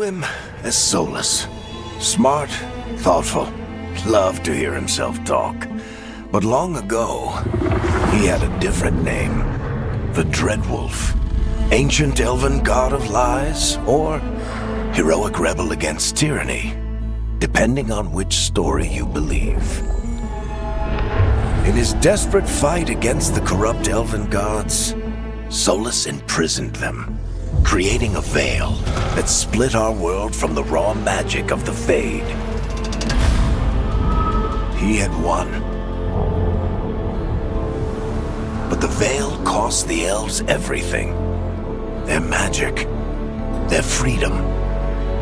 him as Solus. Smart, thoughtful, loved to hear himself talk. But long ago, he had a different name. The Dreadwolf. Ancient elven god of lies, or heroic rebel against tyranny, depending on which story you believe. In his desperate fight against the corrupt elven gods, Solus imprisoned them, creating a veil that split our world from the raw magic of the Fade. He had won. But the veil cost the elves everything. Their magic, their freedom,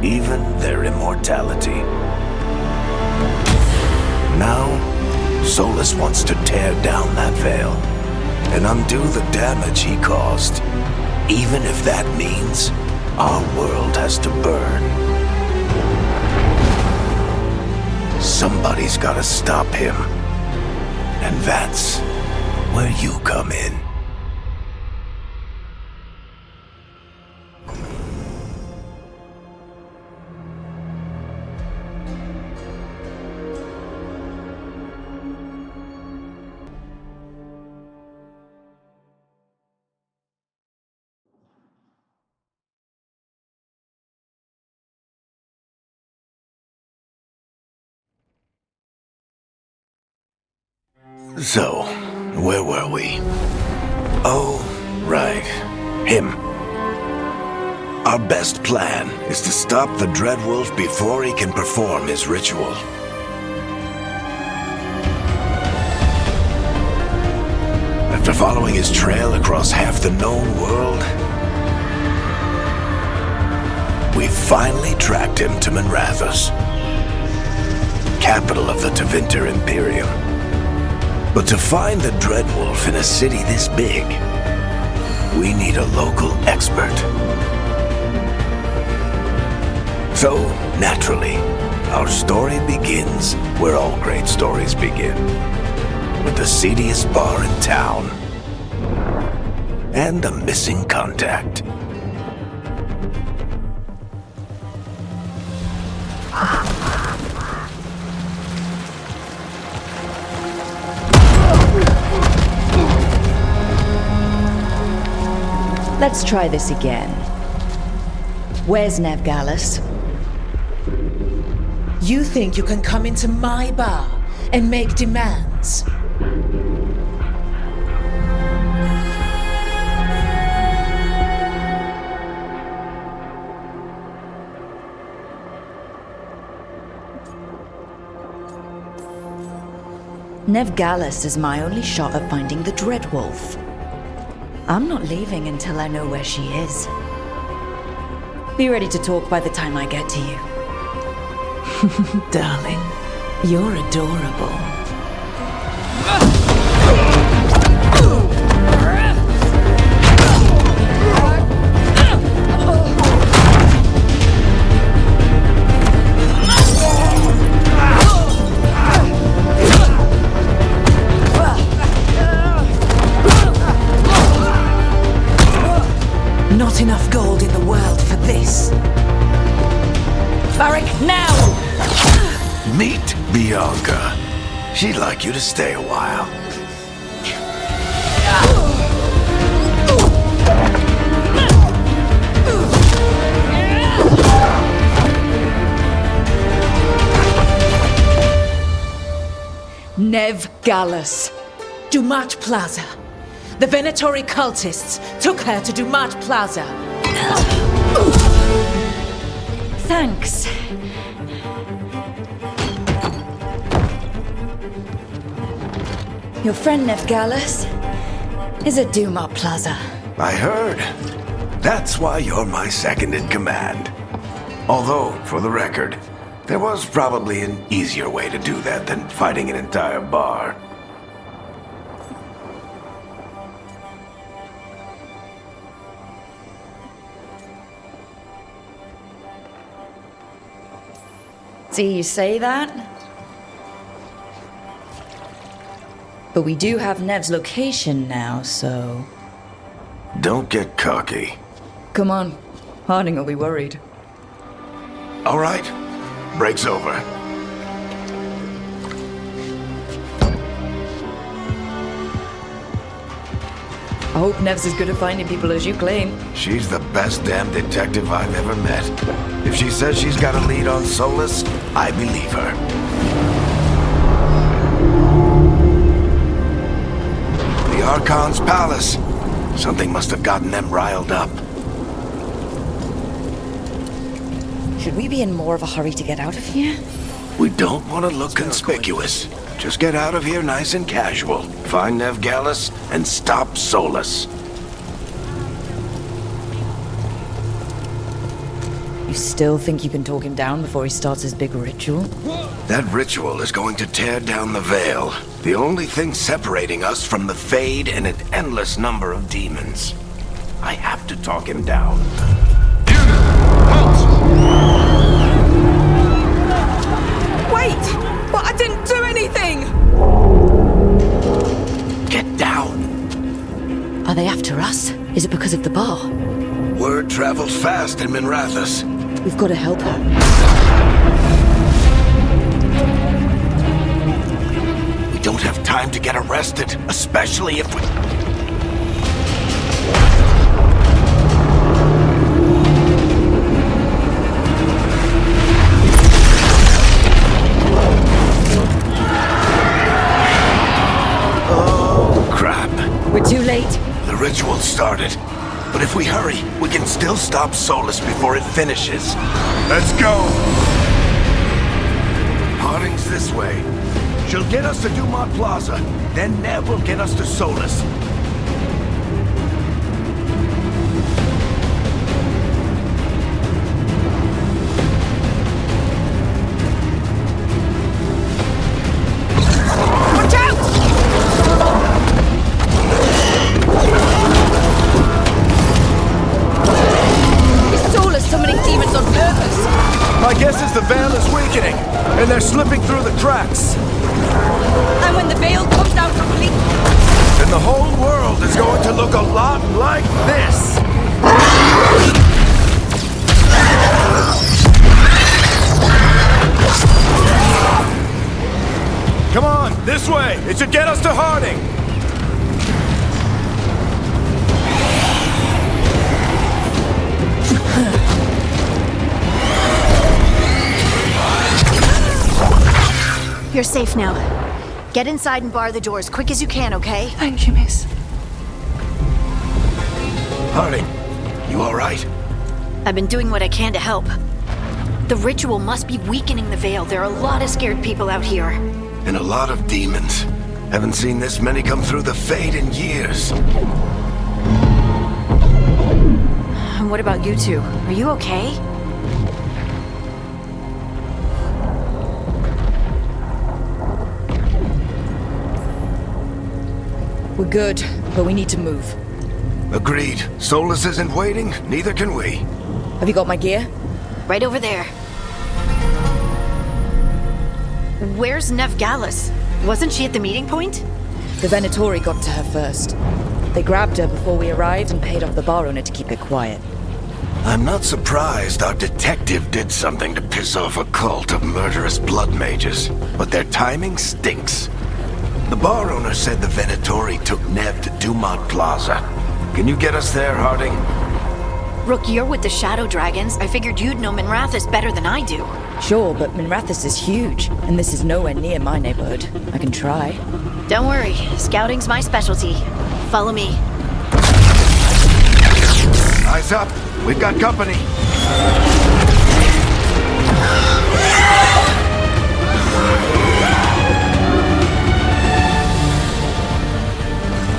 even their immortality. Now, Solus wants to tear down that veil and undo the damage he caused, even if that means our world has to burn. Somebody's gotta stop him, and that's where you come in. So, where were we? Oh, right. Him. Our best plan is to stop the Dreadwolf before he can perform his ritual. After following his trail across half the known world, we finally tracked him to Minrathous, capital of the Tevinter Imperium. But to find the Dreadwolf in a city this big, we need a local expert. So, naturally, our story begins where all great stories begin. With the seediest bar in town, and a missing contact. Let's try this again. Where's Nevgalis? You think you can come into my bar and make demands? Nevgalis is my only shot at finding the Dreadwolf. I'm not leaving until I know where she is. Be ready to talk by the time I get to you. Darling, you're adorable. Not enough gold in the world for this. Varric, now! Meet Bianca. She'd like you to stay a while. Nevgalis. Dumat Plaza. The Venatori cultists took her to Dumat Plaza. Thanks. Your friend Nevgalis is at Dumat Plaza. I heard. That's why you're my second in command. Although, for the record, there was probably an easier way to do that than fighting an entire bar. See, you say that? But we do have Nev's location now, so... Don't get cocky. Come on. Harding will be worried. All right. Break's over. I hope Nev's as good at finding people as you claim. She's the best damn detective I've ever met. If she says she's got a lead on Solus, I believe her. The Archon's palace. Something must have gotten them riled up. Should we be in more of a hurry to get out of here? We don't want to look conspicuous. Just get out of here nice and casual. Find Nev Gallus and stop Solus. You still think you can talk him down before he starts his big ritual? That ritual is going to tear down the Veil. The only thing separating us from the Fade and an endless number of demons. I have to talk him down. Wait! But I didn't do anything! Get down. Are they after us? Is it because of the bar? Word travels fast in Minrathous. We've got to help her. We don't have time to get arrested, especially if we... Oh, crap. We're too late. The ritual started. But if we hurry, we can still stop Solus before it finishes. Let's go! Harding's this way. She'll get us to Dumont Plaza. Then Nev will get us to Solus. Watch out! Is Solus summoning demons on purpose? My guess is the Veil is weakening, and they're slipping through the cracks. And when the veil comes down completely, And the whole world is going to look a lot like this. Come on, this way! It should get us to Harding! You're safe now. Get inside and bar the doors quick as you can, okay? Thank you, miss. Harding, you all right? I've been doing what I can to help. The ritual must be weakening the Veil. There are a lot of scared people out here. And a lot of demons. Haven't seen this many come through the Fade in years. And what about you two? Are you okay? We're good, but we need to move. Agreed. Solus isn't waiting, neither can we. Have you got my gear? Right over there. Where's Nev Gallus? Wasn't she at the meeting point? The Venatori got to her first. They grabbed her before we arrived and paid off the bar owner to keep it quiet. I'm not surprised our detective did something to piss off a cult of murderous blood mages, but their timing stinks. The bar owner said the Venatori took Nev to Dumont Plaza. Can you get us there, Harding? Rook, you're with the Shadow Dragons. I figured you'd know Minrathous better than I do. Sure, but Minrathous is huge, and this is nowhere near my neighborhood. I can try. Don't worry, scouting's my specialty. Follow me. Eyes up. We've got company.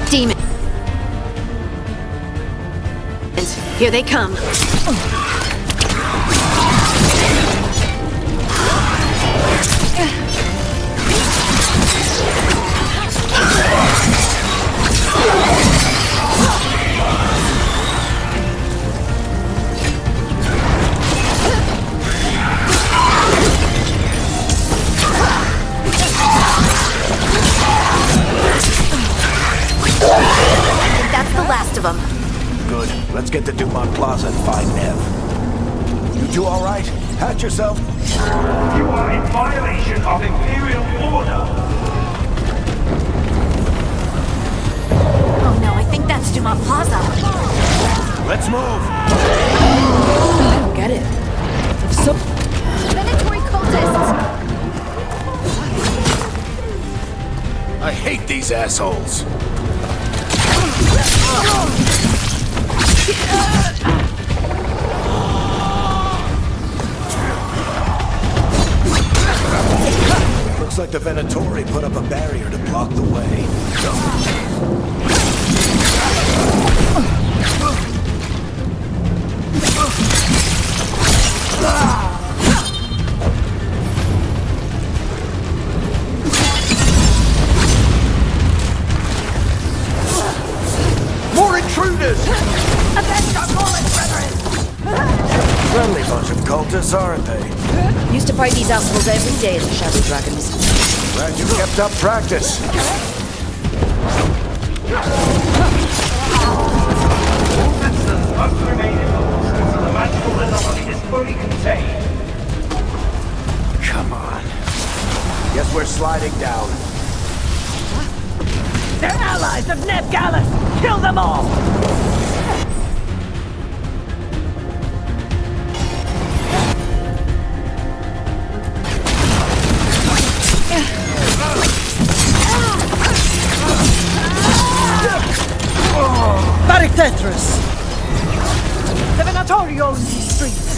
Demons. Here they come. That's the last of them. Good. Let's get to Dumont Plaza and find Nev. You two all right? Patch yourself. You are in violation of Imperial order. Oh no, I think that's Dumont Plaza. Let's move. I don't get it. So Venatory cultists! I hate these assholes. Looks like the Venatori put up a barrier to block the way. More intruders! Friendly bunch of cultists, aren't they? used to fight these assholes every day, the Shadow Dragons. Glad you kept up practice. Citizens must remain indoors until the magical anomaly is fully contained. Come on. Guess we're sliding down. They're allies of Ned Gallus! Kill them all! Barictetras! The Venatori owns these streets.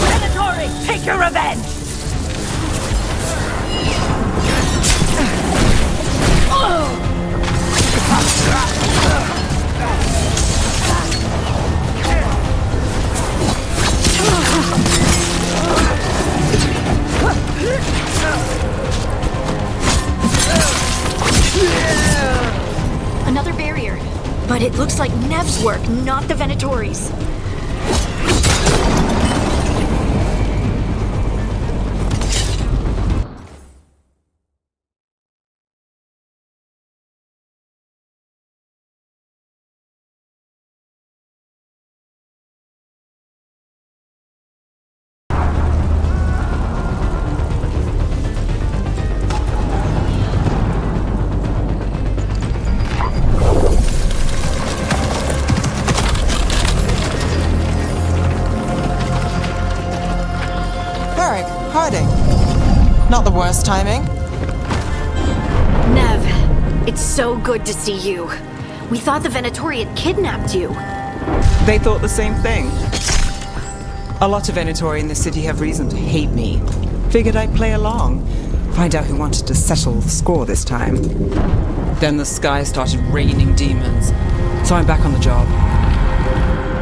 Venatori, take your revenge! Another barrier. But it looks like Nev's work, not the Venatori's. Not the worst timing. Nev, it's so good to see you. We thought the Venatori had kidnapped you. They thought the same thing. A lot of Venatori in the city have reason to hate me. Figured I'd play along. Find out who wanted to settle the score this time. Then the sky started raining demons. So I'm back on the job.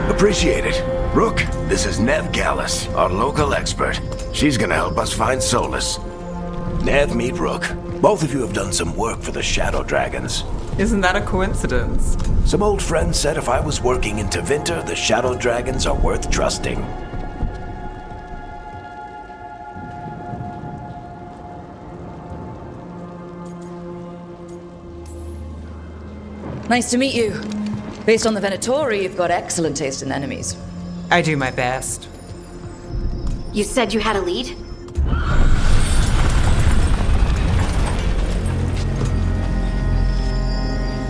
Appreciate it. Rook, this is Nev Gallus, our local expert. She's gonna help us find Solus. Nev, meet Rook. Both of you have done some work for the Shadow Dragons. Isn't that a coincidence? Some old friends said if I was working in Tevinter, the Shadow Dragons are worth trusting. Nice to meet you. Based on the Venatori, you've got excellent taste in enemies. I do my best. You said you had a lead?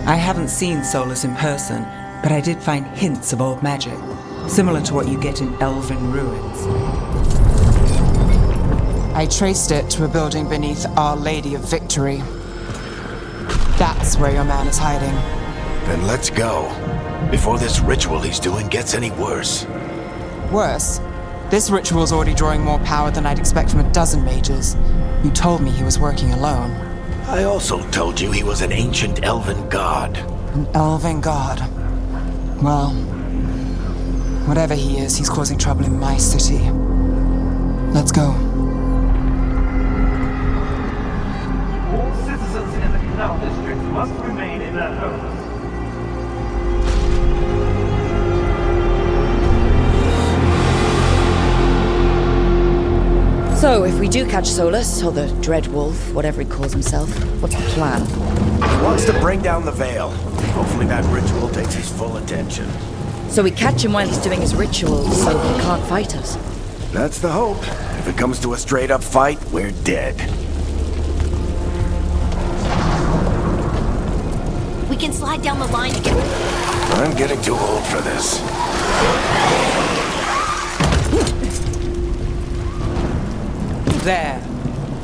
I haven't seen Solus in person, but I did find hints of old magic, similar to what you get in elven ruins. I traced it to a building beneath Our Lady of Victory. That's where your man is hiding. Then let's go. Before this ritual he's doing gets any worse. Worse, this ritual's already drawing more power than I'd expect from a dozen mages. You told me he was working alone. I also told you he was an ancient elven god. An elven god. Well, whatever he is, he's causing trouble in my city. Let's go. All citizens in the Canal District must remain in their homes. So, if we do catch Solus, or the Dreadwolf, whatever he calls himself, what's the plan? He wants to bring down the Veil. Hopefully that ritual takes his full attention. So we catch him while he's doing his ritual, so he can't fight us. That's the hope. If it comes to a straight-up fight, we're dead. We can slide down the line to get... I'm getting too old for this. There.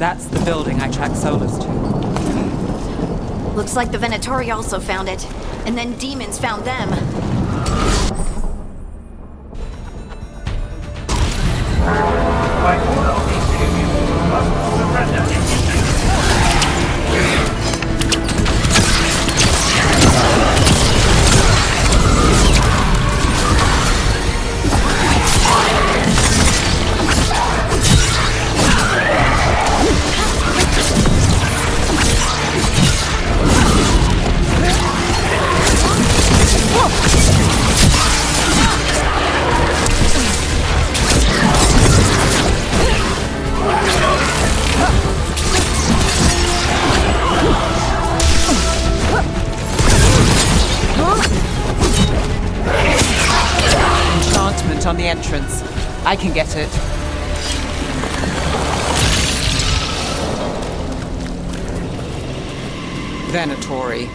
That's the building I tracked Solus to. Looks like the Venatori also found it. And then demons found them. By order of the Imperium, you must surrender immediately. Enchantment on the entrance. I can get it. Venatori.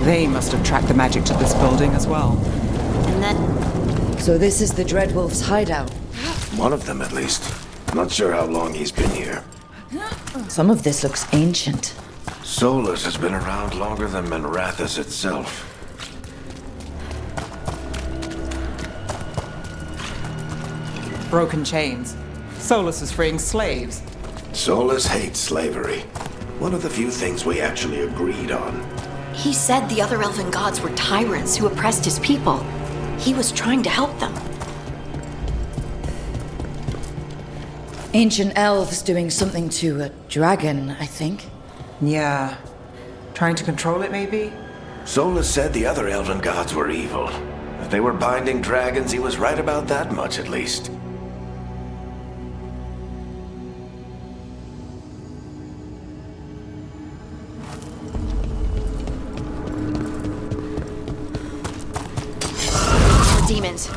They must have tracked the magic to this building as well. And then... So this is the Dreadwolf's hideout. One of them, at least. Not sure how long he's been here. Some of this looks ancient. Solus has been around longer than Manrathus itself. Broken chains. Solus is freeing slaves. Solus hates slavery. One of the few things we actually agreed on. He said the other elven gods were tyrants who oppressed his people. He was trying to help them. Ancient elves doing something to a dragon, I think. Yeah. Trying to control it, maybe? Solus said the other elven gods were evil. If they were binding dragons, he was right about that much, at least. More demons.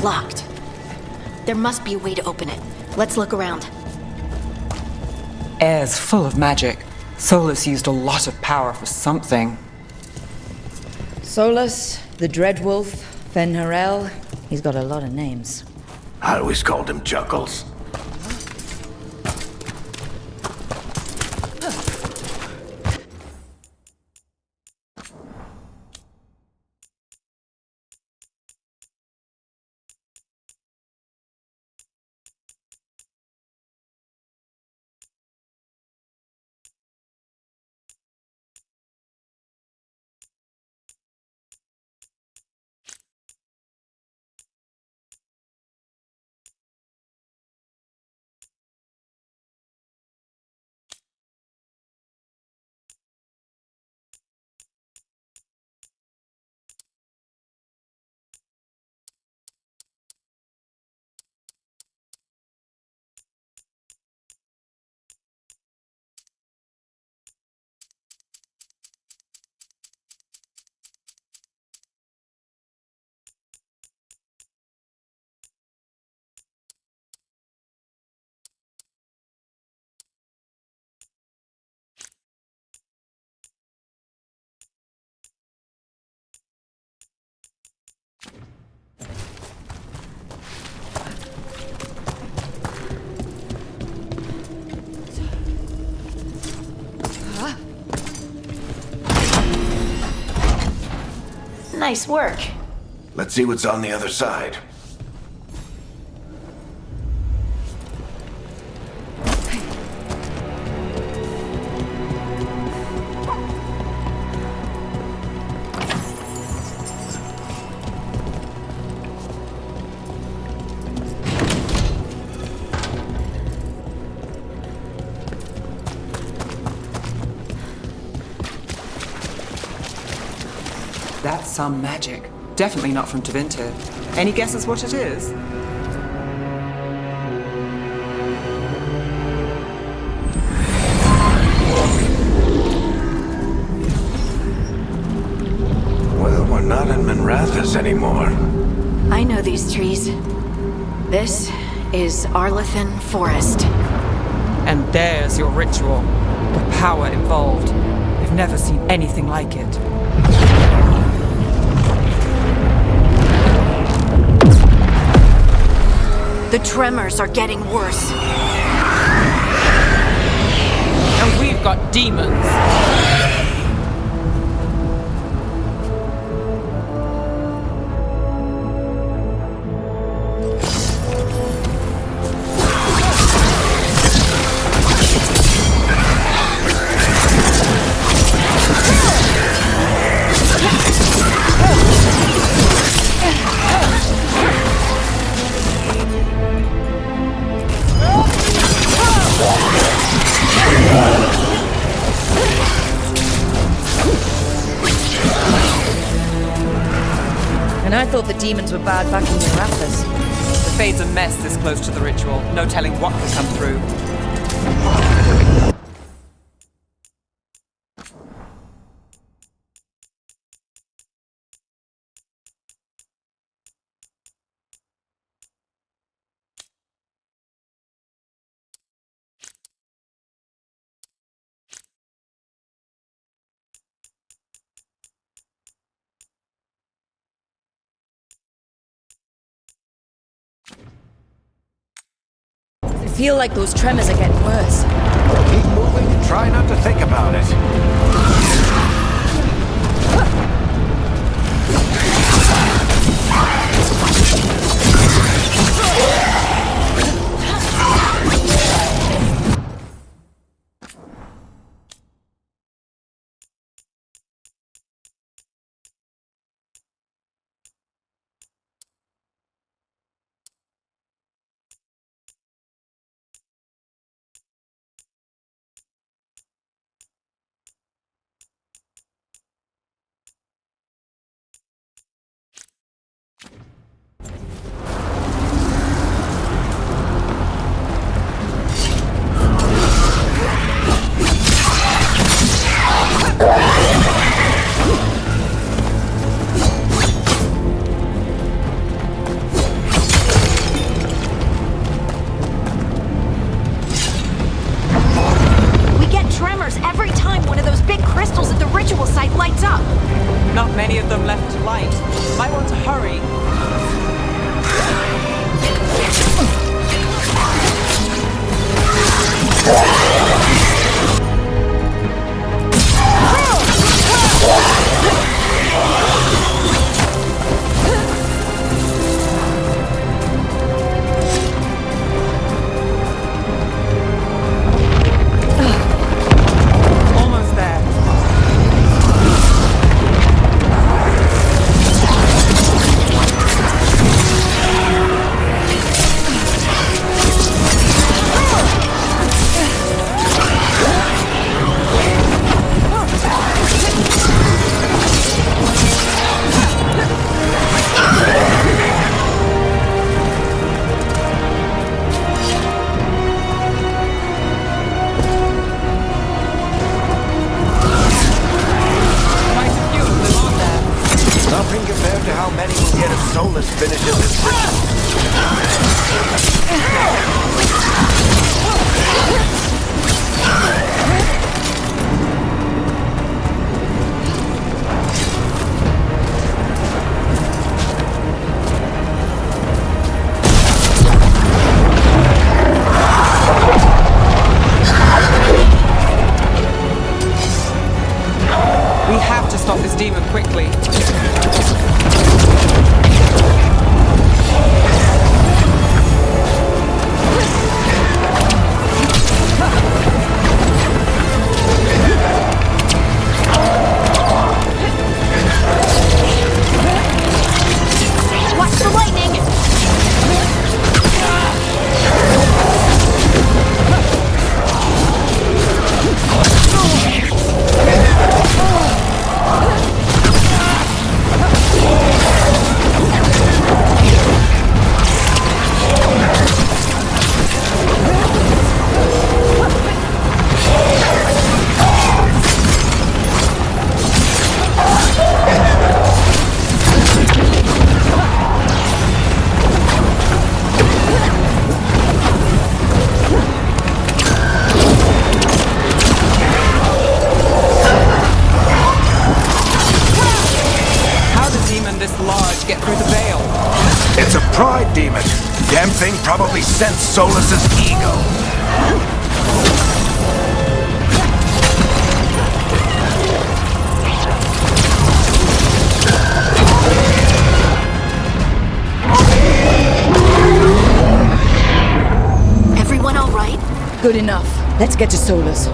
Locked. There must be a way to open it. Let's look around. Air's full of magic. Solus used a lot of power for something. Solus, the Dreadwolf, Fen'Harel. He's got a lot of names. I always called him Chuckles. Nice work. Let's see what's on the other side. That's some magic. Definitely not from Tevinter. Any guesses what it is? Well, we're not in Minrathous anymore. I know these trees. This is Arlethan Forest. And there's your ritual. The power involved. I've never seen anything like it. The tremors are getting worse. And we've got demons. And I thought the demons were bad back in Minrathous. The Fade's a mess this close to the ritual. No telling what can come through. I feel like those tremors are getting worse. Keep moving and try not to think about it. We get tremors every time one of those big crystals at the ritual site lights up. Not many of them left to light. Might want to hurry. Almost there. Quite a few of them on there. Nothing compared to how many will get if Solus finishes his ritual. We have to stop this demon quickly. Watch the lightning! that demon. Damn thing probably sensed Solus's ego. Everyone all right? Good enough. Let's get to Solus.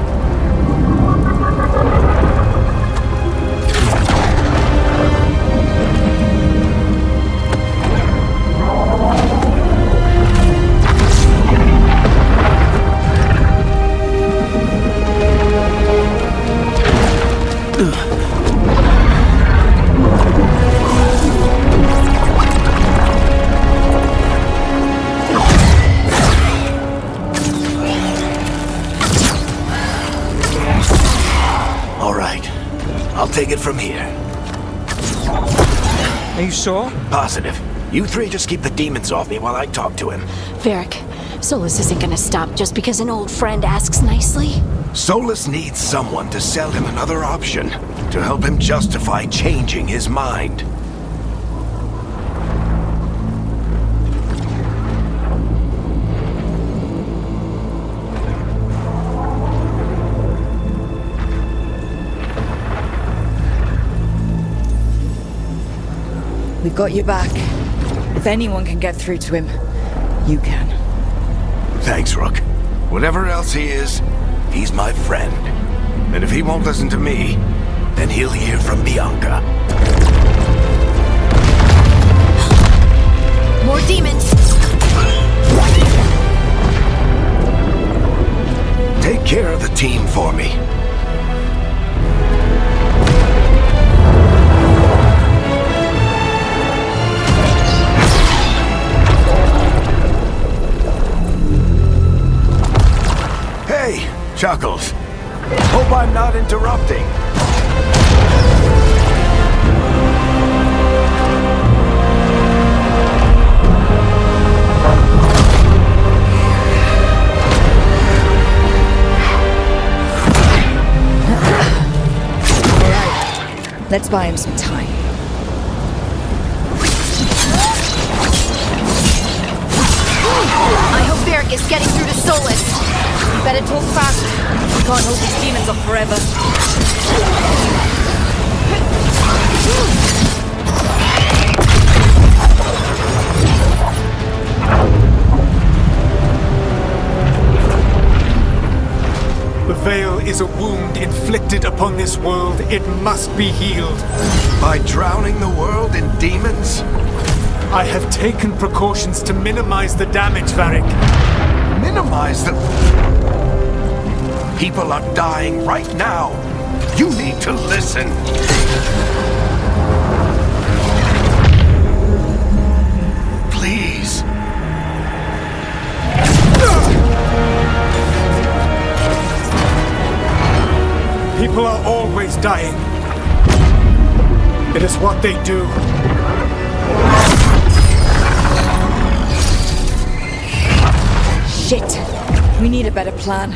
Take it from here. Are you sure? Positive. You three just keep the demons off me while I talk to him. Varric, Solus isn't gonna stop just because an old friend asks nicely. Solus needs someone to sell him another option, to help him justify changing his mind. We've got you back. If anyone can get through to him, you can. Thanks, Rook. Whatever else he is, he's my friend. And if he won't listen to me, then he'll hear from Bianca. More demons! Take care of the team for me. Chuckles. Hope I'm not interrupting. Alright, let's buy him some time. I hope Varric is getting through to Solus. Better talk fast. We can't hold these demons off forever. The Veil is a wound inflicted upon this world. It must be healed. By drowning the world in demons? I have taken precautions to minimize the damage, Varric. Minimize the... People are dying right now. You need to listen. Please. People are always dying. It is what they do. Shit. We need a better plan.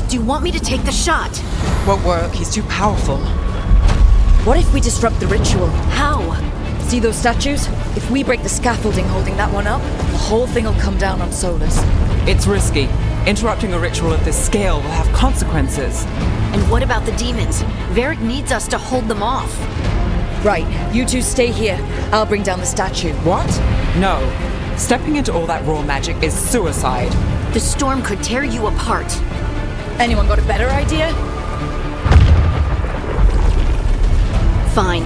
Do you want me to take the shot? Won't work. He's too powerful. What if we disrupt the ritual? How? See those statues? If we break the scaffolding holding that one up, the whole thing will come down on Solus. It's risky. Interrupting a ritual of this scale will have consequences. And what about the demons? Varric needs us to hold them off. Right, you two stay here. I'll bring down the statue. What? No. Stepping into all that raw magic is suicide. The storm could tear you apart. Anyone got a better idea? Fine,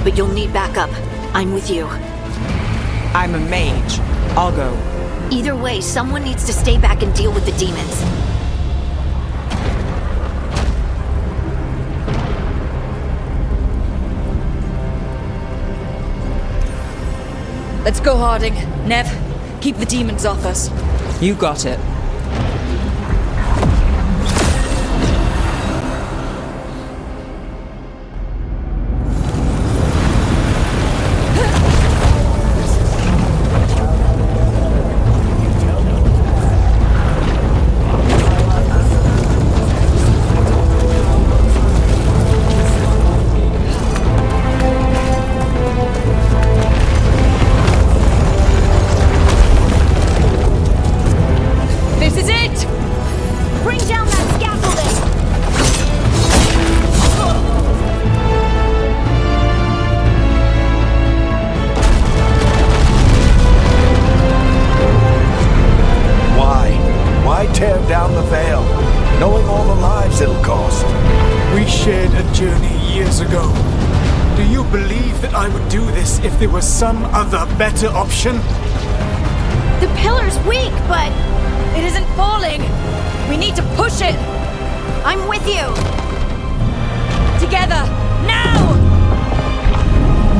but you'll need backup. I'm with you. I'm a mage. I'll go. Either way, someone needs to stay back and deal with the demons. Let's go, Harding. Nev, keep the demons off us. You got it. ago. Do you believe that I would do this if there was some other better option? The pillar's weak, but It isn't falling! We need to push it! I'm with you. Together! Now!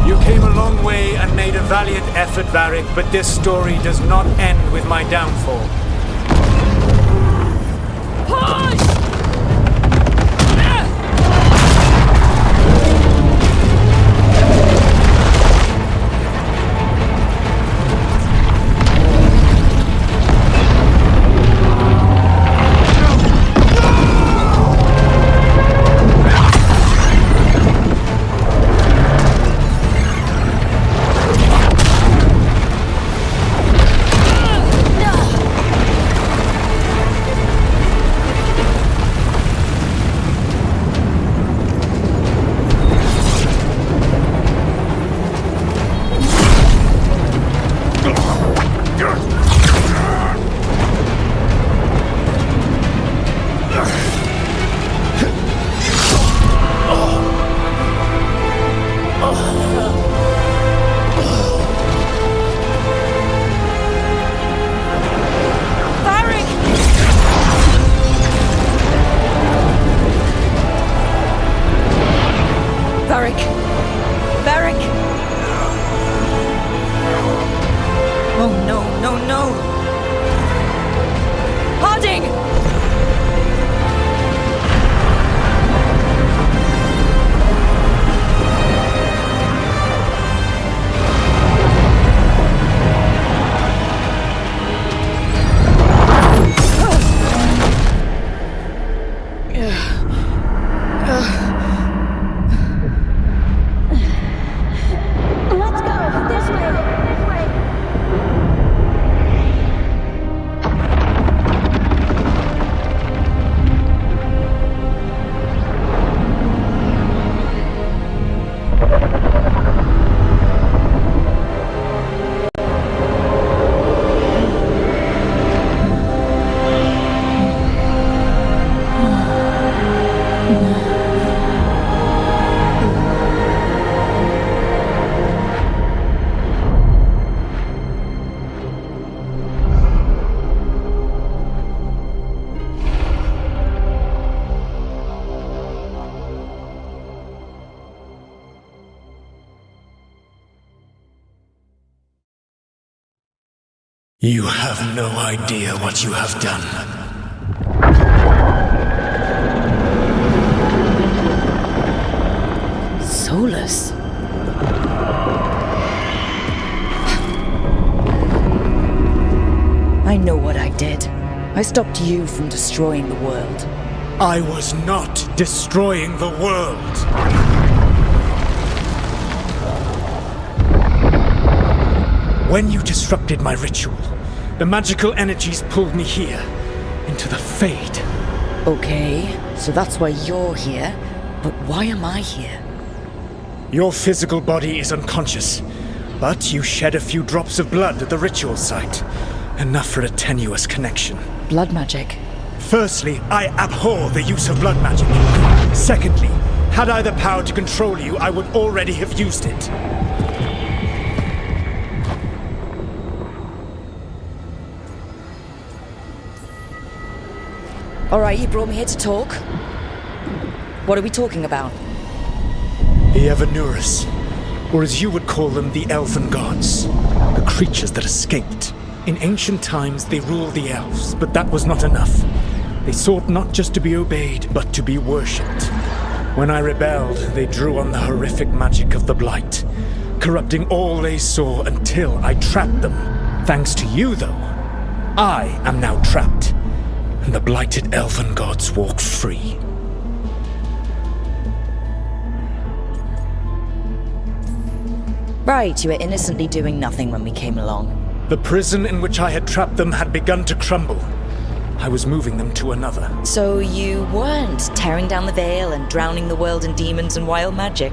You came a long way and made a valiant effort, Varric, but this story does not end with my downfall. Push! You have no idea what you have done. Solus? I know what I did. I stopped you from destroying the world. I was not destroying the world. When you disrupted my ritual, the magical energies pulled me here, into the Fade. Okay, so that's why you're here, but why am I here? Your physical body is unconscious, but you shed a few drops of blood at the ritual site. Enough for a tenuous connection. Blood magic? Firstly, I abhor the use of blood magic. Secondly, had I the power to control you, I would already have used it. Alright, you brought me here to talk. What are we talking about? The Evanurus, or as you would call them, the Elven Gods. The creatures that escaped. In ancient times, they ruled the elves, but that was not enough. They sought not just to be obeyed, but to be worshipped. When I rebelled, they drew on the horrific magic of the Blight, corrupting all they saw until I trapped them. Thanks to you, though, I am now trapped, and the blighted Elven Gods walk free. Right, you were innocently doing nothing when we came along. The prison in which I had trapped them had begun to crumble. I was moving them to another. So you weren't tearing down the veil and drowning the world in demons and wild magic?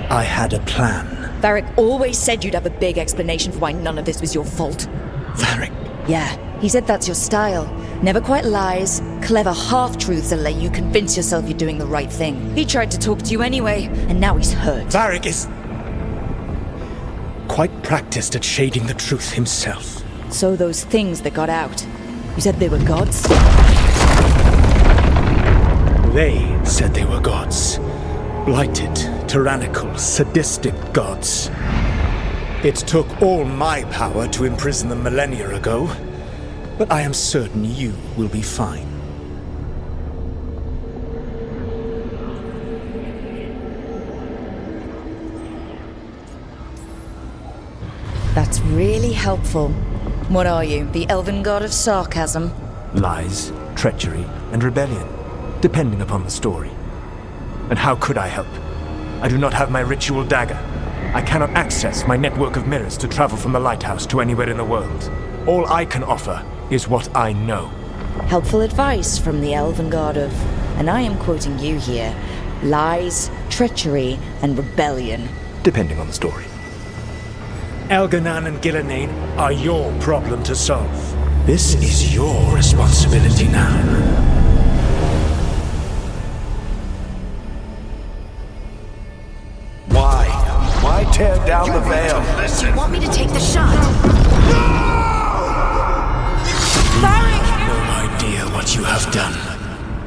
I had a plan. Varric always said you'd have a big explanation for why none of this was your fault. Varric. Yeah, he said that's your style. Never quite lies, clever half-truths that let you convince yourself you're doing the right thing. He tried to talk to you anyway, and now he's hurt. Varric is quite practiced at shading the truth himself. So those things that got out, you said they were gods? They said they were gods. Blighted, tyrannical, sadistic gods. It took all my power to imprison them millennia ago, but I am certain you will be fine. That's really helpful. What are you, the elven god of sarcasm? Lies, treachery, and rebellion, depending upon the story. And how could I help? I do not have my ritual dagger. I cannot access my network of mirrors to travel from the lighthouse to anywhere in the world. All I can offer is what I know. Helpful advice from the elven god of, and I am quoting you here, lies, treachery, and rebellion. Depending on the story. Elganan and Gillenane are your problem to solve. This is your responsibility now. Why tear down the veil? You want me to take the shot? No idea what you have done.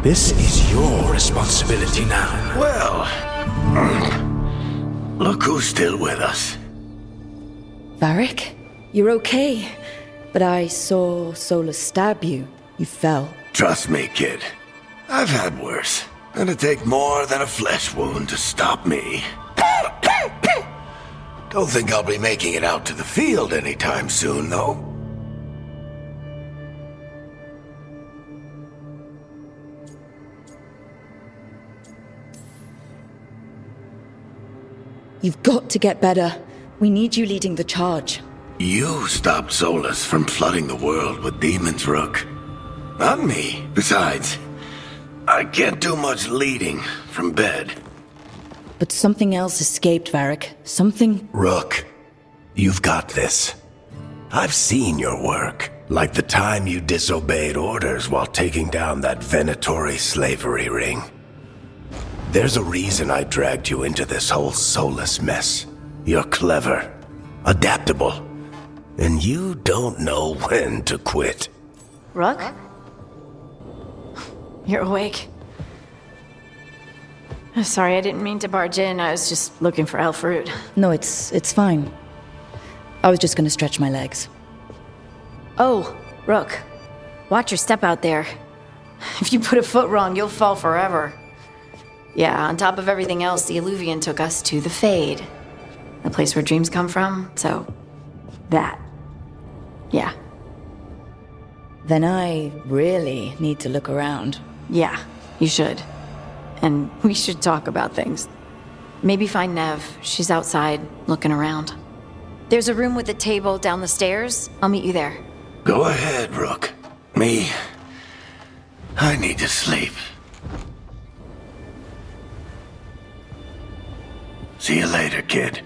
This is your responsibility now. Well, look who's still with us. Varric, you're okay. But I saw Solus stab you. You fell. Trust me, kid. I've had worse. It'll take more than a flesh wound to stop me. Don't think I'll be making it out to the field anytime soon, though. You've got to get better. We need you leading the charge. You stopped Solus from flooding the world with demons, Rook. Not me. Besides, I can't do much leading from bed. But something else escaped, Varric. Something... Rook, you've got this. I've seen your work. Like the time you disobeyed orders while taking down that Veilguard slavery ring. There's a reason I dragged you into this whole Solus mess. You're clever, adaptable, and you don't know when to quit. Rook? You're awake. Sorry, I didn't mean to barge in. I was just looking for elf fruit. No, it's fine. I was just gonna stretch my legs. Oh, Rook. Watch your step out there. If you put a foot wrong, you'll fall forever. Yeah, on top of everything else, the Illuvian took us to the Fade. The place where dreams come from, so... that. Yeah. Then I really need to look around. Yeah, you should. And we should talk about things. Maybe find Nev. She's outside, looking around. There's a room with a table down the stairs. I'll meet you there. Go ahead, Rook. Me, I need to sleep. See you later, kid.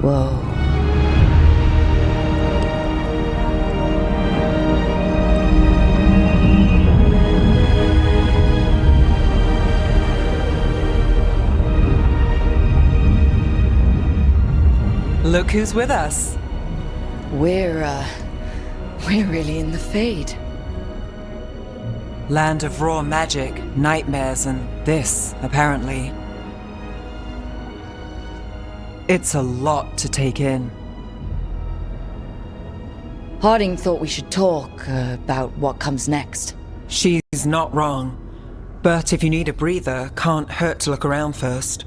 Whoa. Look who's with us. We're really in the Fade. Land of raw magic, nightmares, and this, apparently. It's a lot to take in. Harding thought we should talk about what comes next. She's not wrong. But if you need a breather, can't hurt to look around first.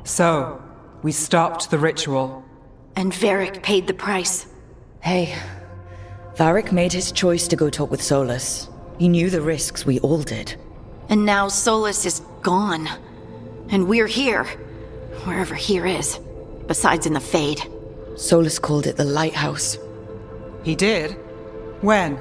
So, we stopped the ritual. And Varric paid the price. Hey, Varric made his choice to go talk with Solus. He knew the risks, we all did. And now Solus is gone. And we're here. Wherever here is. Besides in the Fade. Solus called it the Lighthouse. He did? When?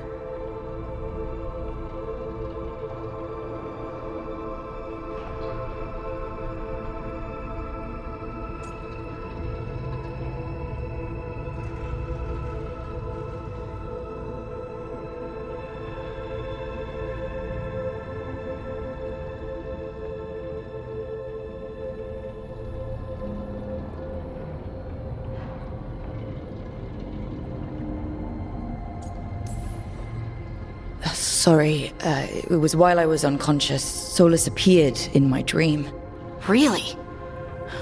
Sorry, it was while I was unconscious. Solus appeared in my dream. Really?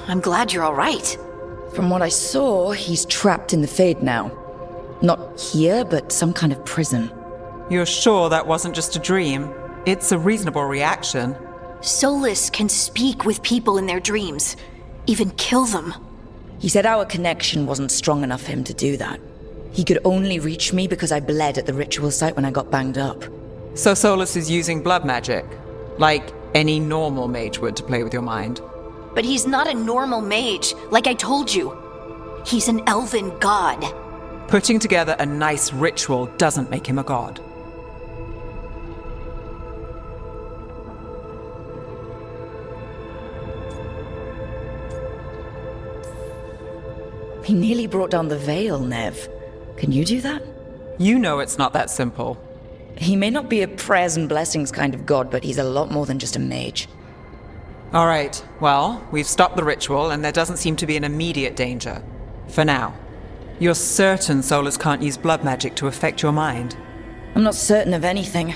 I'm glad you're alright. From what I saw, he's trapped in the Fade now. Not here, but some kind of prison. You're sure that wasn't just a dream? It's a reasonable reaction. Solus can speak with people in their dreams. Even kill them. He said our connection wasn't strong enough for him to do that. He could only reach me because I bled at the ritual site when I got banged up. So Solus is using blood magic, like any normal mage would to play with your mind. But he's not a normal mage, like I told you. He's an elven god. Putting together a nice ritual doesn't make him a god. He nearly brought down the veil, Nev. Can you do that? You know it's not that simple. He may not be a prayers and blessings kind of god, but he's a lot more than just a mage. All right, well, we've stopped the ritual and there doesn't seem to be an immediate danger. For now. You're certain Solus can't use blood magic to affect your mind? I'm not certain of anything,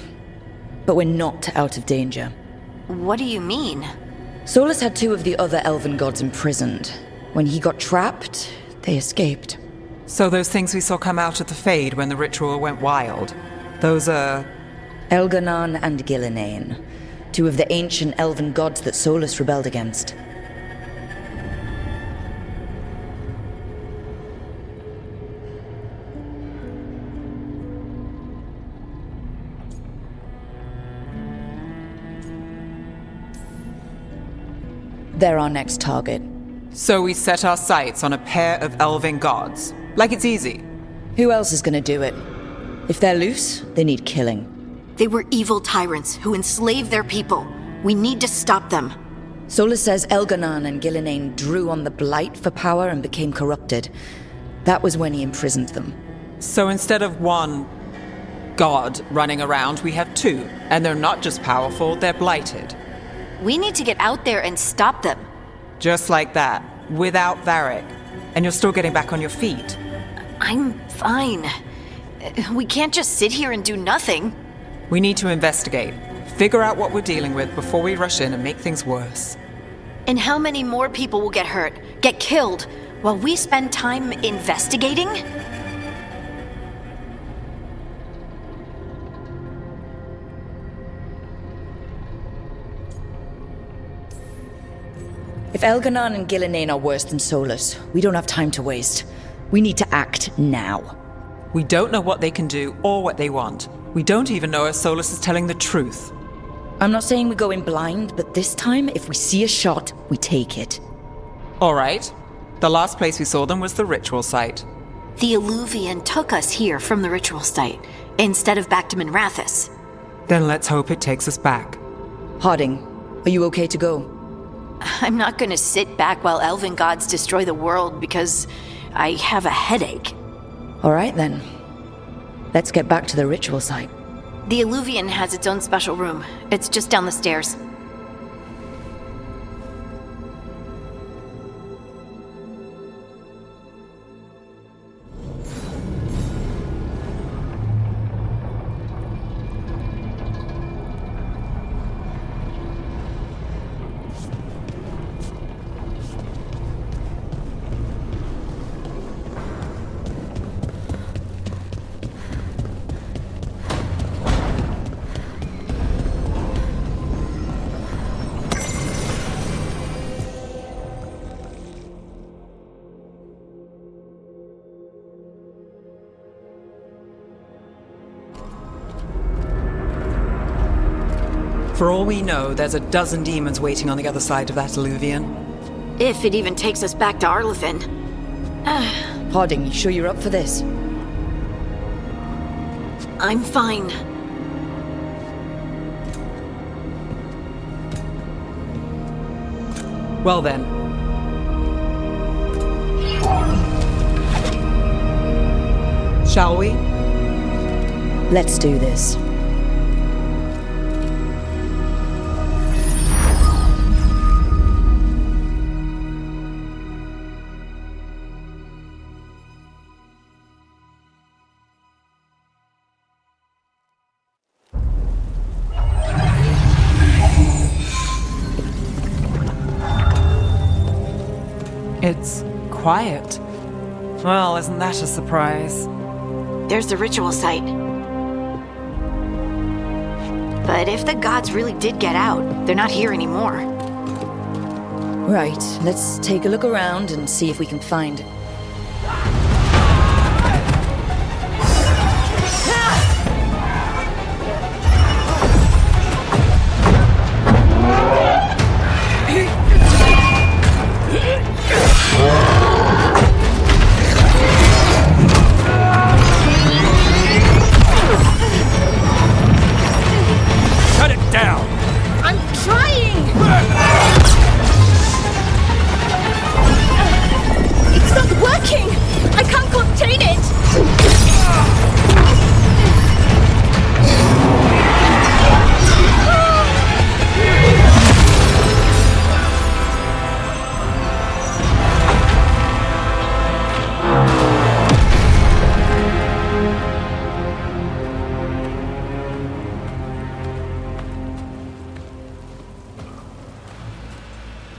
but we're not out of danger. What do you mean? Solus had two of the other elven gods imprisoned. When he got trapped, they escaped. So those things we saw come out of the Fade when the ritual went wild, those are... Elganon and Gillinane, two of the ancient elven gods that Solus rebelled against. They're our next target. So we set our sights on a pair of elven gods. Like it's easy. Who else is gonna do it? If they're loose, they need killing. They were evil tyrants who enslaved their people. We need to stop them. Solus says Elganon and Gillinane drew on the Blight for power and became corrupted. That was when he imprisoned them. So instead of one god running around, we have two. And they're not just powerful, they're blighted. We need to get out there and stop them. Just like that, without Varric. And you're still getting back on your feet. I'm fine. We can't just sit here and do nothing. We need to investigate. Figure out what we're dealing with before we rush in and make things worse. And how many more people will get hurt, get killed, while we spend time investigating? If Elganon and Gillenane are worse than Solus, we don't have time to waste. We need to act now. We don't know what they can do or what they want. We don't even know if Solus is telling the truth. I'm not saying we go in blind, but this time, if we see a shot, we take it. All right. The last place we saw them was the ritual site. The Illuvian took us here from the ritual site, instead of back to Minrathous. Then let's hope it takes us back. Harding, are you okay to go? I'm not gonna sit back while elven gods destroy the world because I have a headache. All right then. Let's get back to the ritual site. The Illuvian has its own special room. It's just down the stairs. For all we know, there's a dozen demons waiting on the other side of that Illuvian. If it even takes us back to Arlithin. Harding, you sure you're up for this? I'm fine. Well then. Shall we? Let's do this. It's quiet. Well, isn't that a surprise? There's the ritual site. But if the gods really did get out, they're not here anymore. Right, let's take a look around and see if we can find... Shut it down! I'm trying! It's not working! I can't contain it!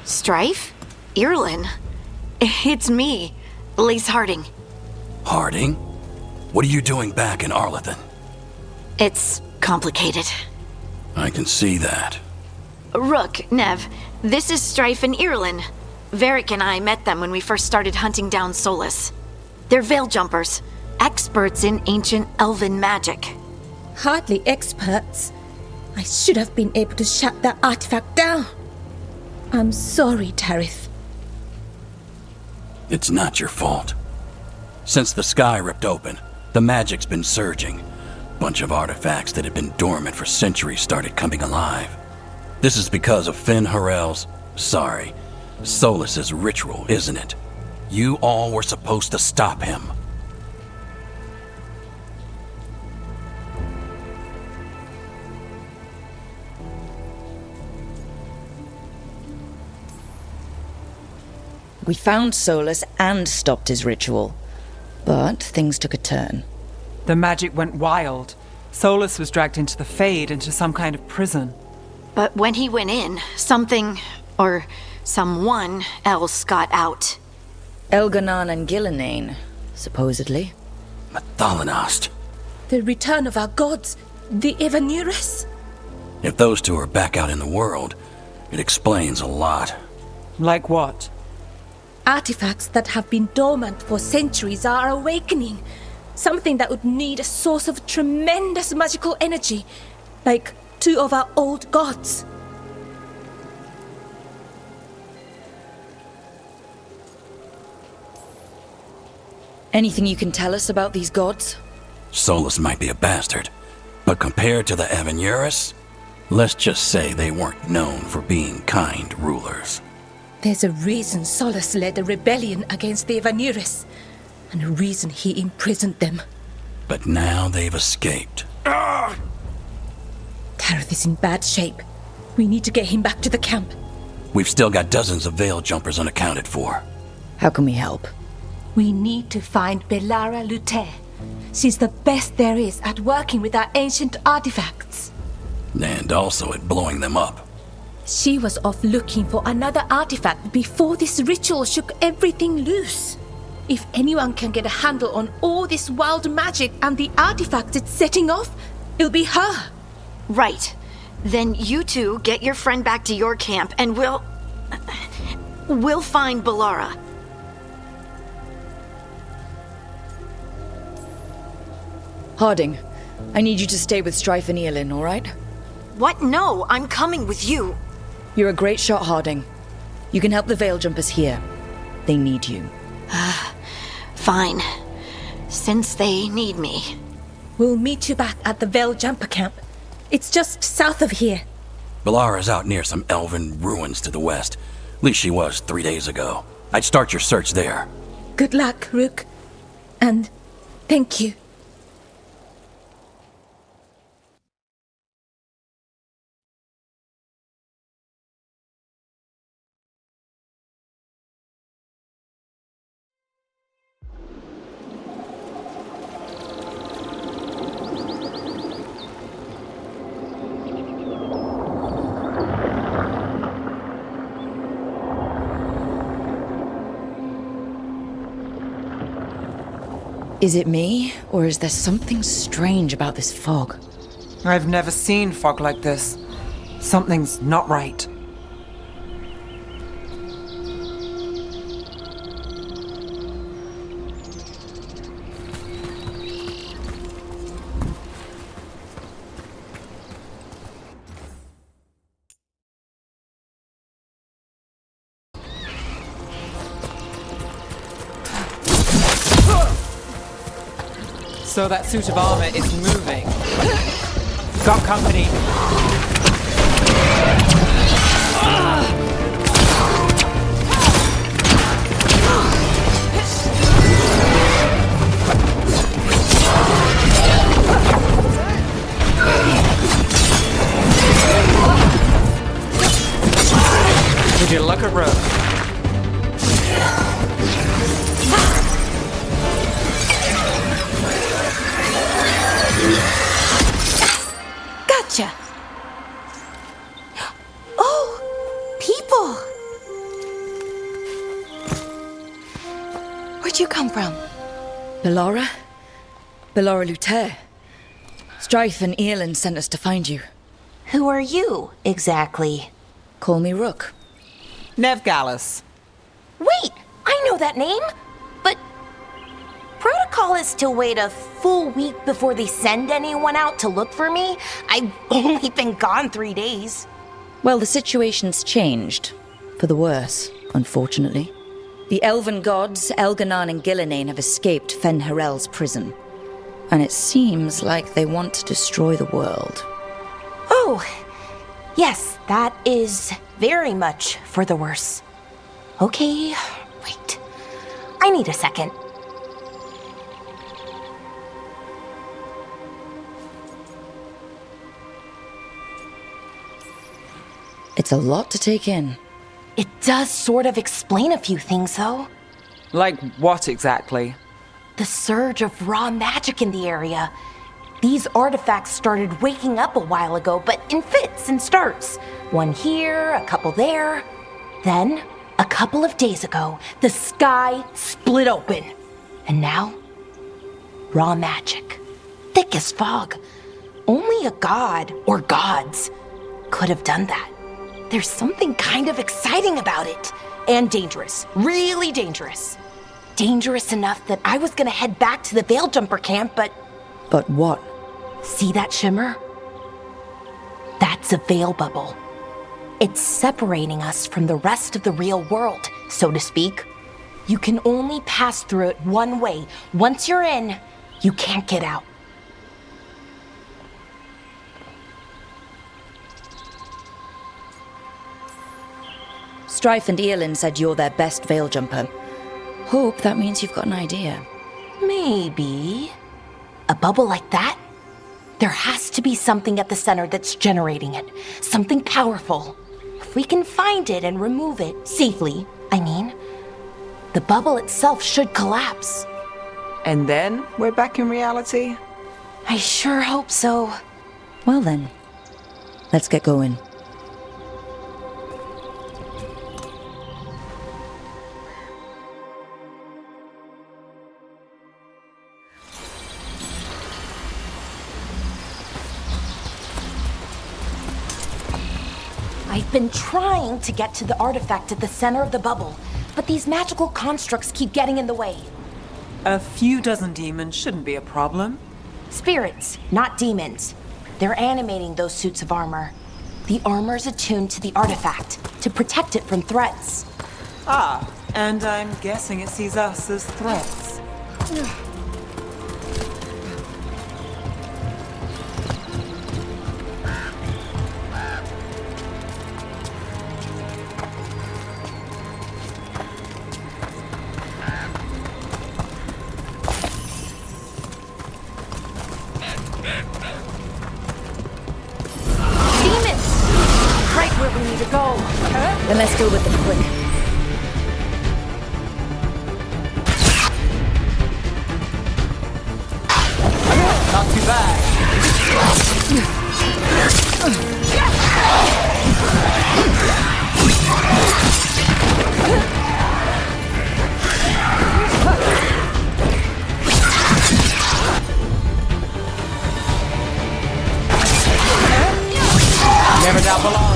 Strife? Irlin? It's me, Lace Harding. Harding? What are you doing back in Arlithin? It's complicated. I can see that. Rook, Nev, this is Strife and Irlin. Varric and I met them when we first started hunting down Solus. They're veil jumpers, experts in ancient elven magic. Hardly experts. I should have been able to shut that artifact down. I'm sorry, Tarith. It's not your fault. Since the sky ripped open, the magic's been surging. Bunch of artifacts that had been dormant for centuries started coming alive. This is because of Finn Harel's... Solus's ritual, isn't it? You all were supposed to stop him. We found Solus and stopped his ritual. But things took a turn. The magic went wild. Solus was dragged into the Fade, into some kind of prison. But when he went in, something, or someone else got out. Elganon and Gillenane, supposedly. Mathalanost. The return of our gods, the Evanurus? If those two are back out in the world, it explains a lot. Like what? Artifacts that have been dormant for centuries are awakening. Something that would need a source of tremendous magical energy, like two of our old gods. Anything you can tell us about these gods? Solus might be a bastard, but compared to the Evanurus, let's just say they weren't known for being kind rulers. There's a reason Solus led a rebellion against the Evanurus, and a reason he imprisoned them. But now they've escaped. Gareth is in bad shape. We need to get him back to the camp. We've still got dozens of veil jumpers unaccounted for. How can we help? We need to find Belara Lute. She's the best there is at working with our ancient artifacts. And also at blowing them up. She was off looking for another artifact before this ritual shook everything loose. If anyone can get a handle on all this wild magic and the artifacts it's setting off, it'll be her. Right. Then you two get your friend back to your camp and we'll find Belara. Harding, I need you to stay with Strife and Eolin, all right? What? No, I'm coming with you. You're a great shot, Harding. You can help the Veil Jumpers here. They need you. Fine. Since they need me. We'll meet you back at the Veil Jumper camp. It's just south of here. Belara's out near some elven ruins to the west. At least she was 3 days ago. I'd start your search there. Good luck, Rook. And thank you. Is it me, or is there something strange about this fog? I've never seen fog like this. Something's not right. So that suit of armor is moving. Got company. Would you look at Rook? Gotcha. Oh, people. Where'd you come from? Belara? Belara Lute. Strife and Eolin sent us to find you. Who are you, exactly? Call me Rook. Nev Gallus. Wait, I know that name. But protocol is to wait a full week before they send anyone out to look for me. I've only been gone 3 days. Well, the situation's changed. For the worse, unfortunately. The elven gods, Elganon and Gillenane, have escaped Fen'Harel's prison. And it seems like they want to destroy the world. Oh, yes, that is very much for the worse. Okay, wait. I need a second. It's a lot to take in. It does sort of explain a few things, though. Like what exactly? The surge of raw magic in the area. These artifacts started waking up a while ago, but in fits and starts. One here, a couple there. Then, a couple of days ago, the sky split open. And now, raw magic. Thick as fog. Only a god, or gods, could have done that. There's something kind of exciting about it. And dangerous. Really dangerous. Dangerous enough that I was gonna head back to the Veil Jumper camp, but... But what? See that shimmer? That's a veil bubble. It's separating us from the rest of the real world, so to speak. You can only pass through it one way. Once you're in, you can't get out. Strife and Eolin said you're their best veil jumper. Hope that means you've got an idea. Maybe. A bubble like that? There has to be something at the center that's generating it. Something powerful. If we can find it and remove it, safely, I mean, the bubble itself should collapse. And then we're back in reality? I sure hope so. Well then, let's get going. I've been trying to get to the artifact at the center of the bubble, but these magical constructs keep getting in the way. A few dozen demons shouldn't be a problem. Spirits, not demons. They're animating those suits of armor. The armor's attuned to the artifact to protect it from threats. Ah, and I'm guessing it sees us as threats. Then let's deal with them quick. Not too bad. Never doubt Valara.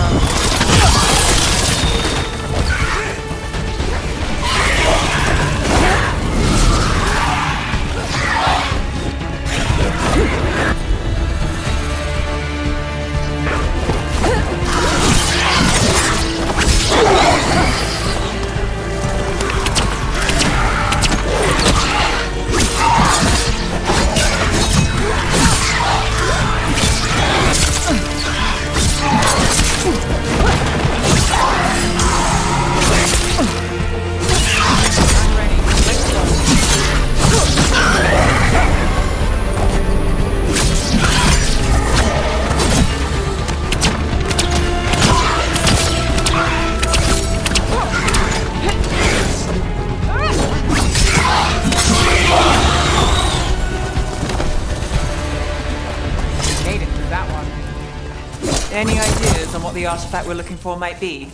Any ideas on what the artifact we're looking for might be?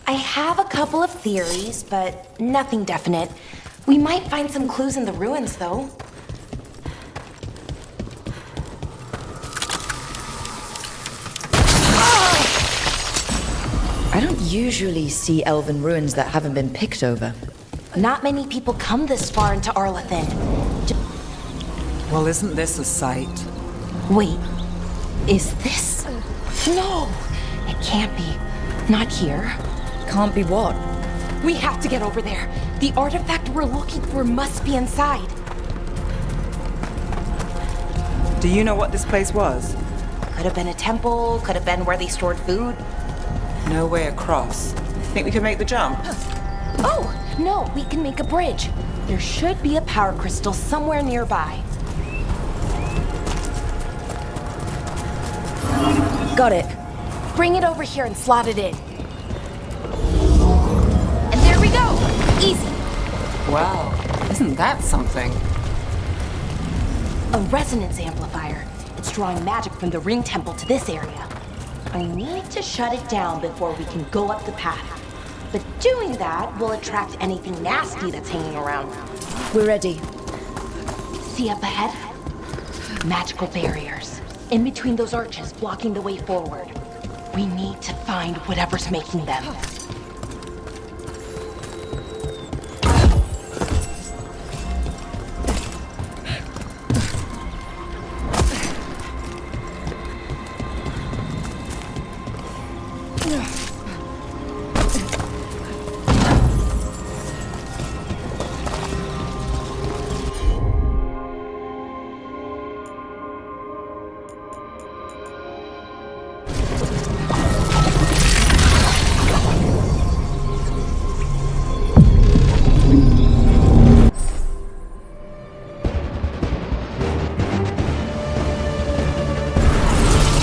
I have a couple of theories, but nothing definite. We might find some clues in the ruins, though. I don't usually see elven ruins that haven't been picked over. Not many people come this far into Arlathan. Well, isn't this a sight? Wait, is this? No, it can't be. Not here. Can't be what? We have to get over there. The artifact we're looking for must be inside. Do you know what this place was? Could have been a temple, could have been where they stored food. No way across. Think we could make the jump? Oh, no, we can make a bridge. There should be a power crystal somewhere nearby. Got it. Bring it over here and slot it in. And there we go! Easy. Wow, isn't that something? A resonance amplifier. starts drawing magic from the ring temple to this area. I need to shut it down before we can go up the path. But doing that will attract anything nasty that's hanging around. We're ready. See up ahead? Magical barriers. In between those arches, blocking the way forward. We need to find whatever's making them.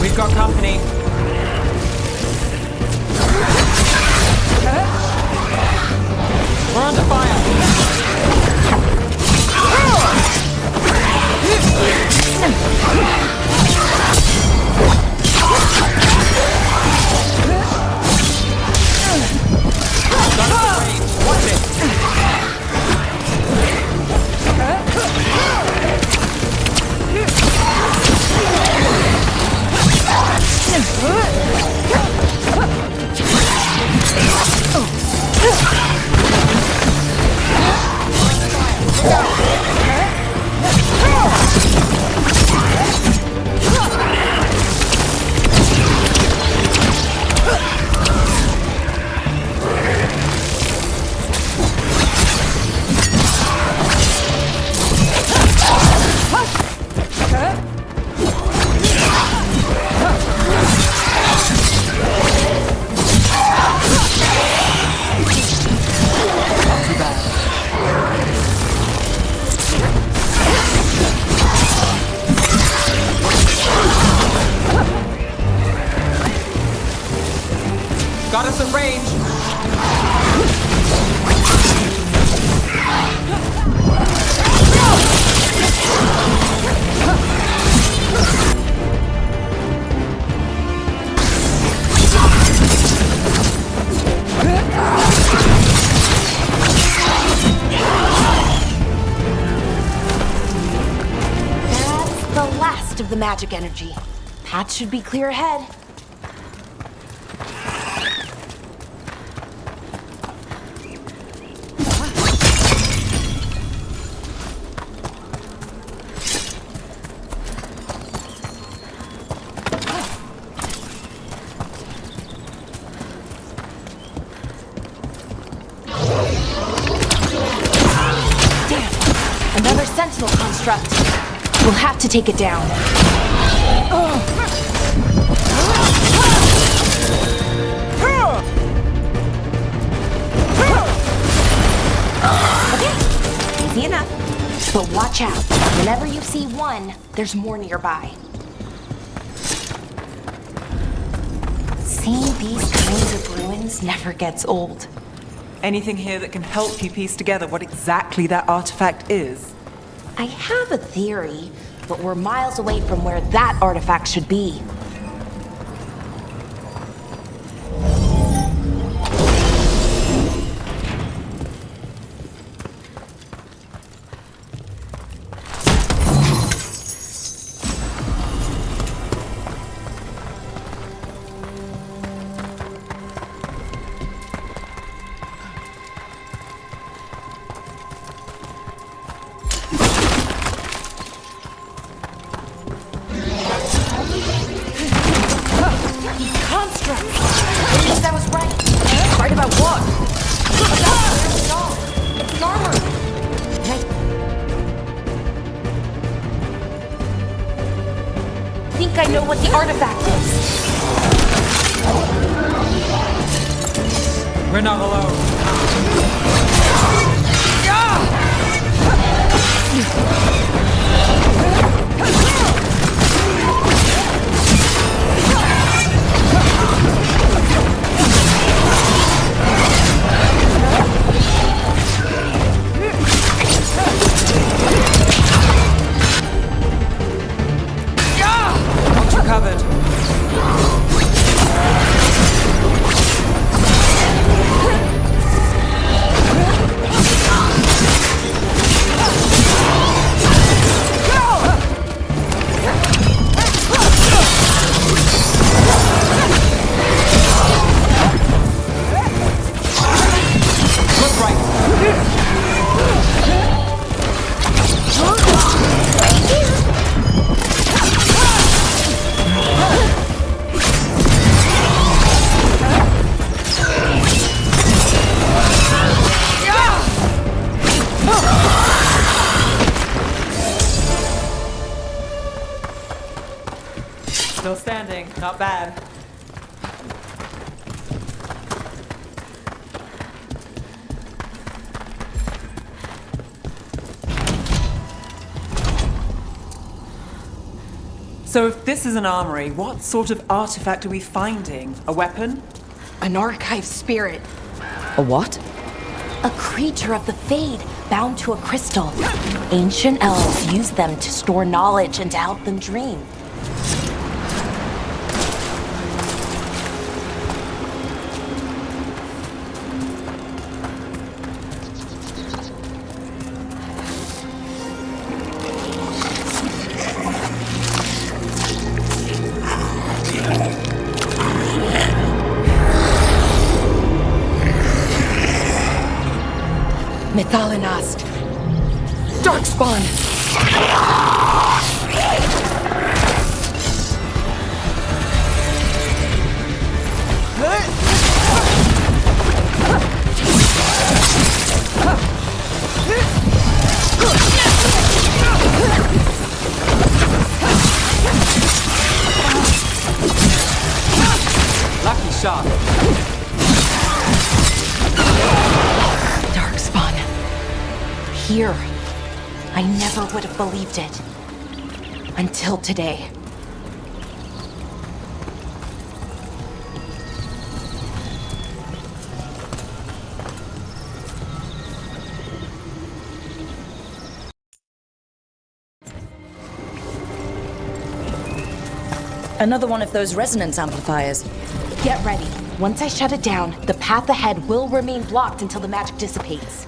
We've got company. We're under fire. Watch it. Got us at range. That's the last of the magic energy. Path should be clear ahead. Another sentinel construct. We'll have to take it down. Okay, easy enough. But watch out. Whenever you see one, there's more nearby. Seeing these kinds of ruins never gets old. Anything here that can help you piece together what exactly that artifact is? I have a theory, but we're miles away from where that artifact should be. I know what the artifact is. We're not alone. Not bad. So if this is an armory, what sort of artifact are we finding? A weapon? An archive spirit. A what? A creature of the Fade, bound to a crystal. Ancient elves used them to store knowledge and to help them dream. Methalinast. Darkspawn. Lucky shot. Darkspawn. Here. I never would have believed it. Until today. Another one of those resonance amplifiers. Get ready. Once I shut it down, the path ahead will remain blocked until the magic dissipates.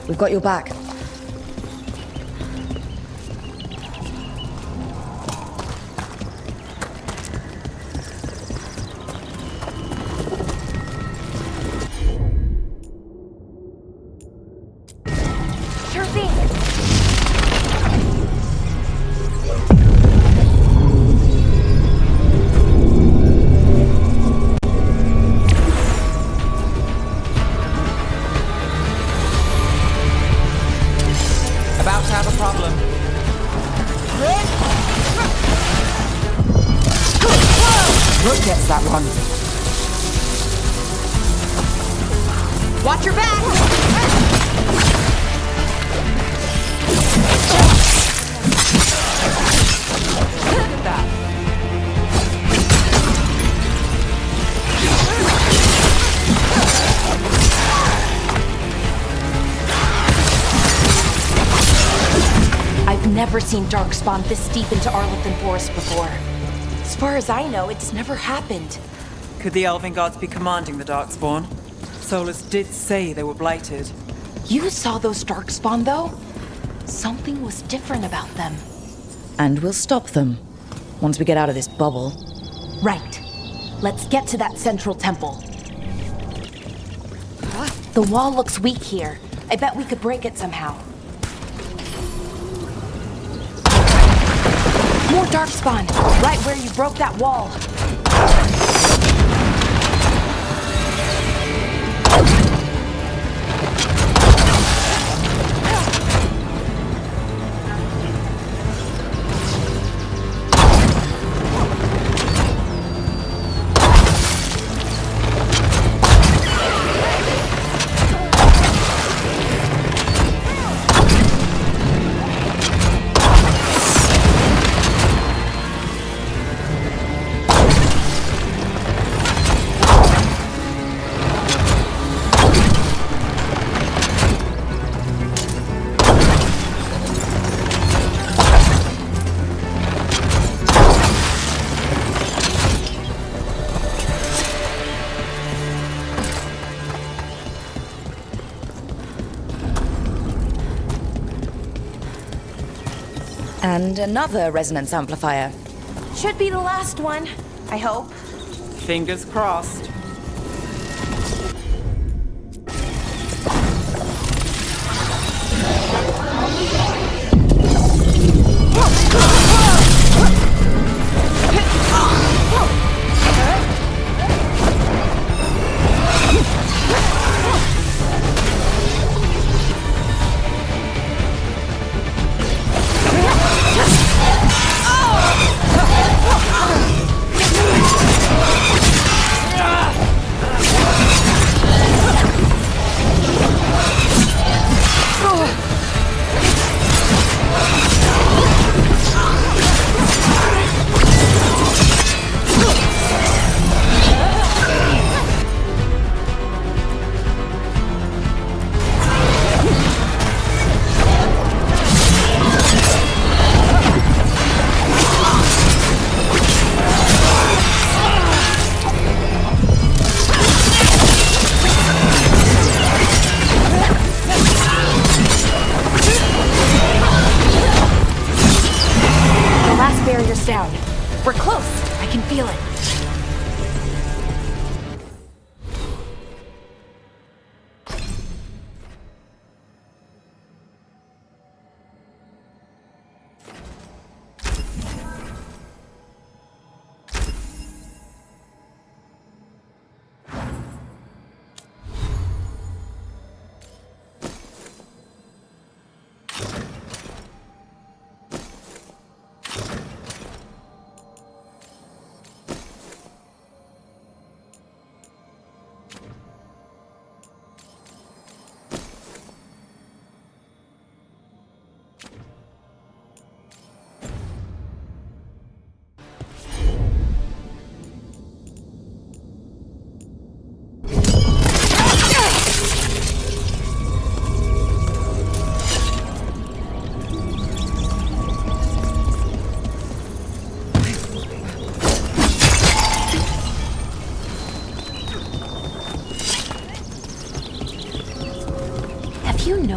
We've got your back. Sure thing. About to have a problem. Rook gets that one. Watch your back! Look at that. I've never seen Darkspawn this deep into Arlington Forest before. As far as I know, it's never happened. Could the Elven Gods be commanding the Darkspawn? Solus did say they were blighted. You saw those Darkspawn, though? Something was different about them. And we'll stop them. Once we get out of this bubble. Right. Let's get to that central temple. The wall looks weak here. I bet we could break it somehow. More Darkspawn! Right where you broke that wall. And another resonance amplifier. Should be the last one, I hope. Fingers crossed.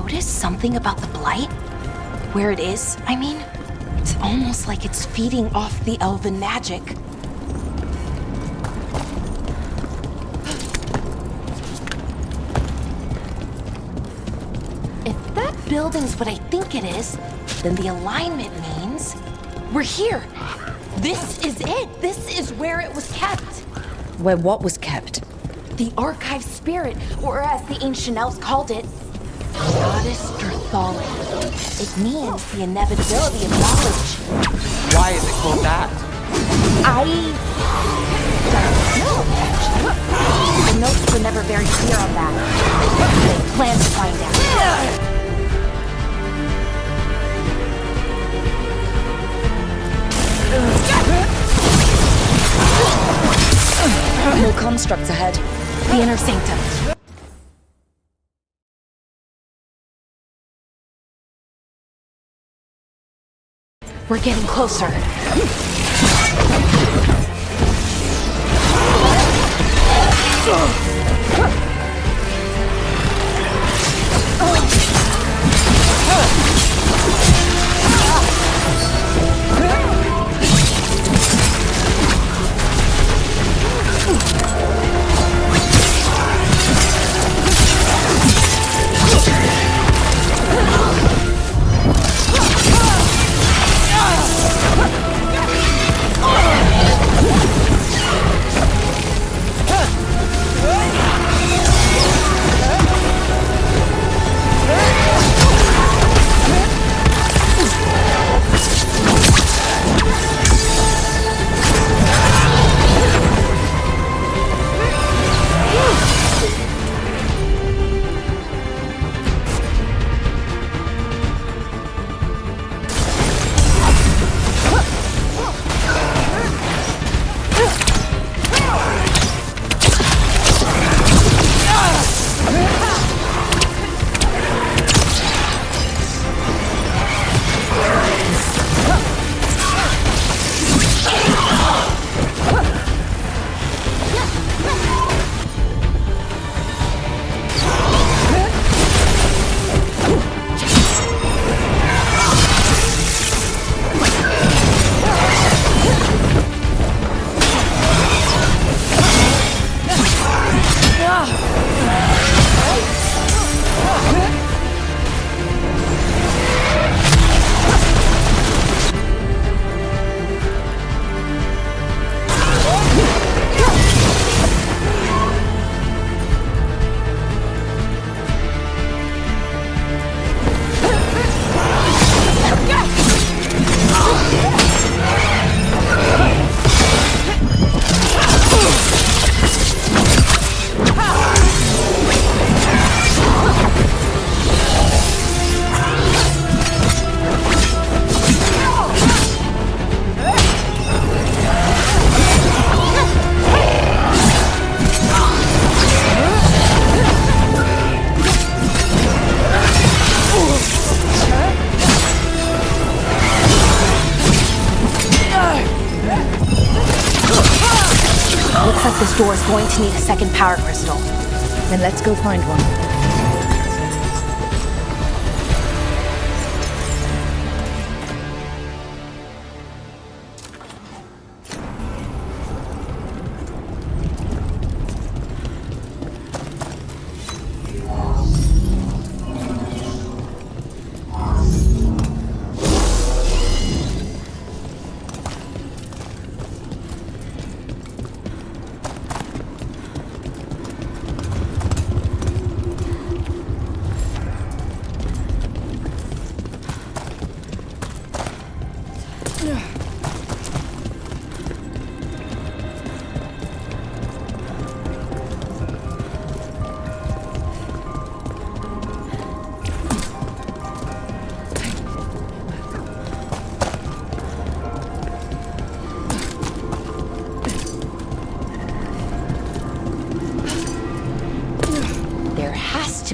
notice something about the blight? Where it is, I mean? It's almost like it's feeding off the elven magic. If that building's what I think it is, then the alignment means we're here. This is it. This is where it was kept. Where what was kept? The archive spirit, or as the ancient elves called it, Goddess Derthalia. It means the inevitability of knowledge. Why is it called that? I don't know, actually. The notes were never very clear on that. They plan to find out. More constructs ahead. The inner sanctum. We're getting closer. Looks like this door is going to need a second power crystal. Then let's go find one.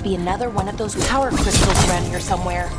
Be another one of those power crystals around here somewhere.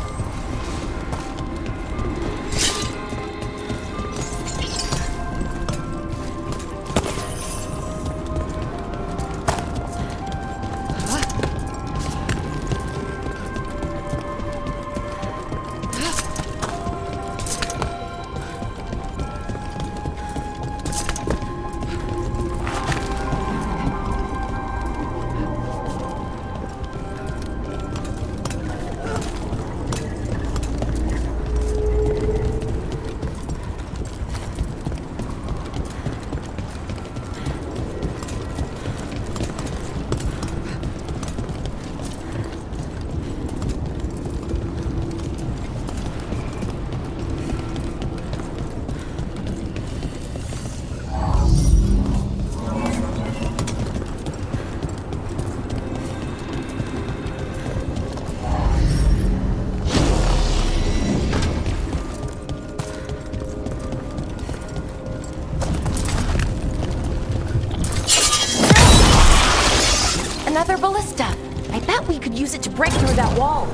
another ballista. I bet we could use it to break through that wall.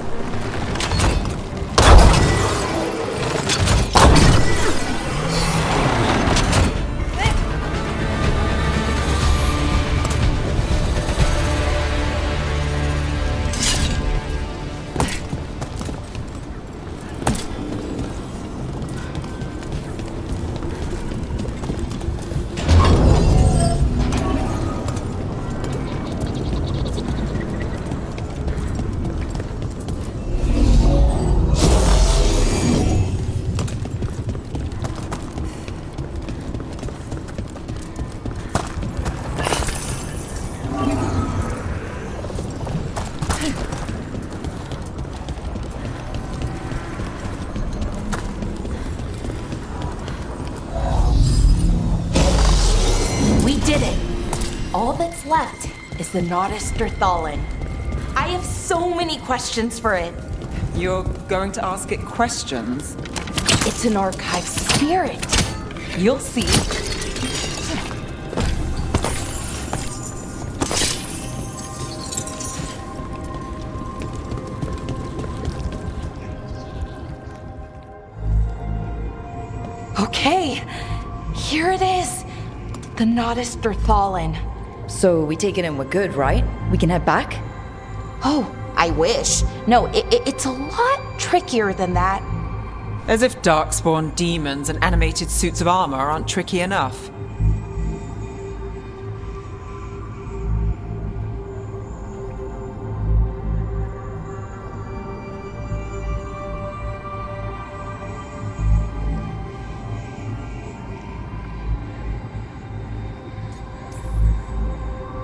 All that's left is the Nautisterthallen. I have so many questions for it. You're going to ask it questions? It's an archive spirit. You'll see. Okay, here it is. The Nautisterthallen. So we take it and we're good, right? We can head back? Oh, I wish. No, it's a lot trickier than that. As if darkspawn demons and animated suits of armor aren't tricky enough.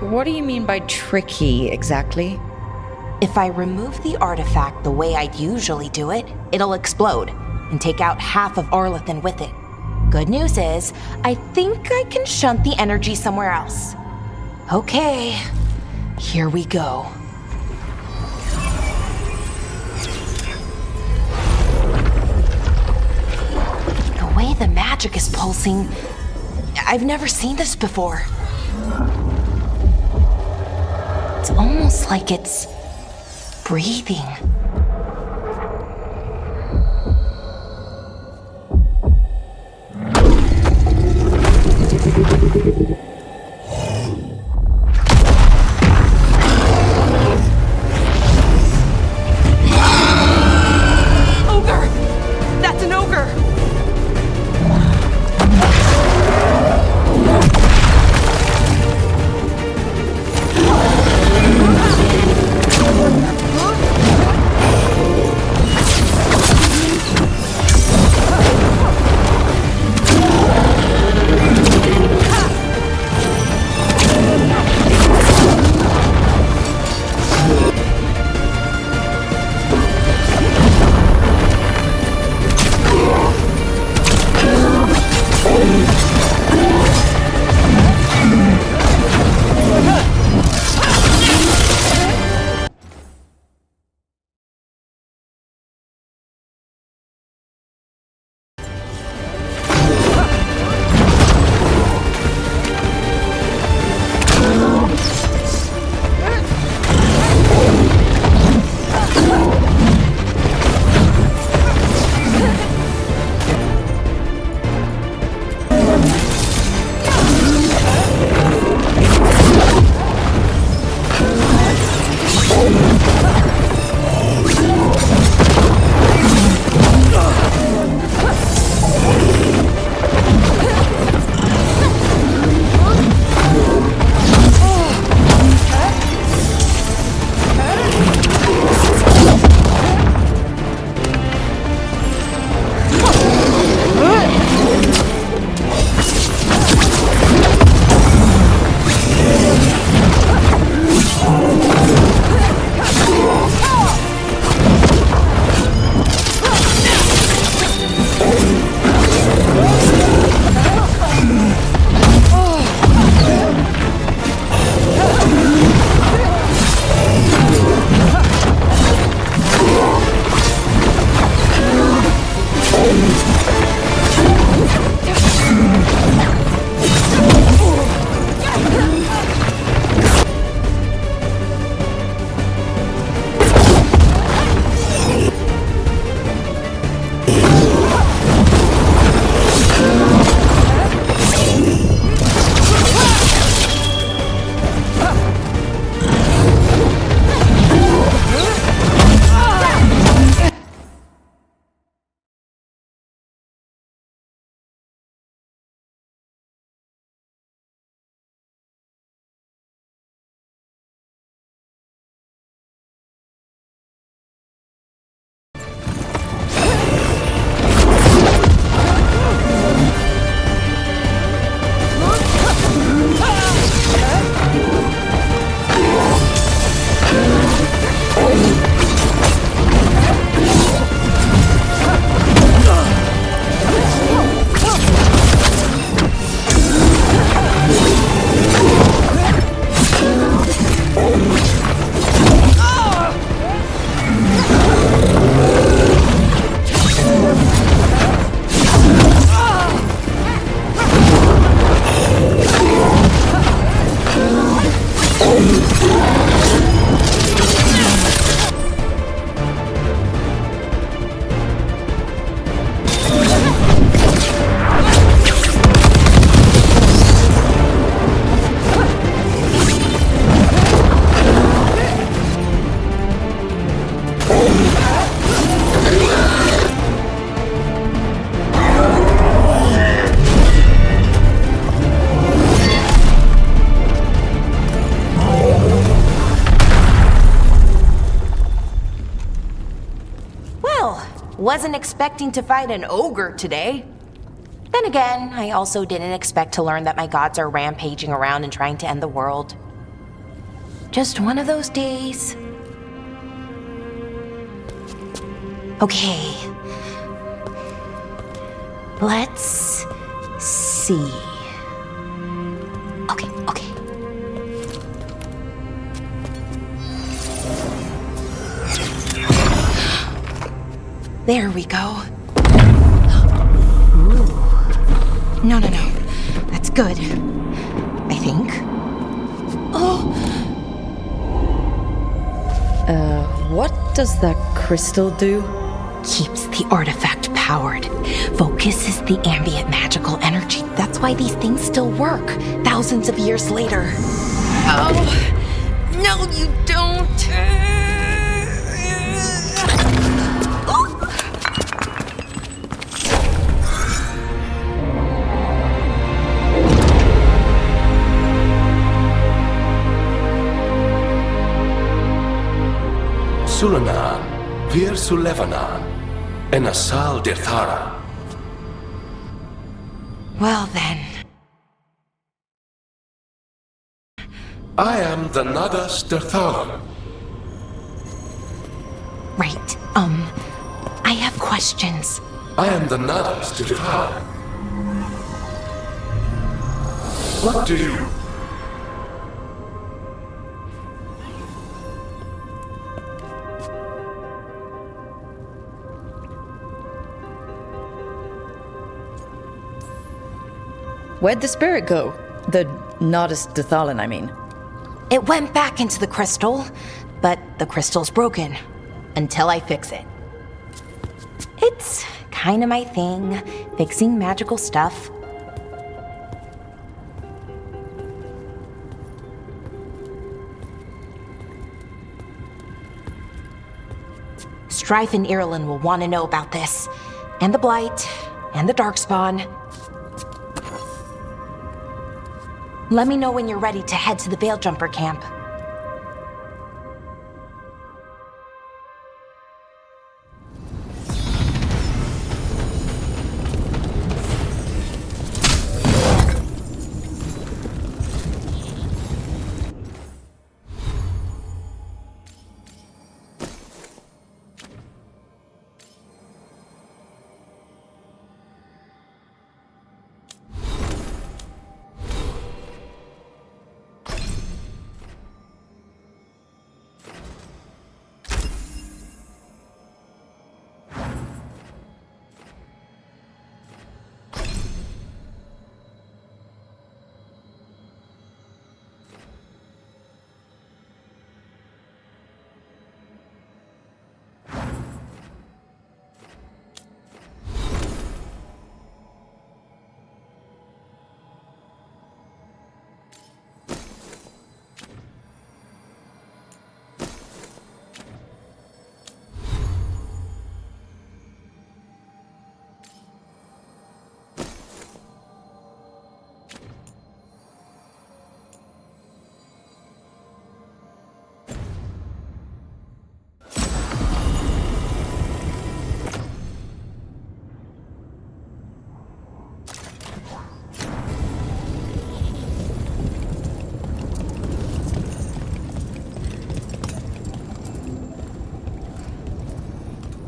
What do you mean by tricky, exactly? If I remove the artifact the way I'd usually do it, it'll explode and take out half of Arlethan with it. Good news is, I think I can shunt the energy somewhere else. Okay, here we go. The way the magic is pulsing, I've never seen this before. It's almost like it's breathing. Ogre! That's an ogre! Wasn't expecting to fight an ogre today. Then again, I also didn't expect to learn that my gods are rampaging around and trying to end the world. Just one of those days. Okay. Let's see. Okay. There we go. Ooh. No. That's good. I think. Oh! What does that crystal do? Keeps the artifact powered. Focuses the ambient magical energy. That's why these things still work, thousands of years later. Oh! No, you don't! Sulanan, Vir Sulevanan, and Asal Dirthara. Well then. I am the Nadas Dirthalan. Right, I have questions. I am the Nadas Dirthalan. What do you... Where'd the spirit go? The Nodus Dathalan, I mean. It went back into the crystal, but the crystal's broken. Until I fix it. It's kinda my thing, fixing magical stuff. Strife and Irulan will want to know about this. And the Blight, and the Darkspawn. Let me know when you're ready to head to the Veilgjumper camp.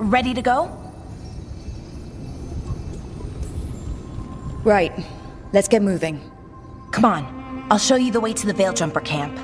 Ready to go? Right. Let's get moving. Come on. I'll show you the way to the Veilgjumper camp.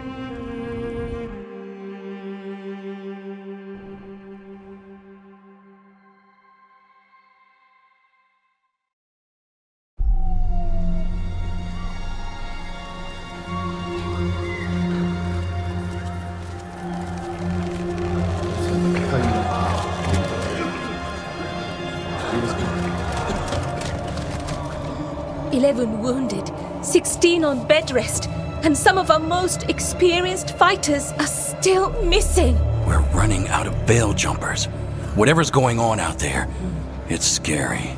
11 wounded, 16 on bed rest, and some of our most experienced fighters are still missing. We're running out of veil jumpers. Whatever's going on out there, it's scary.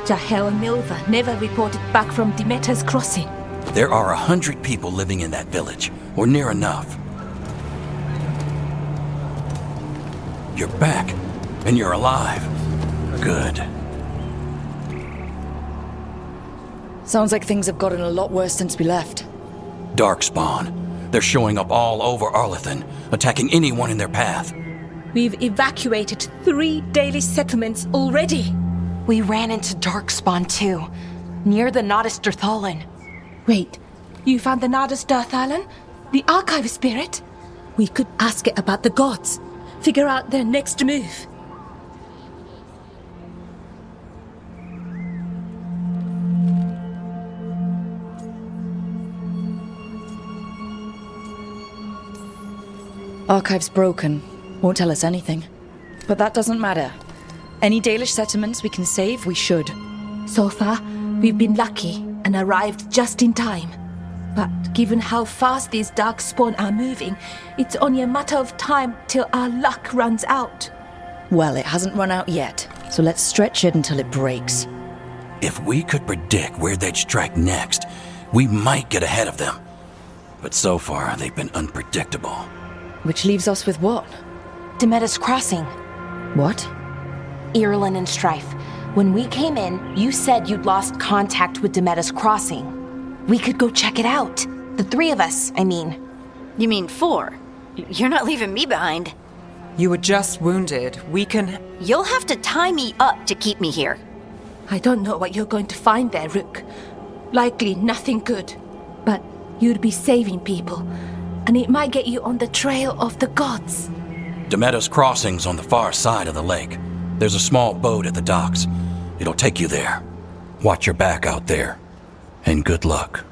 Jahel and Milva never reported back from Demeter's crossing. There are 100 people living in that village, or near enough. You're back, and you're alive. Good. Sounds like things have gotten a lot worse since we left. Darkspawn. They're showing up all over Arlethan, attacking anyone in their path. We've evacuated 3 daily settlements already. We ran into Darkspawn too, near the Nodus Dirthalan. Wait, you found the Nodus Dirthalan? The archive spirit? We could ask it about the gods. Figure out their next move. Archive's broken. Won't tell us anything. But that doesn't matter. Any Dalish settlements we can save, we should. So far, we've been lucky and arrived just in time. But given how fast these Darkspawn are moving, it's only a matter of time till our luck runs out. Well, it hasn't run out yet, so let's stretch it until it breaks. If we could predict where they'd strike next, we might get ahead of them. But so far, they've been unpredictable. Which leaves us with what? Demeter's crossing. What? Irlin and Strife. When we came in, you said you'd lost contact with Demeter's crossing. We could go check it out. The 3 of us, I mean. You mean 4? You're not leaving me behind. You were just wounded. We can... You'll have to tie me up to keep me here. I don't know what you're going to find there, Rook. Likely nothing good. But you'd be saving people, and it might get you on the trail of the gods. Demeter's crossing's on the far side of the lake. There's a small boat at the docks. It'll take you there. Watch your back out there. And good luck.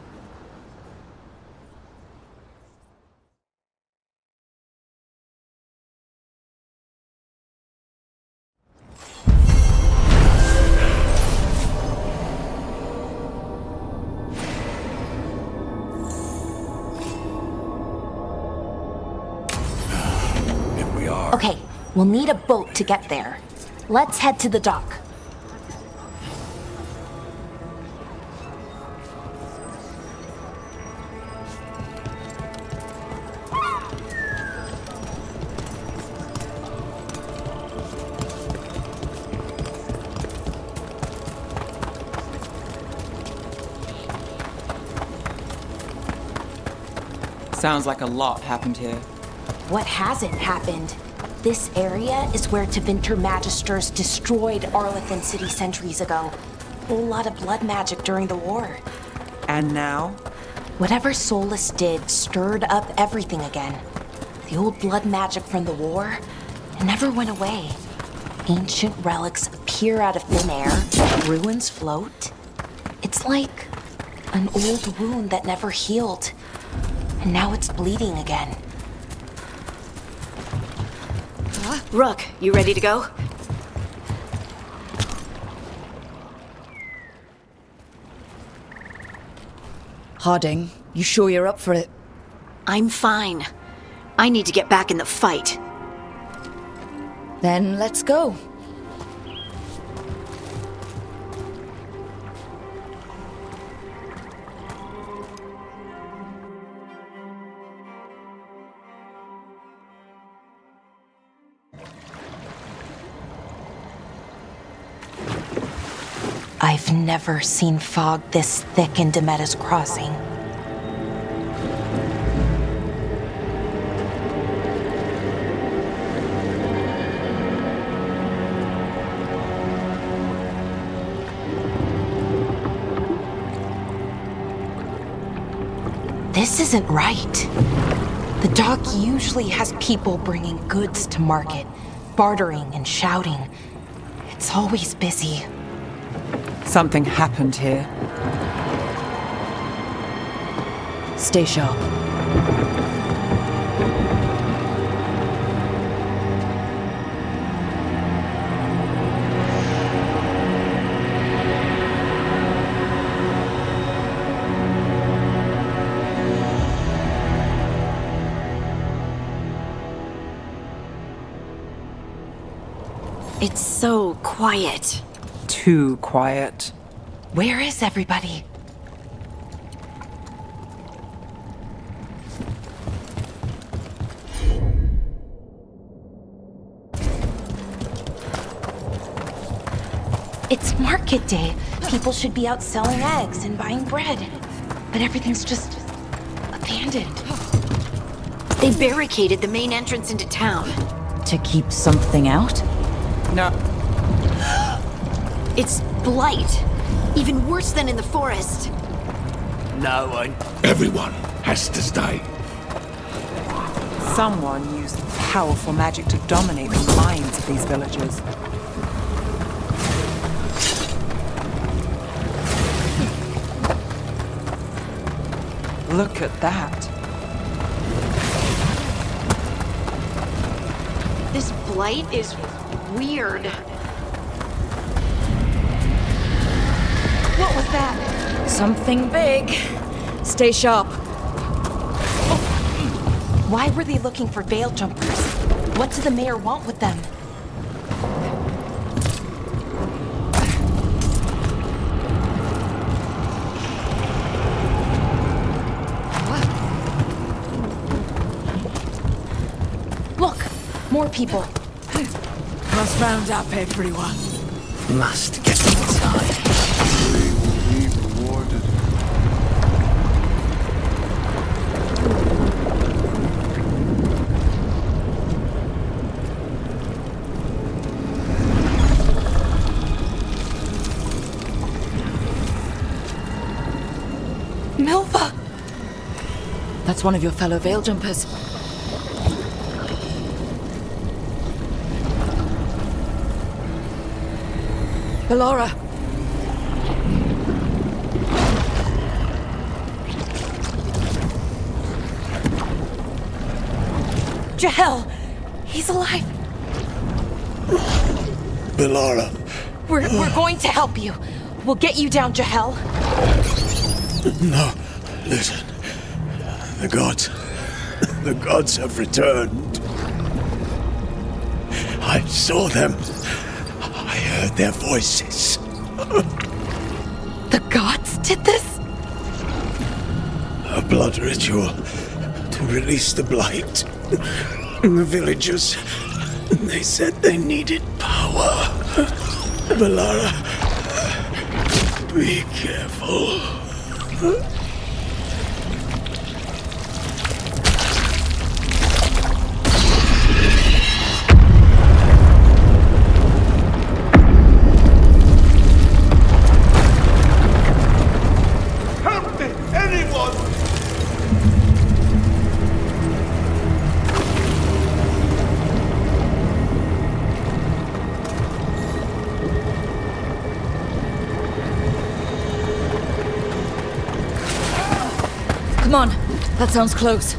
Here we are. Okay, we'll need a boat to get there. Let's head to the dock. Sounds like a lot happened here. What hasn't happened? This area is where Tevinter Magisters destroyed Arlethan City centuries ago. Whole lot of blood magic during the war. And now? Whatever Solus did stirred up everything again. The old blood magic from the war, it never went away. Ancient relics appear out of thin air, ruins float. It's like an old wound that never healed. And now it's bleeding again. Rook, you ready to go? Harding, you sure you're up for it? I'm fine. I need to get back in the fight. Then let's go. I've never seen fog this thick in Demeter's crossing. This isn't right. The dock usually has people bringing goods to market, bartering and shouting. It's always busy. Something happened here. Stay sharp. It's so quiet. Too quiet. Where is everybody? It's market day. People should be out selling eggs and buying bread. But everything's just abandoned. They barricaded the main entrance into town. To keep something out? No. It's blight. Even worse than in the forest. No one. Everyone has to stay. Someone used powerful magic to dominate the minds of these villagers. Look at that. This blight is weird. What was that? Something big. Stay sharp. Why were they looking for veil jumpers? What did the mayor want with them? Look, more people. Must round up everyone. Must get inside. Be rewarded. Milva! That's one of your fellow veil jumpers. Ballora! Jahel! He's alive! Ballora. We're going to help you. We'll get you down, Jahel. No, listen. The gods have returned. I saw them. I heard their voices. The gods did this? A blood ritual to release the blight. The villagers, they said they needed power. Ballora, be careful. Help me! Anyone! Come on, that sounds close.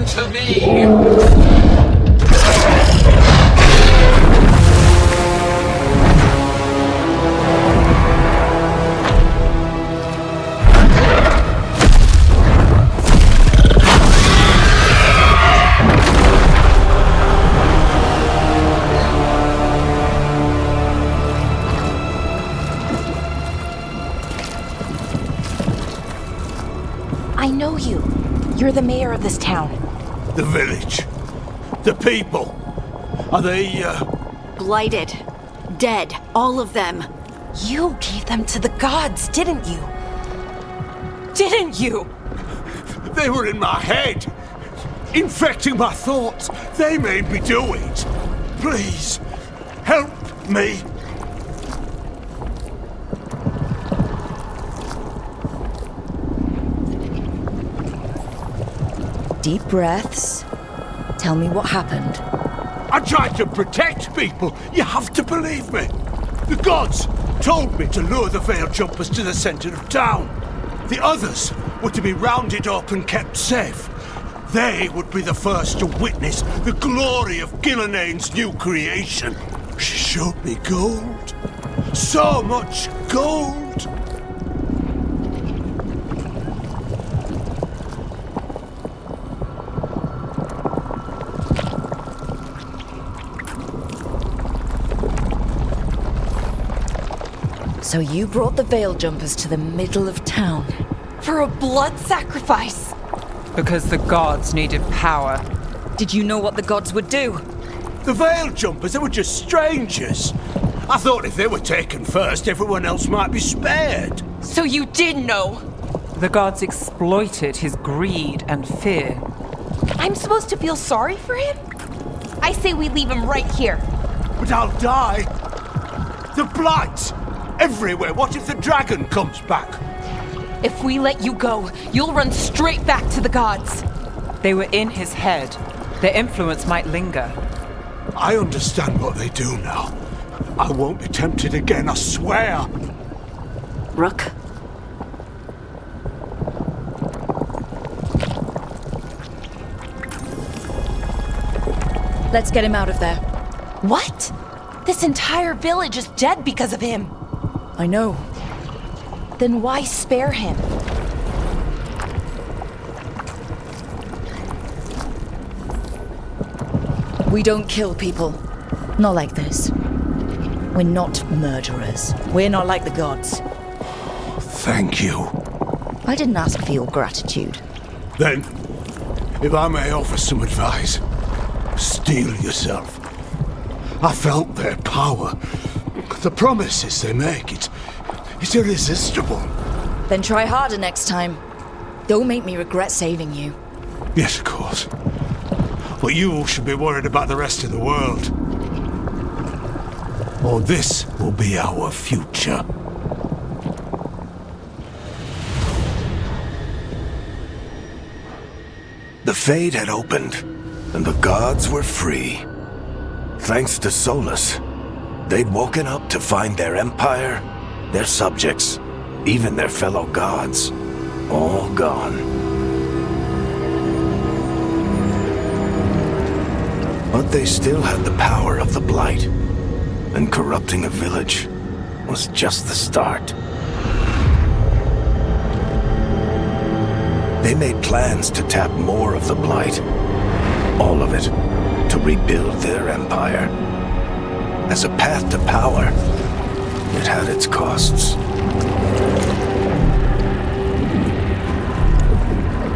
Come to me! I know you. You're the mayor of this town. The village. The people. Are they, Blighted. Dead. All of them. You gave them to the gods, didn't you? Didn't you? They were in my head. Infecting my thoughts. They made me do it. Please, help me. Deep breaths. Tell me what happened. I tried to protect people. You have to believe me. The gods told me to lure the Veil Jumpers to the center of town. The others were to be rounded up and kept safe. They would be the first to witness the glory of Gilnenane's new creation. She showed me gold. So much gold. So you brought the Veil Jumpers to the middle of town. For a blood sacrifice. Because the gods needed power. Did you know what the gods would do? The Veil Jumpers, they were just strangers. I thought if they were taken first, everyone else might be spared. So you did know? The gods exploited his greed and fear. I'm supposed to feel sorry for him? I say we leave him right here. But I'll die. The blight! Everywhere. What if the dragon comes back? If we let you go, you'll run straight back to the gods. They were in his head. Their influence might linger. I understand what they do now. I won't be tempted again, I swear. Rook? Let's get him out of there. What? This entire village is dead because of him. I know. Then why spare him? We don't kill people. Not like this. We're not murderers. We're not like the gods. Thank you. I didn't ask for your gratitude. Then, if I may offer some advice, steel yourself. I felt their power. The promises they make, it's irresistible. Then try harder next time. Don't make me regret saving you. Yes, of course. But you should be worried about the rest of the world. Or this will be our future. The Fade had opened, and the gods were free. Thanks to Solus, they'd woken up to find their empire, their subjects, even their fellow gods, all gone. But they still had the power of the Blight, and corrupting a village was just the start. They made plans to tap more of the Blight, all of it, to rebuild their empire. As a path to power, it had its costs.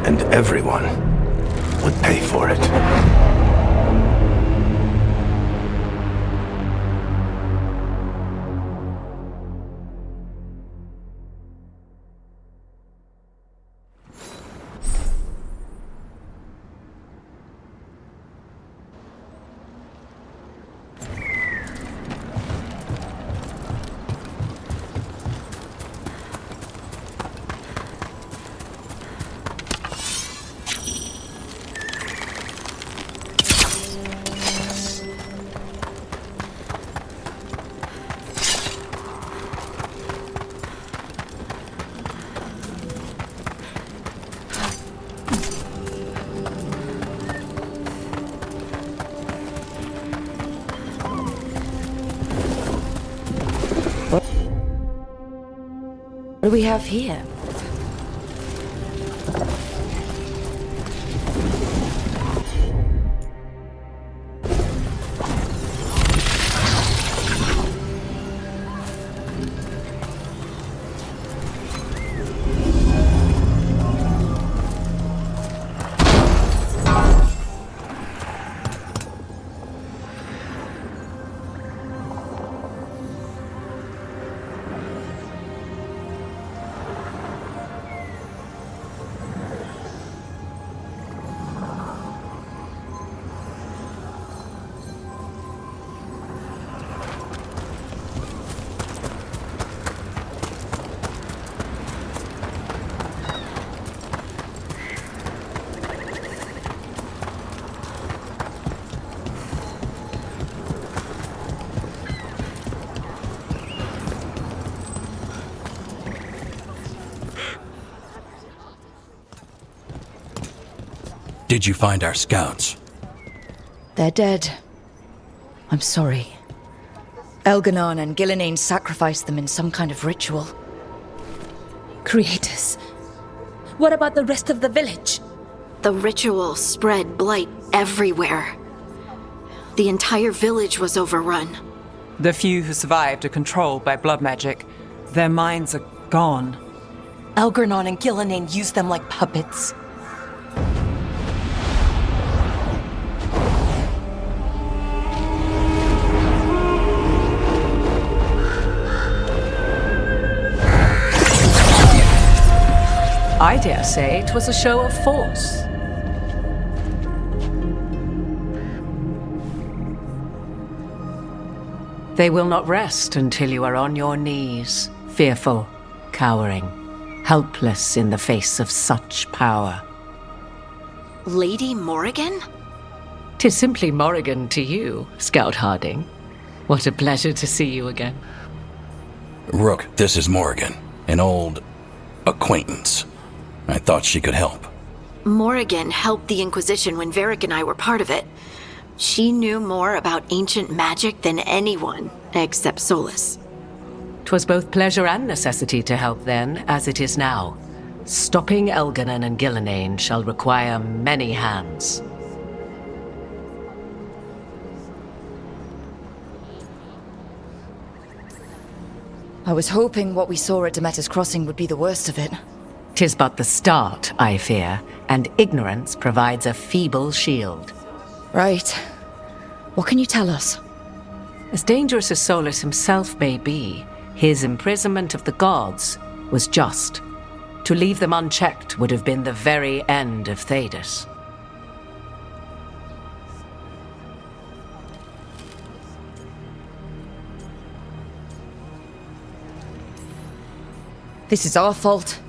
And everyone would pay for it. What do we have here? Did you find our scouts? They're dead. I'm sorry. Elganon and Gillenane sacrificed them in some kind of ritual. Creators. What about the rest of the village? The ritual spread blight everywhere. The entire village was overrun. The few who survived are controlled by blood magic. Their minds are gone. Elganon and Gillenane used them like puppets. I dare say it was a show of force. They will not rest until you are on your knees, fearful, cowering, helpless in the face of such power. Lady Morrigan? 'Tis simply Morrigan to you, Scout Harding. What a pleasure to see you again. Rook, this is Morrigan, an old acquaintance. I thought she could help. Morrigan helped the Inquisition when Varric and I were part of it. She knew more about ancient magic than anyone, except Solus. 'Twas both pleasure and necessity to help then, as it is now. Stopping Elganon and Gillenane shall require many hands. I was hoping what we saw at Demeter's Crossing would be the worst of it. 'Tis but the start, I fear, and ignorance provides a feeble shield. Right. What can you tell us? As dangerous as Solus himself may be, his imprisonment of the gods was just. To leave them unchecked would have been the very end of Thedas. This is our fault.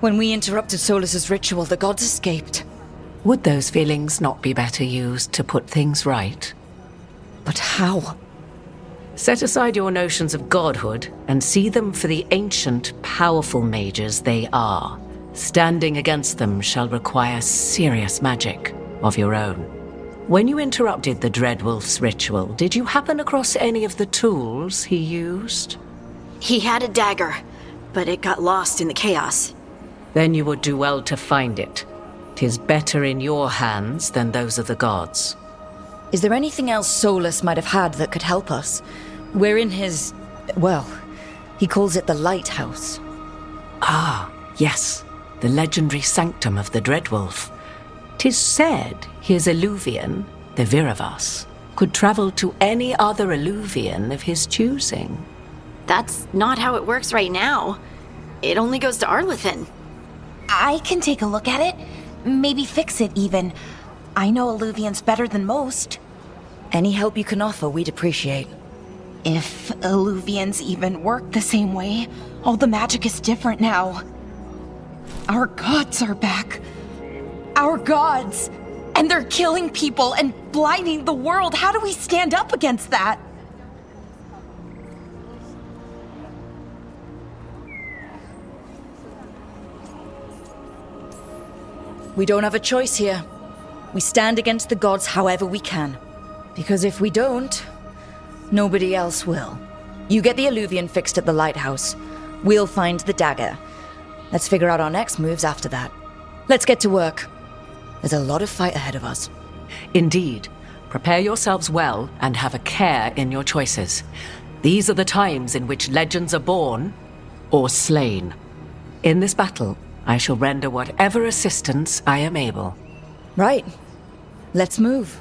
When we interrupted Solus's ritual, the gods escaped. Would those feelings not be better used to put things right? But how? Set aside your notions of godhood and see them for the ancient, powerful mages they are. Standing against them shall require serious magic of your own. When you interrupted the Dreadwolf's ritual, did you happen across any of the tools he used? He had a dagger, but it got lost in the chaos. Then you would do well to find it. 'Tis better in your hands than those of the gods. Is there anything else Solus might have had that could help us? We're in his... well, he calls it the Lighthouse. Ah, yes. The legendary sanctum of the Dreadwolf. 'Tis said his Illuvian, the Viravas, could travel to any other Illuvian of his choosing. That's not how it works right now. It only goes to Arlethan. I can take a look at it. Maybe fix it, even. I know Illuvians better than most. Any help you can offer, we'd appreciate. If Illuvians even work the same way, all the magic is different now. Our gods are back. Our gods! And they're killing people and blinding the world. How do we stand up against that? We don't have a choice here. We stand against the gods however we can. Because if we don't, nobody else will. You get the Illuvian fixed at the lighthouse. We'll find the dagger. Let's figure out our next moves after that. Let's get to work. There's a lot of fight ahead of us. Indeed. Prepare yourselves well and have a care in your choices. These are the times in which legends are born or slain. In this battle, I shall render whatever assistance I am able. Right. Let's move.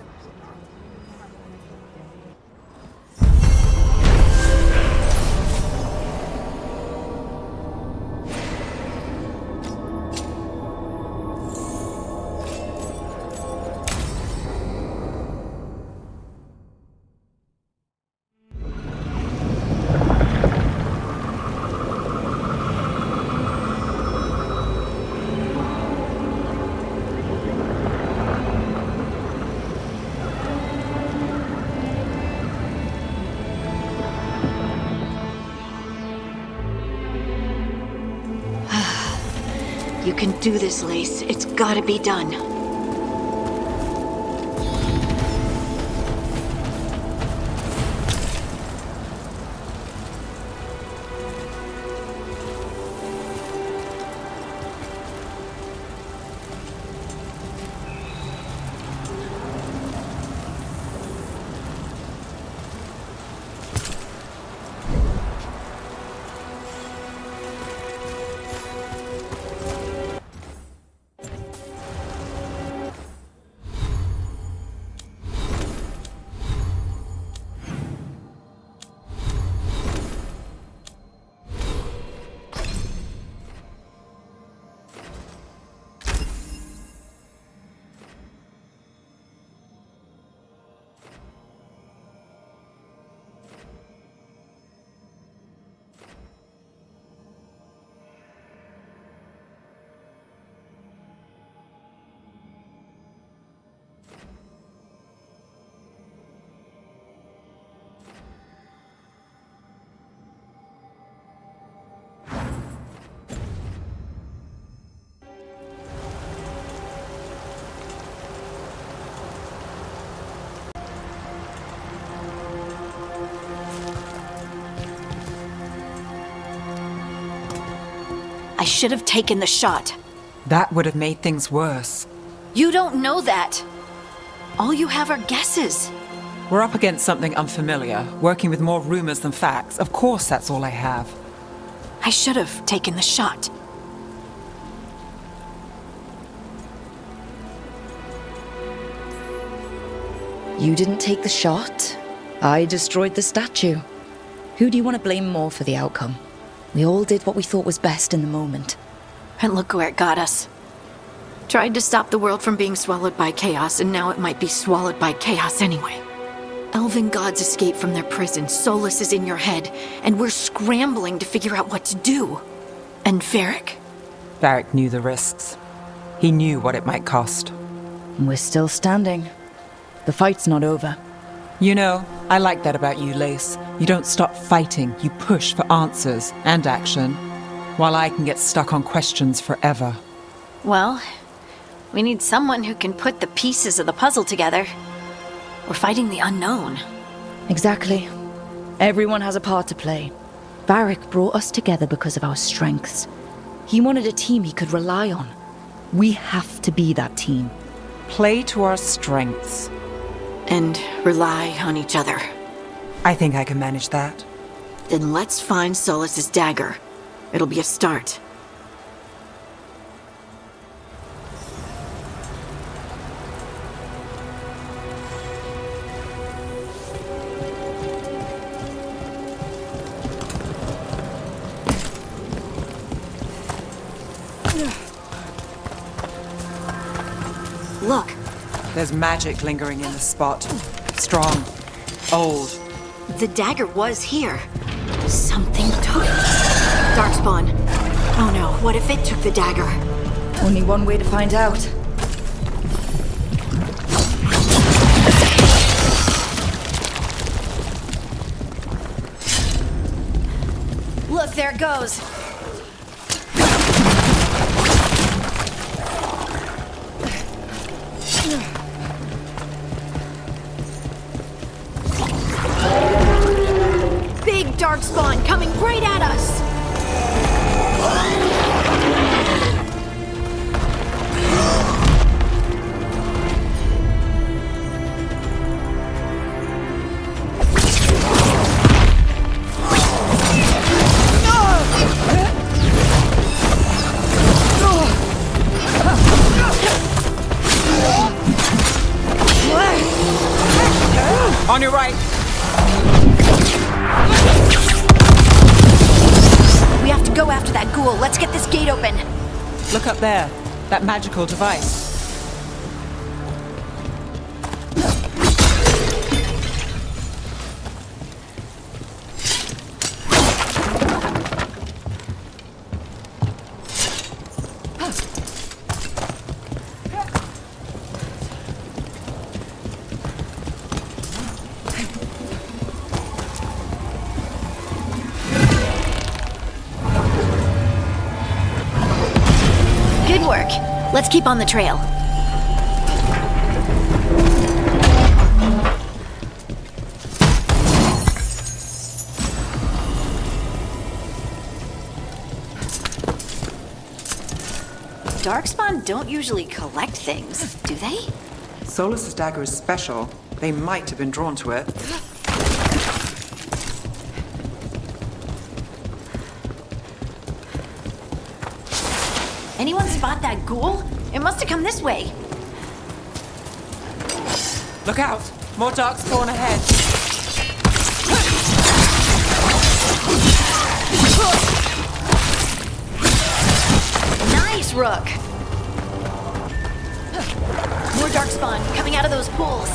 You can do this, Lace. It's gotta be done. I should have taken the shot. That would have made things worse. You don't know that. All you have are guesses. We're up against something unfamiliar, working with more rumors than facts. Of course, that's all I have. I should have taken the shot. You didn't take the shot. I destroyed the statue. Who do you want to blame more for the outcome? We all did what we thought was best in the moment. And look where it got us. Tried to stop the world from being swallowed by chaos, and now it might be swallowed by chaos anyway. Elven gods escaped from their prison, Solus is in your head, and we're scrambling to figure out what to do. And Varric? Varric knew the risks. He knew what it might cost. We're still standing. The fight's not over. You know, I like that about you, Lace. You don't stop fighting, you push for answers and action, while I can get stuck on questions forever. Well, we need someone who can put the pieces of the puzzle together. We're fighting the unknown. Exactly. Everyone has a part to play. Varric brought us together because of our strengths. He wanted a team he could rely on. We have to be that team. Play to our strengths. And rely on each other. I think I can manage that. Then let's find Solus's dagger. It'll be a start. Look. There's magic lingering in the spot. Strong. Old. The dagger was here. Something took it. Darkspawn. Oh no, what if it took the dagger? Only one way to find out. Look, there it goes. Big darkspawn coming right at us! On your right. We have to go after that ghoul. Let's get this gate open. Look up there. That magical device. Good work. Let's keep on the trail. Darkspawn don't usually collect things, do they? Solus's dagger is special. They might have been drawn to it. Anyone spot that ghoul? It must have come this way. Look out! More darkspawn ahead. Nice, Rook! More darkspawn coming out of those pools.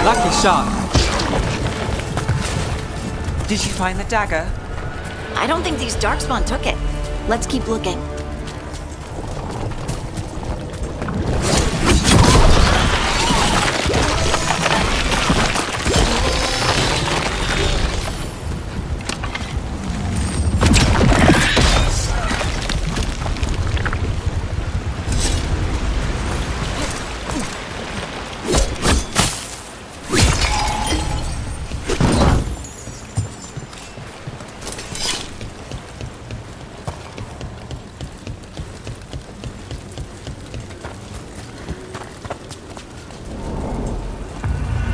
Lucky shot. Did you find the dagger? I don't think these Darkspawn took it. Let's keep looking.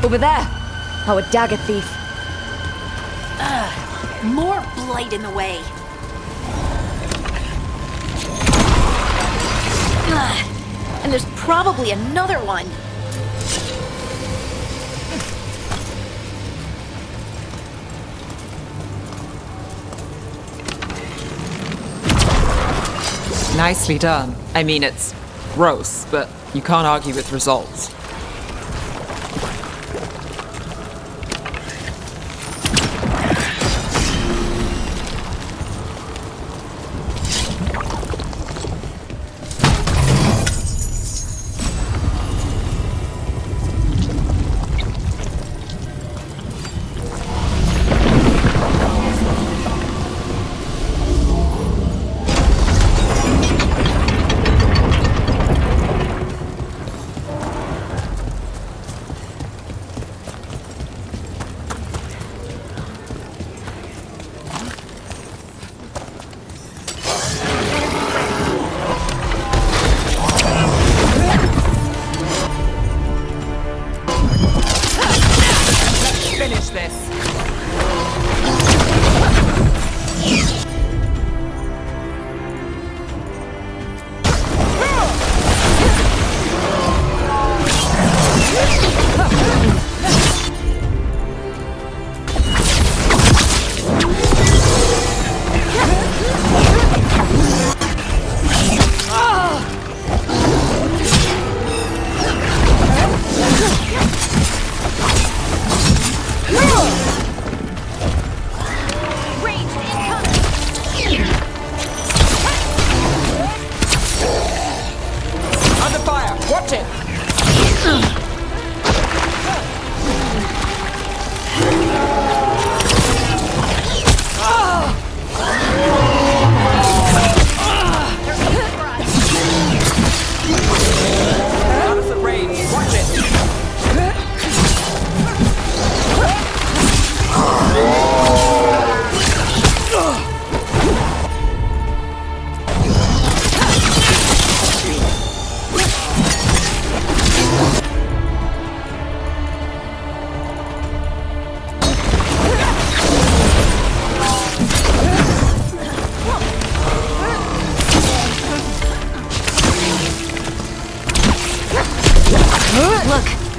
Over there! Our dagger thief. More blight in the way. And there's probably another one. Nicely done. I mean, it's gross, but you can't argue with results.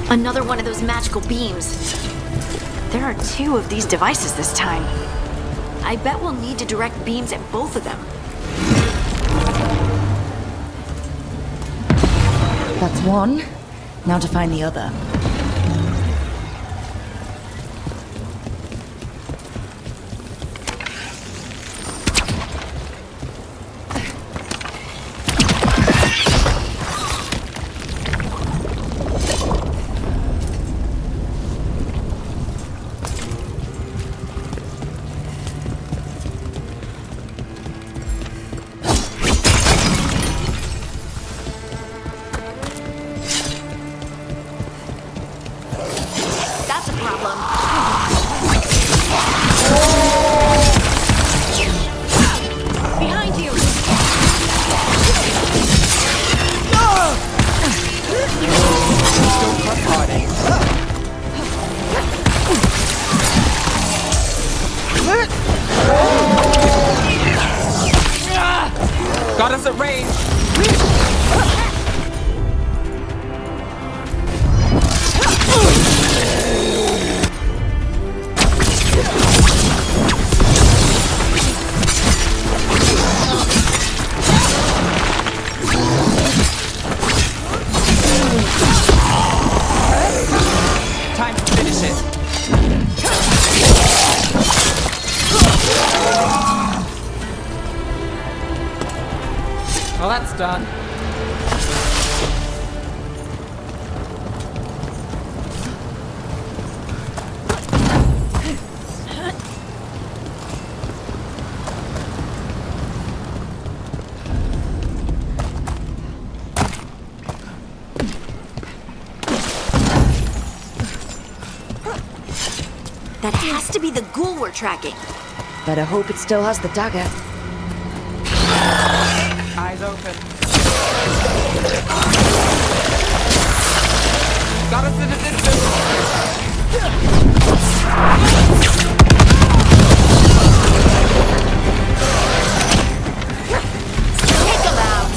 Another one of those magical beams. There are 2 of these devices this time. I bet we'll need to direct beams at both of them. That's one. Now to find the other. Got us at range! Time to finish it. that's done. That has to be the ghoul we're tracking. Better hope it still has the dagger. Eyes open. Got us in a Take him out!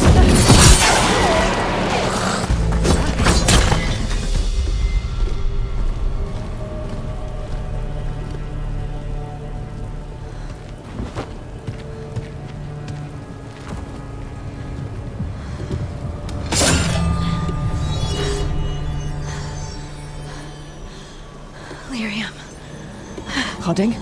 Lyrium. Hodding?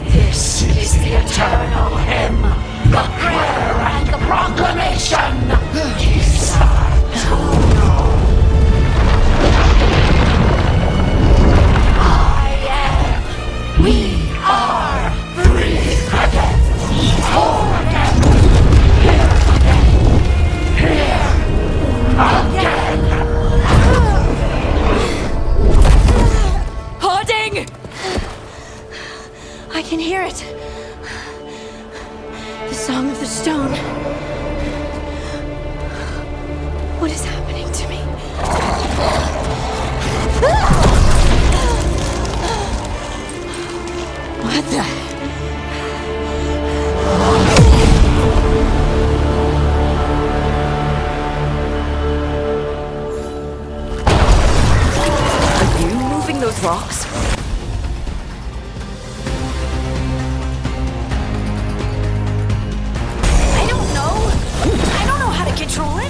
This is the eternal hymn, the prayer and the proclamation. We are free again, whole again, here again. Hodding! I can hear it. The song of the stone. What is happening to me? What the? Are you moving those rocks? I don't know how to control it.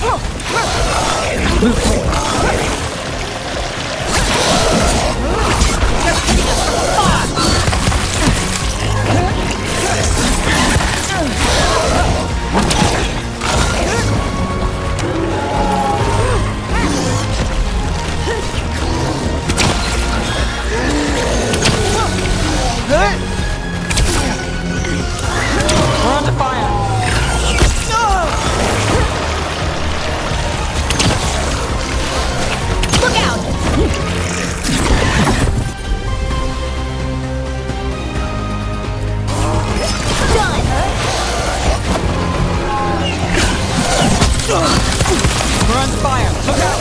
We're under fire! Look out! Done! We're under fire! Look out!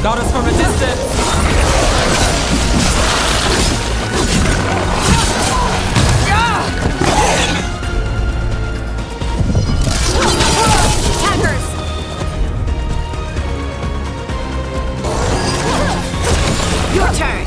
Got us from a distance! Hackers! Your turn!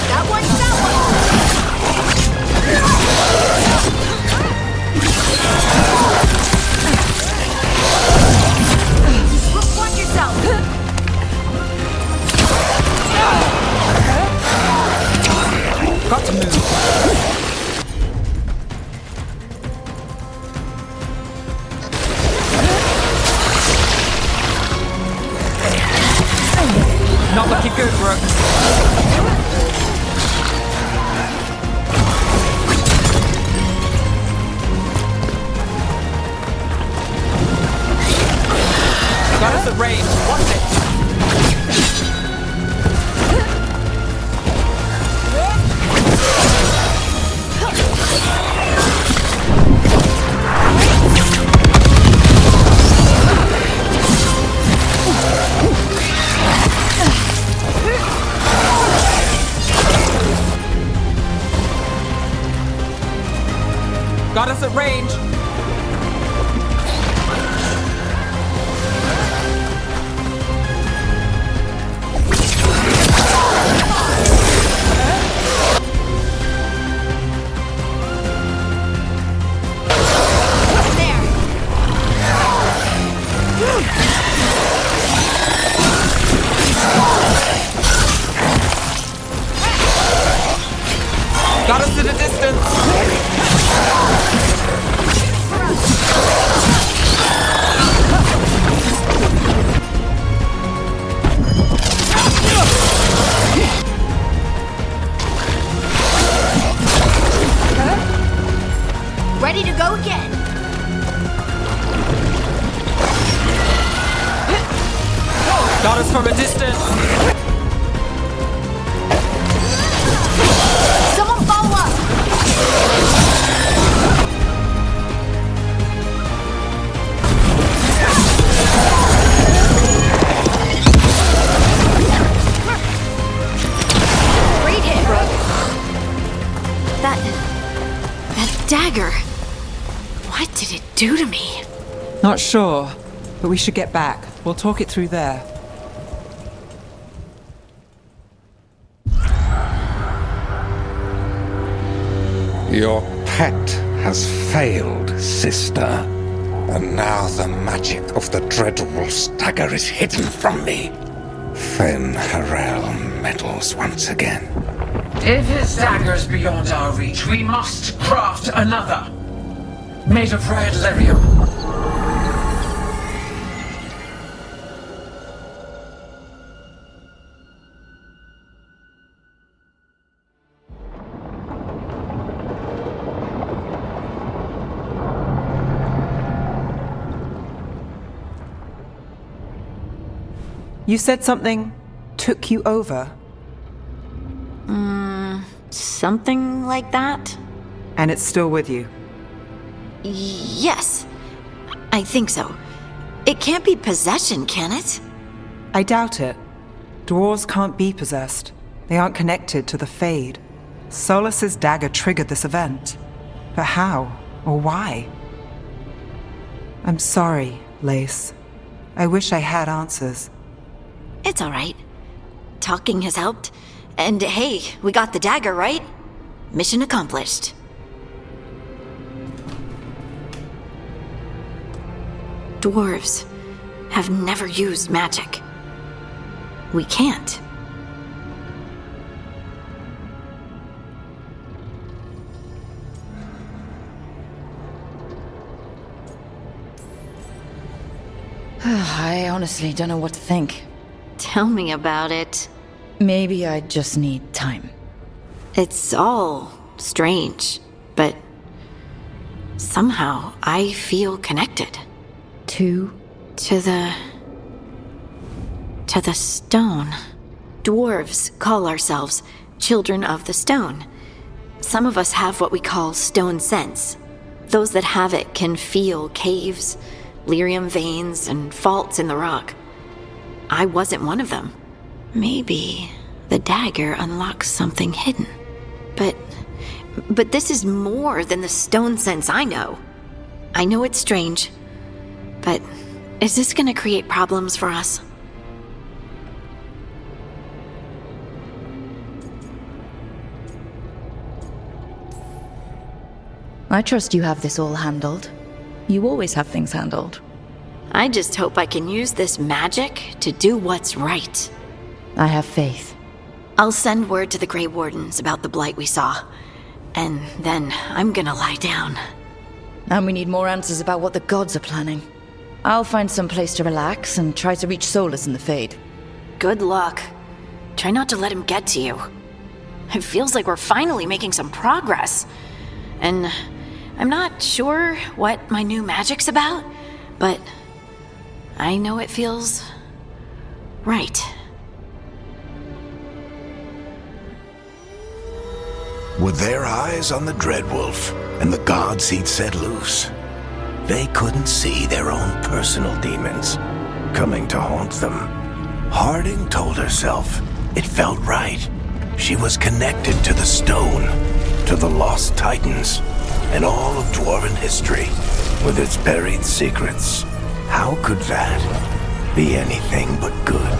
That one, that one! Watch yourself! Got to move. Not looking good, Brooke. Got us at range. Watch it. Got us at range. Got us at a distance. Ready to go again. Got us from a distance. Someone follow up. Great hit, Brooke. That dagger. What did it do to me? Not sure, but we should get back. We'll talk it through there. Your pet has failed, sister. And now the magic of the Dreadwolf's dagger is hidden from me. Fen Harel meddles once again. If his dagger's beyond our reach, we must craft another. Made of red lyrium. You said something took you over. Something like that? And it's still with you. Yes. I think so. It can't be possession, can it? I doubt it. Dwarves can't be possessed. They aren't connected to the Fade. Solus's dagger triggered this event. But how? Or why? I'm sorry, Lace. I wish I had answers. It's all right. Talking has helped. And hey, we got the dagger, right? Mission accomplished. Dwarves have never used magic. We can't. I honestly don't know what to think. Tell me about it. Maybe I just need time. It's all strange, but somehow I feel connected. To the stone. Dwarves call ourselves children of the stone. Some of us have what we call stone sense. Those that have it can feel caves, lyrium veins, and faults in the rock. I wasn't one of them. Maybe the dagger unlocks something hidden. But this is more than the stone sense I know. I know it's strange, but is this gonna create problems for us? I trust you have this all handled. You always have things handled. I just hope I can use this magic to do what's right. I have faith. I'll send word to the Grey Wardens about the blight we saw. And then I'm gonna lie down. And we need more answers about what the gods are planning. I'll find some place to relax and try to reach Solus in the Fade. Good luck. Try not to let him get to you. It feels like we're finally making some progress. And I'm not sure what my new magic's about, but I know it feels right. With their eyes on the Dreadwolf and the gods he'd set loose, they couldn't see their own personal demons coming to haunt them. Harding told herself it felt right. She was connected to the stone, to the lost titans, and all of dwarven history with its buried secrets. How could that be anything but good?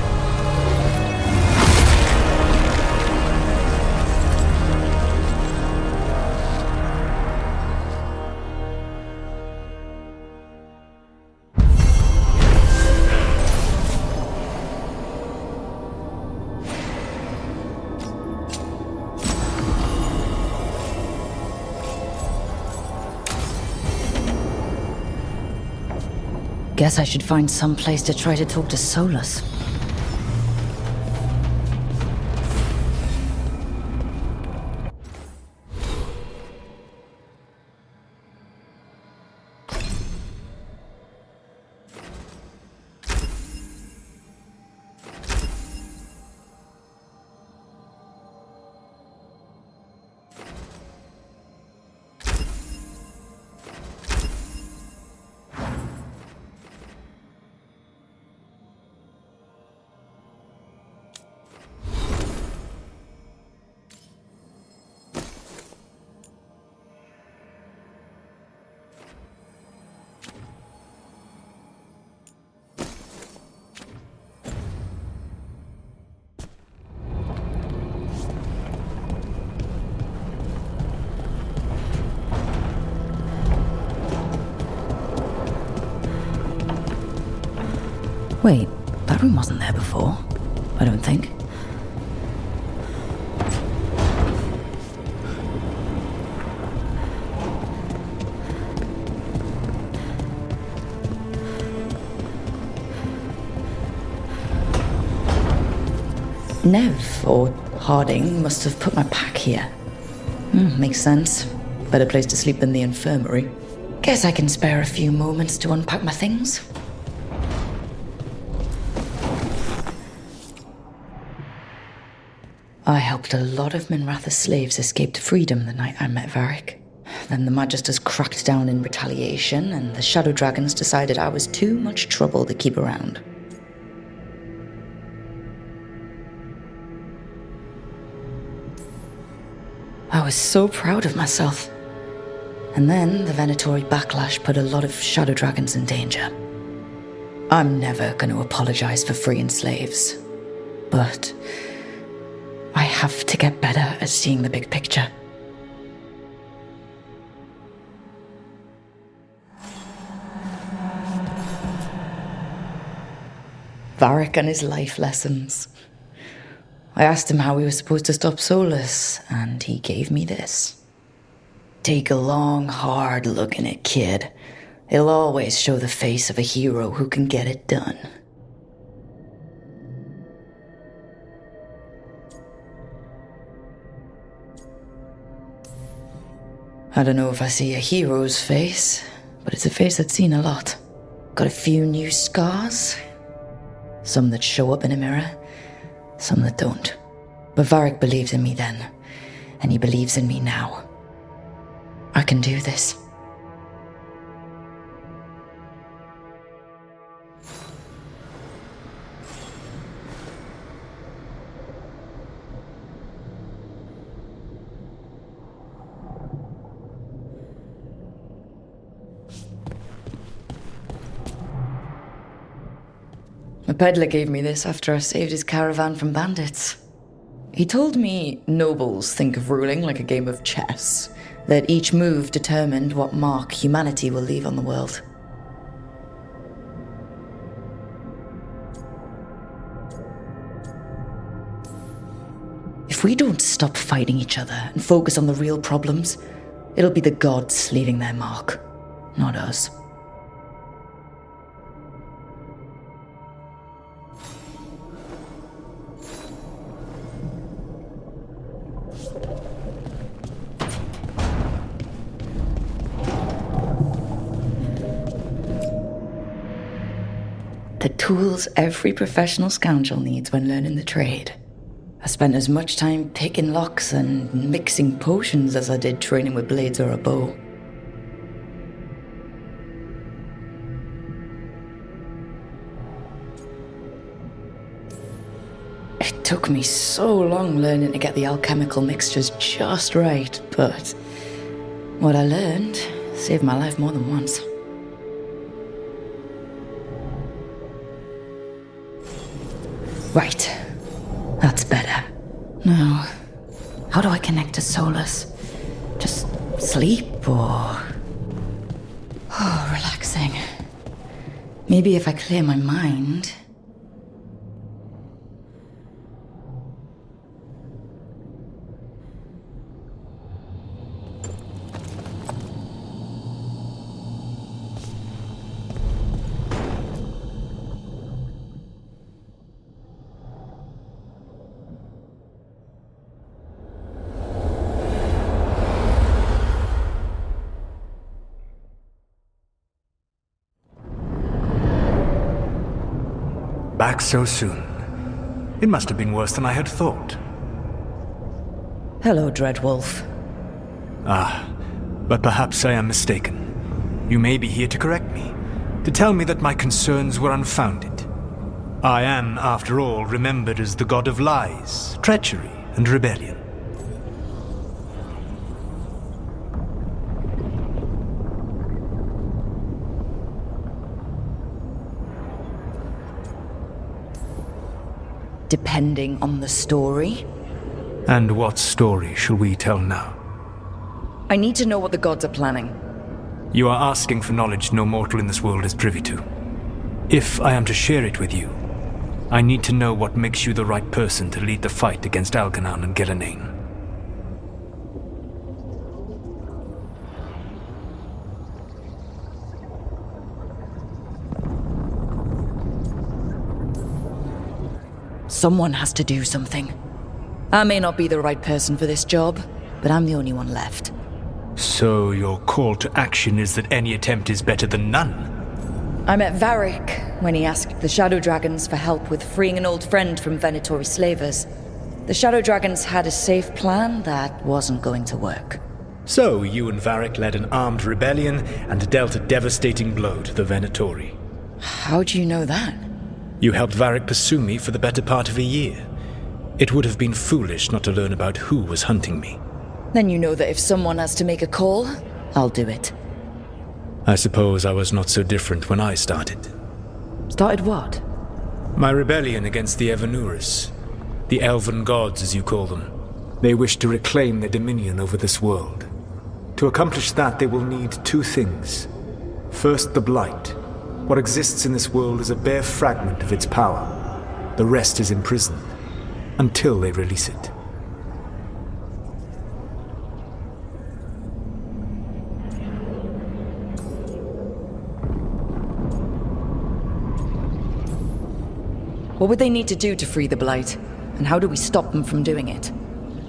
Guess I should find some place to try to talk to Solus. Wait, that room wasn't there before. I don't think. Nev, or Harding, must have put my pack here. Makes sense. Better place to sleep than the infirmary. Guess I can spare a few moments to unpack my things. I helped a lot of Minratha's slaves escape to freedom the night I met Varric. Then the Magisters cracked down in retaliation, and the Shadow Dragons decided I was too much trouble to keep around. I was so proud of myself. And then the Venatori backlash put a lot of Shadow Dragons in danger. I'm never going to apologize for freeing slaves, but I have to get better at seeing the big picture. Varric and his life lessons. I asked him how we were supposed to stop Solus, and he gave me this. Take a long, hard look in it, kid. It'll always show the face of a hero who can get it done. I don't know if I see a hero's face, but it's a face that's seen a lot. Got a few new scars. Some that show up in a mirror, some that don't. But Varric believed in me then, and he believes in me now. I can do this. A peddler gave me this after I saved his caravan from bandits. He told me nobles think of ruling like a game of chess, that each move determined what mark humanity will leave on the world. If we don't stop fighting each other and focus on the real problems, it'll be the gods leaving their mark, not us. The tools every professional scoundrel needs when learning the trade. I spent as much time picking locks and mixing potions as I did training with blades or a bow. It took me so long learning to get the alchemical mixtures just right, but what I learned saved my life more than once. Right. That's better. Now, how do I connect to Solus? Just sleep or... Oh, relaxing. Maybe if I clear my mind... Back so soon. It must have been worse than I had thought. Hello, Dreadwolf. Ah, but perhaps I am mistaken. You may be here to correct me, to tell me that my concerns were unfounded. I am, after all, remembered as the god of lies, treachery, and rebellion. Depending on the story. And what story shall we tell now? I need to know what the gods are planning. You are asking for knowledge no mortal in this world is privy to. If I am to share it with you, I need to know what makes you the right person to lead the fight against Algernon and Gillenane. Someone has to do something. I may not be the right person for this job, but I'm the only one left. So your call to action is that any attempt is better than none? I met Varric when he asked the Shadow Dragons for help with freeing an old friend from Venatori slavers. The Shadow Dragons had a safe plan that wasn't going to work. So, you and Varric led an armed rebellion and dealt a devastating blow to the Venatori. How do you know that? You helped Varric pursue me for the better part of a year. It would have been foolish not to learn about who was hunting me. Then you know that if someone has to make a call, I'll do it. I suppose I was not so different when I started. Started what? My rebellion against the Evanuris. The Elven Gods, as you call them. They wish to reclaim their dominion over this world. To accomplish that, they will need two things. First, the Blight. What exists in this world is a bare fragment of its power. The rest is imprisoned, until they release it. What would they need to do to free the Blight? And how do we stop them from doing it?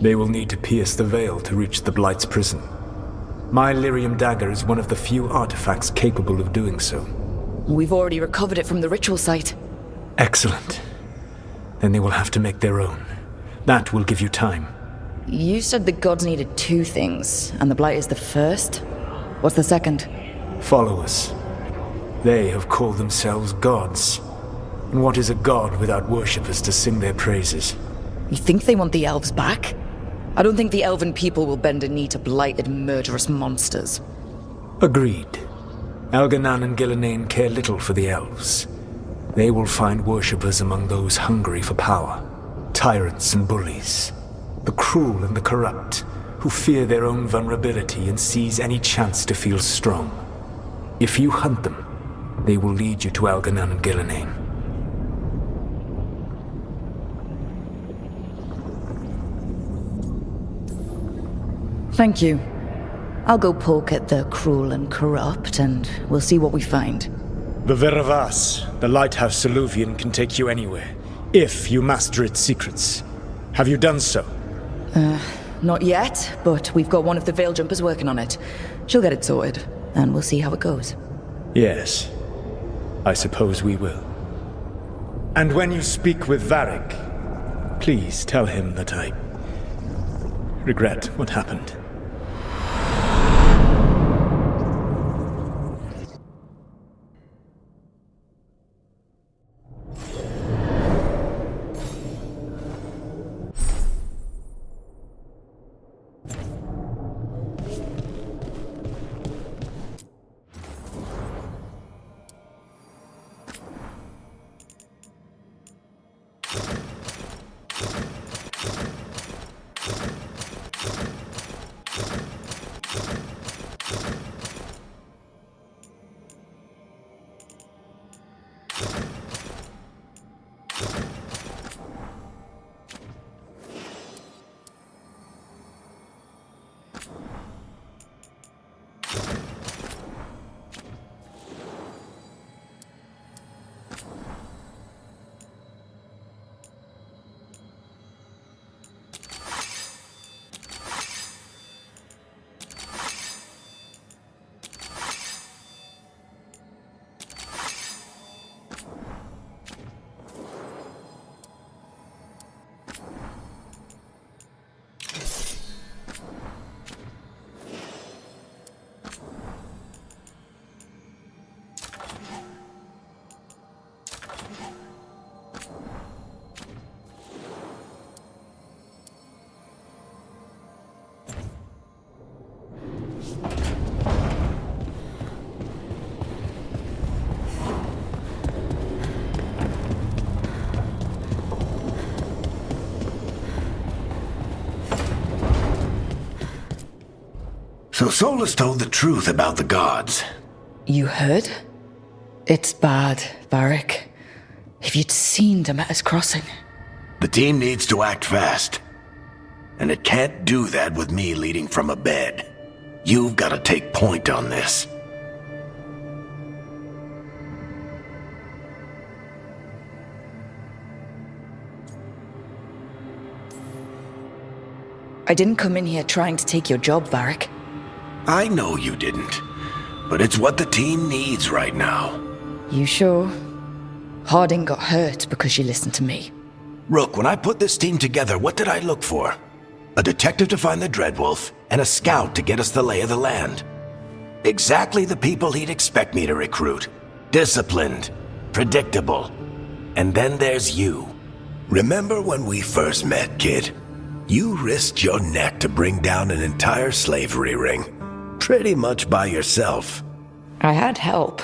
They will need to pierce the veil to reach the Blight's prison. My Lyrium dagger is one of the few artifacts capable of doing so. We've already recovered it from the ritual site. Excellent. Then they will have to make their own. That will give you time. You said the gods needed two things, and the Blight is the first? What's the second? Followers. They have called themselves gods. And what is a god without worshippers to sing their praises? You think they want the elves back? I don't think the elven people will bend a knee to blighted, murderous monsters. Agreed. Elganan and Gillenane care little for the elves. They will find worshippers among those hungry for power. Tyrants and bullies. The cruel and the corrupt, who fear their own vulnerability and seize any chance to feel strong. If you hunt them, they will lead you to Elganan and Gillenane. Thank you. I'll go poke at the cruel and corrupt, and we'll see what we find. The Veravas, the lighthouse Soluvian, can take you anywhere, if you master its secrets. Have you done so? Not yet, but we've got one of the Veil Jumpers working on it. She'll get it sorted, and we'll see how it goes. Yes. I suppose we will. And when you speak with Varric, please tell him that I regret what happened. So Solus told the truth about the gods. You heard? It's bad, Varric. If you'd seen Demeter's crossing. The team needs to act fast. And it can't do that with me leading from a bed. You've got to take point on this. I didn't come in here trying to take your job, Varric. I know you didn't. But it's what the team needs right now. You sure? Harding got hurt because she listened to me. Rook, when I put this team together, what did I look for? A detective to find the Dreadwolf, and a scout to get us the lay of the land. Exactly the people he'd expect me to recruit. Disciplined, predictable. And then there's you. Remember when we first met, kid? You risked your neck to bring down an entire slavery ring. Pretty much by yourself. I had help.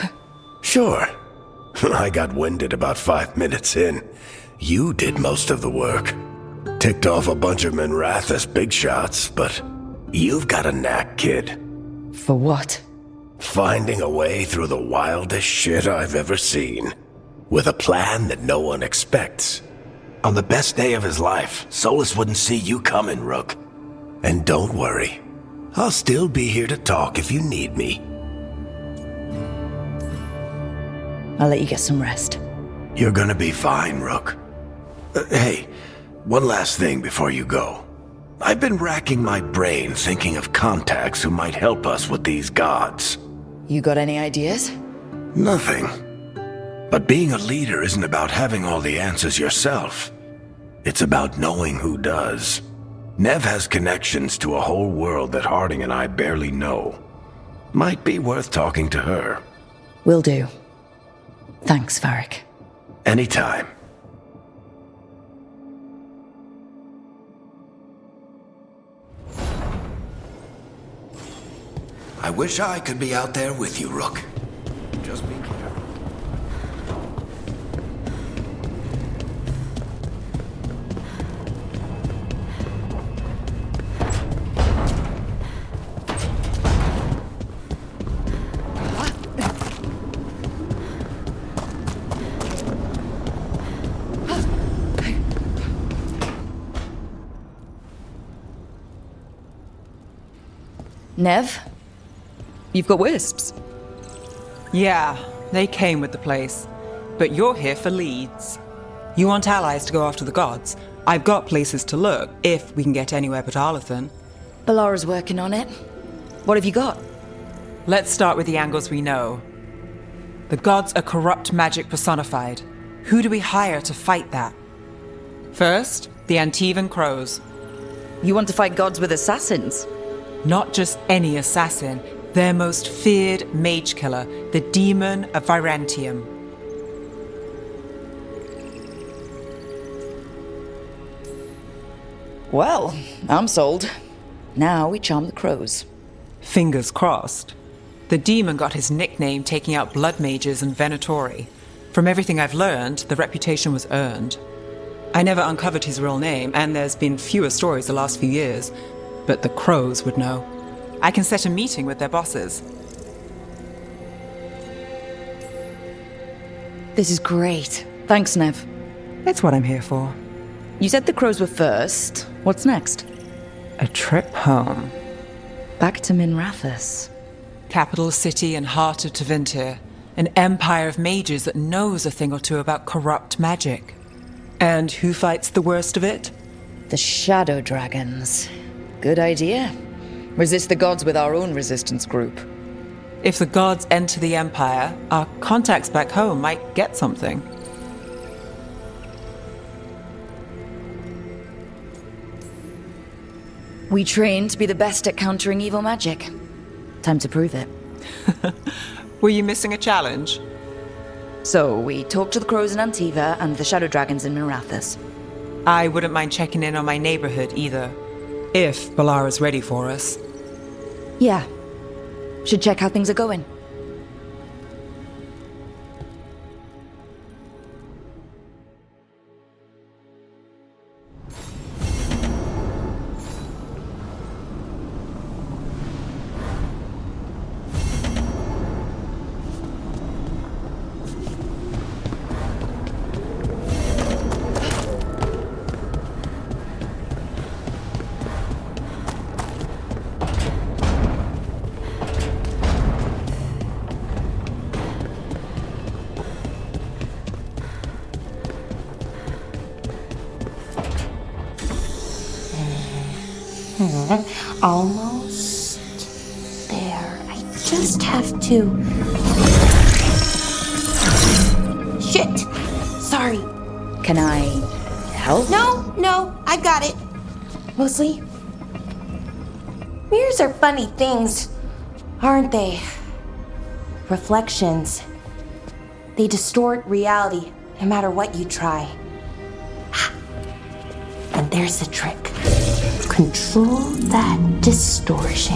Sure. I got winded about 5 minutes in. You did most of the work. Ticked off a bunch of Minrathous big shots, but you've got a knack, kid. For what? Finding a way through the wildest shit I've ever seen. With a plan that no one expects. On the best day of his life, Solus wouldn't see you coming, Rook. And don't worry. I'll still be here to talk if you need me. I'll let you get some rest. You're gonna be fine, Rook. Hey, one last thing before you go. I've been racking my brain thinking of contacts who might help us with these gods. You got any ideas? Nothing. But being a leader isn't about having all the answers yourself. It's about knowing who does. Nev has connections to a whole world that Harding and I barely know. Might be worth talking to her. Will do. Thanks, Varric. Anytime. I wish I could be out there with you, Rook. Just be careful. Nev? You've got wisps. Yeah, they came with the place. But you're here for leads. You want allies to go after the gods. I've got places to look, if we can get anywhere but Arlathan. Balara's working on it. What have you got? Let's start with the angles we know. The gods are corrupt magic personified. Who do we hire to fight that? First, the Antivan Crows. You want to fight gods with assassins? Not just any assassin, their most feared mage killer, the Demon of Virantium. Well, I'm sold. Now we charm the crows. Fingers crossed. The demon got his nickname taking out blood mages and Venatori. From everything I've learned, the reputation was earned. I never uncovered his real name, and there's been fewer stories the last few years, but the crows would know. I can set a meeting with their bosses. This is great. Thanks, Nev. It's what I'm here for. You said the crows were first. What's next? A trip home. Back to Minrathous. Capital city and heart of Tevinter. An empire of mages that knows a thing or two about corrupt magic. And who fights the worst of it? The Shadow Dragons. Good idea. Resist the gods with our own resistance group. If the gods enter the empire, our contacts back home might get something. We train to be the best at countering evil magic. Time to prove it. Were you missing a challenge? So, we talked to the crows in Antiva and the Shadow Dragons in Minrathous. I wouldn't mind checking in on my neighborhood either. If Balara's ready for us. Yeah. Should check how things are going. Almost there. I just have to... Shit! Sorry. Can I help? No, I've got it. Mostly, mirrors are funny things, aren't they? Reflections. They distort reality no matter what you try. And there's the trick. Control that distortion.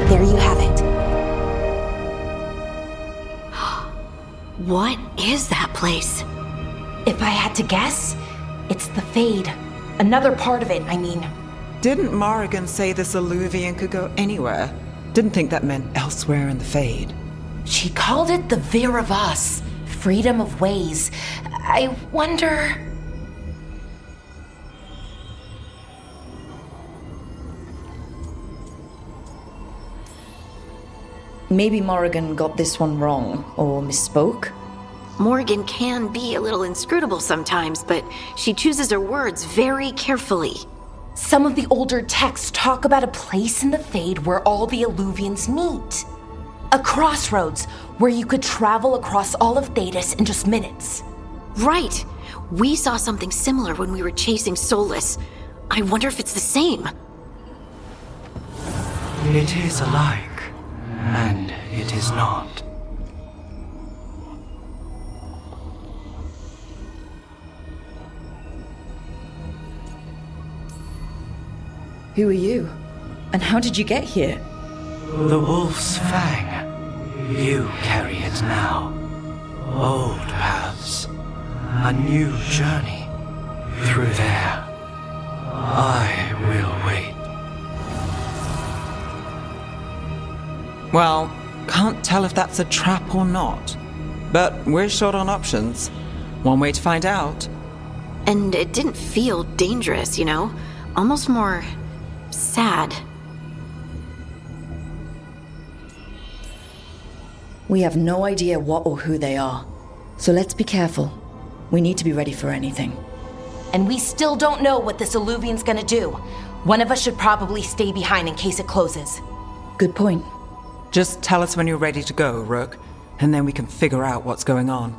There you have it. What is that place? If I had to guess, it's the Fade. Another part of it, I mean. Didn't Morrigan say this Illuvian could go anywhere? Didn't think that meant elsewhere in the Fade. She called it the Vir of Us, freedom of ways. I wonder... Maybe Morrigan got this one wrong, or misspoke. Morrigan can be a little inscrutable sometimes, but she chooses her words very carefully. Some of the older texts talk about a place in the Fade where all the Illuvians meet. A crossroads where you could travel across all of Thedas in just minutes. Right. We saw something similar when we were chasing Solus. I wonder if it's the same. It is alike, and it is not. Who are you? And how did you get here? The Wolf's Fang. You carry it now. Old paths. A new journey. Through there. I will wait. Well, can't tell if that's a trap or not. But we're short on options. One way to find out. And it didn't feel dangerous, you know? Almost more... sad. We have no idea what or who they are. So let's be careful. We need to be ready for anything. And we still don't know what this Illuvian's gonna do. One of us should probably stay behind in case it closes. Good point. Just tell us when you're ready to go, Rook, and then we can figure out what's going on.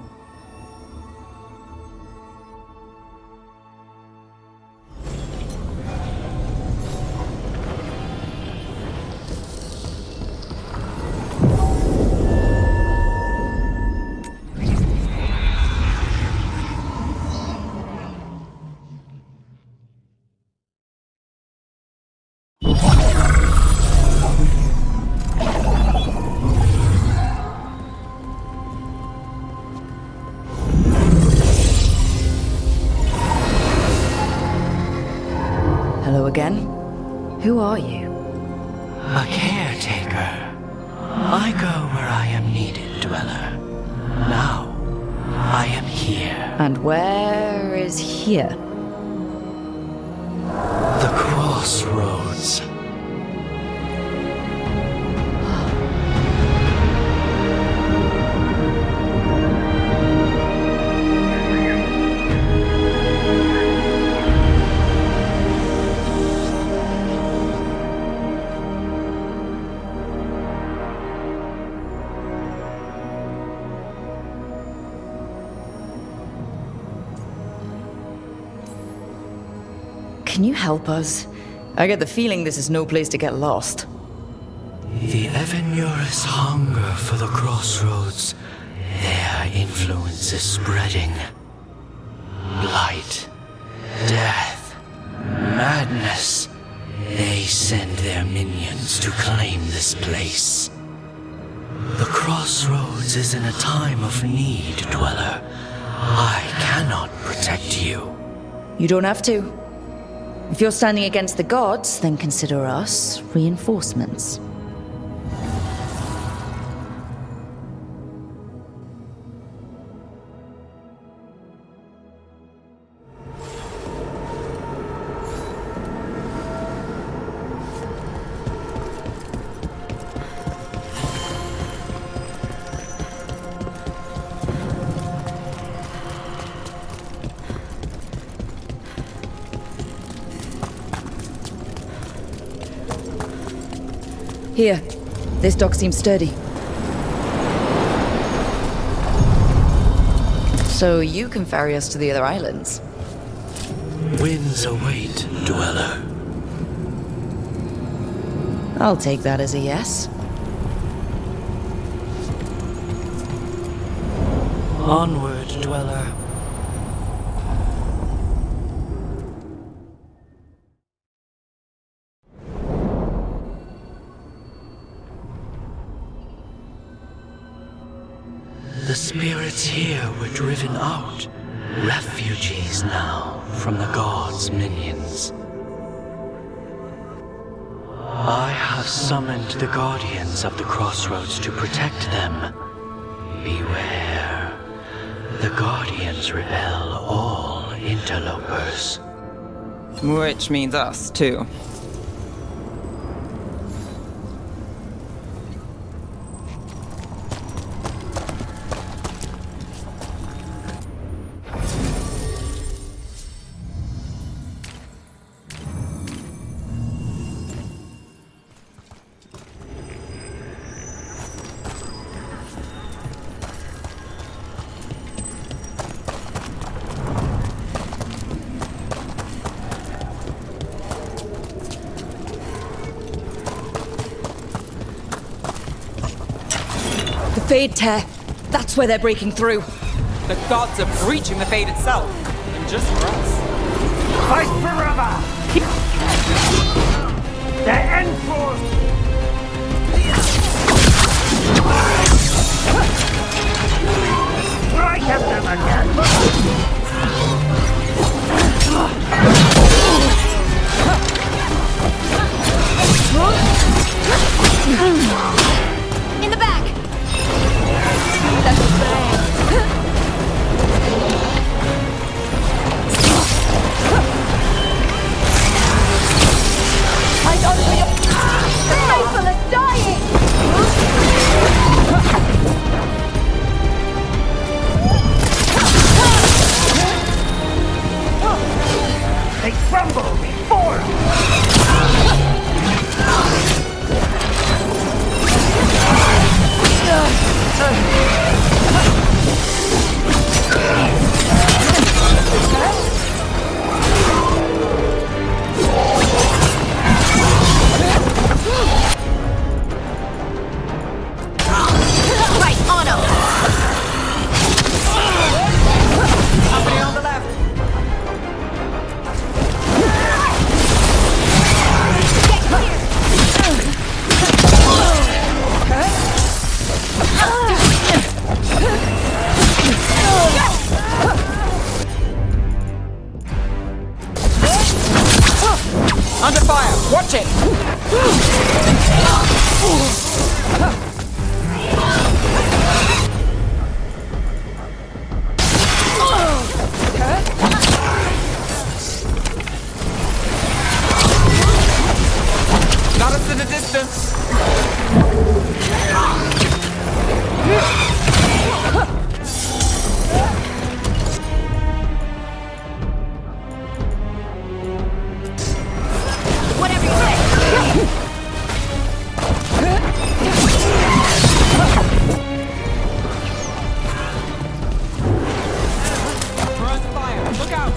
Hello again. Who are you? A caretaker. I go where I am needed, Dweller. Now, I am here. And where is here? The crossroads. Can you help us? I get the feeling this is no place to get lost. The Evenurus hunger for the crossroads. Their influence is spreading. Blight, death, madness. They send their minions to claim this place. The crossroads is in a time of need, Dweller. I cannot protect you. You don't have to. If you're standing against the gods, then consider us reinforcements. Here. This dock seems sturdy. So you can ferry us to the other islands? Winds await, dweller. I'll take that as a yes. Onward, dweller. The spirits here were driven out, refugees now from the gods' minions. I have summoned the guardians of the crossroads to protect them. Beware. The guardians repel all interlopers. Which means us, too. Fade tear. That's where they're breaking through. The gods are breaching the Fade itself. And just for us. Fight forever! The end force! Strike at them again! In the back! I don't know. People are dying! They crumble before Right, on 'em! Company on the left. Under fire! Watch it! Not us in the distance! Whatever you say! We're under fire! Look out!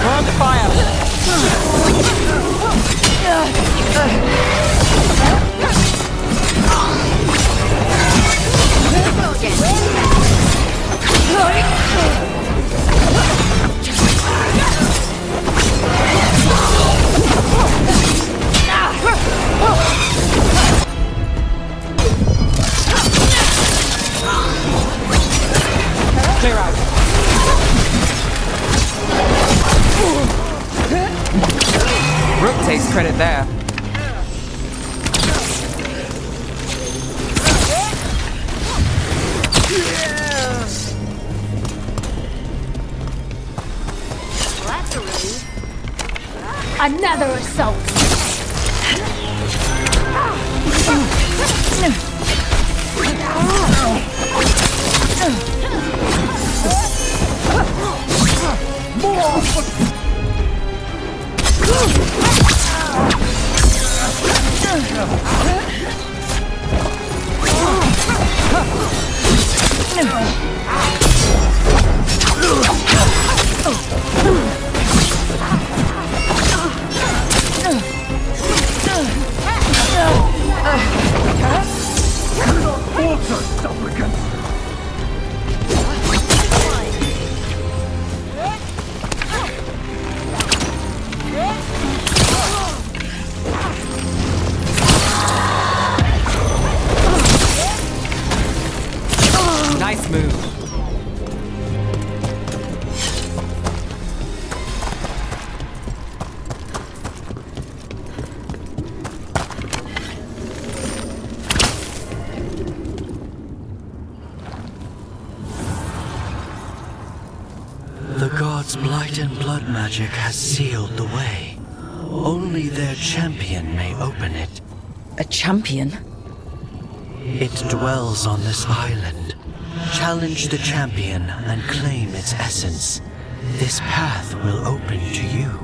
We're under fire! Clear out! Rook takes credit there. Another assault. supplicants! Nice move. The gods' blight and blood magic has sealed the way. Only their champion may open it. A champion? It dwells on this island. Challenge the champion and claim its essence. This path will open to you.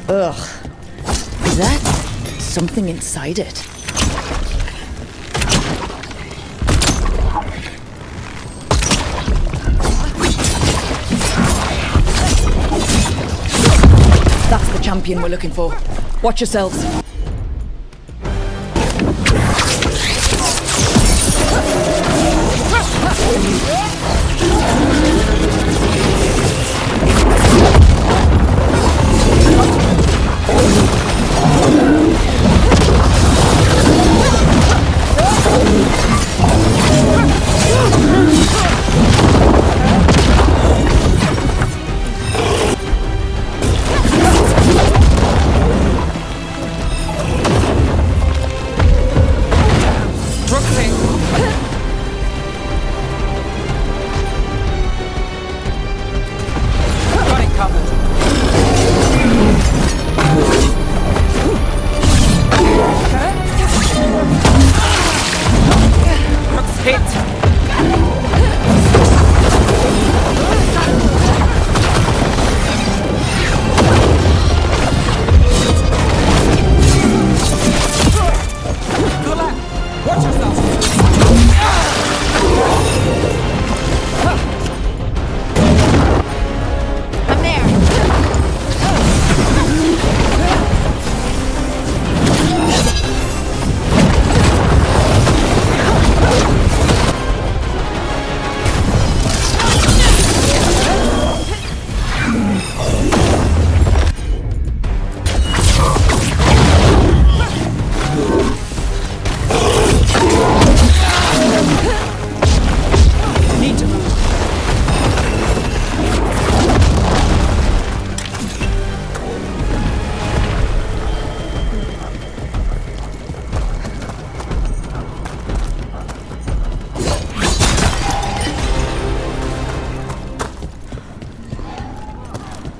Ugh. Is that something inside it? That's the champion we're looking for. Watch yourselves.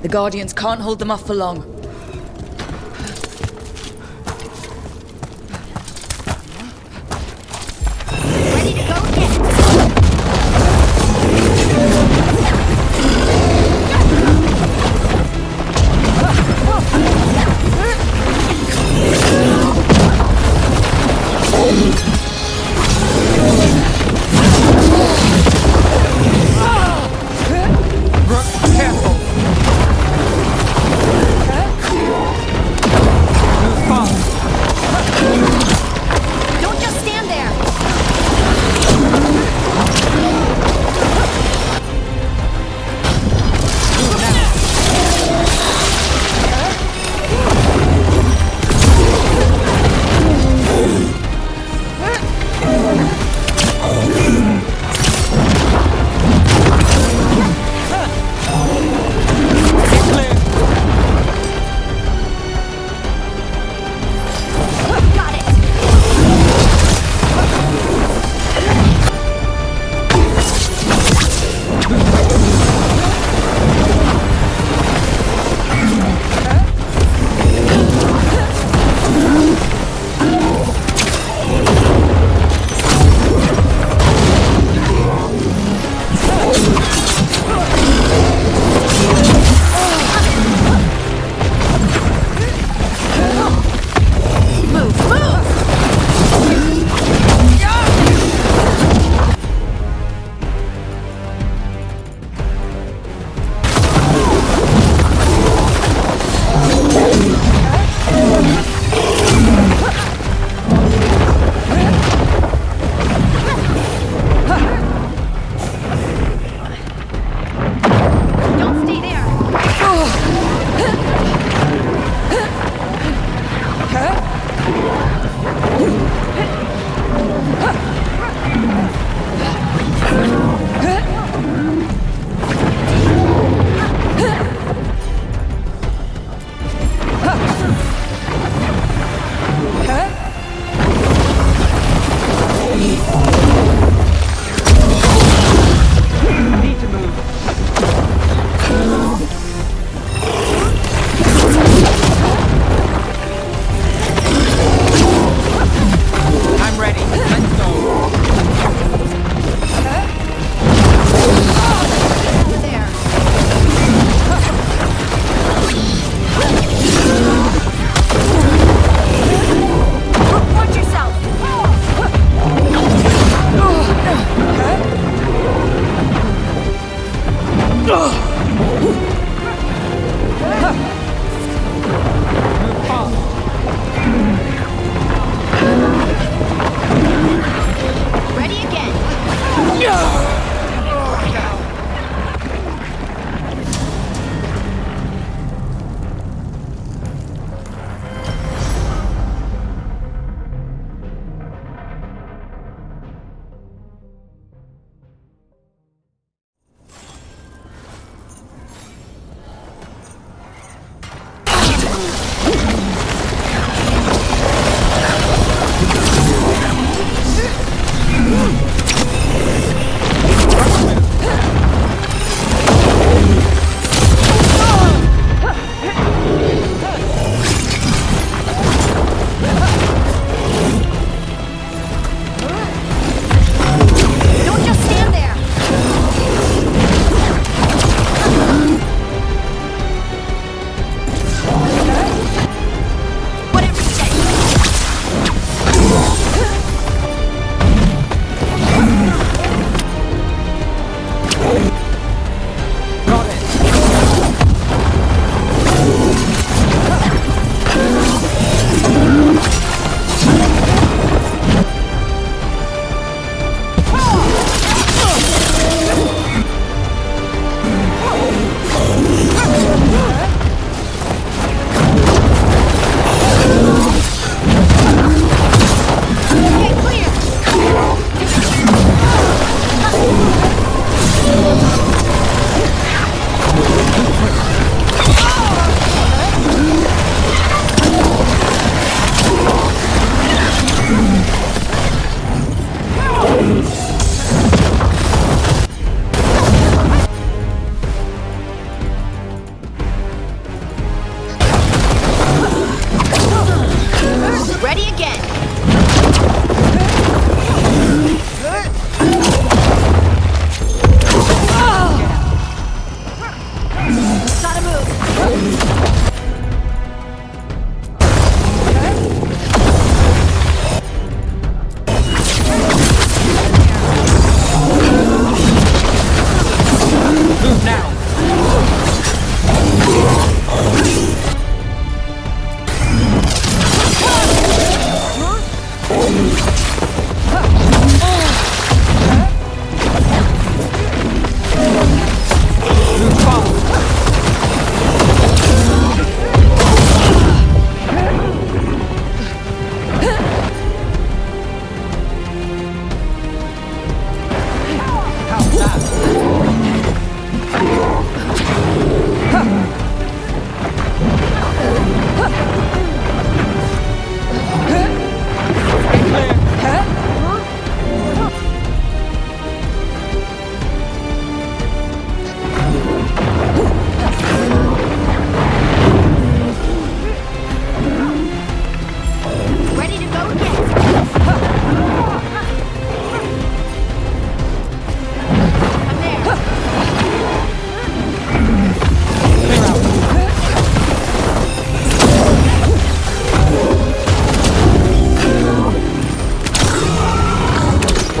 The Guardians can't hold them off for long. Ready to go again. Careful.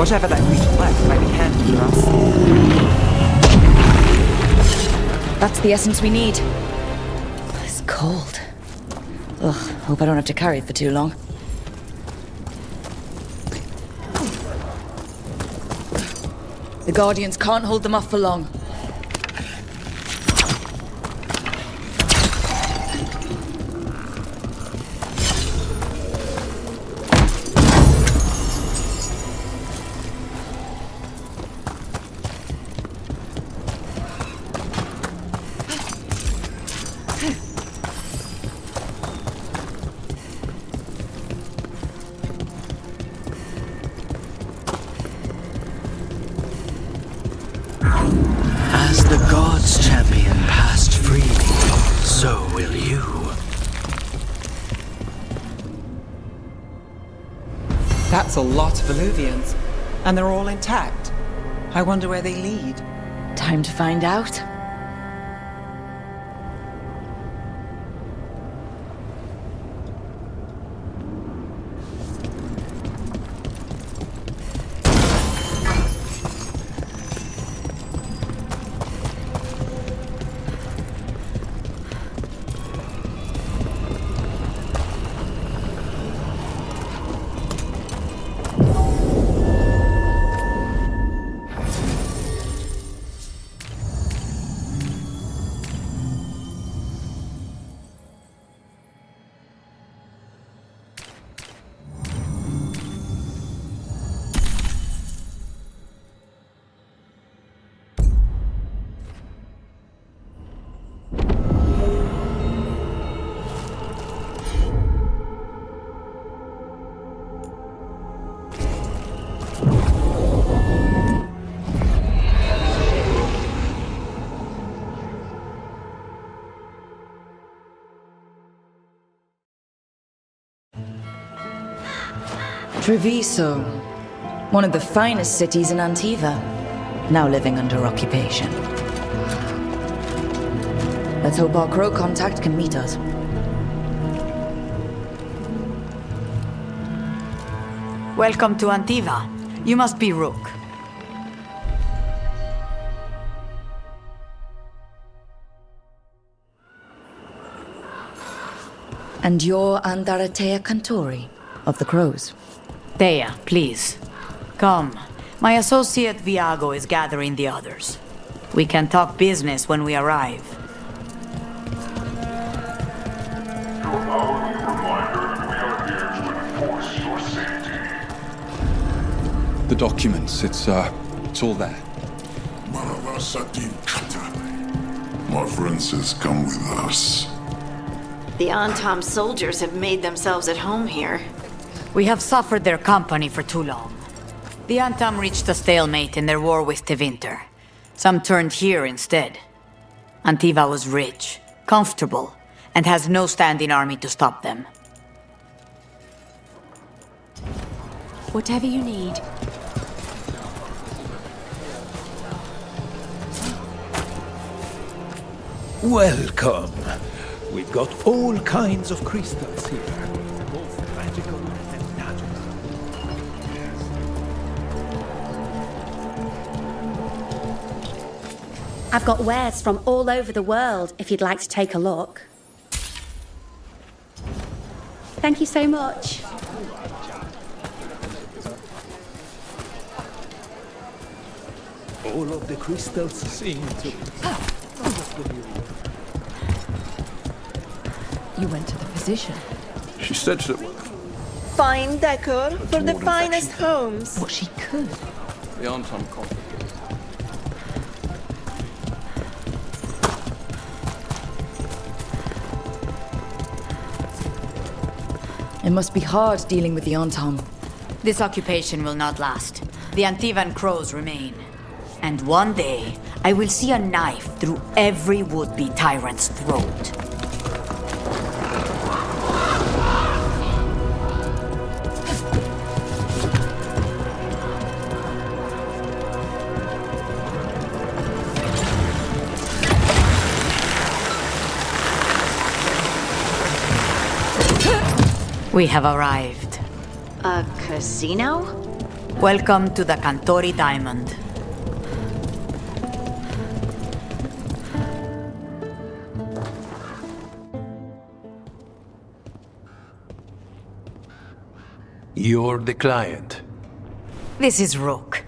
Whatever that creature left might be handy for us. That's the essence we need. It's cold. Ugh, hope I don't have to carry it for too long. The Guardians can't hold them off for long. As the gods' champion passed freely, so will you. That's a lot of Illuvians, and they're all intact. I wonder where they lead. Time to find out. Treviso, one of the finest cities in Antiva, now living under occupation. Let's hope our crow contact can meet us. Welcome to Antiva. You must be Rook. And you're Andaratea Cantori, of the Crows. Thea, please. Come. My associate Viago is gathering the others. We can talk business when we arrive. The documents, it's all there. My friend says come with us. The Antom soldiers have made themselves at home here. We have suffered their company for too long. The Antom reached a stalemate in their war with Tevinter. Some turned here instead. Antiva was rich, comfortable, and has no standing army to stop them. Whatever you need. Welcome. We've got all kinds of crystals here, both magical and natural. I've got wares from all over the world if you'd like to take a look. Thank you so much. All of the crystals seem to... You went to the physician. She said that... Fine decor for the finest homes. What she could. The Antom complicated. It must be hard dealing with the Antom. This occupation will not last. The Antivan crows remain. And one day, I will see a knife through every would-be tyrant's throat. We have arrived. A casino? Welcome to the Cantori Diamond. You're the client. This is Rook.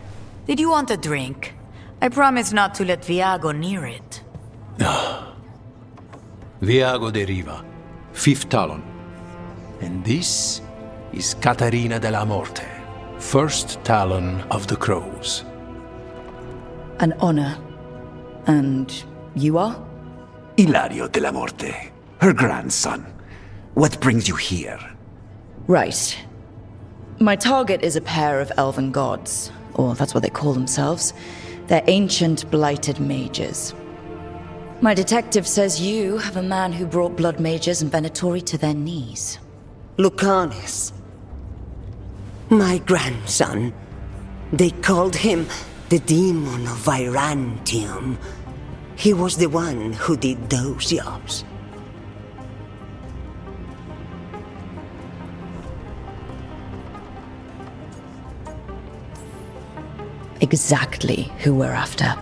Did you want a drink? I promise not to let Viago near it. Viago de Riva, 5th Talon. And this is Catarina de la Morte, 1st Talon of the Crows. An honor. And you are? Ilario de la Morte, her grandson. What brings you here? Right. My target is a pair of elven gods, or that's what they call themselves. They're ancient, blighted mages. My detective says you have a man who brought blood mages and Venatori to their knees. Lucanus. My grandson. They called him the Demon of Virantium. He was the one who did those jobs. Exactly who we're after.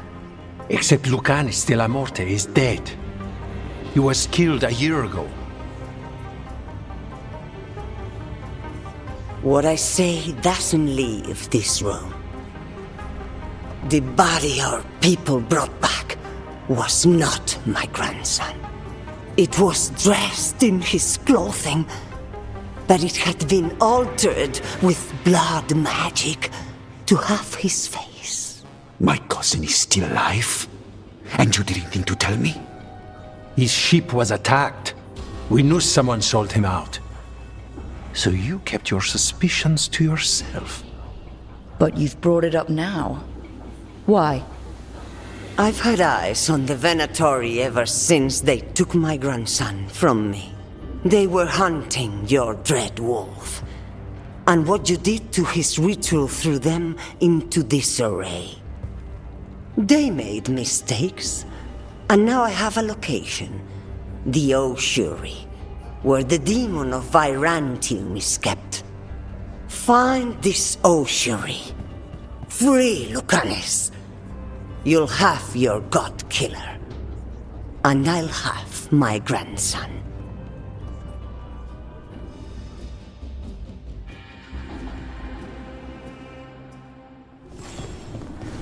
Except Lucanus de la Morte is dead. He was killed a year ago. What I say doesn't leave this room. The body our people brought back was not my grandson. It was dressed in his clothing, but it had been altered with blood magic to have his face. My cousin is still alive? And you didn't think to tell me? His ship was attacked. We knew someone sold him out. So you kept your suspicions to yourself. But you've brought it up now. Why? I've had eyes on the Venatori ever since they took my grandson from me. They were hunting your dread wolf. And what you did to his ritual threw them into disarray. They made mistakes, and now I have a location. The Ossuary, where the demon of Virantium is kept. Find this Ossuary. Free Lucanus. You'll have your god killer. And I'll have my grandson.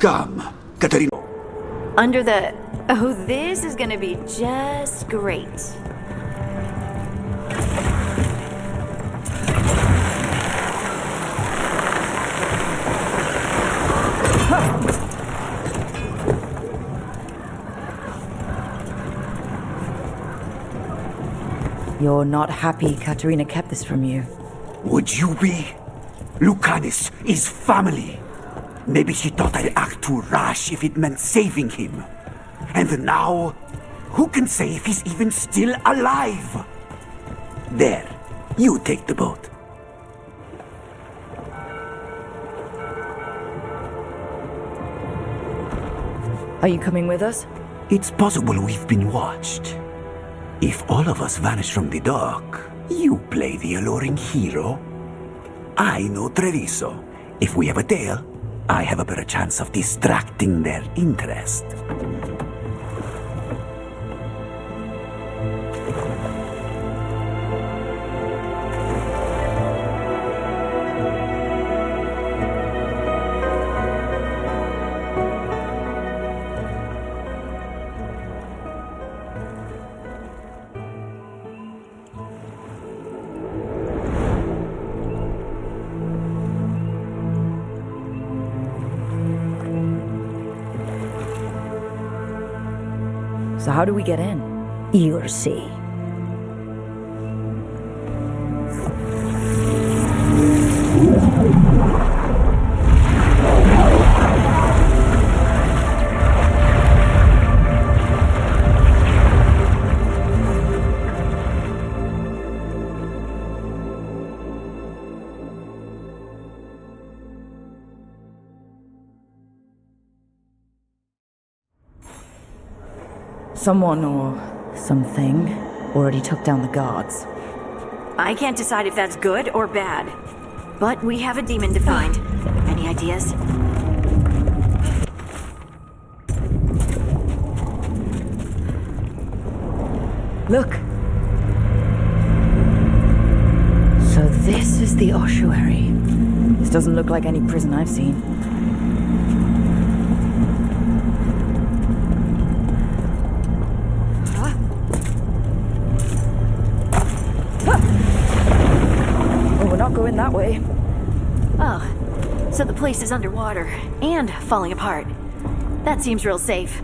Come, Catarina. Under the... Oh, this is gonna be just great. You're not happy Katerina kept this from you. Would you be? Lucanus is family. Maybe she thought I'd act too rash if it meant saving him. And now, who can say if he's even still alive? There, you take the boat. Are you coming with us? It's possible we've been watched. If all of us vanish from the dock, you play the alluring hero. I know Treviso. If we have a tail, I have a better chance of distracting their interest. So how do we get in? You'll see. Someone or something already took down the guards. I can't decide if that's good or bad. But we have a demon to find. Any ideas? Look. So this is the ossuary. This doesn't look like any prison I've seen. Oh, we're not going that way. Oh, so the place is underwater and falling apart. That seems real safe.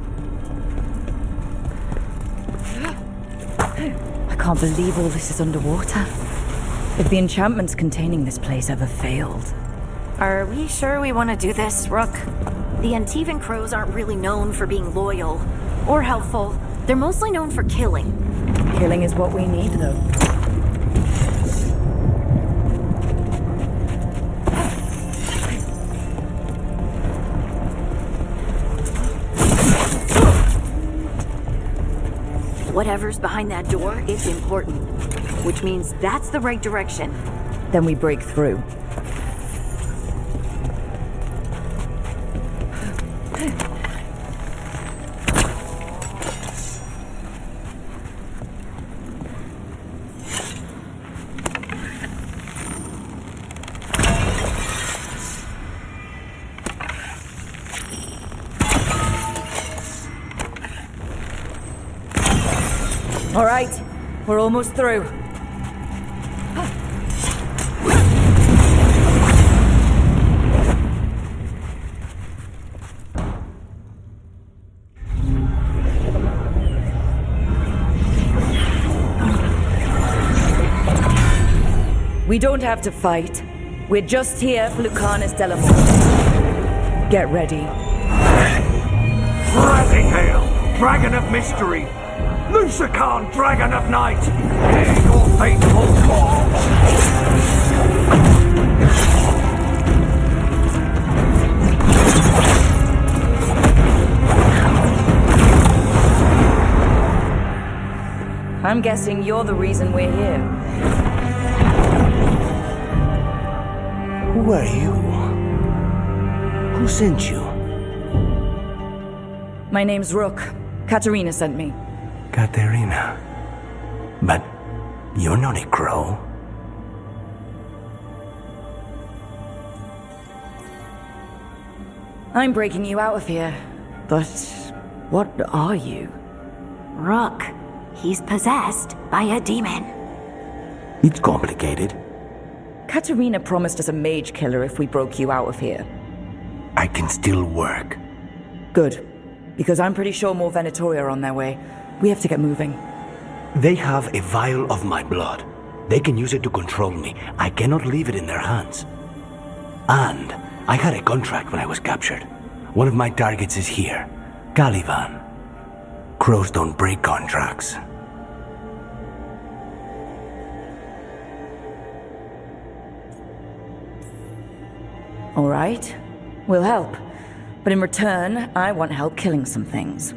I can't believe all this is underwater. If the enchantments containing this place ever failed. Are we sure we want to do this, Rook? The Antivan Crows aren't really known for being loyal or helpful. They're mostly known for killing. Killing is what we need, though. Whatever's behind that door, it's important. Which means that's the right direction. Then we break through. All right, we're almost through. We don't have to fight. We're just here for Lucanus de la Morte. Get ready. Rising hail, dragon of mystery! Lucican, dragon of night! Hear your faithful call! I'm guessing you're the reason we're here. Who are you? Who sent you? My name's Rook. Katerina sent me. Katerina. But you're not a crow. I'm breaking you out of here. But what are you? Rook. He's possessed by a demon. It's complicated. Katerina promised us a mage killer if we broke you out of here. I can still work. Good. Because I'm pretty sure more Venatori are on their way. We have to get moving. They have a vial of my blood. They can use it to control me. I cannot leave it in their hands. And I had a contract when I was captured. One of my targets is here. Caliban. Crows don't break contracts. All right. We'll help. But in return, I want help killing some things.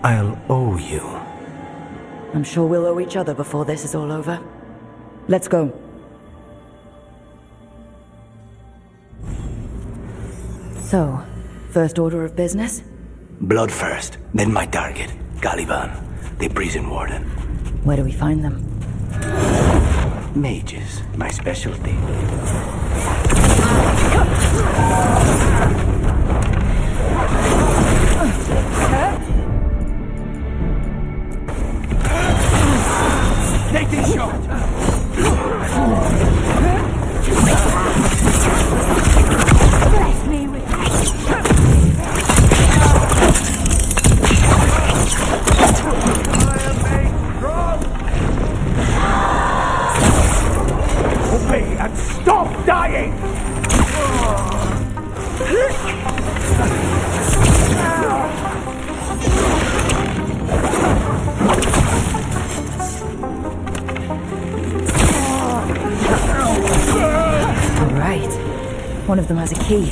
I'll owe you. I'm sure we'll owe each other before this is all over. Let's go. So, first order of business? Blood first, then my target, Caliban, the prison warden. Where do we find them? Mages, my specialty. Take this shot! Bless me with Obey and stop dying! All right. One of them has a key.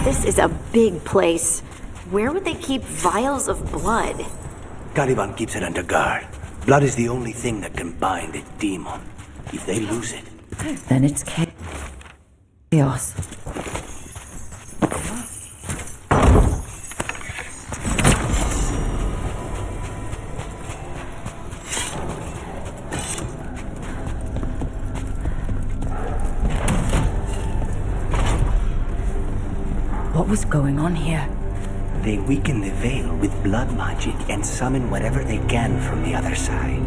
This is a big place. Where would they keep vials of blood? Caliban keeps it under guard. Blood is the only thing that can bind a demon. If they lose it, Then it's chaos. What was going on here? They weaken the Veil with blood magic and summon whatever they can from the other side.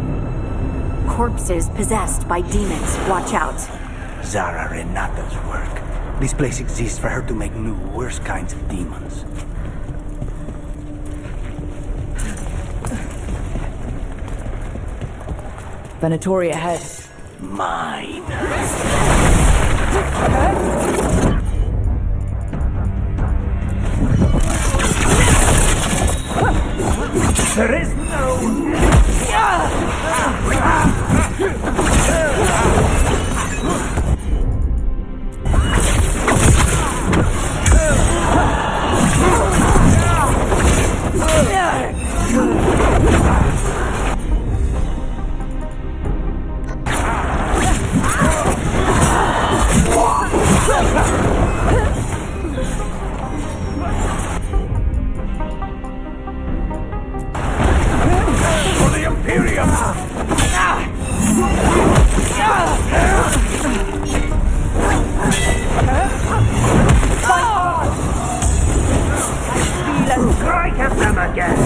Corpses possessed by demons. Watch out. Zara Renata's work. This place exists for her to make new, worse kinds of demons. Venatori ahead. Mine. There is no... For the Imperium! Strike at them again!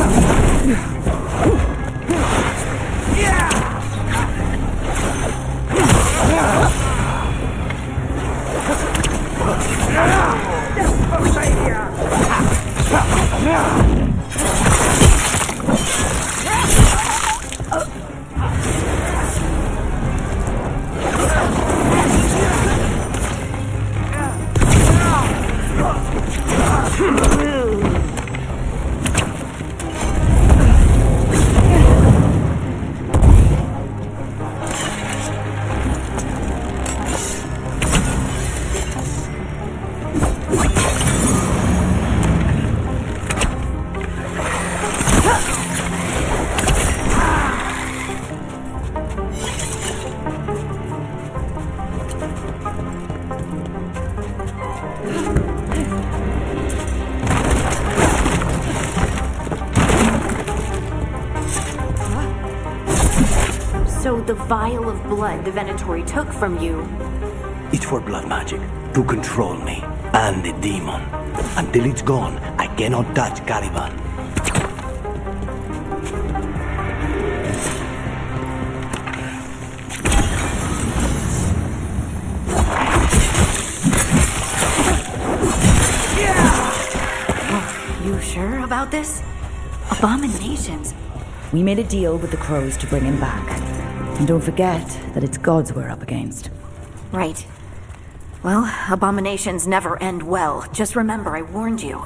So the vial of blood the Venatori took from you... It's for blood magic, to control me, and the demon. Until it's gone, I cannot touch Caliban. You sure about this? Abominations. We made a deal with the crows to bring him back. And don't forget that it's gods we're up against. Right. Well, abominations never end well. Just remember, I warned you.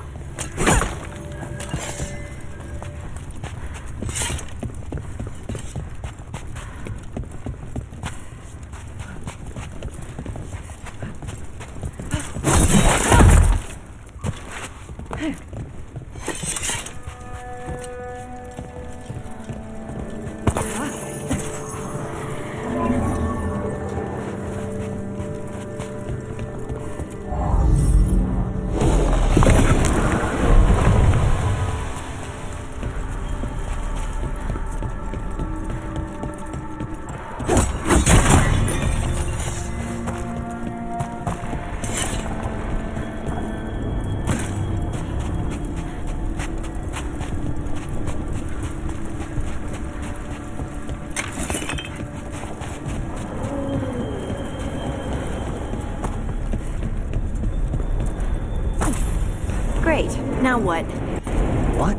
Great. Now what? What?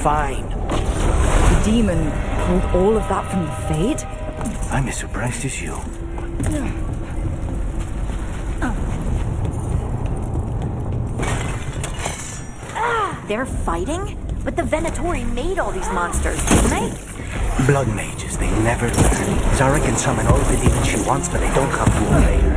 Fine. The demon pulled all of that from the Fade? I'm as surprised as you. They're fighting? But the Venatori made all these monsters, didn't they? Blood mages, they never learn. Zara can summon all the demons she wants, but they don't have to obey her.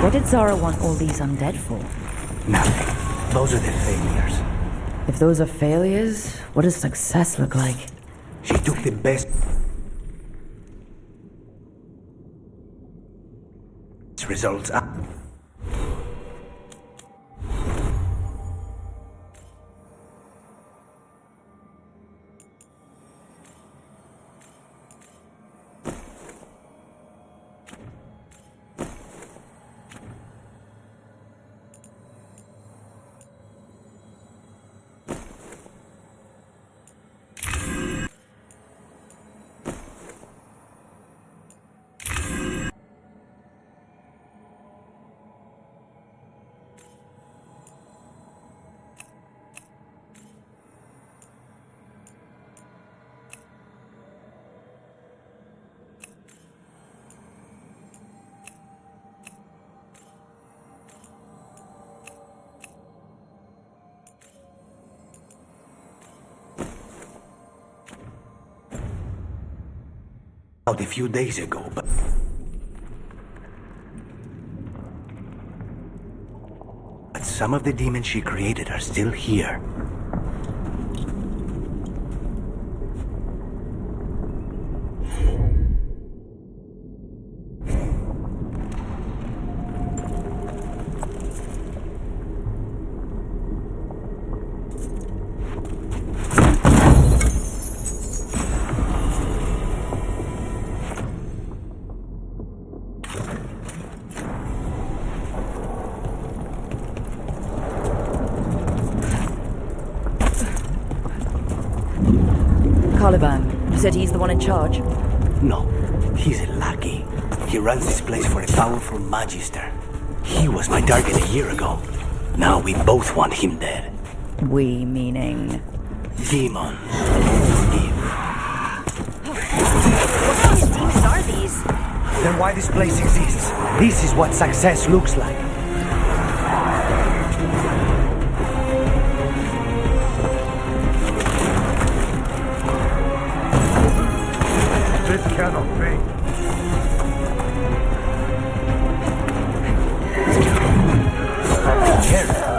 What did Zara want all these undead for? Nothing. Those are the failures. If those are failures, what does success look like? She took the best results out. Out a few days ago, but some of the demons she created are still here. Caliban, you said he's the one in charge? No, he's a lackey. He runs this place for a powerful magister. He was my target a year ago. Now we both want him dead. We meaning? Demon. What kind of demons are these? Then why this place exists? This is what success looks like. This cannot be. Careful.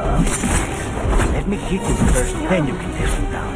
Let me hit you first, then you can take him down.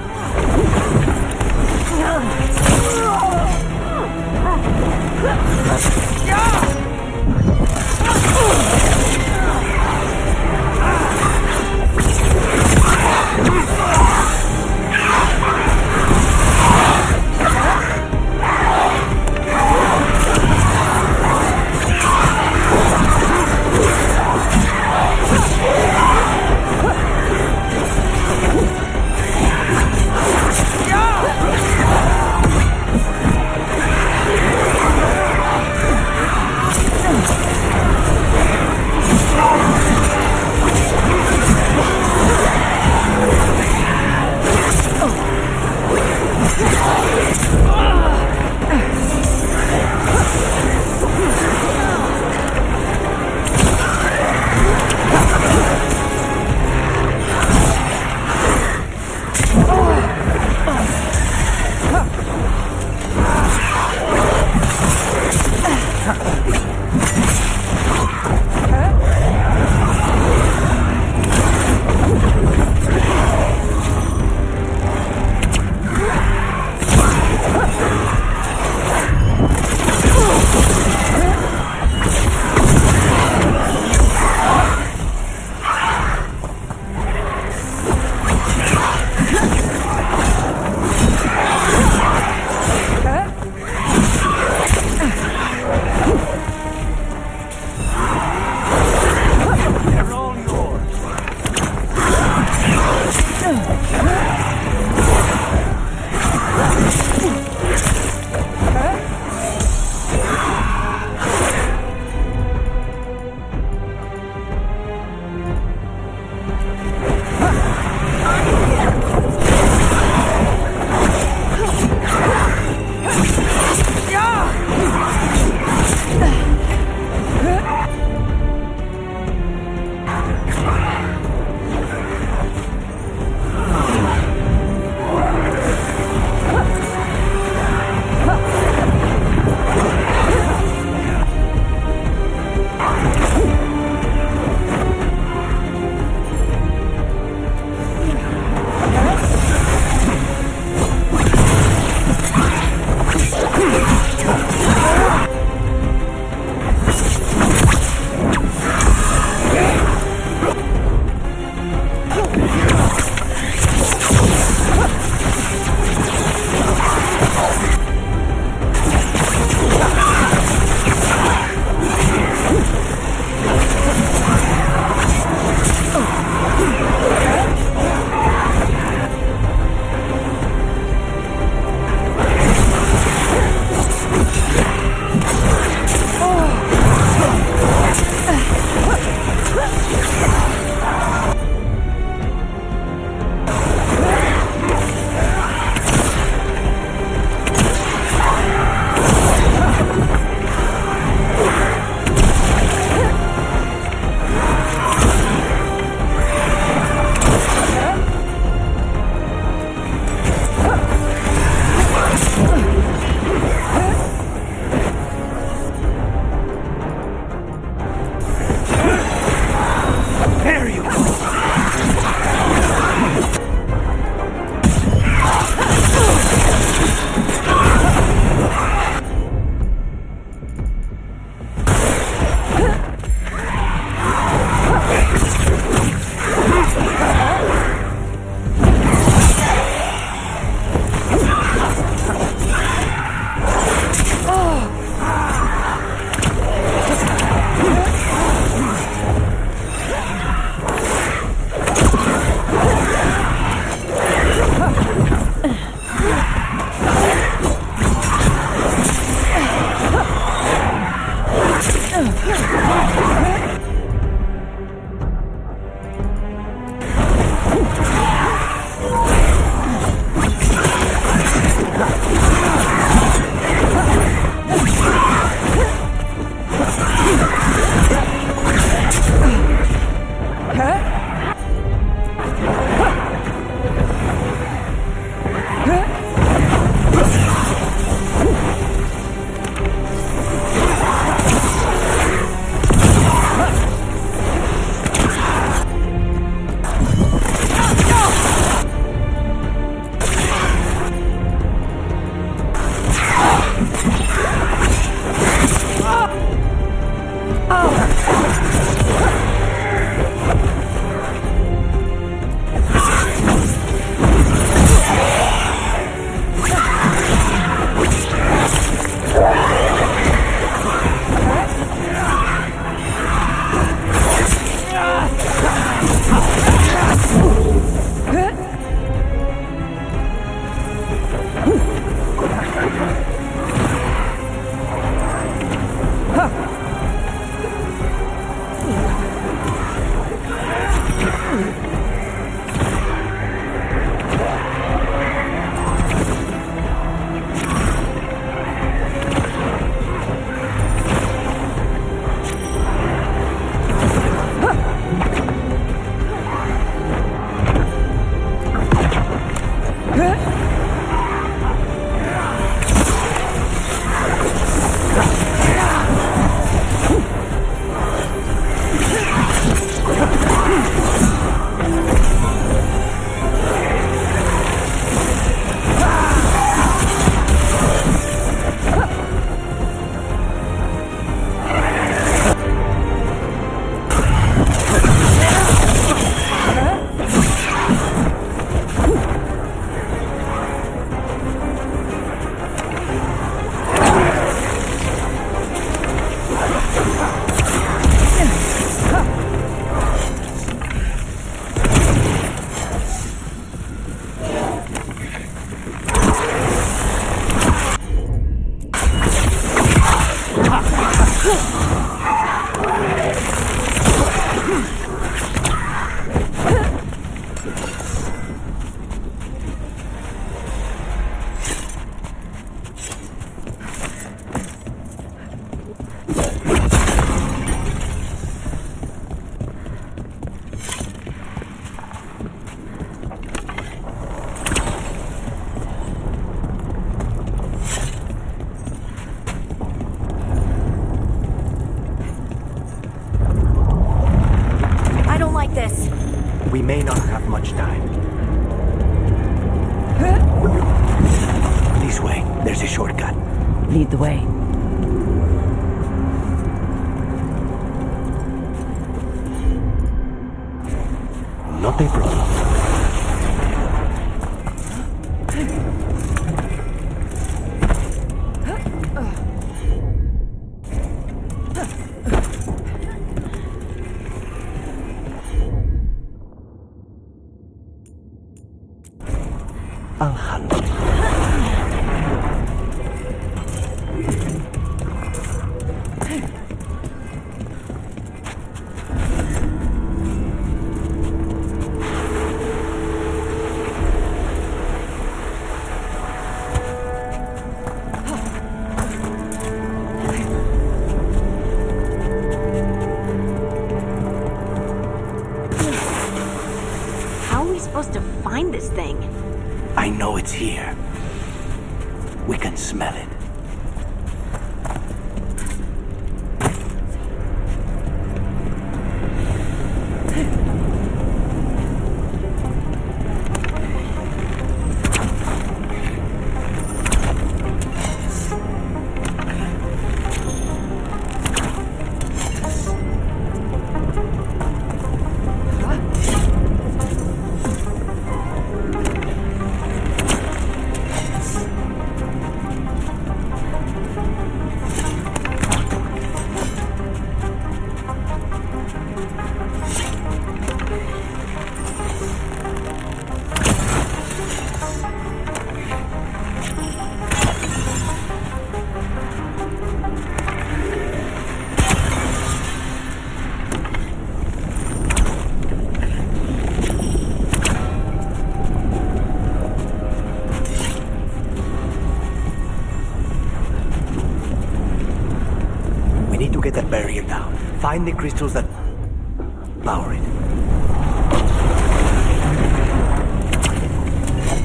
Lead the way. Not a problem. I'll handle it. How are we supposed to find this thing? I know it's here. We can smell it. Get that barrier down. Find the crystals that power it.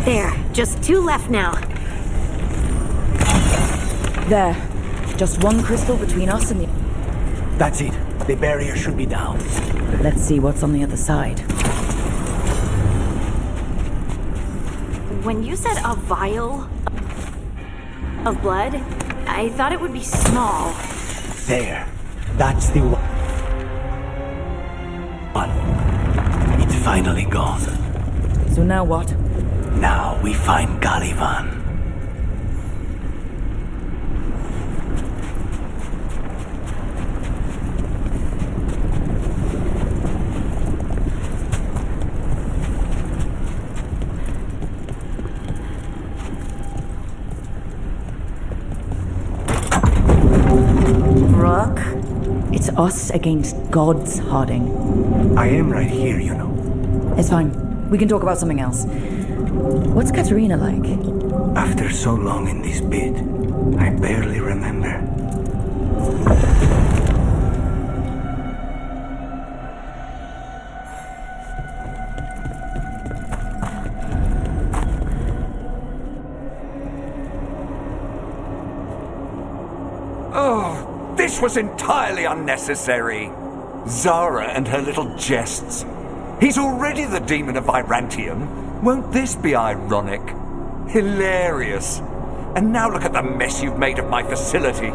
There, just 2 left now. There. Just one crystal between us and the... That's it. The barrier should be down. Let's see what's on the other side. When you said a vial of blood, I thought it would be small. There. That's the one. It's finally gone. So now what? Now we find Caliban. Rook? It's us against gods, Harding. I am right here, you know. It's fine. We can talk about something else. What's Katerina like? After so long in this pit, I barely remember. Oh, this was entirely unnecessary. Zara and her little jests. He's already the demon of Virantium. Won't this be ironic? Hilarious. And now look at the mess you've made of my facility.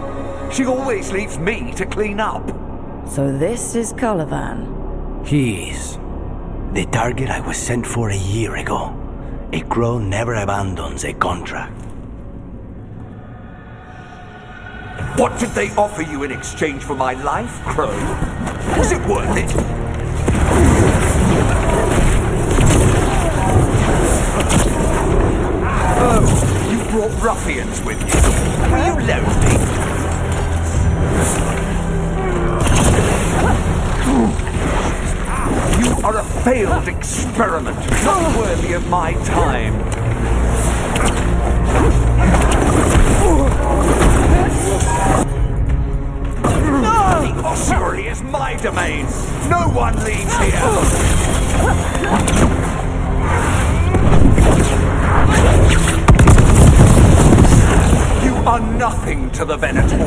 She always leaves me to clean up. So this is Caliban. He is. The target I was sent for a year ago. A crow never abandons a contract. What did they offer you in exchange for my life, Crow? Was it worth it? Oh, you brought ruffians with you. Were you lonely? You are a failed experiment, not worthy of my time. The ossuary is my domain. No one leaves here. You are nothing to the Venator.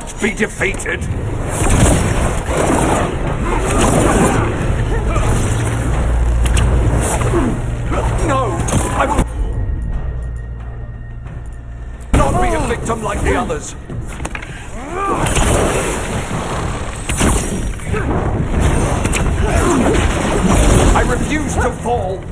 not be defeated! No! I will not be a victim like the others! I refuse to fall!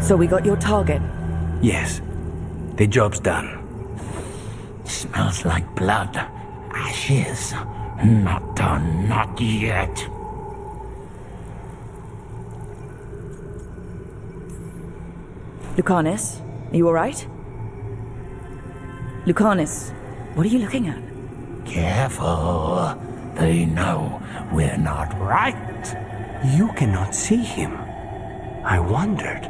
So we got your target? Yes. The job's done. Smells like blood. Ashes. Not done, not yet. Lucanus, are you alright? Lucanus, what are you looking at? Careful. They know we're not right. You cannot see him. I wondered.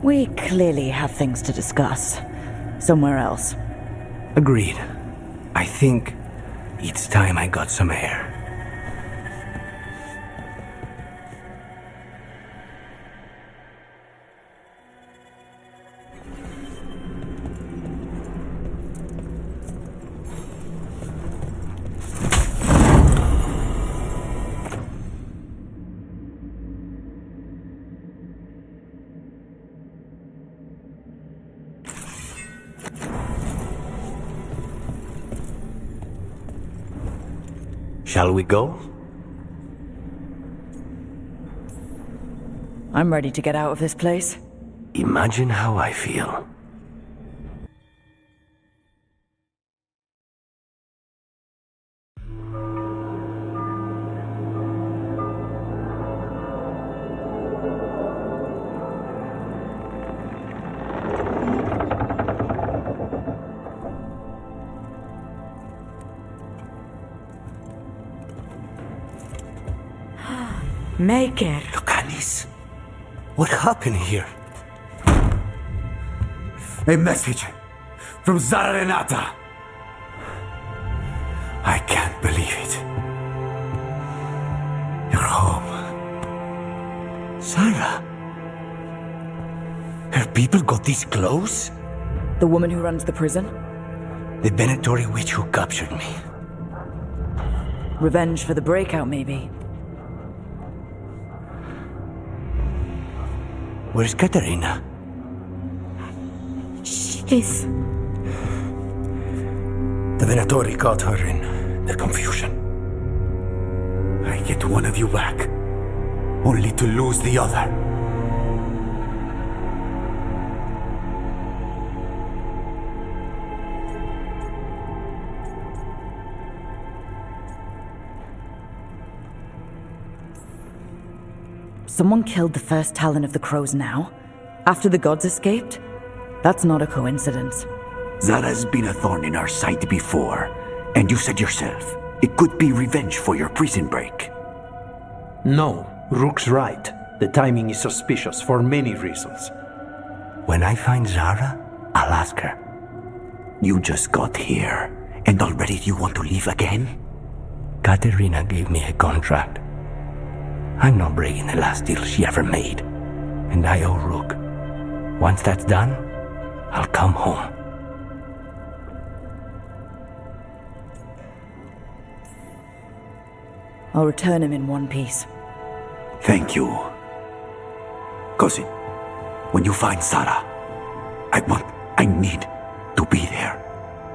We clearly have things to discuss. Somewhere else. Agreed. I think it's time I got some air. Shall we go? I'm ready to get out of this place. Imagine how I feel. Maker. Lucanus, what happened here? A message from Zara Renata. I can't believe it. You're home. Sarah? Her people got this close? The woman who runs the prison? The Venatori witch who captured me. Revenge for the breakout, maybe. Where's Katerina? She's... The Venatori caught her in the confusion. I get one of you back, only to lose the other. Someone killed the first Talon of the Crows now? After the gods escaped? That's not a coincidence. Zara's been a thorn in our side before, and you said yourself, It could be revenge for your prison break. No, Rook's right. The timing is suspicious for many reasons. When I find Zara, I'll ask her. You just got here, and already you want to leave again? Katerina gave me a contract. I'm not breaking the last deal she ever made. And I owe Rook. Once that's done, I'll come home. I'll return him in one piece. Thank you. Cousin, when you find Sarah, I need to be there.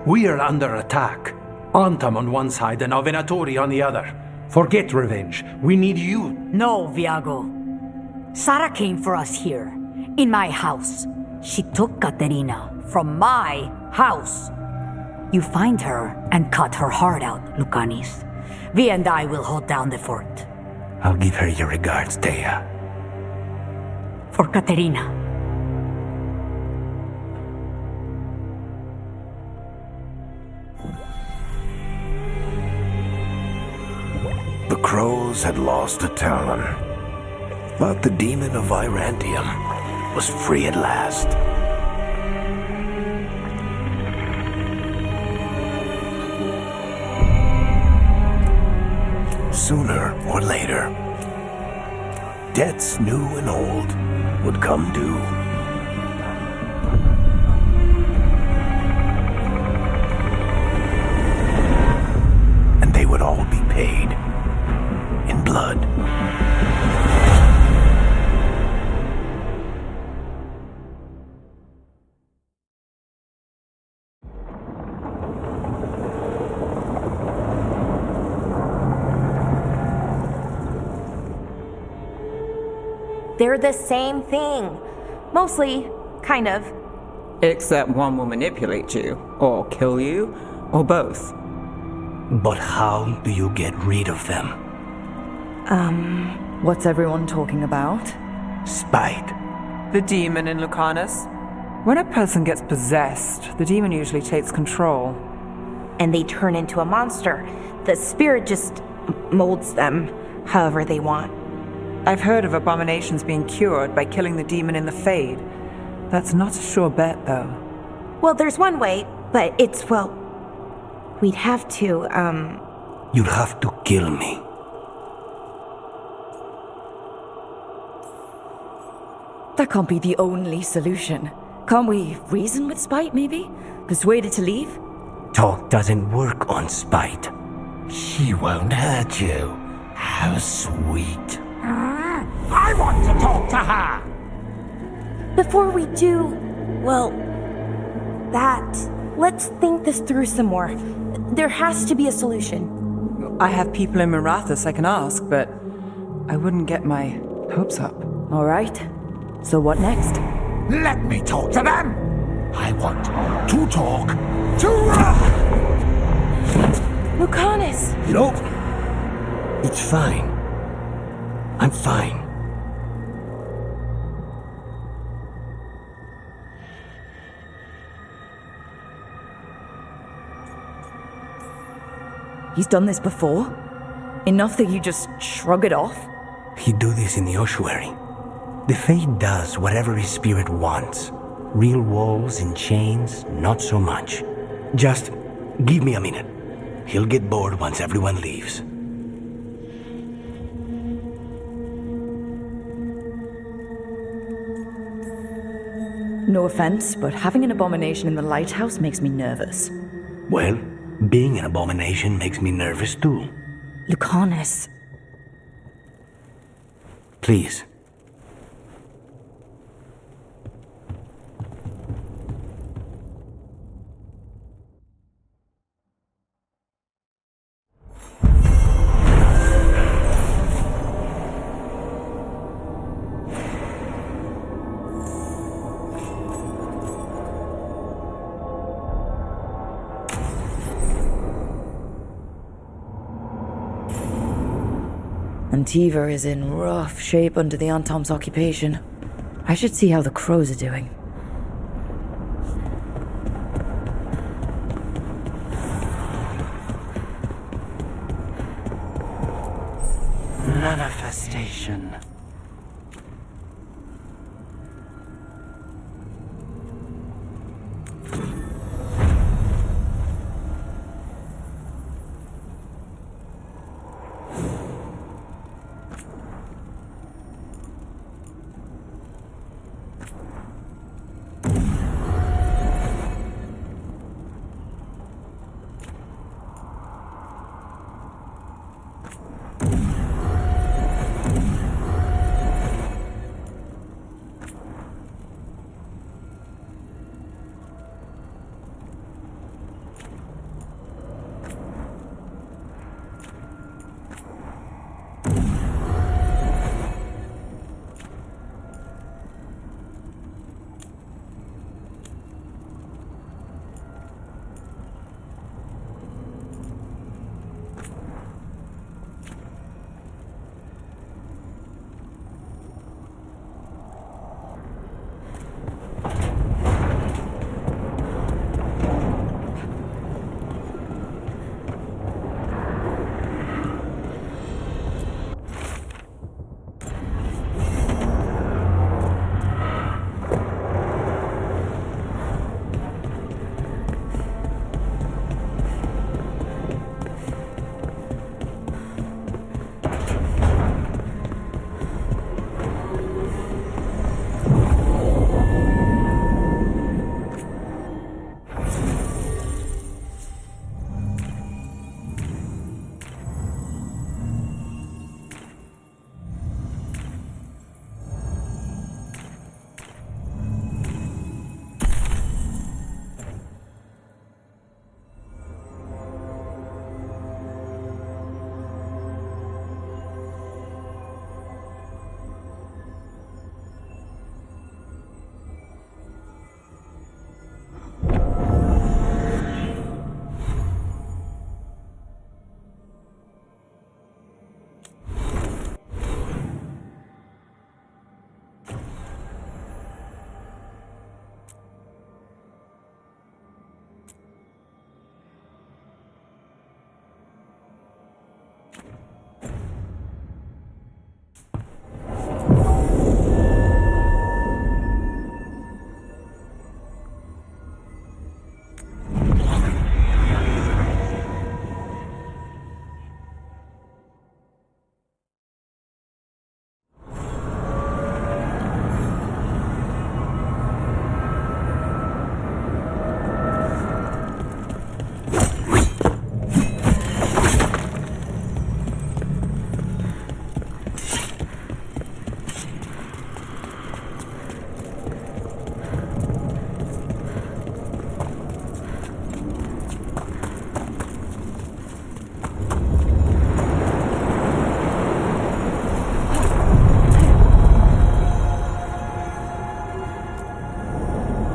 We are under attack. Antam on one side and Venatori on the other. Forget revenge. We need you. No, Viago. Sarah came for us here, in my house. She took Katerina from my house. You find her and cut her heart out, Lucanis. Vi and I will hold down the fort. I'll give her your regards, Thea. For Katerina. The crows had lost a talon, but the demon of Irantium was free at last. Sooner or later, debts new and old would come due. And they would all be paid in blood. They're the same thing. Mostly, kind of. Except one will manipulate you, or kill you, or both. But how do you get rid of them? What's everyone talking about? Spite. The demon in Lucanus. When a person gets possessed, the demon usually takes control. And they turn into a monster. The spirit just molds them however they want. I've heard of abominations being cured by killing the demon in the Fade. That's not a sure bet, though. Well, there's one way, but it's, well, we'd have to, You'd have to kill me. That can't be the only solution. Can't we reason with Spite, maybe? Persuade her to leave? Talk doesn't work on Spite. She won't hurt you. How sweet. I want to talk to her! Before we do, well, let's think this through some more. There has to be a solution. I have people in Marathas I can ask, but I wouldn't get my hopes up. All right. So what next? Let me talk to them! I want to talk to Lucanus! Nope. It's fine. I'm fine. He's done this before? Enough that you just shrug it off? He'd do this in the ossuary. The Fade does whatever his spirit wants. Real walls and chains, not so much. Just give me a minute. He'll get bored once everyone leaves. No offense, but having an abomination in the lighthouse makes me nervous. Well, being an abomination makes me nervous too. Lucanus. Please. Antiva is in rough shape under the Antom's occupation. I should see how the crows are doing. Manifestation.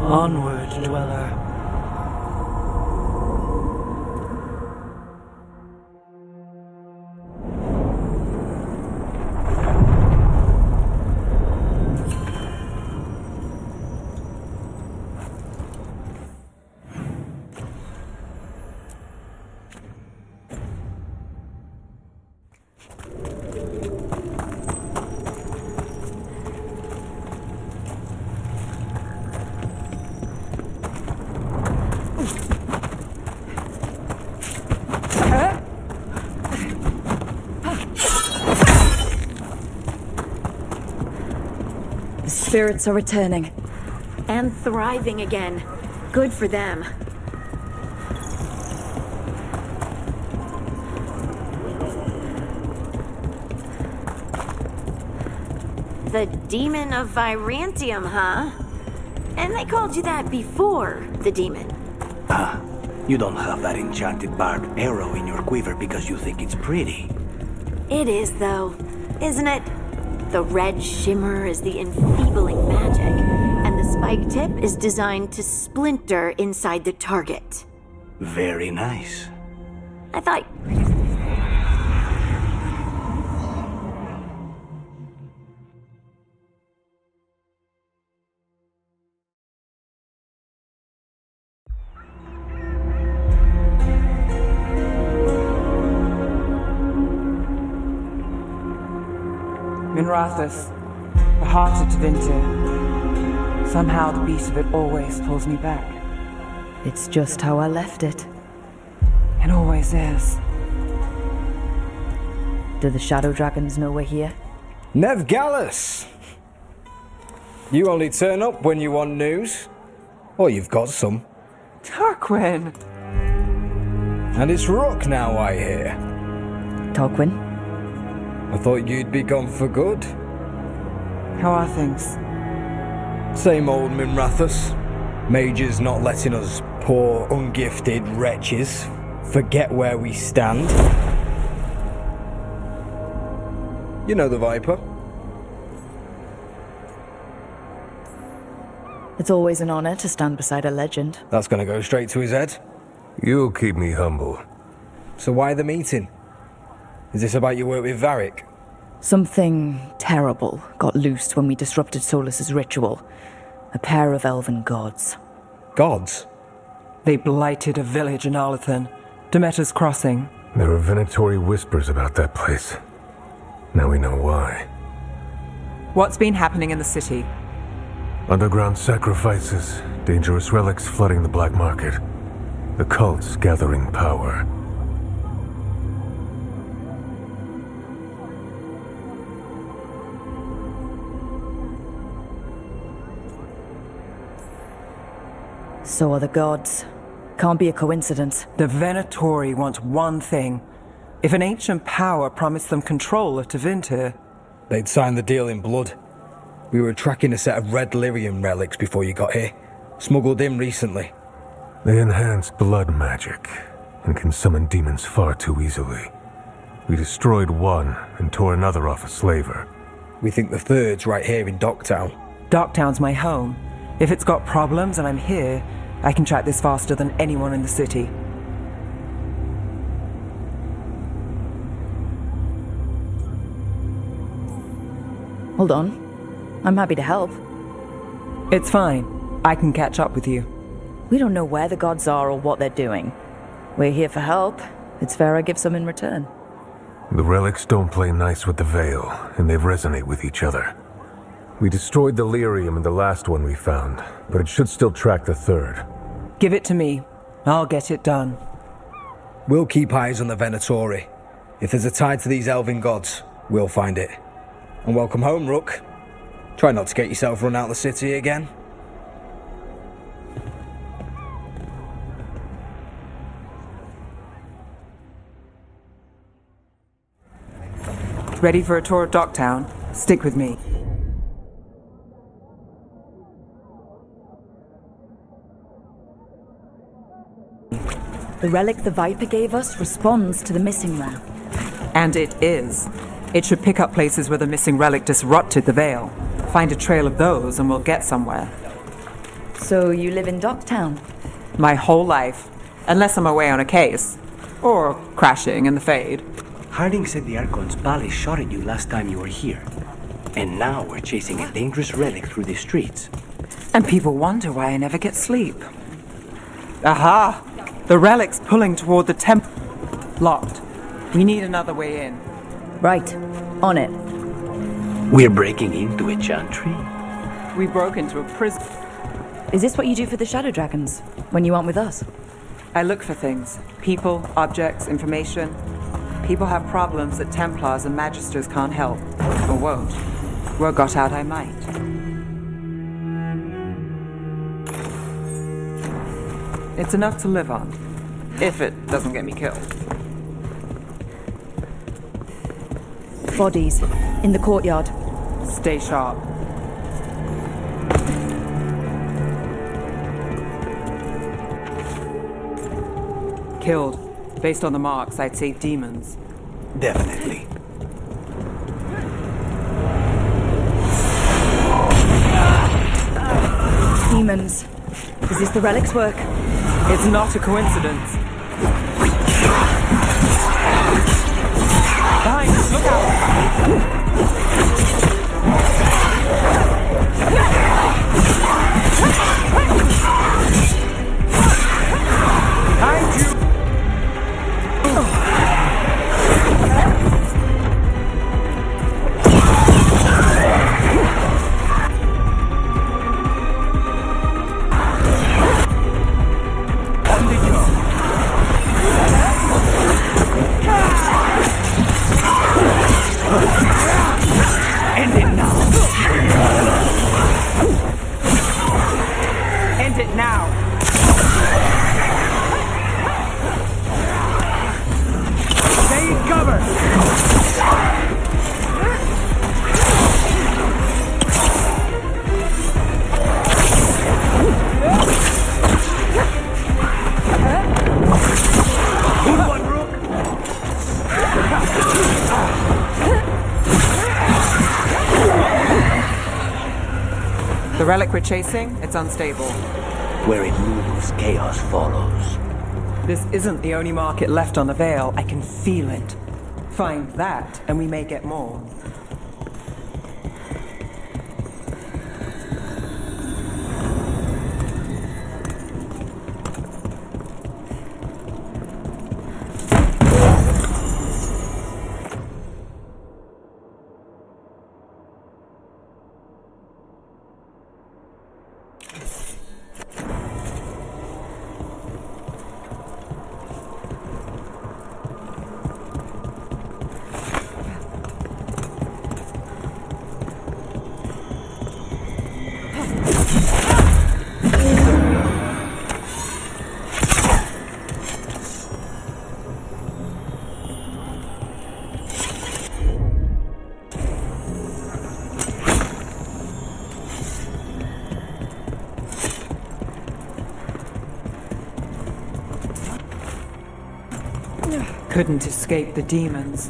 Onward, dweller. Spirits are returning. And thriving again. Good for them. The Demon of Virantium, huh? And they called you that before the demon. Ah, you don't have that enchanted barbed arrow in your quiver because you think it's pretty. It is, though, isn't it? The red shimmer is the enfeebling magic, and the spike tip is designed to splinter inside the target. Very nice. I thought... Minrathous, the heart of Tevinter. Somehow the beat of it always pulls me back. It's just how I left it. It always is. Do the Shadow Dragons know we're here? Nev Gallus! You only turn up when you want news. Or you've got some. Tarquin! And it's Rook now, I hear. Tarquin? I thought you'd be gone for good. How are things? Same old Minrathous. Mages not letting us poor, ungifted wretches forget where we stand. You know the Viper. It's always an honor to stand beside a legend. That's gonna go straight to his head. You'll keep me humble. So why the meeting? Is this about your work with Varric? Something terrible got loosed when we disrupted Solus's ritual. A pair of elven gods. Gods? They blighted a village in Arlethan, Demeter's Crossing. There are Venatori whispers about that place. Now we know why. What's been happening in the city? Underground sacrifices, dangerous relics flooding the black market. The cults gathering power. So are the gods. Can't be a coincidence. The Venatori want one thing. If an ancient power promised them control of Tevinter, they'd sign the deal in blood. We were tracking a set of red lyrium relics before you got here. Smuggled in recently. They enhance blood magic and can summon demons far too easily. We destroyed one and tore another off a slaver. We think the third's right here in Docktown. Docktown's my home. If it's got problems and I'm here, I can track this faster than anyone in the city. Hold on. I'm happy to help. It's fine. I can catch up with you. We don't know where the gods are or what they're doing. We're here for help. It's fair I give some in return. The relics don't play nice with the Veil, and they resonate with each other. We destroyed the lyrium in the last one we found, but it should still track the third. Give it to me. I'll get it done. We'll keep eyes on the Venatori. If there's a tie to these elven gods, we'll find it. And welcome home, Rook. Try not to get yourself run out of the city again. Ready for a tour of Docktown? Stick with me. The relic the Viper gave us responds to the missing lamp. And it is. It should pick up places where the missing relic disrupted the Veil. Find a trail of those and we'll get somewhere. So you live in Docktown? My whole life. Unless I'm away on a case. Or crashing in the Fade. Harding said the Archon's ballet shot at you last time you were here. And now we're chasing a dangerous relic through the streets. And people wonder why I never get sleep. Aha! The relic's pulling toward the temple. Locked. We need another way in. Right. On it. We're breaking into a chantry? We broke into a prison. Is this what you do for the Shadow Dragons? When you aren't with us? I look for things. People, objects, information. People have problems that Templars and Magisters can't help. Or won't. Where got out I might. It's enough to live on. If it doesn't get me killed. Bodies. In the courtyard. Stay sharp. Killed. Based on the marks, I'd say demons. Definitely. Demons. Is this the relic's work? It's not a coincidence. Behind us, look out! Behind you! The relic we're chasing, it's unstable. Where it moves, chaos follows. This isn't the only market left on the Veil. I can feel it. Find that, and we may get more. Couldn't escape the demons.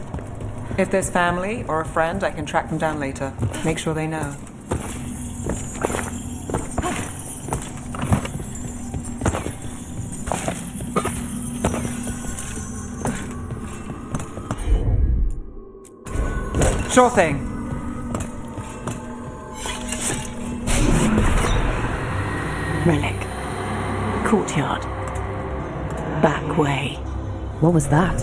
If there's family or a friend, I can track them down later. Make sure they know. Sure thing. Relic. Courtyard. Back way. What was that?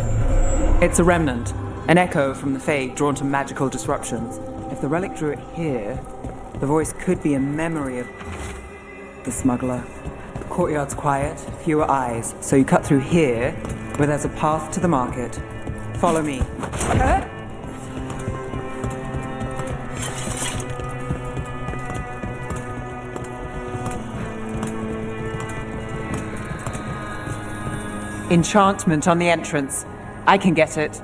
It's a remnant. An echo from the Fade drawn to magical disruptions. If the relic drew it here, the voice could be a memory of the smuggler. The courtyard's quiet, fewer eyes, so you cut through here, where there's a path to the market. Follow me. Enchantment on the entrance. I can get it.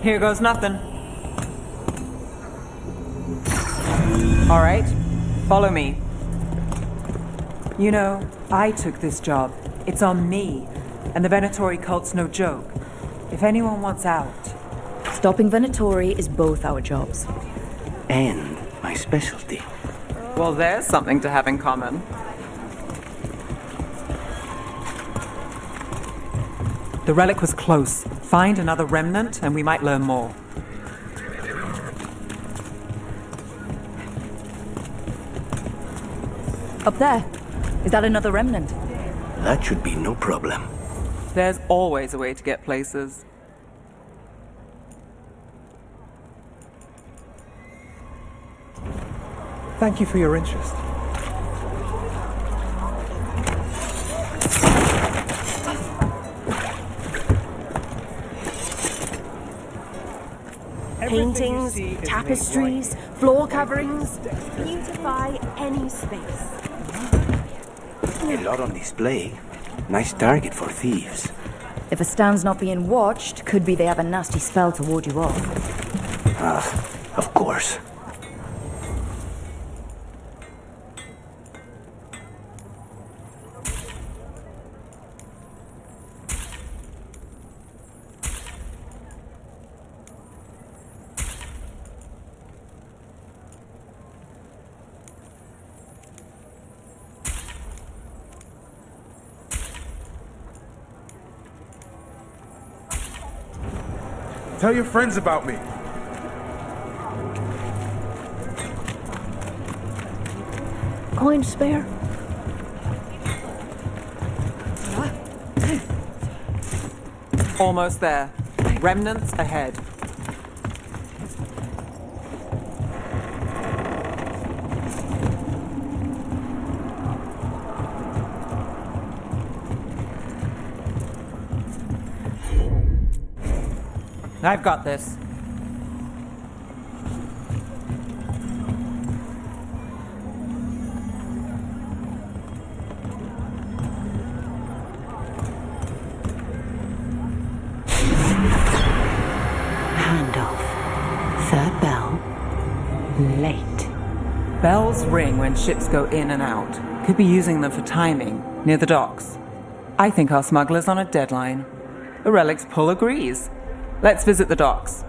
Here goes nothing. All right, follow me. You know, I took this job. It's on me. And the Venatori cult's no joke. If anyone wants out... Stopping Venatori is both our jobs. And my specialty. Well, there's something to have in common. The relic was close. Find another remnant and we might learn more. Up there. Is that another remnant? That should be no problem. There's always a way to get places. Thank you for your interest. Paintings, tapestries, floor coverings, beautify any space. A lot on display. Nice target for thieves. If a stand's not being watched, could be they have a nasty spell to ward you off. Of course. Tell your friends about me. Coin spare? Almost there. Remnants ahead. I've got this. Handoff. Third bell. Late. Bells ring when ships go in and out. Could be using them for timing, near the docks. I think our smuggler's on a deadline. The relic's pull agrees. Let's visit the docks.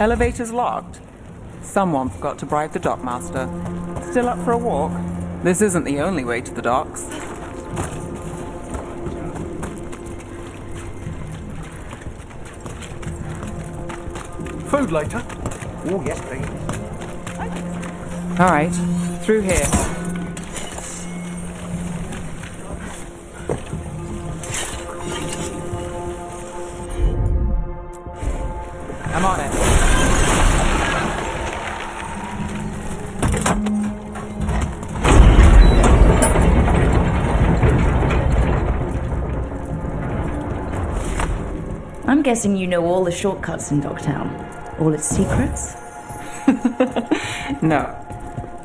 Elevator's locked. Someone forgot to bribe the dockmaster. Still up for a walk? This isn't the only way to the docks. Food later? Oh, yes, please. All right, through here. I'm on it. I'm guessing you know all the shortcuts in Dogtown. All its secrets? No.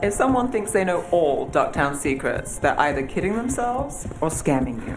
If someone thinks they know all Ducktown secrets, they're either kidding themselves or scamming you.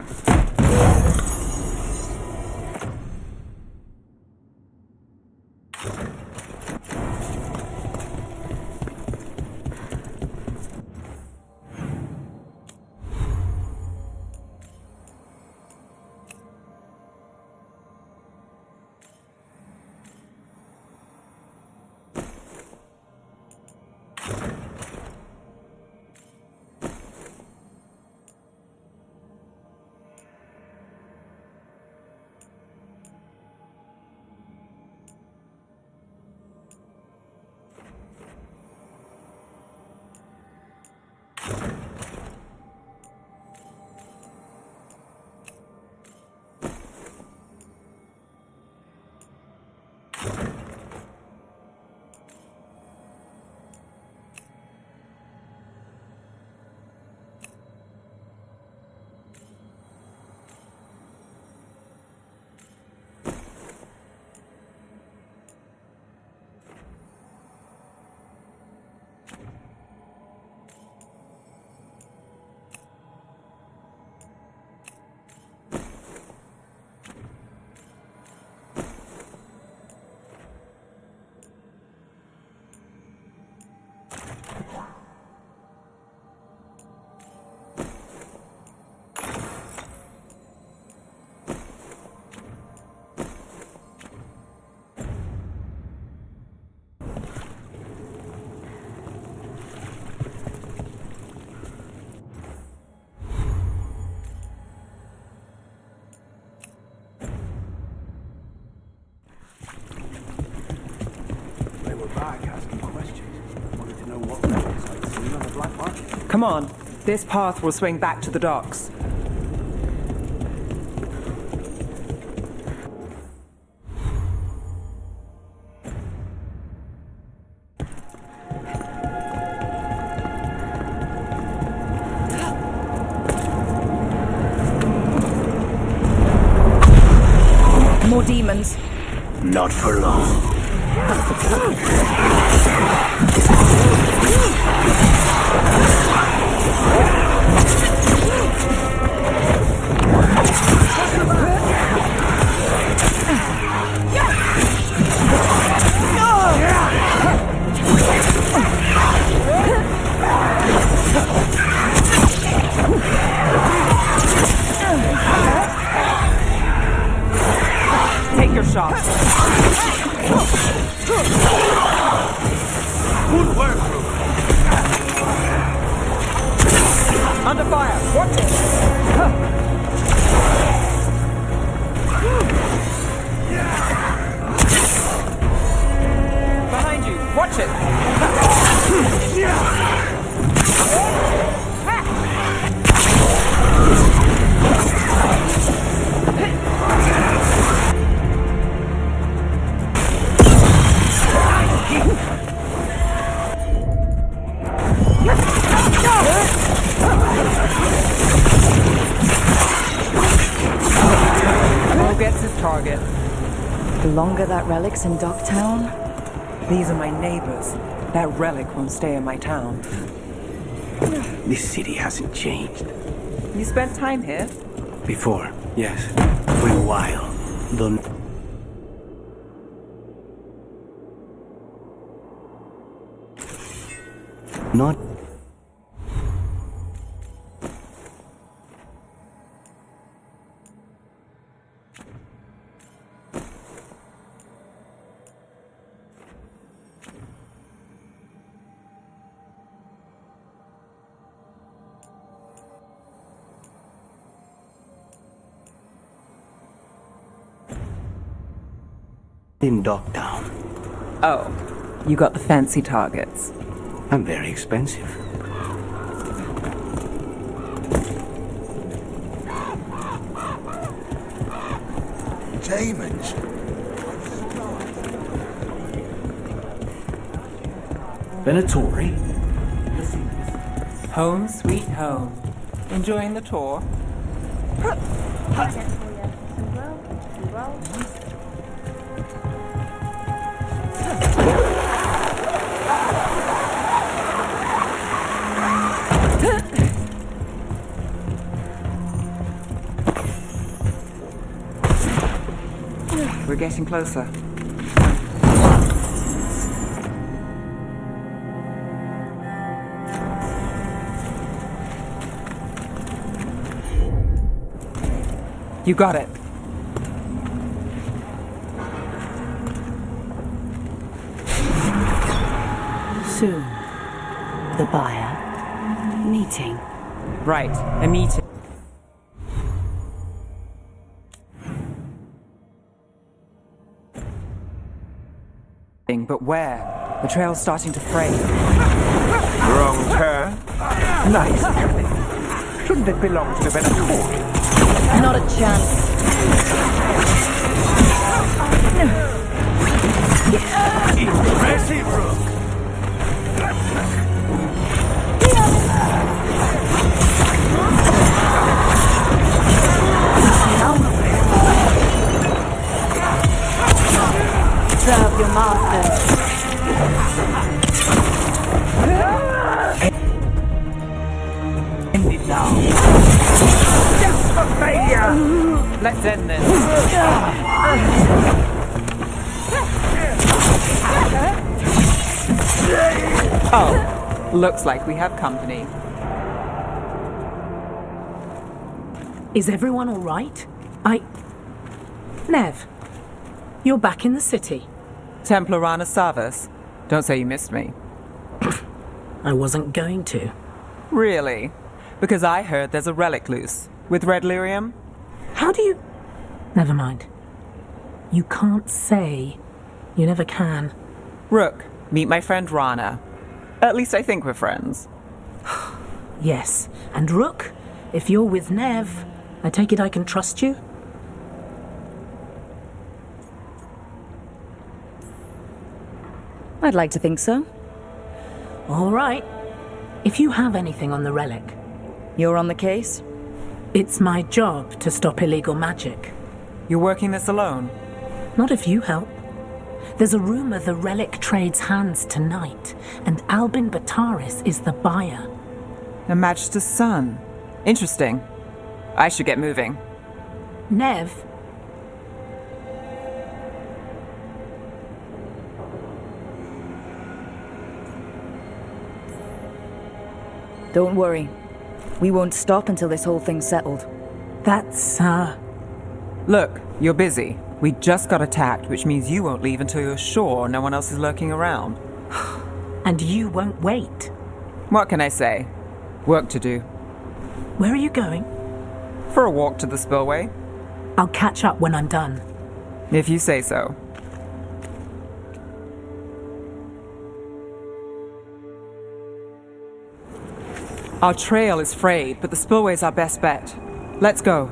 Come on, this path will swing back to the docks. More demons. Not for long. Take your shot. Good work, Rook. Under fire. Watch it. Behind you. Watch it. Who gets his target? The longer that relic's in Dogtown, These are my neighbors. That relic won't stay in my town. This city hasn't changed. You spent time here? Before, yes. For a while. Though. Not. In Docktown. Oh, you got the fancy targets. I'm very expensive. Demons. Venatori? Home sweet home. Enjoying the tour? We're getting closer. You got it. Soon, the buyer meeting. Right, a meeting. But where? The trail's starting to fray. Wrong turn. Nice turning. Shouldn't it belong to the Venatori? Not a chance. Impressive, Rook. Serve your masters. End it now. Just for failure. Let's end this. Oh, looks like we have company. Is everyone all right? Nev, you're back in the city. Templar Rana Savas. Don't say you missed me. I wasn't going to. Really? Because I heard there's a relic loose. With red lyrium? How do you... Never mind. You can't say. You never can. Rook, meet my friend Rana. At least I think we're friends. Yes, and Rook, if you're with Nev, I take it I can trust you? I'd like to think so. All right. If you have anything on the relic... You're on the case? It's my job to stop illegal magic. You're working this alone? Not if you help. There's a rumor the relic trades hands tonight, and Albin Bataris is the buyer. Her Majesty's son. Interesting. I should get moving. Nev? Don't worry. We won't stop until this whole thing's settled. That's, Look, you're busy. We just got attacked, which means you won't leave until you're sure no one else is lurking around. And you won't wait. What can I say? Work to do. Where are you going? For a walk to the spillway. I'll catch up when I'm done. If you say so. Our trail is frayed, but the spillway's our best bet. Let's go.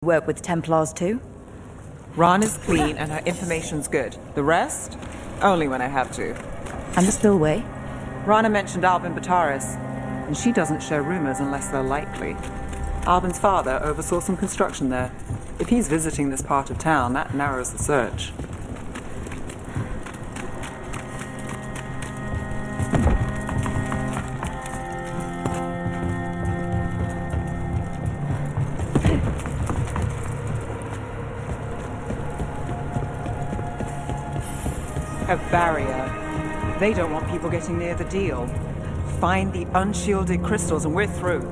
Work with Templars too? Ron is clean and her information's good. The rest? Only when I have to. And the spillway? Rana mentioned Albin Bataris, and she doesn't share rumors unless they're likely. Albin's father oversaw some construction there. If he's visiting this part of town, that narrows the search. A barrier. They don't want people getting near the deal. find the unshielded crystals and we're through.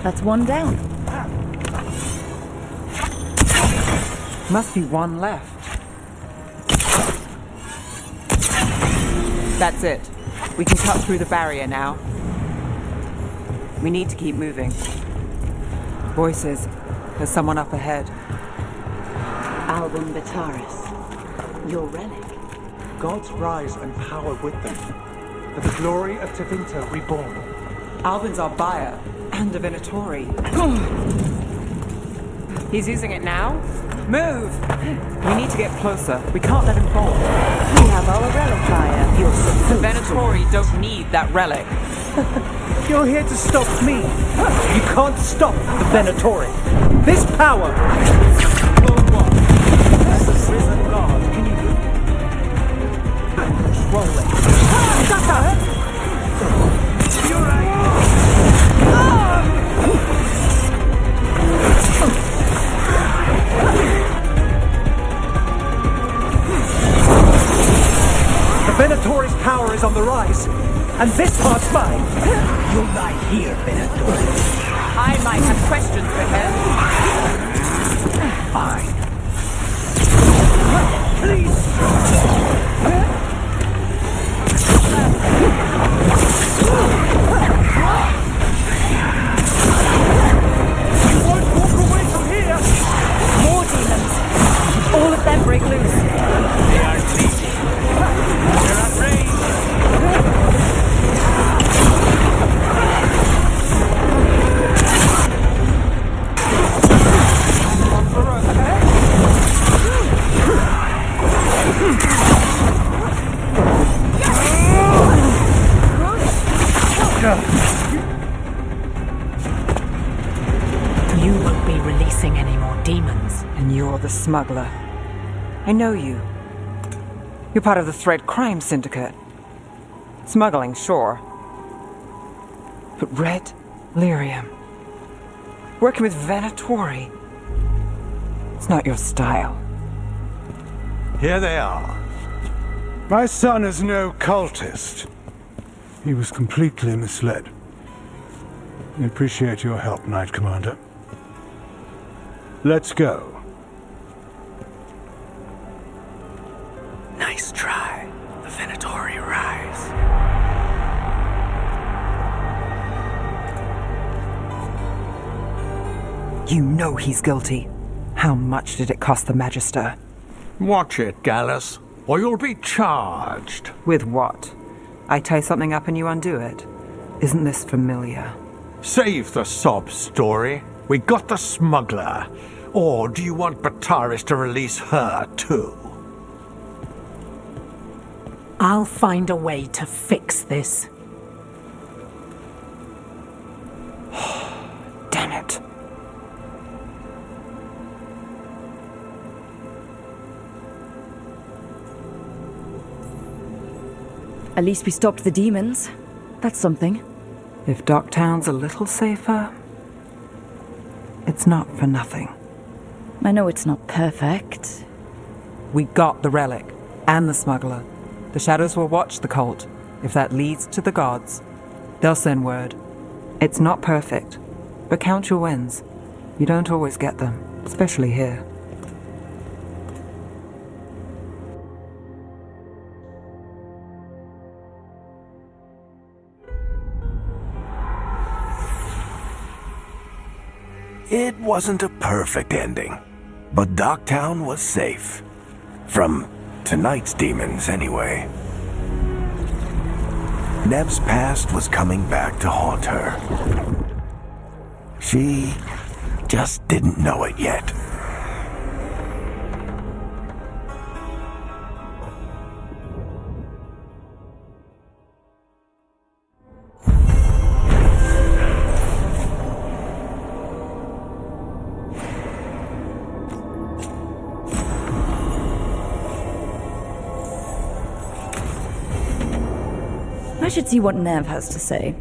That's one down. Must be one left. That's it. We can cut through the barrier now. We need to keep moving. Voices. There's someone up ahead. Albin Bataris, your relic. Gods rise and power with them. For the glory of Tevinter reborn. Albin's our buyer, and a Venatori. He's using it now? Move! We need to get closer. We can't let him fall. We have our relic buyer. The Venatori don't need that relic. You're here to stop me. You can't stop the Venatori. This power. As the risen god, can you control it? The Venatori's power is on the rise, and this part's mine. You'll lie here, Venator. I might have questions for him. Fine. Please. You won't walk away from here. More demons. All of them break loose. They are bleeding. They're outraged. You won't be releasing any more demons. And you're the smuggler. I know you. You're part of the Thread Crime Syndicate. Smuggling, sure. But Red Lyrium. Working with Venatori. It's not your style. Here they are. My son is no cultist. He was completely misled. I appreciate your help, Knight Commander. Let's go. Nice try. The Venatori rise. You know he's guilty. How much did it cost the Magister? Watch it, Gallus, or you'll be charged. With what? I tie something up and you undo it. Isn't this familiar? Save the sob story. We got the smuggler. Or do you want Bataris to release her, too? I'll find a way to fix this. Damn it. At least we stopped the demons. That's something. If Docktown's a little safer, it's not for nothing. I know it's not perfect. We got the relic, and the smuggler. The Shadows will watch the cult. If that leads to the gods, they'll send word. It's not perfect, but count your wins. You don't always get them, especially here. It wasn't a perfect ending, but Docktown was safe. From tonight's demons, anyway. Nev's past was coming back to haunt her. She just didn't know it yet. I should see what Nev has to say.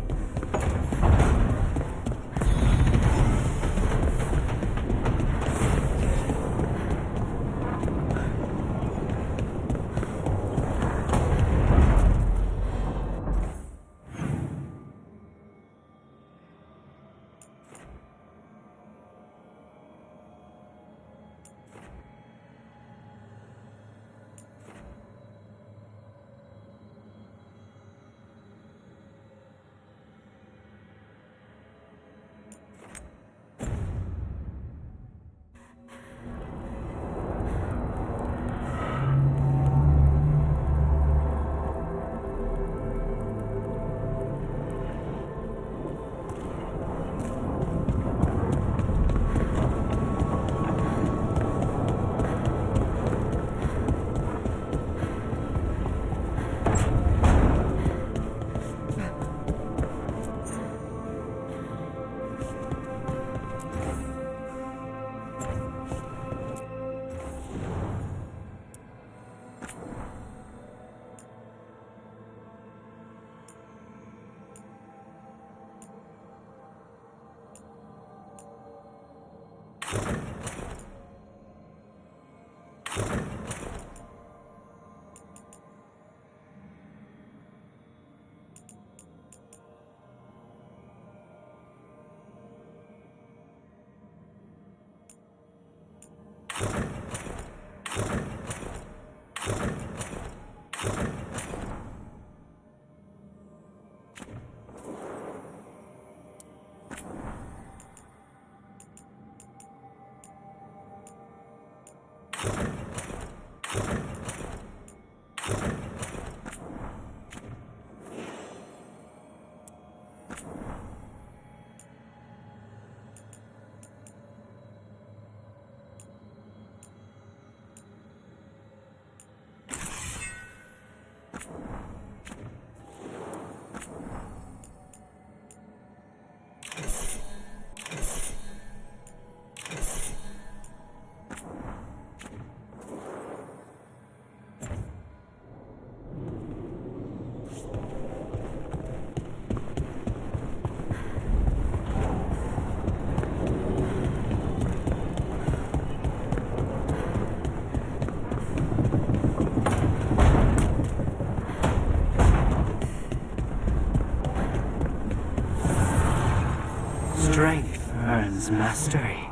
Strength earns mastery.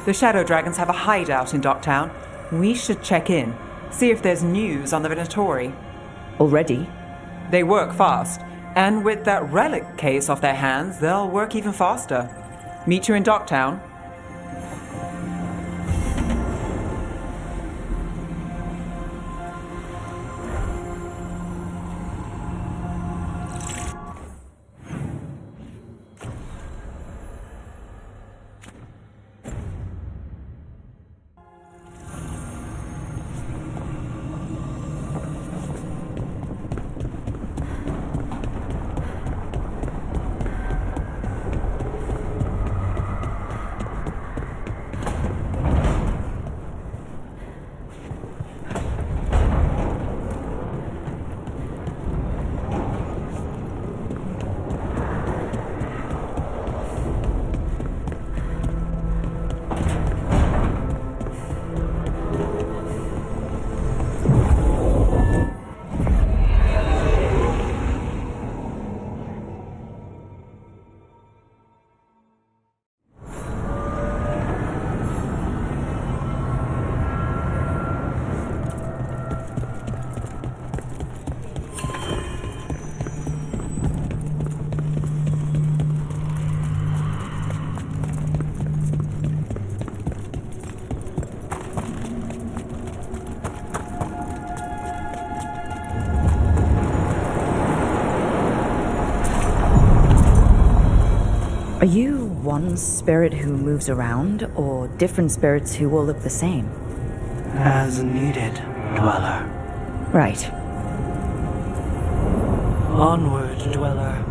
The Shadow Dragons have a hideout in Docktown. We should check in, see if there's news on the Venatori. Already? They work fast, and with that relic case off their hands, they'll work even faster. Meet you in Docktown. Are you one spirit who moves around, or different spirits who all look the same? As needed, Dweller. Right. Onward, Dweller.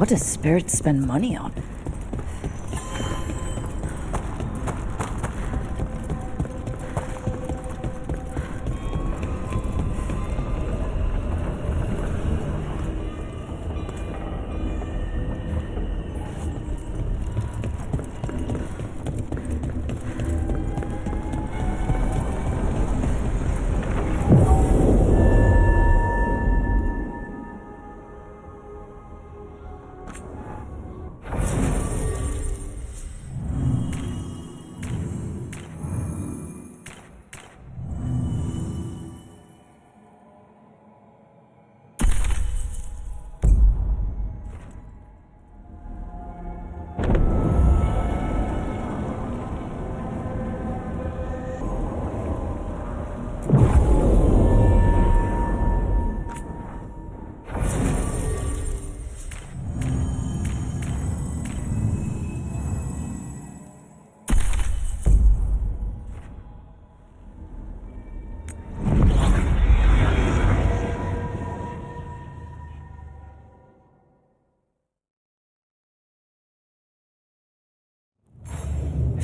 What does spirits spend money on?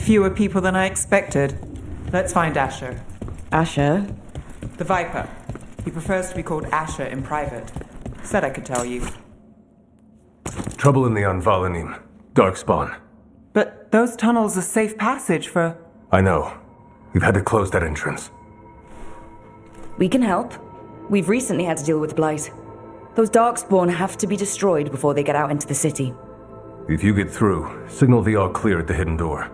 Fewer people than I expected. Let's find Asher. Asher? The Viper. He prefers to be called Asher in private. Said I could tell you. Trouble in the Anvalanim. Darkspawn. But those tunnels are safe passage for... I know. We've had to close that entrance. We can help. We've recently had to deal with Blight. Those Darkspawn have to be destroyed before they get out into the city. If you get through, signal the all clear at the hidden door.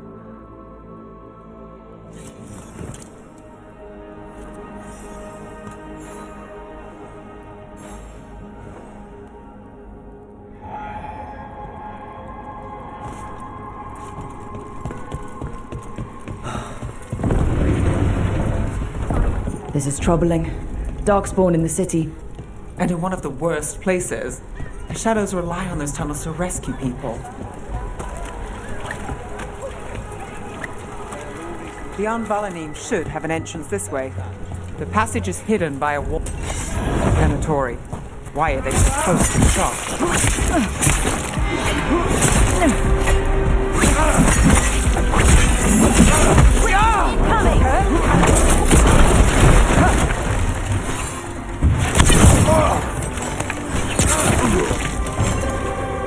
This is troubling. Darkspawn in the city. And in one of the worst places. The Shadows rely on those tunnels to rescue people. The Anvalanim should have an entrance this way. The passage is hidden by a wall. Venatori. Why are they so close to the shop? We are coming!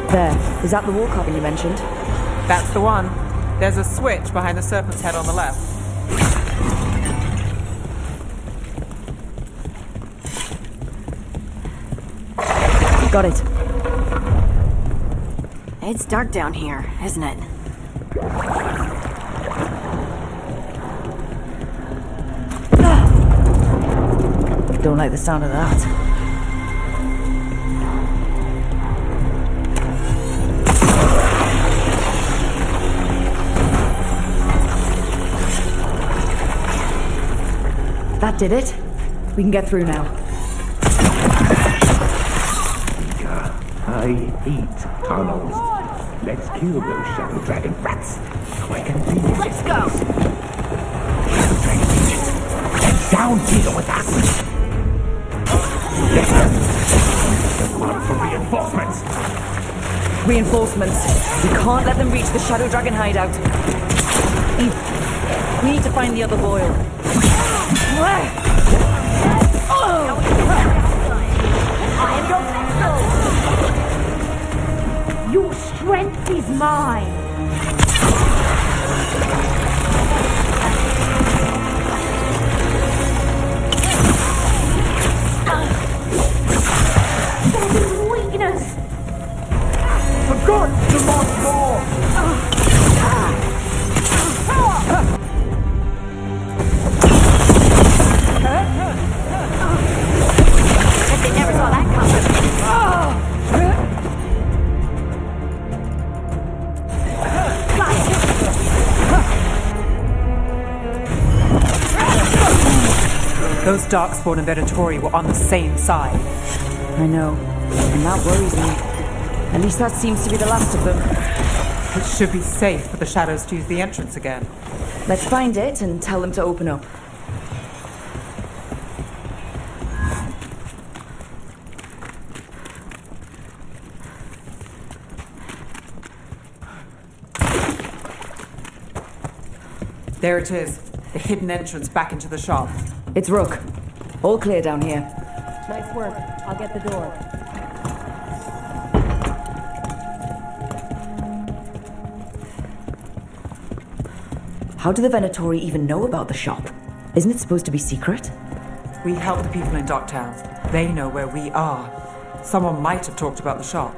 There. Is that the wall carving you mentioned? That's the one. There's a switch behind the serpent's head on the left. Got it. It's dark down here, isn't it? Don't like the sound of that. That did it. We can get through now. I hate tunnels. Let's kill those shadow dragon rats. So I can finish Let's go! Shadow dragon agents. Head down here with us. Yes, sir. Look out for reinforcements. Reinforcements. We can't let them reach the Shadow Dragon hideout. We need to find the other boil. Your strength is mine! That is weakness! For God, demand more! They never saw that coming. Those Darkspawn and Venatori were on the same side. I know, and that worries me. At least that seems to be the last of them. It should be safe for the Shadows to use the entrance again. Let's find it and tell them to open up. There it is. The hidden entrance back into the shop. It's Rook. All clear down here. Nice work. I'll get the door. How do the Venatori even know about the shop? Isn't it supposed to be secret? We help the people in Docktown. They know where we are. Someone might have talked about the shop.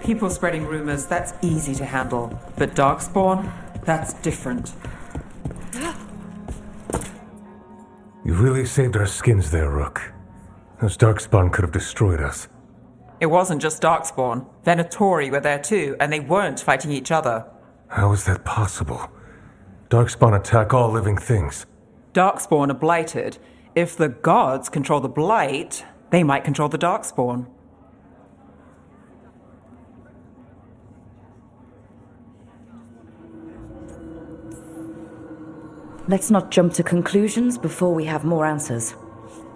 People spreading rumors, that's easy to handle. But Darkspawn, that's different. You really saved our skins there, Rook. Those Darkspawn could have destroyed us. It wasn't just Darkspawn. Venatori were there too, and they weren't fighting each other. How is that possible? Darkspawn attack all living things. Darkspawn are blighted. If the gods control the blight, they might control the Darkspawn. Let's not jump to conclusions before we have more answers.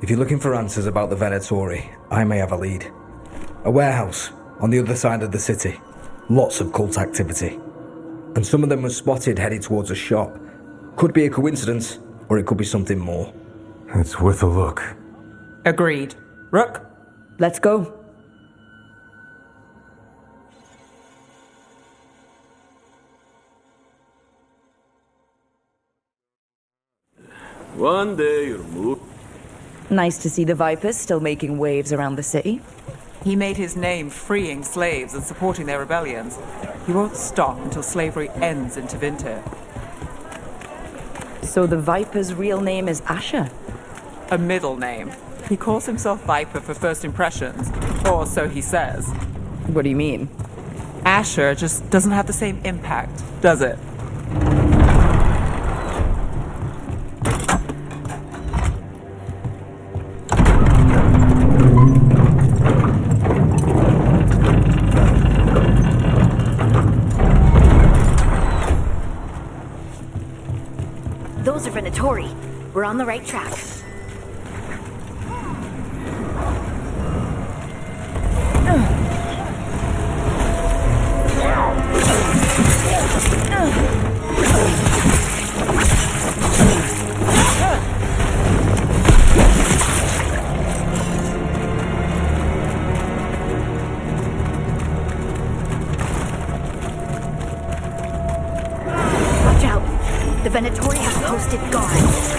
If you're looking for answers about the Venatori, I may have a lead. A warehouse on the other side of the city. Lots of cult activity. and some of them were spotted headed towards a shop. Could be a coincidence, or it could be something more. It's worth a look. Agreed. Rook? Let's go. One day you'll move. Nice to see the Vipers still making waves around the city. He made his name freeing slaves and supporting their rebellions. He won't stop until slavery ends in Tevinter. So the Viper's real name is Asher? A middle name. He calls himself Viper for first impressions, or so he says. What do you mean? Asher just doesn't have the same impact, does it? Those are Venatori. We're on the right track. Watch out. The Venatori have posted guards.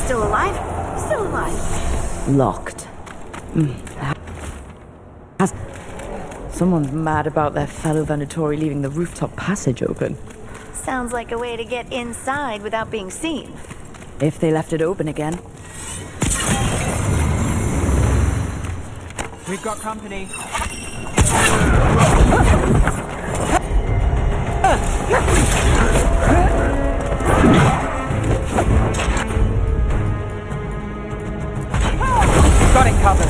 Still alive? Still alive. Locked. Someone's mad about their fellow Venatori leaving the rooftop passage open. Sounds like a way to get inside without being seen. If they left it open again. We've got company. Got it covered.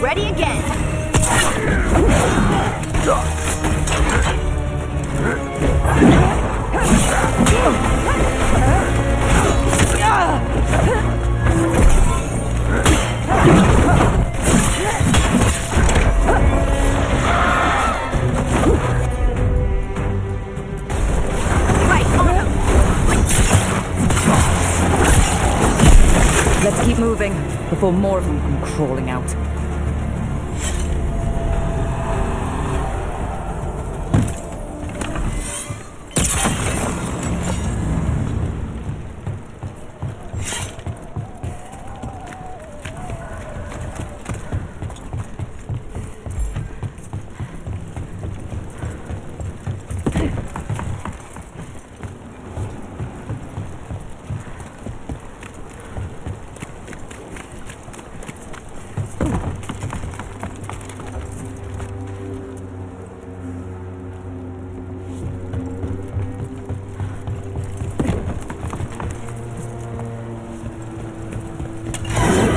Ready again. Let's keep moving before more of them come crawling out.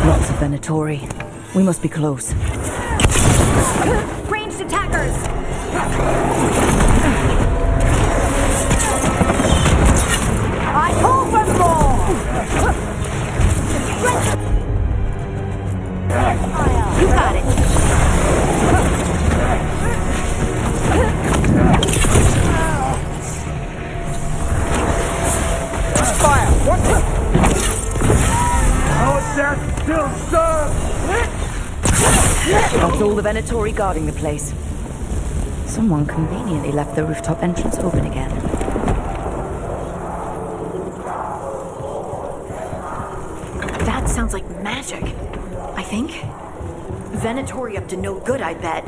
Lots of Venatori. We must be close. Ranged attackers! I call for more! death still serves! That's all the Venatori guarding the place. Someone conveniently left the rooftop entrance open again. That sounds like magic, I think. Venatori up to no good, I bet.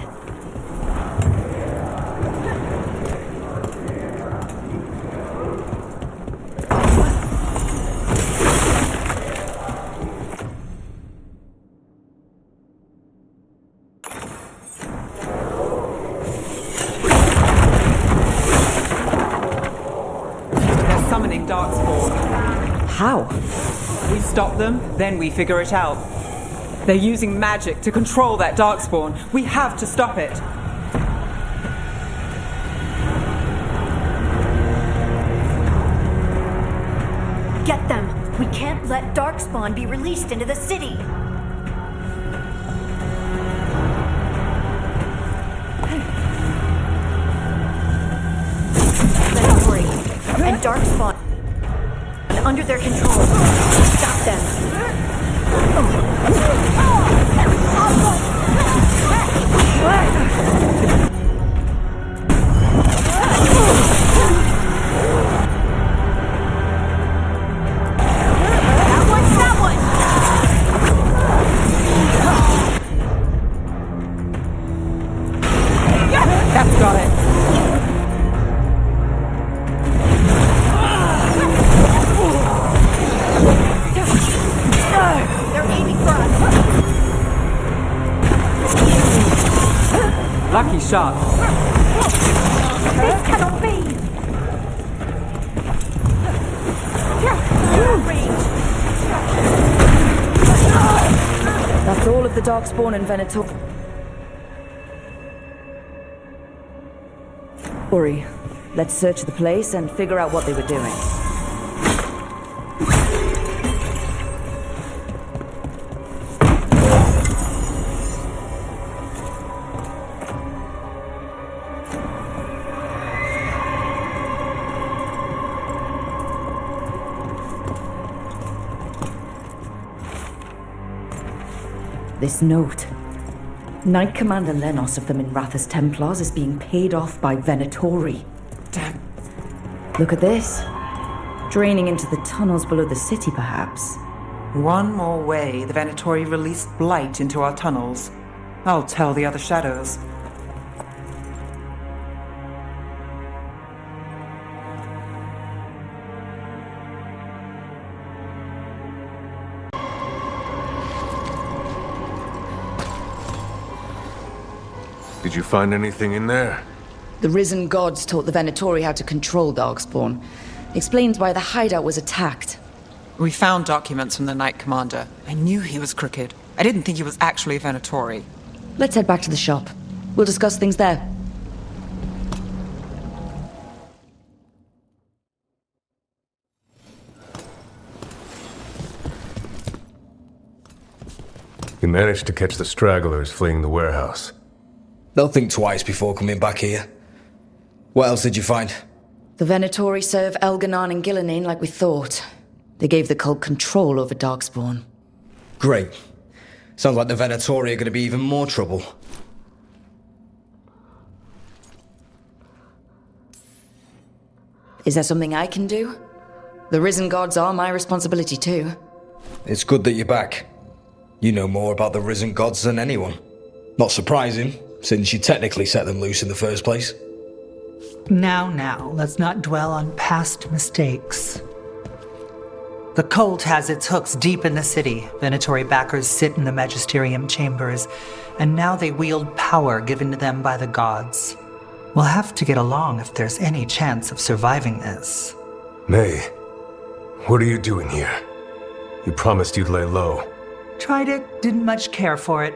They're summoning Darkspawn. How? We stop them, then we figure it out. They're using magic to control that Darkspawn. We have to stop it. Get them! We can't let Darkspawn be released into the city! Venatori and Darkspawn under their control. Stop them! That's got it. They're aiming for us! Lucky shot. This cannot be! That's all of the Darkspawn and Venator. Ori, let's search the place and figure out what they were doing. This note. Knight Commander Lenos of the Minrathous Templars is being paid off by Venatori. Damn. Look at this. Draining into the tunnels below the city, perhaps. One more way the Venatori released blight into our tunnels. I'll tell the other shadows. Did you find anything in there? The risen gods taught the Venatori how to control Darkspawn. Explains why the hideout was attacked. We found documents from the Knight Commander. I knew he was crooked. I didn't think he was actually a Venatori. Let's head back to the shop. We'll discuss things there. You managed to catch the stragglers fleeing the warehouse. They'll think twice before coming back here. What else did you find? The Venatori serve Elganon and Gillinane like we thought. They gave the cult control over Darkspawn. Great. Sounds like the Venatori are going to be even more trouble. Is there something I can do? The risen gods are my responsibility too. It's good that you're back. You know more about the risen gods than anyone. Not surprising, since you technically set them loose in the first place. Now, let's not dwell on past mistakes. The cult has its hooks deep in the city. Venatori backers sit in the magisterium chambers, and now they wield power given to them by the gods. We'll have to get along if there's any chance of surviving this. May, what are you doing here? You promised you'd lay low. Tried it, didn't much care for it.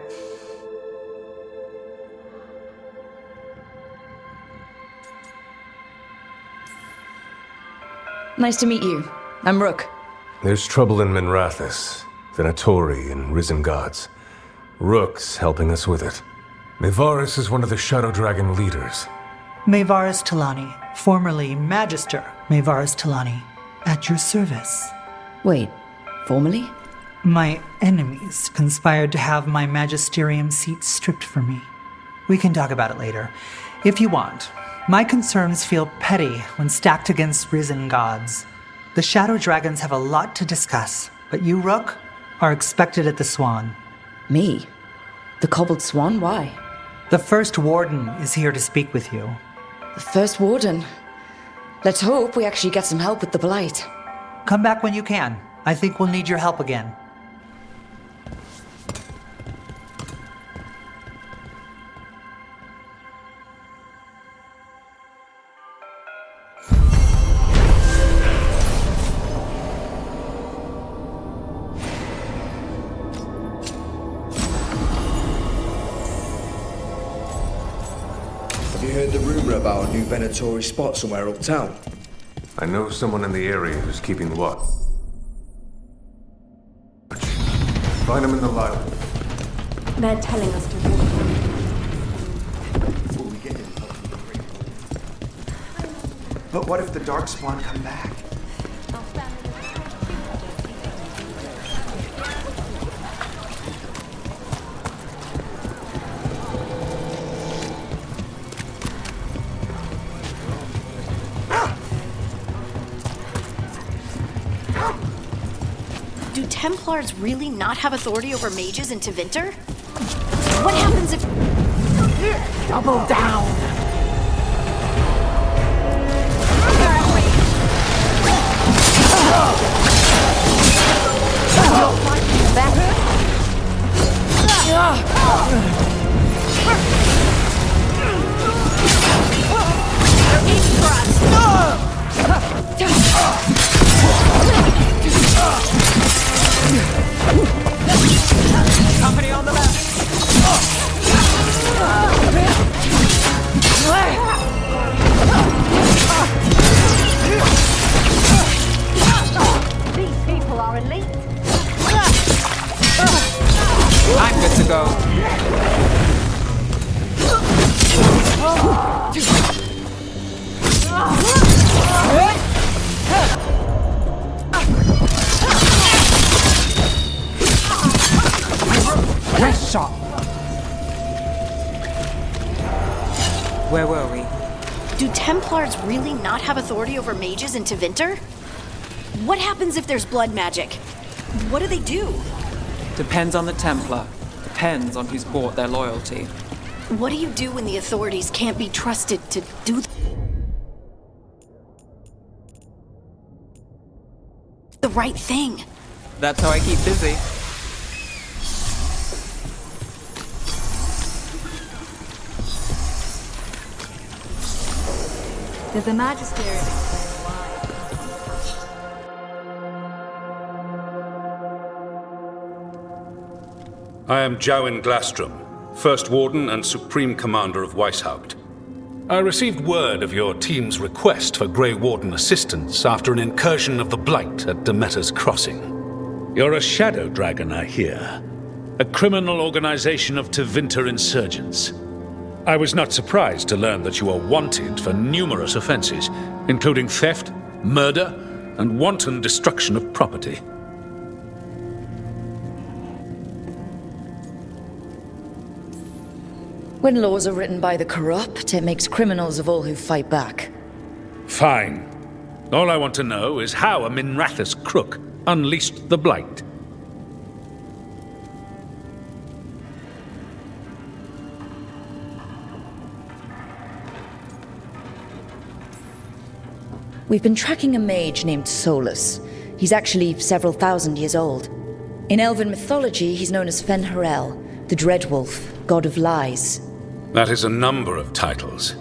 Nice to meet you. I'm Rook. There's trouble in Minrathous, Venatori and risen gods. Rook's helping us with it. Mevaris is one of the Shadow Dragon leaders. Mevaris Talani, formerly Magister Mevaris Talani, at your service. Wait, formally? My enemies conspired to have my magisterium seat stripped from me. We can talk about it later, if you want. My concerns feel petty when stacked against risen gods. The Shadow Dragons have a lot to discuss, but you, Rook, are expected at the Swan. Me? The Cobbled Swan? Why? The First Warden is here to speak with you. The First Warden? Let's hope we actually get some help with the Blight. Come back when you can. I think we'll need your help again. Have you heard the rumor about a new Venatori spot somewhere uptown? I know someone in the area who's keeping watch. Find him in the lab. They're telling us to walk Before we get in. But what if the Darkspawn come back? Do Templars really not have authority over mages in Tevinter? What happens if... Double down! Company on the left. These people are elite. I'm good to go. Nice shot. Where were we? Do Templars really not have authority over mages in Tevinter? What happens if there's blood magic? What do they do? Depends on the Templar. Depends on who's bought their loyalty. What do you do when the authorities can't be trusted to do the right thing? That's how I keep busy. There's a magisterium. I am Jowen Glastrom, First Warden and Supreme Commander of Weishaupt. I received word of your team's request for Grey Warden assistance after an incursion of the Blight at Demeter's Crossing. You're a Shadow Dragon, I hear. A criminal organization of Tevinter insurgents. I was not surprised to learn that you are wanted for numerous offenses, including theft, murder, and wanton destruction of property. When laws are written by the corrupt, it makes criminals of all who fight back. Fine. All I want to know is how a Minrathous crook unleashed the Blight. We've been tracking a mage named Solus. He's actually several thousand years old. In Elven mythology, he's known as Fen'Harel, the Dreadwolf, god of lies. That is a number of titles.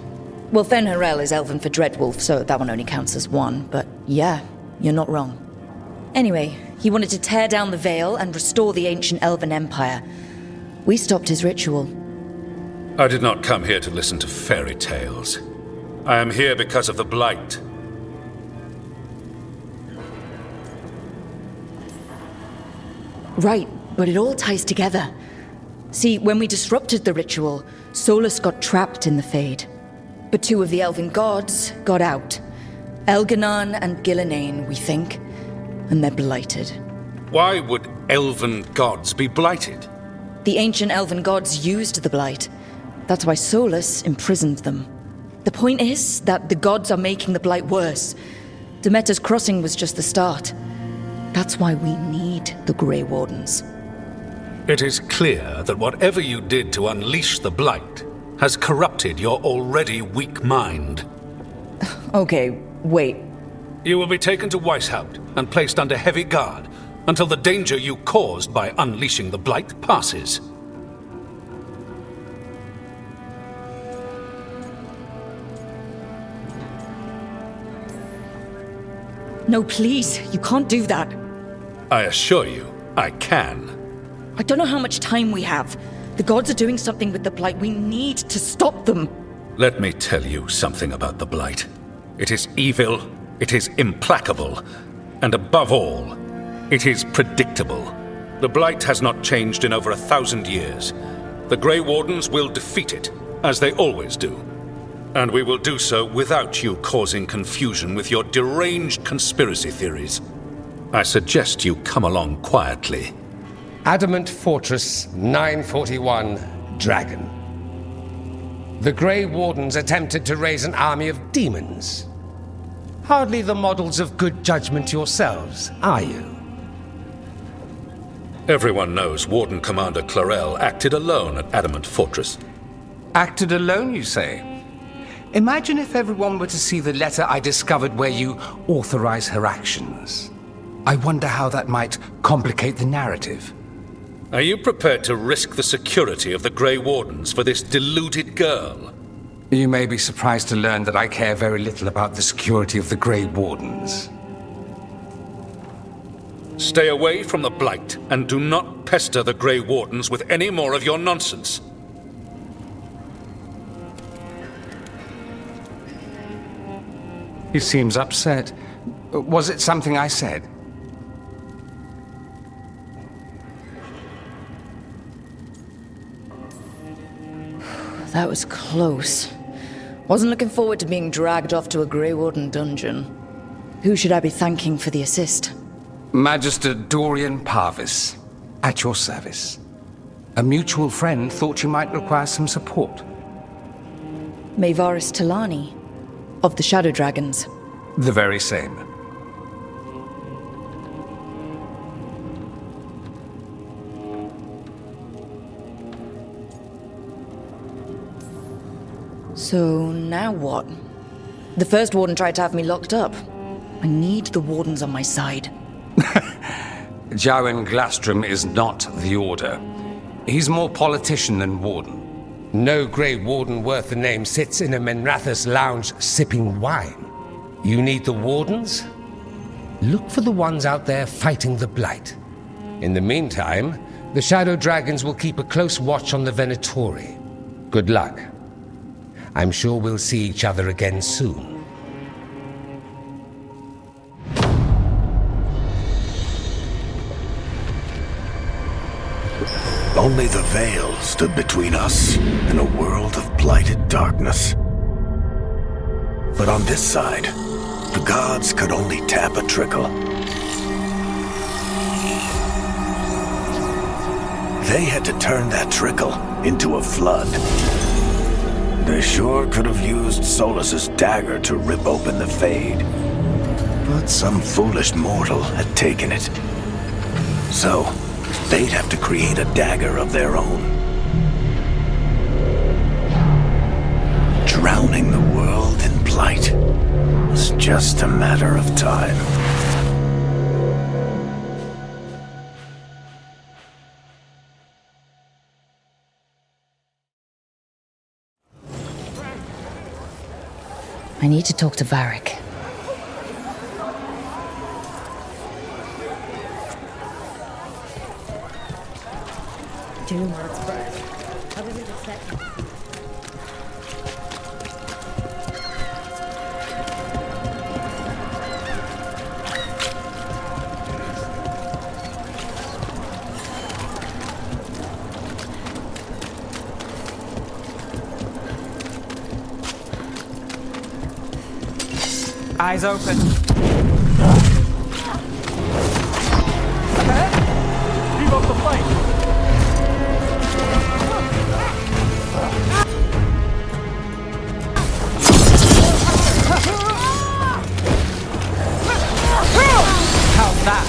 Well, Fen'Harel is Elven for Dreadwolf, so that one only counts as one, but yeah, you're not wrong. Anyway, he wanted to tear down the Veil and restore the ancient Elven Empire. We stopped his ritual. I did not come here to listen to fairy tales. I am here because of the Blight. Right, but it all ties together. See, when we disrupted the ritual, Solus got trapped in the Fade. But two of the Elven gods got out. Elganon and Gillenane, we think. And they're blighted. Why would elven gods be blighted? The ancient elven gods used the Blight. That's why Solus imprisoned them. The point is that the gods are making the Blight worse. Demeter's Crossing was just the start. That's why we need the Grey Wardens. It is clear that whatever you did to unleash the Blight has corrupted your already weak mind. Okay, wait. You will be taken to Weishaupt and placed under heavy guard until the danger you caused by unleashing the Blight passes. No, please, you can't do that. I assure you, I can. I don't know how much time we have. The gods are doing something with the Blight. We need to stop them. Let me tell you something about the Blight. It is evil, it is implacable, and above all, it is predictable. The Blight has not changed in over 1,000 years. The Grey Wardens will defeat it, as they always do. And we will do so without you causing confusion with your deranged conspiracy theories. I suggest you come along quietly. Adamant Fortress 941 Dragon. The Grey Wardens attempted to raise an army of demons. Hardly the models of good judgment yourselves, are you? Everyone knows Warden Commander Clarel acted alone at Adamant Fortress. Acted alone, you say? Imagine if everyone were to see the letter I discovered where you authorize her actions. I wonder how that might complicate the narrative. Are you prepared to risk the security of the Grey Wardens for this deluded girl? You may be surprised to learn that I care very little about the security of the Grey Wardens. Stay away from the Blight, and do not pester the Grey Wardens with any more of your nonsense. He seems upset. Was it something I said? That was close. Wasn't looking forward to being dragged off to a Grey Warden dungeon. Who should I be thanking for the assist? Magister Dorian Parvis, at your service. A mutual friend thought you might require some support. Maevaris Talani, of the Shadow Dragons. The very same. So now what? The first warden tried to have me locked up. I need the wardens on my side. Jowen Glastrom is not the Order. He's more politician than warden. No Grey Warden worth the name sits in a Menrathus lounge sipping wine. You need the wardens? Look for the ones out there fighting the Blight. In the meantime, the Shadow Dragons will keep a close watch on the Venatori. Good luck. I'm sure we'll see each other again soon. Only the veil stood between us and a world of blighted darkness. But on this side, the gods could only tap a trickle. They had to turn that trickle into a flood. They sure could have used Solus's dagger to rip open the Fade. But some foolish mortal had taken it. So, they'd have to create a dagger of their own. Drowning the world in blight was just a matter of time. I need to talk to Varric. Eyes open. How's that?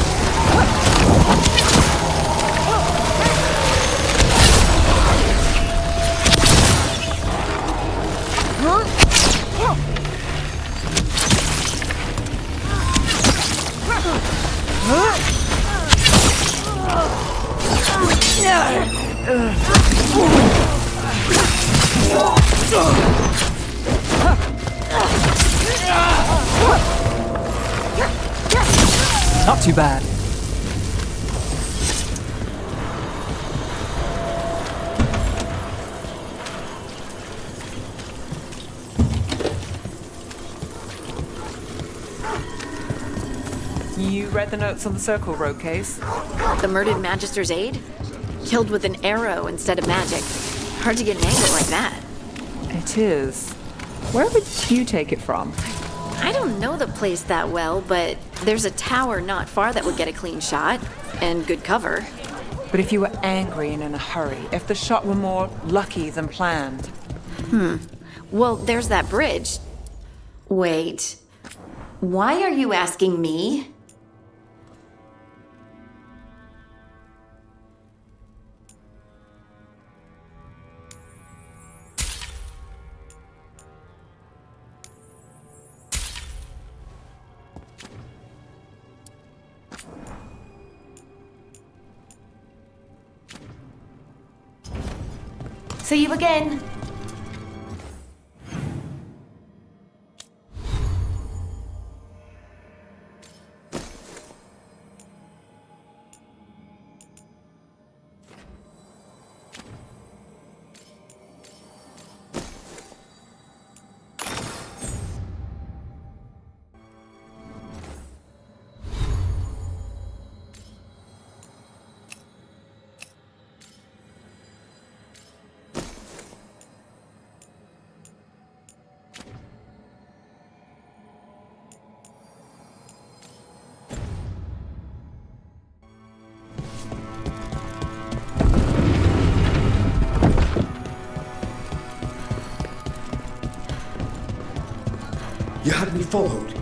Not too bad. You read the notes on the Circle Road case? The murdered Magister's aide? Killed with an arrow instead of magic. Hard to get an angle like that. It is. Where would you take it from? I don't know the place that well, but there's a tower not far that would get a clean shot. And good cover. But if you were angry and in a hurry, if the shot were more lucky than planned. Well, there's that bridge. Wait. Why are you asking me? See you again. You had me followed.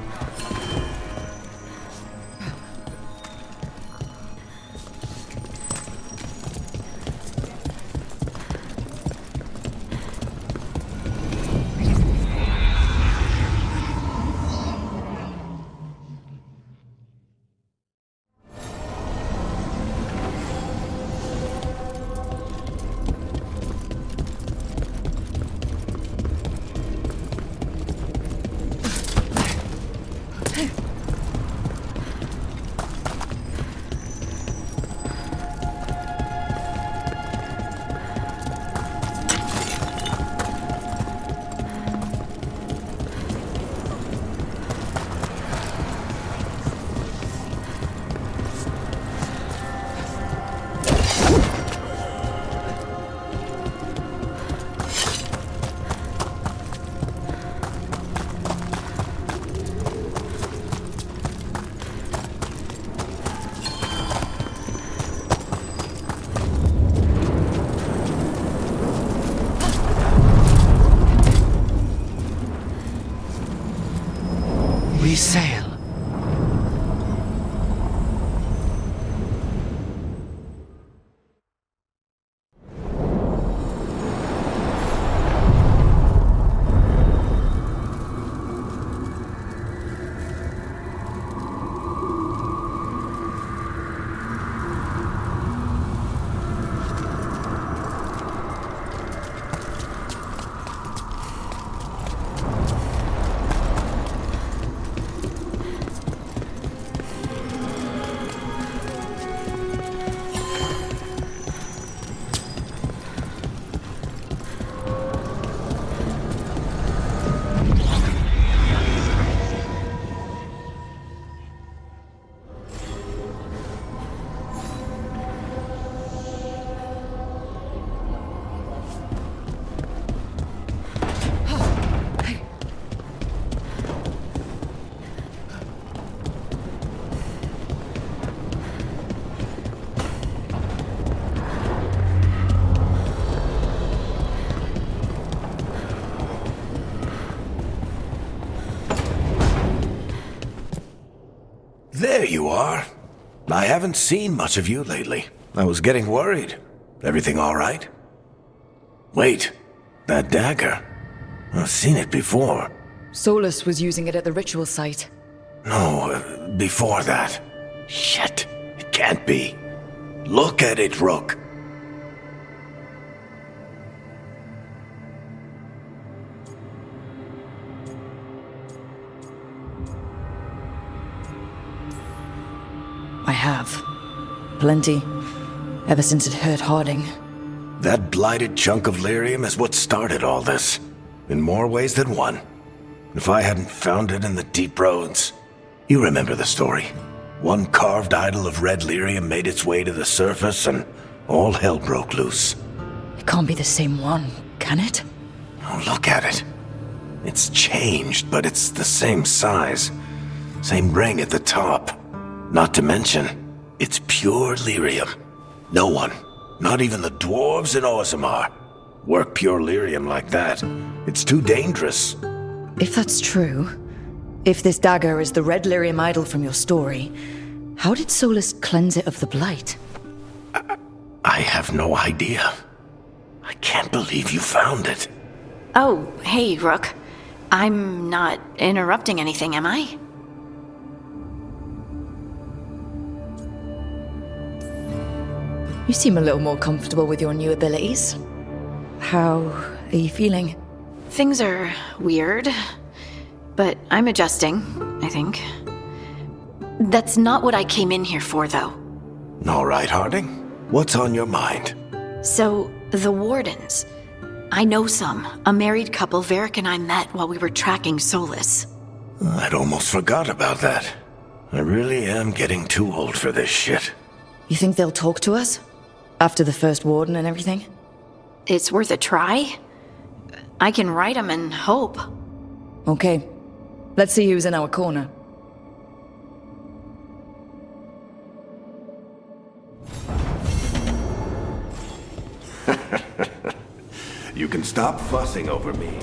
We sail. There you are. I haven't seen much of you lately. I was getting worried. Everything all right? Wait, that dagger. I've seen it before. Solus was using it at the ritual site. No, before that. Shit, it can't be. Look at it, Rook. I have. Plenty. Ever since it hurt Harding. That blighted chunk of lyrium is what started all this. In more ways than one. If I hadn't found it in the deep roads. You remember the story. One carved idol of red lyrium made its way to the surface and all hell broke loose. It can't be the same one, can it? Oh, look at it. It's changed, but it's the same size. Same ring at the top. Not to mention, it's pure lyrium. No one, not even the dwarves in Orzammar, work pure lyrium like that. It's too dangerous. If that's true, if this dagger is the red lyrium idol from your story, how did Solus cleanse it of the blight? I have no idea. I can't believe you found it. Oh, hey, Rook. I'm not interrupting anything, am I? You seem a little more comfortable with your new abilities. How are you feeling? Things are weird, but I'm adjusting, I think. That's not what I came in here for, though. All right, Harding. What's on your mind? So, the Wardens. I know some. A married couple Varric and I met while we were tracking Solus. I'd almost forgot about that. I really am getting too old for this shit. You think they'll talk to us? After the first warden and everything? It's worth a try. I can write them and hope. Okay. Let's see who's in our corner. You can stop fussing over me.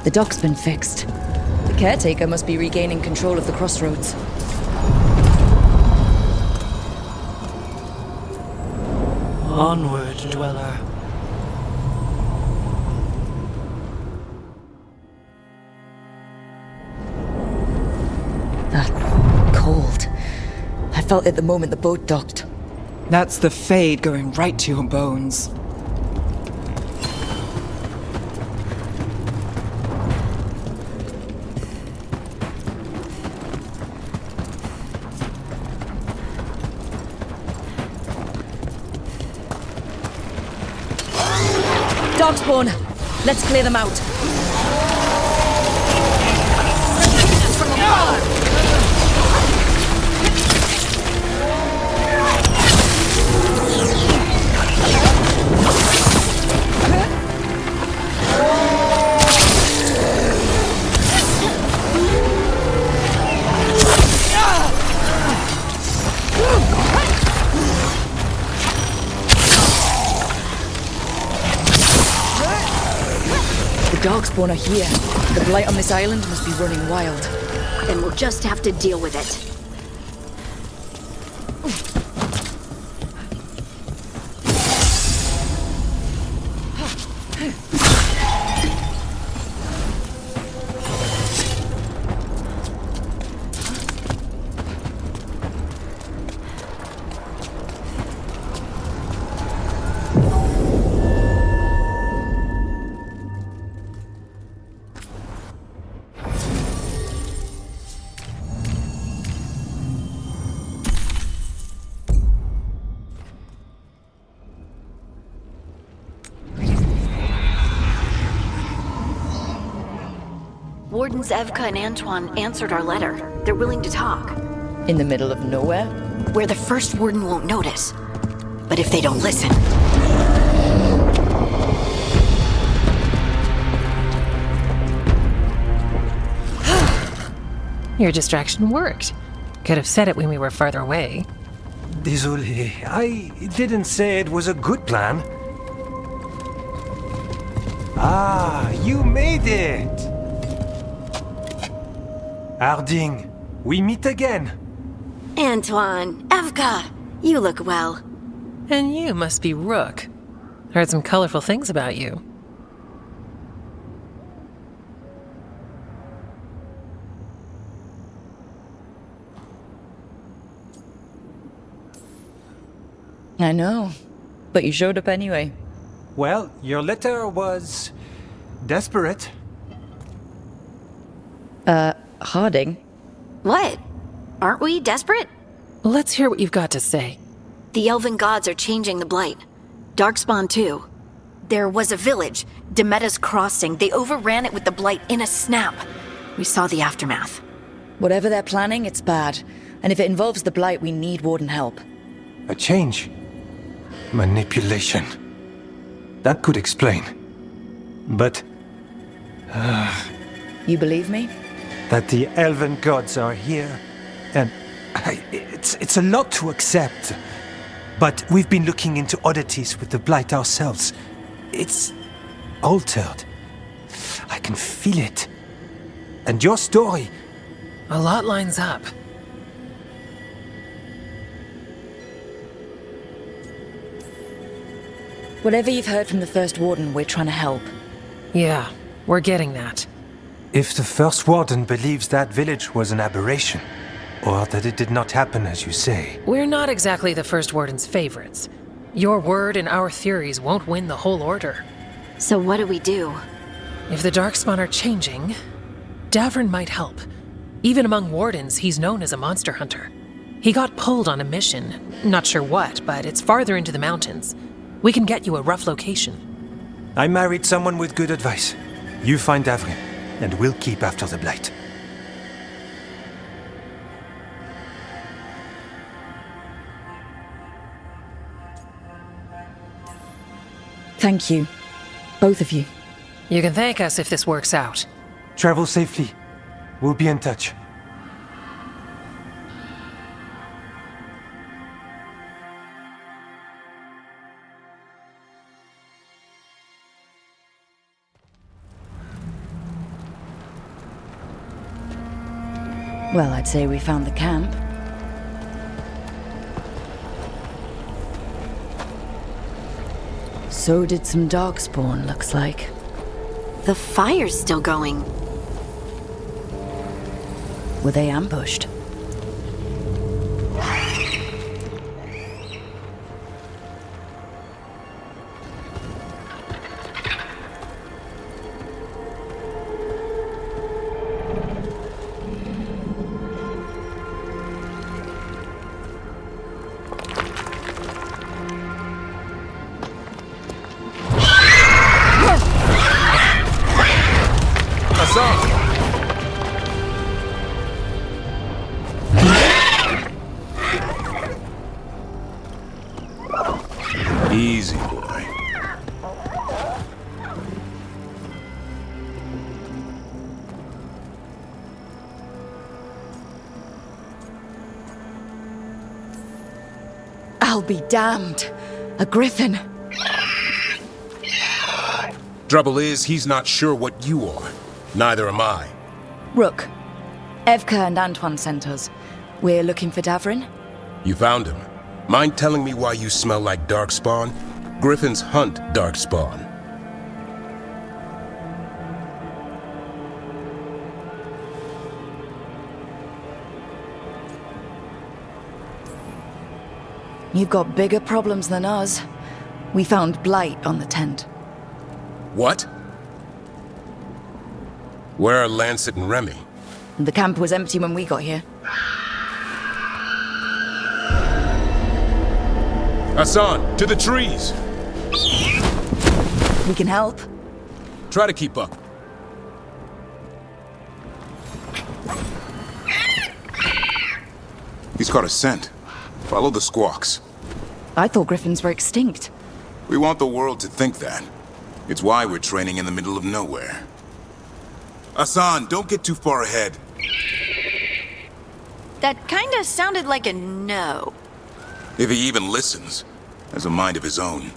The dock's been fixed. The caretaker must be regaining control of the crossroads. Onward, dweller. That cold. I felt it the moment the boat docked. That's the Fade going right to your bones. Darkspawn! Let's clear them out. The Darkspawn are here. The blight on this island must be running wild. Then we'll just have to deal with it. Wardens Evka and Antoine answered our letter. They're willing to talk. In the middle of nowhere? Where the first warden won't notice. But if they don't listen... Your distraction worked. Could have said it when we were farther away. Désolé, I didn't say it was a good plan. Ah, you made it! Harding, we meet again. Antoine, Evka, you look well. And you must be Rook. Heard some colorful things about you. I know, but you showed up anyway. Well, your letter was... desperate. Harding? What? Aren't we desperate? Let's hear what you've got to say. The Elven gods are changing the Blight. Darkspawn too. There was a village, Demeta's Crossing. They overran it with the Blight in a snap. We saw the aftermath. Whatever they're planning, it's bad. And if it involves the Blight, we need Warden help. A change. Manipulation. That could explain. But... You believe me? that the Elven gods are here, and it's a lot to accept. But we've been looking into oddities with the Blight ourselves. It's altered. I can feel it. And your story... A lot lines up. Whatever you've heard from the First Warden, we're trying to help. Yeah, we're getting that. If the First Warden believes that village was an aberration, or that it did not happen as you say... We're not exactly the First Warden's favorites. Your word and our theories won't win the whole order. So what do we do? If the Darkspawn are changing, Davrin might help. Even among Wardens, he's known as a monster hunter. He got pulled on a mission. Not sure what, but it's farther into the mountains. We can get you a rough location. I married someone with good advice. You find Davrin, and we'll keep after the Blight. Thank you. Both of you. You can thank us if this works out. Travel safely. We'll be in touch. Well, I'd say we found the camp. So did some Darkspawn, looks like. The fire's still going. Were they ambushed? Easy, boy. I'll be damned. A griffin. Trouble is, he's not sure what you are. Neither am I. Rook. Evka and Antoine sent us. We're looking for Davrin. You found him. Mind telling me why you smell like Darkspawn? Griffins hunt Darkspawn. You've got bigger problems than us. We found blight on the tent. What? Where are Lancet and Remy? The camp was empty when we got here. Hassan, to the trees! We can help. Try to keep up. He's caught a scent. Follow the squawks. I thought griffins were extinct. We want the world to think that. It's why we're training in the middle of nowhere. Hassan, don't get too far ahead. That kinda sounded like a no. If he even listens, has a mind of his own.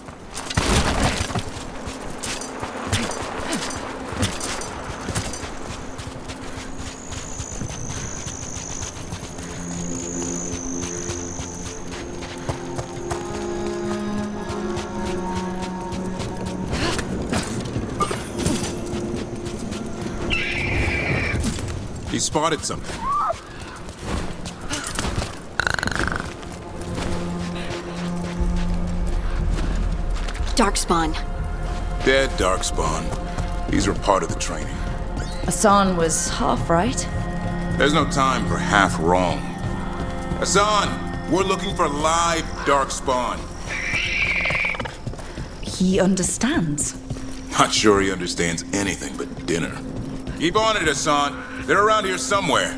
He spotted something. Darkspawn. Dead Darkspawn. These are part of the training. Hassan was half right. There's no time for half wrong. Hassan, we're looking for live Darkspawn. He understands. Not sure he understands anything but dinner. Keep on it, Hassan. They're around here somewhere.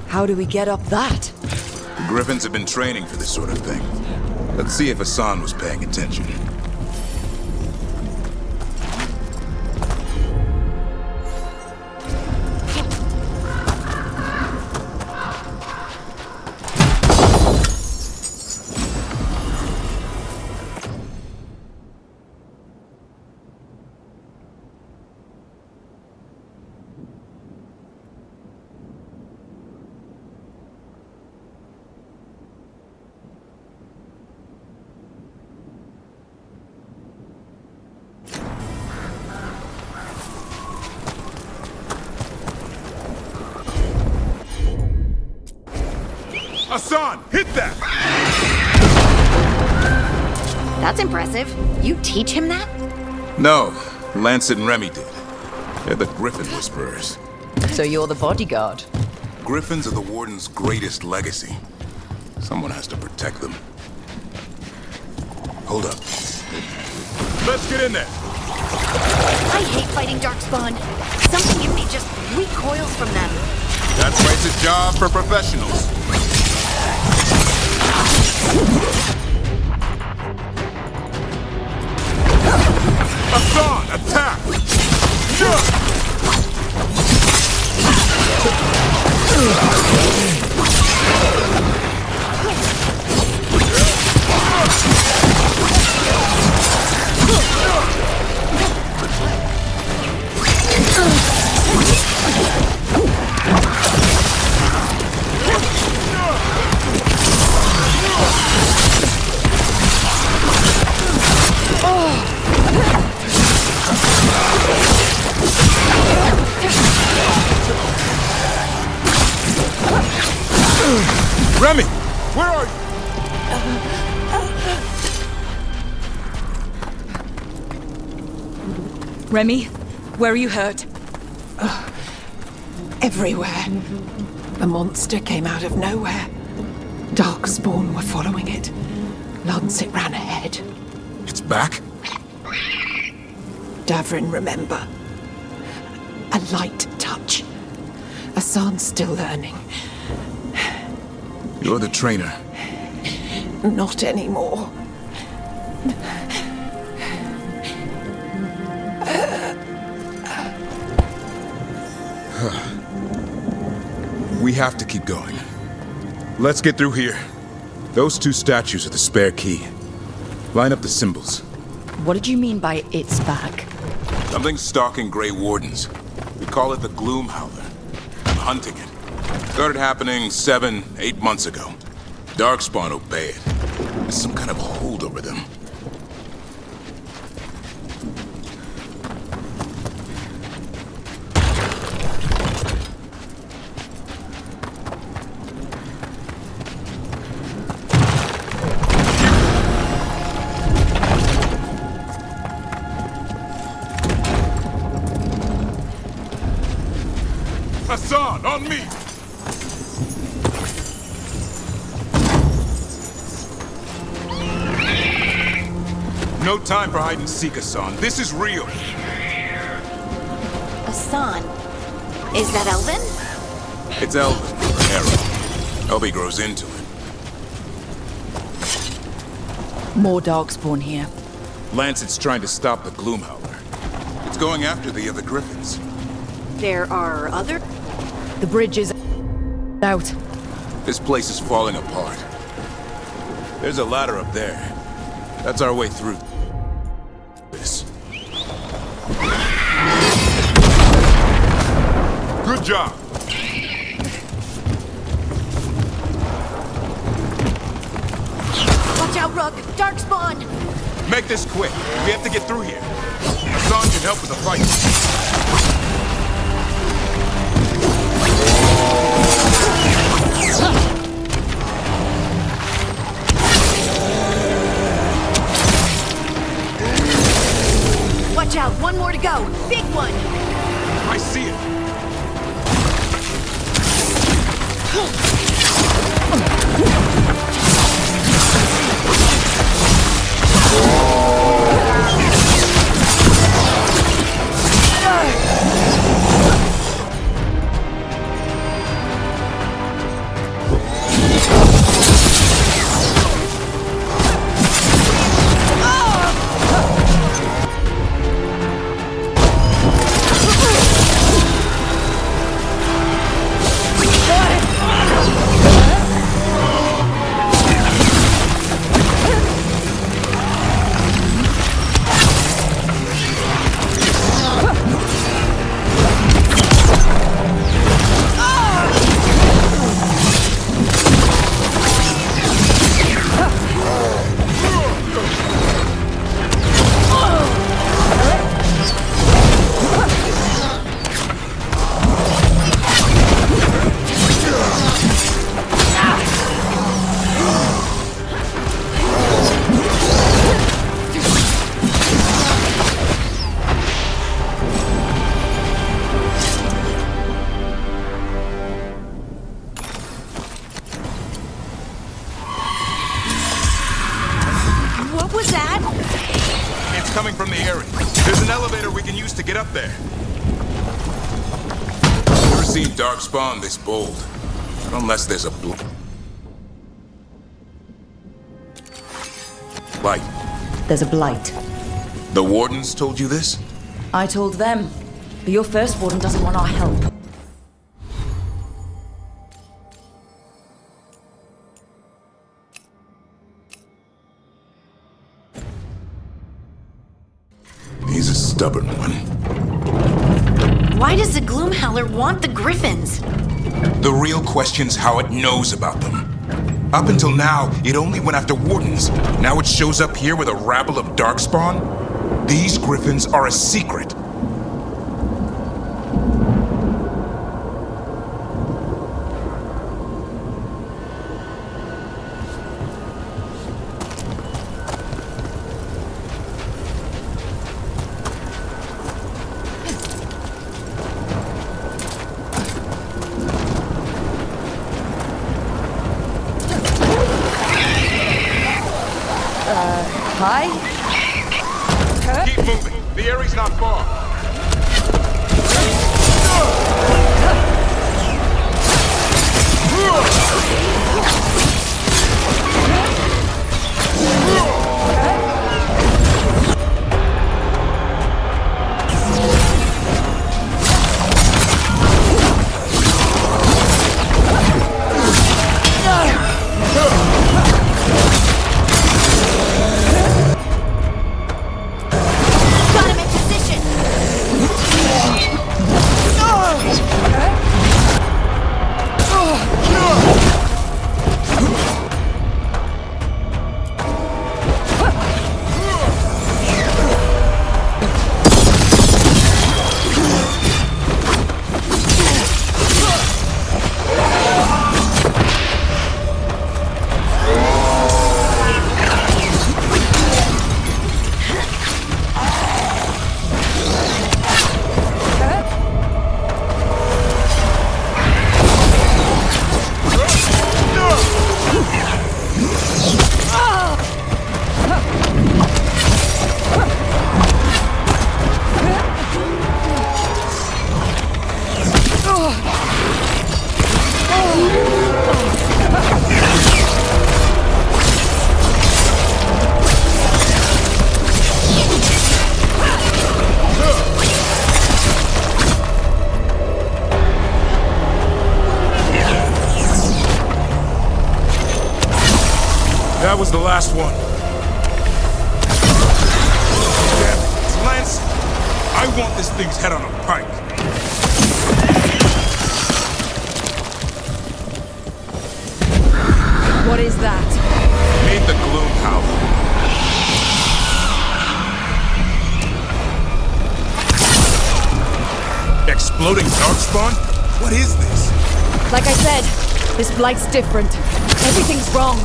How do we get up that? The Griffins have been training for this sort of thing. Let's see if Hassan was paying attention. Hassan, hit that! That's impressive. You teach him that? No, Lancet and Remy did. They're the Griffin Whisperers. So you're the bodyguard? Griffins are the Warden's greatest legacy. Someone has to protect them. Hold up. Let's get in there! I hate fighting Darkspawn. Something in me just recoils from them. That's why it's a job for professionals. Hassan, attack! Remy, where are you? Remy, where are you hurt? Everywhere. The monster came out of nowhere. Darkspawn were following it. Lancet ran ahead. It's back? Davrin, remember. A light touch. Hassan's still learning. You're the trainer. Not anymore. We have to keep going. Let's get through here. Those two statues are the spare key. Line up the symbols. What did you mean by it's back? Something's stalking Grey Wardens. We call it the Gloom Howler. I'm hunting it. Started happening 7, 8 months ago. Darkspawn obeyed. There's some kind of hold over them. Hassan, on me! No time for hide and seek, Hassan. This is real. Hassan. Is that Elvin? It's Elvin, her arrow. Elby grows into it. More Darkspawn here. Lancet's trying to stop the Gloomhowler. It's going after the other Griffins. There are other? The bridge is out. This place is falling apart. There's a ladder up there. That's our way through this. Good job. Watch out, Rook! Darkspawn! Make this quick. We have to get through here. Hassan can help with the fight. Watch out, one more to go. Big one! I see it. What was that? It's coming from the area. There's an elevator we can use to get up there. Never seen Darkspawn this bold. Unless there's a light. There's a blight. The Wardens told you this? I told them. But your first warden doesn't want our help. He's a stubborn one. Why does the Gloomhowler want the Griffins? The real question's how it knows about them. Up until now, it only went after Wardens. Now it shows up here with a rabble of Darkspawn? These Griffins are a secret. Hi? Keep moving. The area's not far. was the last one. Damn it, it's Lance. I want this thing's head on a pike. What is that? Made the gloom howl. Exploding darkspawn? What is this? Like I said, this blight's different. Everything's wrong.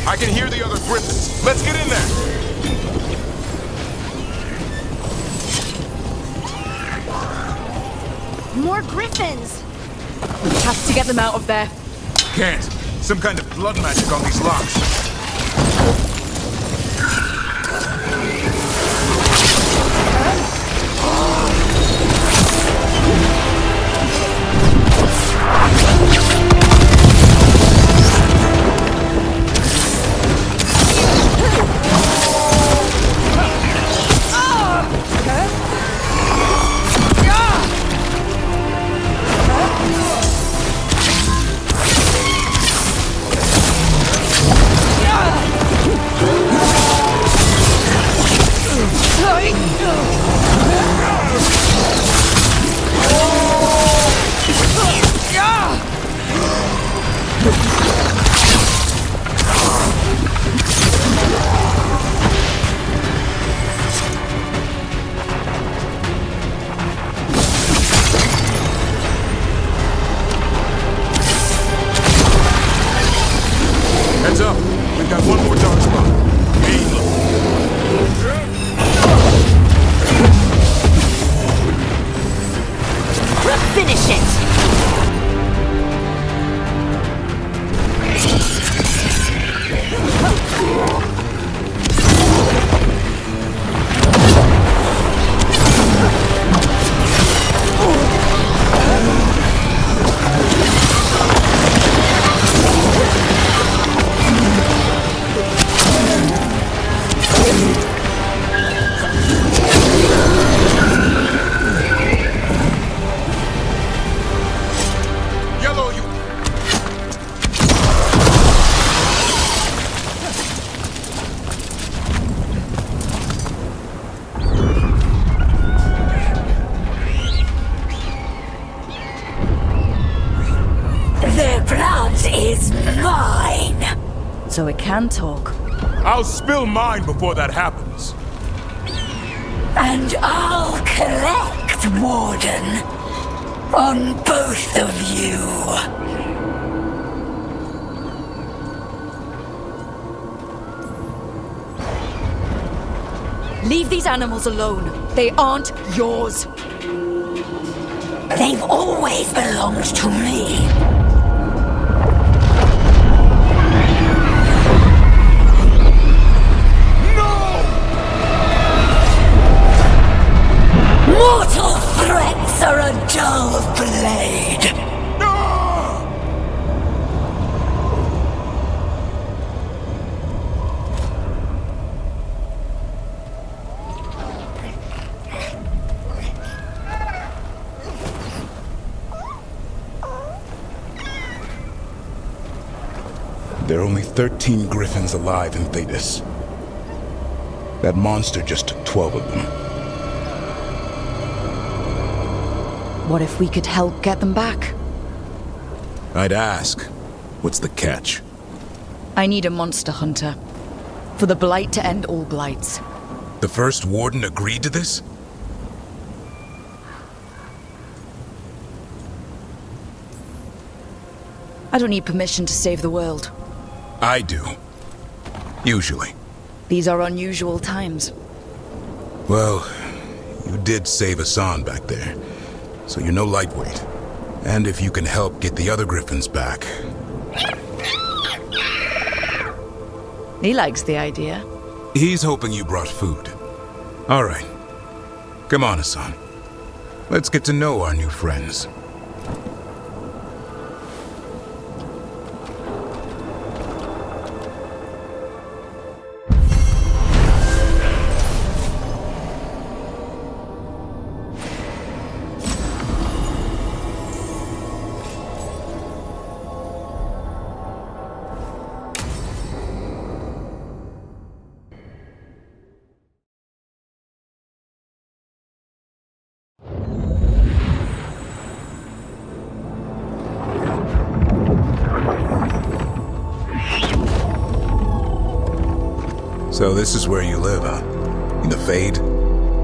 I can hear the other griffins. Let's get in there. More griffins! We have to get them out of there. Can't. Some kind of blood magic on these locks. Heads up. We've got one more dark spot. Finish it! Their blood is mine! So it can talk. I'll spill mine before that happens. And I'll collect, Warden. On both of you. Leave these animals alone. They aren't yours. They've always belonged to me. Mortal threats are a dull blade. There are only 13 griffins alive in Thetis. That monster just took 12 of them. What if we could help get them back? I'd ask, what's the catch? I need a monster hunter. For the Blight to end all blights. The first warden agreed to this? I don't need permission to save the world. I do. Usually. These are unusual times. Well, you did save Hassan back there, so you're no lightweight. And if you can help get the other griffins back... He likes the idea. He's hoping you brought food. All right. Come on, Hassan. Let's get to know our new friends. So this is where you live, huh? In the Fade?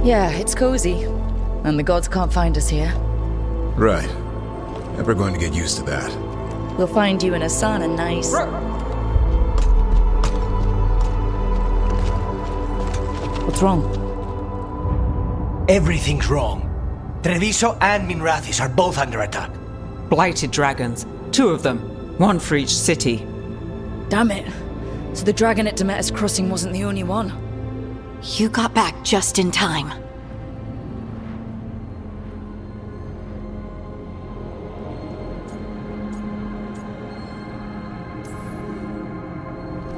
Yeah, it's cozy. And the gods can't find us here. Right. Never going to get used to that. We'll find you in a sauna nice. What's wrong? Everything's wrong. Treviso and Minrathis are both under attack. Blighted dragons. 2 of them. 1 for each city. Damn it. So the dragon at Demeter's Crossing wasn't the only one. You got back just in time.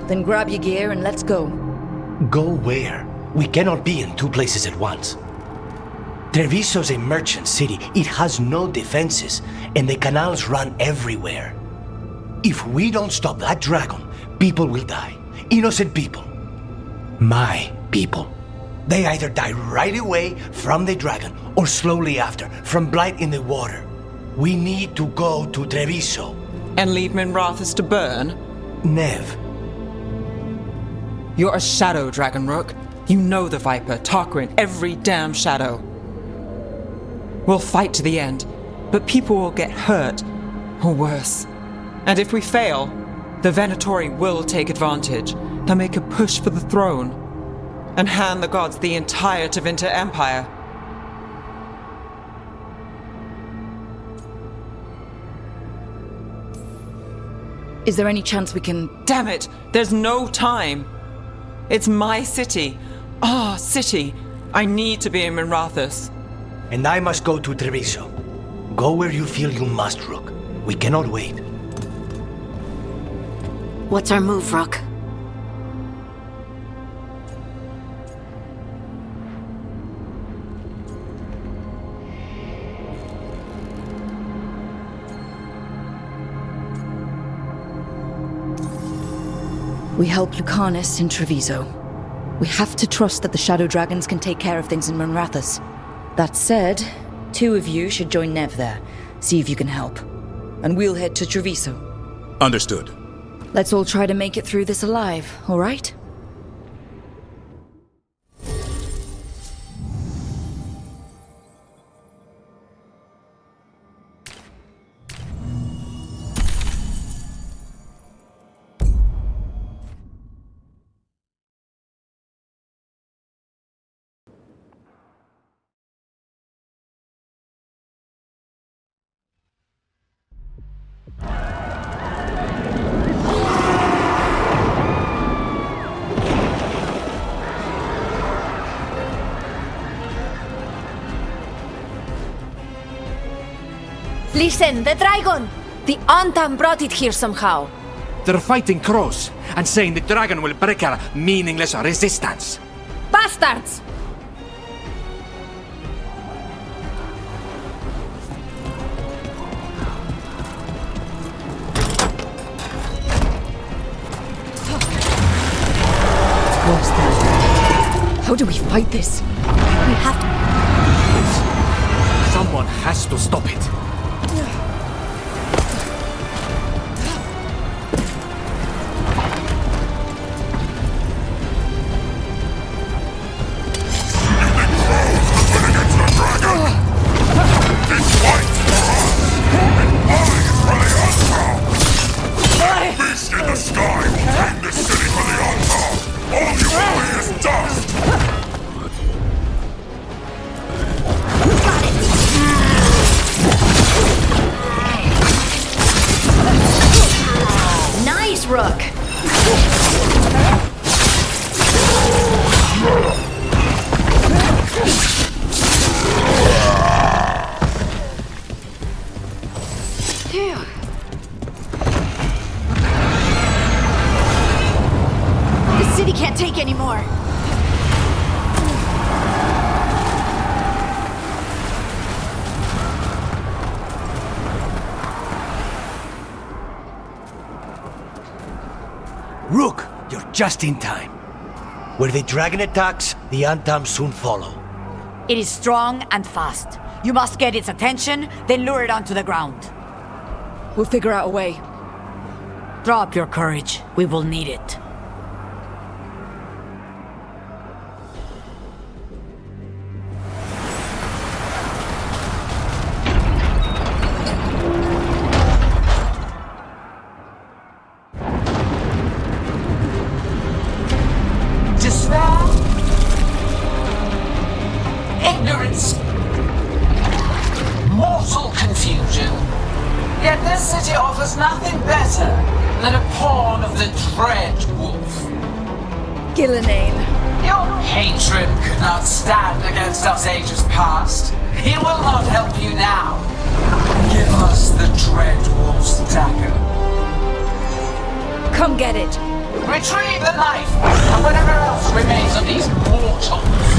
Then grab your gear and let's go. Go where? We cannot be in 2 places at once. Treviso's a merchant city. It has no defenses, and the canals run everywhere. If we don't stop that dragon, people will die. Innocent people. My people. They either die right away from the dragon, or slowly after, from blight in the water. We need to go to Treviso. And leave Minrathis to burn? Nev. You're a shadow, Dragon Rook. You know the Viper, Tarquin, every damn shadow. We'll fight to the end, but people will get hurt, or worse. And if we fail, the Venatori will take advantage. They'll make a push for the throne, and hand the gods the entire Tevinter Empire. Is there any chance we can... Damn it! There's no time! It's my city. Our city. I need to be in Minrathis. And I must go to Treviso. Go where you feel you must, Rook. We cannot wait. What's our move, Rook? We help Lucanus in Treviso. We have to trust that the Shadow Dragons can take care of things in Minrathis. That said, 2 of you should join Nev there. See if you can help. And we'll head to Treviso. Understood. Let's all try to make it through this alive, all right? Listen, the dragon! The Antam brought it here somehow. They're fighting crows and saying the dragon will break our meaningless resistance. Bastards! How do we fight this? We have to... Someone has to stop it. Rook. The city can't take any more. Rook, you're just in time. Where the dragon attacks, the Antam soon follow. It is strong and fast. You must get its attention, then lure it onto the ground. We'll figure out a way. Drop your courage. We will need it. There's nothing better than a pawn of the Dread Wolf. Gillenane. Your hatred could not stand against us ages past. He will not help you now. Give us the Dread Wolf's dagger. Come get it. Retrieve the knife and whatever else remains of these mortals.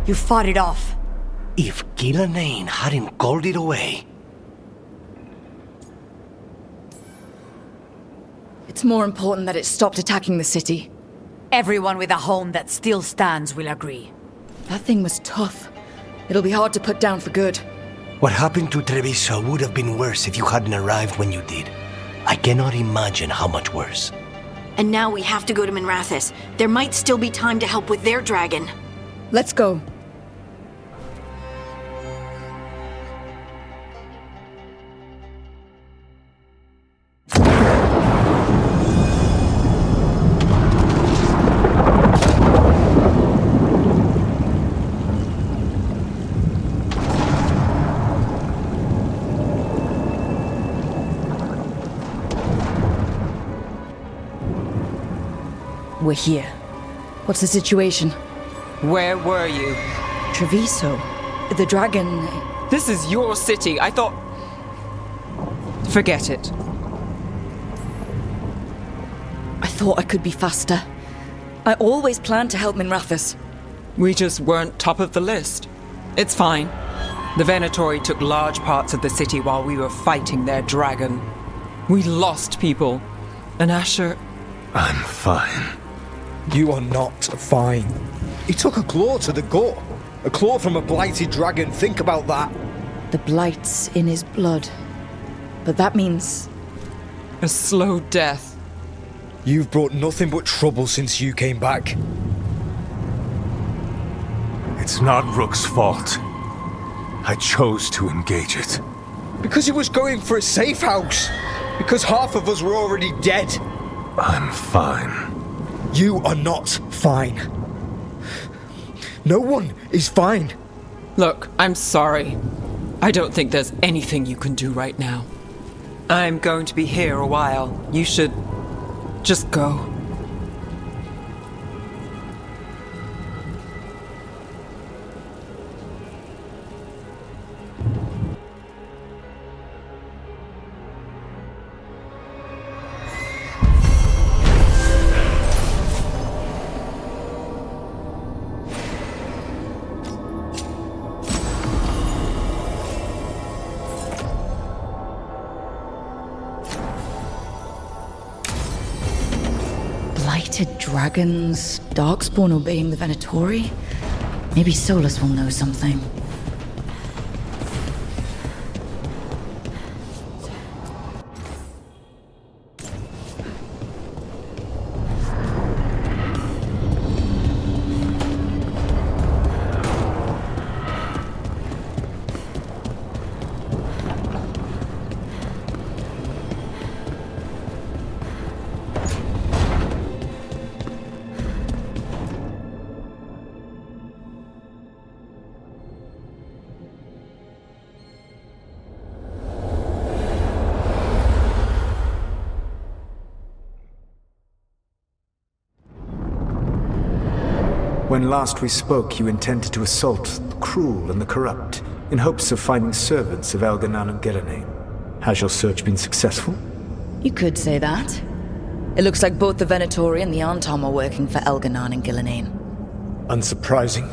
You fought it off. If Gillenane hadn't called it away. It's more important that it stopped attacking the city. Everyone with a home that still stands will agree. That thing was tough. It'll be hard to put down for good. What happened to Treviso would have been worse if you hadn't arrived when you did. I cannot imagine how much worse. And now we have to go to Minrathous. There might still be time to help with their dragon. Let's go. We're here. What's the situation? Where were you? Treviso. The dragon... This is your city. I thought... Forget it. I thought I could be faster. I always planned to help Minrathous. We just weren't top of the list. It's fine. The Venatori took large parts of the city while we were fighting their dragon. We lost people. And Asher... I'm fine. You are not fine. He took a claw to the gut. A claw from a blighted dragon. Think about that. The blight's in his blood. But that means... a slow death. You've brought nothing but trouble since you came back. It's not Rook's fault. I chose to engage it. Because he was going for a safe house. Because half of us were already dead. I'm fine. You are not fine. No one is fine. Look, I'm sorry. I don't think there's anything you can do right now. I'm going to be here a while. You should just go. Blighted dragons, Darkspawn obeying the Venatori? Maybe Solus will know something. When last we spoke, you intended to assault the cruel and the corrupt, in hopes of finding servants of Elganan and Gillenane. Has your search been successful? You could say that. It looks like both the Venatori and the Arntom are working for Elganan and Gillenane. Unsurprising.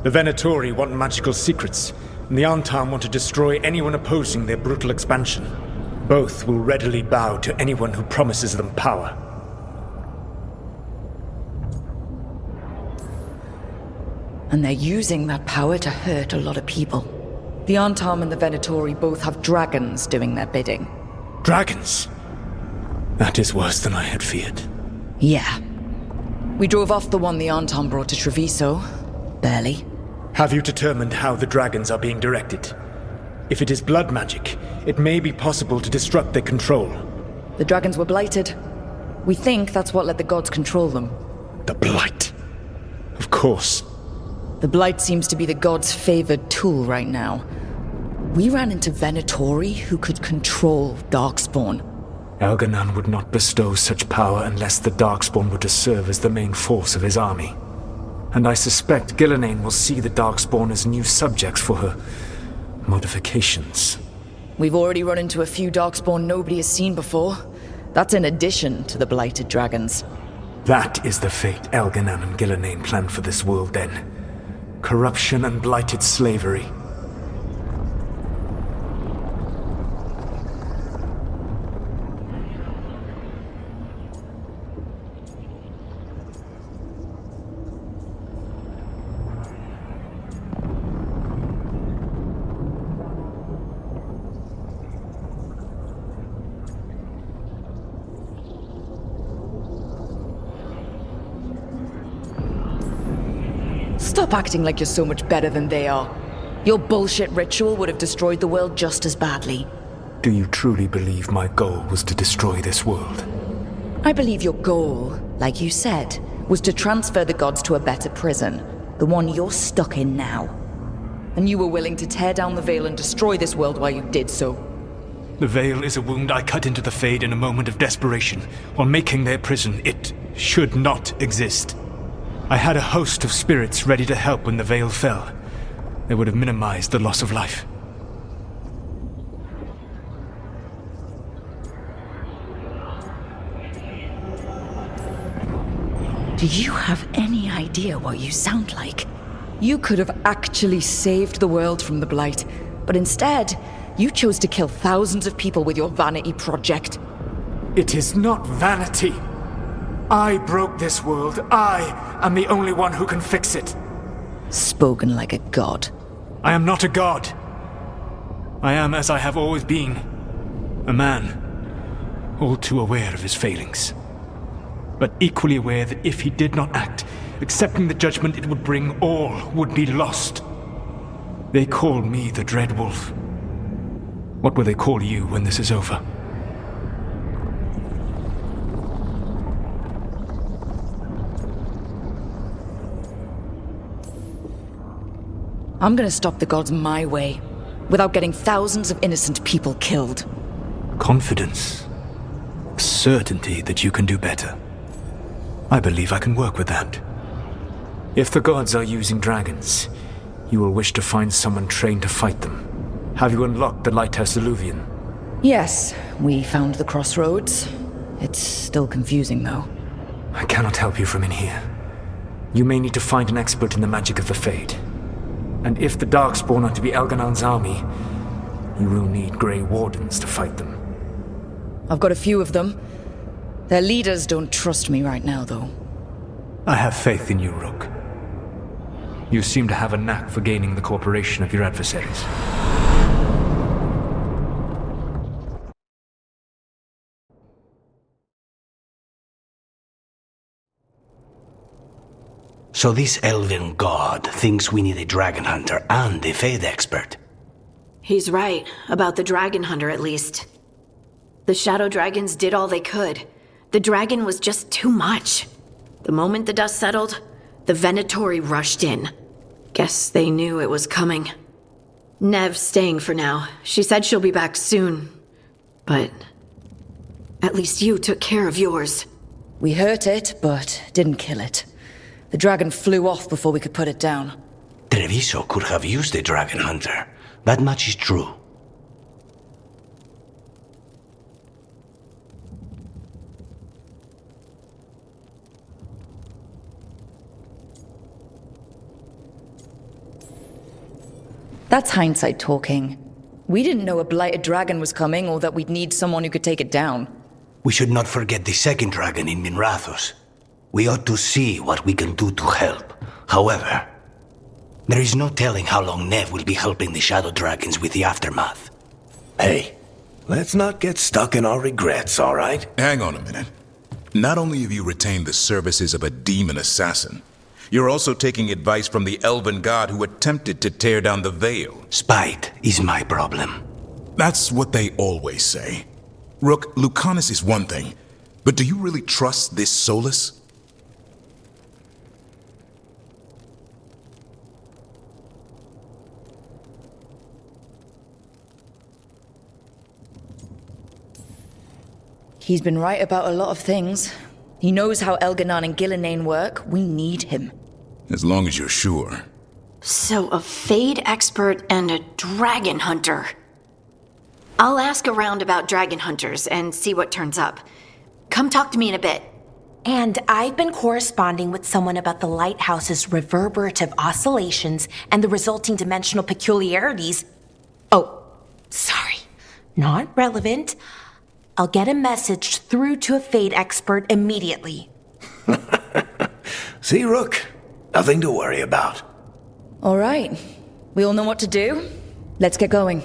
The Venatori want magical secrets, and the Arntom want to destroy anyone opposing their brutal expansion. Both will readily bow to anyone who promises them power. And they're using that power to hurt a lot of people. The Arntom and the Venatori both have dragons doing their bidding. Dragons? That is worse than I had feared. Yeah. We drove off the one the Arntom brought to Treviso. Barely. Have you determined how the dragons are being directed? If it is blood magic, it may be possible to disrupt their control. The dragons were blighted. We think that's what let the gods control them. The blight. Of course. The blight seems to be the gods' favored tool right now. We ran into Venatori who could control Darkspawn. Elganan would not bestow such power unless the Darkspawn were to serve as the main force of his army. And I suspect Gillenane will see the Darkspawn as new subjects for her modifications. We've already run into a few Darkspawn nobody has seen before. That's in addition to the blighted dragons. That is the fate Elganan and Gillenane planned for this world then. Corruption and blighted slavery. Stop acting like you're so much better than they are. Your bullshit ritual would have destroyed the world just as badly. Do you truly believe my goal was to destroy this world? I believe your goal, like you said, was to transfer the gods to a better prison, the one you're stuck in now. And you were willing to tear down the Veil and destroy this world while you did so. The Veil is a wound I cut into the Fade in a moment of desperation, while making their prison. It should not exist. I had a host of spirits ready to help when the veil fell. They would have minimized the loss of life. Do you have any idea what you sound like? You could have actually saved the world from the Blight, but instead, you chose to kill thousands of people with your vanity project. It is not vanity. I broke this world. I am the only one who can fix it. Spoken like a god. I am not a god. I am as I have always been. A man, all too aware of his failings. But equally aware that if he did not act, accepting the judgment it would bring, all would be lost. They call me the Dread Wolf. What will they call you when this is over? I'm gonna stop the gods my way, without getting thousands of innocent people killed. Confidence. Certainty that you can do better. I believe I can work with that. If the gods are using dragons, you will wish to find someone trained to fight them. Have you unlocked the Lighthouse Illuvian? Yes, we found the crossroads. It's still confusing, though. I cannot help you from in here. You may need to find an expert in the magic of the Fade. And if the Darkspawn are to be Elganon's army, you will need Grey Wardens to fight them. I've got a few of them. Their leaders don't trust me right now, though. I have faith in you, Rook. You seem to have a knack for gaining the cooperation of your adversaries. So this elven god thinks we need a dragon hunter and a Fade expert. He's right, about the dragon hunter at least. The shadow dragons did all they could. The dragon was just too much. The moment the dust settled, the Venatori rushed in. Guess they knew it was coming. Nev's staying for now. She said she'll be back soon. But at least you took care of yours. We hurt it, but didn't kill it. The dragon flew off before we could put it down. Treviso could have used a dragon hunter. That much is true. That's hindsight talking. We didn't know a blighted dragon was coming or that we'd need someone who could take it down. We should not forget the second dragon in Minrathos. We ought to see what we can do to help. However, there is no telling how long Nev will be helping the Shadow Dragons with the aftermath. Hey, let's not get stuck in our regrets, all right? Hang on a minute. Not only have you retained the services of a demon assassin, you're also taking advice from the elven god who attempted to tear down the veil. Spite is my problem. That's what they always say. Rook, Lucanus is one thing, but do you really trust this Solus? He's been right about a lot of things. He knows how Elganon and Gillinane work. We need him. As long as you're sure. So a Fade expert and a dragon hunter. I'll ask around about dragon hunters and see what turns up. Come talk to me in a bit. And I've been corresponding with someone about the lighthouse's reverberative oscillations and the resulting dimensional peculiarities. Oh, sorry. Not relevant. I'll get a message through to a Fade expert immediately. See, Rook? Nothing to worry about. All right. We all know what to do. Let's get going.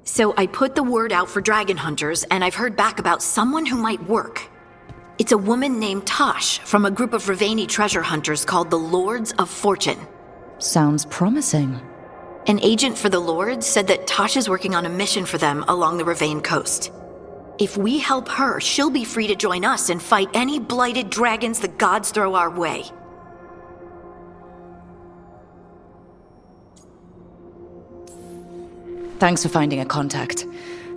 So I put the word out for dragon hunters, and I've heard back about someone who might work. It's a woman named Tosh from a group of Ravani treasure hunters called the Lords of Fortune. Sounds promising. An agent for the Lords said that Tosh is working on a mission for them along the Ravane coast. If we help her, she'll be free to join us and fight any blighted dragons the gods throw our way. Thanks for finding a contact.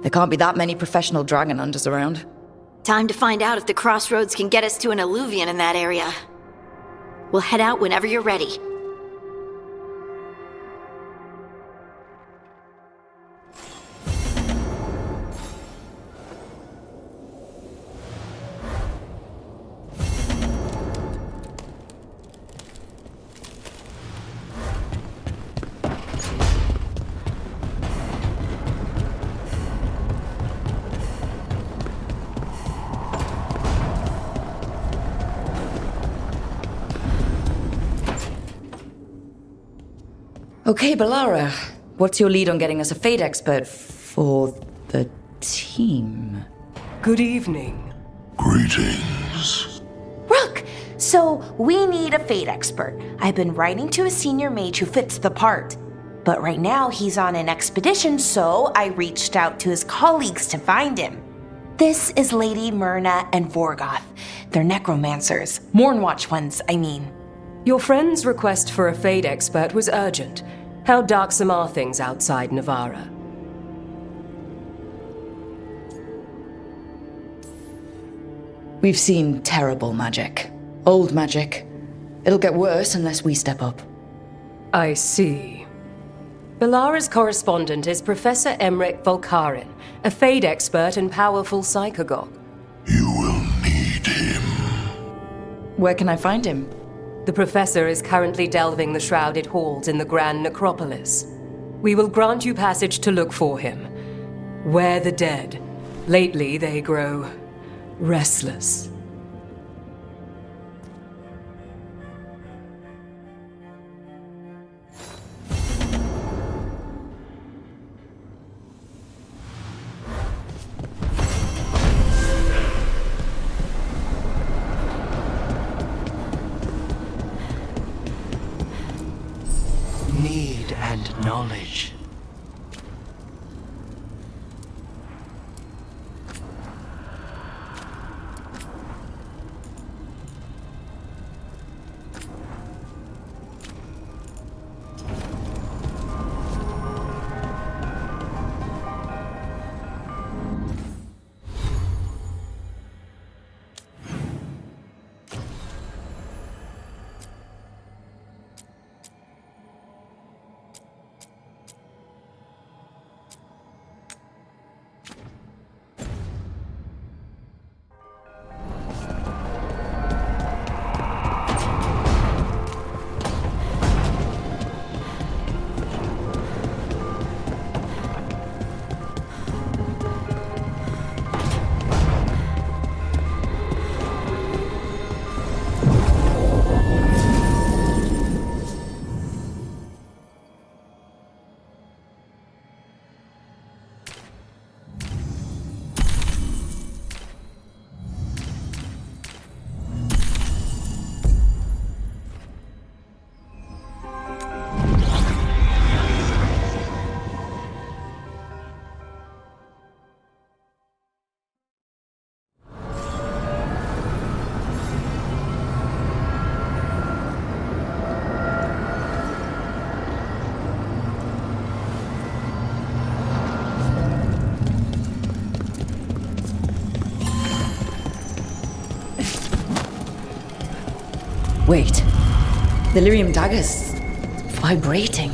There can't be that many professional dragon hunters around. Time to find out if the crossroads can get us to an alluvion in that area. We'll head out whenever you're ready. Okay, Balara. What's your lead on getting us a Fate expert for the team? Good evening. Greetings. Rook! So, we need a Fate expert. I've been writing to a senior mage who fits the part. But right now, he's on an expedition, so I reached out to his colleagues to find him. This is Lady Myrna and Vorgoth. They're necromancers. Mornwatch ones, I mean. Your friend's request for a Fade expert was urgent. How darksome are things outside Navarra? We've seen terrible magic. Old magic. It'll get worse unless we step up. I see. Balara's correspondent is Professor Emmerich Volkarin, a Fade expert and powerful psychagogue. You will need him. Where can I find him? The Professor is currently delving the shrouded halls in the Grand Necropolis. We will grant you passage to look for him. Where the dead. Lately they grow restless. Need and knowledge. Wait. The lyrium dagger's vibrating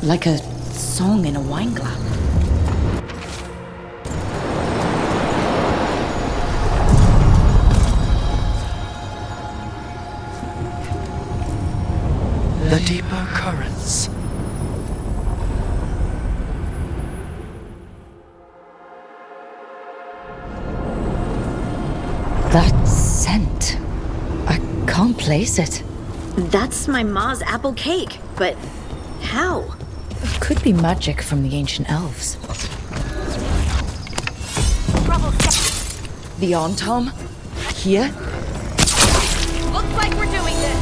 like a song in a wine glass. The deeper currents. That scent. I can't place it. That's my ma's apple cake, but how? It could be magic from the ancient elves. The Tom? Here? Looks like we're doing this.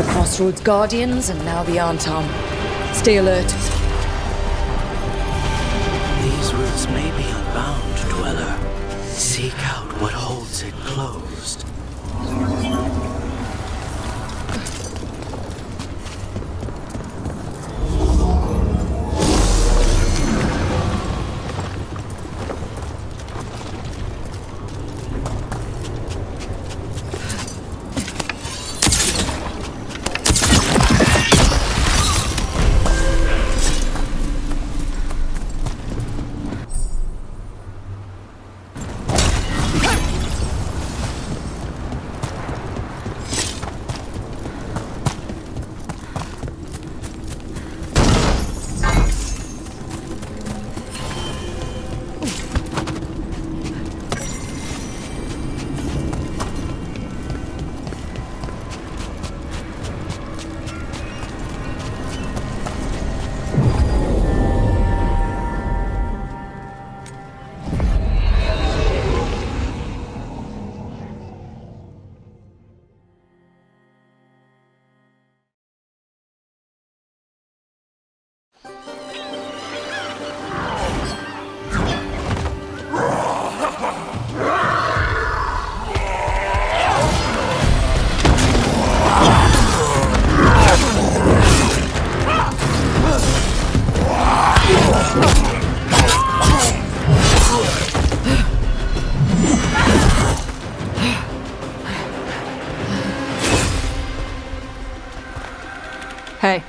Crossroads Guardians, and now the Arntom. Stay alert. These roots may be unbound, Dweller. Seek out what holds it closed. Hey.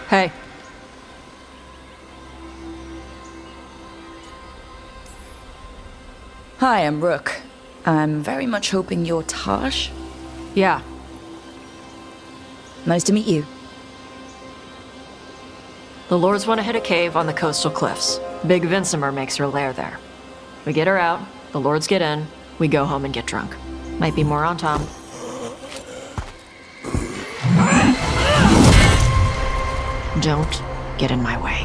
Hey. Hi, I'm Rook. I'm very much hoping you're Taj. Yeah. Nice to meet you. The Lords want to hit a cave on the coastal cliffs. Big Vincimer makes her lair there. We get her out, the Lords get in, we go home and get drunk. Might be more on Tom. Don't get in my way.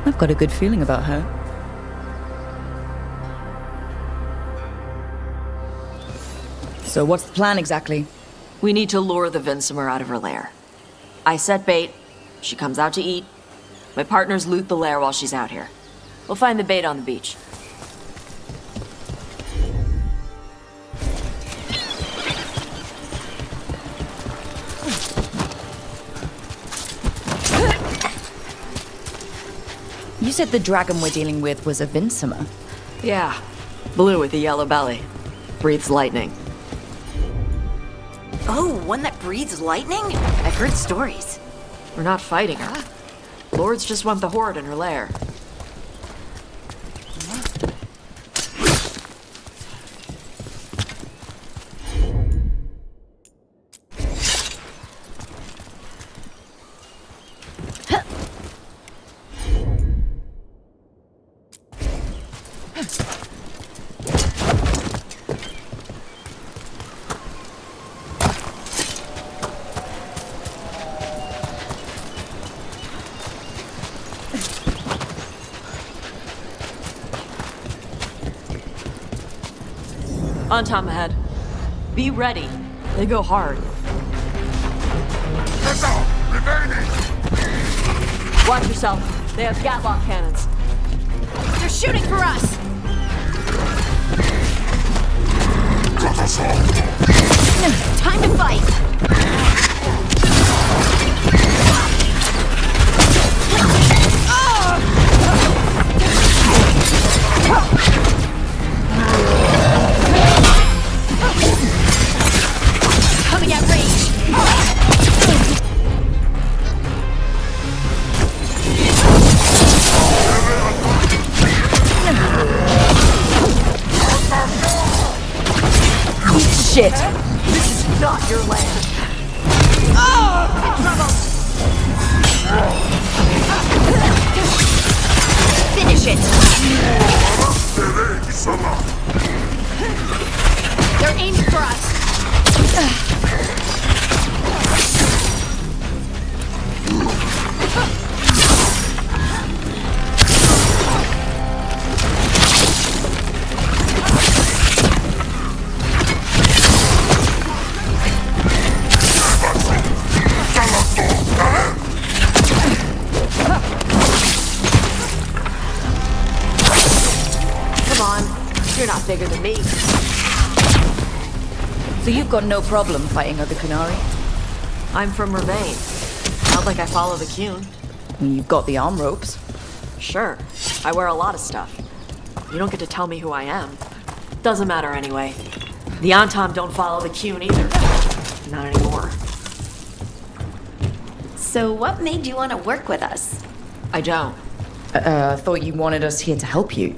I've got a good feeling about her. So what's the plan exactly? We need to lure the Vincimer out of her lair. I set bait, she comes out to eat. My partners loot the lair while she's out here. We'll find the bait on the beach. You said the dragon we're dealing with was a Vincimer. Yeah, blue with a yellow belly. Breathes lightning. Oh, one that breathes lightning? I've heard stories. We're not fighting her. Lords just want the Horde in her lair. On Tom ahead. Be ready. They go hard. Watch yourself. They have Gatlock cannons. They're shooting for us! Time to fight! Coming at range! Shit! This is not your land! Finish it! They're aiming for us! Come on. You're not bigger than me. So you've got no problem fighting other Kunari? I'm from Ravane. Not like I follow the Qun. You've got the arm ropes. Sure. I wear a lot of stuff. You don't get to tell me who I am. Doesn't matter anyway. The Antom don't follow the Qun either. Not anymore. So what made you want to work with us? I don't. Thought you wanted us here to help you.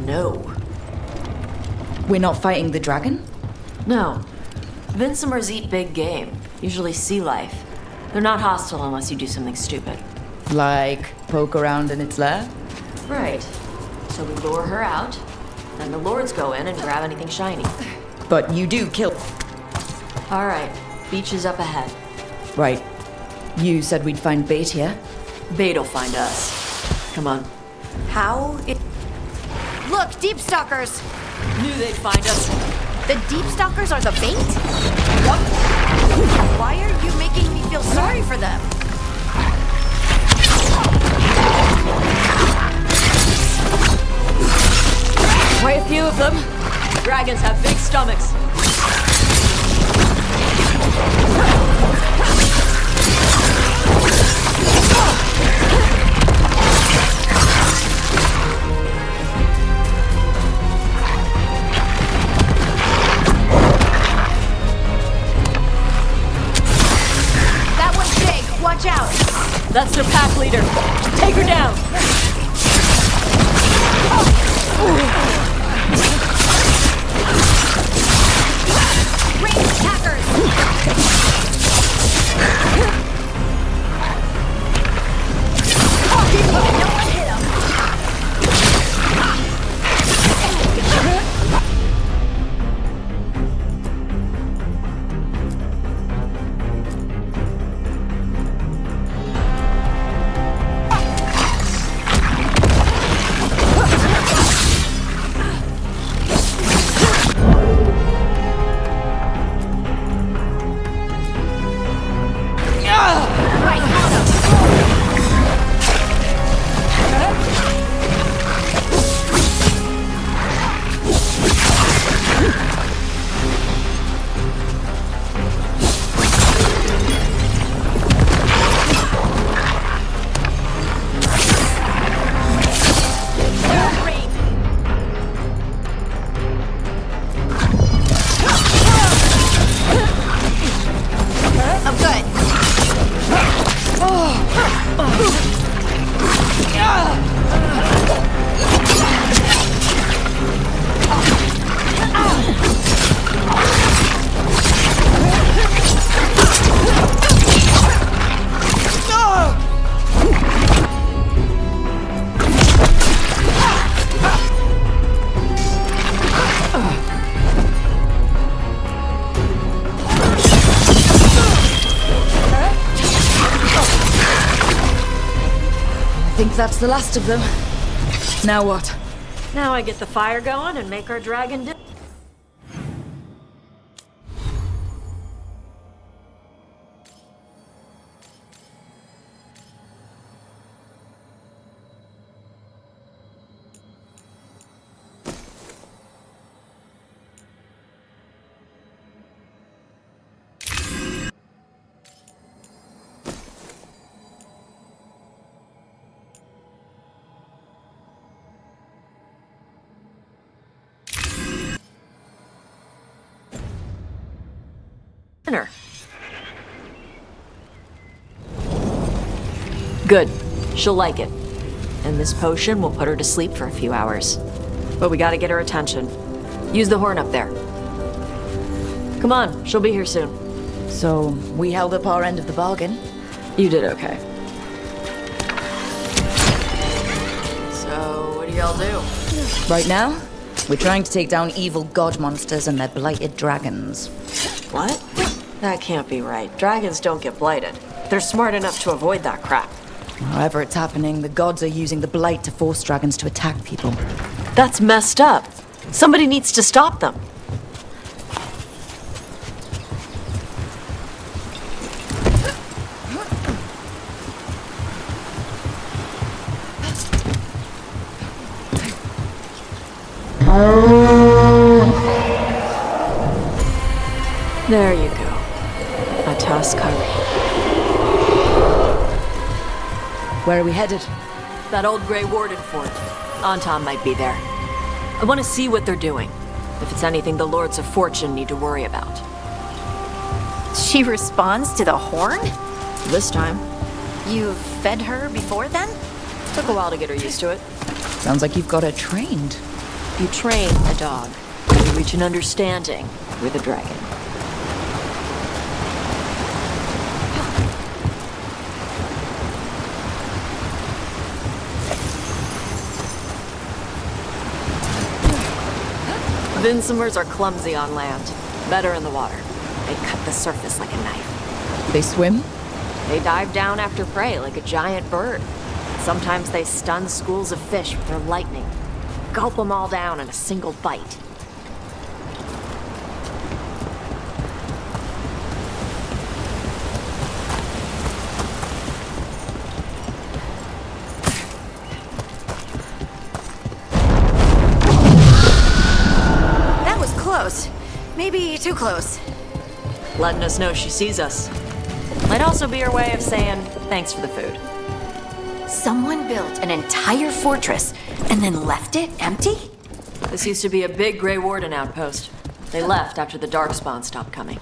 No. We're not fighting the dragon? No. Vincimers eat big game. Usually sea life. They're not hostile unless you do something stupid. Like poke around in its lair? Right. So we lure her out, then the lords go in and grab anything shiny. But you do kill. Alright, beach is up ahead. Right. You said we'd find bait here? Bait'll find us. Come on. How? Look, deep stalkers! Knew they'd find us. The deep stalkers are the bait? What? Why are you making me feel sorry for them? Quite a few of them. Dragons have big stomachs. That one's big. Watch out. That's their pack leader. Take her down. Range attackers! No one hit him! That's the last of them. Now what? Now I get the fire going and make our dragon dip. Dinner. Good. She'll like it. And this potion will put her to sleep for a few hours. But we gotta get her attention. Use the horn up there. Come on, she'll be here soon. So, we held up our end of the bargain. You did okay. So, what do y'all do? Right now, we're trying to take down evil god monsters and their blighted dragons. What? That can't be right. Dragons don't get blighted. They're smart enough to avoid that crap. However it's happening, the gods are using the blight to force dragons to attack people. That's messed up. Somebody needs to stop them. There you go. A tusk curry. Where are we headed? That old Grey Warden fort. Anton might be there. I want to see what they're doing. If it's anything the Lords of Fortune need to worry about. She responds to the horn? This time. You've fed her before then? Took a while to get her used to it. Sounds like you've got her trained. You train a dog. You reach an understanding with a dragon. Vincimers are clumsy on land, better in the water. They cut the surface like a knife. They swim? They dive down after prey like a giant bird. Sometimes they stun schools of fish with their lightning. Gulp them all down in a single bite. Close. Maybe too close. Letting us know she sees us. Might also be her way of saying thanks for the food. Someone built an entire fortress and then left it empty? This used to be a big Grey Warden outpost. They left after the Darkspawn stopped coming.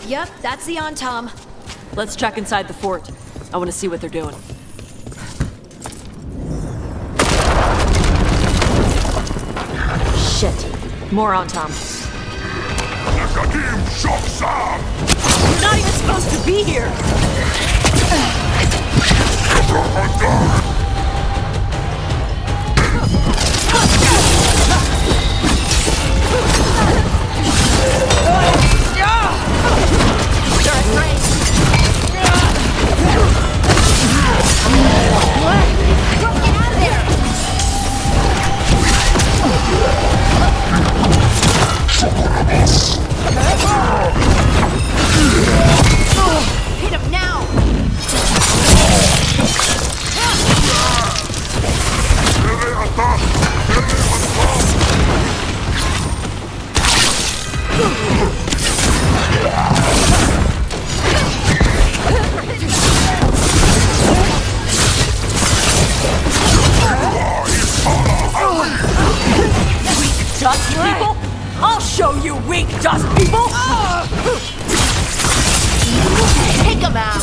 Yep, that's the Tom. Let's check inside the fort. I want to see what they're doing. Shit. More Tom. You're not even supposed to be here! Hit him now! Dust people? I'll show you weak dust people! Take him out!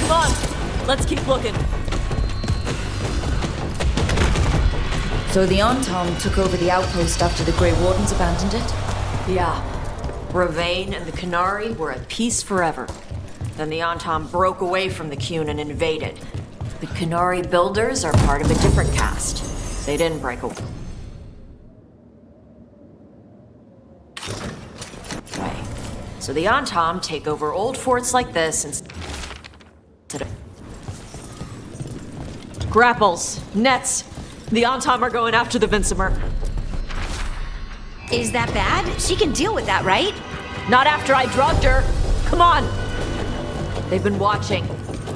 Come on, let's keep looking. So the Antom took over the outpost after the Grey Wardens abandoned it? Yeah. Ravane and the Qunari were at peace forever. Then the Antom broke away from the Qun and invaded. The Qunari builders are part of a different caste. They didn't break away. So the Antom take over old forts like this and... Grapples, nets. The Antom are going after the Vincemer. Is that bad? She can deal with that, right? Not after I drugged her. Come on. They've been watching.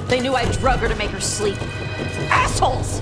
They knew I drug her to make her sleep. Assholes!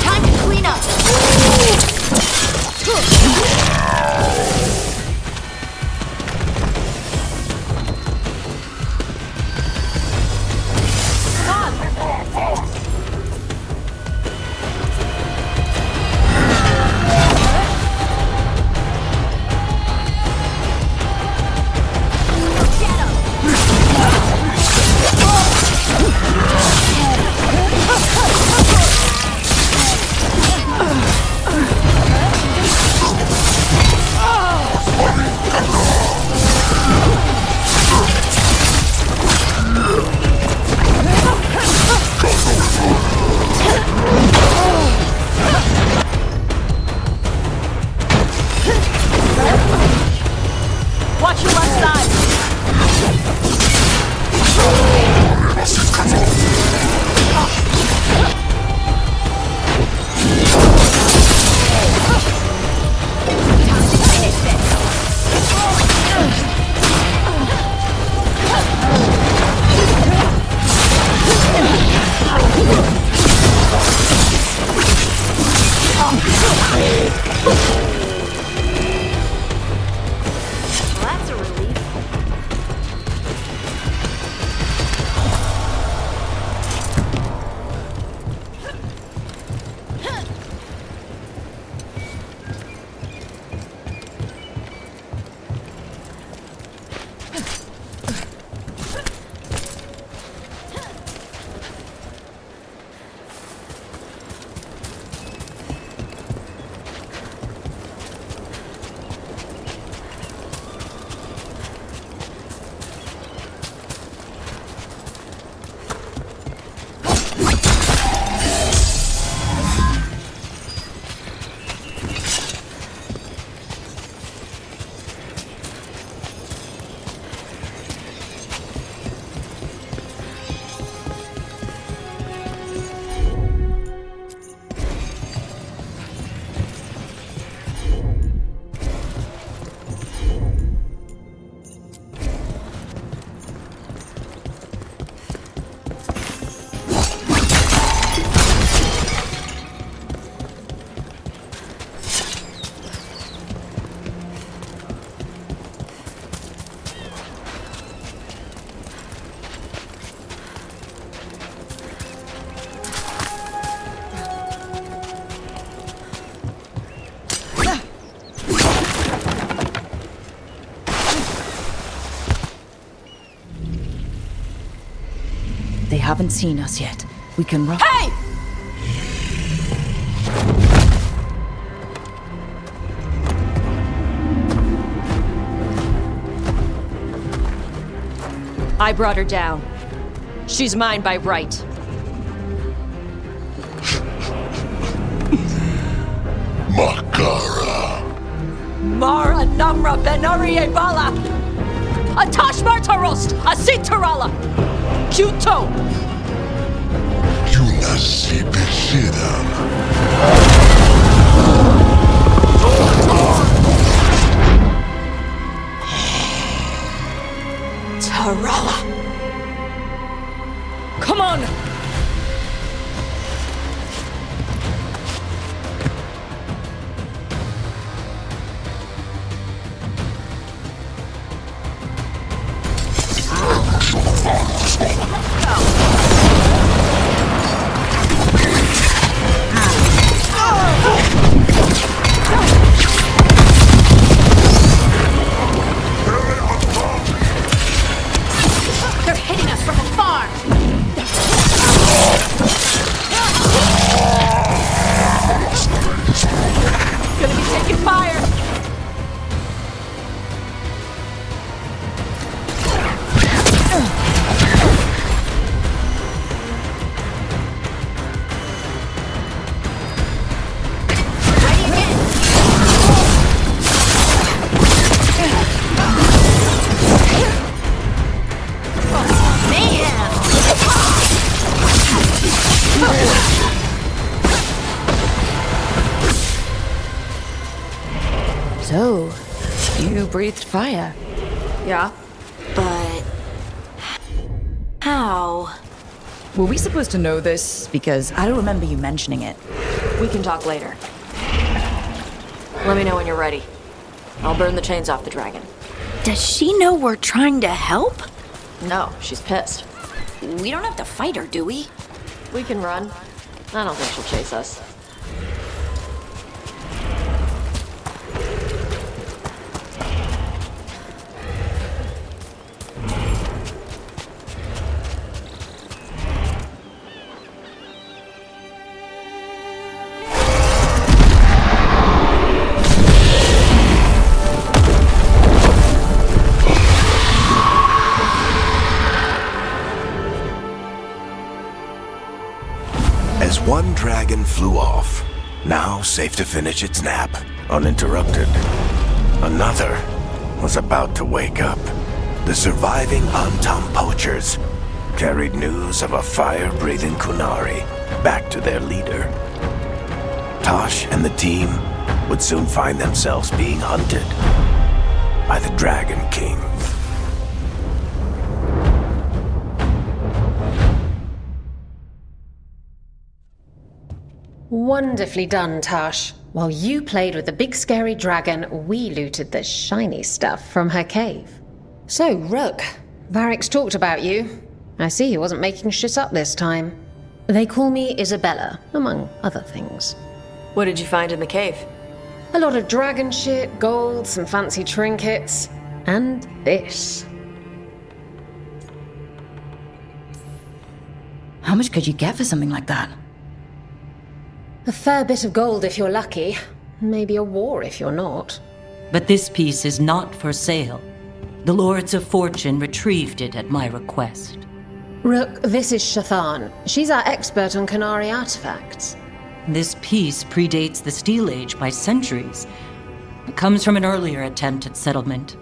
Time to clean up. Watch your left side! That's a relief. They haven't seen us yet. We can run. Hey! I brought her down. She's mine by right. Makara. Mara Namra Benari Ebala! Atashmar Tarost! Asitarala! Kyuto! Yunasi Bishidam. Tarala! Come on! breathed fire. Yeah, but... how? Were we supposed to know this? Because I don't remember you mentioning it. We can talk later. Let me know when you're ready. I'll burn the chains off the dragon. Does she know we're trying to help? No, she's pissed. We don't have to fight her, do we? We can run. I don't think she'll chase us. As one dragon flew off, now safe to finish its nap, uninterrupted, another was about to wake up. The surviving Antam poachers carried news of a fire-breathing Kunari back to their leader. Tosh and the team would soon find themselves being hunted by the Dragon King. Wonderfully done, Tosh. While you played with the big scary dragon, we looted the shiny stuff from her cave. So, Rook, Varric's talked about you. I see he wasn't making shit up this time. They call me Isabella, among other things. What did you find in the cave? A lot of dragon shit, gold, some fancy trinkets, and this. How much could you get for something like that? A fair bit of gold if you're lucky. Maybe a war if you're not. But this piece is not for sale. The Lords of Fortune retrieved it at my request. Rook, this is Shathan. She's our expert on Kunari artifacts. This piece predates the Steel Age by centuries. It comes from an earlier attempt at settlement.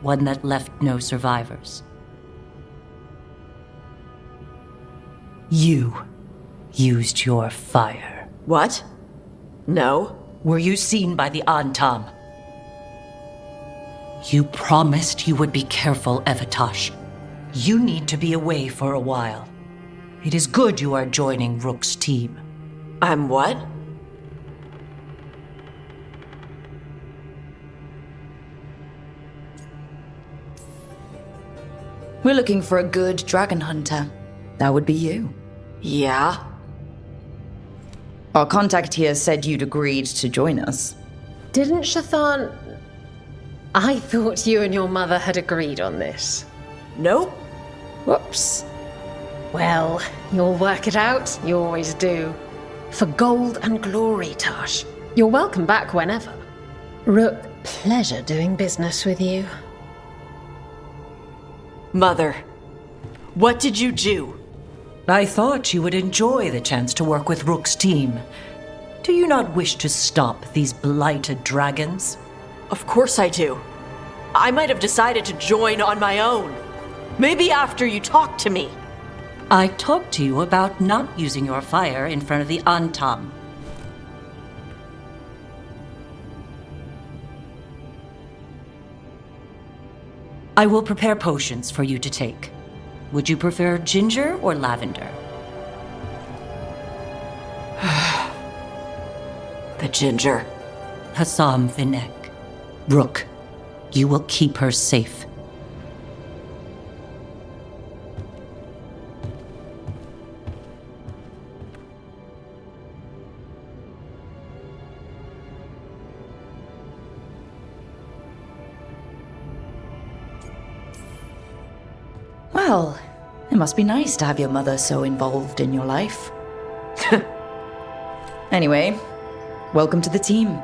One that left no survivors. You used your fire. What? No. Were you seen by the Antam? You promised you would be careful, Evatosh. You need to be away for a while. It is good you are joining Rook's team. I'm what? We're looking for a good dragon hunter. That would be you. Yeah? Our contact here said you'd agreed to join us. Didn't Shathan... I thought you and your mother had agreed on this. Nope. Whoops. Well, you'll work it out. You always do. For gold and glory, Tosh. You're welcome back whenever. Rook, pleasure doing business with you. Mother, what did you do? I thought you would enjoy the chance to work with Rook's team. Do you not wish to stop these blighted dragons? Of course I do. I might have decided to join on my own. Maybe after you talked to me. I talked to you about not using your fire in front of the Antam. I will prepare potions for you to take. Would you prefer ginger or lavender? The ginger. Hassam Vinek. Rook, you will keep her safe. Well, it must be nice to have your mother so involved in your life. Anyway, welcome to the team.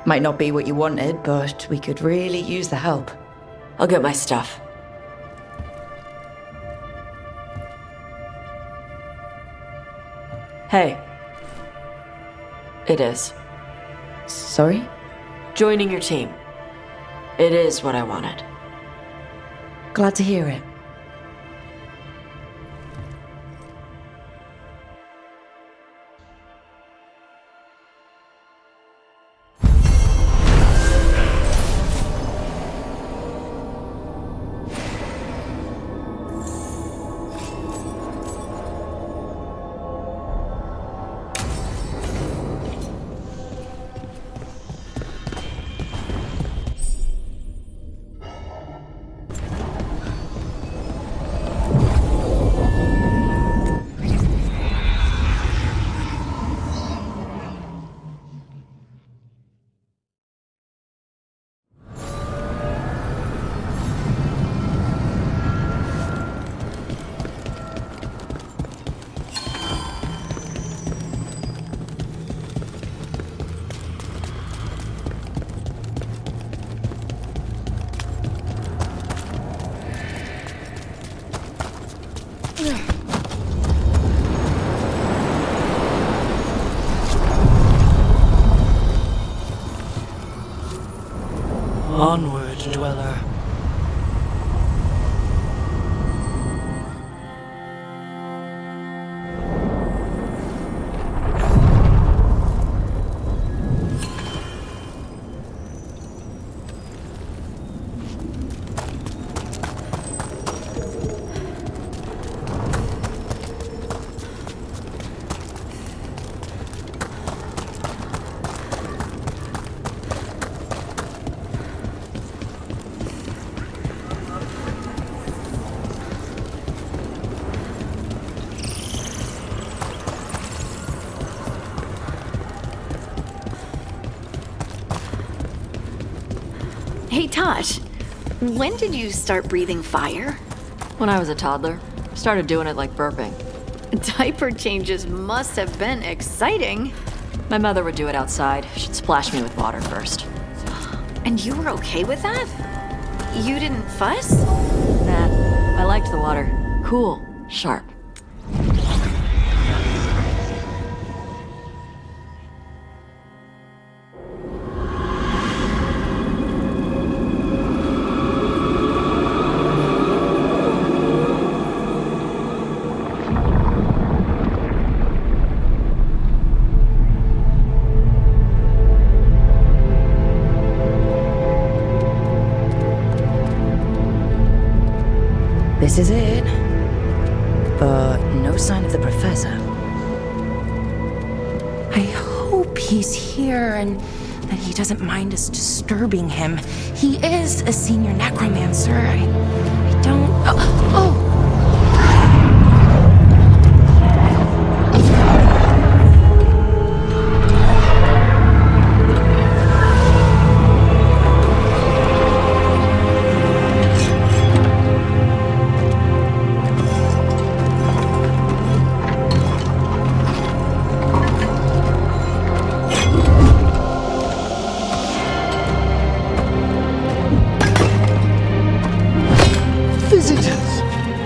Might not be what you wanted, but we could really use the help. I'll get my stuff. Hey. It is. Sorry? Joining your team. It is what I wanted. Glad to hear it. Dweller. Hey, Tosh. When did you start breathing fire? When I was a toddler. Started doing it like burping. Diaper changes must have been exciting. My mother would do it outside. She'd splash me with water first. And you were okay with that? You didn't fuss? Nah, I liked the water. Cool, sharp. This is it. But no sign of the professor. I hope he's here and that he doesn't mind us disturbing him. He is a senior necromancer. I don't... Oh!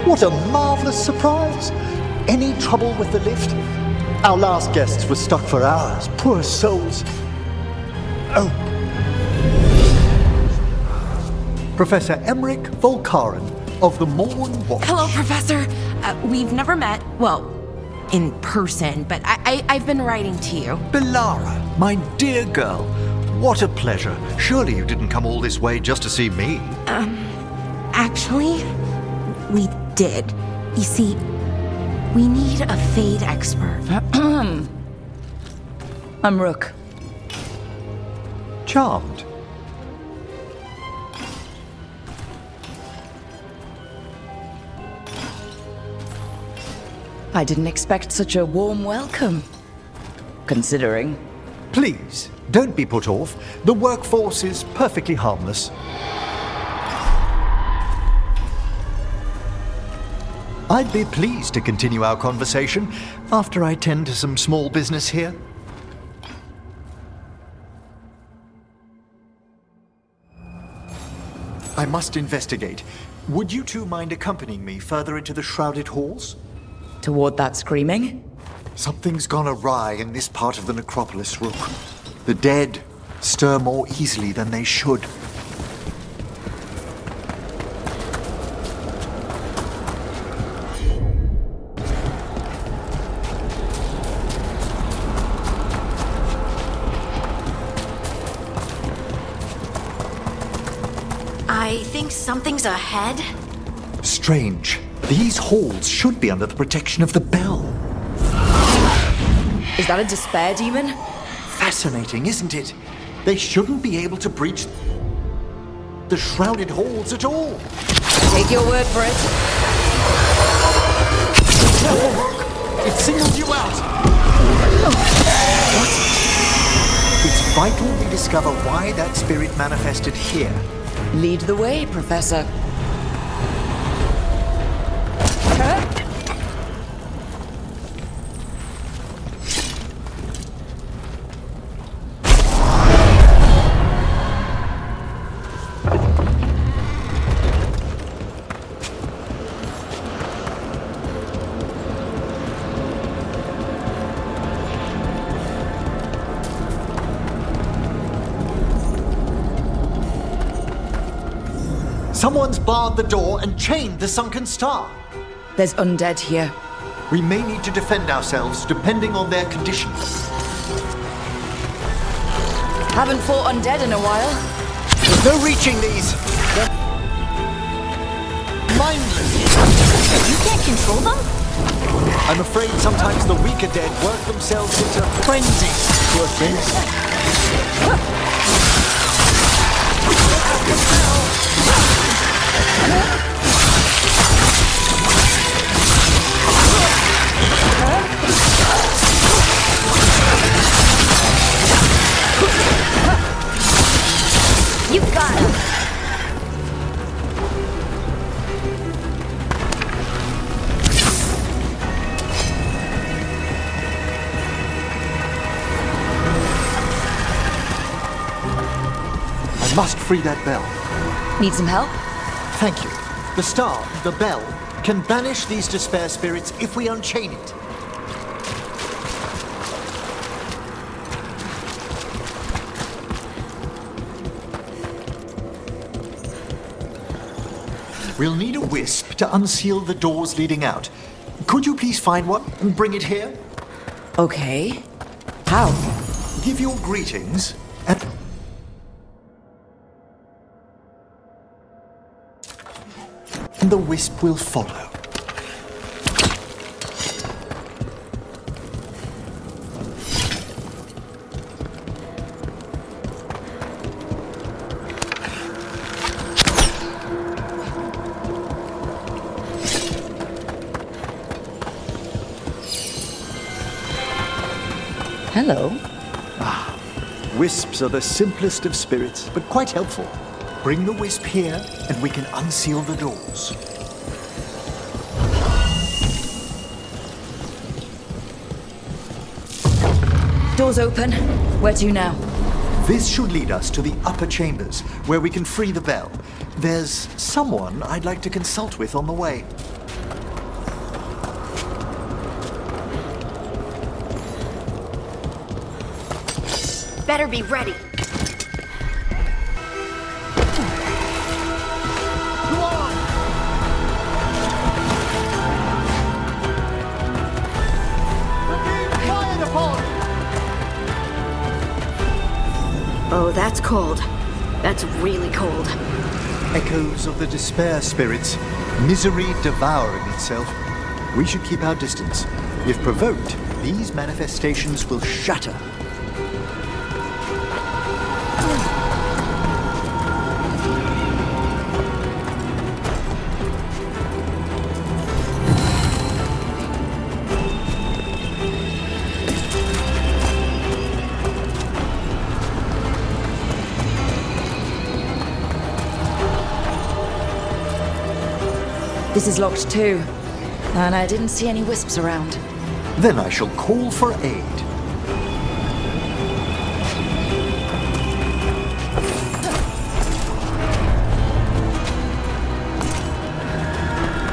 What a marvelous surprise! Any trouble with the lift? Our last guests were stuck for hours. Poor souls. Oh. Professor Emmerich Volkaren of the Morn Watch. Hello, Professor. We've never met. Well, in person, but I've been writing to you. Belara, my dear girl. What a pleasure. Surely you didn't come all this way just to see me. Actually, we did. You see, we need a Fade expert. I'm Rook. Charmed. I didn't expect such a warm welcome. Considering. Please, don't be put off. The workforce is perfectly harmless. I'd be pleased to continue our conversation after I tend to some small business here. I must investigate. Would you two mind accompanying me further into the shrouded halls? Toward that screaming? Something's gone awry in this part of the necropolis, Rook. The dead stir more easily than they should. I think something's ahead. Strange. These halls should be under the protection of the bell. Is that a despair demon? Fascinating, isn't it? They shouldn't be able to breach the shrouded halls at all. Take your word for it. It singled you out. What? It's vital we discover why that spirit manifested here. Lead the way, Professor. Someone's barred the door and chained the sunken star. There's undead here. We may need to defend ourselves depending on their condition. Haven't fought undead in a while. There's no reaching these. They're mindless. You can't control them? I'm afraid sometimes the weaker dead work themselves into frenzy. Poor things. You got him. I must free that bell. Need some help? Thank you. The star, the bell, can banish these despair spirits if we unchain it. We'll need a wisp to unseal the doors leading out. Could you please find one and bring it here? Okay. How? Give your greetings and... the wisp will follow. Hello. Wisps are the simplest of spirits, but quite helpful. Bring the wisp here, and we can unseal the doors. Doors open. Where to now? This should lead us to the upper chambers, where we can free the bell. There's someone I'd like to consult with on the way. Better be ready. Oh, that's cold. That's really cold. Echoes of the despair spirits, misery devouring itself. We should keep our distance. If provoked, these manifestations will shatter. This is locked too. And I didn't see any wisps around. Then I shall call for aid.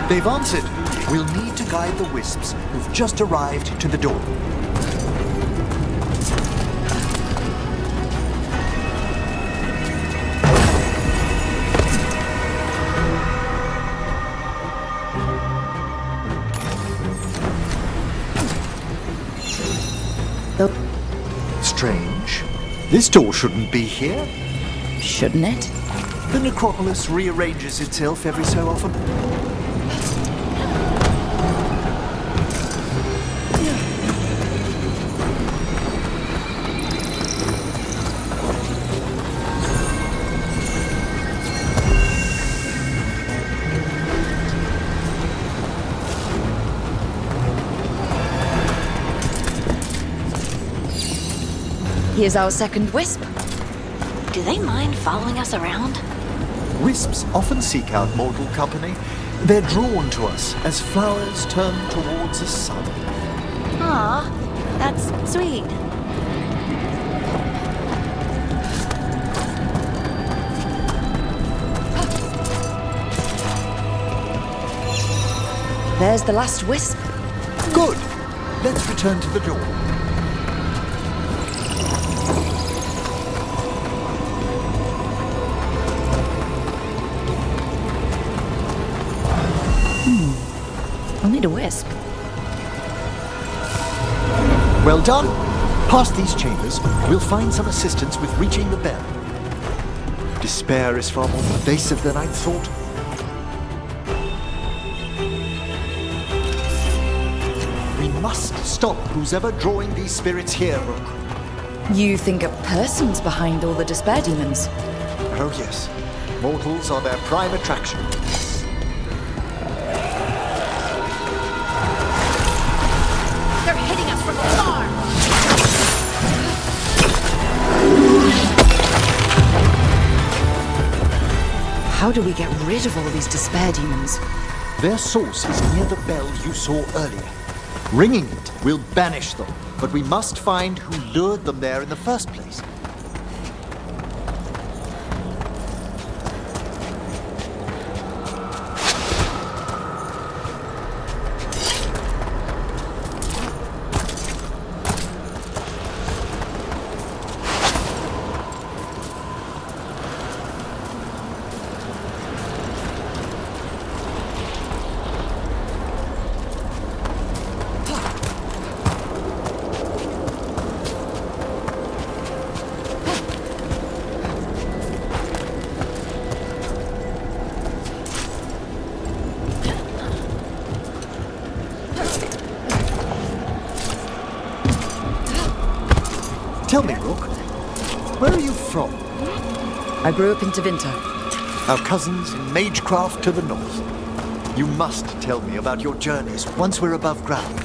They've answered. We'll need to guide the wisps who've just arrived to the door. Strange. This door shouldn't be here. Shouldn't it? The necropolis rearranges itself every so often. Here's our second wisp. Do they mind following us around? Wisps often seek out mortal company. They're drawn to us as flowers turn towards the sun. Aw, that's sweet. There's the last wisp. Good. Let's return to the door. I'll need a wisp. Well done. Past these chambers, we'll find some assistance with reaching the bell. Despair is far more pervasive than I'd thought. We must stop who's ever drawing these spirits here, Rook. You think a person's behind all the despair demons? Oh yes. Mortals are their prime attraction. They're hitting us from afar! How do we get rid of all these despair demons? Their source is near the bell you saw earlier. Ringing it will banish them, but we must find who lured them there in the first place. Tell me, Rook, where are you from? I grew up in Tevinter. Our cousins in Magecraft to the north. You must tell me about your journeys once we're above ground.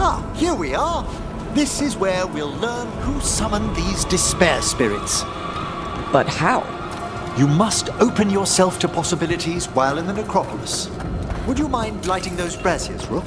Ah, here we are. This is where we'll learn who summoned these despair spirits. But how? You must open yourself to possibilities while in the necropolis. Would you mind lighting those braziers, Rook?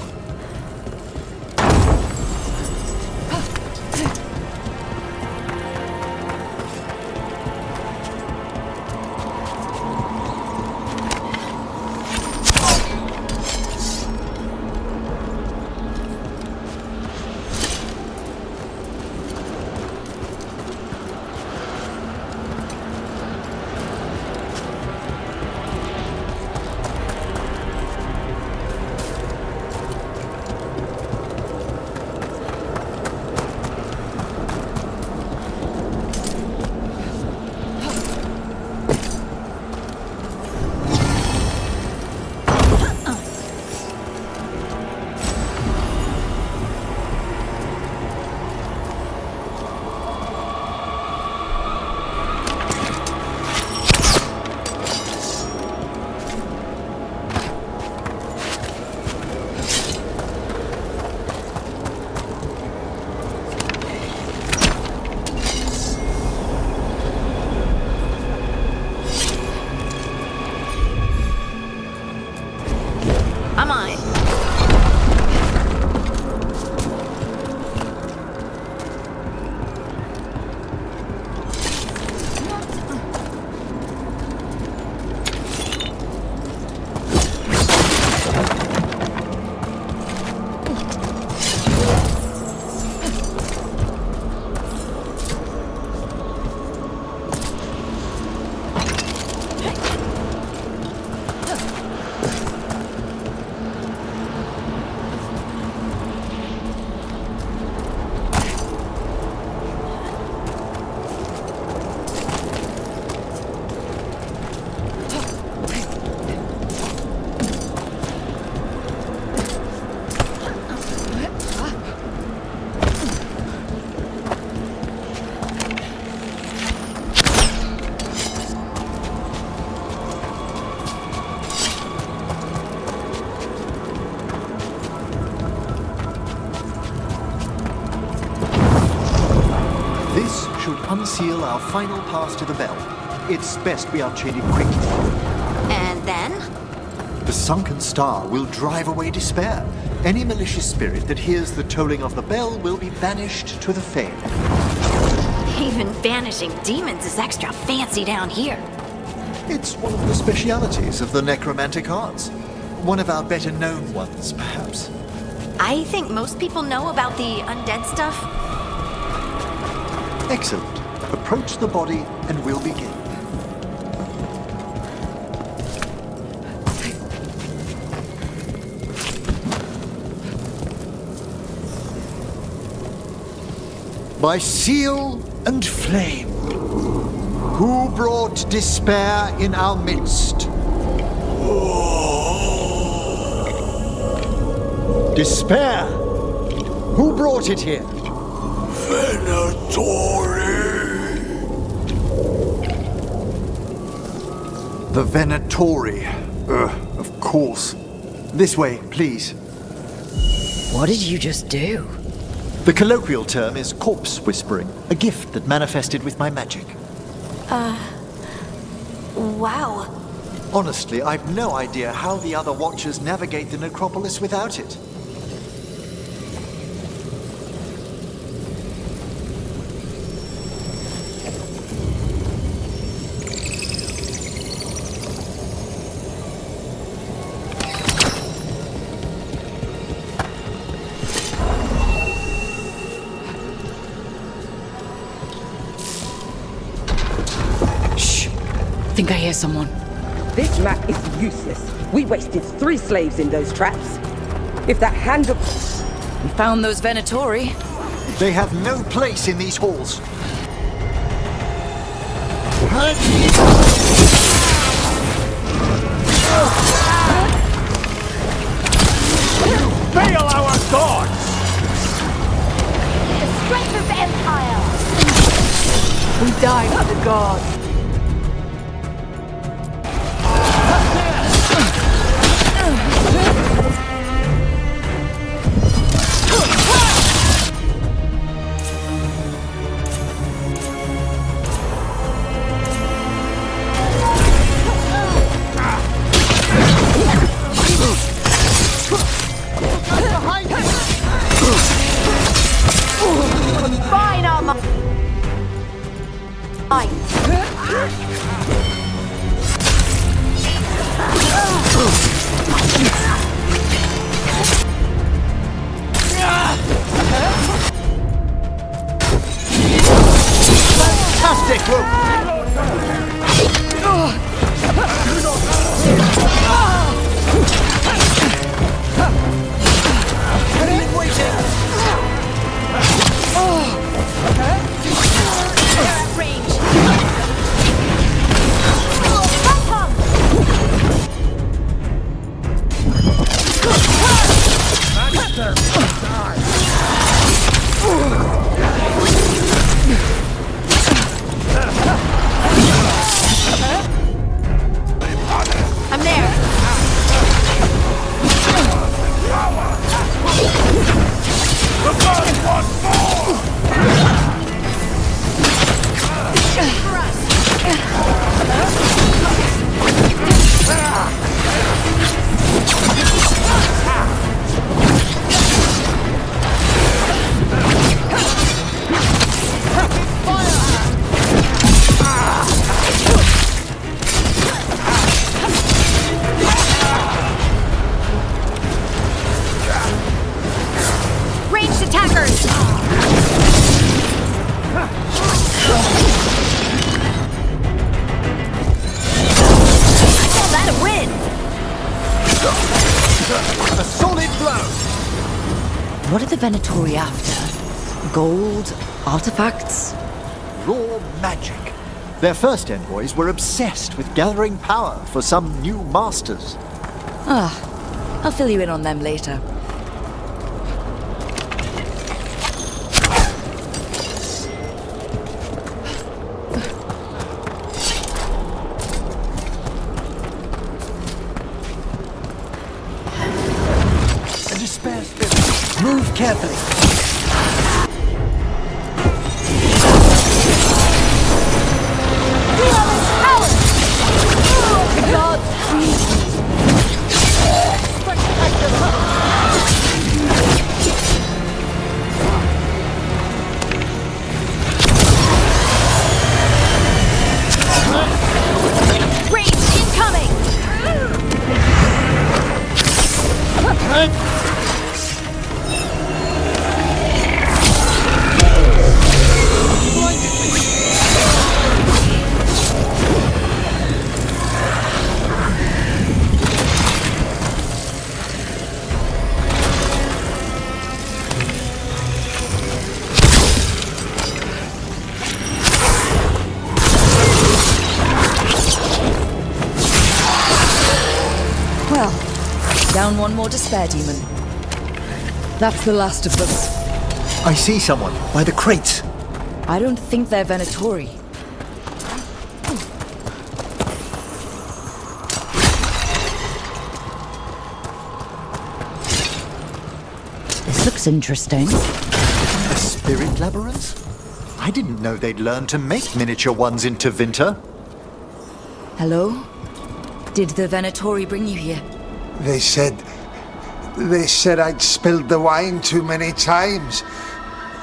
I'm on it. Unseal our final pass to the bell. It's best we unchain it quickly. And then? The sunken star will drive away despair. Any malicious spirit that hears the tolling of the bell will be banished to the Fae. Even banishing demons is extra fancy down here. It's one of the specialities of the necromantic arts. One of our better known ones, perhaps. I think most people know about the undead stuff. Excellent. Approach the body and we'll begin. By seal and flame, who brought despair in our midst? Despair? Who brought it here? The Venatori. Of course. This way, please. What did you just do? The colloquial term is corpse whispering, a gift that manifested with my magic. Wow. Honestly, I've no idea how the other Watchers navigate the necropolis without it. I think I hear someone. This map is useless. We wasted 3 slaves in those traps. If that hand of... We found those Venatori. They have no place in these halls. Fail our gods! The strength of Empire! We died for the gods. Fine, Armor! Fantastic work! I'm there! The gods want more! Ranged attackers! I call that a win! A solid blow! What are the Venatori after? Gold? Artifacts? Raw magic. Their first envoys were obsessed with gathering power for some new masters. I'll fill you in on them later. A despair spirit. Move carefully. God, Down one more despair demon. That's the last of them. I see someone by the crates. I don't think they're Venatori. This looks interesting. A spirit labyrinth? I didn't know they'd learn to make miniature ones in Tevinter. Hello? Did the Venatori bring you here? They said I'd spilled the wine too many times.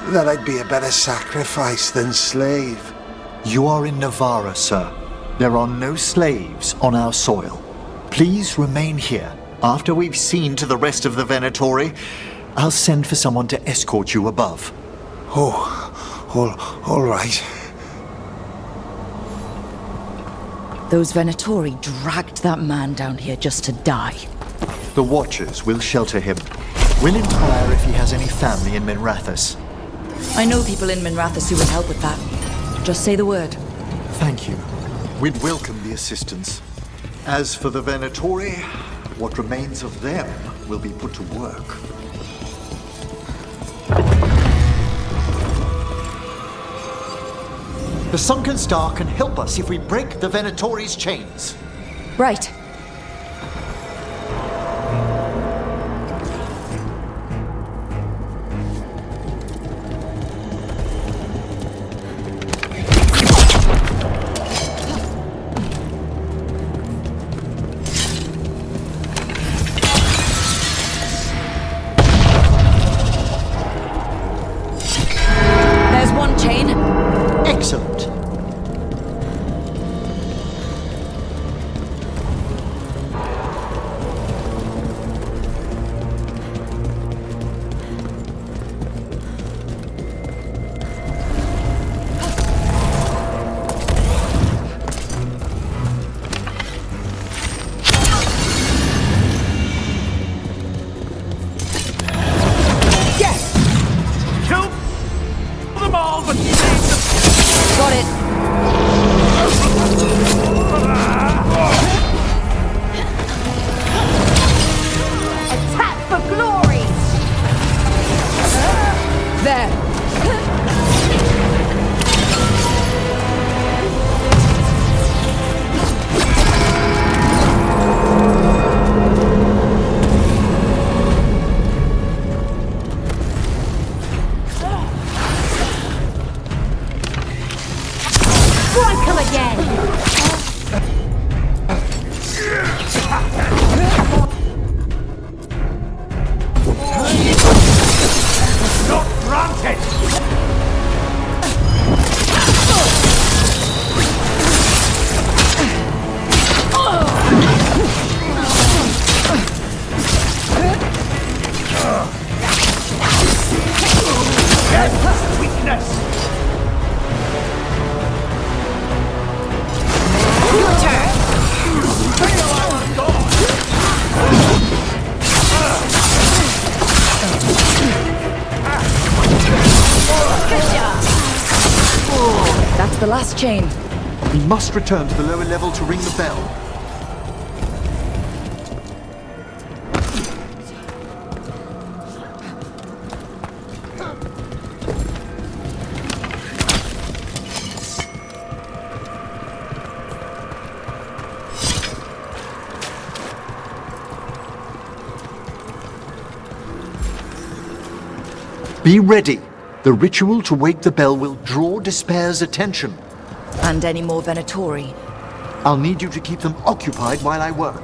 That I'd be a better sacrifice than slave. You are in Navarra, sir. There are no slaves on our soil. Please remain here. After we've seen to the rest of the Venatori, I'll send for someone to escort you above. All right. Those Venatori dragged that man down here just to die. The Watchers will shelter him. We'll inquire if he has any family in Minrathous. I know people in Minrathous who would help with that. Just say the word. Thank you. We'd welcome the assistance. As for the Venatori, what remains of them will be put to work. The Sunken Star can help us if we break the Venatori's chains. Right. There's one chain. Excellent. Got it. Attack for glory! There. Strike him again! Not granted! Get weakness! Your turn! Good job! That's the last chain. We must return to the lower level to ring the bell. Be ready. The ritual to wake the bell will draw Despair's attention. And any more Venatori. I'll need you to keep them occupied while I work.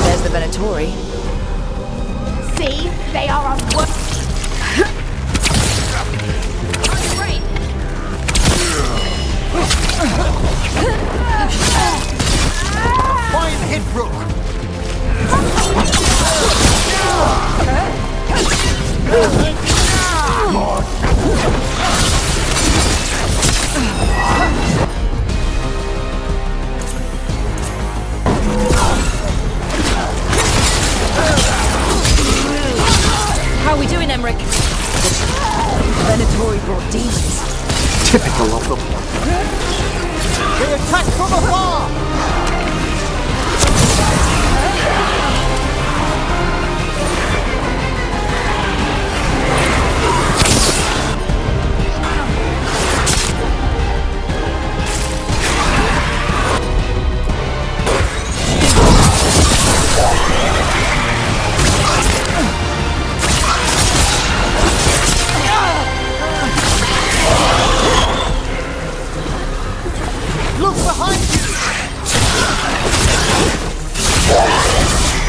There's the Venatori. See? They are on work. Great. How we doing, Emmerich? Venatori brought demons. Typical of them. They attack from afar! Look behind you!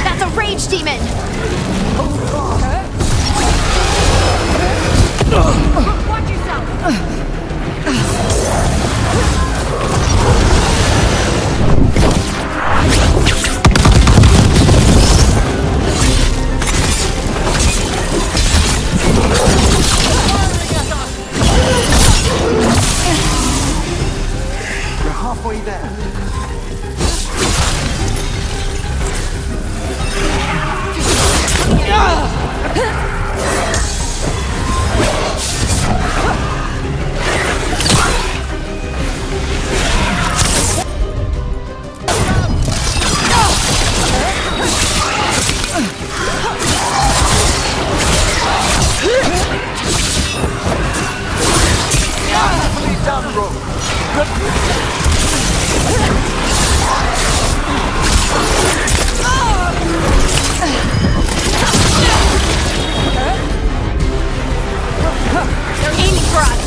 That's a rage demon! Watch yourself! We're halfway there. Carefully done, Rook. They're aiming for us!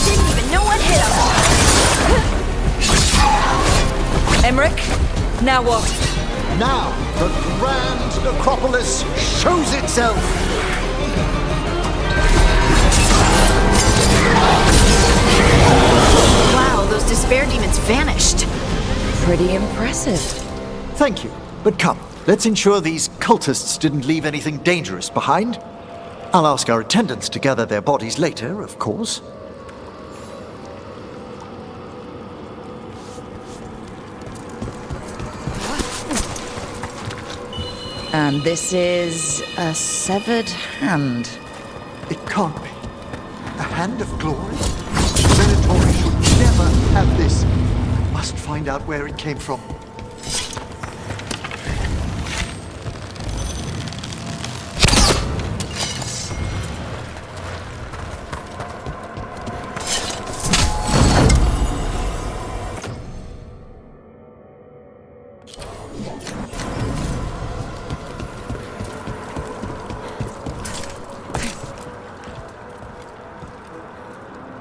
Didn't even know what hit him! Emmerich, now what? Now, the grand necropolis shows itself! Wow, those despair demons vanished. Pretty impressive. Thank you. But come, let's ensure these cultists didn't leave anything dangerous behind. I'll ask our attendants to gather their bodies later, of course. And this is a severed hand. It can't be. A hand of glory? Venatori should never have this. I must find out where it came from.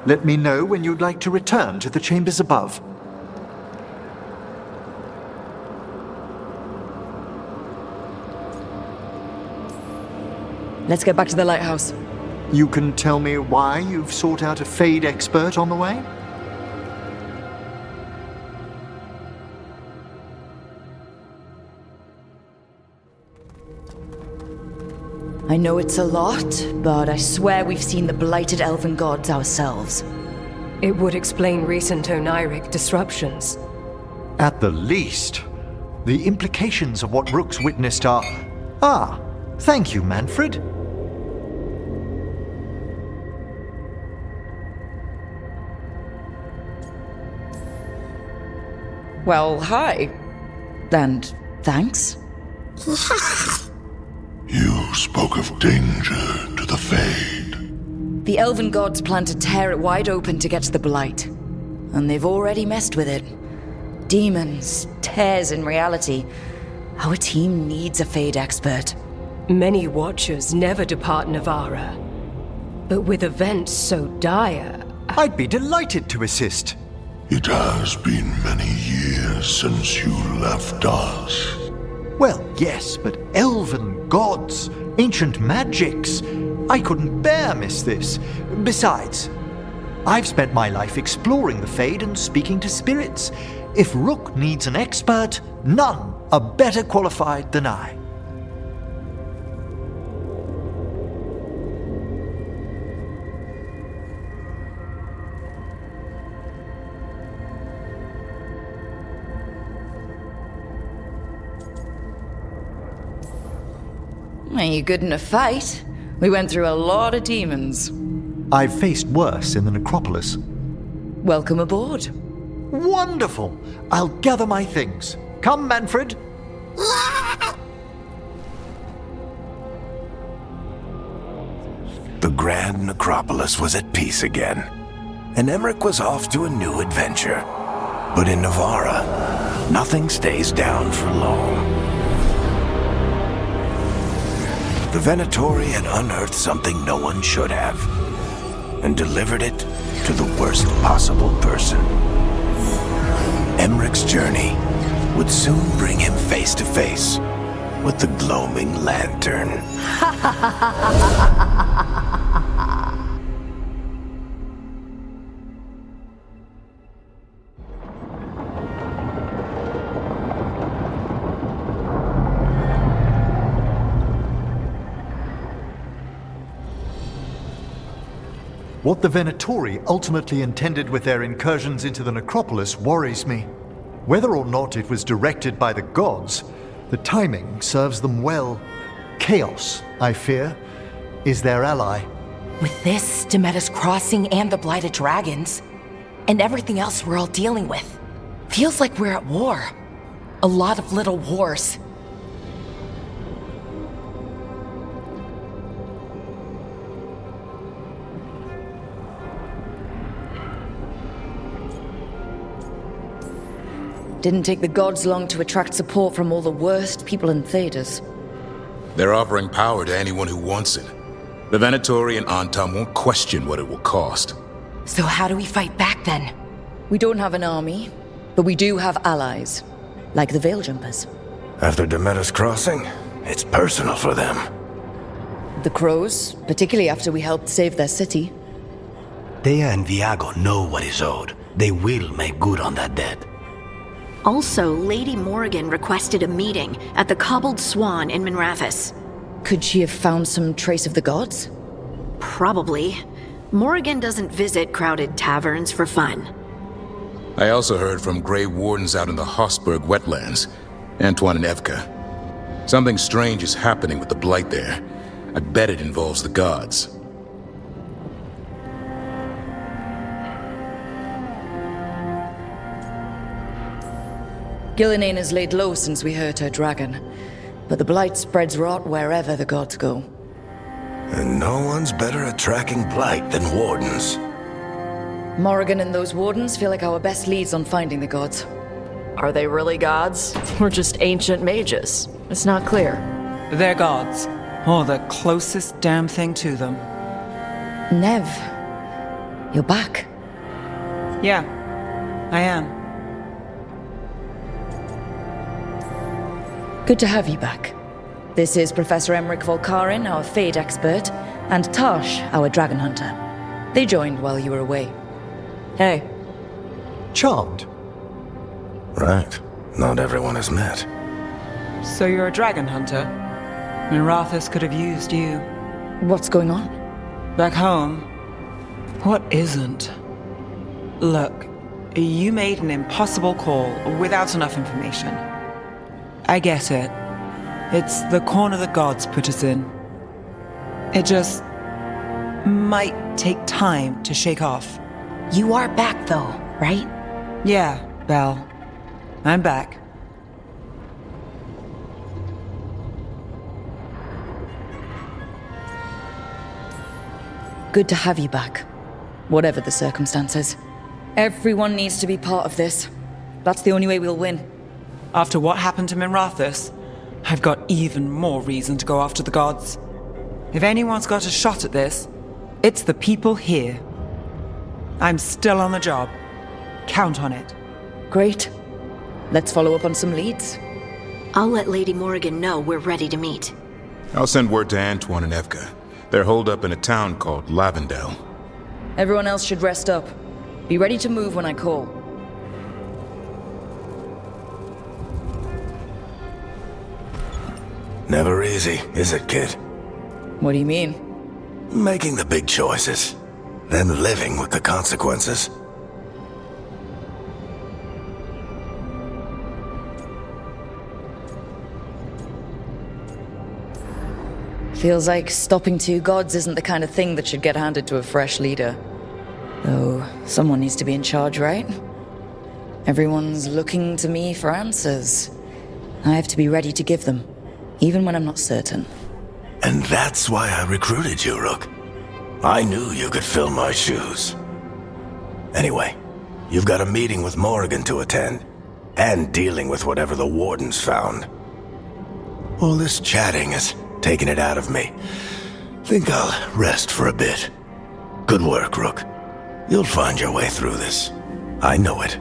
Let me know when you'd like to return to the chambers above. Let's get back to the lighthouse. You can tell me why you've sought out a Fade expert on the way? I know it's a lot, but I swear we've seen the blighted elven gods ourselves. It would explain recent Oniric disruptions. At the least. The implications of what Rook's witnessed are... Ah, thank you, Manfred. Well, hi. And thanks. You spoke of danger to the Fade. The elven gods plan to tear it wide open to get to the blight. and they've already messed with it. Demons, tears in reality. Our team needs a Fade expert. Many Watchers never depart Navarra. But with events so dire... I'd be delighted to assist. It has been many years since you left us. Well, yes, but elven gods, ancient magics. I couldn't bear miss this. Besides, I've spent my life exploring the Fade and speaking to spirits. If Rook needs an expert, none are better qualified than I. Are you good in a fight? We went through a lot of demons. I've faced worse in the necropolis. Welcome aboard. Wonderful! I'll gather my things. Come, Manfred. The Grand Necropolis was at peace again, and Emmerich was off to a new adventure. But in Navarra, nothing stays down for long. The Venatori had unearthed something no one should have, and delivered it to the worst possible person. Emmerich's journey would soon bring him face to face with the gloaming lantern. What the Venatori ultimately intended with their incursions into the necropolis worries me. Whether or not it was directed by the gods, the timing serves them well. Chaos, I fear, is their ally. With this, Demeter's Crossing and the Blighted Dragons, and everything else we're all dealing with, feels like we're at war. A lot of little wars. Didn't take the gods long to attract support from all the worst people in Thedas. They're offering power to anyone who wants it. The Venatori and Antam won't question what it will cost. So how do we fight back then? We don't have an army, but we do have allies, like the Veil Jumpers. After Demeter's Crossing, it's personal for them. The Crows, particularly after we helped save their city. Thea and Viago know what is owed. They will make good on that debt. Also, Lady Morrigan requested a meeting at the Cobbled Swan in Minrathous. Could she have found some trace of the gods? Probably. Morrigan doesn't visit crowded taverns for fun. I also heard from Grey Wardens out in the Hossberg wetlands, Antoine and Evka. Something strange is happening with the Blight there. I bet it involves the gods. Gillinane has laid low since we hurt her dragon, but the Blight spreads rot wherever the gods go. And no one's better at tracking Blight than Wardens. Morrigan and those Wardens feel like our best leads on finding the gods. Are they really gods? Or just ancient mages? It's not clear. They're gods. Or the closest damn thing to them. Nev, you're back. Yeah, I am. Good to have you back. This is Professor Emmerich Volkarin, our Fade expert, and Tash, our Dragon Hunter. They joined while you were away. Hey. Charmed. Right. Not everyone has met. So you're a dragon hunter? Minrathous could have used you. What's going on? Back home, what isn't? Look, you made an impossible call without enough information. I get it. It's the corner the gods put us in. It just might take time to shake off. You are back though, right? Yeah, Belle. I'm back. Good to have you back, whatever the circumstances. Everyone needs to be part of this. That's the only way we'll win. After what happened to Minrathous, I've got even more reason to go after the gods. If anyone's got a shot at this, it's the people here. I'm still on the job. Count on it. Great. Let's follow up on some leads. I'll let Lady Morrigan know we're ready to meet. I'll send word to Antoine and Evka. They're holed up in a town called Lavendel. Everyone else should rest up. Be ready to move when I call. Never easy, is it, kid? What do you mean? Making the big choices, then living with the consequences. Feels like stopping two gods isn't the kind of thing that should get handed to a fresh leader. Though, someone needs to be in charge, right? Everyone's looking to me for answers. I have to be ready to give them, even when I'm not certain. And that's why I recruited you, Rook. I knew you could fill my shoes. Anyway, you've got a meeting with Morrigan to attend, and dealing with whatever the Wardens found. All this chatting is taking it out of me. Think I'll rest for a bit. Good work, Rook. You'll find your way through this. I know it.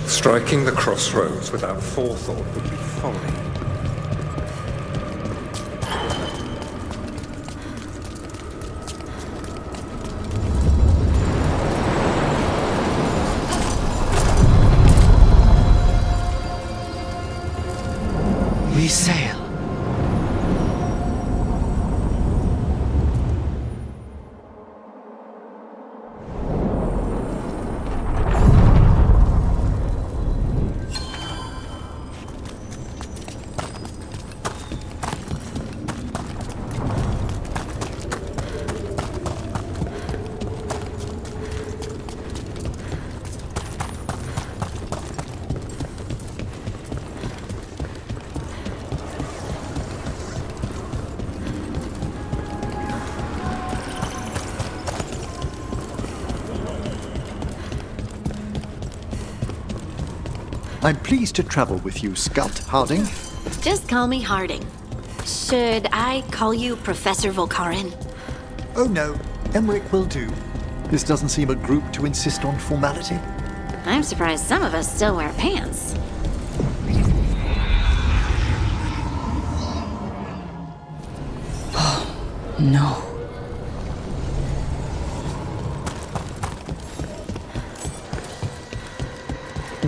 Striking the crossroads without forethought would be folly. We sail. I'm pleased to travel with you, Scout Harding. Just call me Harding. Should I call you Professor Volkarin? Oh no, Emmerich will do. This doesn't seem a group to insist on formality. I'm surprised some of us still wear pants. No.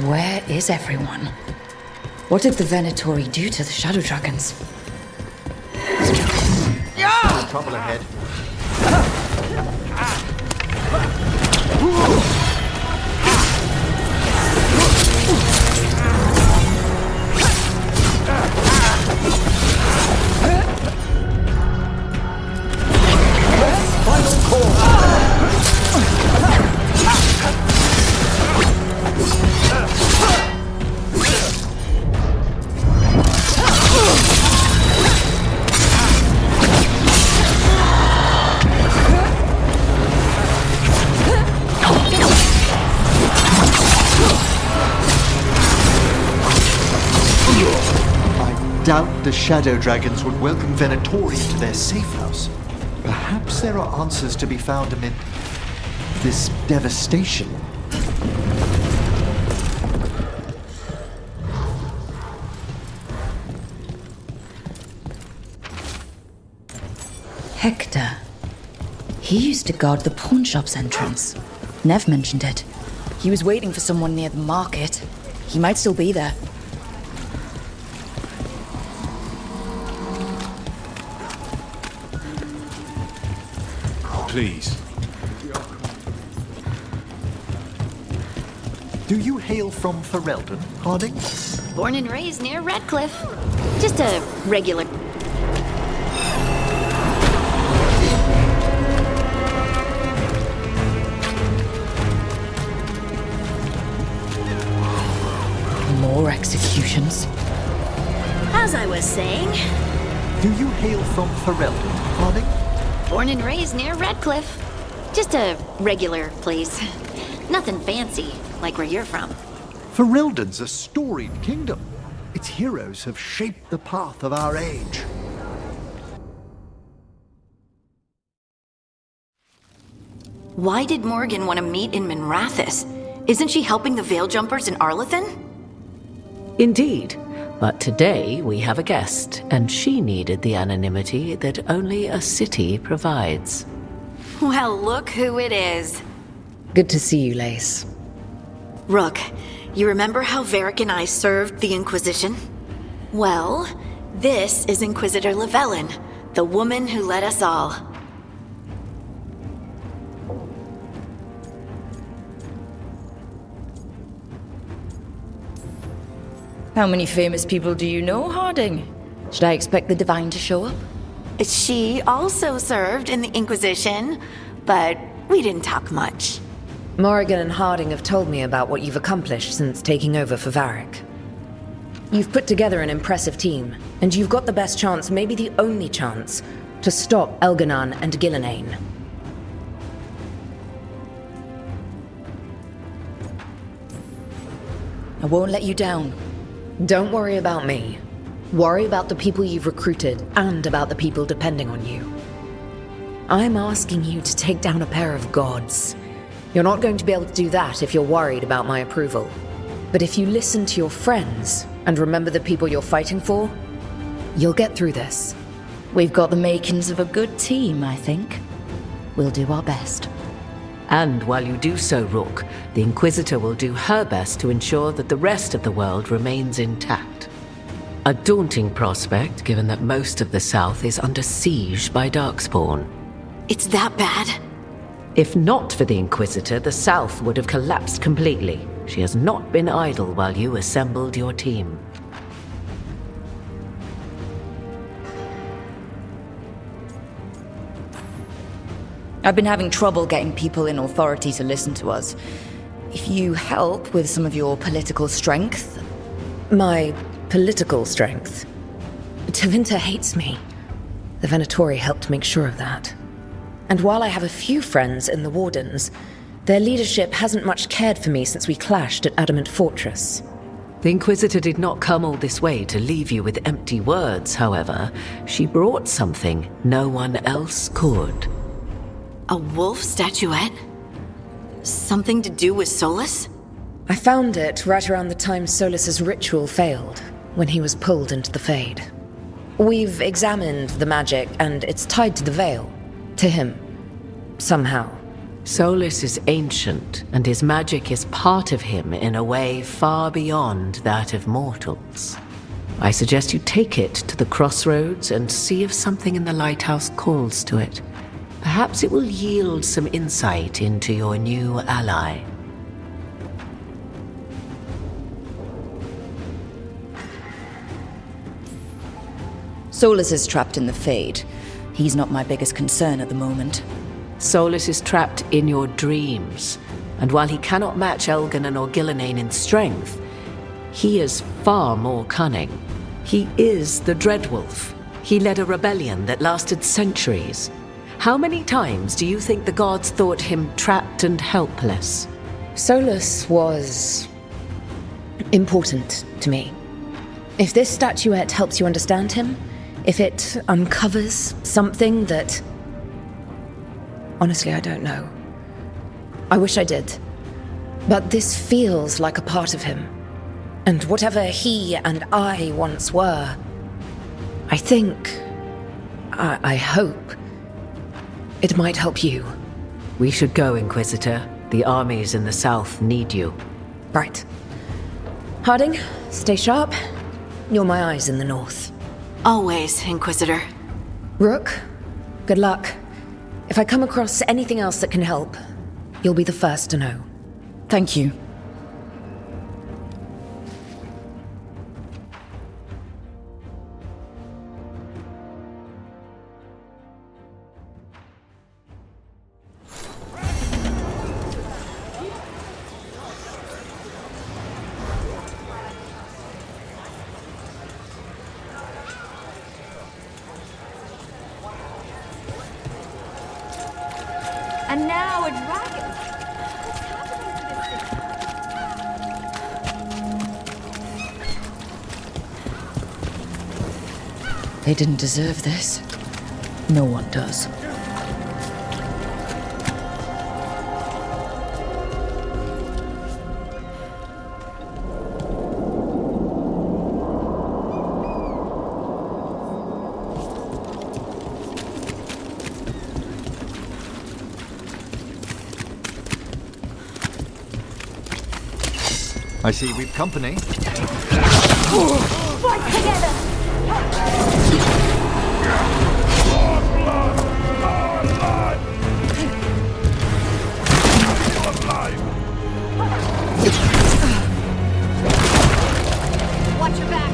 Where is everyone? What did the Venatori do to the Shadow Dragons? Trouble ahead. Final call. Doubt the Shadow Dragons would welcome Venatori into their safe house. Perhaps there are answers to be found amid this devastation. Hector. He used to guard the pawn shop's entrance. Nev mentioned it. He was waiting for someone near the market. He might still be there. Please. Do you hail from Ferelden, Harding? Born and raised near Redcliffe. Just a regular... More executions? As I was saying, Do you hail from Ferelden, Harding? born and raised near Redcliffe. Just a regular place. Nothing fancy, like where you're from. Ferelden's a storied kingdom. Its heroes have shaped the path of our age. Why did Morgan want to meet in Minrathous? Isn't she helping the Veil Jumpers in Arlathan? Indeed. But today we have a guest, and she needed the anonymity that only a city provides. Well, look who it is. Good to see you, Lace. Rook, you remember how Varric and I served the Inquisition? Well, this is Inquisitor Llewellyn, the woman who led us all. How many famous people do you know, Harding? Should I expect the Divine to show up? She also served in the Inquisition, but we didn't talk much. Morrigan and Harding have told me about what you've accomplished since taking over for Varric. You've put together an impressive team, and you've got the best chance, maybe the only chance, to stop Elganon and Gillenane. I won't let you down. Don't worry about me. Worry about the people you've recruited, and about the people depending on you. I'm asking you to take down a pair of gods. You're not going to be able to do that if you're worried about my approval. But if you listen to your friends, and remember the people you're fighting for, you'll get through this. We've got the makings of a good team, I think. We'll do our best. And while you do so, Rook, the Inquisitor will do her best to ensure that the rest of the world remains intact. A daunting prospect, given that most of the South is under siege by Darkspawn. It's that bad? If not for the Inquisitor, the South would have collapsed completely. She has not been idle while you assembled your team. I've been having trouble getting people in authority to listen to us. If you help with some of your political strength... My political strength? Tevinter hates me. The Venatori helped make sure of that. And while I have a few friends in the Wardens, their leadership hasn't much cared for me since we clashed at Adamant Fortress. The Inquisitor did not come all this way to leave you with empty words, however. She brought something no one else could. A wolf statuette? Something to do with Solus? I found it right around the time Solus's ritual failed, when he was pulled into the Fade. We've examined the magic, and it's tied to the Veil. To him. Somehow. Solus is ancient, and his magic is part of him in a way far beyond that of mortals. I suggest you take it to the crossroads and see if something in the lighthouse calls to it. Perhaps it will yield some insight into your new ally. Solus is trapped in the Fade. He's not my biggest concern at the moment. Solus is trapped in your dreams, and while he cannot match Elganon or Gillenane in strength, he is far more cunning. He is the Dreadwolf. He led a rebellion that lasted centuries. How many times do you think the gods thought him trapped and helpless? Solus was important to me. If this statuette helps you understand him, if it uncovers something that... Honestly, I don't know. I wish I did. But this feels like a part of him. And whatever he and I once were, I think... I hope... it might help you. We should go, Inquisitor. The armies in the south need you. Right. Harding, stay sharp. You're my eyes in the north. Always, Inquisitor. Rook, good luck. If I come across anything else that can help, you'll be the first to know. Thank you. And now a dragon. They didn't deserve this. No one does. I see we've company. Fight together! Watch your back!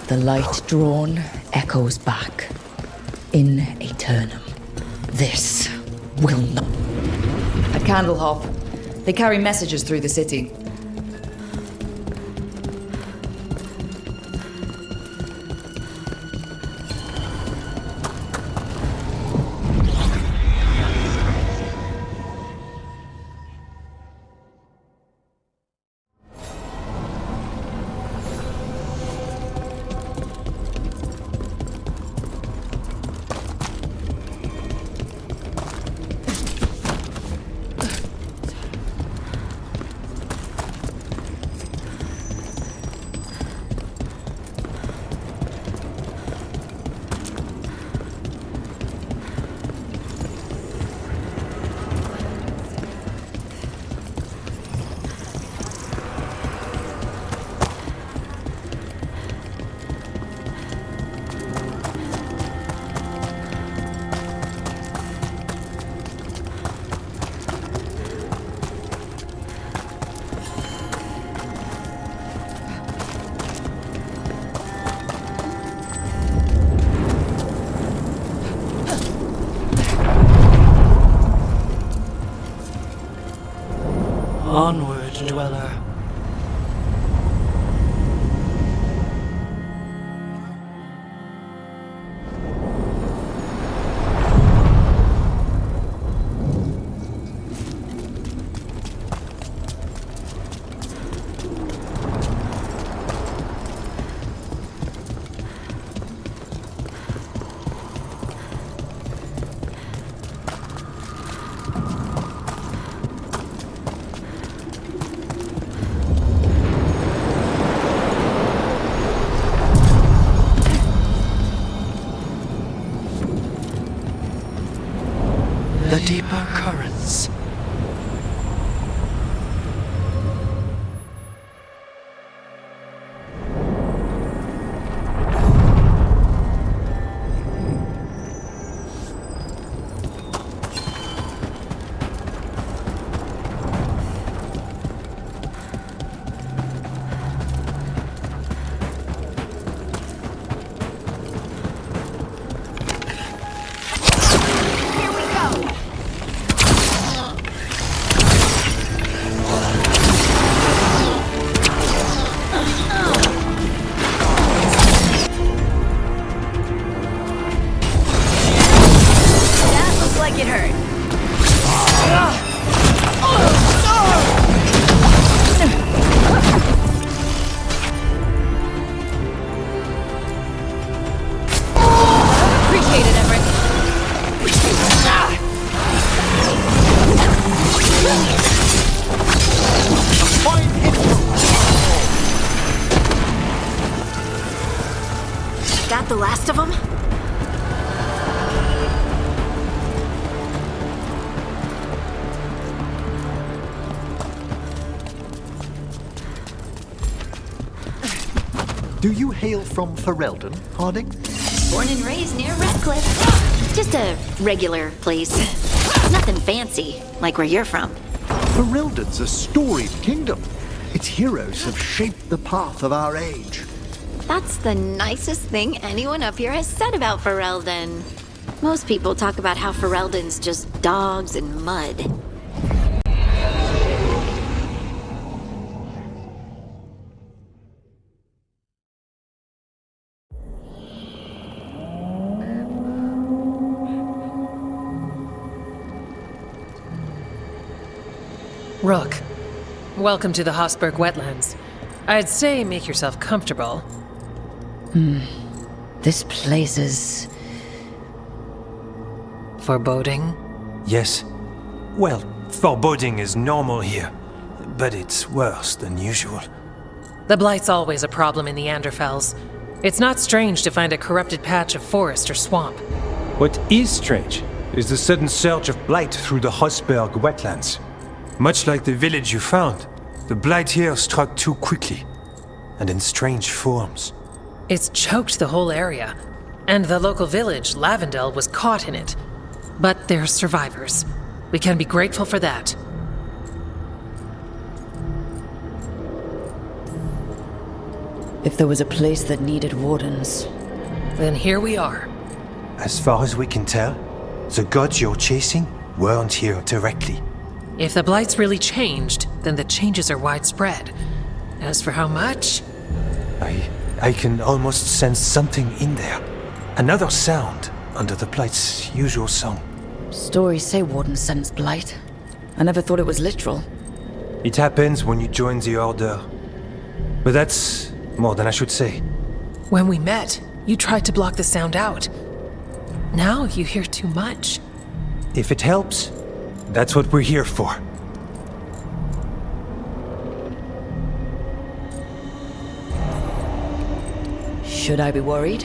The light drawn echoes back. In Aeternum. This will not... At Candlehop, they carry messages through the city. unbound dweller. The deeper currents. That the last of them? Do you hail from Ferelden, Harding? Born and raised near Redcliffe. Just a regular place. Nothing fancy, like where you're from. Ferelden's a storied kingdom. Its heroes have shaped the path of our age. That's the nicest thing anyone up here has said about Ferelden. Most people talk about how Ferelden's just dogs and mud. Rook, welcome to the Hosberg wetlands. I'd say make yourself comfortable. This place is... foreboding? Yes. Well, foreboding is normal here, but it's worse than usual. The Blight's always a problem in the Anderfels. It's not strange to find a corrupted patch of forest or swamp. What is strange is the sudden surge of blight through the Hosberg wetlands. Much like the village you found, the blight here struck too quickly, and in strange forms. It's choked the whole area, and the local village, Lavendel, was caught in it. But they're survivors. We can be grateful for that. If there was a place that needed wardens... Then here we are. As far as we can tell, the gods you're chasing weren't here directly. If the Blight's really changed, then the changes are widespread. As for how much... I can almost sense something in there. Another sound under the Blight's usual song. Stories say wardens sense blight. I never thought it was literal. It happens when you join the Order. But that's more than I should say. When we met, you tried to block the sound out. Now you hear too much. If it helps, that's what we're here for. Should I be worried?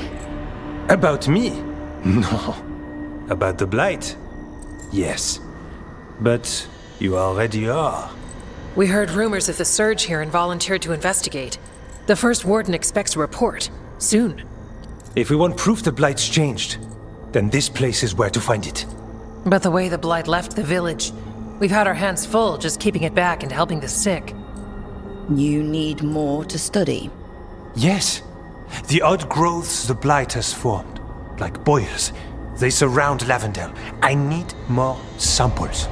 About me? No. About the Blight? Yes. But you already are. We heard rumors of the surge here and volunteered to investigate. The first warden expects a report. Soon. If we want proof the Blight's changed, then this place is where to find it. But the way the Blight left the village, we've had our hands full just keeping it back and helping the sick. You need more to study? Yes. The odd growths the Blight has formed, like boils, they surround Lavendel. I need more samples.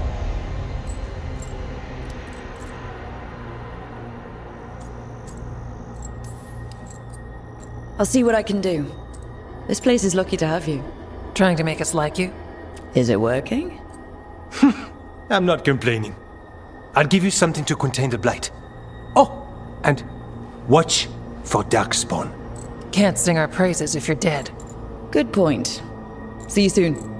I'll see what I can do. This place is lucky to have you. Trying to make us like you? Is it working? I'm not complaining. I'll give you something to contain the blight. Oh, and watch for darkspawn. Can't sing our praises if you're dead. Good point. See you soon.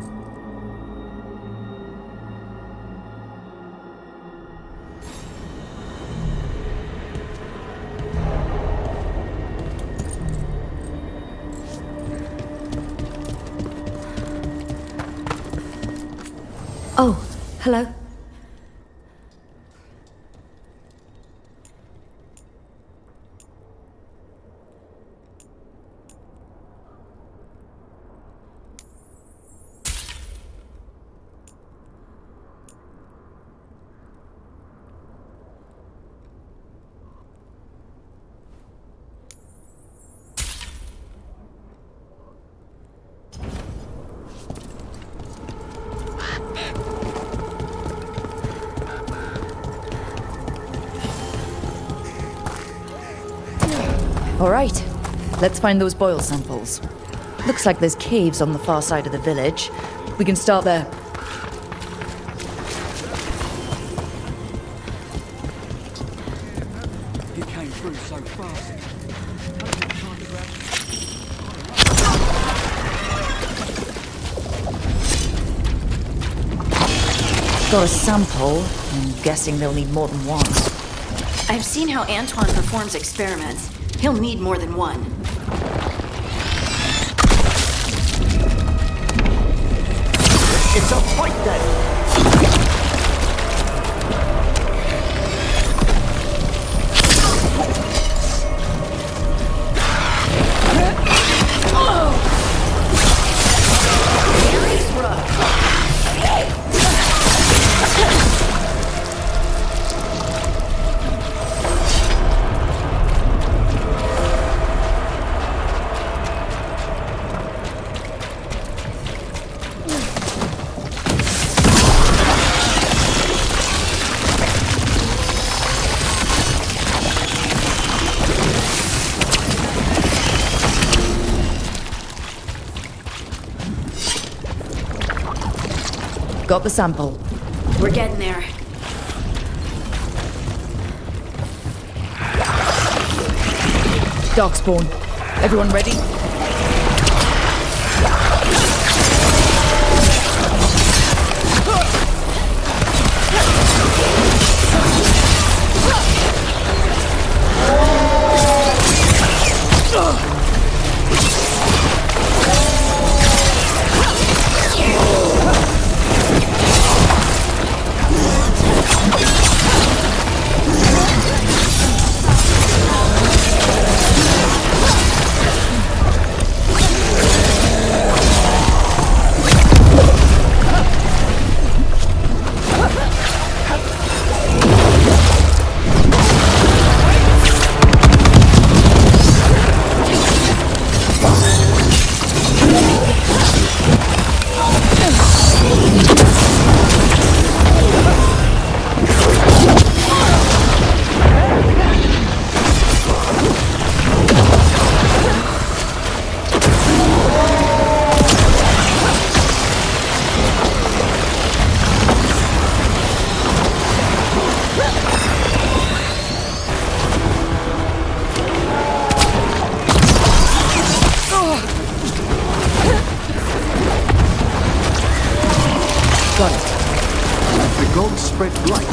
Oh, hello. All right, let's find those boil samples. Looks like there's caves on the far side of the village. We can start there. He came through so fast. Got a sample. I'm guessing they'll need more than one. I've seen how Antoine performs experiments. He'll need more than one. It's a fight then! Got the sample. We're getting there. Darkspawn. Everyone ready? Got it. As the gods spread blight,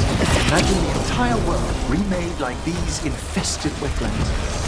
imagine the entire world remade like these infested wetlands.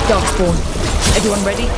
Darkspawn, everyone ready?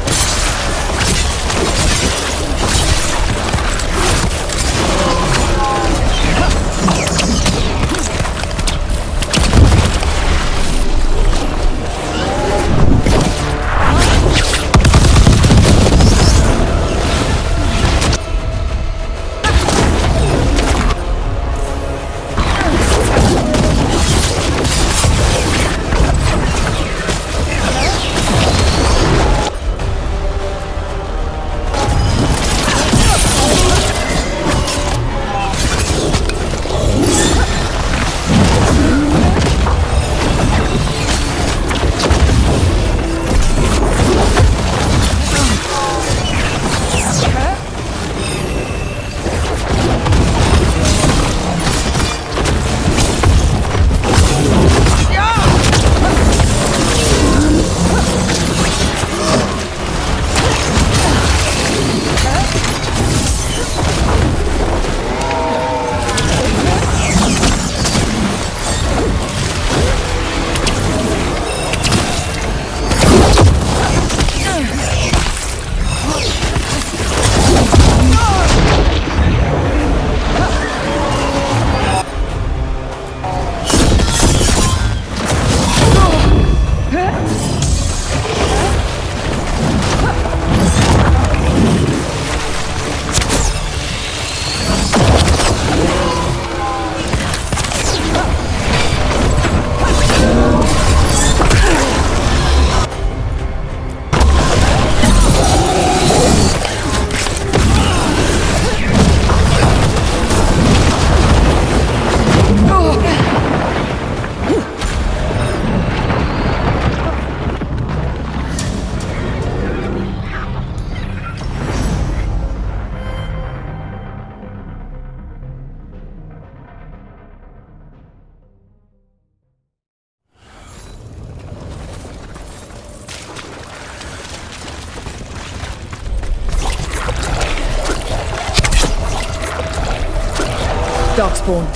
Darkspawn,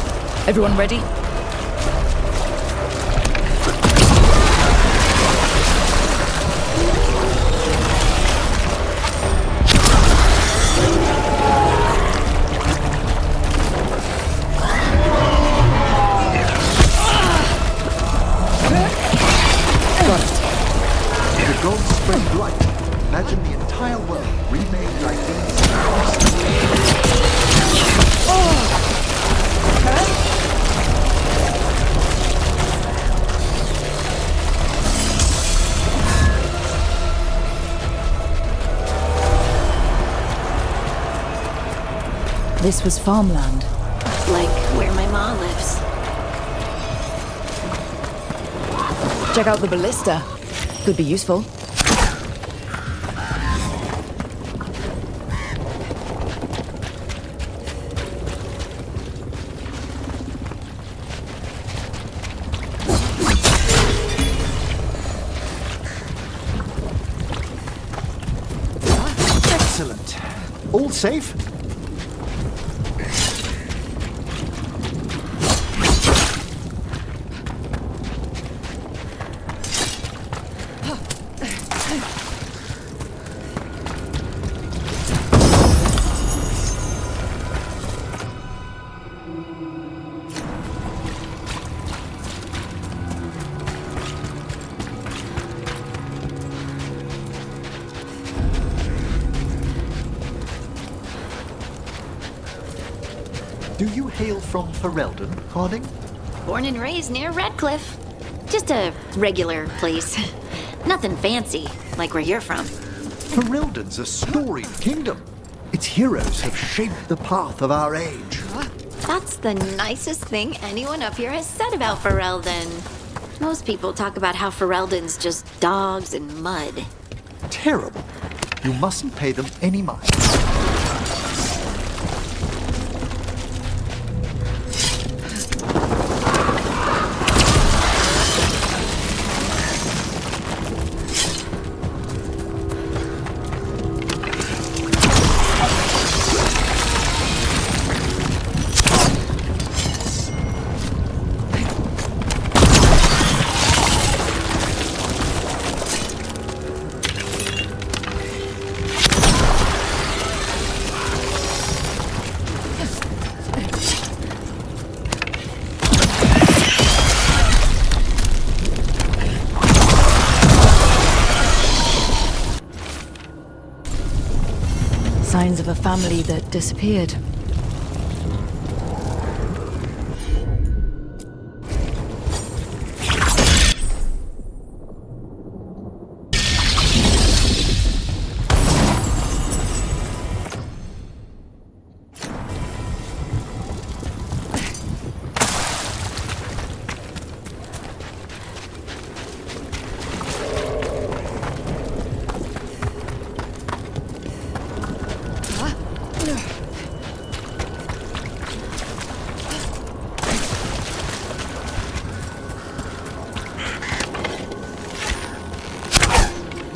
everyone ready? The gods spread light. Imagine the entire world remade like these. This was farmland. Like where my ma lives. Check out the ballista. Could be useful. Excellent. All safe? Do you hail from Ferelden, Harding? Born and raised near Redcliffe. Just a regular place. Nothing fancy, like where you're from. Ferelden's a storied kingdom. Its heroes have shaped the path of our age. That's the nicest thing anyone up here has said about Ferelden. Most people talk about how Ferelden's just dogs and mud. Terrible. You mustn't pay them any mind. Signs of a family that disappeared.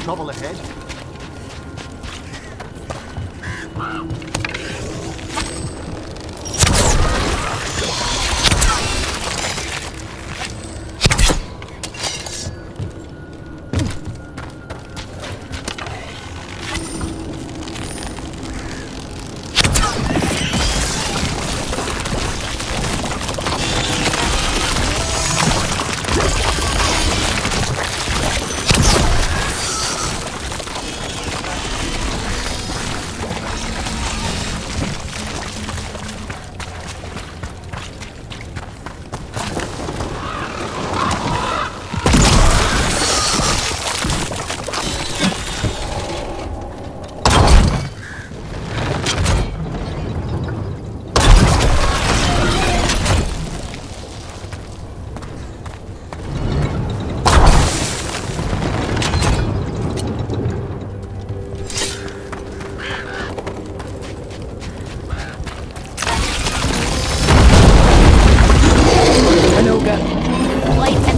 Trouble ahead.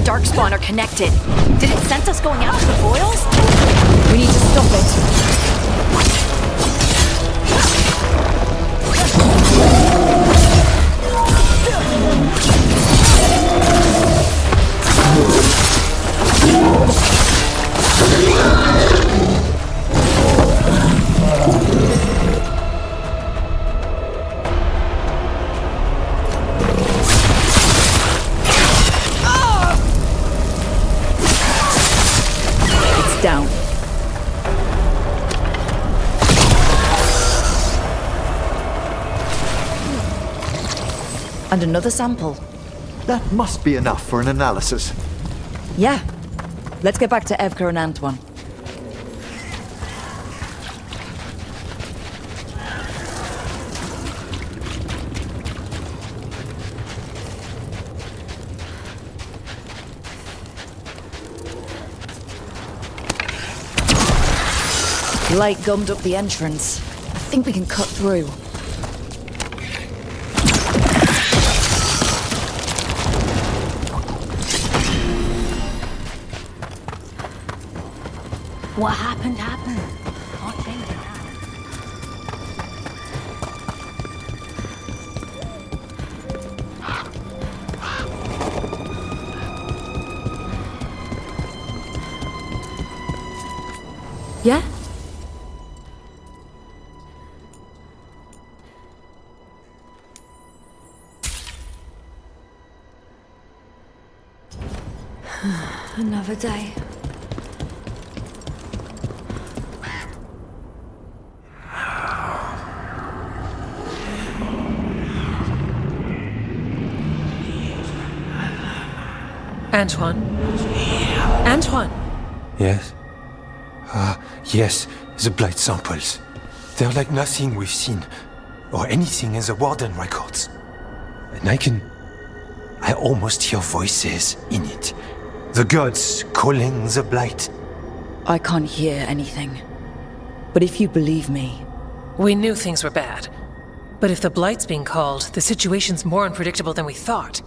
Darkspawn are connected. Did it sense us going after the boils? We need to stop it. Down. And another sample. That must be enough for an analysis. Yeah. Let's get back to Evka and Antoine. Light gummed up the entrance. I think we can cut through. What happened, happened. Can't change it now. Yeah? Another day. Antoine? Antoine! Yes? Yes, the blight samples. They're like nothing we've seen, or anything in the Warden records. And I almost hear voices in it. The gods calling the blight. I can't hear anything. But if you believe me... We knew things were bad. But if the blight's being called, the situation's more unpredictable than we thought.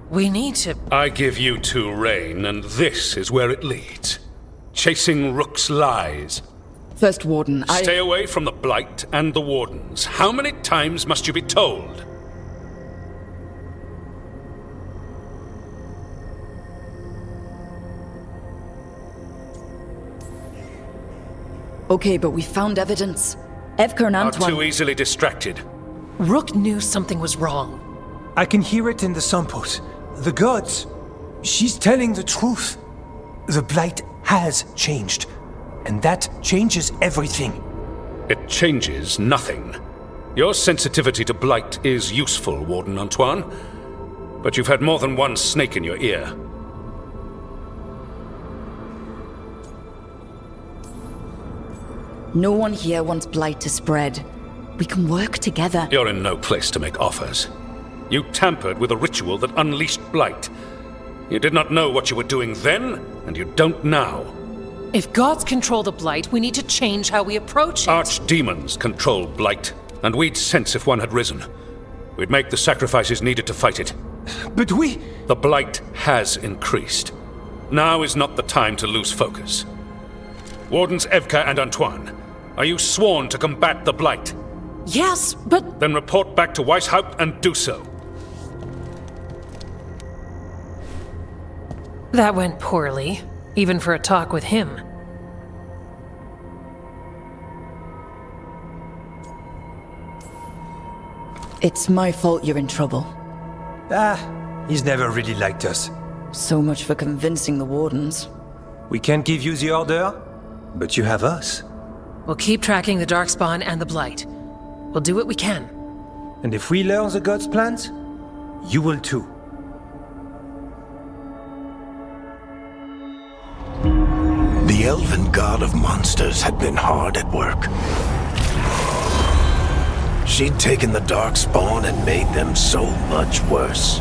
We need to... I give you two reign, and this is where it leads. Chasing Rook's lies. First Warden, Stay away from the Blight and the Wardens. How many times must you be told? Okay, but we found evidence. Evka and Antoine... Are too easily distracted. Rook knew something was wrong. I can hear it in the samples. The gods. She's telling the truth. The blight has changed. And that changes everything. It changes nothing. Your sensitivity to blight is useful, Warden Antoine, but you've had more than one snake in your ear. No one here wants blight to spread. We can work together. You're in no place to make offers. You tampered with a ritual that unleashed blight. You did not know what you were doing then, and you don't now. If gods control the blight, we need to change how we approach it. Archdemons control blight, and we'd sense if one had risen. We'd make the sacrifices needed to fight it. But we... The blight has increased. Now is not the time to lose focus. Wardens Evka and Antoine, are you sworn to combat the blight? Yes, but... Then report back to Weishaupt and do so. That went poorly, even for a talk with him. It's my fault you're in trouble. He's never really liked us. So much for convincing the Wardens. We can't give you the order, but you have us. We'll keep tracking the Darkspawn and the Blight. We'll do what we can. And if we learn the gods' plans, you will too. The elven god of monsters had been hard at work. She'd taken the Darkspawn and made them so much worse.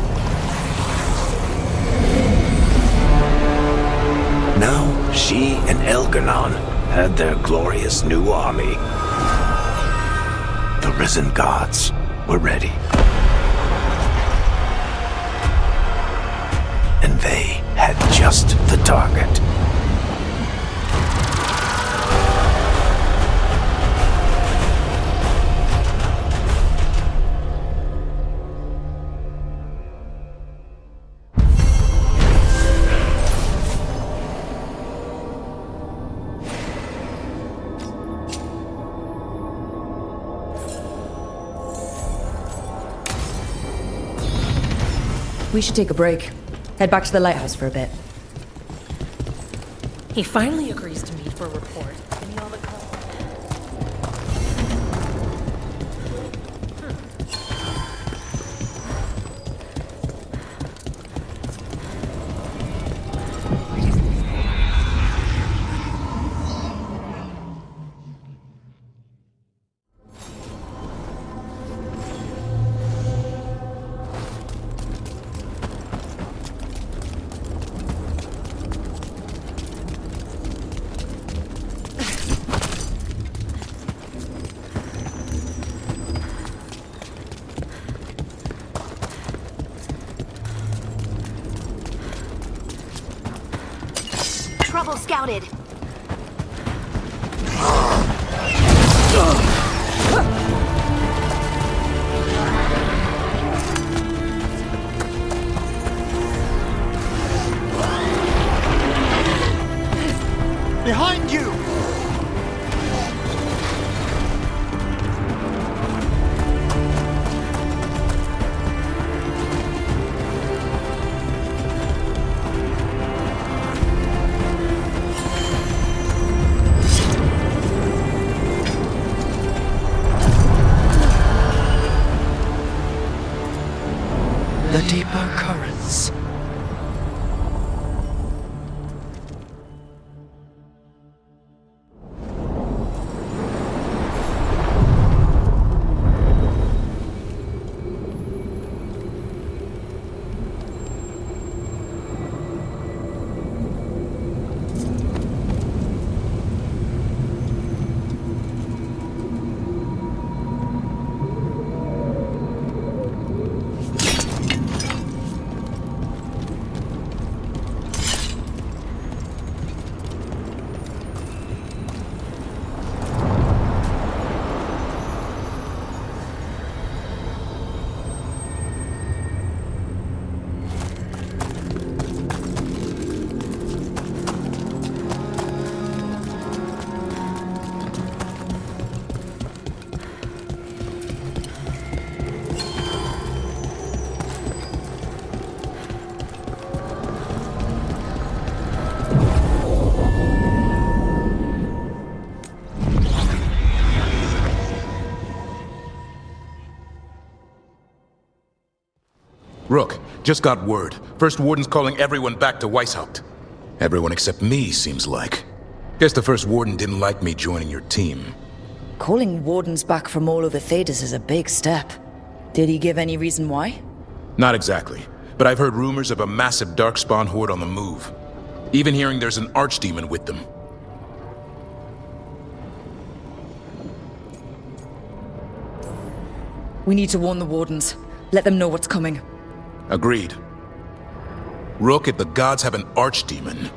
Now, she and Elgar'nan had their glorious new army. The risen gods were ready. And they had just the target. We should take a break. Head back to the lighthouse for a bit. He finally agrees to meet for a report. Give me all the color. Trouble scouted. Behind you! The deeper currents. Rook, just got word. First Warden's calling everyone back to Weishaupt. Everyone except me, seems like. Guess the First Warden didn't like me joining your team. Calling wardens back from all over Thedas is a big step. Did he give any reason why? Not exactly, but I've heard rumors of a massive darkspawn horde on the move. Even hearing there's an archdemon with them. We need to warn the wardens. Let them know what's coming. Agreed. Rook, if the gods have an archdemon,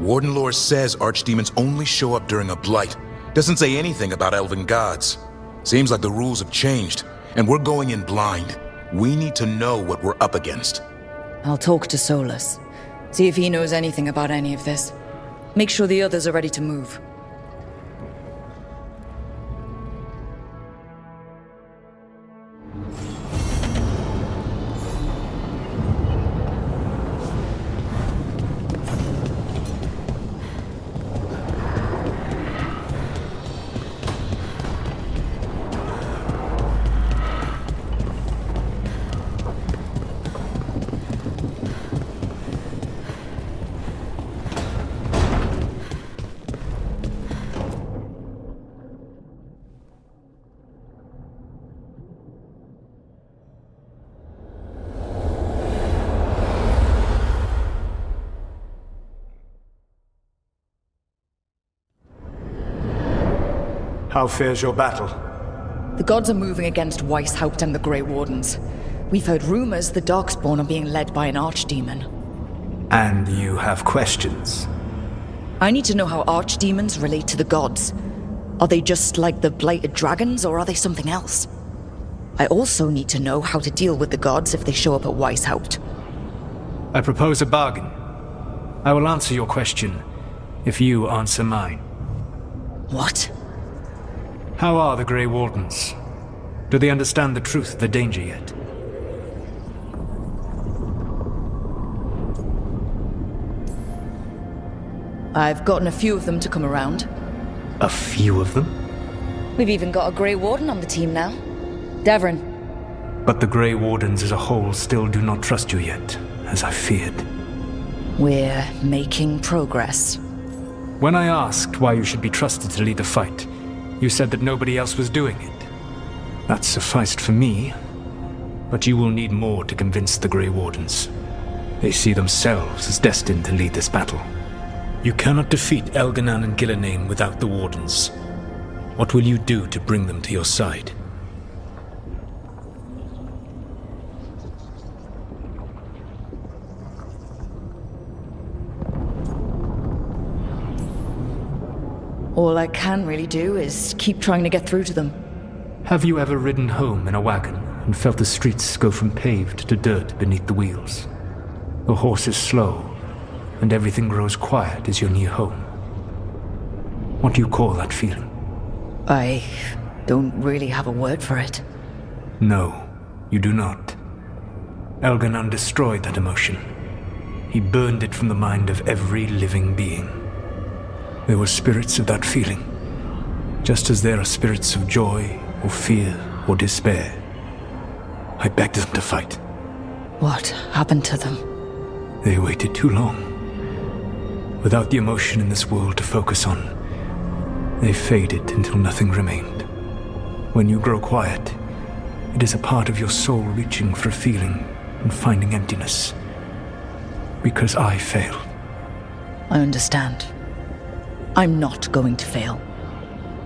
Warden lore says archdemons only show up during a blight. Doesn't say anything about elven gods. Seems like the rules have changed, and we're going in blind. We need to know what we're up against. I'll talk to Solus. See if he knows anything about any of this. Make sure the others are ready to move. How fares your battle? The gods are moving against Weishaupt and the Grey Wardens. We've heard rumors the Darkspawn are being led by an archdemon. And you have questions? I need to know how archdemons relate to the gods. Are they just like the blighted dragons, or are they something else? I also need to know how to deal with the gods if they show up at Weishaupt. I propose a bargain. I will answer your question if you answer mine. What? How are the Grey Wardens? Do they understand the truth of the danger yet? I've gotten a few of them to come around. A few of them? We've even got a Grey Warden on the team now. Davrin. But the Grey Wardens as a whole still do not trust you yet, as I feared. We're making progress. When I asked why you should be trusted to lead the fight, you said that nobody else was doing it. That sufficed for me, but you will need more to convince the Grey Wardens. They see themselves as destined to lead this battle. You cannot defeat Elganan and Gillenane without the Wardens. What will you do to bring them to your side? All I can really do is keep trying to get through to them. Have you ever ridden home in a wagon and felt the streets go from paved to dirt beneath the wheels? The horse is slow, and everything grows quiet as you're near home. What do you call that feeling? I don't really have a word for it. No, you do not. Elganan destroyed that emotion. He burned it from the mind of every living being. There were spirits of that feeling, just as there are spirits of joy, or fear, or despair. I begged them to fight. What happened to them? They waited too long. Without the emotion in this world to focus on, they faded until nothing remained. When you grow quiet, it is a part of your soul reaching for a feeling and finding emptiness. Because I failed. I understand. I'm not going to fail.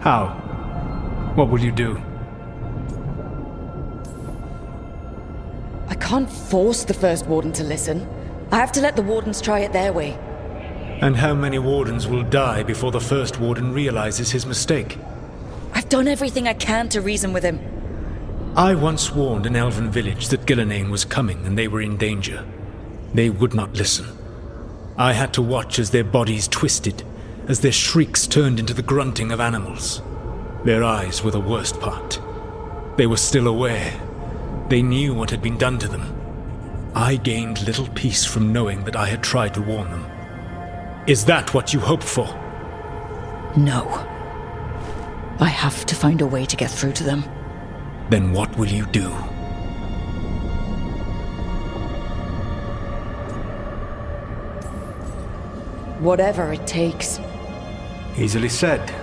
How? What will you do? I can't force the First Warden to listen. I have to let the Wardens try it their way. And how many Wardens will die before the First Warden realizes his mistake? I've done everything I can to reason with him. I once warned an elven village that Gillenane was coming and they were in danger. They would not listen. I had to watch as their bodies twisted, as their shrieks turned into the grunting of animals. Their eyes were the worst part. They were still aware. They knew what had been done to them. I gained little peace from knowing that I had tried to warn them. Is that what you hoped for? No. I have to find a way to get through to them. Then what will you do? Whatever it takes. Easily said.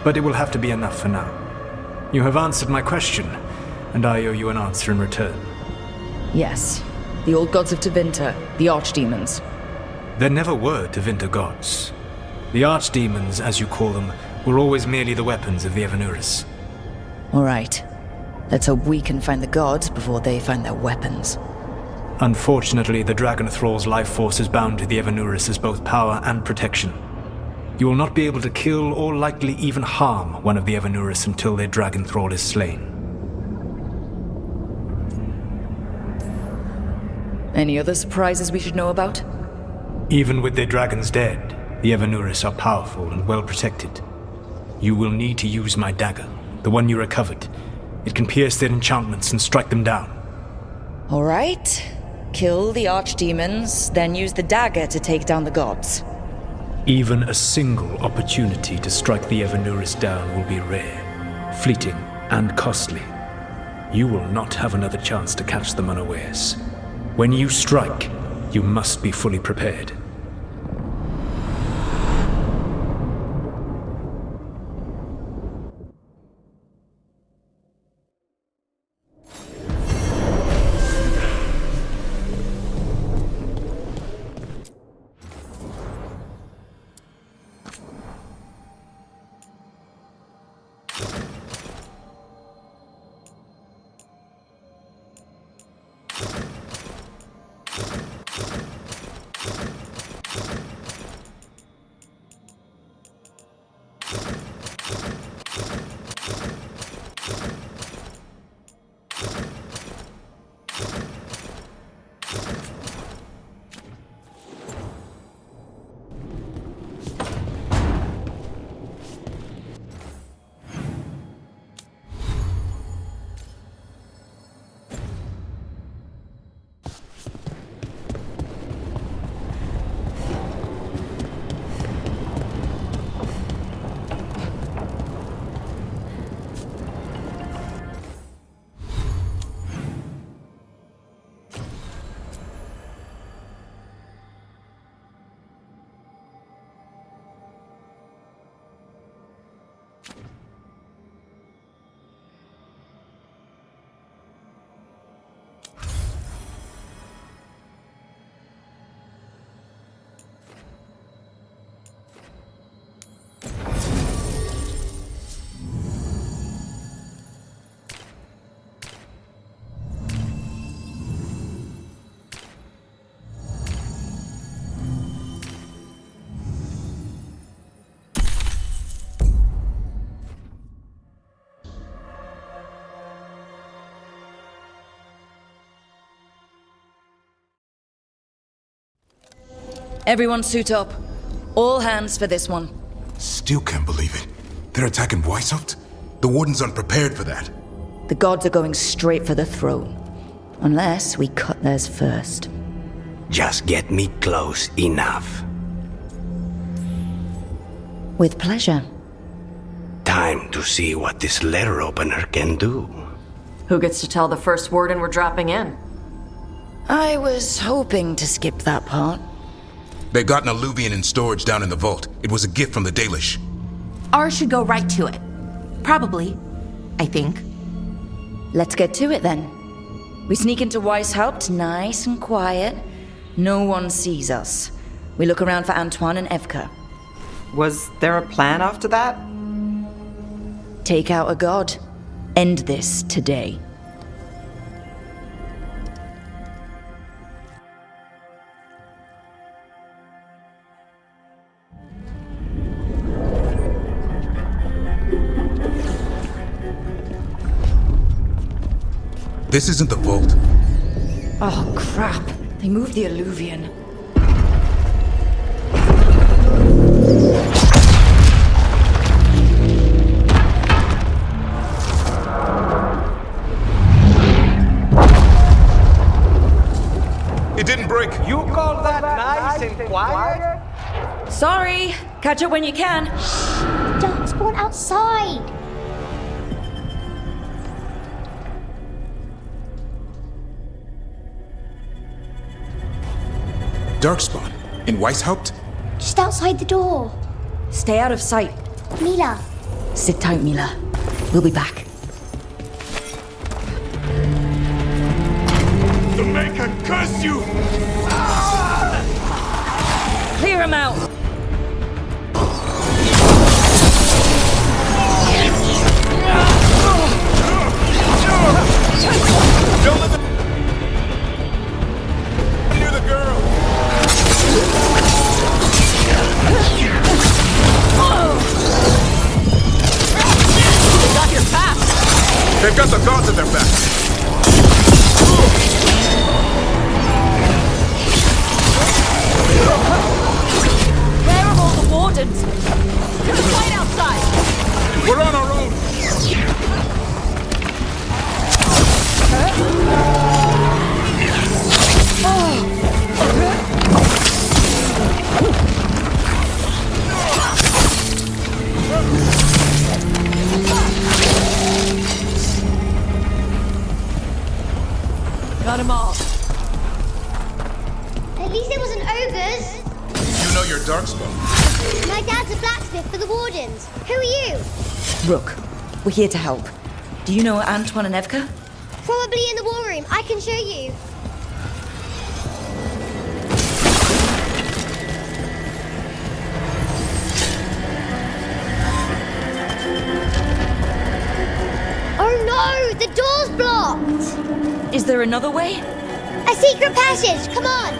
But it will have to be enough for now. You have answered my question, and I owe you an answer in return. Yes. The old gods of Tevinter, the archdemons. There never were Tevinter gods. The archdemons, as you call them, were always merely the weapons of the Evanuris. All right. Let's hope we can find the gods before they find their weapons. Unfortunately, the Dragon Thrall's life force is bound to the Evanuris as both power and protection. You will not be able to kill or likely even harm one of the Evanuris until their Dragon Thrall is slain. Any other surprises we should know about? Even with their dragons dead, the Evanuris are powerful and well protected. You will need to use my dagger, the one you recovered. It can pierce their enchantments and strike them down. All right. Kill the archdemons, then use the dagger to take down the gods. Even a single opportunity to strike the Evanuris down will be rare, fleeting, and costly. You will not have another chance to catch them unawares. When you strike, you must be fully prepared. Everyone suit up. All hands for this one. Still can't believe it. They're attacking Weishaupt? The Warden's unprepared for that. The gods are going straight for the throne. Unless we cut theirs first. Just get me close enough. With pleasure. Time to see what this letter opener can do. Who gets to tell the first Warden we're dropping in? I was hoping to skip that part. They've got an alluvian in storage down in the vault. It was a gift from the Dalish. Ours should go right to it. Probably. I think. Let's get to it then. We sneak into Weishaupt, nice and quiet. No one sees us. We look around for Antoine and Evka. Was there a plan after that? Take out a god. End this today. This isn't the vault. Oh, crap. They moved the alluvian. It didn't break. You call that nice and quiet? Sorry. Catch up when you can. Darkspawn outside. Darkspawn? In Weishaupt? Just outside the door. Stay out of sight. Mila. Sit tight, Mila. We'll be back. The Maker curse you! Clear him out! Don't let them near the girl! They got here fast! They've got the gods at their back! Where are all the wardens? There's a fight outside! We're on our own! Got 'em all. At least it wasn't ogres. You know your darkspawn. My dad's a blacksmith for the Wardens. Who are you? Rook, we're here to help. Do you know Antoine and Evka? Probably in the war room. I can show you. Oh no! The door's blocked! Is there another way? A secret passage! Come on!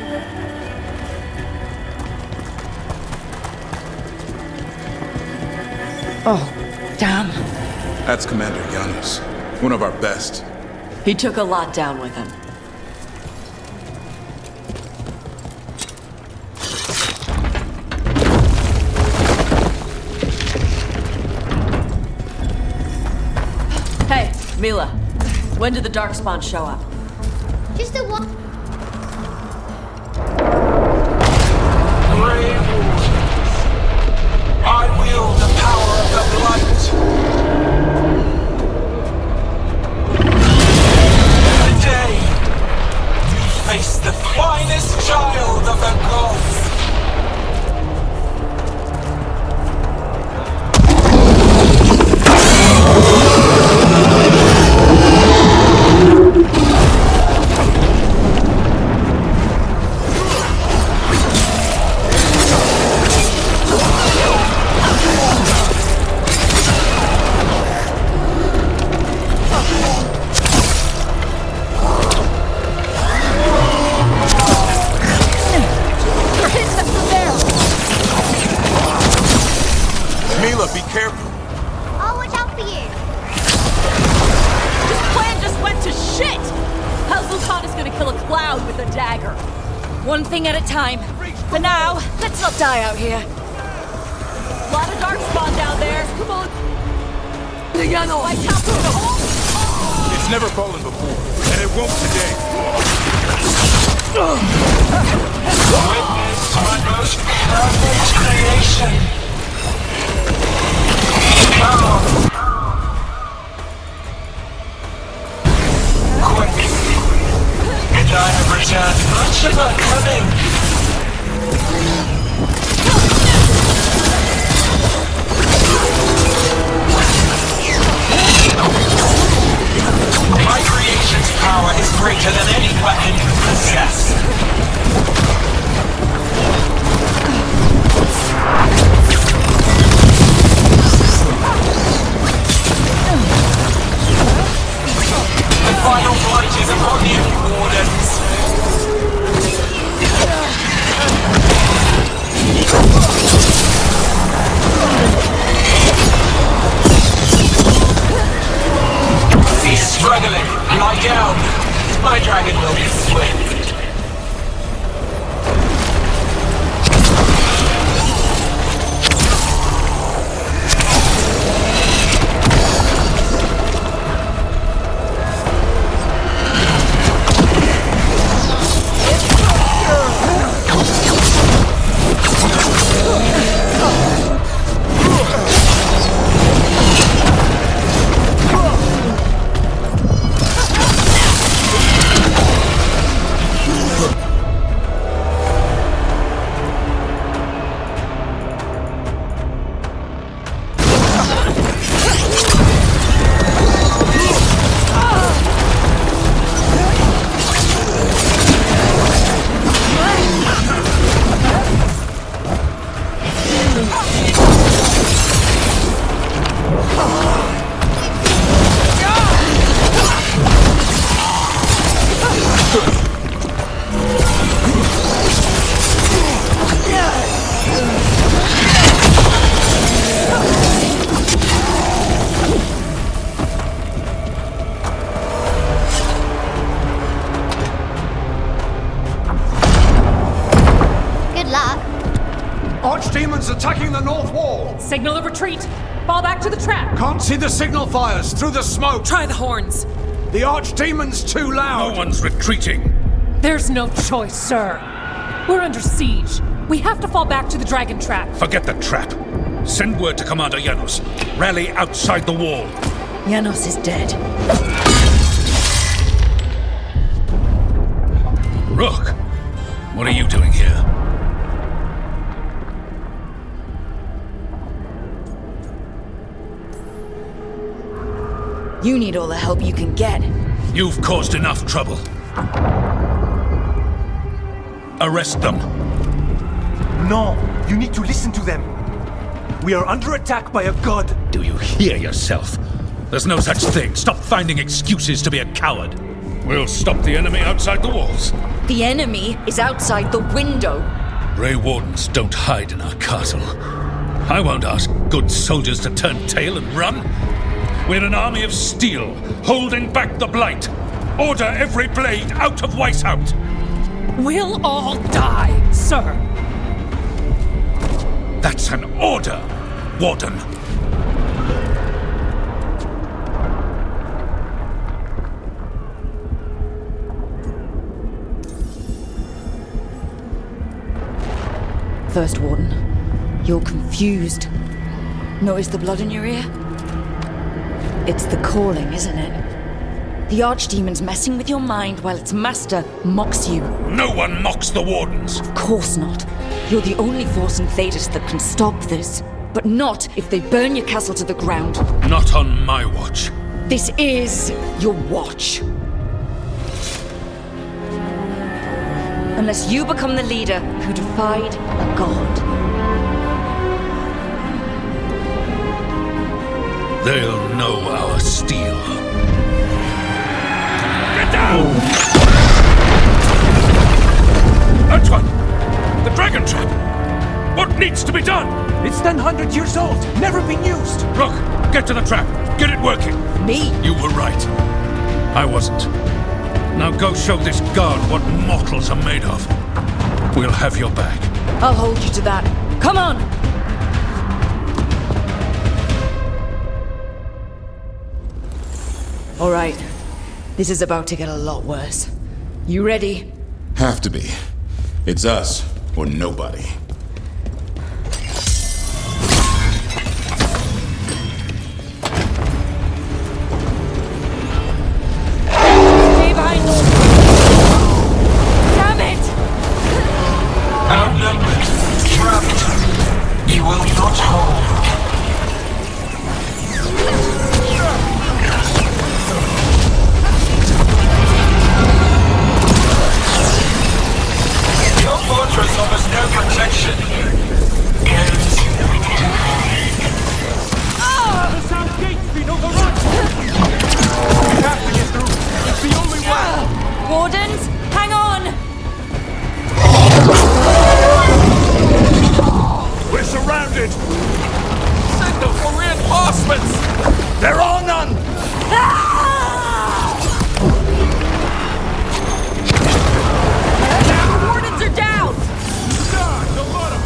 Oh, damn. That's Commander Janus, one of our best. He took a lot down with him. Hey, Mila. When did the Darkspawn show up? Just a one. Brave I wield the power of the blight. Today, you face the finest child of the gods. Mila, be careful. I'll watch out for you. This plan just went to shit! How's Lucan is gonna kill a cloud with a dagger? One thing at a time. For now, let's not die out here. Lot of Darkspawn down there. Come on. Watch out for the hole. It's never fallen before, and it won't today. Witness my most perfect creation. Quick! And I have returned much of our coming. My creation's power is greater than any weapon you possess. Good luck. Archdemons attacking the north wall! Signal a retreat! Fall back to the trap! Can't see the signal fires through the smoke! Try the horns! The Archdemon's too loud! No one's retreating! There's no choice, sir. We're under siege. We have to fall back to the dragon trap. Forget the trap. Send word to Commander Janos. Rally outside the wall. Janos is dead. Rook, what are you doing here? You need all the help you can get. You've caused enough trouble. Arrest them. No, you need to listen to them. We are under attack by a god. Do you hear yourself? There's no such thing. Stop finding excuses to be a coward. We'll stop the enemy outside the walls. The enemy is outside the window. Grey Wardens don't hide in our castle. I won't ask good soldiers to turn tail and run. We're an army of steel, holding back the Blight. Order every blade out of Weishaupt. We'll all die, sir. That's an order, Warden. First Warden, you're confused. Notice the blood in your ear? It's the calling, isn't it? The Archdemon's messing with your mind while its master mocks you. No one mocks the Wardens. Of course not. You're the only force in Thedas that can stop this. But not if they burn your castle to the ground. Not on my watch. This is your watch. Unless you become the leader who defied a god. They'll know our steel. Get down! Antoine! The dragon trap! What needs to be done? It's 100 years old, never been used. Look, get to the trap. Get it working. Me? You were right. I wasn't. Now go show this guard what mortals are made of. We'll have your back. I'll hold you to that. Come on! All right. This is about to get a lot worse. You ready? Have to be. It's us, or nobody. Stay behind. Damn it! Outnumbered, trapped. You will not hold. Your fortress offers no protection. The south gate's been overrun. We have to get through. It's the only way. Wardens, hang on! We're surrounded. Signal for reinforcements. There are none. The wardens are down! God, don't let 'em.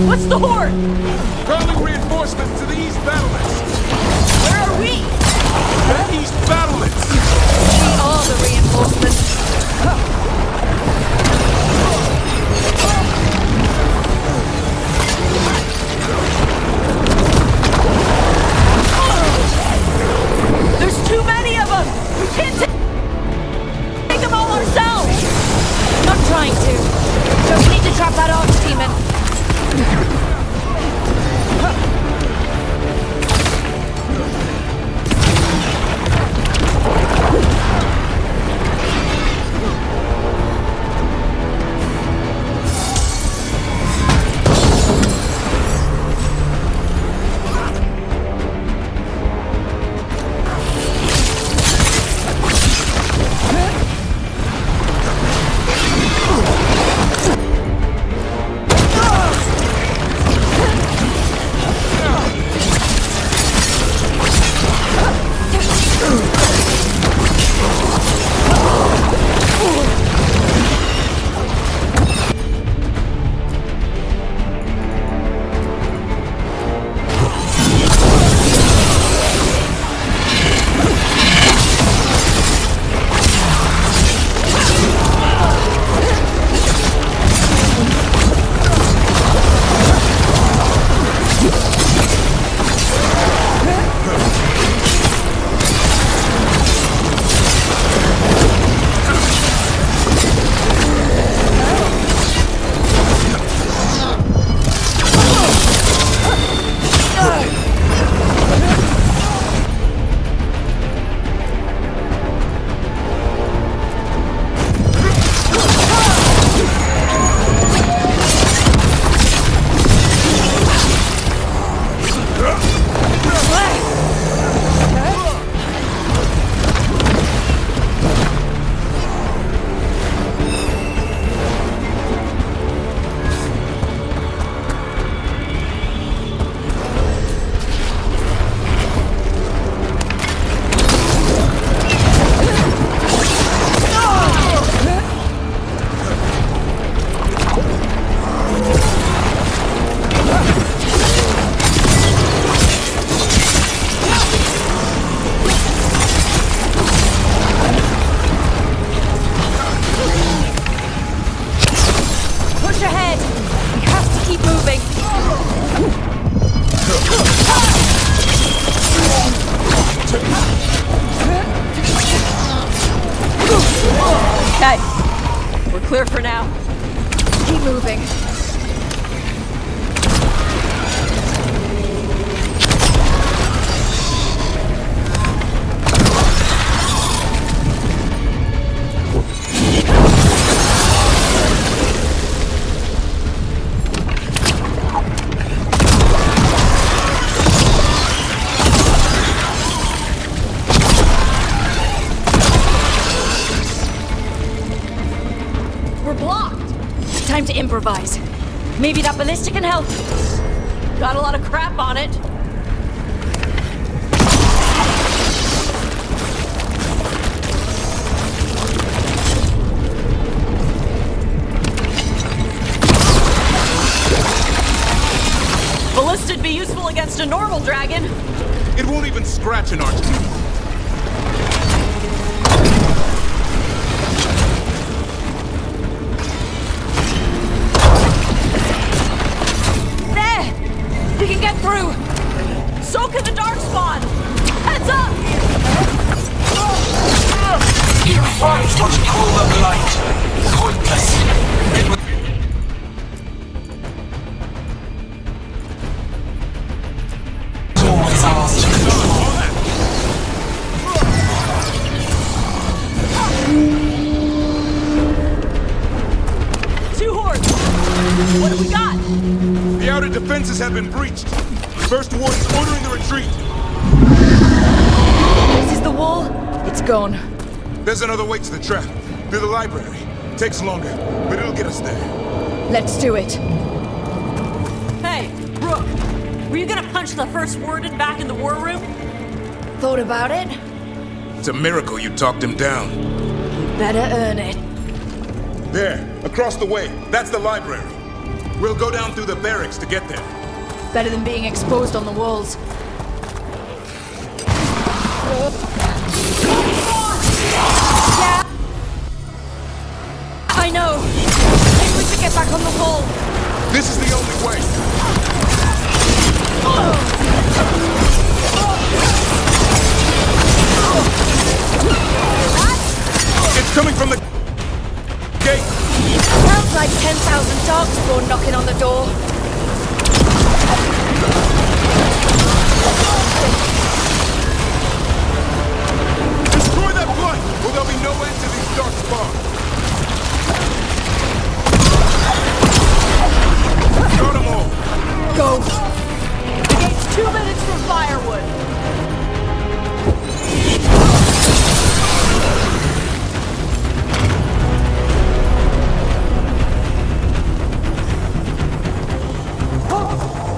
What's the horde? Calling reinforcements to the east battlements. Where are we? The east battlements. We are the reinforcements. There's too many of them! We can't take them all ourselves! Not trying to. Just need to trap that Archdemon. Okay. We're clear for now. Keep moving. Time to improvise. Maybe that ballista can help. Got a lot of crap on it. Ballista'd be useful against a normal dragon. It won't even scratch an archdemon. We can get through! So can the Darkspawn! Heads up! You fight what you call the blight. Pointless. It was... always ours to control. Two hordes! What do we got? The outer defenses have been breached. First ward is ordering the retreat. This is the wall. It's gone. There's another way to the trap. Through the library. Takes longer, but it'll get us there. Let's do it. Hey, Rook! Were you gonna punch the first warden back in the war room? Thought about it? It's a miracle you talked him down. Better earn it. There, across the way. That's the library. We'll go down through the barracks to get there. Better than being exposed on the walls. Yeah. I know. Maybe we should get back on the wall. This is the only way. It's coming from the gate. Sounds like 10,000 Darkspawn knocking on the door. Destroy that blight, or there'll be no end to these Darkspawn. Got them all. Go. The gate's 2 minutes from firewood.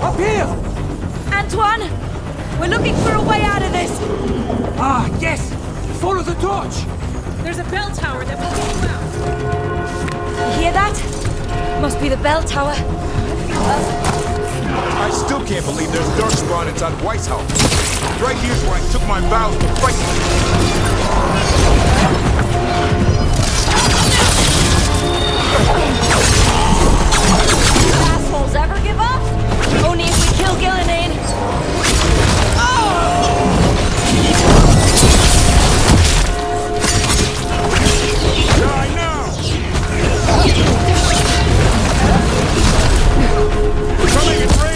Up here! Antoine! We're looking for a way out of this! Ah, yes! Follow the torch! There's a bell tower that will get you out. You hear that? Must be the bell tower. I still can't believe there's Darkspawn inside White's house. Right here's where I took my vows to fight. Assholes ever give up? Only if we kill Gillinane. Die now! Coming in range!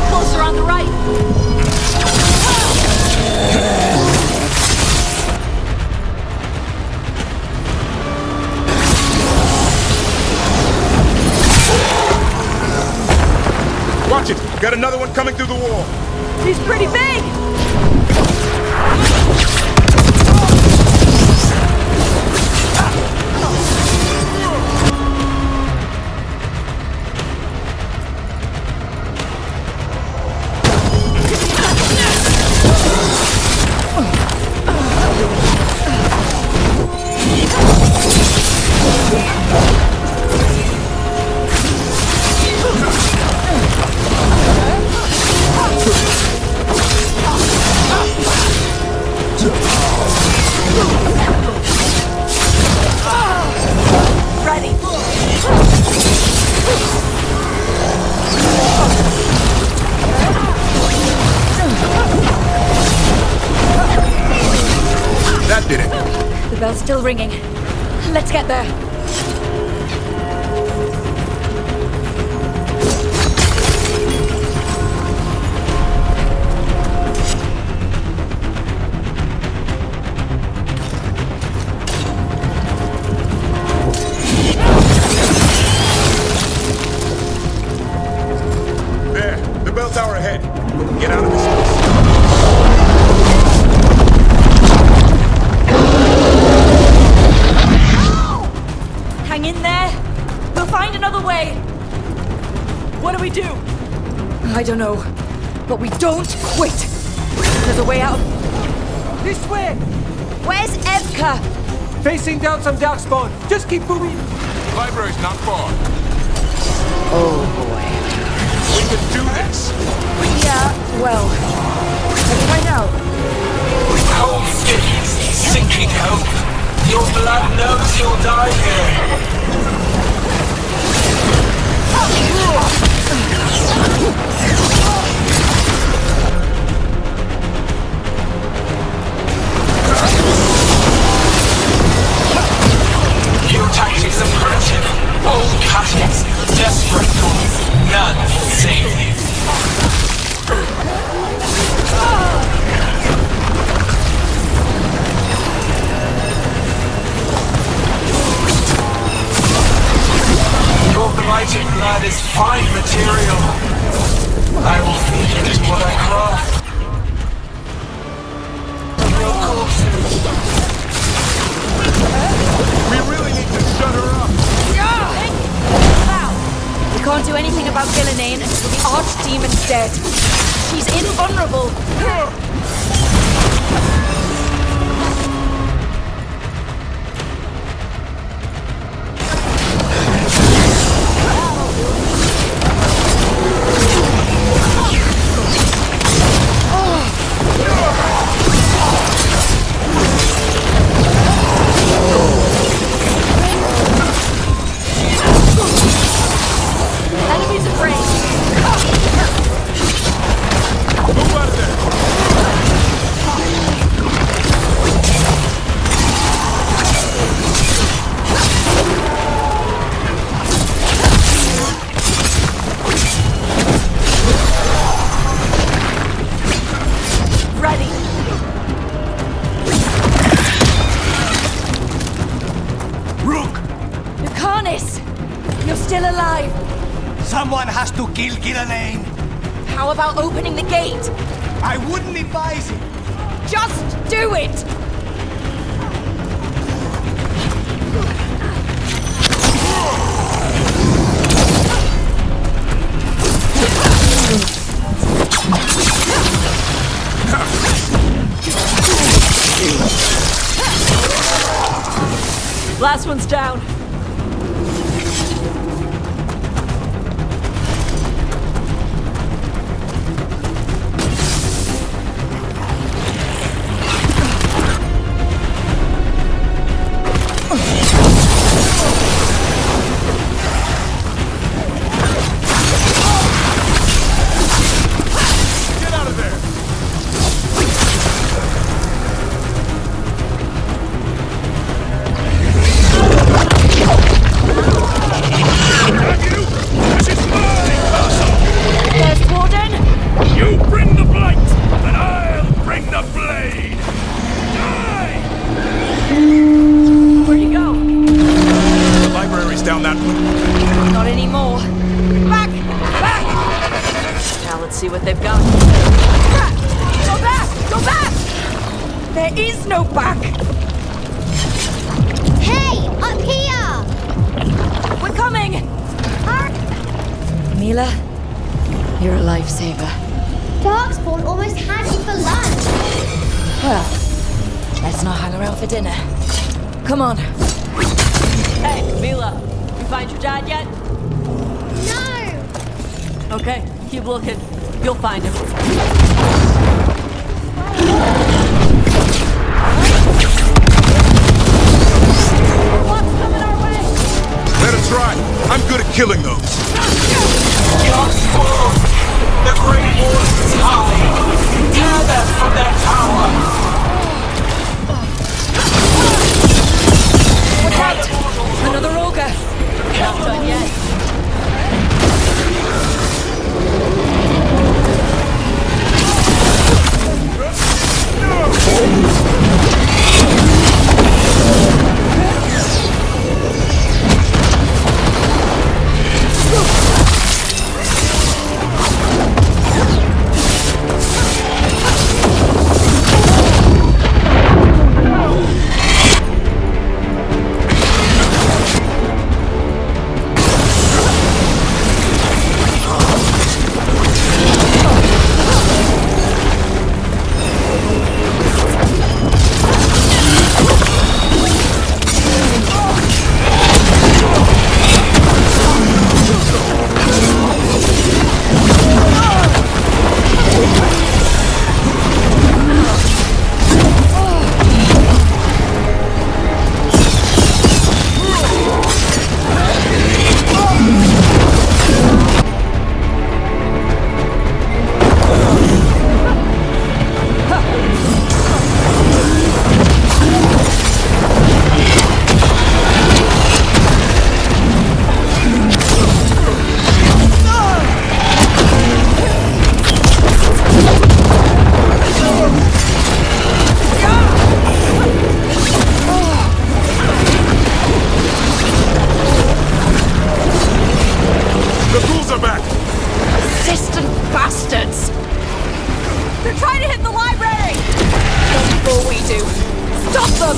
Closer on the right. Watch it! Got another one coming through the wall. He's pretty big. bell's still ringing. Let's get there. There, the bell tower ahead. Get out of this place. Hang in there. We'll find another way. What do we do? I don't know. But we don't quit. There's a way out. This way! Where's Evka? Facing down some darkspawn. Just keep moving. The library's not far. Oh boy. We can do this. Yeah, well, let's find out. Cold cities, sinking hope. Your blood knows you'll die here. Your tactics are primitive. Old cuttings, desperate tools. None will save you. Your blighted blood is fine material. I will feed it to what I craft. Your corpses. We really need to shut her up. We can't do anything about Gillinane until the Archdemon's dead. She's invulnerable. Enemies in range. Move out of there. Ready. Rook! Lucanis! You're still alive. Someone has to kill Gillinane. How about opening the gate? I wouldn't advise it. Just do it! Last one's down. Get out of there. There's Warden! You bring the blight, and I'll bring the blade! Die! Where'd you go? The library's down that way. Not anymore. Back! Back! Now let's see what they've got. Go back! Go back! There is no back! Hey, up here! We're coming! Mila, you're a lifesaver. Darkspawn almost had you for lunch. Well, let's not hang around for dinner. Come on. Hey, Mila, you find your dad yet? No! Okay, keep looking. You'll find him. What's coming our way? Let him try. I'm good at killing those. Darkspawn! The Great Wall is high. Tear them from their tower. hit the library! Not before we do. Stop them!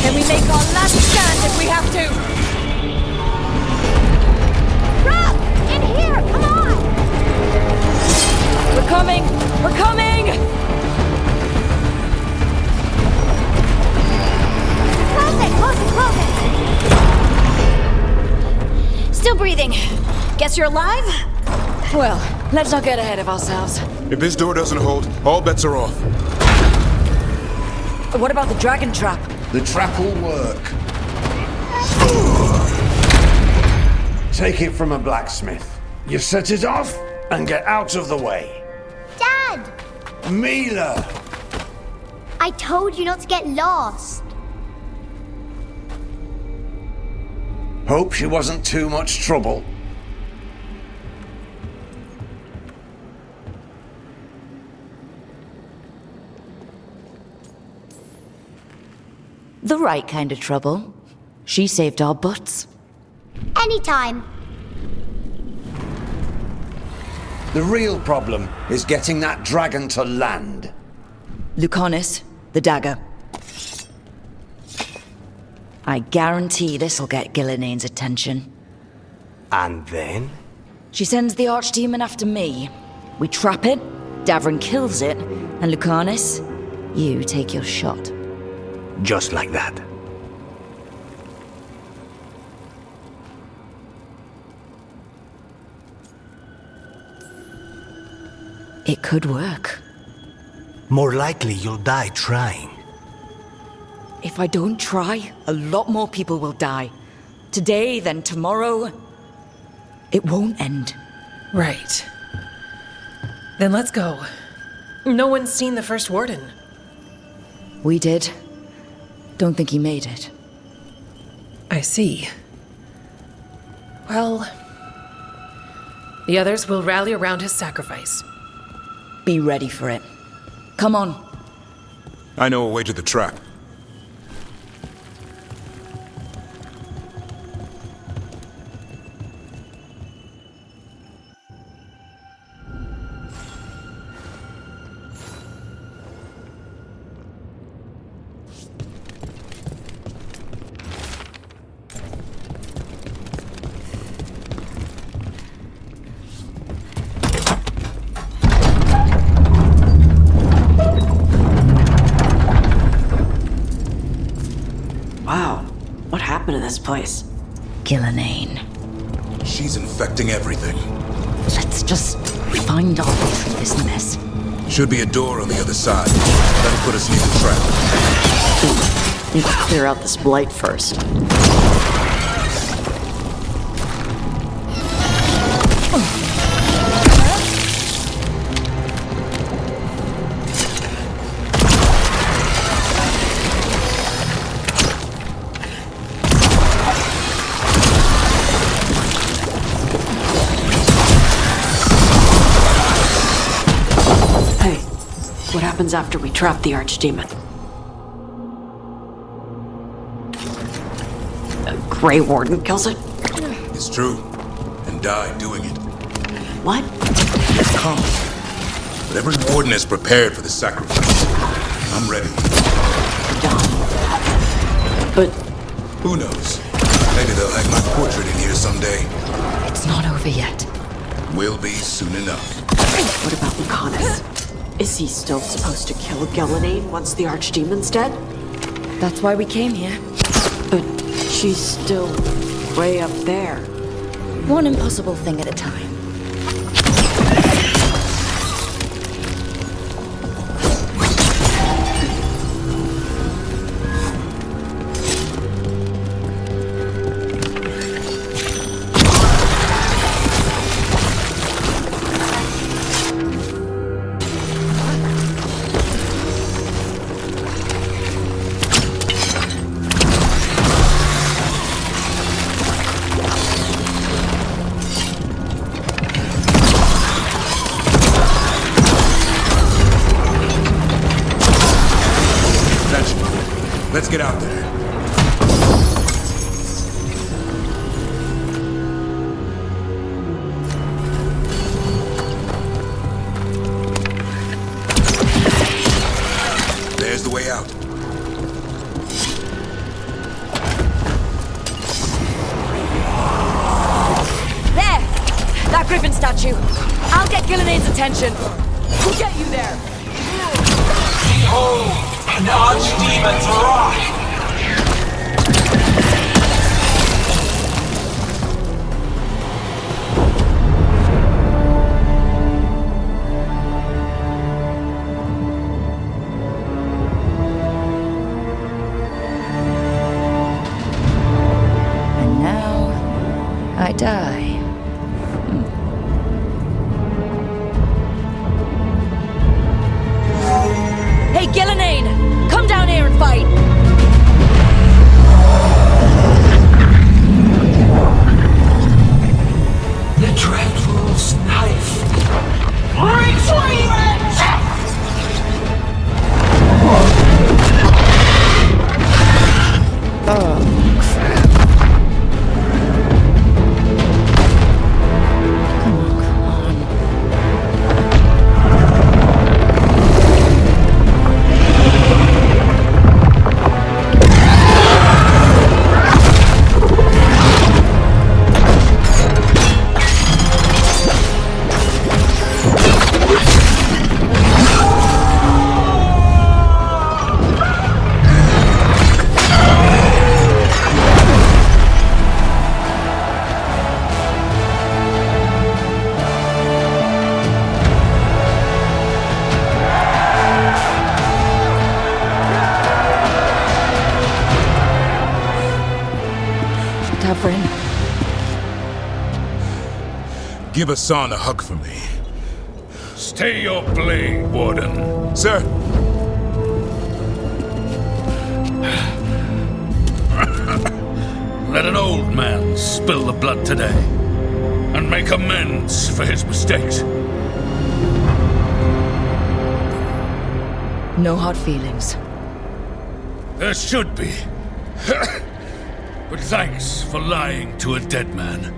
Can we make our last stand if we have to? Rob! In here! Come on! We're coming! We're coming! Close it! Close it! Close it! Still breathing. Guess you're alive? Well, let's not get ahead of ourselves. If this door doesn't hold, all bets are off. What about the dragon trap? The trap will work. Take it from a blacksmith. You set it off and get out of the way. Dad! Mila! I told you not to get lost. Hope she wasn't too much trouble. The right kind of trouble. She saved our butts. Anytime. The real problem is getting that dragon to land. Lucanis, the dagger. I guarantee this'll get Gilinane's attention. And then? She sends the archdemon after me. We trap it, Davrin kills it, and Lucanis, you take your shot. Just like that. It could work. More likely you'll die trying. If I don't try, a lot more people will die. Today, then tomorrow. It won't end. Right. Then let's go. No one's seen the first warden. We did. Don't think he made it. I see. Well, the others will rally around his sacrifice. Be ready for it. Come on. I know a way to the trap. Wow, what happened to this place? Gilinane. She's infecting everything. Let's just find our way through this mess. Should be a door on the other side. That'll put us near the trap. Need to clear out this blight first. What happens after we trap the archdemon? A Grey Warden kills it? It's true. And died doing it. What? Come. But every warden is prepared for the sacrifice. I'm ready. But... who knows? Maybe they'll hang my portrait in here someday. It's not over yet. Will be soon enough. What about Lucanis? Is he still supposed to kill Gilinane once the archdemon's dead? That's why we came here. But she's still way up there. One impossible thing at a time. Let's get out there. There's the way out. There! That griffin statue. I'll get Gillenay's attention. We'll get you there. Behold, an archdemon's wrath! And now, I die. Hey, Gillenay! Come down here and fight! The Dreadwolf's knife! Retrieve it! Tavrin. Give Hassan a hug for me. Stay your blade, Warden. Sir. Let an old man spill the blood today and make amends for his mistakes. No hard feelings. There should be. But thanks for lying to a dead man.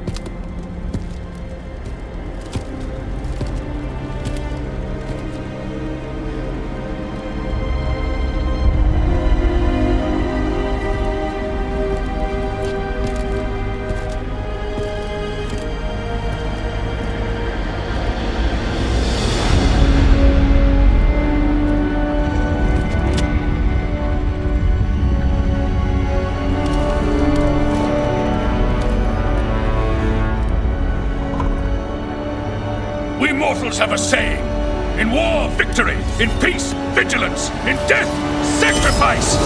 We mortals have a saying. In war, victory. In peace, vigilance. In death, sacrifice.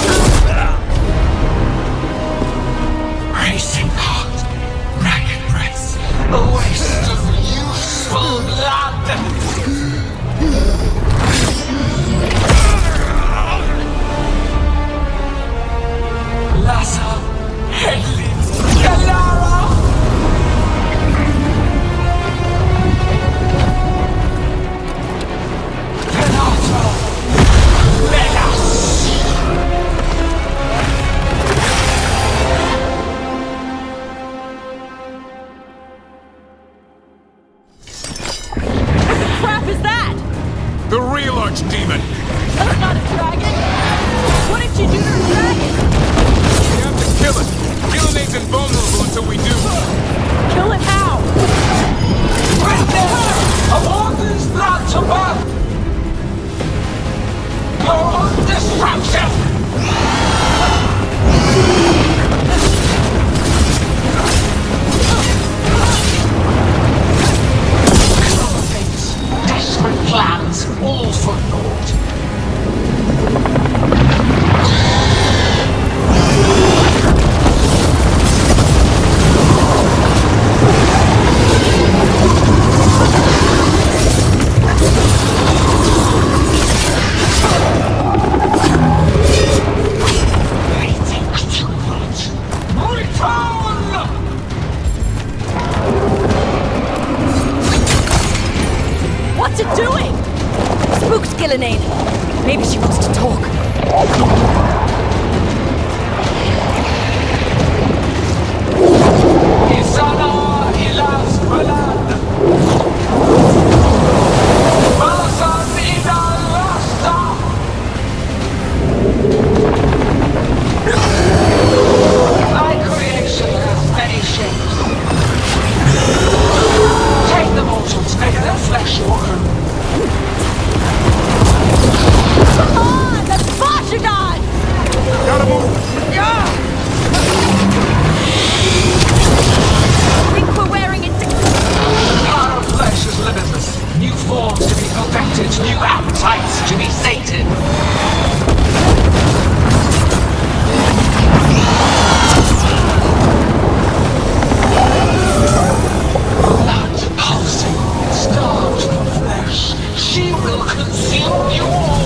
Racing heart, ragged breath, a waste of useful blood. Lassa, Hedlin, Galara. The real archdemon! That's not a dragon! What did you do to the dragon? We have to kill it! Gillenay's invulnerable until we do. Kill it how? Witness! A warden's blood to birth! Your own destruction! Desperate plans, all for naught. What's it doing? Spooked Gillenay. Maybe she wants to talk. new appetites to be sated. Blood pulsing, starved for flesh. She will consume you all.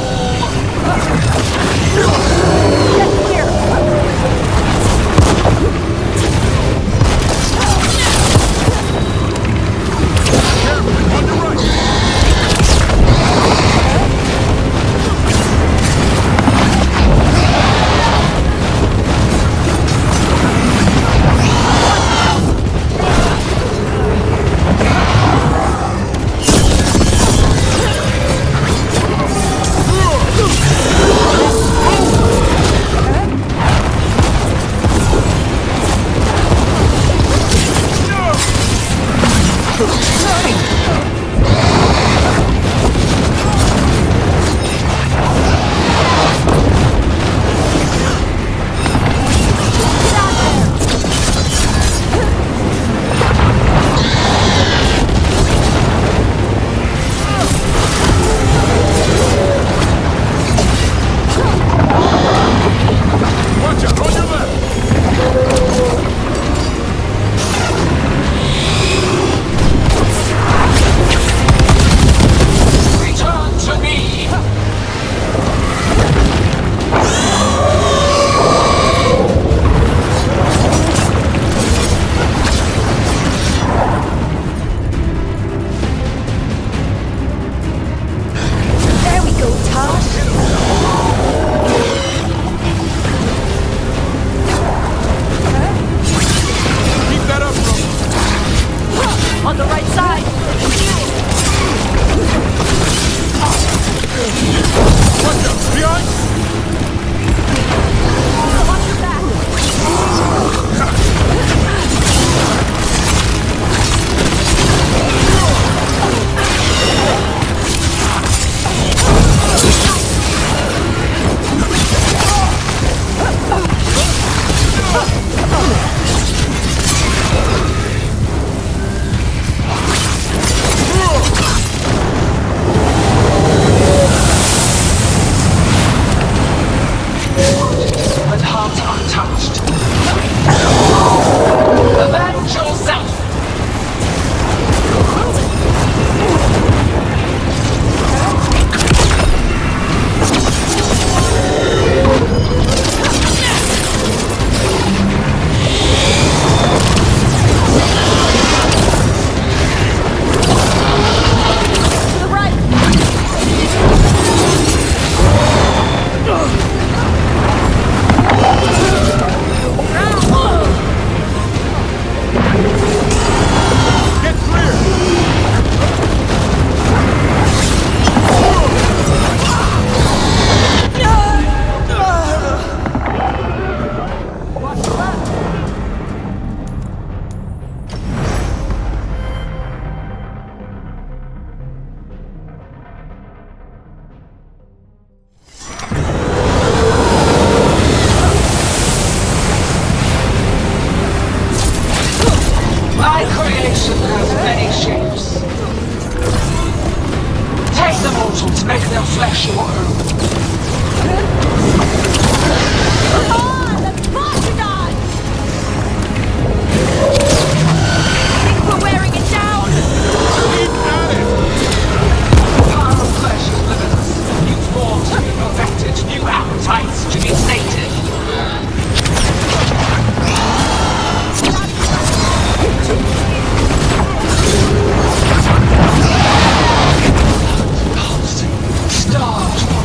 Starved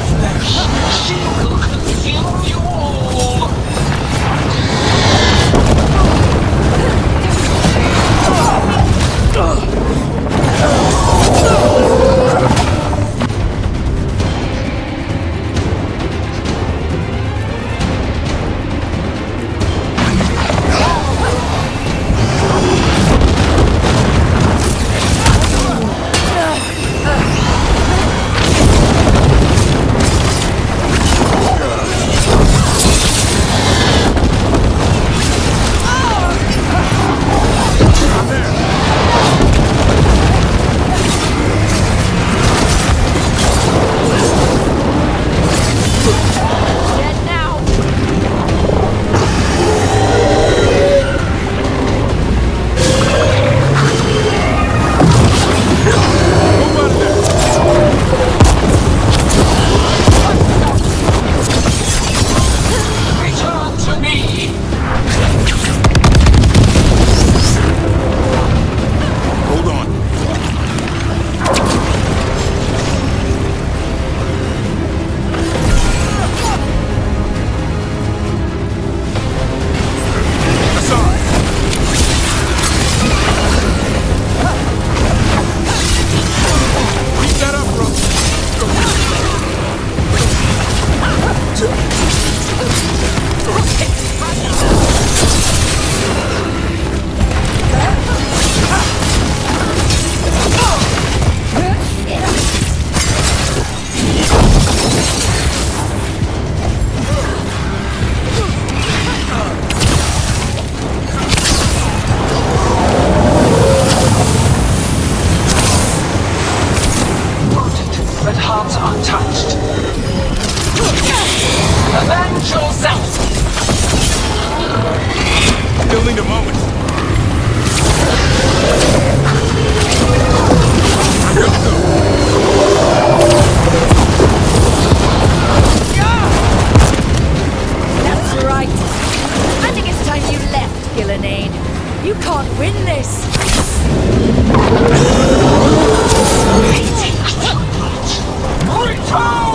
untouched. Avenge yourself! You'll need a moment. That's right. I think it's time you left, Gillenane. You can't win this. Return!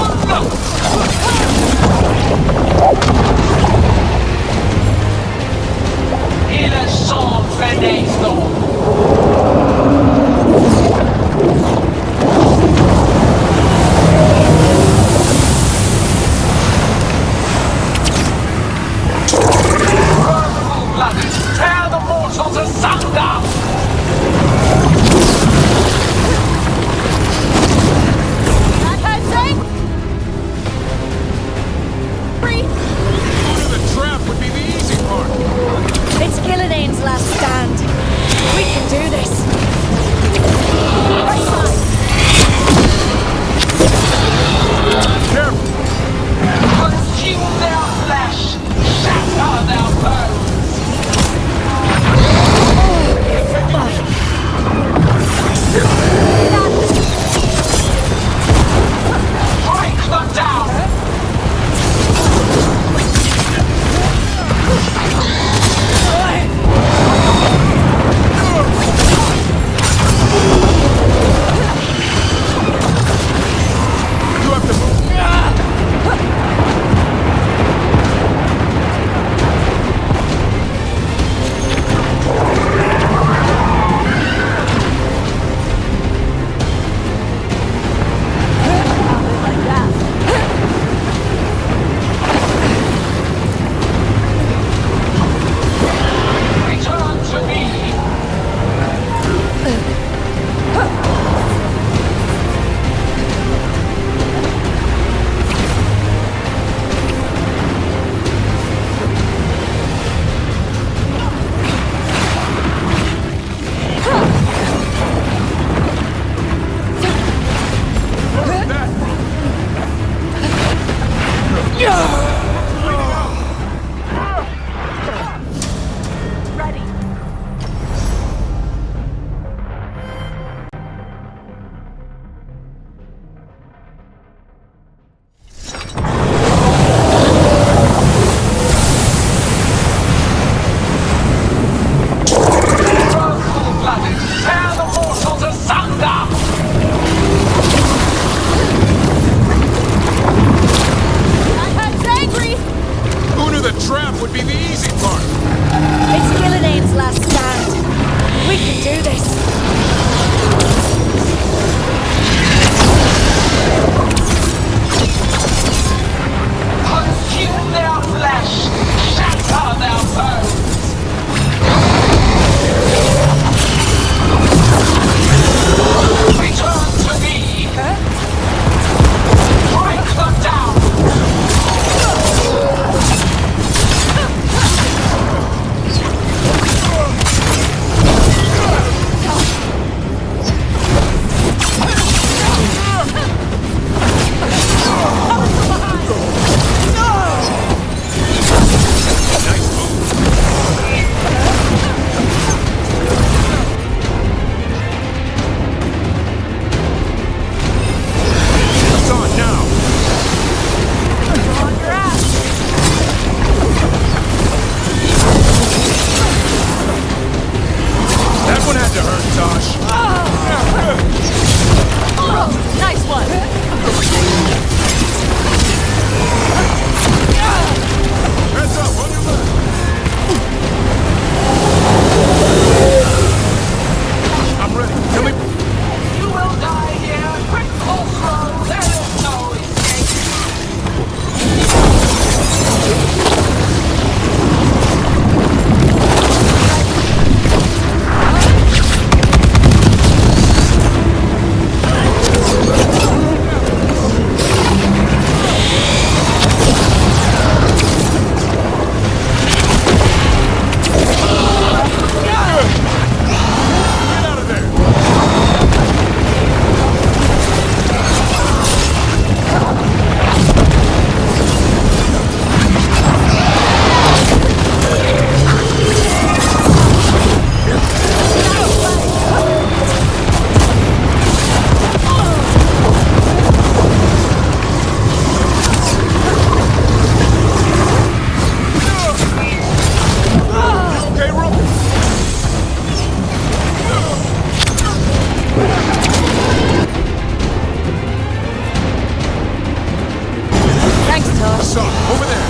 saw it. Over there.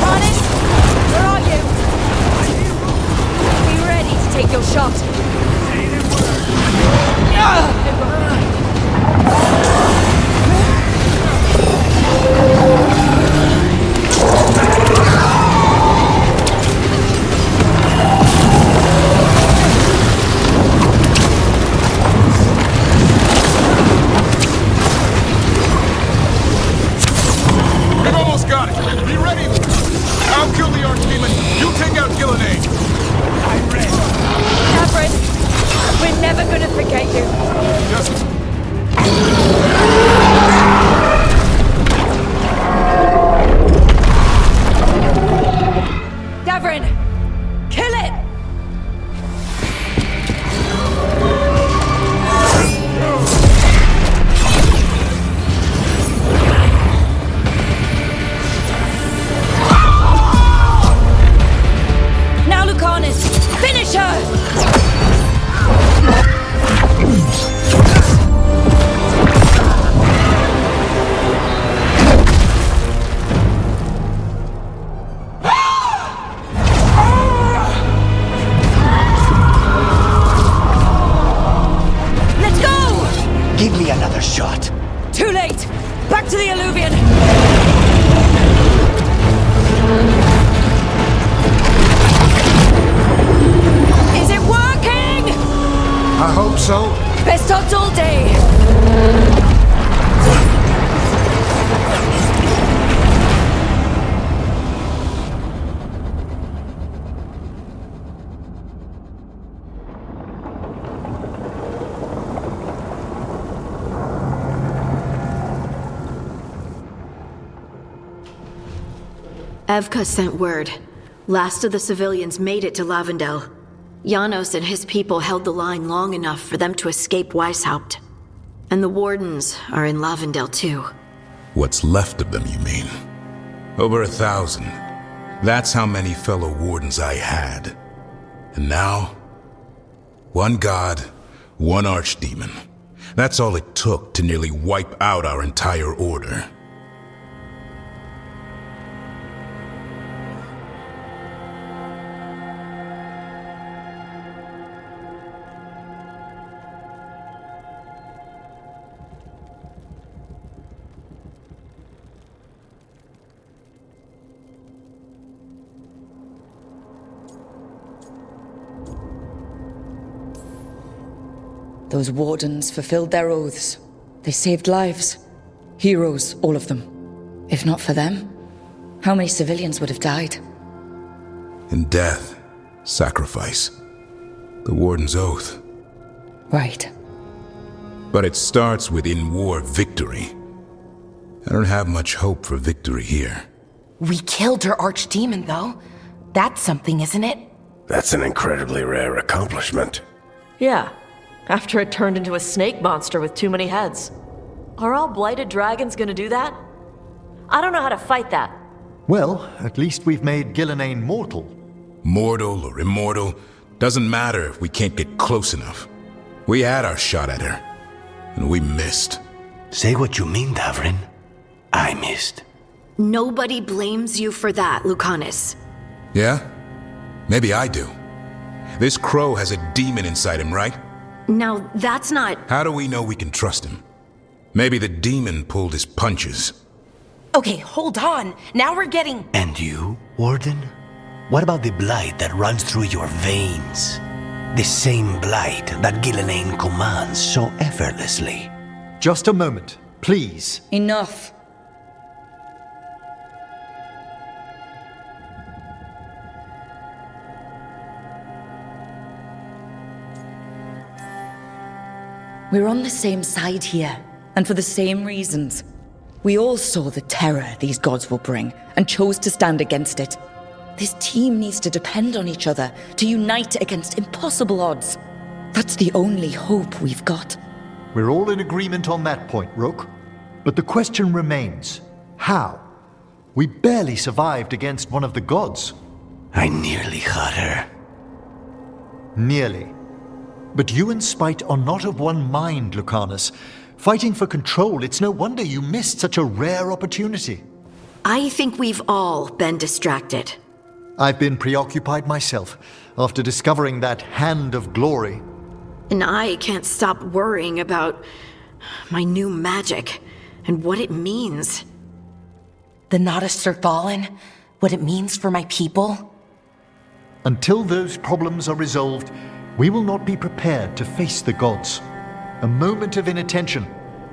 Honest, where are you? Be ready to take your shot. We've almost got it. Be ready. I'll kill the Archdemon. You take out Gillenane. I'm ready. Catherine, we're never gonna forget you. Just... Davrin, kill it! Now, Lucanus, finish her! Let's go! Give me another shot. Too late! Back to the Alluvion! Is it working? I hope so. Best odds all day! Evka sent word. Last of the civilians made it to Lavendel. Janos and his people held the line long enough for them to escape Weishaupt. And the Wardens are in Lavendel too. What's left of them, you mean? Over 1,000. That's how many fellow Wardens I had. And now, one god, one Archdemon. That's all it took to nearly wipe out our entire order. Those wardens fulfilled their oaths. They saved lives. Heroes, all of them. If not for them, how many civilians would have died? In death, sacrifice. The Warden's oath. Right. But it starts with in-war victory. I don't have much hope for victory here. We killed her archdemon, though. That's something, isn't it? That's an incredibly rare accomplishment. Yeah, after it turned into a snake monster with too many heads. Are all blighted dragons gonna do that? I don't know how to fight that. Well, at least we've made Gillenane mortal. Mortal or immortal, doesn't matter if we can't get close enough. We had our shot at her, and we missed. Say what you mean, Davrin. I missed. Nobody blames you for that, Lucanus. Yeah? Maybe I do. This crow has a demon inside him, right? Now, that's not... How do we know we can trust him? Maybe the demon pulled his punches. Okay, hold on. Now we're getting... And you, Warden? What about the blight that runs through your veins? The same blight that Gillenane commands so effortlessly. Just a moment, please. Enough. We're on the same side here, and for the same reasons. We all saw the terror these gods will bring, and chose to stand against it. This team needs to depend on each other, to unite against impossible odds. That's the only hope we've got. We're all in agreement on that point, Rook. But the question remains, how? We barely survived against one of the gods. I nearly had her. Nearly. But you and Spite are not of one mind, Lucanus. Fighting for control, it's no wonder you missed such a rare opportunity. I think we've all been distracted. I've been preoccupied myself after discovering that Hand of Glory. And I can't stop worrying about my new magic and what it means. The Nodists are fallen? What it means for my people? Until those problems are resolved, we will not be prepared to face the gods. A moment of inattention,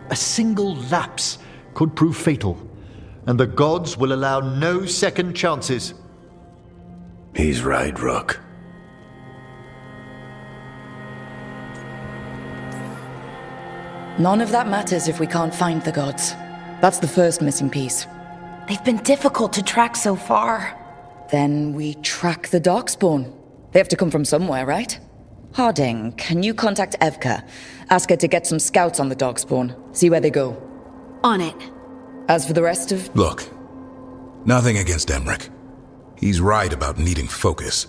a single lapse, could prove fatal, and the gods will allow no second chances. He's right, Rook. None of that matters if we can't find the gods. That's the first missing piece. They've been difficult to track so far. Then we track the Darkspawn. They have to come from somewhere, right? Harding, can you contact Evka? Ask her to get some scouts on the Darkspawn. See where they go. On it. As for the rest of... Look, nothing against Emmerich. He's right about needing focus.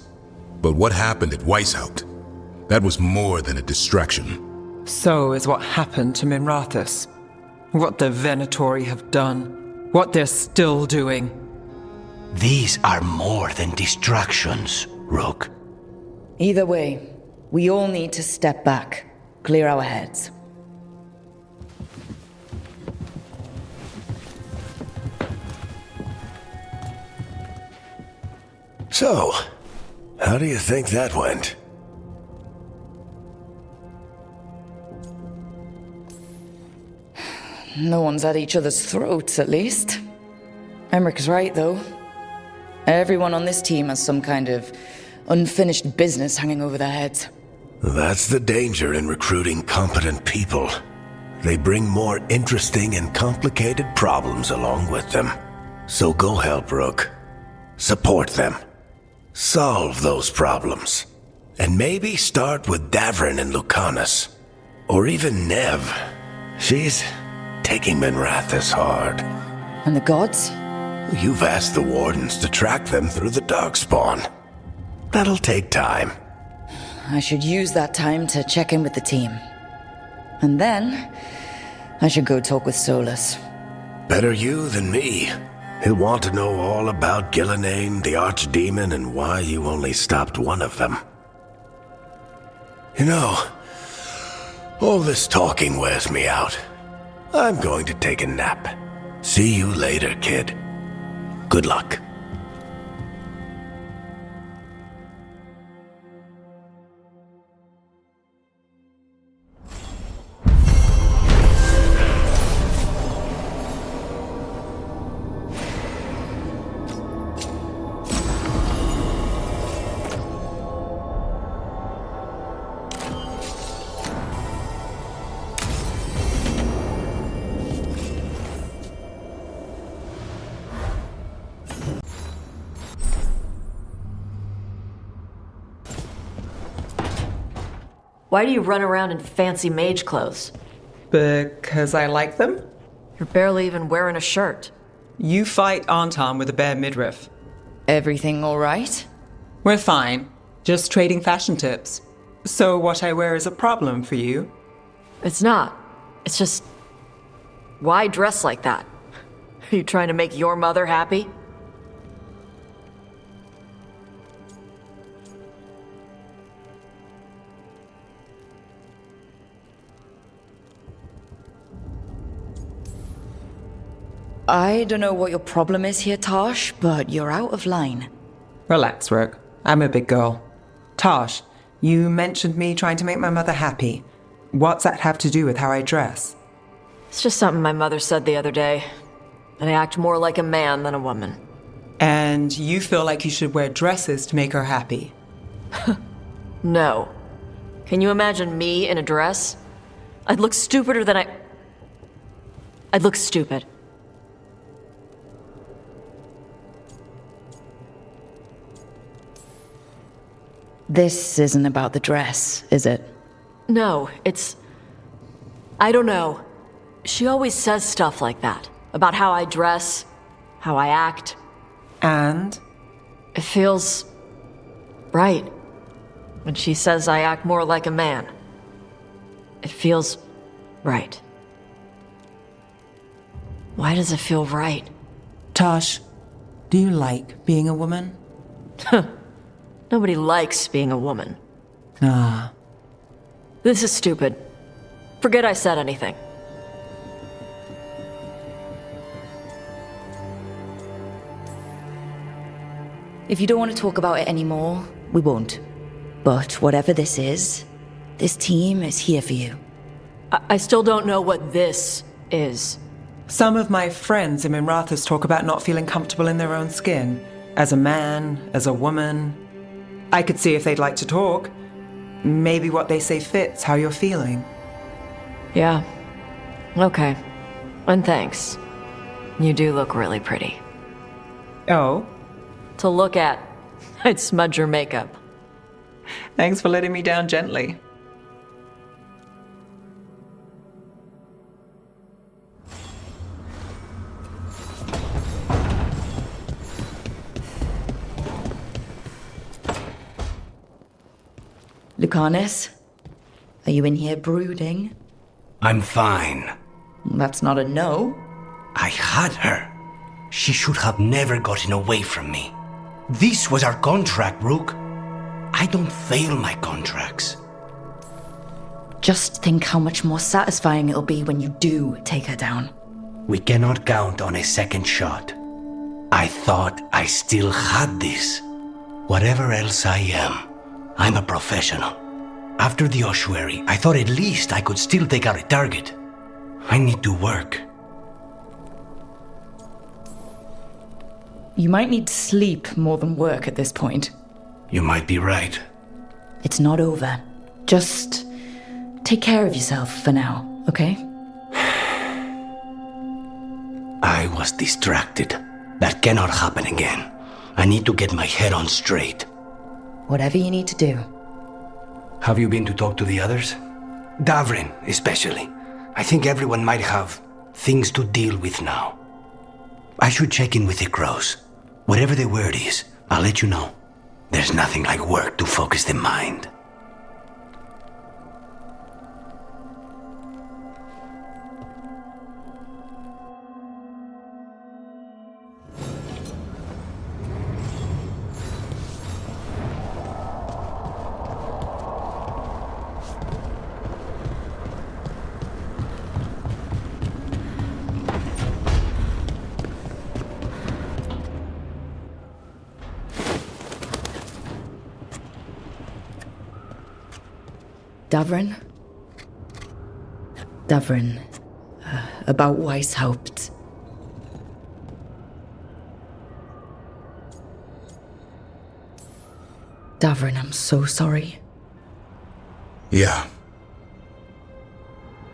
But what happened at Weishaupt? That was more than a distraction. So is what happened to Minrathous. What the Venatori have done. What they're still doing. These are more than distractions, Rook. Either way, we all need to step back, clear our heads. So, how do you think that went? No one's at each other's throats, at least. Emmerich's right, though. Everyone on this team has some kind of unfinished business hanging over their heads. That's the danger in recruiting competent people. They bring more interesting and complicated problems along with them. So go help Rook. Support them. Solve those problems. And maybe start with Davrin and Lucanus. Or even Nev. She's taking Minrathous hard. And the gods? You've asked the Wardens to track them through the Darkspawn. That'll take time. I should use that time to check in with the team. And then, I should go talk with Solus. Better you than me. He'll want to know all about Gillenane, the Archdemon, and why you only stopped one of them. You know, all this talking wears me out. I'm going to take a nap. See you later, kid. Good luck. Why do you run around in fancy mage clothes? Because I like them? You're barely even wearing a shirt. You fight Anton with a bare midriff. Everything all right? We're fine. Just trading fashion tips. So what I wear is a problem for you? It's not. It's just... Why dress like that? Are you trying to make your mother happy? I don't know what your problem is here, Tosh, but you're out of line. Relax, Rook. I'm a big girl. Tosh, you mentioned me trying to make my mother happy. What's that have to do with how I dress? It's just something my mother said the other day. And I act more like a man than a woman. And you feel like you should wear dresses to make her happy? No. Can you imagine me in a dress? I'd look stupider than I'd look stupid. This isn't about the dress, is it? No, it's... I don't know. She always says stuff like that. About how I dress, how I act. And? It feels... right. and she says I act more like a man. It feels right. Why does it feel right? Tosh, do you like being a woman? Nobody likes being a woman. Ah. This is stupid. Forget I said anything. If you don't want to talk about it anymore, we won't. But whatever this is, this team is here for you. I still don't know what this is. Some of my friends in Minrathous talk about not feeling comfortable in their own skin. As a man, as a woman. I could see if they'd like to talk. Maybe what they say fits how you're feeling. Yeah. Okay. And thanks. You do look really pretty. Oh? To look at. I'd smudge your makeup. Thanks for letting me down gently. Lucanus, are you in here brooding? I'm fine. That's not a no. I had her. She should have never gotten away from me. This was our contract, Rook. I don't fail my contracts. Just think how much more satisfying it'll be when you do take her down. We cannot count on a second shot. I thought I still had this. Whatever else I am, I'm a professional. After the ossuary, I thought at least I could still take out a target. I need to work. You might need sleep more than work at this point. You might be right. It's not over. Just take care of yourself for now, okay? I was distracted. That cannot happen again. I need to get my head on straight. Whatever you need to do. Have you been to talk to the others? Davrin, especially. I think everyone might have things to deal with now. I should check in with the crows. Whatever the word is, I'll let you know. There's nothing like work to focus the mind. Davrin? Davrin. About Weishaupt. Davrin, I'm so sorry. Yeah.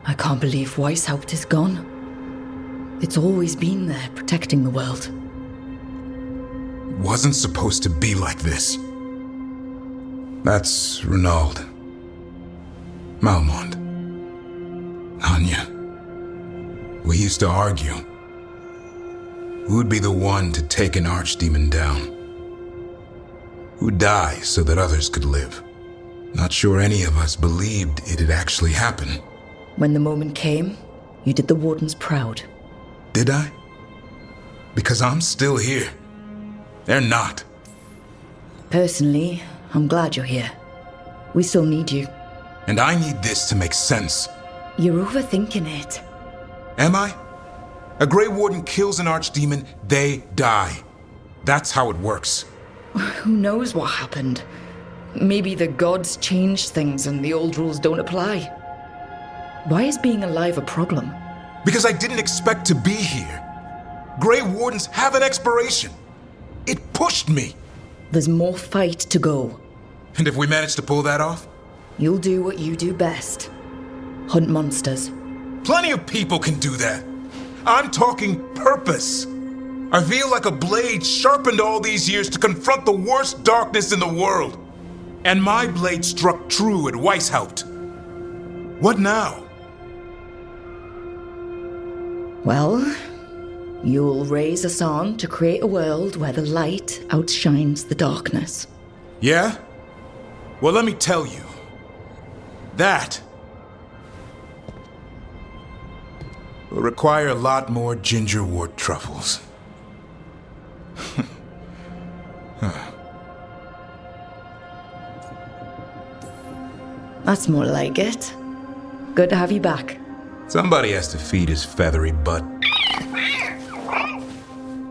I can't believe Weishaupt is gone. It's always been there, protecting the world. Wasn't supposed to be like this. That's Renaud. Malmond. Anya. We used to argue. Who'd be the one to take an archdemon down? Who'd die so that others could live? Not sure any of us believed it'd actually happen. When the moment came, you did the Wardens proud. Did I? Because I'm still here. They're not. Personally, I'm glad you're here. We still need you. And I need this to make sense. You're overthinking it. Am I? A Grey Warden kills an archdemon, they die. That's how it works. Who knows what happened? Maybe the gods changed things and the old rules don't apply. Why is being alive a problem? Because I didn't expect to be here. Grey Wardens have an expiration. It pushed me. There's more fight to go. And if we manage to pull that off? You'll do what you do best. Hunt monsters. Plenty of people can do that. I'm talking purpose. I feel like a blade sharpened all these years to confront the worst darkness in the world. And my blade struck true at Weishaupt. What now? Well, you'll raise a song to create a world where the light outshines the darkness. Yeah? Well, let me tell you. That will require a lot more gingerwort truffles. That's more like it. Good to have you back. Somebody has to feed his feathery butt.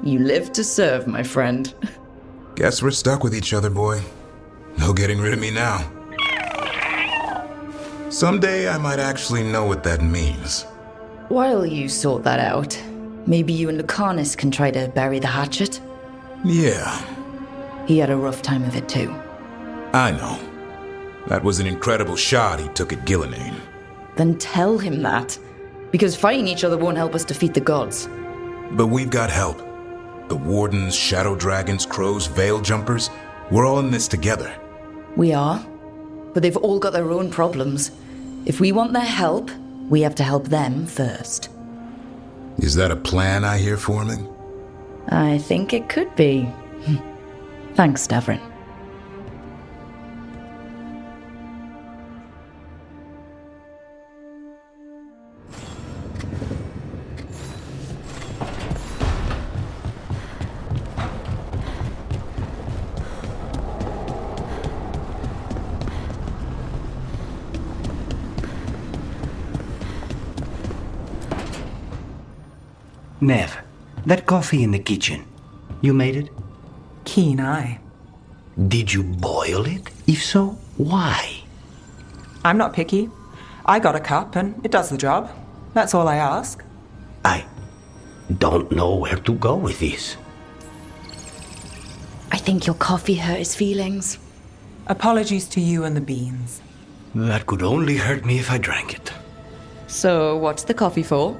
You live to serve, my friend. Guess we're stuck with each other, boy. No getting rid of me now. Someday I might actually know what that means. While you sort that out, maybe you and Lucanus can try to bury the hatchet? Yeah. He had a rough time of it too. I know. That was an incredible shot he took at Gillinane. Then tell him that. Because fighting each other won't help us defeat the gods. But we've got help. The Wardens, Shadow Dragons, Crows, Veil Jumpers, we're all in this together. We are. But they've all got their own problems. If we want their help, we have to help them first. Is that a plan I hear forming? I think it could be. Thanks, Davrin. Nev, that coffee in the kitchen, you made it? Keen eye. Did you boil it? If so, why? I'm not picky. I got a cup and it does the job. That's all I ask. I don't know where to go with this. I think your coffee hurt his feelings. Apologies to you and the beans. That could only hurt me if I drank it. So, what's the coffee for?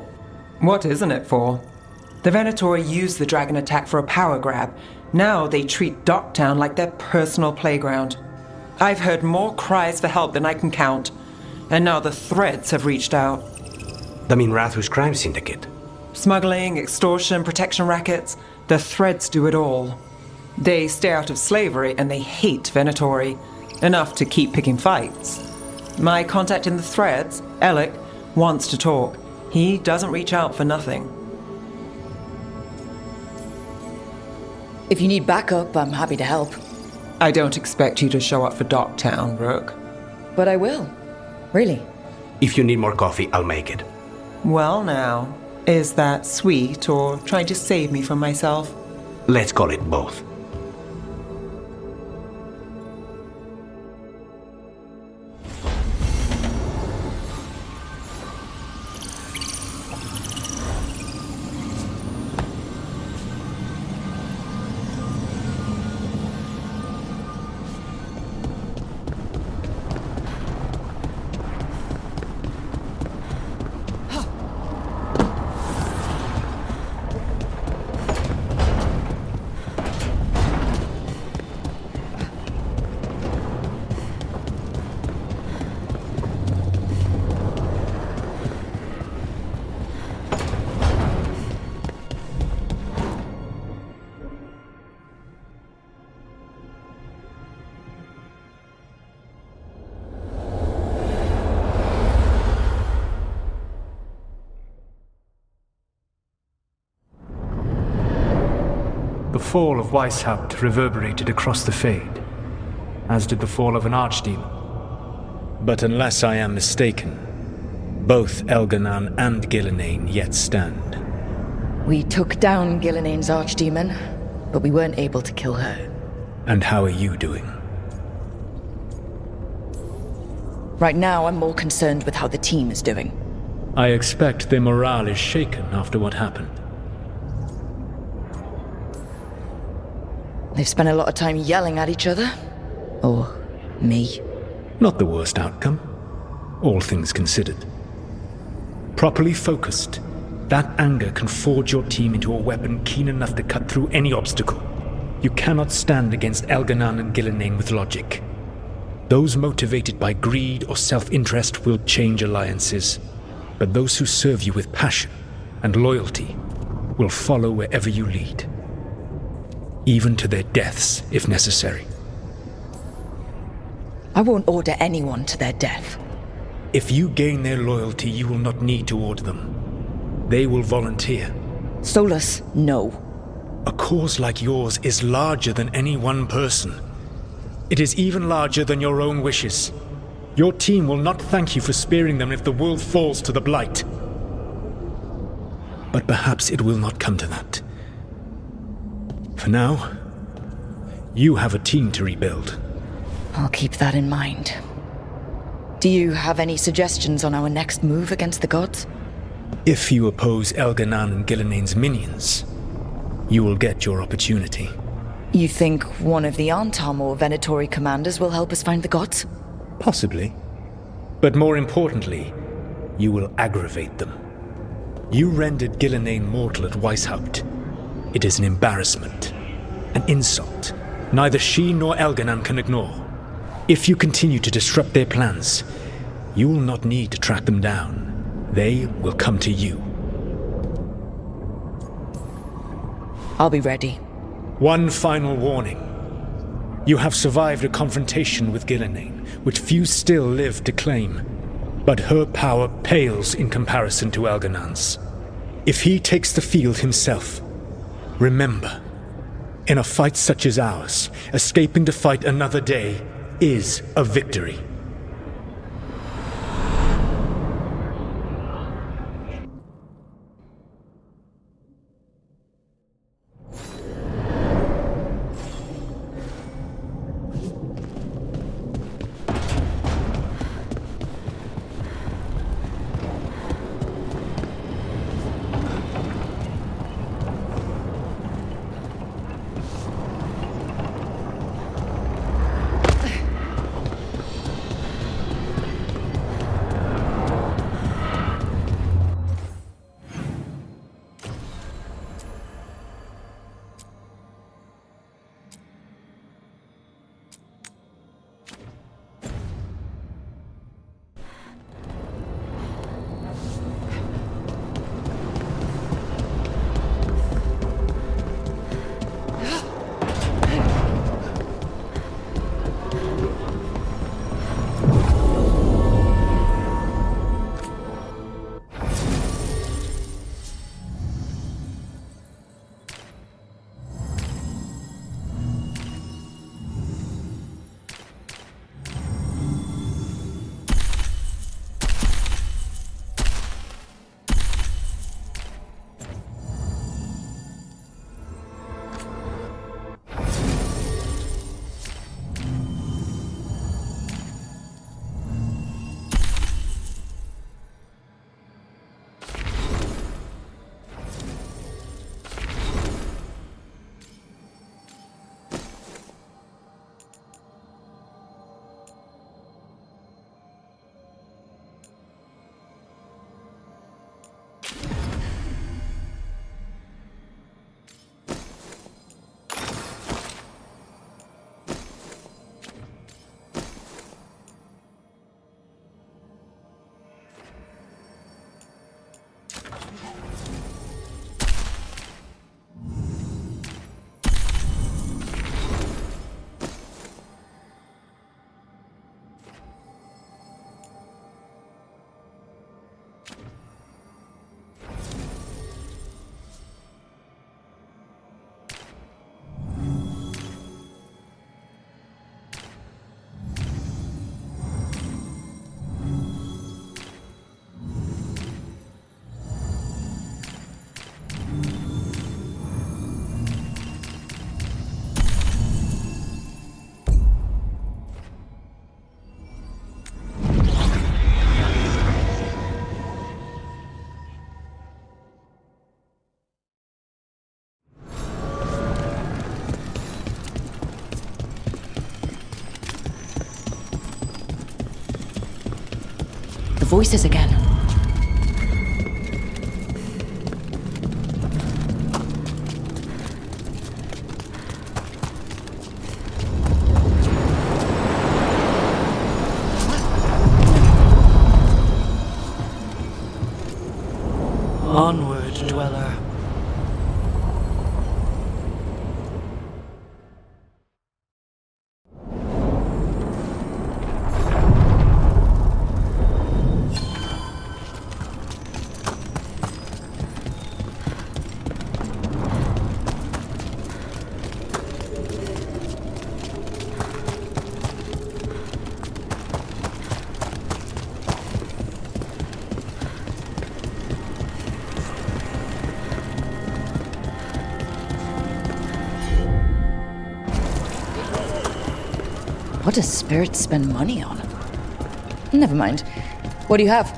What isn't it for? The Venatori used the dragon attack for a power grab. Now they treat Docktown like their personal playground. I've heard more cries for help than I can count. And now the Threads have reached out. The Minrathu's crime syndicate. Smuggling, extortion, protection rackets. The Threads do it all. They stay out of slavery and they hate Venatori. Enough to keep picking fights. My contact in the Threads, Alec, wants to talk. He doesn't reach out for nothing. If you need backup, I'm happy to help. I don't expect you to show up for Docktown, Rook. But I will. Really. If you need more coffee, I'll make it. Well now, is that sweet or trying to save me from myself? Let's call it both. The fall of Weishaupt reverberated across the Fade, as did the fall of an archdemon. But unless I am mistaken, both Elganan and Gillinane yet stand. We took down Gillinane's archdemon, but we weren't able to kill her. And how are you doing? Right now, I'm more concerned with how the team is doing. I expect their morale is shaken after what happened. They've spent a lot of time yelling at each other. Or me. Not the worst outcome, all things considered. Properly focused, that anger can forge your team into a weapon keen enough to cut through any obstacle. You cannot stand against Elganan and Gillinane with logic. Those motivated by greed or self-interest will change alliances, but those who serve you with passion and loyalty will follow wherever you lead. Even to their deaths, if necessary. I won't order anyone to their death. If you gain their loyalty, you will not need to order them. They will volunteer. Solus, no. A cause like yours is larger than any one person. It is even larger than your own wishes. Your team will not thank you for sparing them if the world falls to the Blight. But perhaps it will not come to that. For now, you have a team to rebuild. I'll keep that in mind. Do you have any suggestions on our next move against the gods? If you oppose Elganan and Gilnenain's minions, you will get your opportunity. You think one of the Antam or Venatori commanders will help us find the gods? Possibly. But more importantly, you will aggravate them. You rendered Gilnenain mortal at Weishaupt. It is an embarrassment, an insult neither she nor Elganan can ignore. If you continue to disrupt their plans, you will not need to track them down. They will come to you. I'll be ready. One final warning. You have survived a confrontation with Gilnenain, which few still live to claim. But her power pales in comparison to Elganan's. If he takes the field himself, remember, in a fight such as ours, escaping to fight another day is a victory. Voices again. Onward, dweller. What does spirits spend money on? Never mind. What do you have?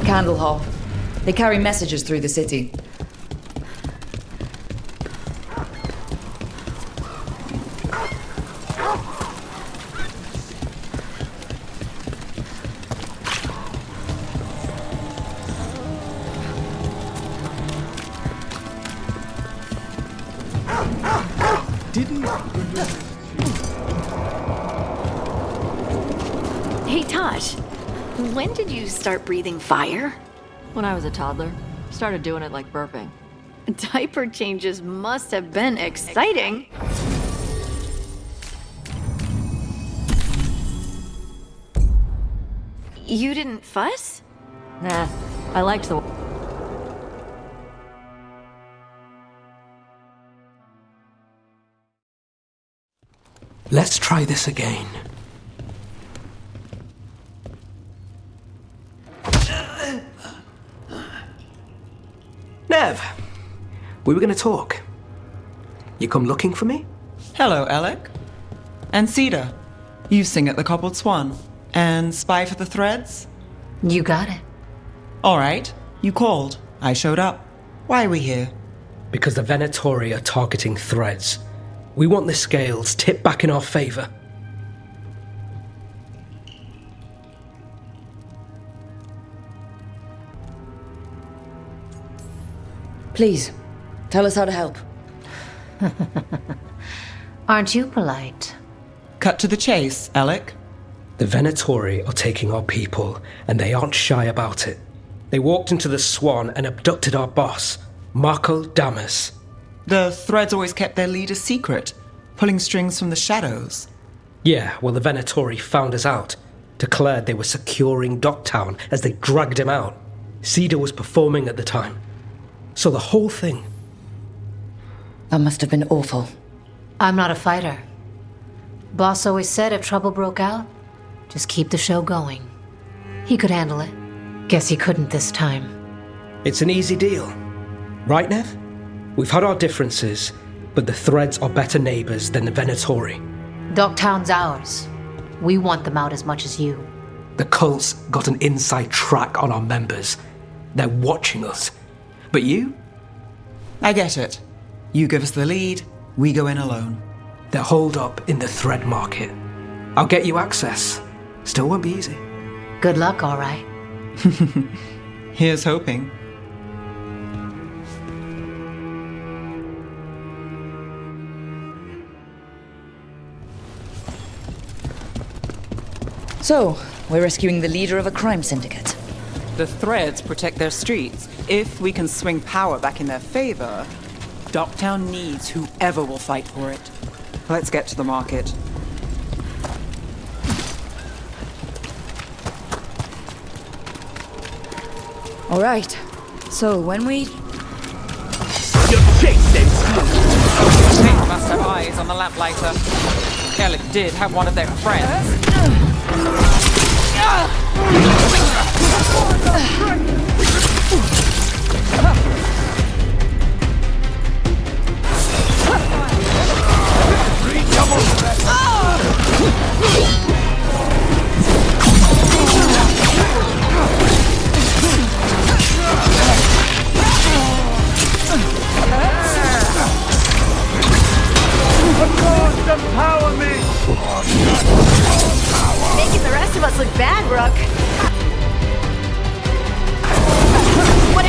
Candle hall. They carry messages through the city. Hey, Tosh. When did you start breathing fire? When I was a toddler. Started doing it like burping. Diaper changes must have been exciting. You didn't fuss? Nah, I liked the... Let's try this again. Nev, we were going to talk. You come looking for me? Hello, Alec. And Cedar. You sing at the Cobbled Swan. And spy for the threads? You got it. All right. You called. I showed up. Why are we here? Because the Venatori are targeting threads. We want the scales tipped back in our favor. Please, tell us how to help. Aren't you polite? Cut to the chase, Alec. The Venatori are taking our people, and they aren't shy about it. They walked into the Swan and abducted our boss, Marco Damas. The threads always kept their leader secret, pulling strings from the shadows. Yeah, well, the Venatori found us out, declared they were securing Docktown as they dragged him out. Cedar was performing at the time. So the whole thing... That must have been awful. I'm not a fighter. Boss always said if trouble broke out, just keep the show going. He could handle it. Guess he couldn't this time. It's an easy deal. Right, Nev? We've had our differences, but the threads are better neighbors than the Venatori. Docktown's ours. We want them out as much as you. The cult's got an inside track on our members. They're watching us. But you? I get it. You give us the lead, we go in alone. They're holed up in the thread market. I'll get you access. Still won't be easy. Good luck, all right. Here's hoping. So, we're rescuing the leader of a crime syndicate. The threads protect their streets. If we can swing power back in their favor, Docktown needs whoever will fight for it. Let's get to the market. All right. So when we... They must have eyes on the lamplighter. Alec did have one of their friends. Empower me! Making the rest of us look bad, Rook. What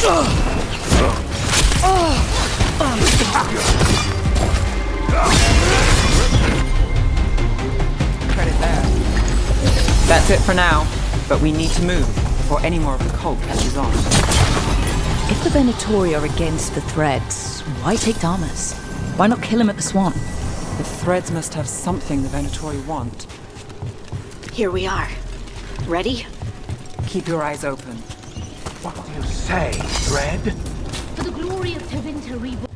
Credit there. That's it for now, but we need to move before any more of the cult catches on. If the Venatori are against the Threads, why take Damas? Why not kill him at the Swan? The Threads must have something the Venatori want. Here we are. Ready? Keep your eyes open. What do you say, Thread? For the glory of Tevinter Reborn.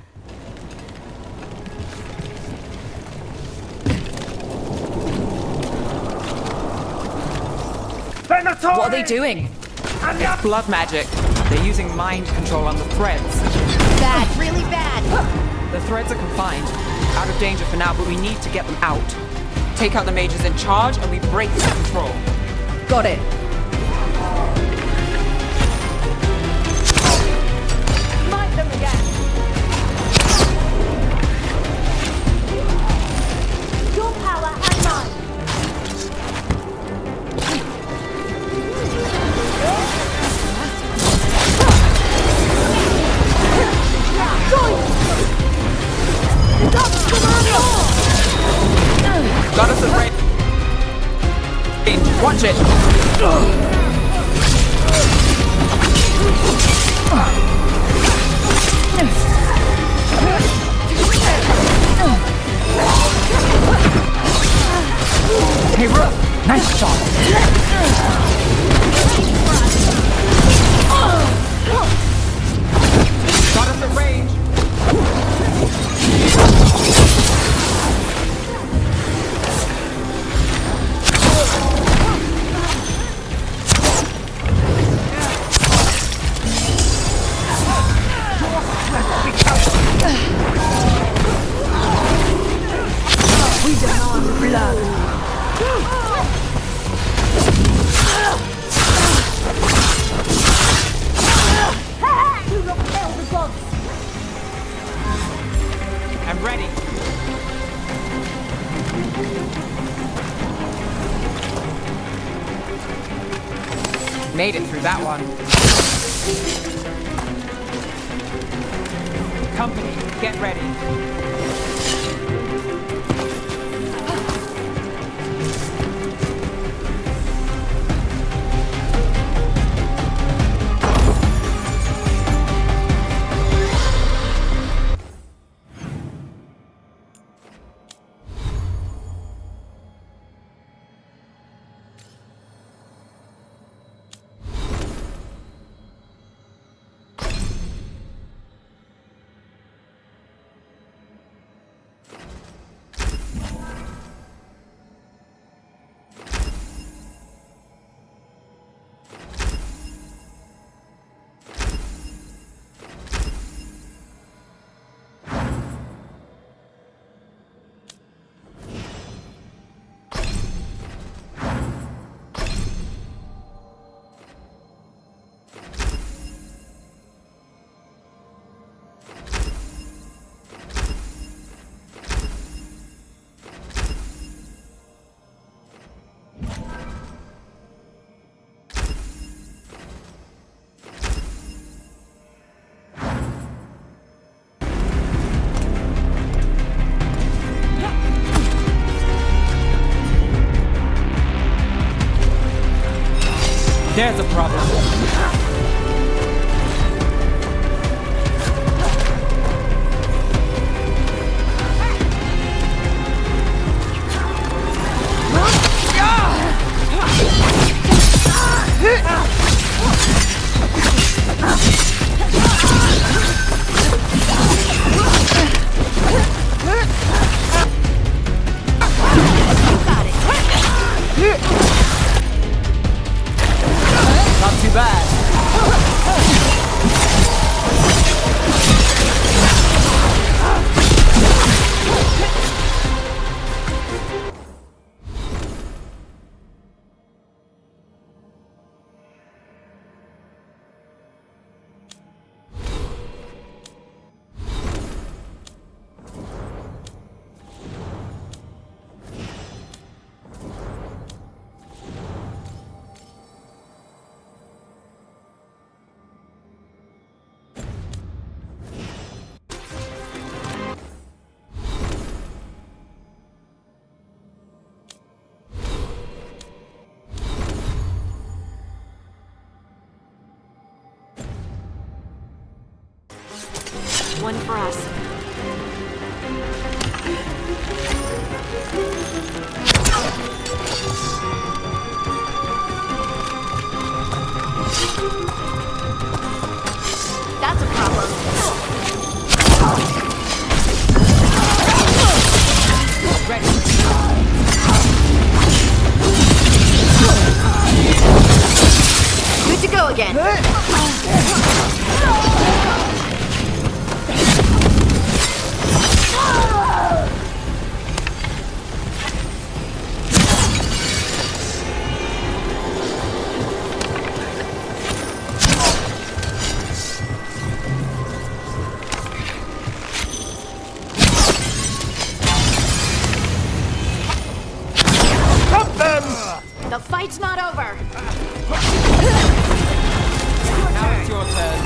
What are they doing? It's blood magic. They're using mind control on the Threads. Bad, really bad. The Threads are confined. Out of danger for now, but we need to get them out. Take out the mages in charge and we break their control. Got it. Smite them again. Your power and mine. Got us at range. Watch it. Hey, Rook. Nice shot. Got us at range. We demand blood. To repel the gods. I'm ready. Made it through that one. Company, get ready. There's a problem. Not too bad. One for us. That's a problem. Good to go again. The fight's not over. Now it's your turn.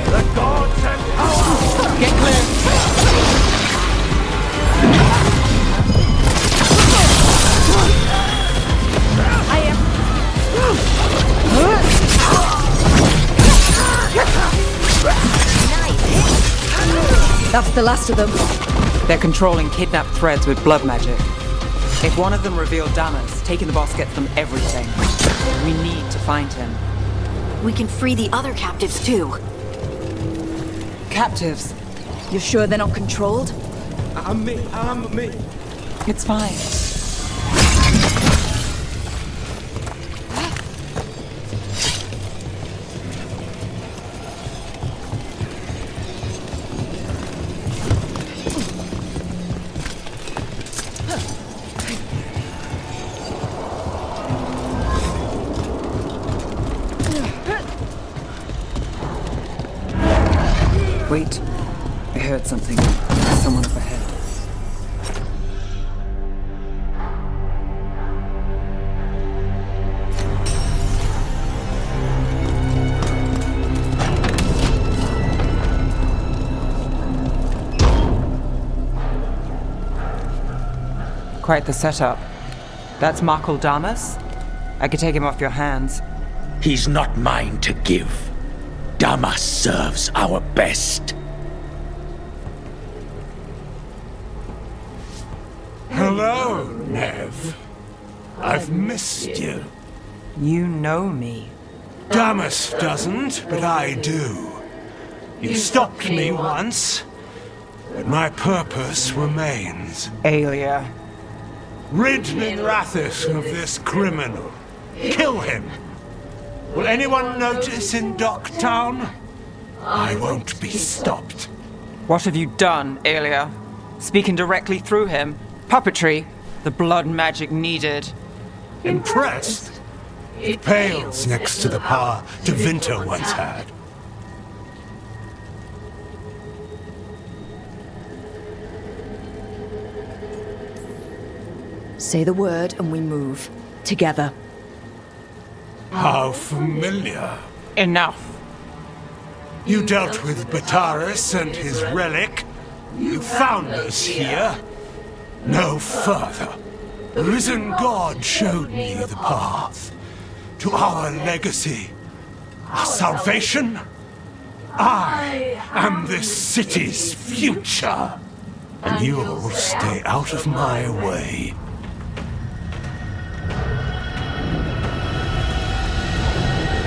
The gods and power! Get clear. That's the last of them. They're controlling kidnapped threads with blood magic. If one of them revealed Damas, taking the boss gets them everything. We need to find him. We can free the other captives too. Captives? You're sure they're not controlled? I'm me. It's fine. Wait. I heard something. Someone up ahead. Quite the setup. That's Markle Damas? I could take him off your hands. He's not mine to give. Damas serves our best. Hello, Nev. I've missed you. You know me. Damas doesn't, but I do. You stopped me once, but my purpose remains. Aelia. Rid Minrathis of this criminal. Kill him. Will anyone notice in Docktown? I won't be stopped. What have you done, Aelia? Speaking directly through him? Puppetry? The blood magic needed? Impressed? It pales next to the power Devinter once had. Say the word and we move. Together. How familiar. Enough. You dealt with Bataris and his relic. You found us here. No further. The risen God showed me the path to our legacy, our salvation. I am this city's future, and you'll stay out of my way.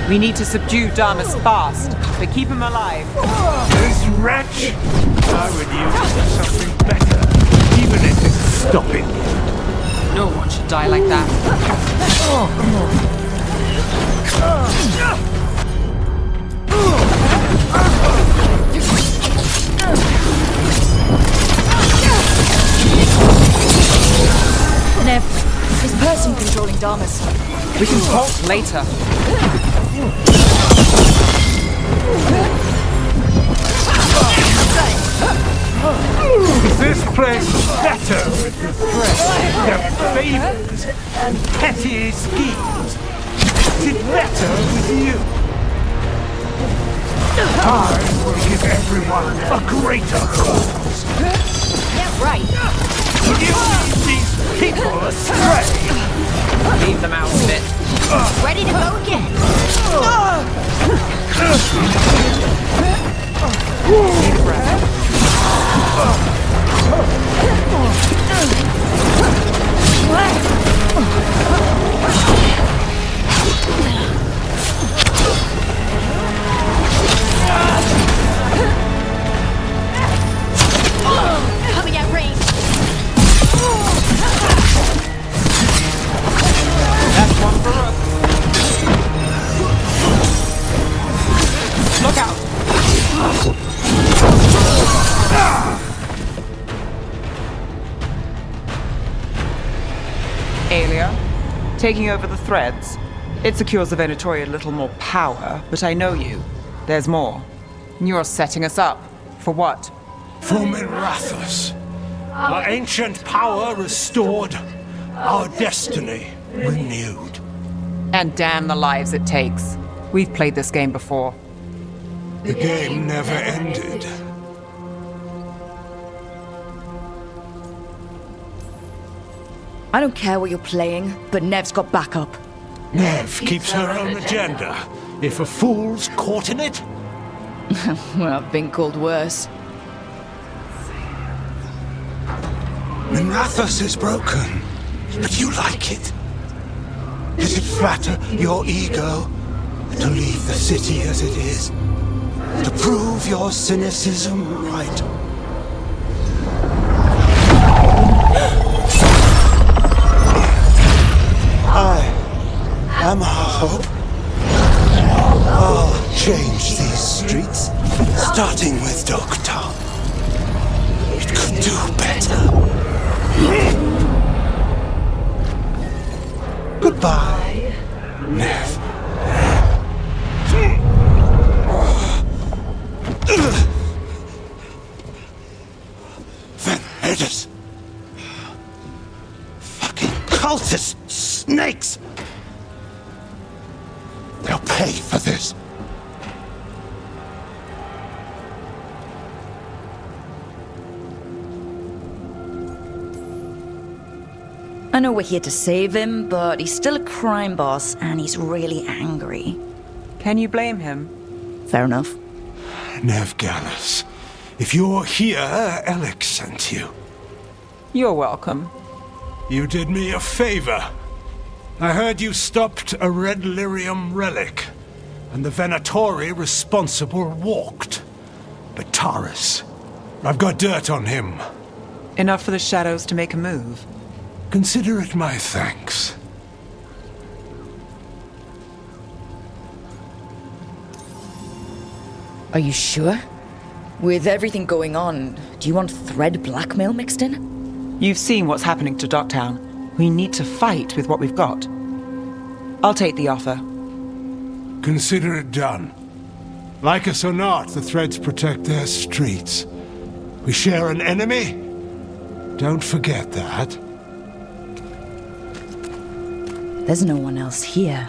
We need to subdue Damas fast, but keep him alive. This wretch! I would use something better, even if it's stopping. No one should die like that. Nev, this person controlling Damas. We can talk later. Is this place better with the threat than favors and petty schemes? liked it better with you. I will give everyone a greater cause. Yeah, right. You lead these people astray. Leave them out of it. Ready to go again. Take a breath. Coming at range. That's one for us. Look out! Aelia, taking over the threads. It secures the Venatori a little more power, but I know you. There's more. You're setting us up. For what? For Minrathous. Our ancient power restored. Our destiny renewed. And damn the lives it takes. We've played this game before. The game never ended. I don't care what you're playing, but Nev's got backup. Nev keeps her own agenda. If a fool's caught in it, Well, I've been called worse. Minrathous is broken, but you like it. Does it flatter your ego to leave the city as it is? To prove your cynicism right? I am hope. I'll change these streets, starting with Dokta. It could do better. Goodbye, Nev. Venedus. Fucking cultist snakes. They'll pay for this. I know we're here to save him, but he's still a crime boss, and he's really angry. Can you blame him? Fair enough. Nev Gallus, if you're here, Alec sent you. You're welcome. You did me a favor. I heard you stopped a red lyrium relic, and the Venatori responsible walked. But Taurus, I've got dirt on him. Enough for the shadows to make a move. Consider it my thanks. Are you sure? With everything going on, do you want thread blackmail mixed in? You've seen what's happening to Docktown. We need to fight with what we've got. I'll take the offer. Consider it done. Like us or not, the threads protect their streets. We share an enemy? Don't forget that. There's no one else here.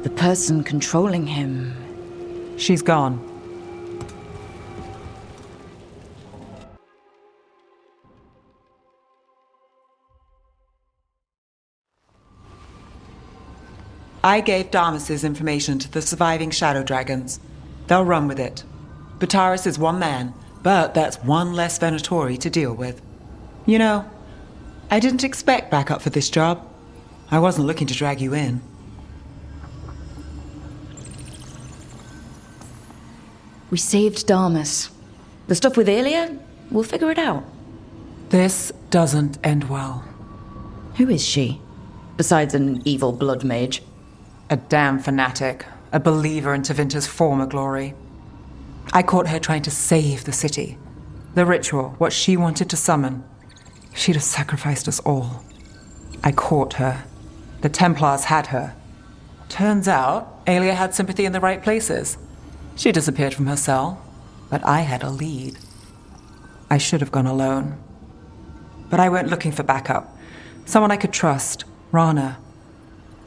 The person controlling him... She's gone. I gave Damas's information to the surviving Shadow Dragons. They'll run with it. Bataris is one man, but that's one less Venatori to deal with. You know, I didn't expect backup for this job. I wasn't looking to drag you in. We saved Damas. The stuff with Aelia? We'll figure it out. This doesn't end well. Who is she? Besides an evil blood mage. A damn fanatic. A believer in Tevinter's former glory. I caught her trying to save the city. The ritual, what she wanted to summon. She'd have sacrificed us all. I caught her. The Templars had her. Turns out, Aelia had sympathy in the right places. She disappeared from her cell, but I had a lead. I should have gone alone. But I went looking for backup. Someone I could trust. Rana.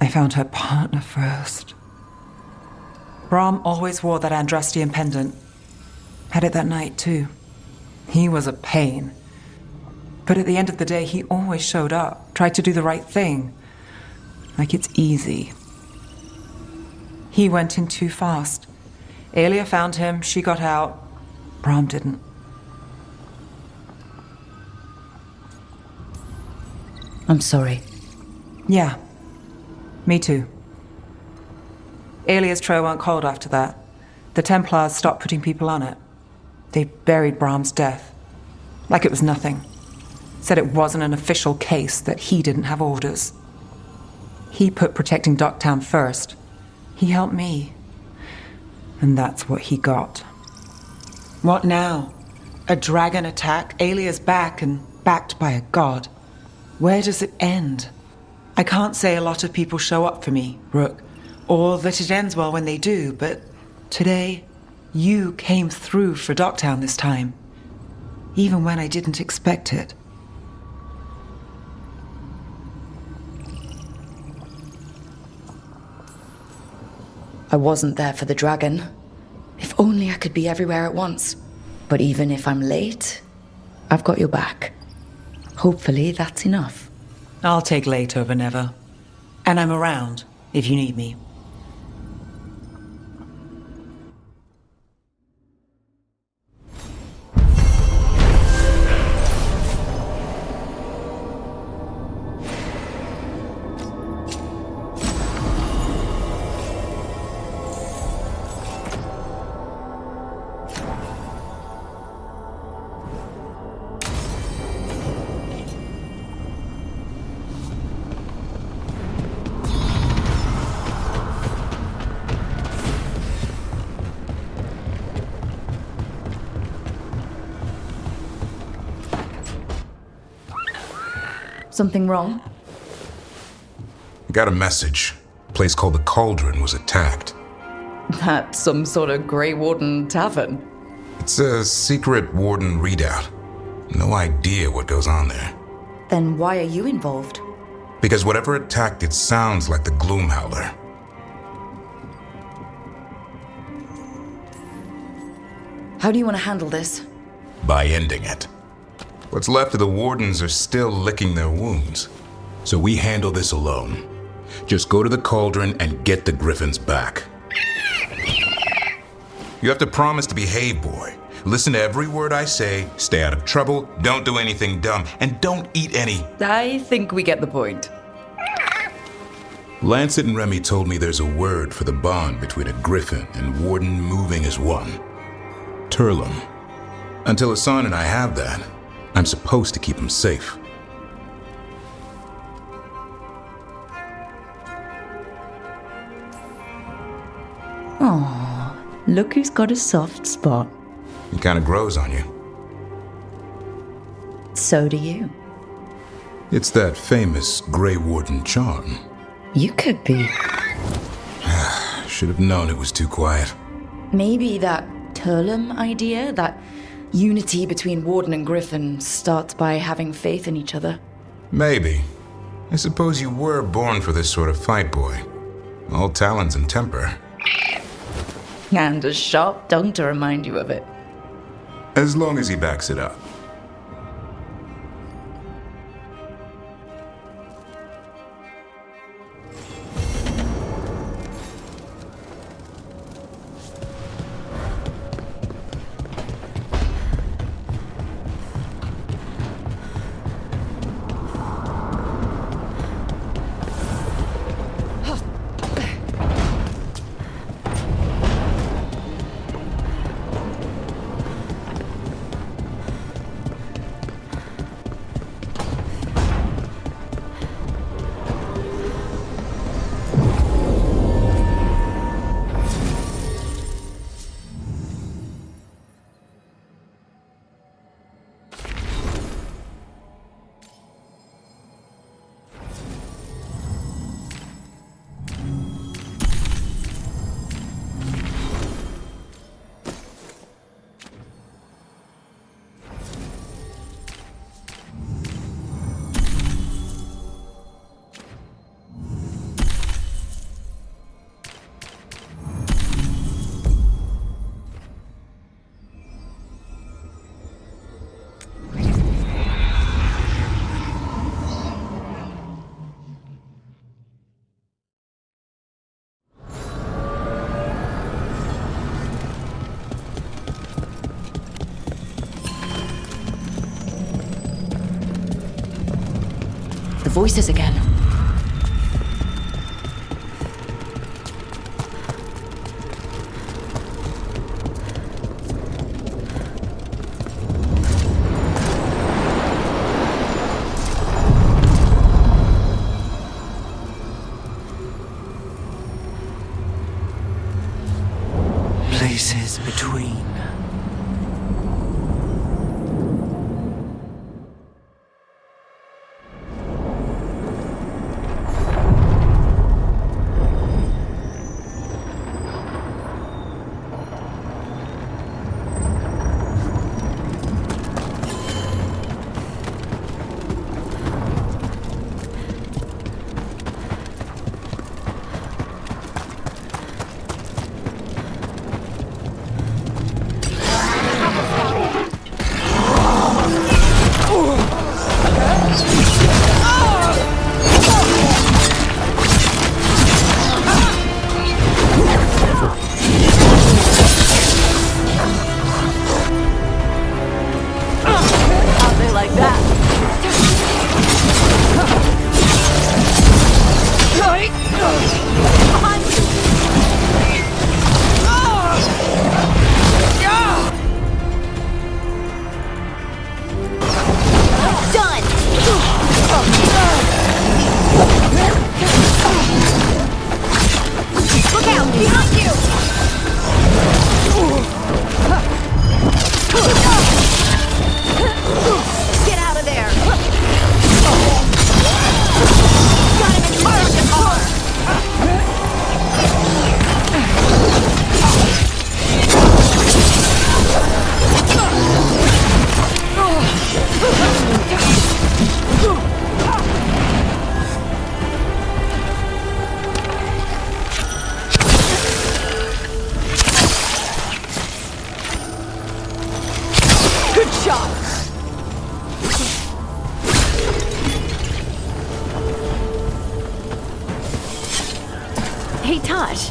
I found her partner first. Brahm always wore that Andrastian pendant. Had it that night, too. He was a pain. But at the end of the day, he always showed up, tried to do the right thing. Like it's easy. He went in too fast. Aelia found him, she got out. Brahm didn't. I'm sorry. Yeah. Me too. Aelia's trail went cold after that. The Templars stopped putting people on it. They buried Brahm's death. Like it was nothing. Said it wasn't an official case, that he didn't have orders. He put protecting Docktown first. He helped me. And that's what he got. What now? A dragon attack, Aelia's back, and backed by a god. Where does it end? I can't say a lot of people show up for me, Rook, or that it ends well when they do, but today, you came through for Docktown this time. Even when I didn't expect it. I wasn't there for the dragon. If only I could be everywhere at once. But even if I'm late, I've got your back. Hopefully that's enough. I'll take late over never. And I'm around if you need me. Something wrong? Got a message. A place called the Cauldron was attacked. That's some sort of Grey Warden tavern. It's a secret Warden readout. No idea what goes on there. Then why are you involved? Because whatever attacked it sounds like the Gloomhowler. How do you want to handle this? By ending it. What's left of the Wardens are still licking their wounds. So we handle this alone. Just go to the Cauldron and get the Griffins back. You have to promise to behave, boy. Listen to every word I say, stay out of trouble, don't do anything dumb, and don't eat any. I think we get the point. Lancet and Remy told me there's a word for the bond between a Griffin and Warden moving as one. Turlum. Until Hassan and I have that, I'm supposed to keep him safe. Aww, look who's got a soft spot. It kind of grows on you. So do you. It's that famous Grey Warden charm. You could be. Should have known it was too quiet. Maybe that Turlum idea, that unity between Warden and Griffin, starts by having faith in each other. Maybe. I suppose you were born for this sort of fight, boy. All talents and temper. And a sharp tongue to remind you of it. As long as he backs it up. voices again. Places between. Hey, Tosh.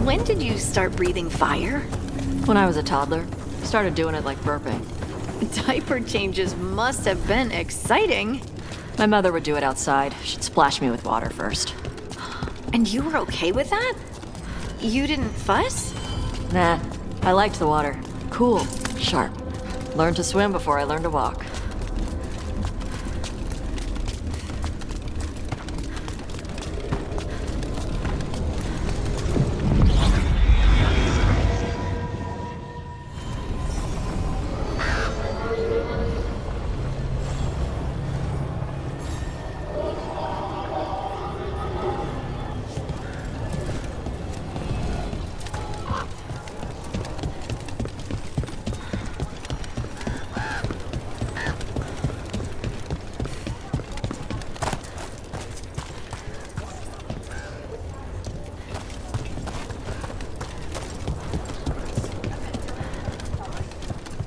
When did you start breathing fire? When I was a toddler. Started doing it like burping. Diaper changes must have been exciting. My mother would do it outside. She'd splash me with water first. And you were okay with that? You didn't fuss? Nah, I liked the water. Cool, sharp. Learned to swim before I learned to walk.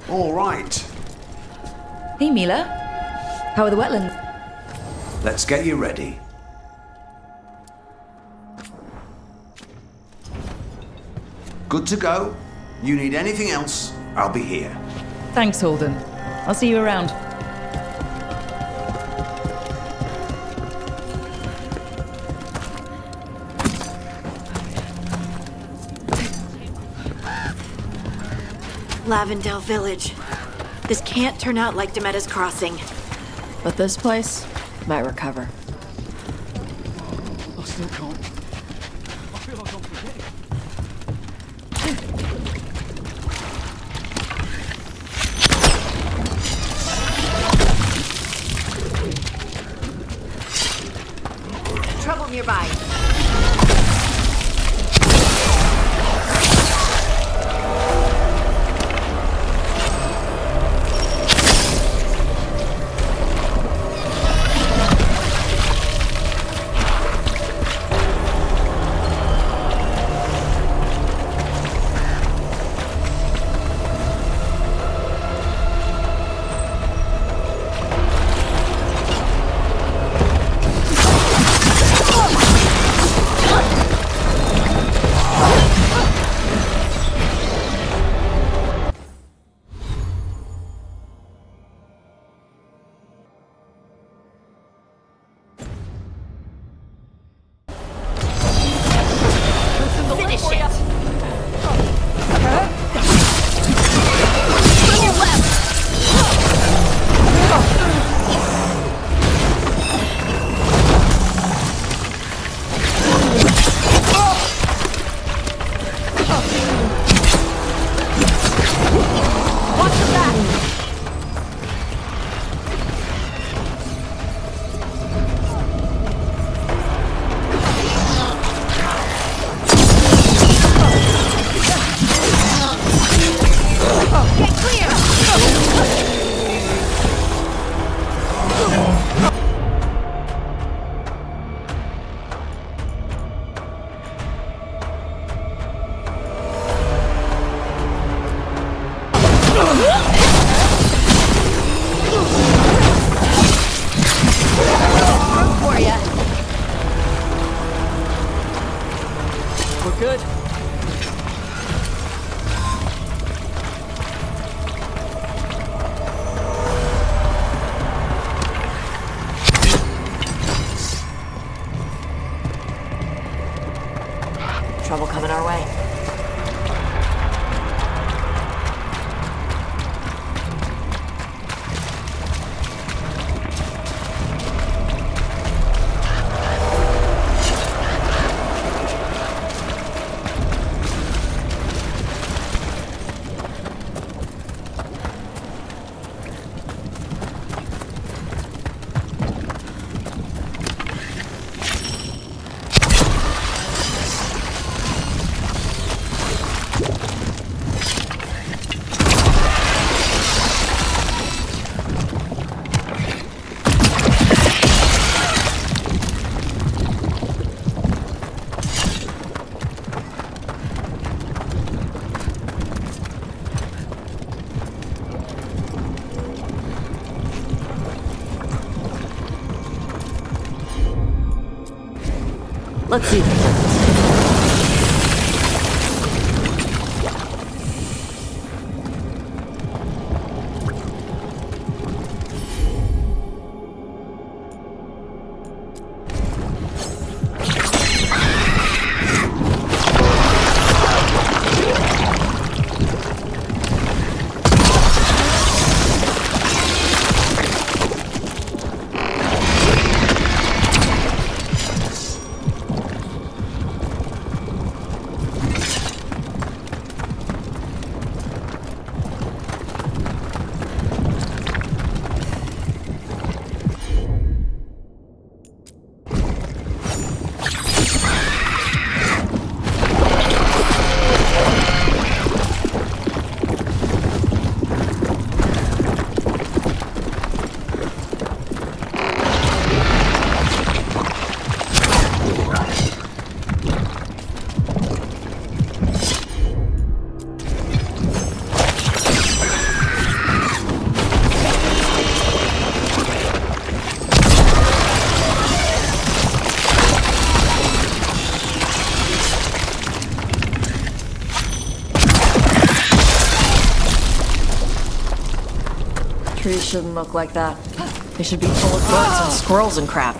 All right. Hey, Mila. How are the wetlands? Let's get you ready. Good to go. You need anything else, I'll be here. Thanks, Holden. I'll see you around. Lavendale Village. This can't turn out like Demetta's Crossing. But this place might recover. I still can't. I feel like I'm forgetting. Trouble nearby. good? Trouble coming our way. Let's see. Trees shouldn't look like that. They should be full of bugs and squirrels and crap.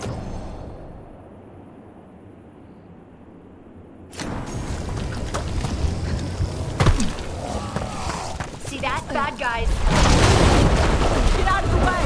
See that? Bad guys. Get out of the way!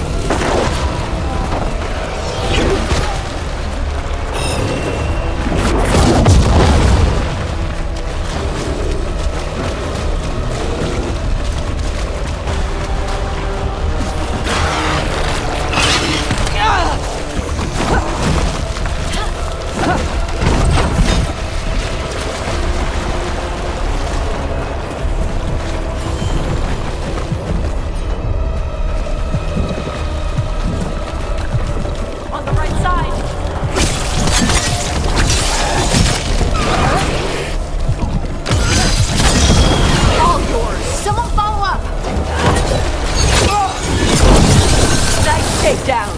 Takedown!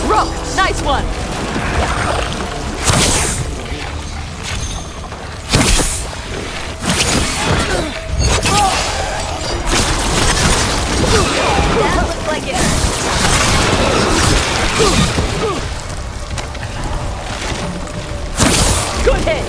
Rook, nice one! That looks like it. Good hit!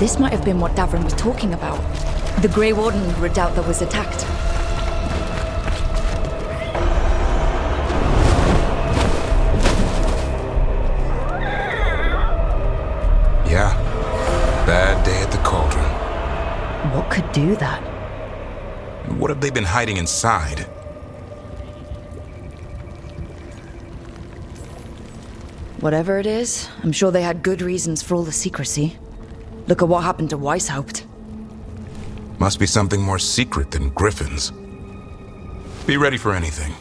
This might have been what Davrin was talking about. The Grey Warden redoubt that was attacked. Yeah. Bad day at the cauldron. What could do that? What have they been hiding inside? Whatever it is, I'm sure they had good reasons for all the secrecy. Look at what happened to Weishaupt. Must be something more secret than griffins. Be ready for anything.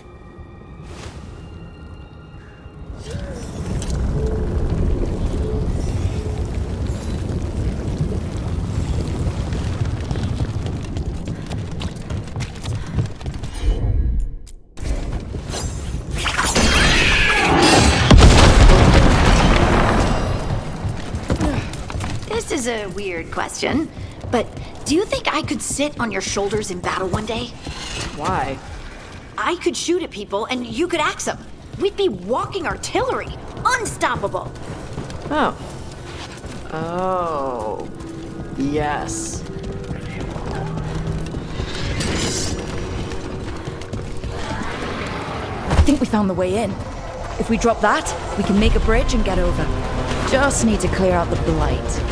This is a weird question, but do you think I could sit on your shoulders in battle one day? Why? I could shoot at people and you could axe them. We'd be walking artillery. Unstoppable. Oh. Oh. Yes. I think we found the way in. If we drop that, we can make a bridge and get over. Just need to clear out the blight.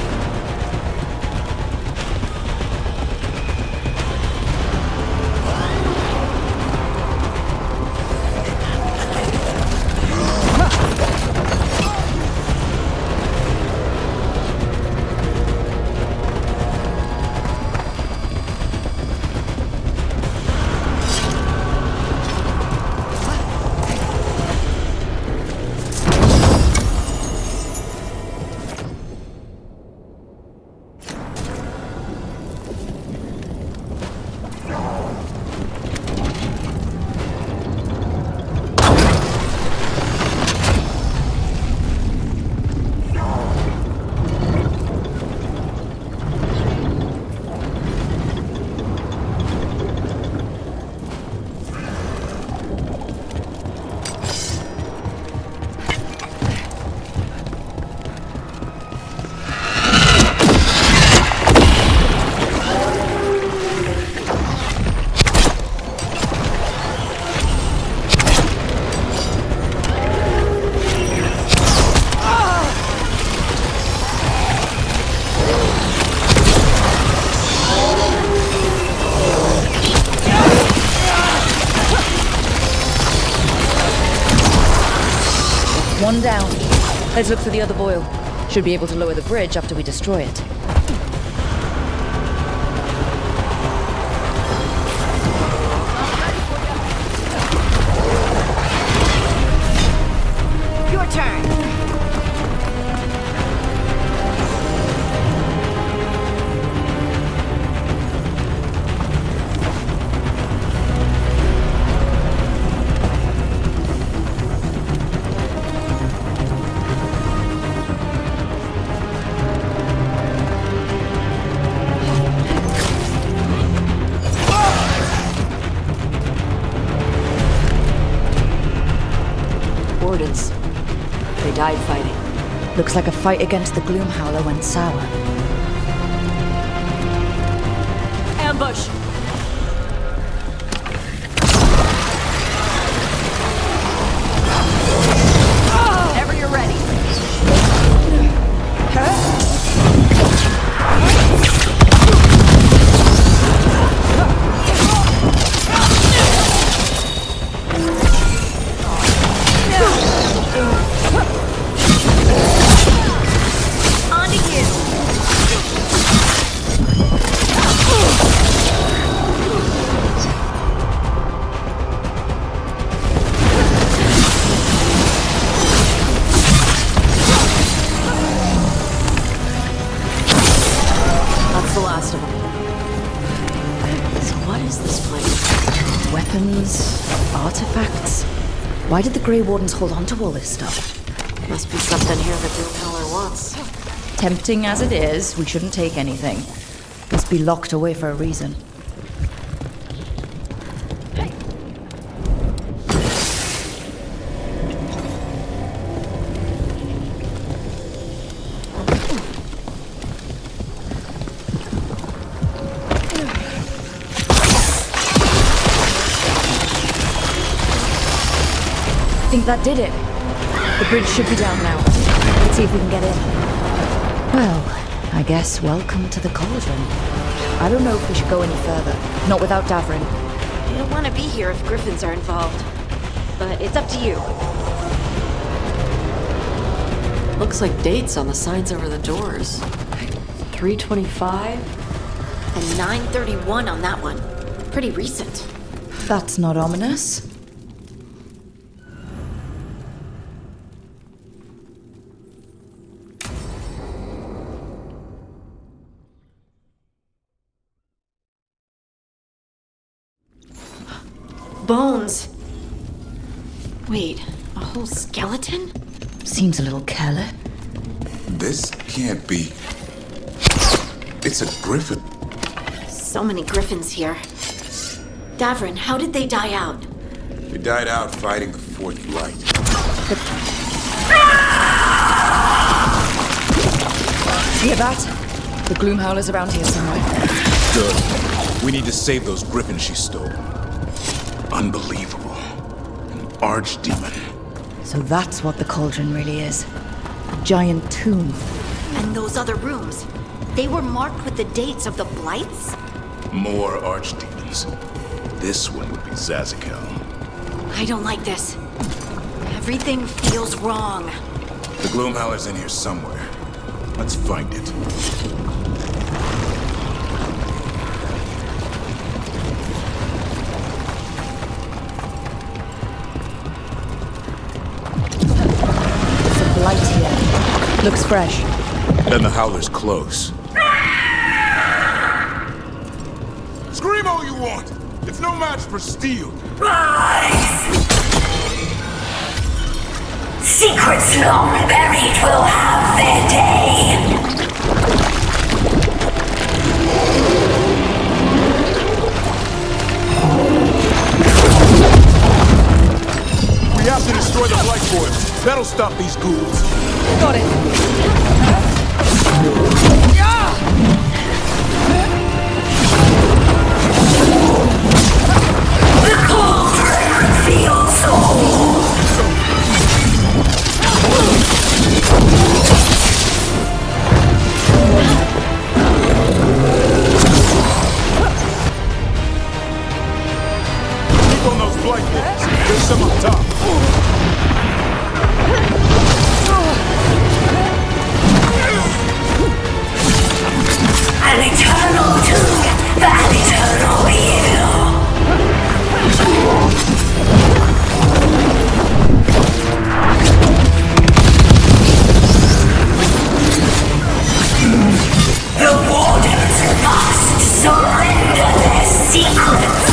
One down. Let's look for the other boil. Should be able to lower the bridge after we destroy it. Your turn. Wardens. They died fighting. Looks like a fight against the Gloomhowler went sour. Ambush! Whenever you're ready. On to you. That's the last of them. So what is this place? Weapons, artifacts. Why did the Grey Wardens hold on to all this stuff? Must be something here the Doomhowler wants. Tempting as it is, we shouldn't take anything. Must be locked away for a reason. think that did it. The bridge should be down now. Let's see if we can get in. Well, I guess welcome to the cauldron. I don't know if we should go any further. Not without Davrin. I don't want to be here if griffins are involved. But it's up to you. Looks like dates on the signs over the doors. 325? And 931 on that one. Pretty recent. That's not ominous. Bones. Wait, a whole skeleton? Seems a little careless. This can't be... It's a griffin. So many griffins here. Davrin, how did they die out? They died out fighting the Fourth Blight. Hear that? The Gloom Howler's around here somewhere. Good. We need to save those griffins she stole. Unbelievable. An archdemon. So that's what the cauldron really is. A giant tomb. And those other rooms, they were marked with the dates of the blights? More archdemons. This one would be Zazakel. I don't like this. Everything feels wrong. The Gloomhowler's in here somewhere. Let's find it. There's a blight here. Looks fresh. Then the Howler's close. Scream all you want! It's no match for steel! Rise! Secrets long buried will have their day! We have to destroy the Blight Boys. That'll stop these ghouls. Got it. The cauldron reveals all. Keep on those Blight Boys. There's some up top. An eternal tomb, that eternal evil. The wardens must surrender their secrets.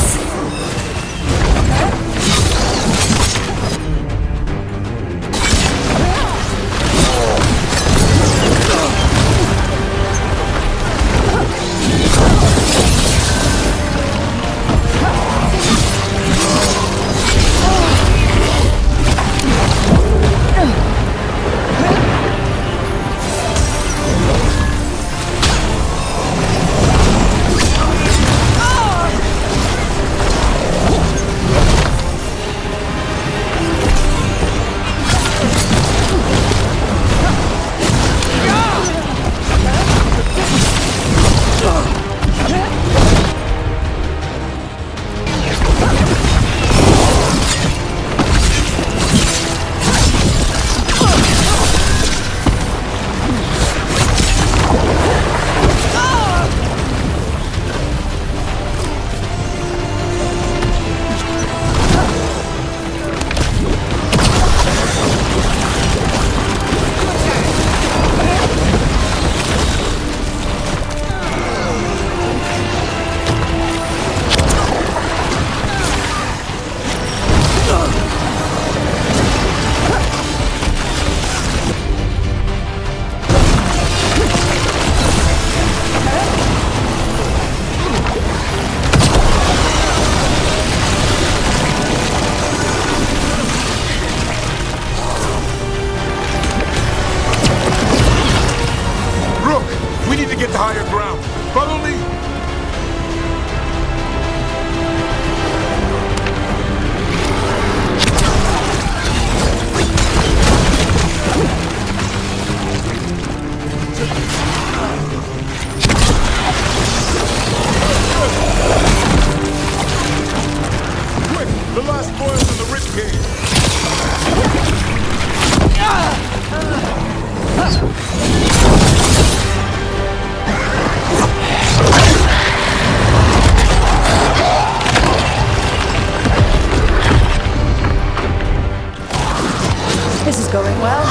going well.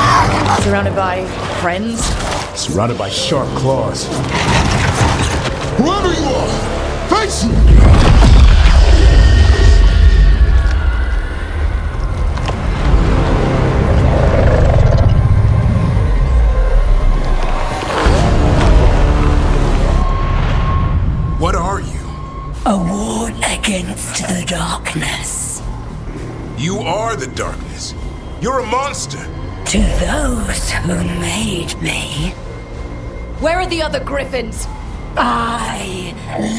Surrounded by friends. Surrounded by sharp claws. Whoever you are, face me! What are you? A ward against the darkness. You are the darkness. You're a monster. To those who made me, Where are the other griffins? I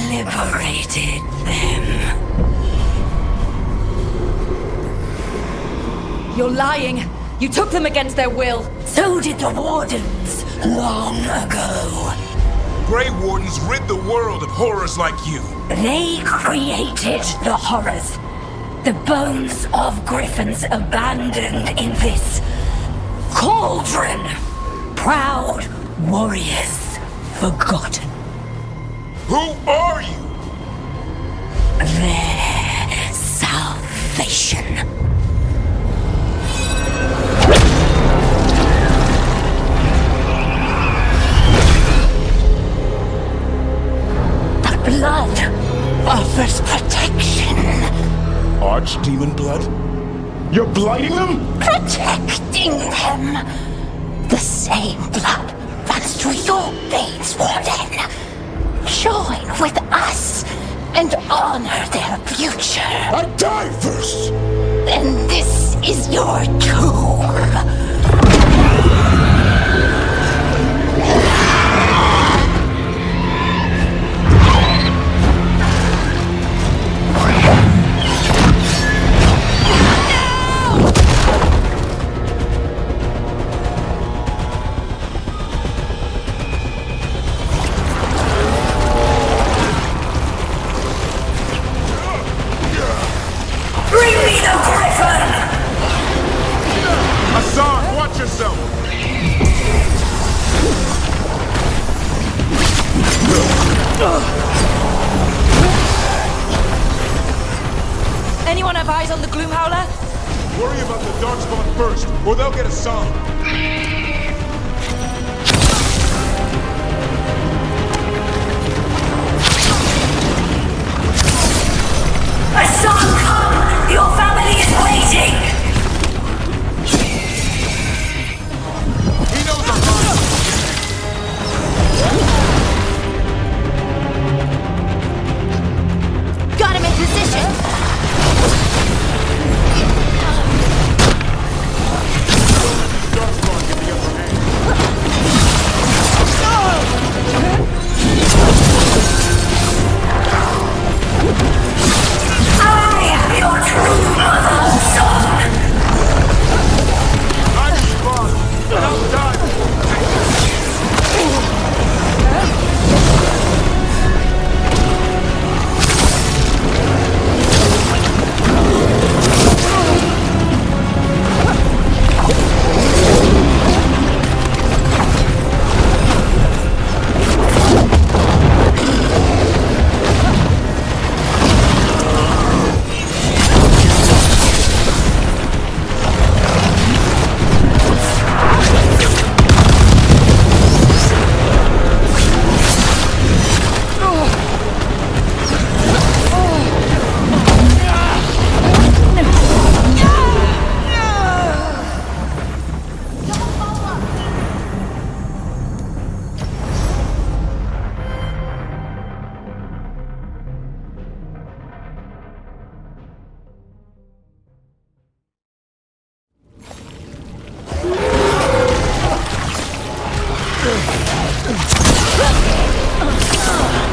liberated them. You're lying. You took them against their will. So did the wardens long ago. Grey Wardens rid the world of horrors like you. They created the horrors. The bones of griffins abandoned in this cauldron. Proud warriors forgotten. Who are you? Their salvation. The blood offers protection. Archdemon blood? You're blighting them? Protecting them. The same blood runs through your veins, Warden. Join with us and honor their future. I die first! Then this is your tomb. Anyone have eyes on the Gloomhowler? Worry about the Darkspawn first, or they'll get a song. Hassan, come! Your family is waiting! He knows I'm lying! Got him in position!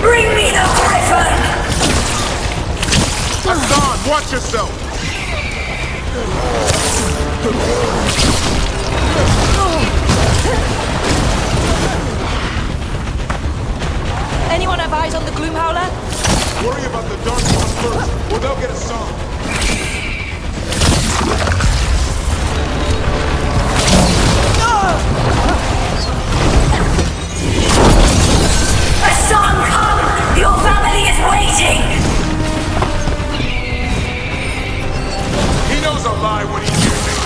Bring me the Griffin! Hassan, watch yourself! Anyone have eyes on the Gloomhowler? Worry about the Darkspawn first, or they'll get a song. Hassan, come! Your family is waiting! He knows I'll lie when he hears it.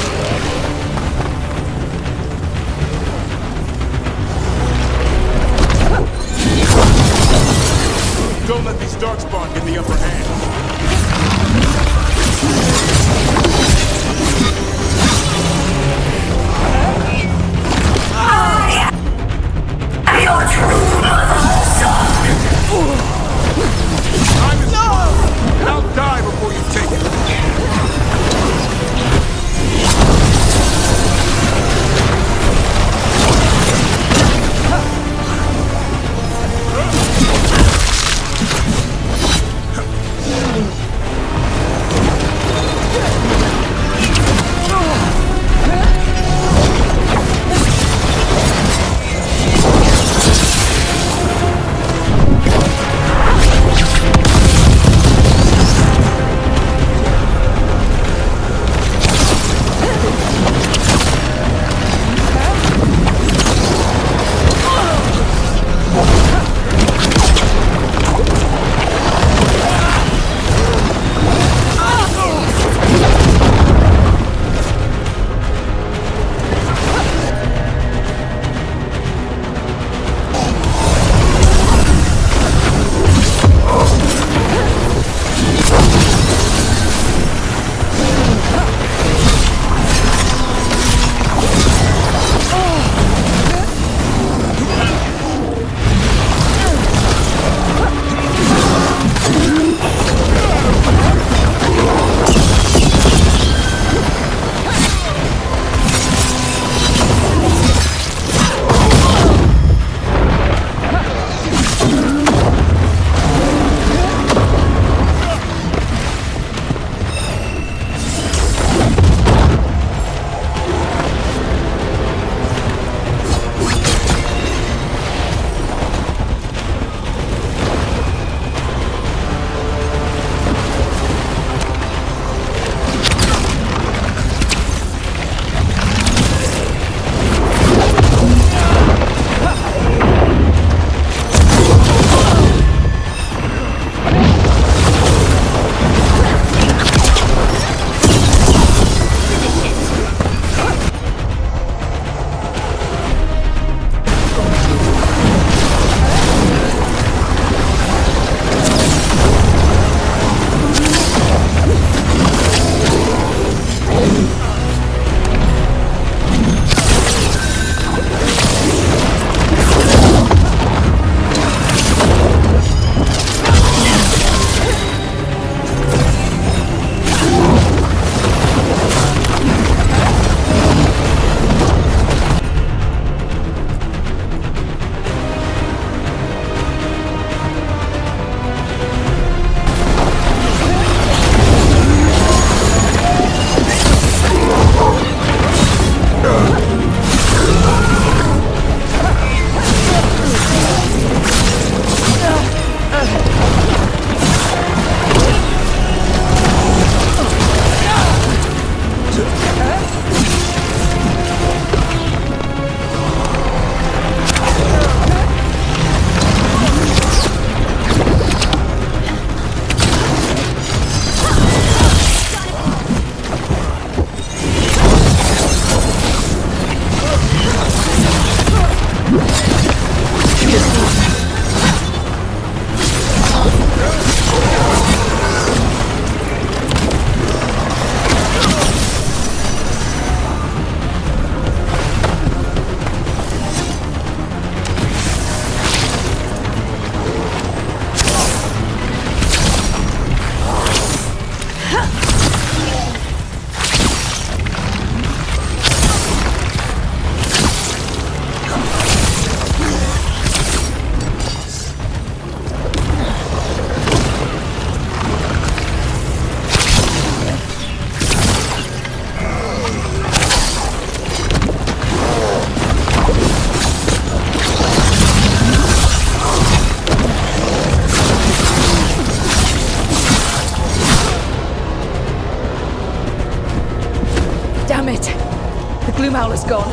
Gloomhowler's gone.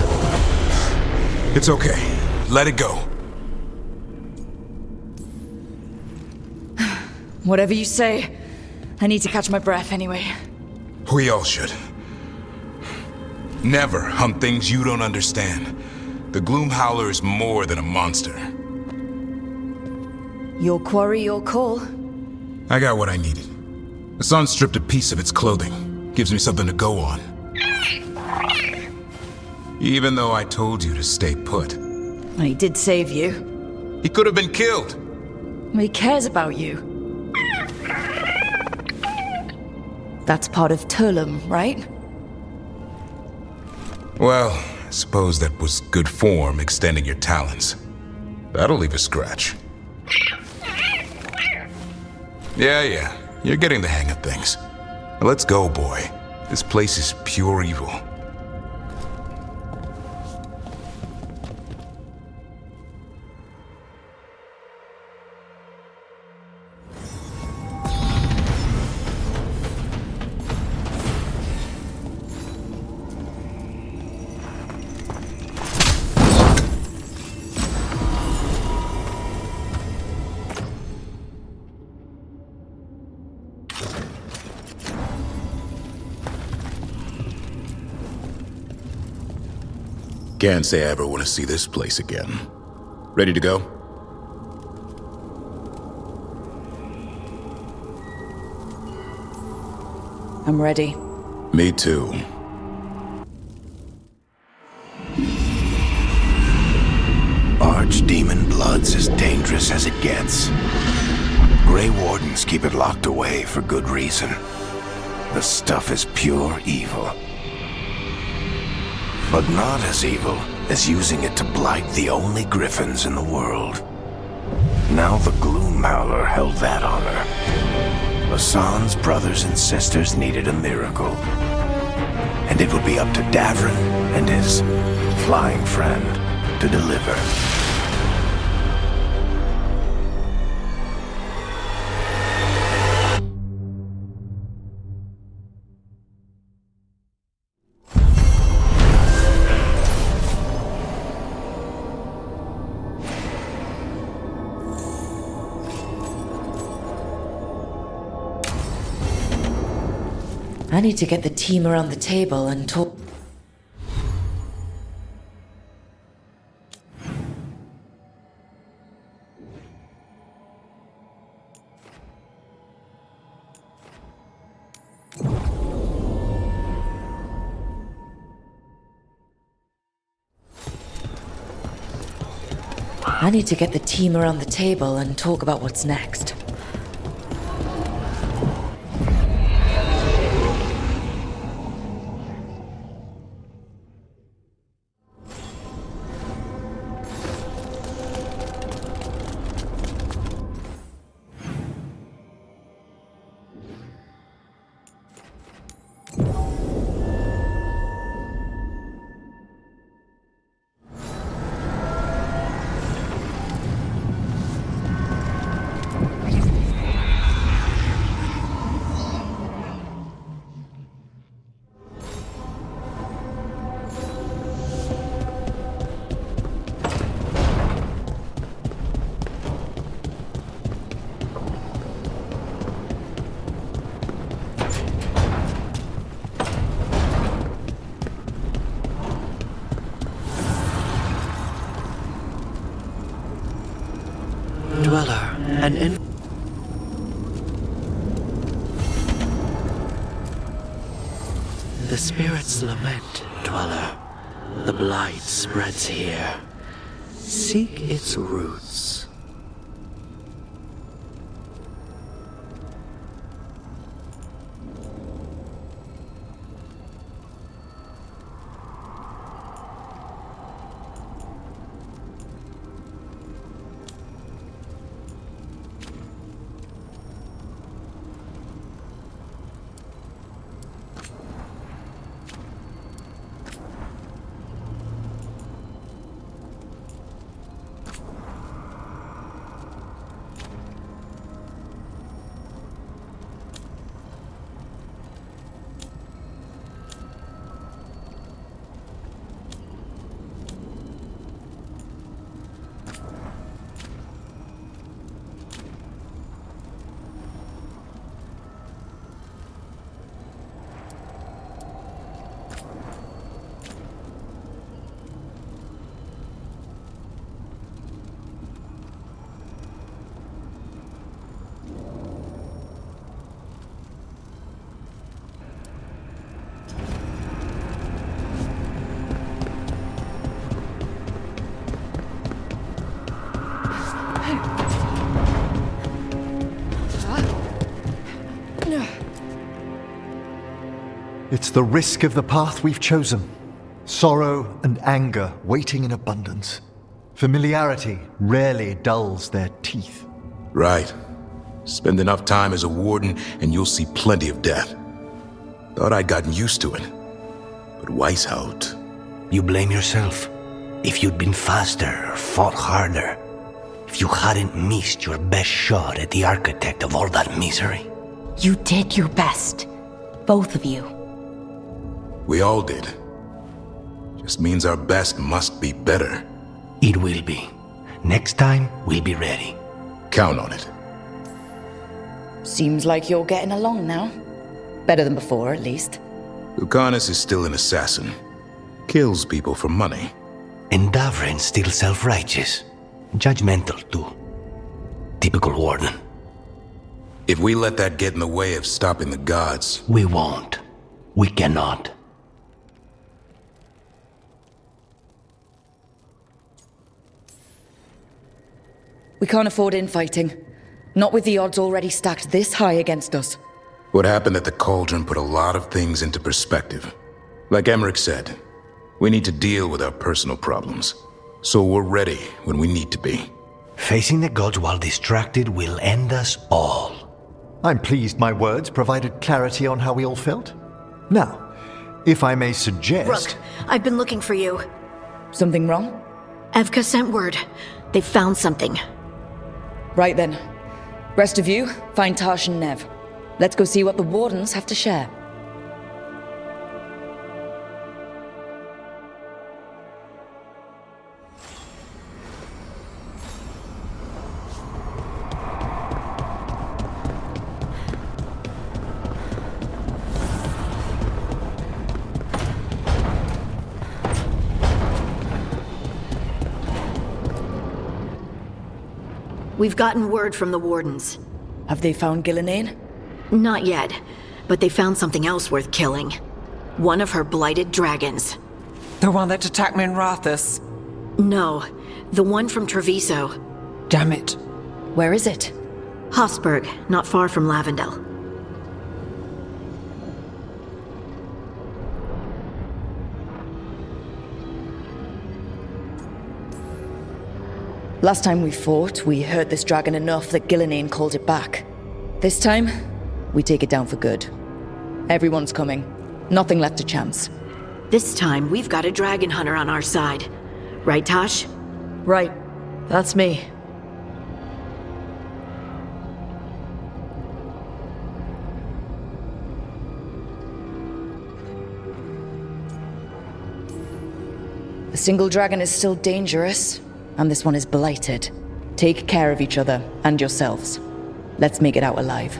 It's okay. Let it go. Whatever you say. I need to catch my breath anyway. We all should. Never hunt things you don't understand. The Gloomhowler is more than a monster. Your quarry, your call. I got what I needed. The sun stripped a piece of its clothing. Gives me something to go on. Even though I told you to stay put. He did save you. He could have been killed. He cares about you. That's part of Turlum, right? Well, I suppose that was good form, extending your talons. That'll leave a scratch. Yeah, you're getting the hang of things. Now let's go, boy. This place is pure evil. Can't say I ever want to see this place again. Ready to go? I'm ready. Me too. Archdemon blood's as dangerous as it gets. Grey Wardens keep it locked away for good reason. The stuff is pure evil. But not as evil as using it to blight the only griffins in the world. Now the Gloomhowler held that honor. Hassan's brothers and sisters needed a miracle. And it would be up to Davrin and his flying friend to deliver. I need to get the team around the table and talk. I need to get the team around the table and talk about what's next. Dweller, the spirits lament, Dweller. The blight spreads here. Seek its roots. It's the risk of the path we've chosen. Sorrow and anger waiting in abundance. Familiarity rarely dulls their teeth. Right. Spend enough time as a warden and you'll see plenty of death. Thought I'd gotten used to it. But Weishaupt... You blame yourself. If you'd been faster or fought harder. If you hadn't missed your best shot at the architect of all that misery. You did your best. Both of you. We all did. Just means our best must be better. It will be. Next time, we'll be ready. Count on it. Seems like you're getting along now. Better than before, at least. Lucanus is still an assassin. Kills people for money. And Davrin's still self-righteous. Judgmental, too. Typical warden. If we let that get in the way of stopping the gods... We won't. We cannot. We can't afford infighting. Not with the odds already stacked this high against us. What happened at the Cauldron put a lot of things into perspective. Like Emmerich said, we need to deal with our personal problems. So we're ready when we need to be. Facing the gods while distracted will end us all. I'm pleased my words provided clarity on how we all felt. Now, if I may suggest... Rook, I've been looking for you. Something wrong? Evka sent word. They found something. Right then. Rest of you, find Tash and Nev. Let's go see what the Wardens have to share. We've gotten word from the Wardens. Have they found Gillenane? Not yet, but they found something else worth killing. One of her blighted dragons. The one that attacked me in Rathus? No, the one from Treviso. Damn it. Where is it? Hofsburg, not far from Lavendel. Last time we fought, we hurt this dragon enough that Gillenane called it back. This time, we take it down for good. Everyone's coming. Nothing left to chance. This time, we've got a dragon hunter on our side. Right, Tosh? Right. That's me. The single dragon is still dangerous, and this one is blighted. Take care of each other and yourselves. Let's make it out alive.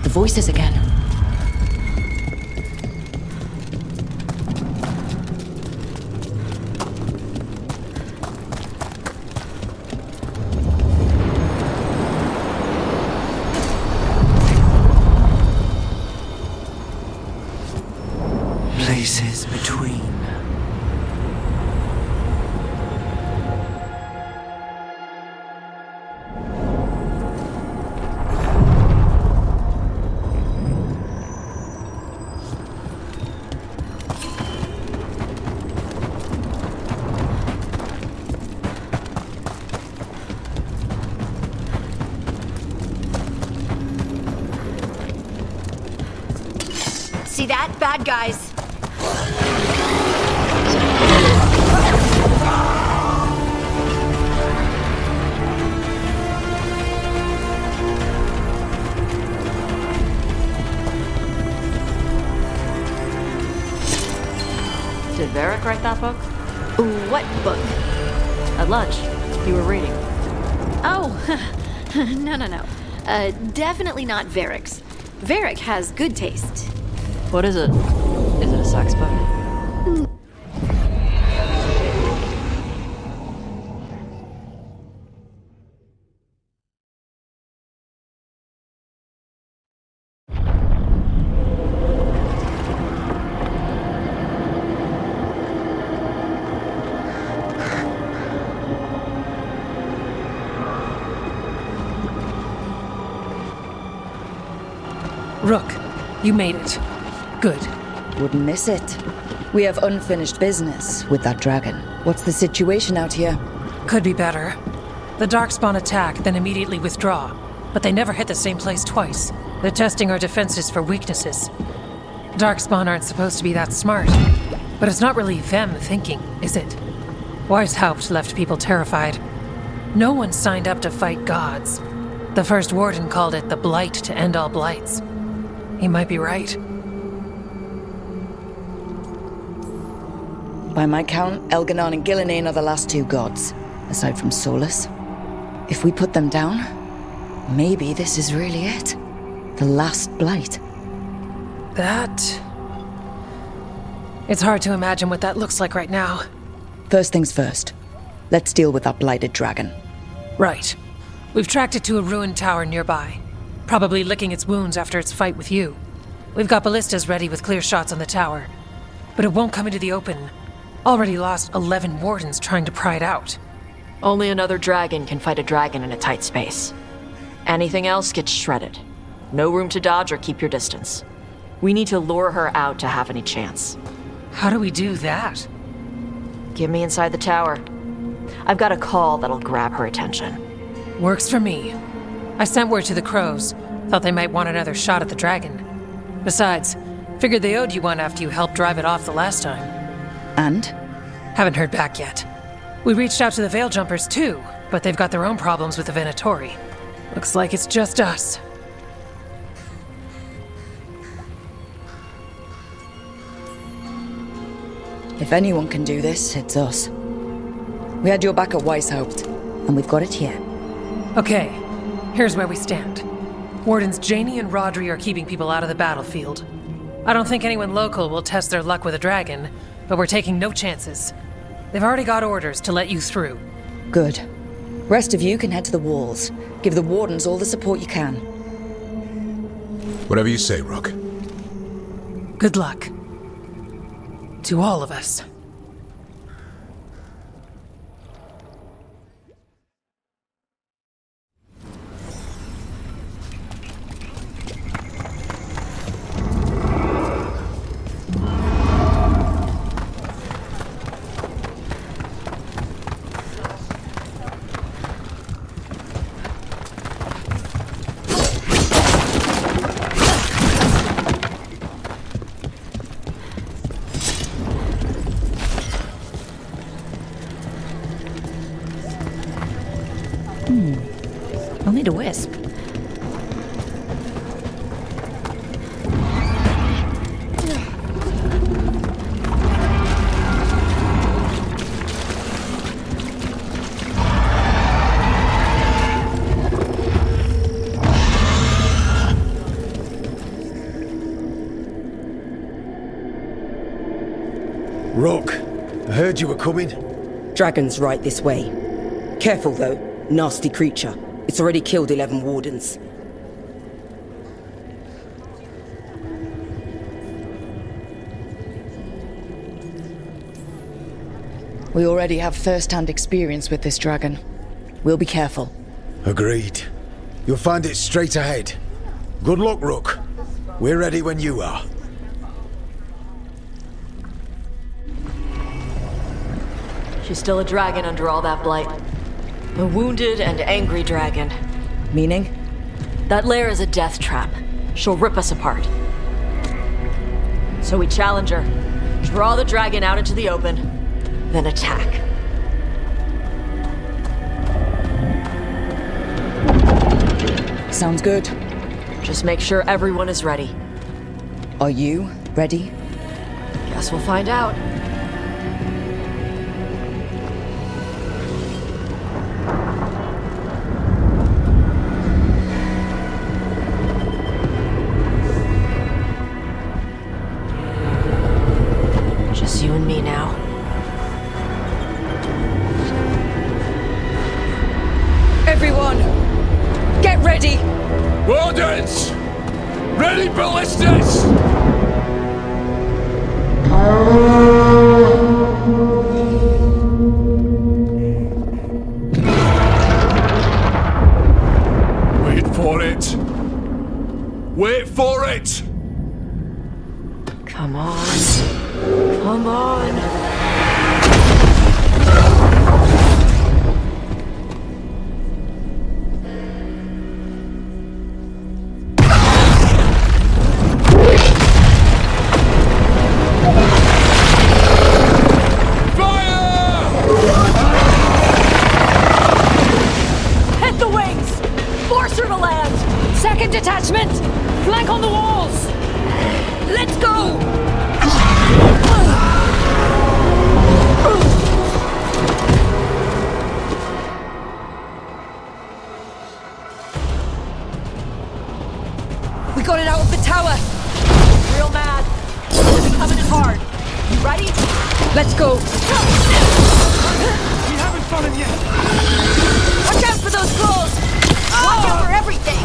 The voices again. Places between. See that? Bad guys. Did Varric write that book? What book? At lunch, you were reading. Oh, no. Definitely not Varric's. Varric has good taste. What is it? Is it a sex book? Rook, you made it. Good. Wouldn't miss it. We have unfinished business with that dragon. What's the situation out here? Could be better. The Darkspawn attack, then immediately withdraw. But they never hit the same place twice. They're testing our defenses for weaknesses. Darkspawn aren't supposed to be that smart. But it's not really them thinking, is it? Weishaupt left people terrified. No one signed up to fight gods. The first warden called it the blight to end all blights. He might be right. By my count, Elganon and Gillinane are the last two gods, aside from Solus. If we put them down, maybe this is really it. The last blight. It's hard to imagine what that looks like right now. First things first. Let's deal with that blighted dragon. Right. We've tracked it to a ruined tower nearby. Probably licking its wounds after its fight with you. We've got ballistas ready with clear shots on the tower. But it won't come into the open. Already lost 11 wardens trying to pry it out. Only another dragon can fight a dragon in a tight space. Anything else gets shredded. No room to dodge or keep your distance. We need to lure her out to have any chance. How do we do that? Get me inside the tower. I've got a call that'll grab her attention. Works for me. I sent word to the crows. Thought they might want another shot at the dragon. Besides, figured they owed you one after you helped drive it off the last time. And? Haven't heard back yet. We reached out to the Veil Jumpers too, but they've got their own problems with the Venatori. Looks like it's just us. If anyone can do this, it's us. We had your back at Weishaupt, and we've got it here. Okay, here's where we stand. Wardens Janey and Rodri are keeping people out of the battlefield. I don't think anyone local will test their luck with a dragon, but we're taking no chances. They've already got orders to let you through. Good. Rest of you can head to the walls. Give the wardens all the support you can. Whatever you say, Rook. Good luck. To all of us. I'll need a wisp. Rook, I heard you were coming. Dragon's right this way. Careful though, nasty creature. It's already killed 11 wardens. We already have first-hand experience with this dragon. We'll be careful. Agreed. You'll find it straight ahead. Good luck, Rook. We're ready when you are. She's still a dragon under all that blight. A wounded and angry dragon. Meaning? That lair is a death trap. She'll rip us apart. So we challenge her, draw the dragon out into the open, then attack. Sounds good. Just make sure everyone is ready. Are you ready? Guess we'll find out. you and me now. Everyone, get ready! Ordnance! Ready ballistas! Wait for it! Wait for it! Come on. Come on. Hit the wings! Force her to land! Second detachment! Flank on the walls! Let's go! We got it out of the tower! Real mad. We're coming in hard. You ready? Let's go! We haven't fallen yet! Watch out for those claws! Watch out for everything!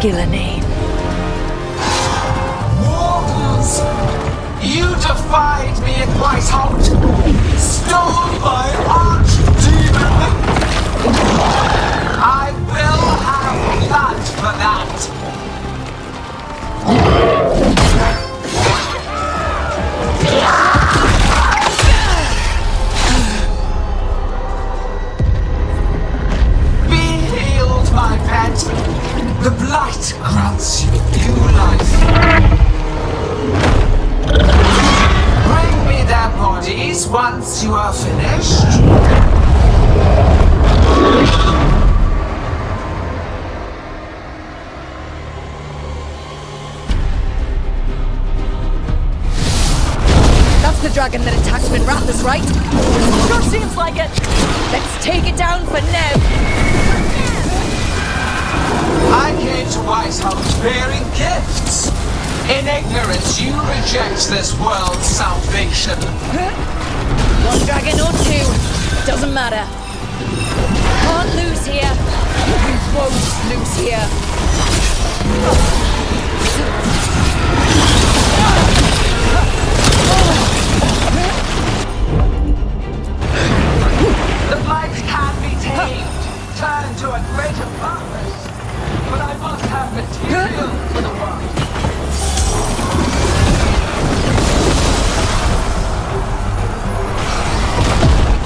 Gillenane. Mortals! You defied me at White Holt! Stone dragon that attacked Minrathous, right? Sure seems like it. Let's take it down for Nev. I came to Wise House bearing gifts. In ignorance, you reject this world's salvation. One dragon or two, doesn't matter. Can't lose here. We won't lose here. The blight can be tamed, turned to a greater purpose. But I must have material for the work.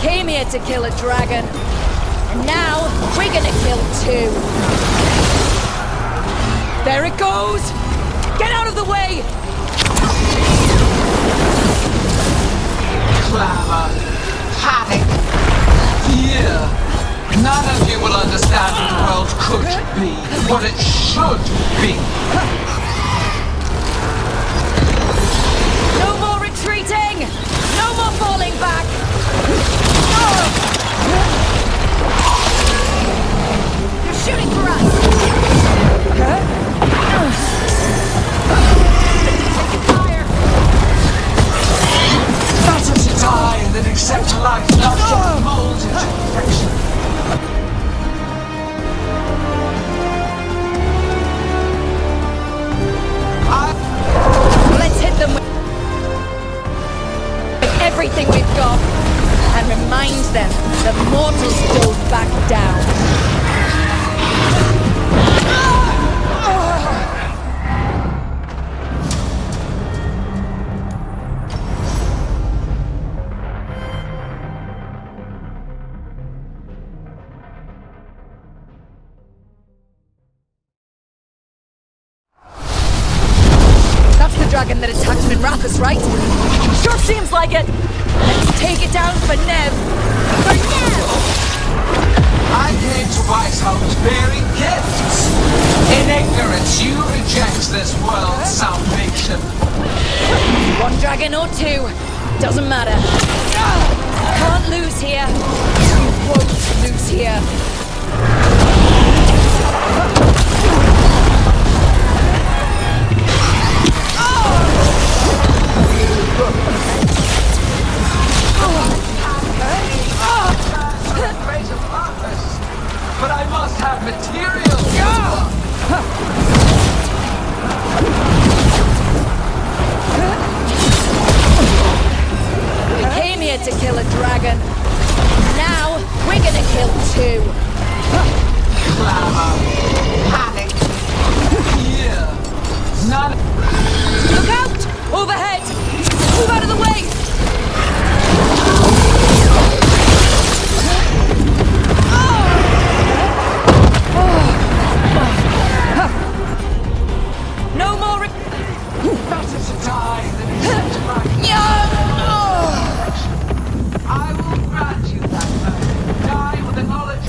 Came here to kill a dragon, and now we're gonna kill two. There it goes! Get out of the way! Clamor, panic, fear. None of you will understand what the world could be, what it should be. No more retreating! No more falling back! You're shooting for us! Better to die than accept life not yet molded to perfection. Let's hit them with everything we've got and remind them that mortals don't back down. Dragon that attacked Minrathous, right? Sure seems like it. Let's take it down for Nev. For Nev! I came to Wise House bearing gifts. In ignorance, you reject this world's salvation. One dragon or two, doesn't matter. Can't lose here. We won't lose here. But I must have material. We came here to kill a dragon. Now we're gonna kill two. Clamor, panic, fear. None. Look out! Overhead! Move out of the way! No more. Better to die than accept life. I will grant you that mercy. Die with the knowledge.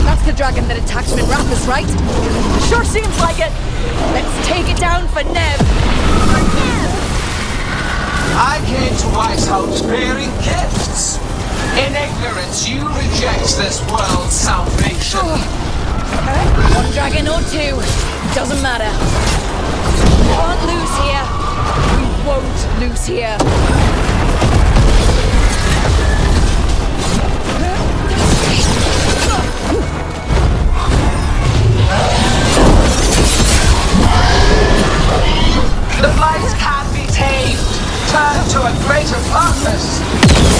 That's the dragon that attacked Minrathous, right? Sure seems like it. Let's take it down for Nev. I came to Wise House bearing gifts. In ignorance, you reject this world's salvation. One dragon or two, doesn't matter. Can't lose here. We won't lose here. The blight can be tamed, turned to a greater purpose.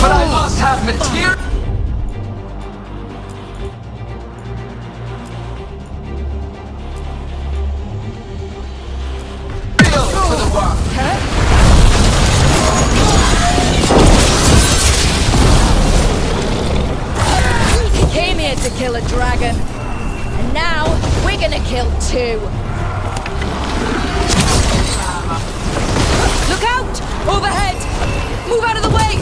But I must have material. For the work. We came here to kill a dragon, and now we're gonna kill two. Look out! Overhead! Move out of the way!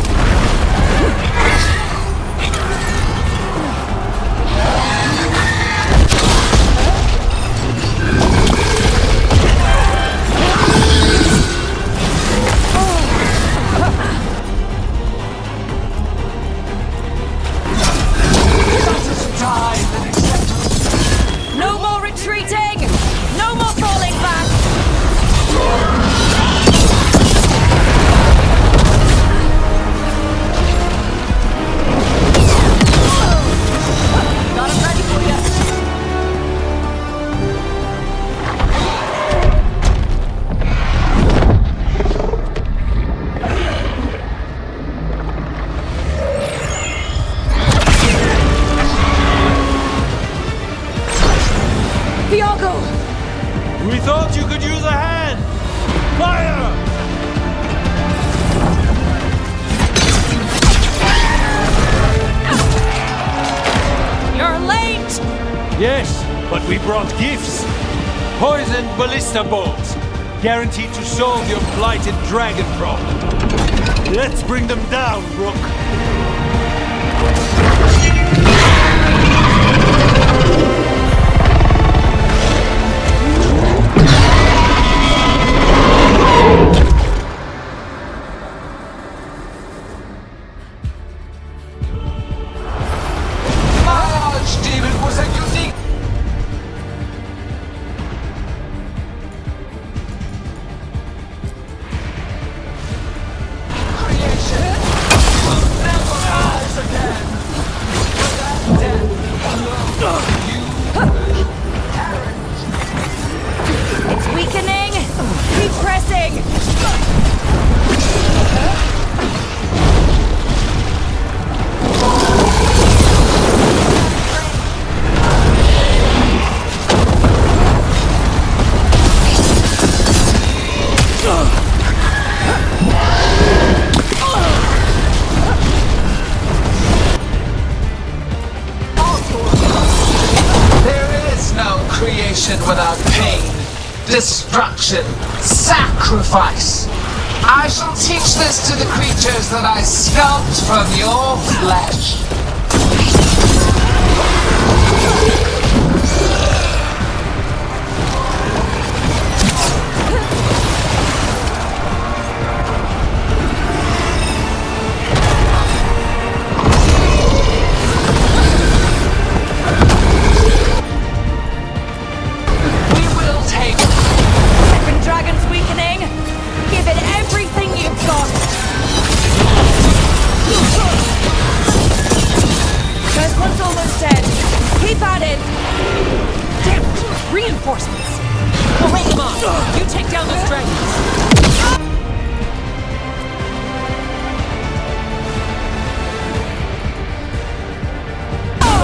Viago! We thought you could use a hand! Fire! You're late! Yes, but we brought gifts. Poisoned ballista bolts. Guaranteed to solve your blighted dragon problem. Let's bring them down, Rook. My archdemon was a unique creation. Will never rise again. Without death alone, you will perish. It's weakening! Keep pressing! There is no creation without pain, destruction, sacrifice. I shall teach this to the creatures that I sculpt from your flesh. We will take Second dragon's weakening! Give it everything you've got! First one's almost dead. Keep at it! Damn it! Reinforcements! We'll hold them off. You take down those dragons.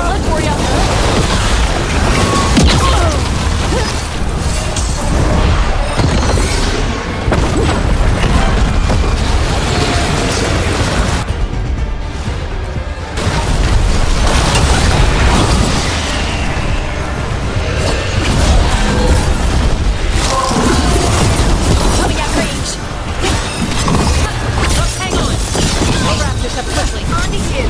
Look for you! Coming at range! Just hang on. We'll wrap this up quickly. On to you.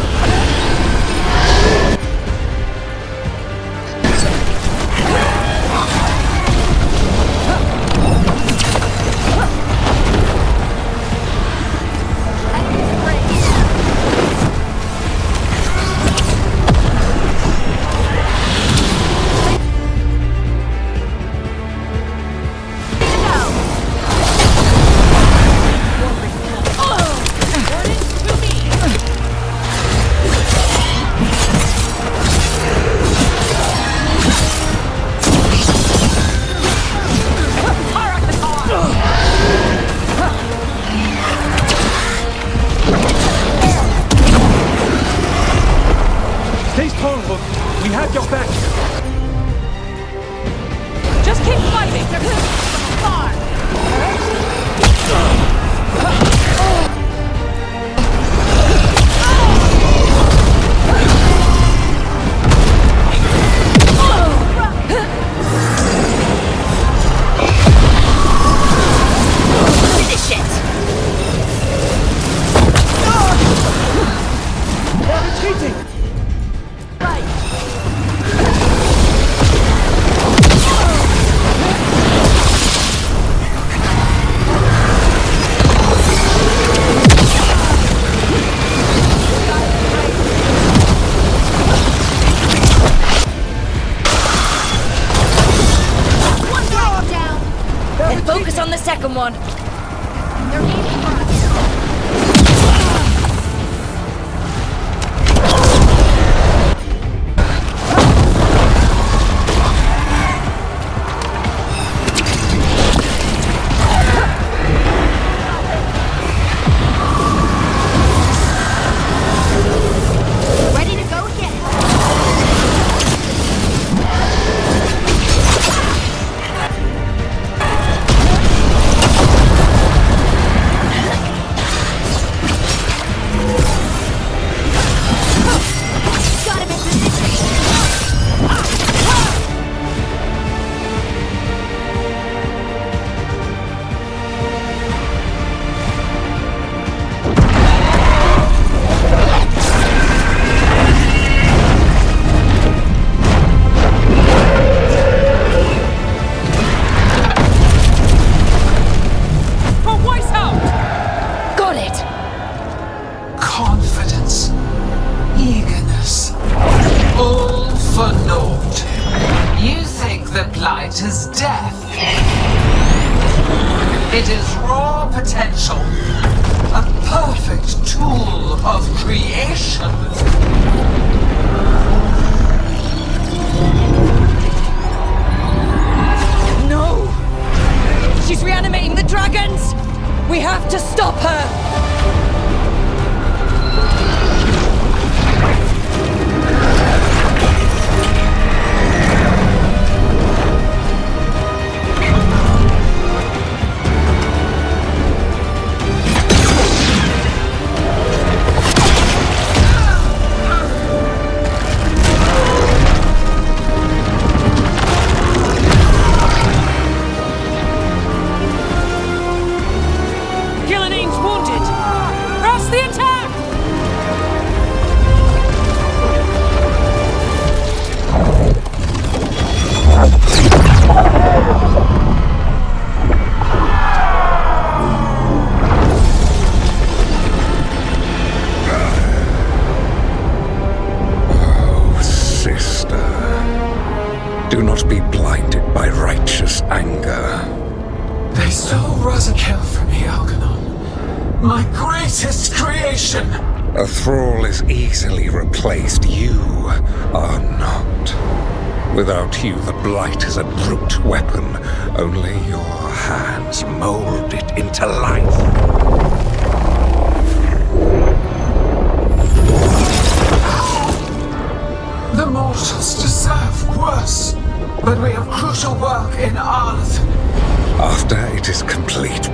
Stay strong, Rook. We have your back. Just keep fighting! Far! Finish it. They're retreating. One dragon down. And focus on the second one. They're aiming for us. Ready to go again. the Blight is death. It is raw potential. A perfect tool of creation. No! She's reanimating the dragons! We have to stop her! Do not be blinded by righteous anger. They stole Rosakel from me, Algernon. My greatest creation! A thrall is easily replaced. You are not. Without you, the Blight is a brute weapon. Only your hands mold it into life. The mortals deserve worse, but we have crucial work in Arleth. After it is complete,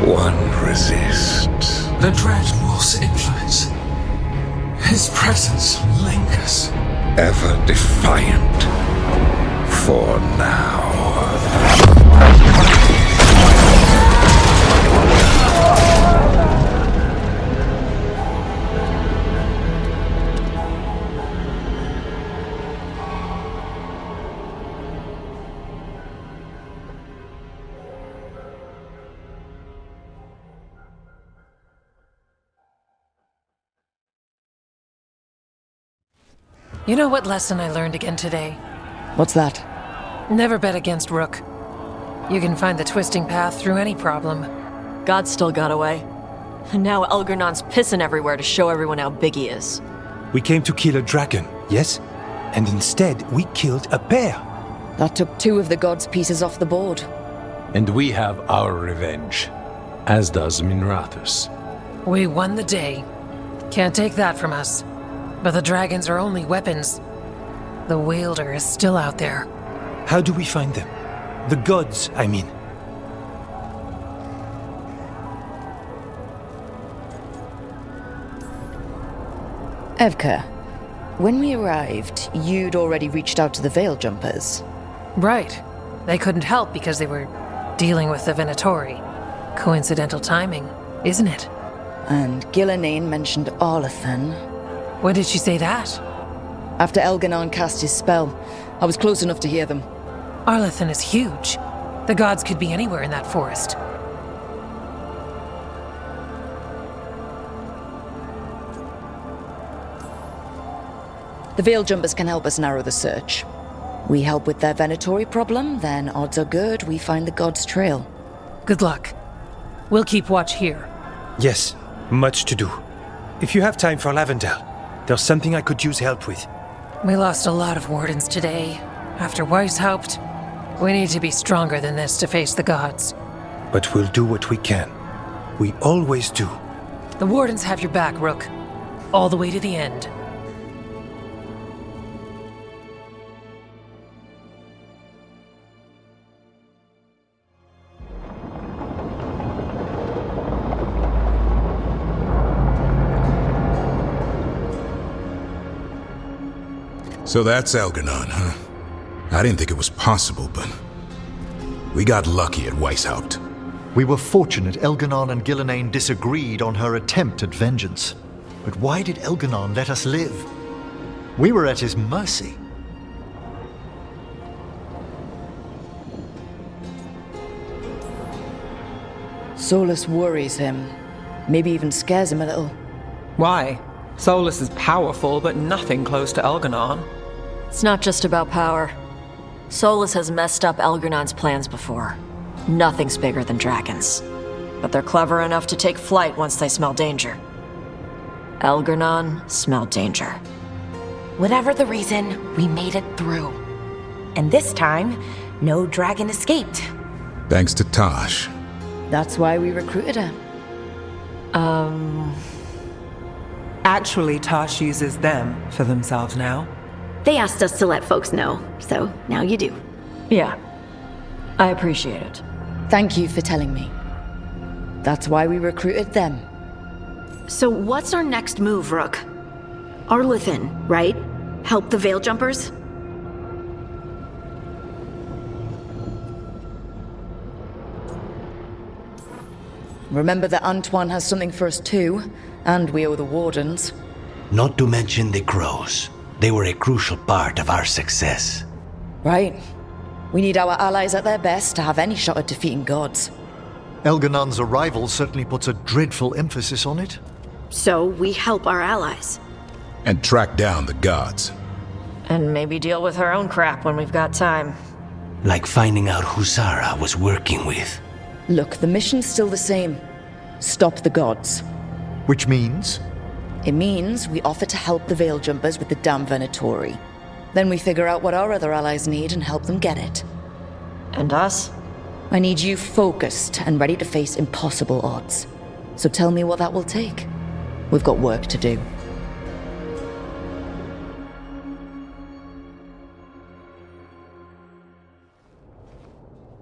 one resists. The Dreadwolf's influence. His presence lingers. Ever defiant. For now. You know what lesson I learned again today? What's that? Never bet against Rook. You can find the twisting path through any problem. God still got away. And now Elgernon's pissing everywhere to show everyone how big he is. We came to kill a dragon, yes? And instead, we killed a bear. That took 2 of the gods' pieces off the board. And we have our revenge, as does Minrathus. We won the day. Can't take that from us. But the dragons are only weapons. The wielder is still out there. How do we find them? The gods, I mean. Evka, when we arrived, you'd already reached out to the Veil Jumpers. Right. They couldn't help because they were dealing with the Venatori. Coincidental timing, isn't it? And Gillenane mentioned Arlethan. When did she say that? After Elganon cast his spell, I was close enough to hear them. Arlethan is huge. The gods could be anywhere in that forest. The Veil Jumpers can help us narrow the search. We help with their Venatori problem, then odds are good we find the gods' trail. Good luck. We'll keep watch here. Yes, much to do. If you have time for Lavendel, there's something I could use help with. We lost a lot of wardens today. After Weishaupt, we need to be stronger than this to face the gods. But we'll do what we can. We always do. The wardens have your back, Rook. All the way to the end. So that's Algernon, huh? I didn't think it was possible, but we got lucky at Weishaupt. We were fortunate Elganon and Gillenane disagreed on her attempt at vengeance. But why did Elganon let us live? We were at his mercy. Solus worries him. Maybe even scares him a little. Why? Solus is powerful, but nothing close to Elganon. It's not just about power. Solus has messed up Elgernon's plans before. Nothing's bigger than dragons. But they're clever enough to take flight once they smell danger. Elgernon smelled danger. Whatever the reason, we made it through. And this time, no dragon escaped. Thanks to Tosh. That's why we recruited her. Actually, Tosh uses them for themselves now. They asked us to let folks know, so now you do. Yeah. I appreciate it. Thank you for telling me. That's why we recruited them. So what's our next move, Rook? Arlithin, right? Help the Veil Jumpers? Remember that Antoine has something for us too, and we owe the Wardens. Not to mention the Crows. They were a crucial part of our success. Right. We need our allies at their best to have any shot at defeating gods. Elganon's arrival certainly puts a dreadful emphasis on it. So we help our allies. And track down the gods. And maybe deal with her own crap when we've got time. Like finding out who Zara was working with. Look, the mission's still the same. Stop the gods. Which means? It means we offer to help the Veil Jumpers with the damn Venatori. Then we figure out what our other allies need and help them get it. And us? I need you focused and ready to face impossible odds. So tell me what that will take. We've got work to do.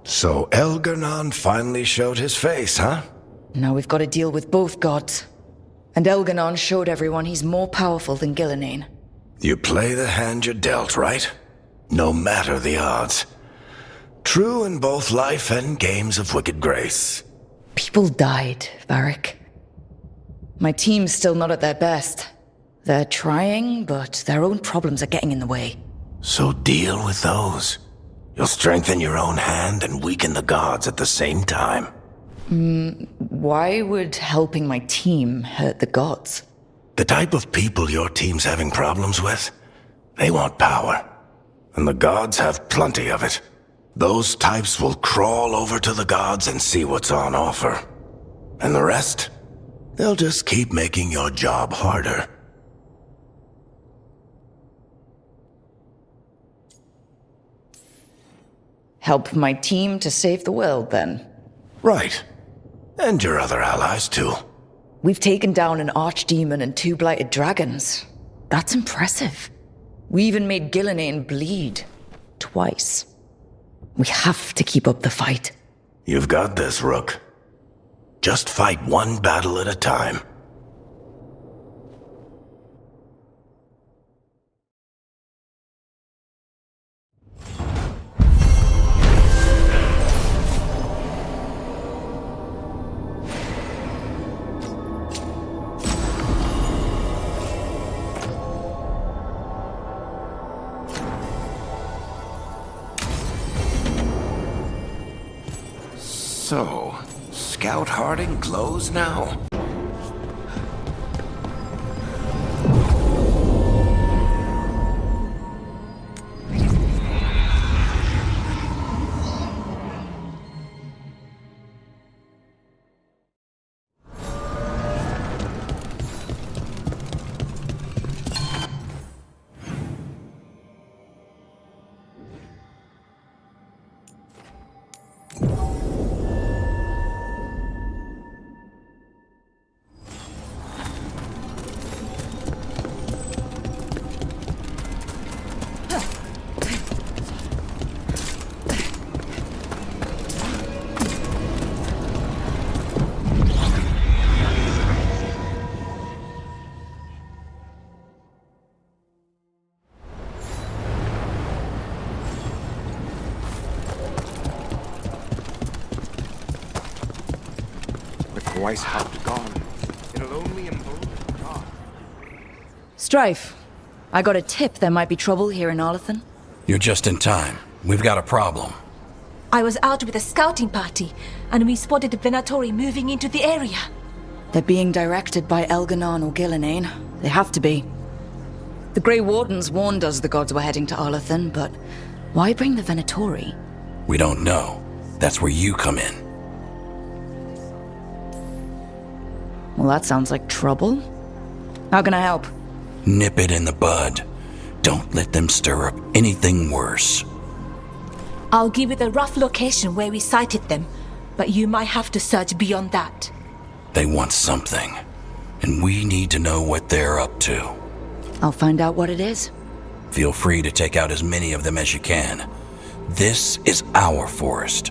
So Elgernon finally showed his face, huh? Now we've got to deal with both gods. And Elganon showed everyone he's more powerful than Gillenane. You play the hand you're dealt, right? No matter the odds. True in both life and games of wicked grace. People died, Varric. My team's still not at their best. They're trying, but their own problems are getting in the way. So deal with those. You'll strengthen your own hand and weaken the gods at the same time. Why would helping my team hurt the gods? The type of people your team's having problems with, they want power. And the gods have plenty of it. Those types will crawl over to the gods and see what's on offer. And the rest? They'll just keep making your job harder. Help my team to save the world, then? Right. And your other allies, too. We've taken down an archdemon and 2 blighted dragons. That's impressive. We even made Gillenane bleed. Twice. We have to keep up the fight. You've got this, Rook. Just fight one battle at a time. So, Scout Harding glows now? Twice hopped gone. It'll only embolden God. Strife, I got a tip there might be trouble here in Arlithin. You're just in time. We've got a problem. I was out with a scouting party, and we spotted the Venatori moving into the area. They're being directed by Elganon or Gillenane. They have to be. The Grey Wardens warned us the gods were heading to Arlathan, but why bring the Venatori? We don't know. That's where you come in. Well, that sounds like trouble. How can I help? Nip it in the bud. Don't let them stir up anything worse. I'll give you the rough location where we sighted them, but you might have to search beyond that. They want something, and we need to know what they're up to. I'll find out what it is. Feel free to take out as many of them as you can. This is our forest.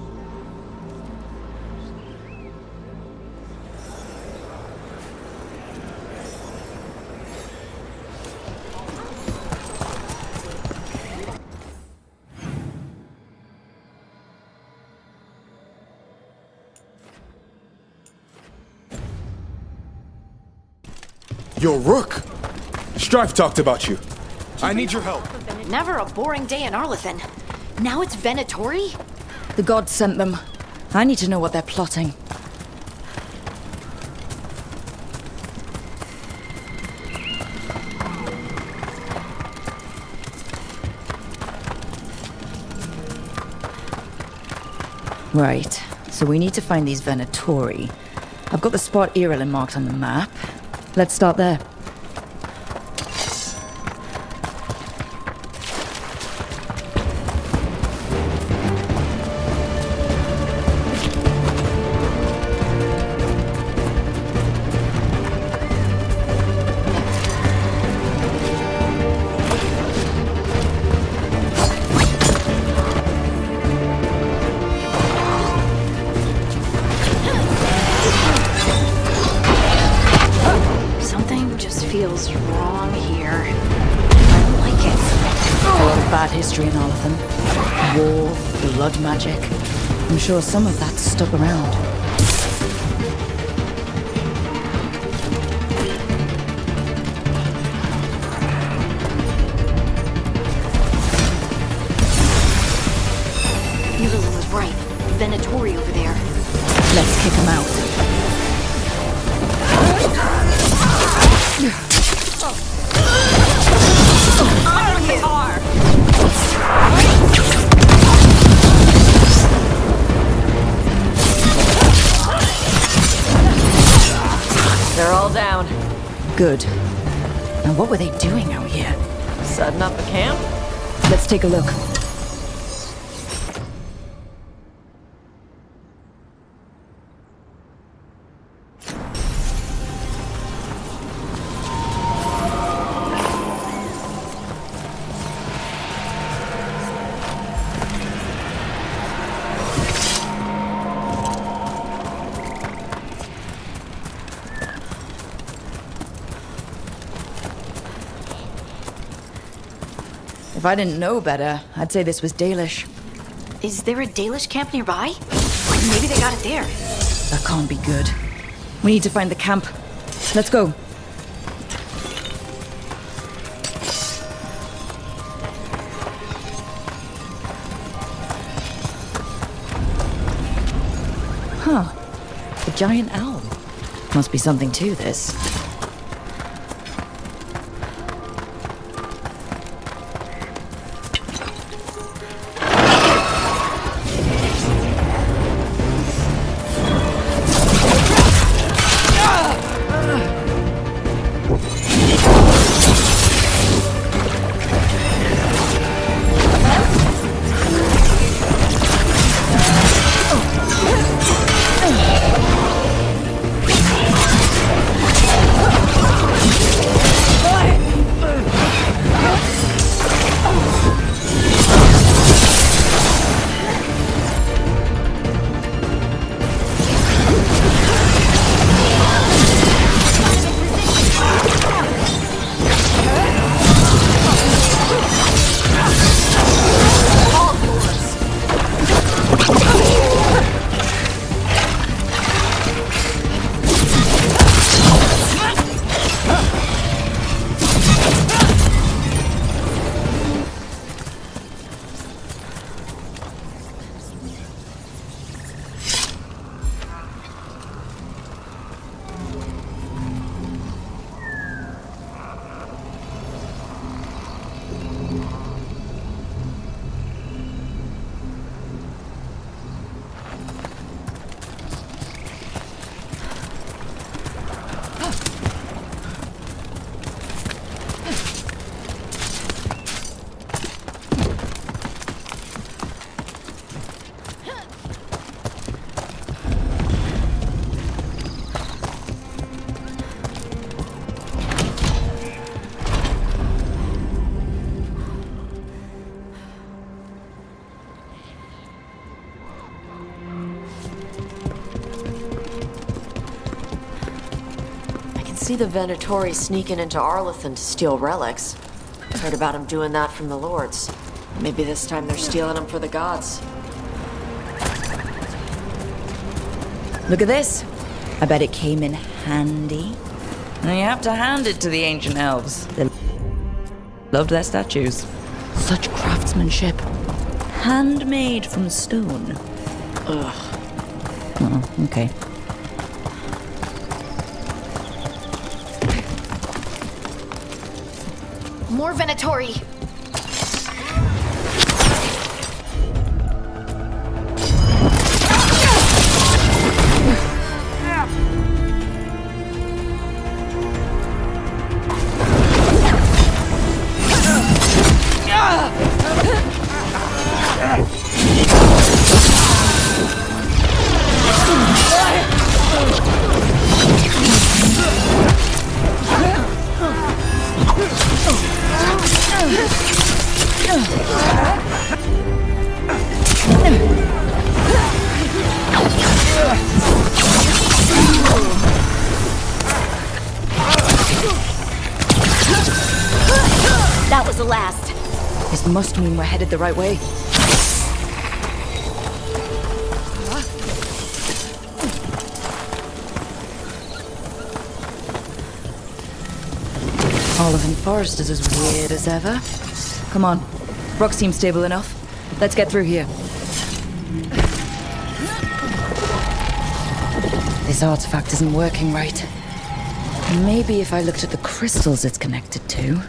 Yo, Rook! Strife talked about you. I need your help. Never a boring day in Arlathan. Now it's Venatori? The gods sent them. I need to know what they're plotting. Right, so we need to find these Venatori. I've got the spot Irelin marked on the map. Let's start there. Feels wrong here. I don't like it. A lot of bad history in Arlathan. War, blood magic. I'm sure some of that's stuck around. Irelin was right. Venatori over there. Let's kick him out. They're all down. Good. Now what were they doing out here? Setting up a camp? Let's take a look. If I didn't know better, I'd say this was Dalish. Is there a Dalish camp nearby? Maybe they got it there. That can't be good. We need to find the camp. Let's go. Huh. A giant owl. Must be something to this. see the Venatori sneaking into Arlathan to steal relics. Heard about him doing that from the lords. Maybe this time they're stealing them for the gods. Look at this. I bet it came in handy. And you have to hand it to the ancient elves. They loved their statues. Such craftsmanship. Handmade from stone. Ugh. Oh, okay. More Venatori. That was the last. This must mean we're headed the right way. Olivan Forest is as weird as ever. Come on. Rock seems stable enough. Let's get through here. This artifact isn't working right. Maybe if I looked at the crystals it's connected to.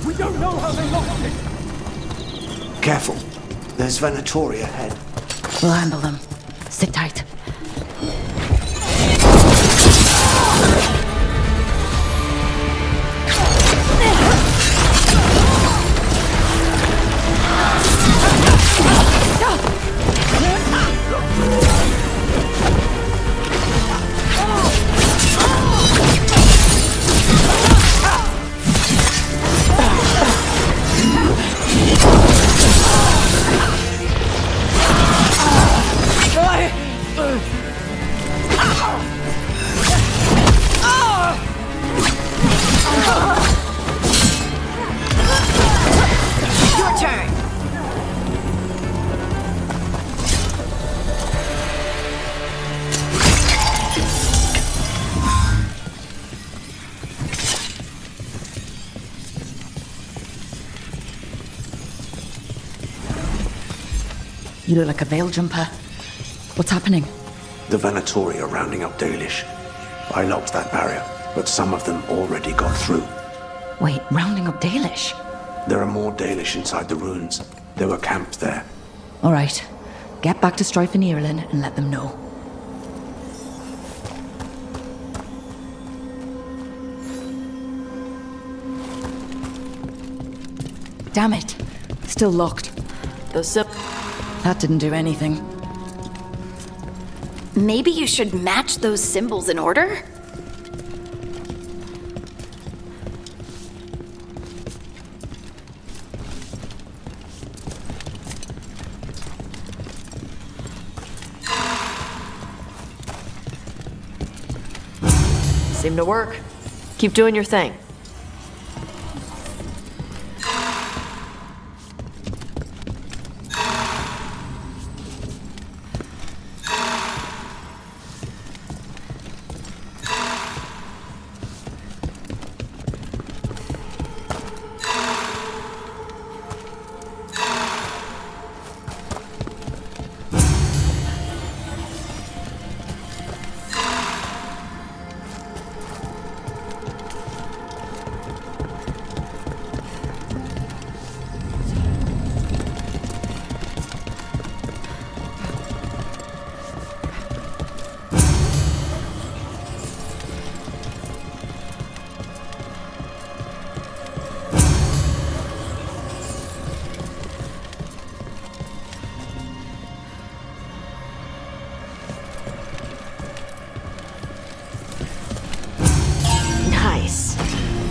We don't know how they lost it! Careful. There's Venatori ahead. We'll handle them. Sit tight. You look like a veil jumper. What's happening? The Venatori are rounding up Dalish. I locked that barrier, but some of them already got through. Wait, rounding up Dalish? There are more Dalish inside the ruins. They were camped there. All right. Get back to Strife and Irulan and let them know. Damn it. Still locked. That didn't do anything. Maybe you should match those symbols in order? Seem to work. Keep doing your thing.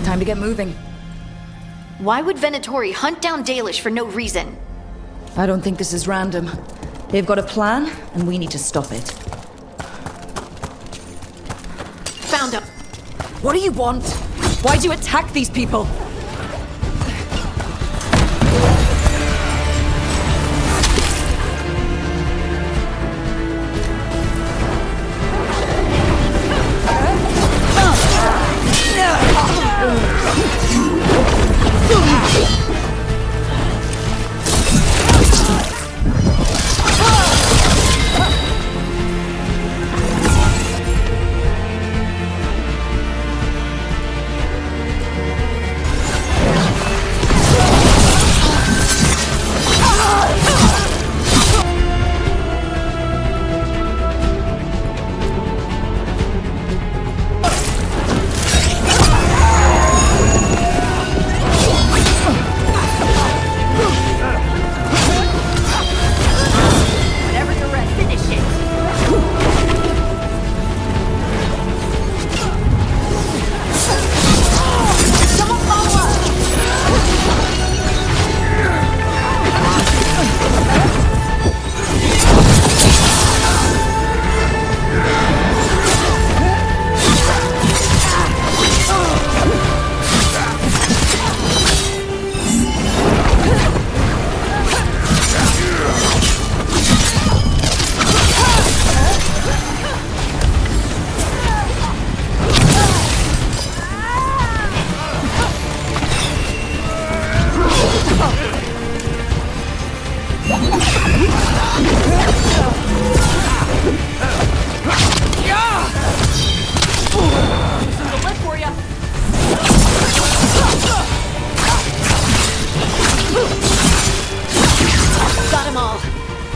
Time to get moving. Why would Venatori hunt down Dalish for no reason? I don't think this is random. They've got a plan, and we need to stop it. Found him. What do you want? Why do you attack these people?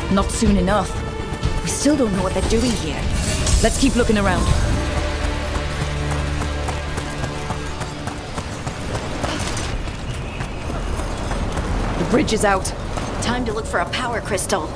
Not soon enough. We still don't know what they're doing here. Let's keep looking around. The bridge is out. Time to look for a power crystal.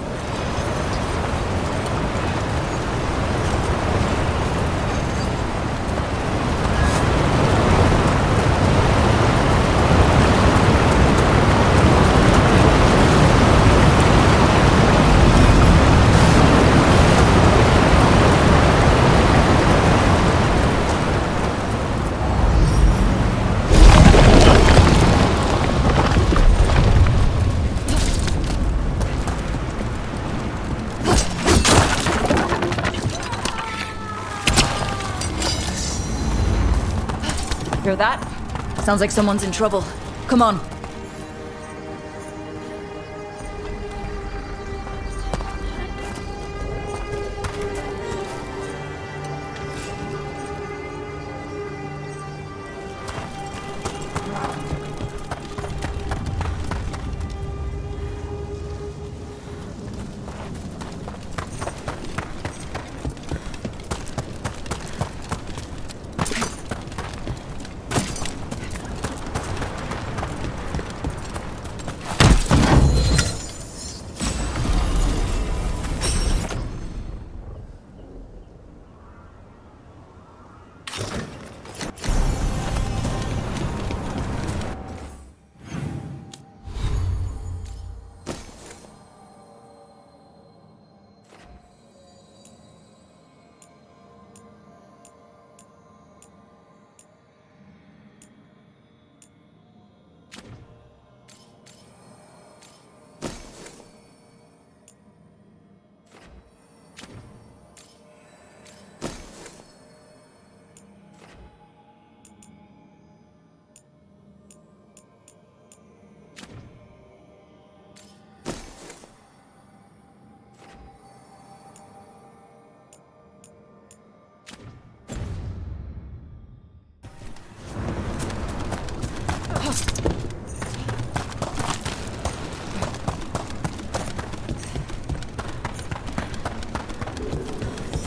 Hear that? Sounds like someone's in trouble. Come on.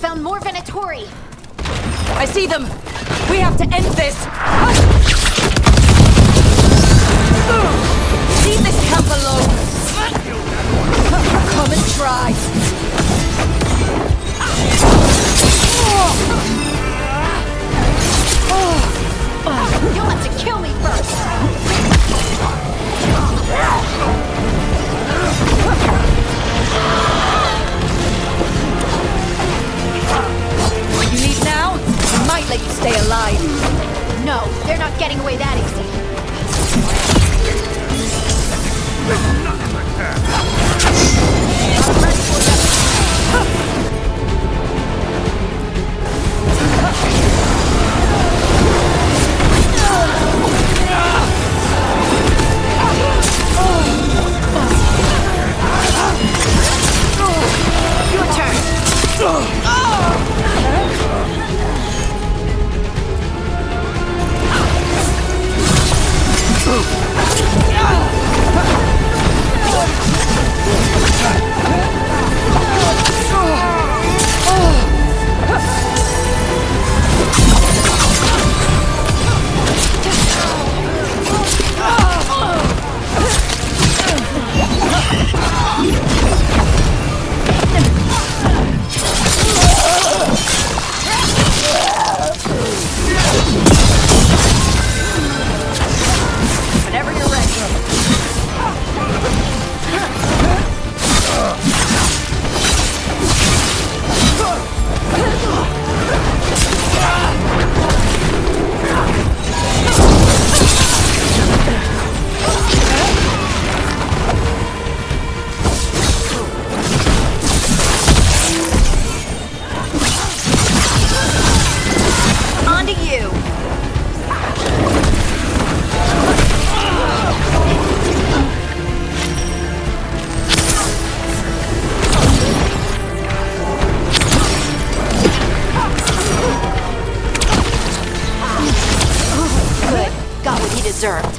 found more Venatori. I see them! We have to end this! Leave this camp alone! Come and try! You'll have to kill me first! You leave now? I might let you stay alive. No, they're not getting away that easy. Your turn. Whenever you're ready. On to you. Good. Got what he deserved.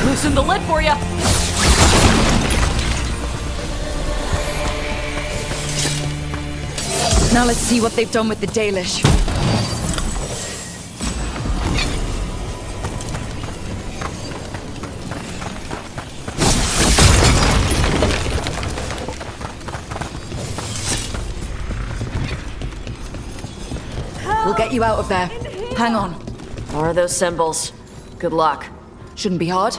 Loosen the lid for you. Now let's see what they've done with the Dalish. We'll get you out of there. Hang on. What are those symbols? Good luck. Shouldn't be hard.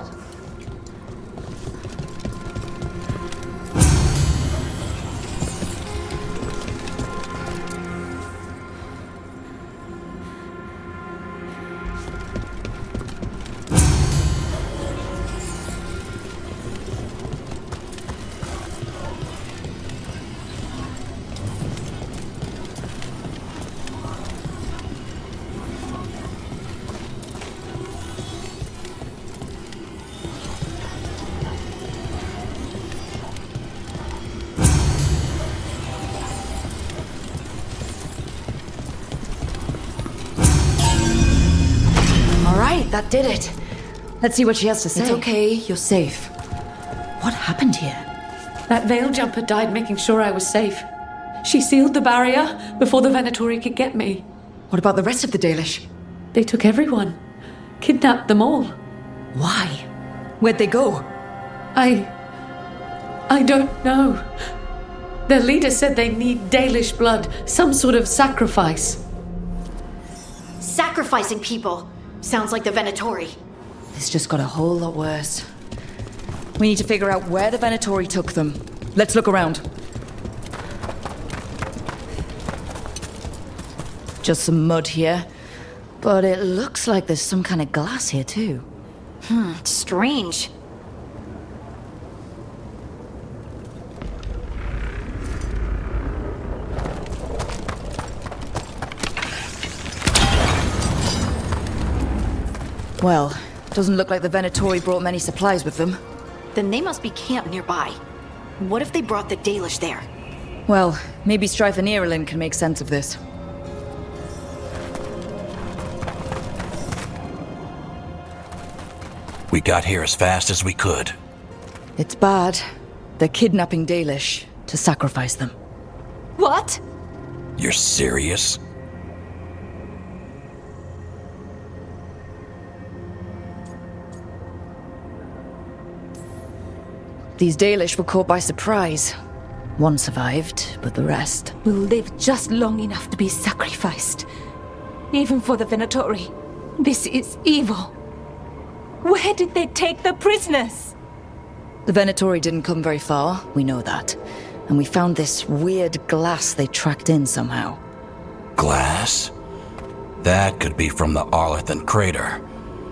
That did it. Let's see what she has to say. It's okay, you're safe. What happened here? That veil jumper died making sure I was safe. She sealed the barrier before the Venatori could get me. What about the rest of the Dalish? They took everyone. Kidnapped them all. Why? Where'd they go? I don't know. Their leader said they need Dalish blood, some sort of sacrifice. Sacrificing people. Sounds like the Venatori. This just got a whole lot worse. We need to figure out where the Venatori took them. Let's look around. Just some mud here. But it looks like there's some kind of glass here too. Strange. Well, doesn't look like the Venatori brought many supplies with them. Then they must be camped nearby. What if they brought the Dalish there? Well, maybe Strife and Irulan can make sense of this. We got here as fast as we could. It's bad. They're kidnapping Dalish to sacrifice them. What? You're serious? These Dalish were caught by surprise. One survived, but the rest... will live just long enough to be sacrificed. Even for the Venatori. This is evil. Where did they take the prisoners? The Venatori didn't come very far, we know that. And we found this weird glass they tracked in somehow. Glass? That could be from the Arlathan crater.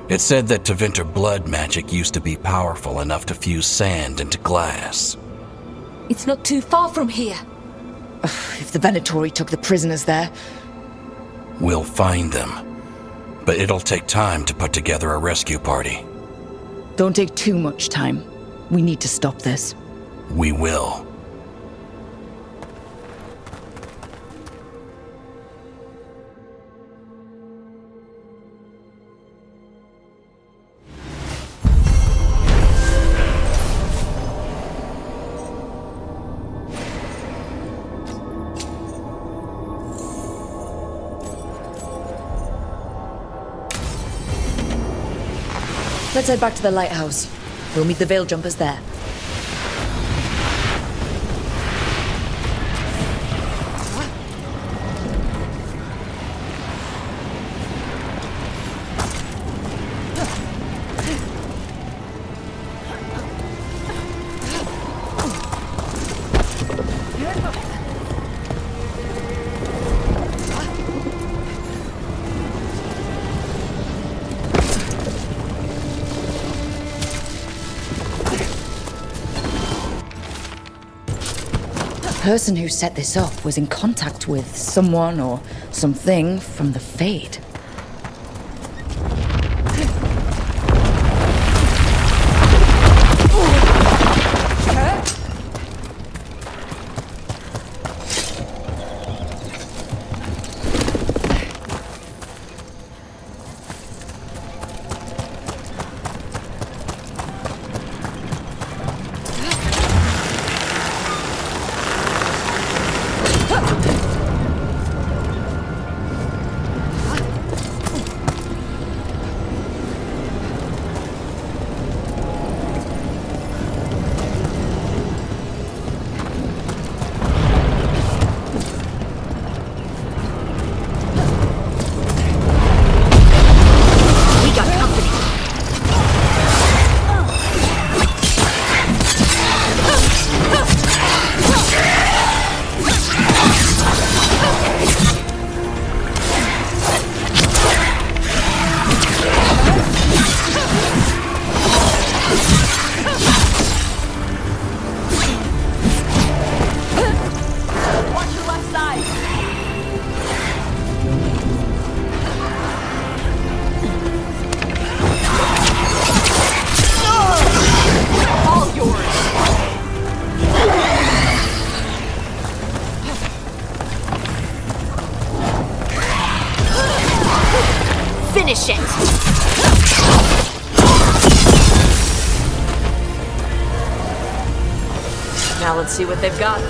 It said that Tevinter blood magic used to be powerful enough to fuse sand into glass. It's not too far from here. If the Venatori took the prisoners there... We'll find them. But it'll take time to put together a rescue party. Don't take too much time. We need to stop this. We will. Let's head back to the lighthouse. We'll meet the Veil Jumpers there. The person who set this up was in contact with someone or something from the Fade. Finish it! Now let's see what they've got.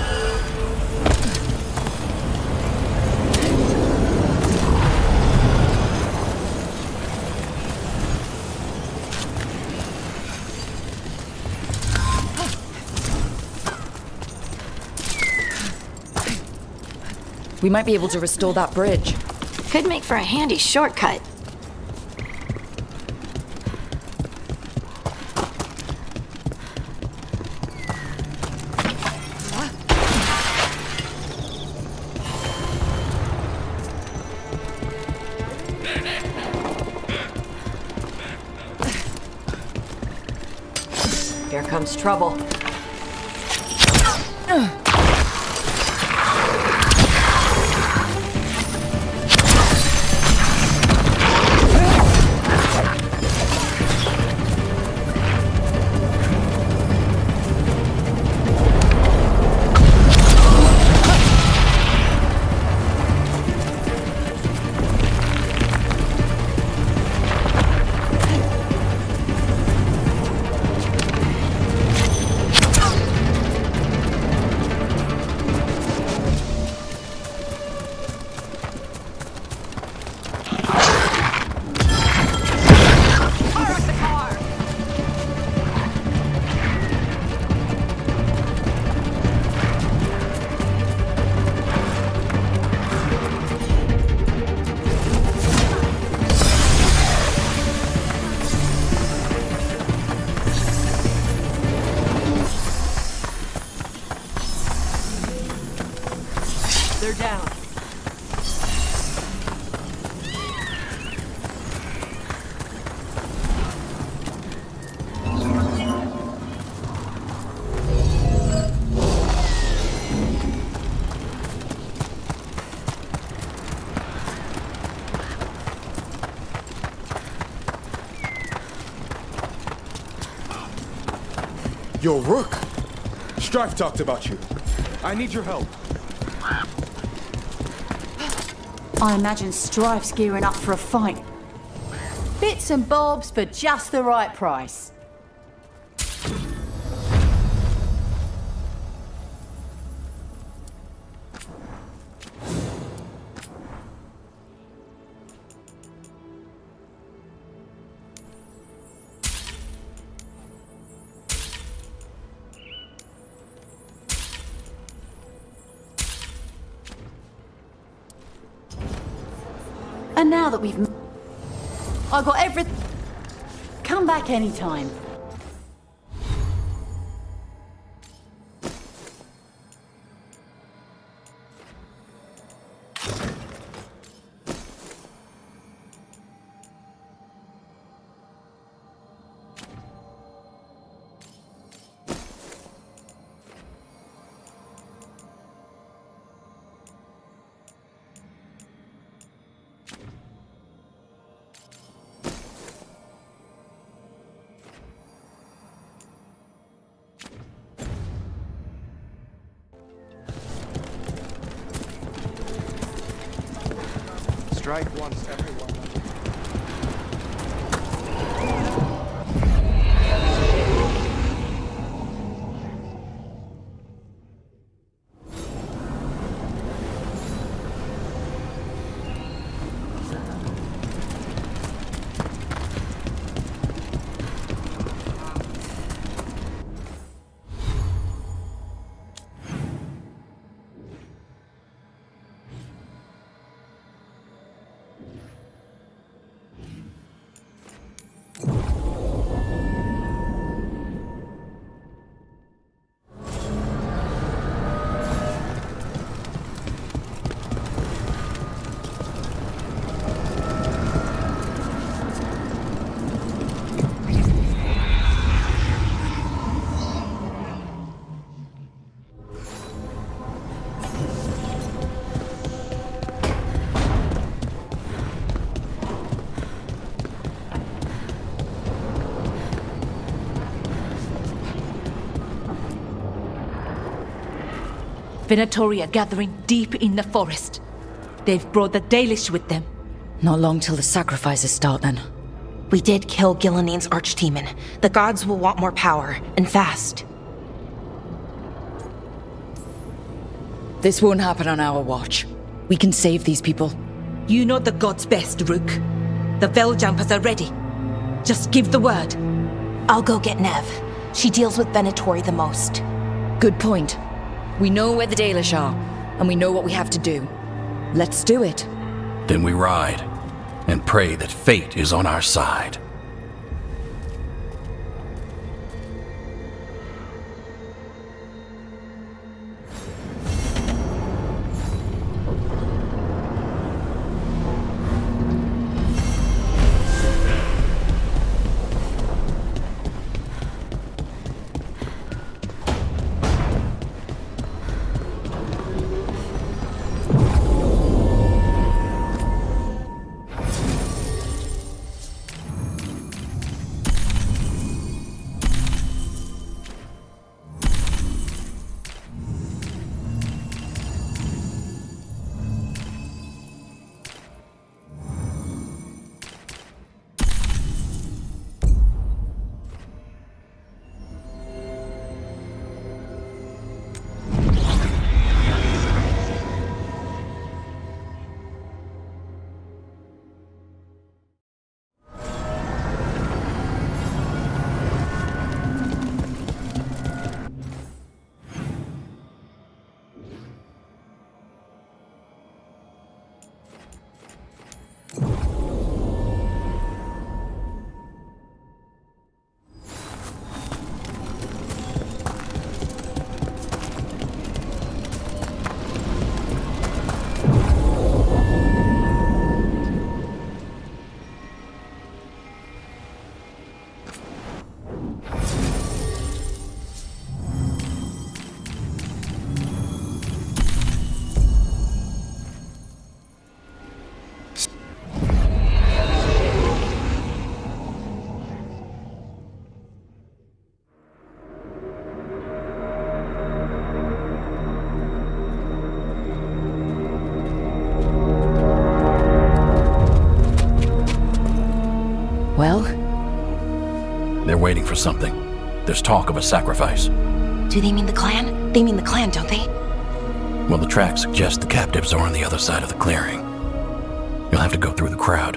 We might be able to restore that bridge. Could make for a handy shortcut. Here comes trouble. They're down. Yo, Rook! Strife talked about you. I need your help. I imagine Strife's gearing up for a fight. Bits and bobs for just the right price. And now that we've... I got everything... Come back anytime. Strike wants everyone. Venatori are gathering deep in the forest. They've brought the Dalish with them. Not long till the sacrifices start, then. We did kill Gilanine's archdemon. The gods will want more power, and fast. This won't happen on our watch. We can save these people. You know the gods best, Rook. The Veiljumpers are ready. Just give the word. I'll go get Nev. She deals with Venatori the most. Good point. We know where the Dalish are, and we know what we have to do. Let's do it. Then we ride, and pray that fate is on our side. waiting for something. There's talk of a sacrifice. Do they mean the clan? They mean the clan, don't they? Well, the tracks suggest the captives are on the other side of the clearing. You'll have to go through the crowd.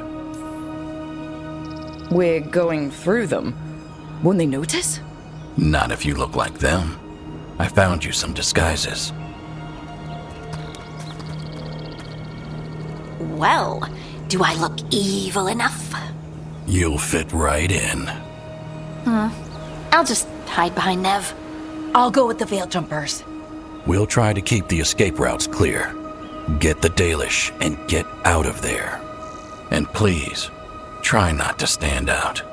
We're going through them. Won't they notice? Not if you look like them. I found you some disguises. Well, do I look evil enough? You'll fit right in. I'll just hide behind Nev. I'll go with the Veil Jumpers. We'll try to keep the escape routes clear. Get the Dalish and get out of there. And please, try not to stand out.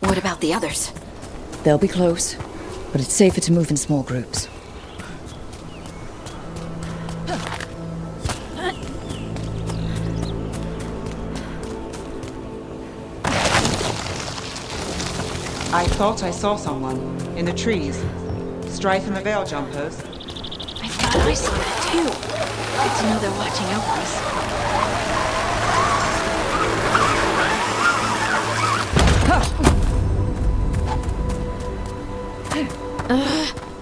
What about the others? They'll be close, but it's safer to move in small groups. I thought I saw someone in the trees. Strife and the Veil Jumpers. I thought I saw that too. Good to know they're watching out for us.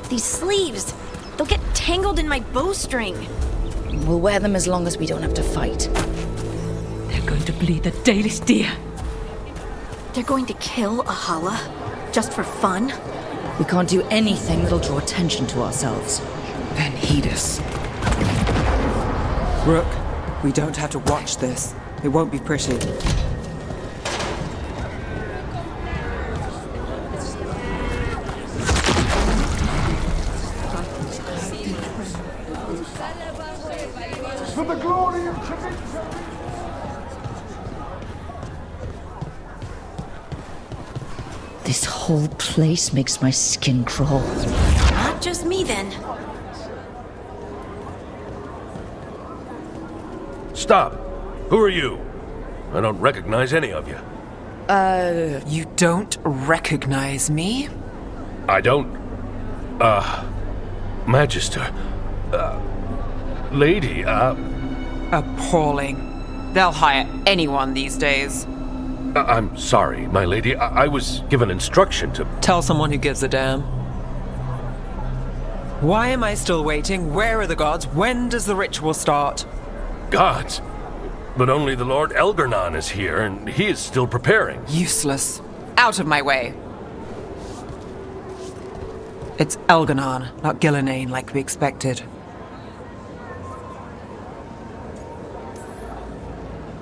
These sleeves! They'll get tangled in my bowstring. We'll wear them as long as we don't have to fight. They're going to bleed the Dalish deer. They're going to kill Ahala? Just for fun? We can't do anything that'll draw attention to ourselves. Then heed us. Rook, we don't have to watch this. It won't be pretty. For the glory of Tevinter! This whole place makes my skin crawl. Not just me then. Stop! Who are you? I don't recognize any of you. You don't recognize me? I don't. Magister. Lady, Appalling. They'll hire anyone these days. I'm sorry, my lady. I was given instruction to... Tell someone who gives a damn. Why am I still waiting? Where are the gods? When does the ritual start? Gods? But only the Lord Elgarnon is here, and he is still preparing. Useless. Out of my way. It's Elgarnon, not Gillinane like we expected.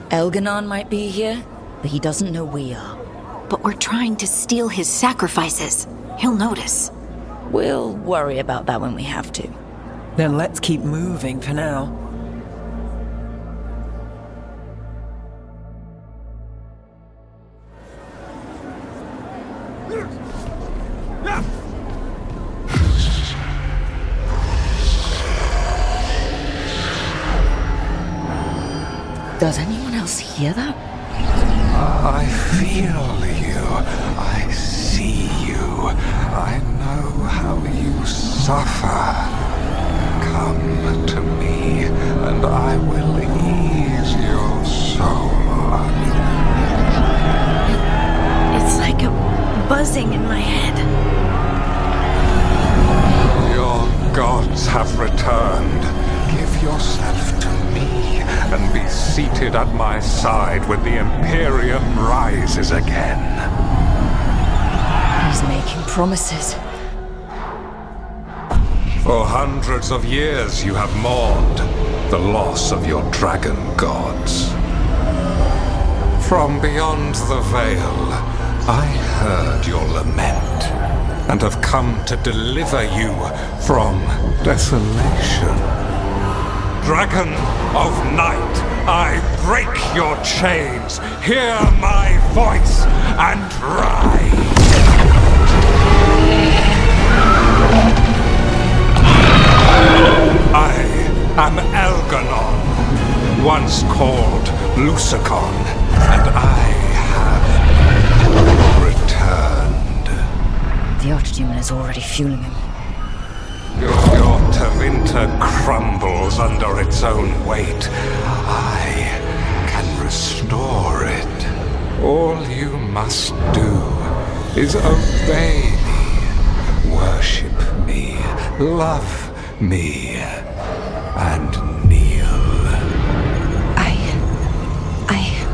Elgarnon might be here, but he doesn't know we are. But we're trying to steal his sacrifices. He'll notice. We'll worry about that when we have to. Then let's keep moving for now. Does anyone else hear that? I feel you. I see you. I know how you suffer. Come to me, and I will ease your soul. It's like a buzzing in my head. Your gods have returned. Give yourself to me, and be seated at my side when the Imperium rises again. He's making promises. For hundreds of years you have mourned the loss of your dragon gods. From beyond the veil, I heard your lament, and have come to deliver you from desolation. Dragon of night, I break your chains. Hear my voice and rise. am Elganon, once called Lusicon, and I have returned. The Archdemon is already fueling him. Your Tevinter crumbles under its own weight. I can restore it. All you must do is obey me, worship me, love me, and kneel. I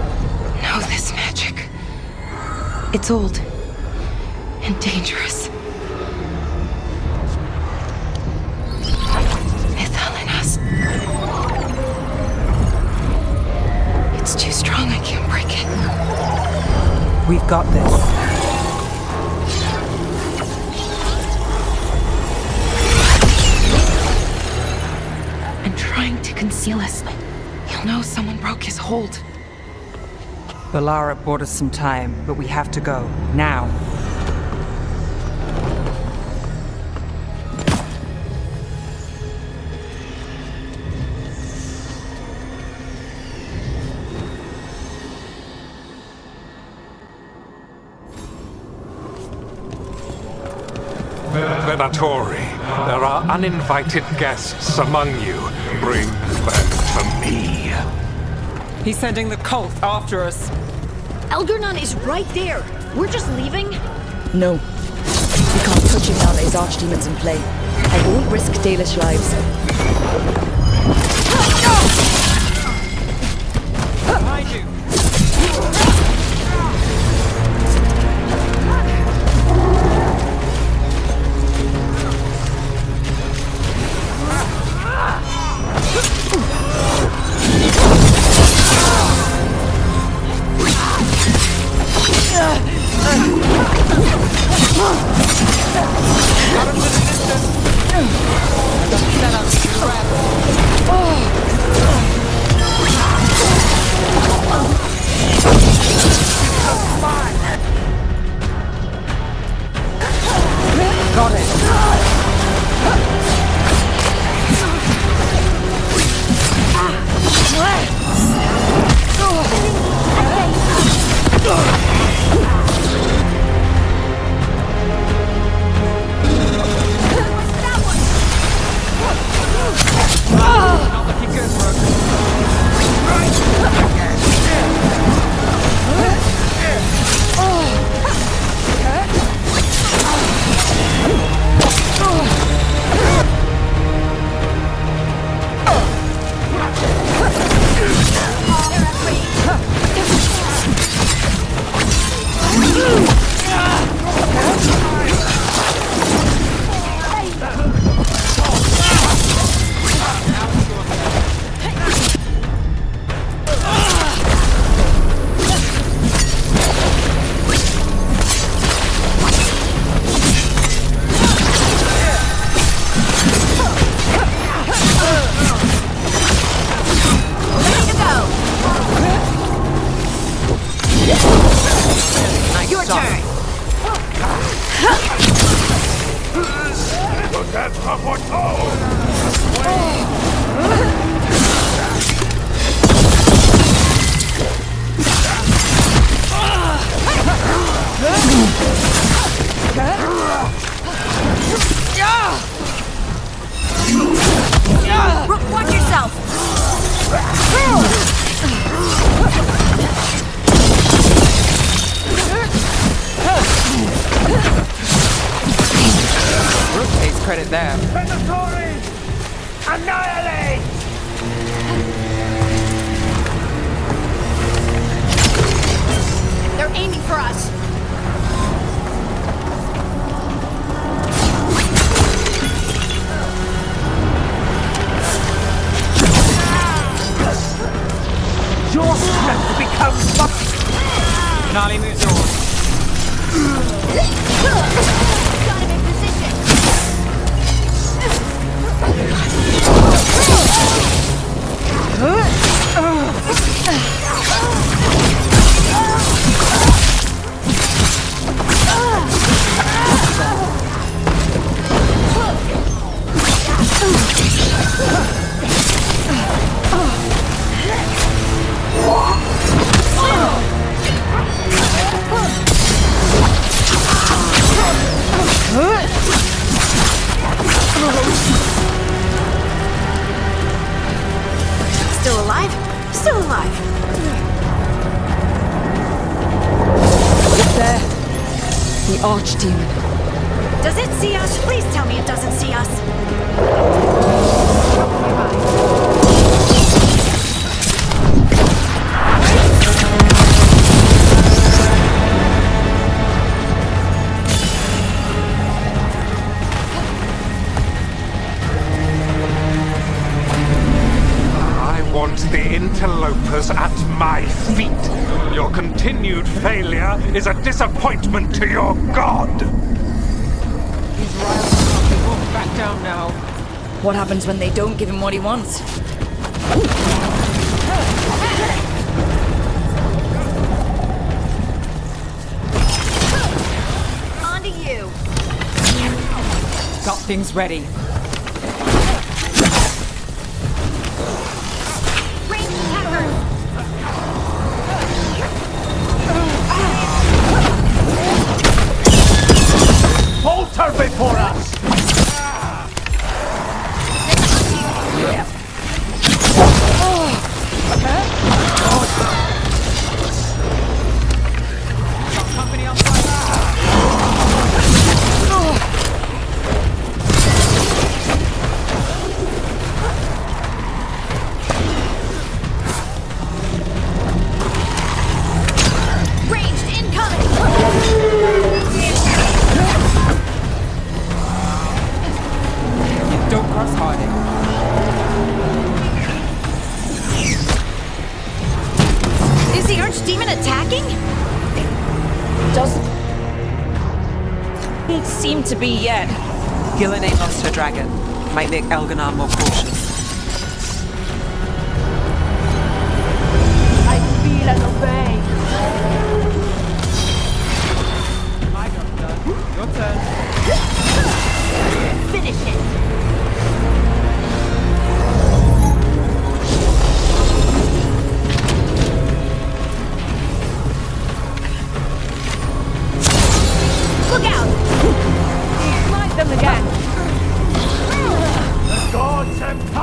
know this magic. It's old and dangerous. It's too strong, I can't break it. We've got this. And trying to conceal us. He'll know someone broke his hold. Valara bought us some time, but we have to go. Now. Venatori, there are uninvited guests among you. Bring them to me. He's sending the cult after us. Elgarnon is right there. We're just leaving? No. We can't touch him now that his Archdemon's in play. I won't risk Dalish lives. Behind you! Got it! Not looking good, Rook. Your turn. Rook, watch yourself. Rook takes credit there. Venatori! Annihilate! They're aiming for us. Your strength becomes nothing! Nali moves yours. Got him in position. Archdemon. Does it see us? Please tell me it doesn't see us. I want the interlopers at my feet. Your continued failure is a disappointment to your god. He's riled up. He won't back down now. What happens when they don't give him what he wants? On to you. Got things ready. Falter before us! Ranged incoming! Don't cross Harding. Is the Archdemon attacking? Doesn't seem to be yet. Gillen ain't lost her dragon. Might make Elganon more cautious. I feel and obey. My job done. Your turn. Finish it. Look out! Light them again. The gods have come!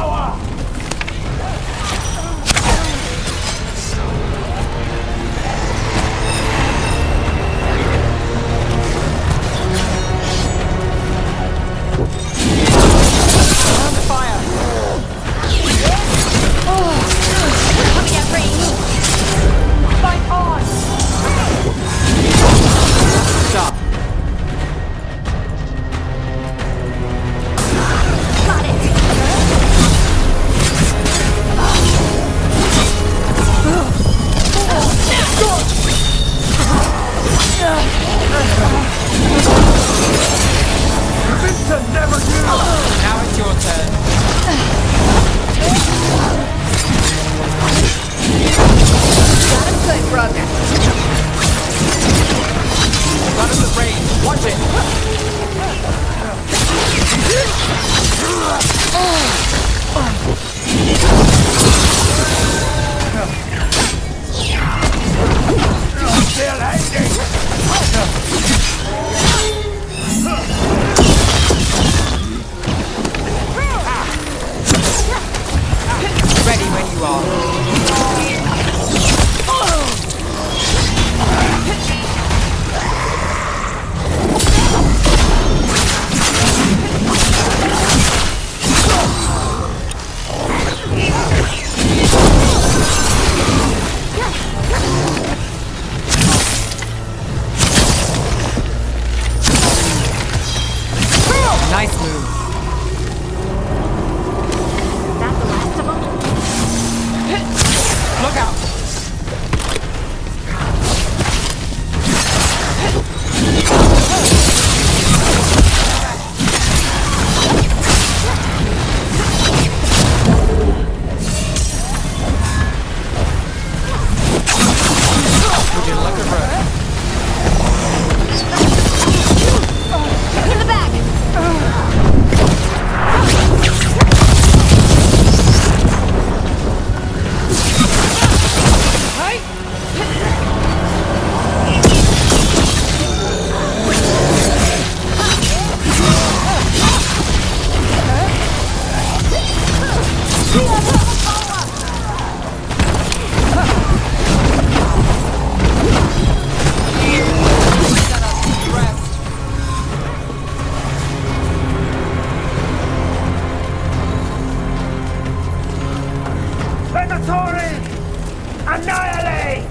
Annihilate!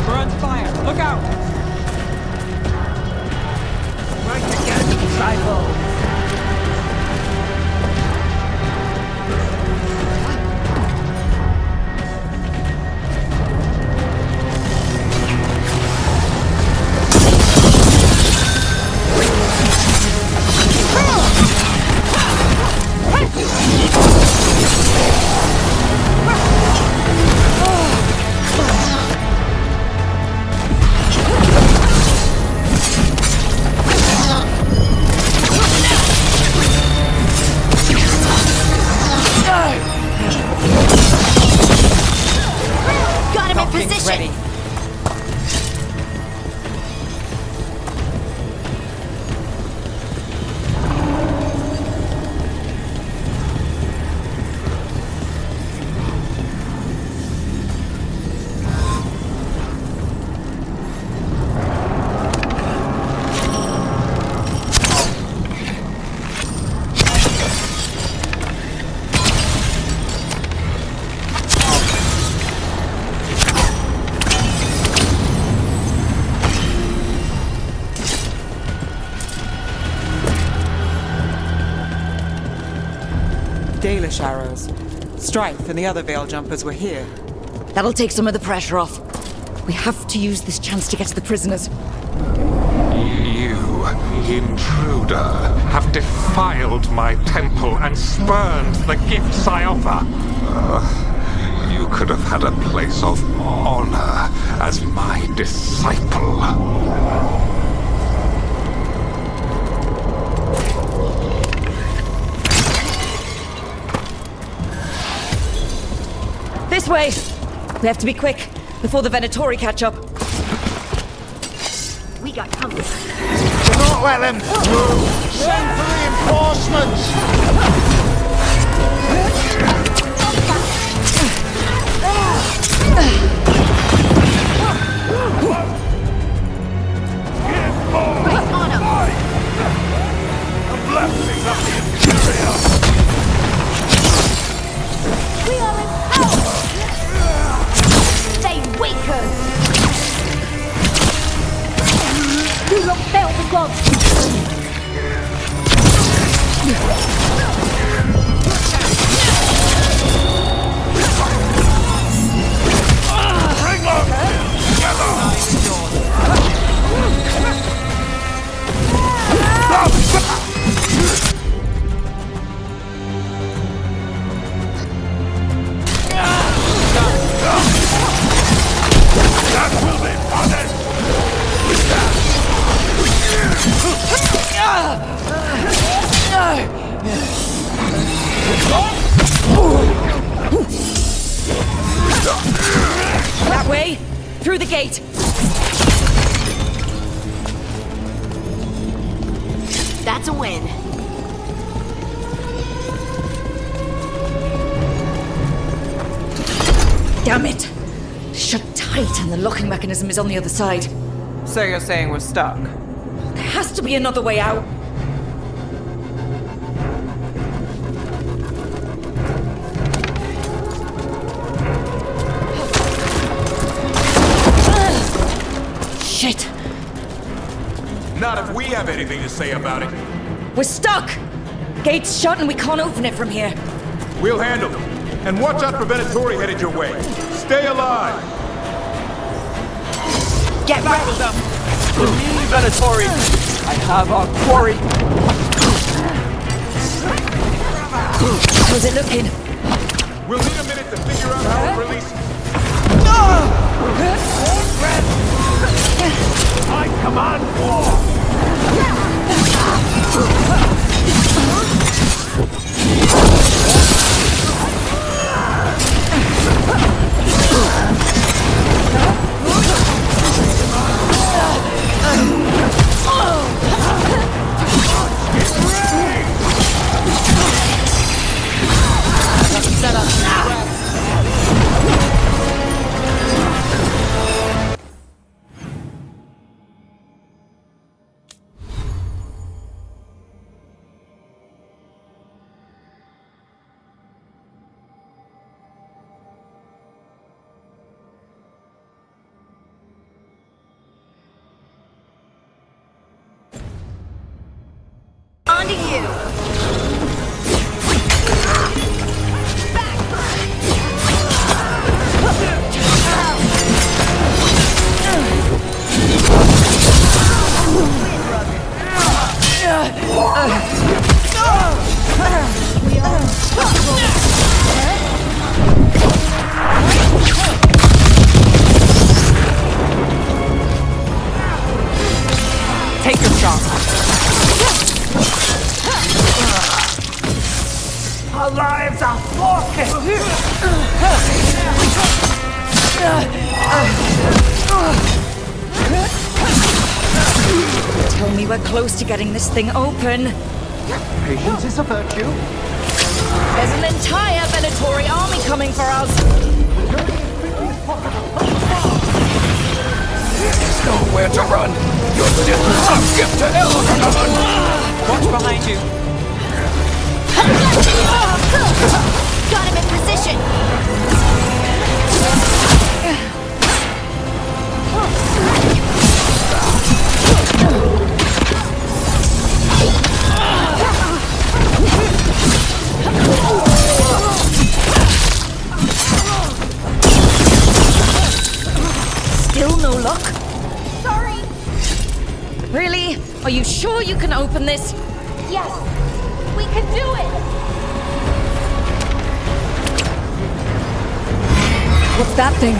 We're under fire. Look out! Right again, disciple. Got him in position. Ready. Dalish arrows. Strife and the other Veil Jumpers were here. That'll take some of the pressure off. We have to use this chance to get to the prisoners. You, intruder, have defiled my temple and spurned the gifts I offer. You could have had a place of honor as my disciple. This way! We have to be quick, before the Venatori catch up. We got company. Do not let them through! Send for reinforcements! We are in power! They weaken! You lot failed the gods! Bring them together! That will be punished! That way! Through the gate! That's a win. Damn it! Shut tight and the locking mechanism is on the other side. So you're saying we're stuck? There has to be another way out. Shit! Not if we have anything to say about it. We're stuck! Gate's shut and we can't open it from here. We'll handle them. And watch out for Venatori headed your way. Stay alive! Get ready! For me, Venatori, I have our quarry. How's it looking? We'll need a minute to figure out how to release... I command war! Take your shot. Our lives are forfeit! Tell me we're close to getting this thing open. Patience is a virtue. There's an entire Venatori army coming for us. There's nowhere to run. You're still a gift to Elganon. Watch behind you. Got him in position. Still no luck? Sorry. Really? Are you sure you can open this? Yes, we can do it. What's that thing?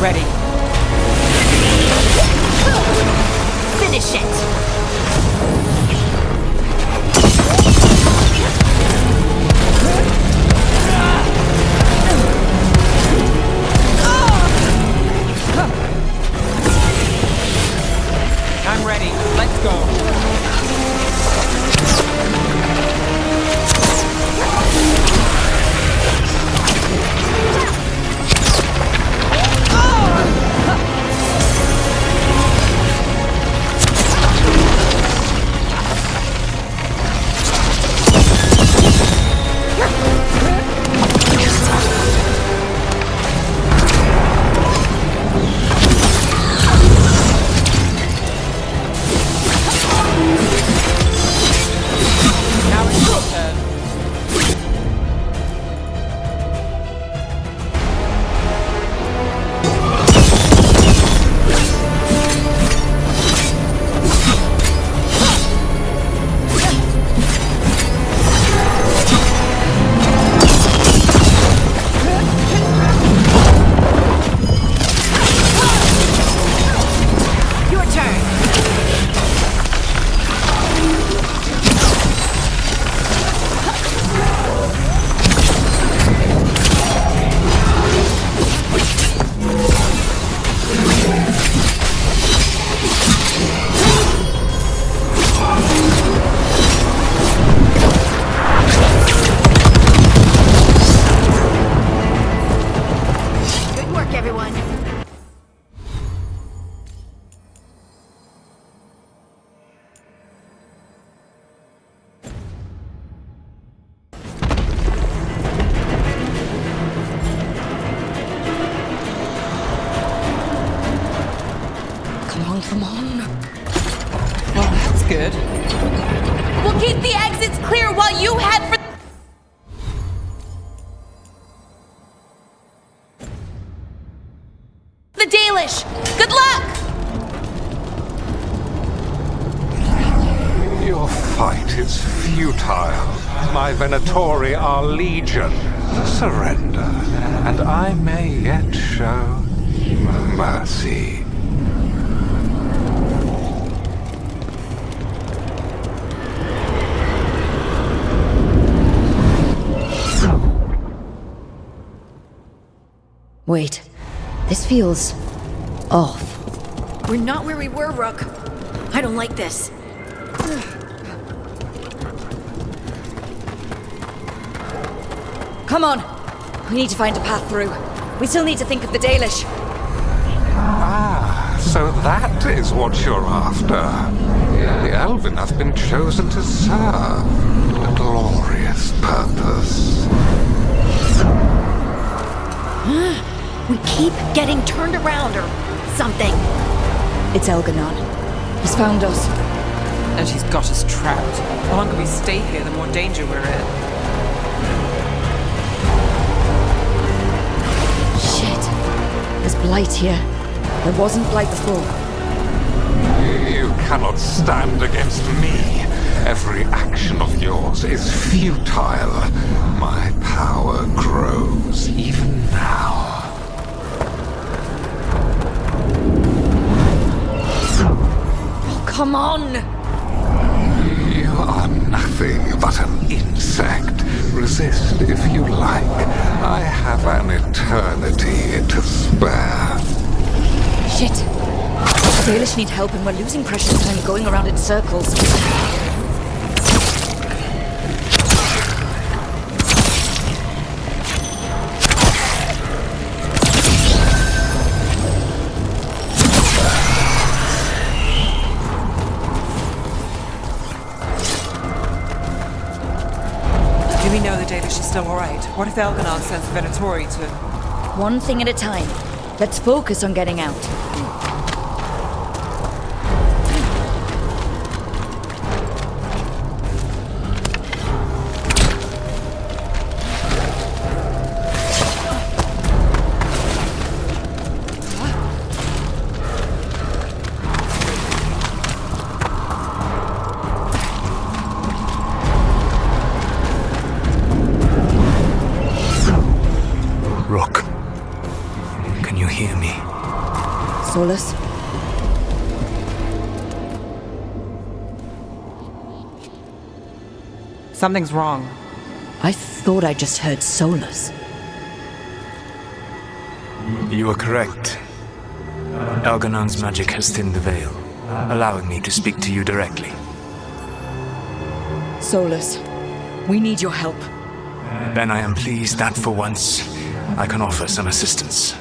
Ready. Finish it. I'm ready. Let's go. Come on. Well, that's good. We'll keep the exits clear while you head for the Dalish. Good luck! Your fight is futile. My Venatori are legion. Surrender, and I may yet show mercy. Wait. This feels off. We're not where we were, Rook. I don't like this. Come on! We need to find a path through. We still need to think of the Dalish. Ah, so that is what you're after. The Elven hath been chosen to serve a glorious purpose. We keep getting turned around or something. It's Elganon. He's found us. And she's got us trapped. The longer we stay here, the more danger we're in. Shit. There's blight here. There wasn't blight before. You cannot stand against me. Every action of yours is futile. My power grows even now. Come on! You are nothing but an insect. Resist if you like. I have an eternity to spare. Shit. The Dalish need help and we're losing precious time going around in circles. Do we know the Dalish is still alright? What if Elganon sends Venatori to... One thing at a time. Let's focus on getting out. Rook, can you hear me? Solus? Something's wrong. I thought I just heard Solus. You are correct. Elganon's magic has thinned the veil, allowing me to speak to you directly. Solus, we need your help. Then I am pleased that for once, I can offer some assistance.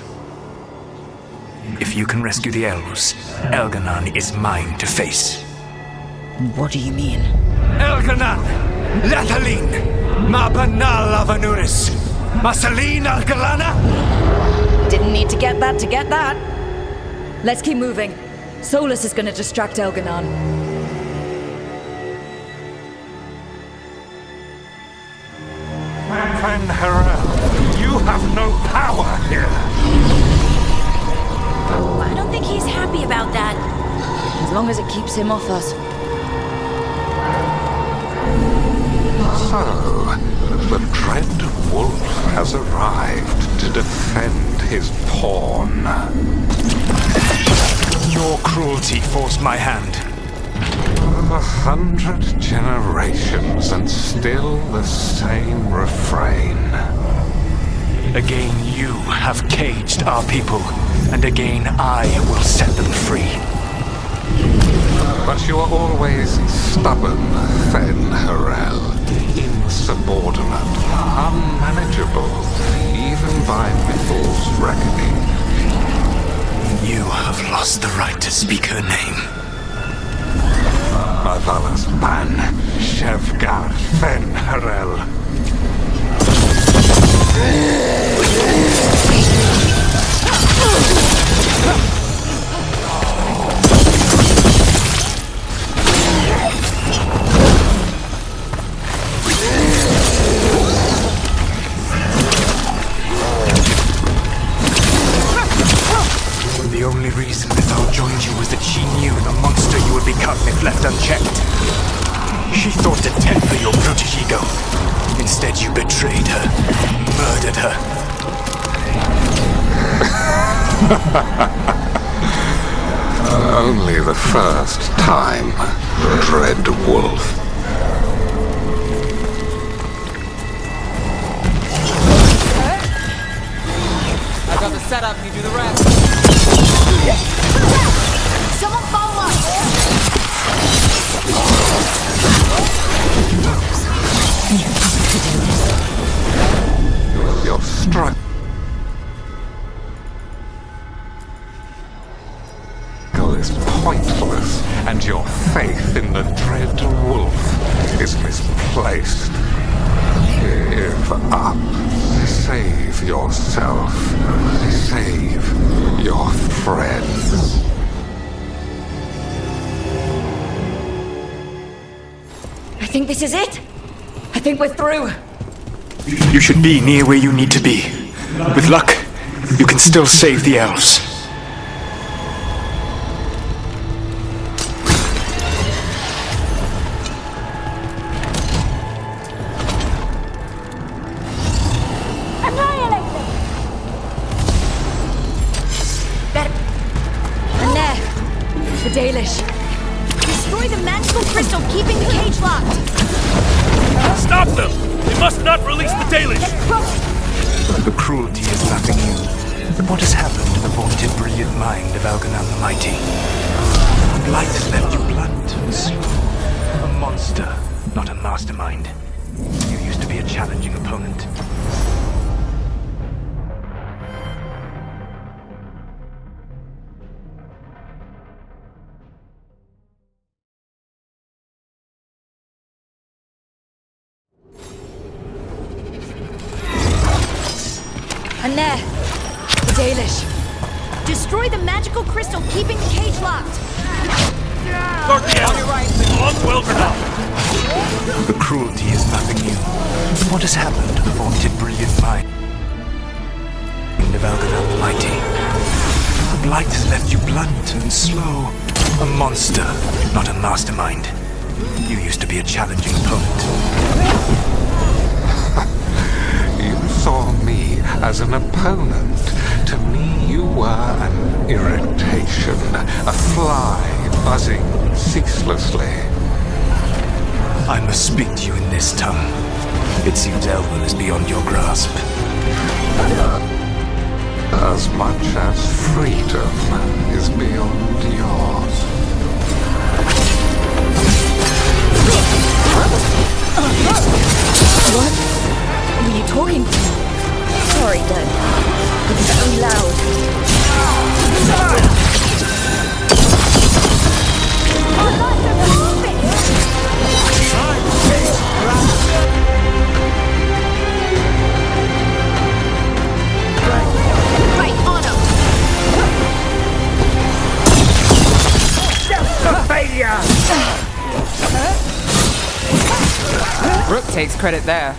If you can rescue the elves, Elganon is mine to face. What do you mean? Elganon! Lathaline! Ma banal avanuris! Masaline Algalana! Didn't need to get that. Let's keep moving. Solus is gonna distract Elganon. Fen'Harel, you have no power here. I don't think he's happy about that. As long as it keeps him off us. So, the dread wolf has arrived to defend his pawn. Your cruelty forced my hand. 100 generations and still the same refrain. Again you have caged our people, and again I will set them free. But you are always stubborn, Fen'Harel. Insubordinate, unmanageable, even by Mythal's reckoning. You have lost the right to speak her name. Mavalas Ban, Shevgar Fen'Harel. The only reason Mythal joined you was that she knew the monster you would become if left unchecked. She thought to temper your brutish ego. Instead, you betrayed her, murdered her. Only the first time, dread wolf. got the setup, you do the rest. Someone follow us! Your struggle is pointless, and your faith in the dread wolf is misplaced. Give up. Save yourself. Save your friends. I think this is it. I think we're through. You should be near where you need to be. With luck, you can still save the elves. And there, the Dalish. Destroy the magical crystal keeping the cage locked! Stop them! They must not release the Dalish! The cruelty is nothing new. But what has happened to the vaunted brilliant mind of Elganan the Mighty? Blight has left you blunt and slow. A monster, not a mastermind. You used to be a challenging opponent. And there, the Dalish. Destroy the magical crystal keeping the cage locked! Guard the elves! They belong to Elganon! The cruelty is nothing new. But what has happened to the vaunted brilliant mind of Elganan the Mighty? The blight has left you blunt and slow. A monster, not a mastermind. You used to be a challenging opponent. You saw me as an opponent. To me, you were an irritation, a fly buzzing ceaselessly. I must speak to you in this tongue. It seems Elven is beyond your grasp. As much as freedom is beyond yours. What? Who are you talking to? Sorry, Dad. It was so loud. Right on him! Rook takes credit there.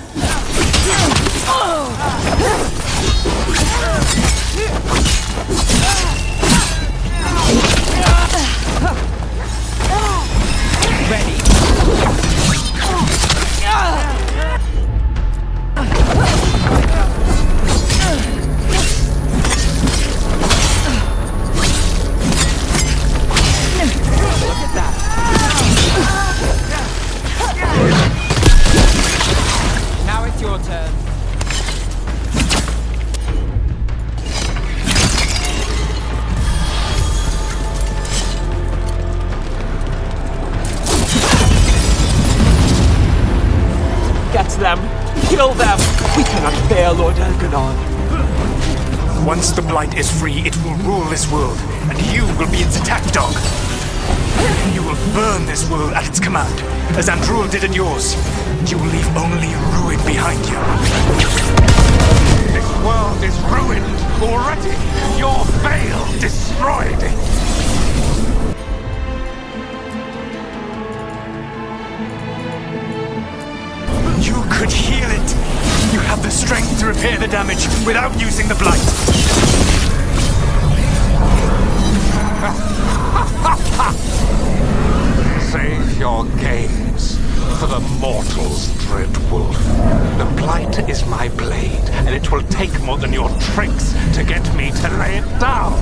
Ready. Look at that. Now it's your turn. Get them! Kill them! We cannot fail Lord Elganon. Once the blight is free, it will rule this world, and you will be its attack dog. You will burn this world at its command, as Andrul did at yours. You will leave only ruin behind you. This world is ruined already. Your veil destroyed it. You could heal it. You have the strength to repair the damage without using the blight. Save your games for the mortals, dread wolf. The blight is my blade, and it will take more than your tricks to get me to lay it down.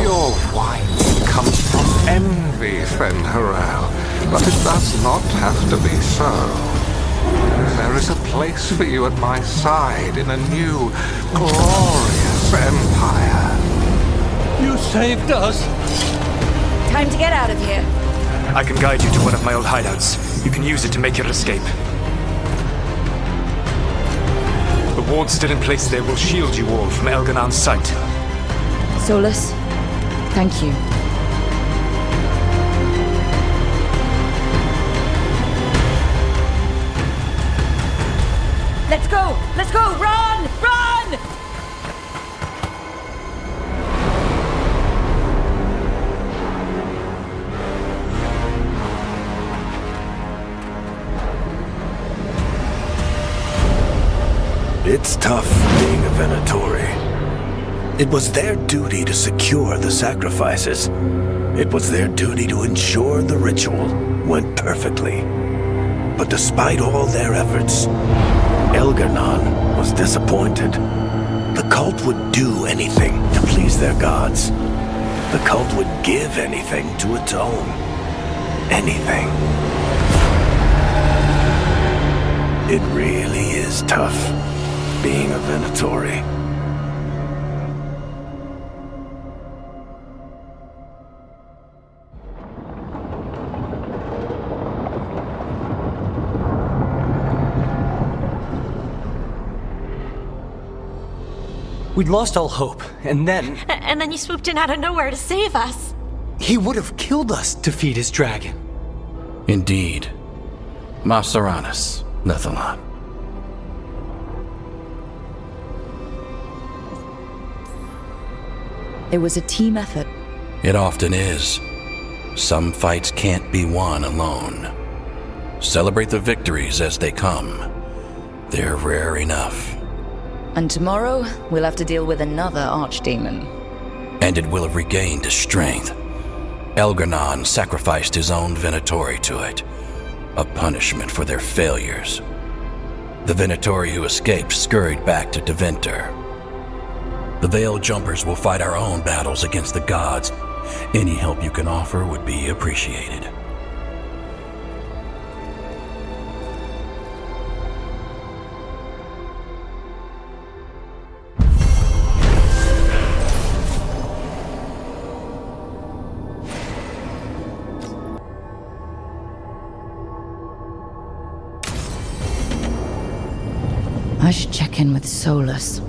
Your wine comes from envy, Fen'Harel, but it does not have to be so. There is a place for you at my side in a new, glorious empire. You saved us! Time to get out of here. I can guide you to one of my old hideouts. You can use it to make your escape. The wards still in place there will shield you all from Elganan's sight. Solus, thank you. Let's go! Let's go! Run! Run! It's tough being a Venatori. It was their duty to secure the sacrifices. It was their duty to ensure the ritual went perfectly. But despite all their efforts, Elgar'nan was disappointed. The cult would do anything to please their gods. The cult would give anything to atone. Anything. It really is tough being a Venatori. We'd lost all hope, and then... And then you swooped in out of nowhere to save us. He would have killed us to feed his dragon. Indeed. Masaranus, Nethalon. It was a team effort. It often is. Some fights can't be won alone. Celebrate the victories as they come. They're rare enough. And tomorrow, we'll have to deal with another archdemon. And it will have regained its strength. Elgar'nan sacrificed his own Venatori to it. A punishment for their failures. The Venatori who escaped scurried back to Deventer. The Veil Jumpers will fight our own battles against the gods. Any help you can offer would be appreciated. I should check in with Solus.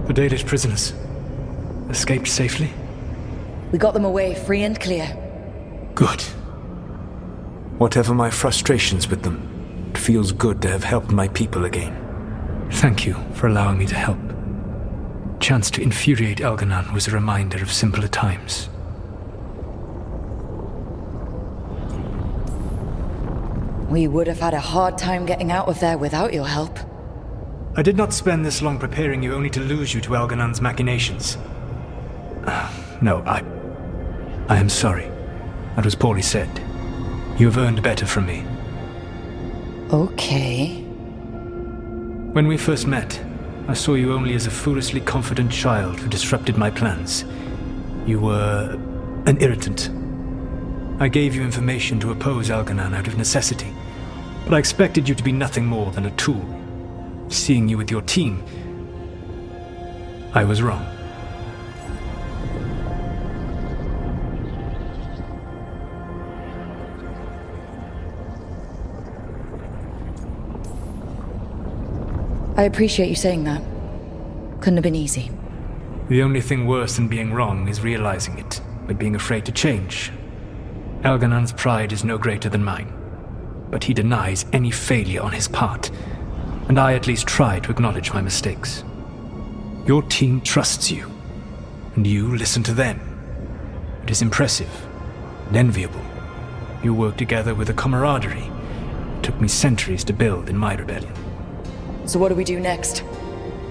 The Dalish prisoners escaped safely? We got them away free and clear. Good. Whatever my frustrations with them, it feels good to have helped my people again. Thank you for allowing me to help. Chance to infuriate Elgar'nan was a reminder of simpler times. We would have had a hard time getting out of there without your help. I did not spend this long preparing you only to lose you to Elgar'nan's machinations. No, I am sorry. That was poorly said. You have earned better from me. Okay. When we first met, I saw you only as a foolishly confident child who disrupted my plans. You were an irritant. I gave you information to oppose Elgar'nan out of necessity, but I expected you to be nothing more than a tool. Seeing you with your team, I was wrong. I appreciate you saying that. Couldn't have been easy. The only thing worse than being wrong is realizing it, but being afraid to change. Elgar'nan's pride is no greater than mine, but he denies any failure on his part, and I at least try to acknowledge my mistakes. Your team trusts you, and you listen to them. It is impressive and enviable. You work together with a camaraderie it took me centuries to build in my rebellion. So what do we do next?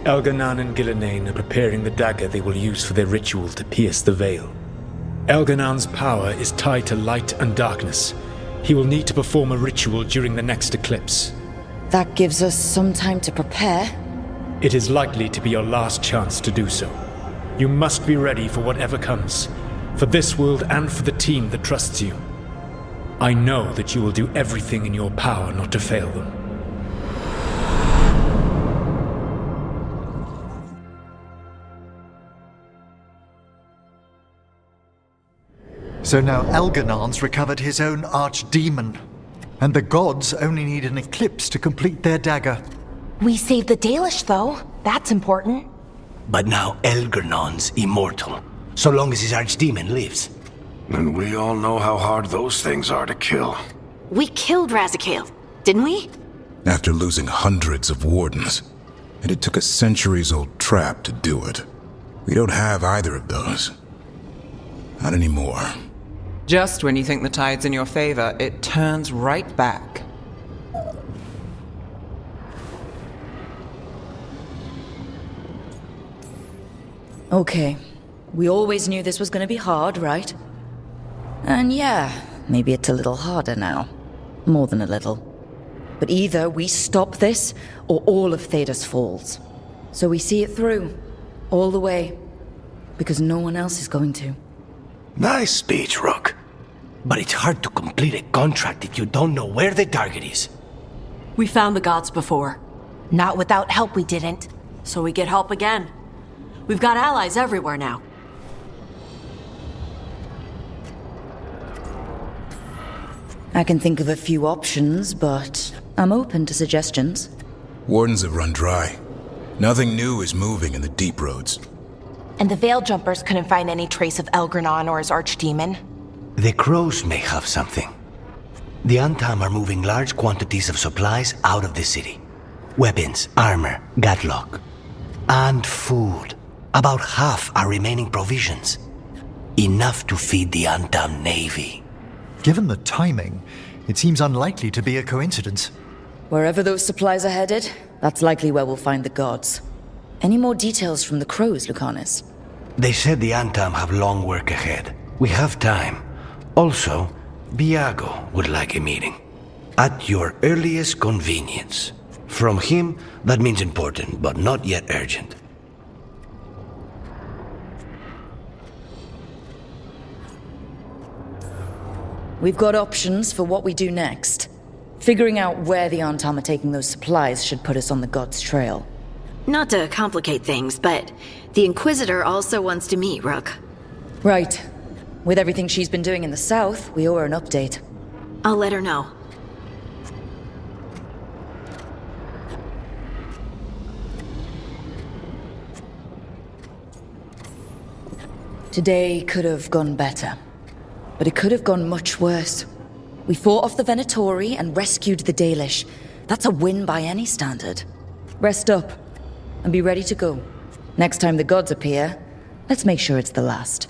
Elganan and Gillenane are preparing the dagger they will use for their ritual to pierce the veil. Elganan's power is tied to light and darkness. He will need to perform a ritual during the next eclipse. That gives us some time to prepare. It is likely to be your last chance to do so. You must be ready for whatever comes, for this world and for the team that trusts you. I know that you will do everything in your power not to fail them. So now Elganan's recovered his own archdemon, and the gods only need an eclipse to complete their dagger. We saved the Dalish, though. That's important. But now Elgernon's immortal, so long as his archdemon lives. And we all know how hard those things are to kill. We killed Razikale, didn't we? After losing hundreds of wardens. And it took a centuries-old trap to do it. We don't have either of those. Not anymore. Just when you think the tide's in your favor, it turns right back. Okay. We always knew this was going to be hard, right? And yeah, maybe it's a little harder now. More than a little. But either we stop this, or all of Thedas falls. So we see it through. All the way. Because no one else is going to. Nice speech, Rook. But it's hard to complete a contract if you don't know where the target is. We found the gods before. Not without help, we didn't. So we get help again. We've got allies everywhere now. I can think of a few options, but I'm open to suggestions. Wardens have run dry. Nothing new is moving in the deep roads. And the Veil Jumpers couldn't find any trace of Elgranon or his archdemon. The crows may have something. The Antam are moving large quantities of supplies out of the city. Weapons, armor, gatlock. And food. About half are remaining provisions. Enough to feed the Antam navy. Given the timing, it seems unlikely to be a coincidence. Wherever those supplies are headed, that's likely where we'll find the gods. Any more details from the crows, Lucanus? They said the Antam have long work ahead. We have time. Also, Biago would like a meeting. At your earliest convenience. From him, that means important, but not yet urgent. We've got options for what we do next. Figuring out where the Antam are taking those supplies should put us on the gods' trail. Not to complicate things, but the Inquisitor also wants to meet Rook. Right. With everything she's been doing in the south, we owe her an update. I'll let her know. Today could have gone better. But it could have gone much worse. We fought off the Venatori and rescued the Dalish. That's a win by any standard. Rest up, and be ready to go. Next time the gods appear, let's make sure it's the last.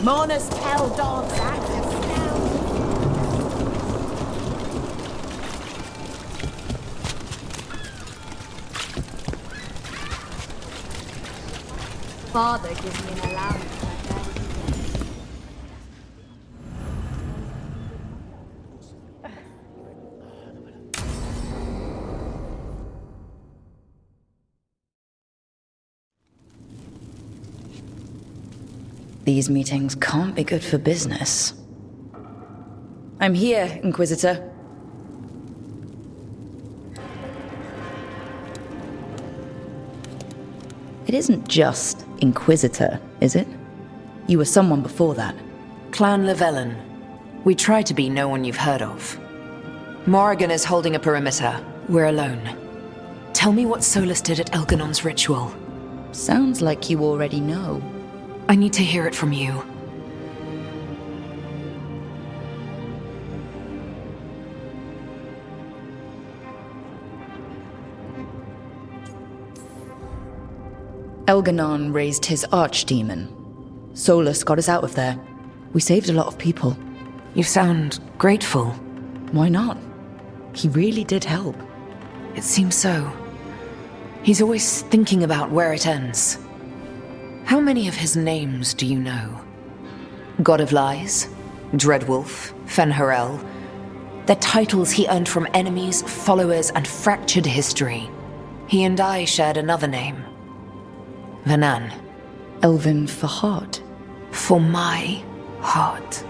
Mona's tell dogs act astounding. Father gives me an allowance. These meetings can't be good for business. I'm here, Inquisitor. It isn't just Inquisitor, is it? You were someone before that. Clan Llewellyn. We try to be no one you've heard of. Morrigan is holding a perimeter. We're alone. Tell me what Solus did at Elganon's ritual. Sounds like you already know. I need to hear it from you. Elganon raised his archdemon. Solus got us out of there. We saved a lot of people. You sound grateful. Why not? He really did help. It seems so. He's always thinking about where it ends. How many of his names do you know? God of Lies, Dreadwolf, Fen'Harel. They're titles he earned from enemies, followers, and fractured history. He and I shared another name. Vanan. Elven for heart. For my heart.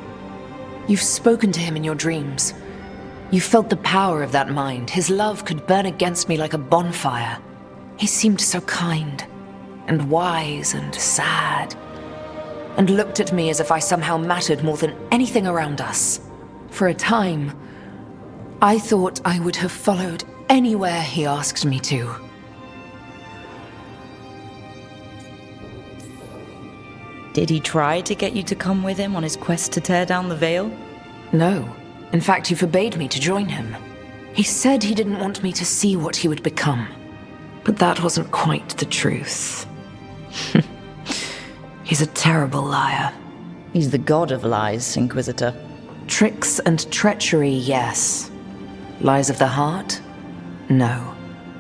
You've spoken to him in your dreams. You felt the power of that mind. His love could burn against me like a bonfire. He seemed so kind, and wise, and sad, and looked at me as if I somehow mattered more than anything around us. For a time, I thought I would have followed anywhere he asked me to. Did he try to get you to come with him on his quest to tear down the Veil? No. In fact, he forbade me to join him. He said he didn't want me to see what he would become. But that wasn't quite the truth. He's a terrible liar. He's the god of lies, Inquisitor. Tricks and treachery, yes. Lies of the heart? No.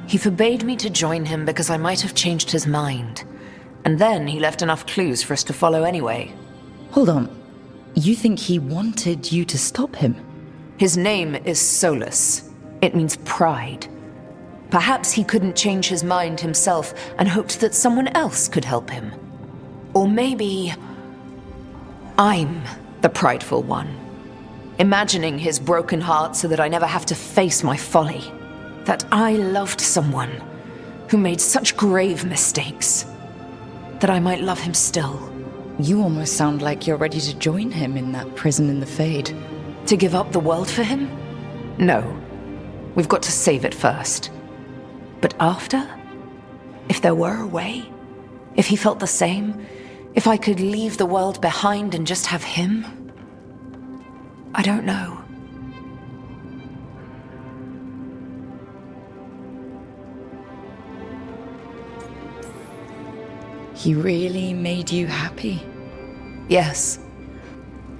He forbade me to join him because I might have changed his mind. And then he left enough clues for us to follow anyway. Hold on. You think he wanted you to stop him? His name is Solus. It means pride. Perhaps he couldn't change his mind himself and hoped that someone else could help him. Or maybe I'm the prideful one, imagining his broken heart so that I never have to face my folly. That I loved someone who made such grave mistakes, that I might love him still. You almost sound like you're ready to join him in that prison in the Fade. To give up the world for him? No. We've got to save it first. But after? If there were a way? If he felt the same? If I could leave the world behind and just have him? I don't know. He really made you happy? Yes.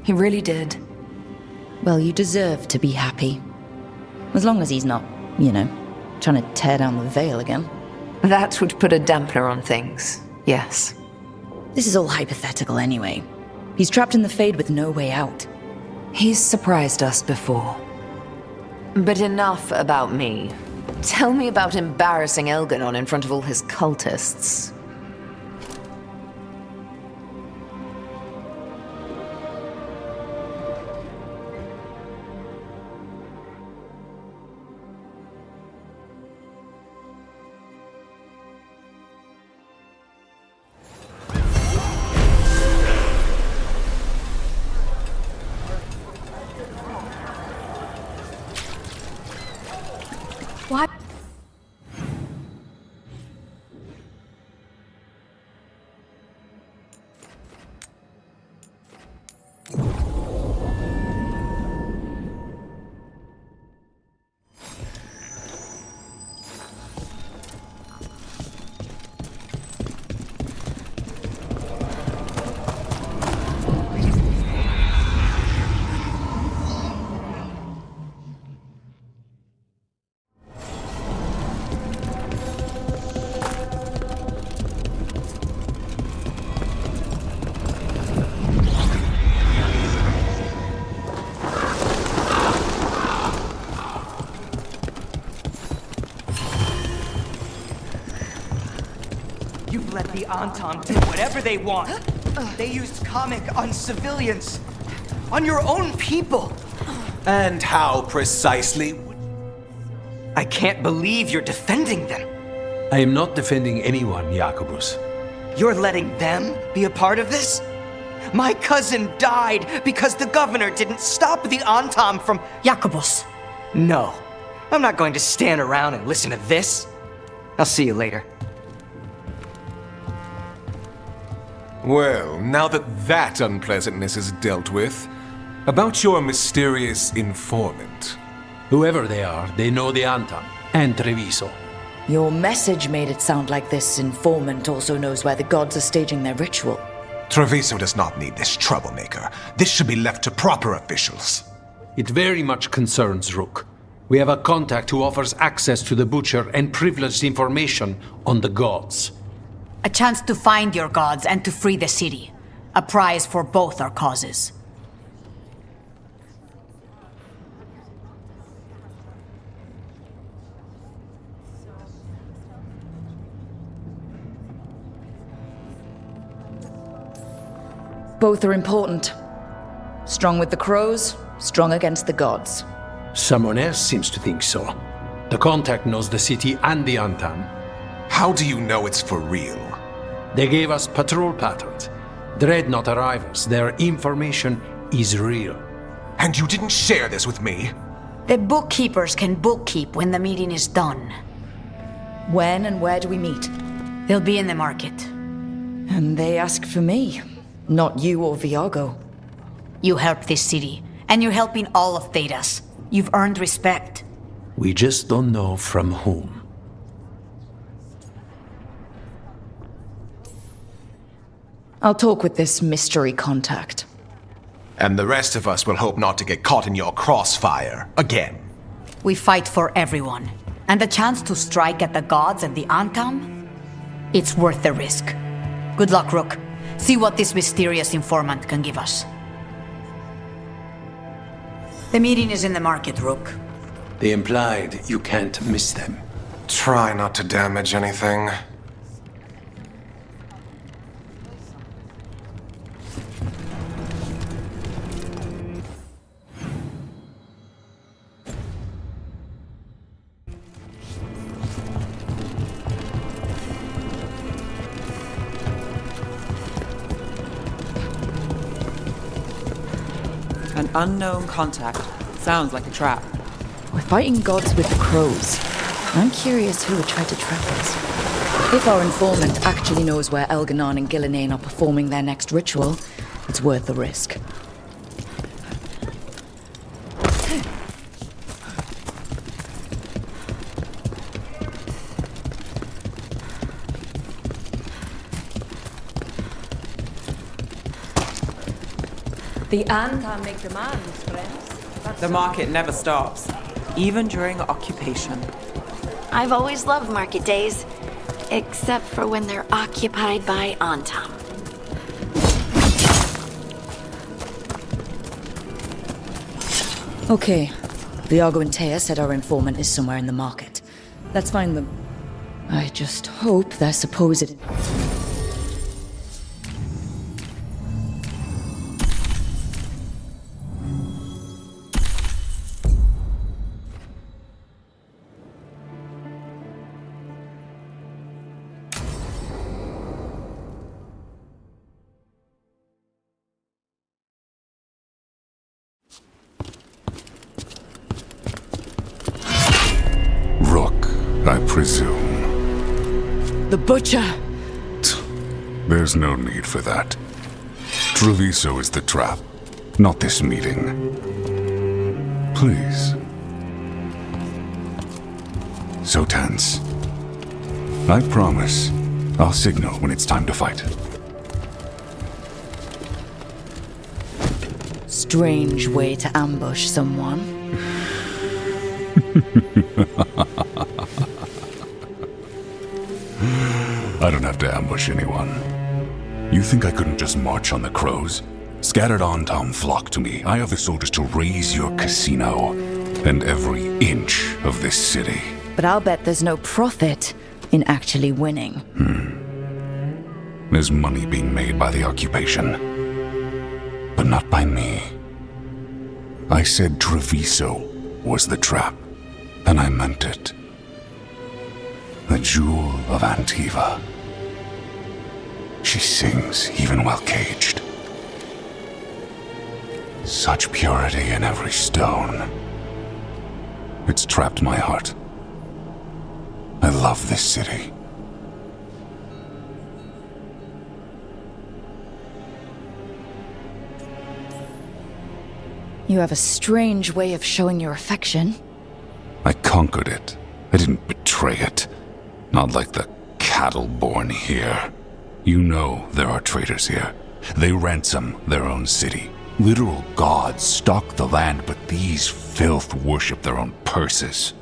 He really did. Well, you deserve to be happy. As long as he's not, trying to tear down the Veil again. That would put a dampener on things, yes. This is all hypothetical anyway. He's trapped in the Fade with no way out. He's surprised us before. But enough about me. Tell me about embarrassing Elganon in front of all his cultists. Why? The Anton did whatever they want. They used comic on civilians. On your own people. And how precisely? I can't believe you're defending them. I am not defending anyone, Jacobus. You're letting them be a part of this? My cousin died because the governor didn't stop the Anton from... Jacobus. No. I'm not going to stand around and listen to this. I'll see you later. Well, now that unpleasantness is dealt with, about your mysterious informant. Whoever they are, they know the Anton and Treviso. Your message made it sound like this informant also knows where the gods are staging their ritual. Treviso does not need this troublemaker. This should be left to proper officials. It very much concerns Rook. We have a contact who offers access to the Butcher and privileged information on the gods. A chance to find your gods and to free the city. A prize for both our causes. Both are important. Strong with the crows, strong against the gods. Someone else seems to think so. The contact knows the city and the Anton. How do you know it's for real? They gave us patrol patterns. Dreadnought arrivals. Their information is real. And you didn't share this with me? The bookkeepers can bookkeep when the meeting is done. When and where do we meet? They'll be in the market. And they ask for me, not you or Viago. You helped this city, and you're helping all of Thedas. You've earned respect. We just don't know from whom. I'll talk with this mystery contact. And the rest of us will hope not to get caught in your crossfire again. We fight for everyone. And the chance to strike at the gods and the Anton? It's worth the risk. Good luck, Rook. See what this mysterious informant can give us. The meeting is in the market, Rook. They implied you can't miss them. Try not to damage anything. An unknown contact. Sounds like a trap. We're fighting gods with the crows. I'm curious who would try to trap us. If our informant actually knows where Elganon and Gillinane are performing their next ritual, it's worth the risk. The Anton make demands, friends. The market never stops, even during occupation. I've always loved market days, except for when they're occupied by Anton. Okay. Viago and Taya said our informant is somewhere in the market. Let's find them. I just hope their supposed... I presume. The Butcher! There's no need for that. Treviso is the trap, not this meeting. Please. So tense. I promise, I'll signal when it's time to fight. Strange way to ambush someone. I don't have to ambush anyone. You think I couldn't just march on the crows? Scattered Anton flock to me. I have the soldiers to raise your casino and every inch of this city. But I'll bet there's no profit in actually winning. There's money being made by the occupation. But not by me. I said Treviso was the trap, and I meant it. The Jewel of Antiva. She sings even while caged. Such purity in every stone. It's trapped my heart. I love this city. You have a strange way of showing your affection. I conquered it. I didn't betray it. Not like the cattle born here. You know there are traitors here. They ransom their own city. Literal gods stalk the land, but these filth worship their own purses.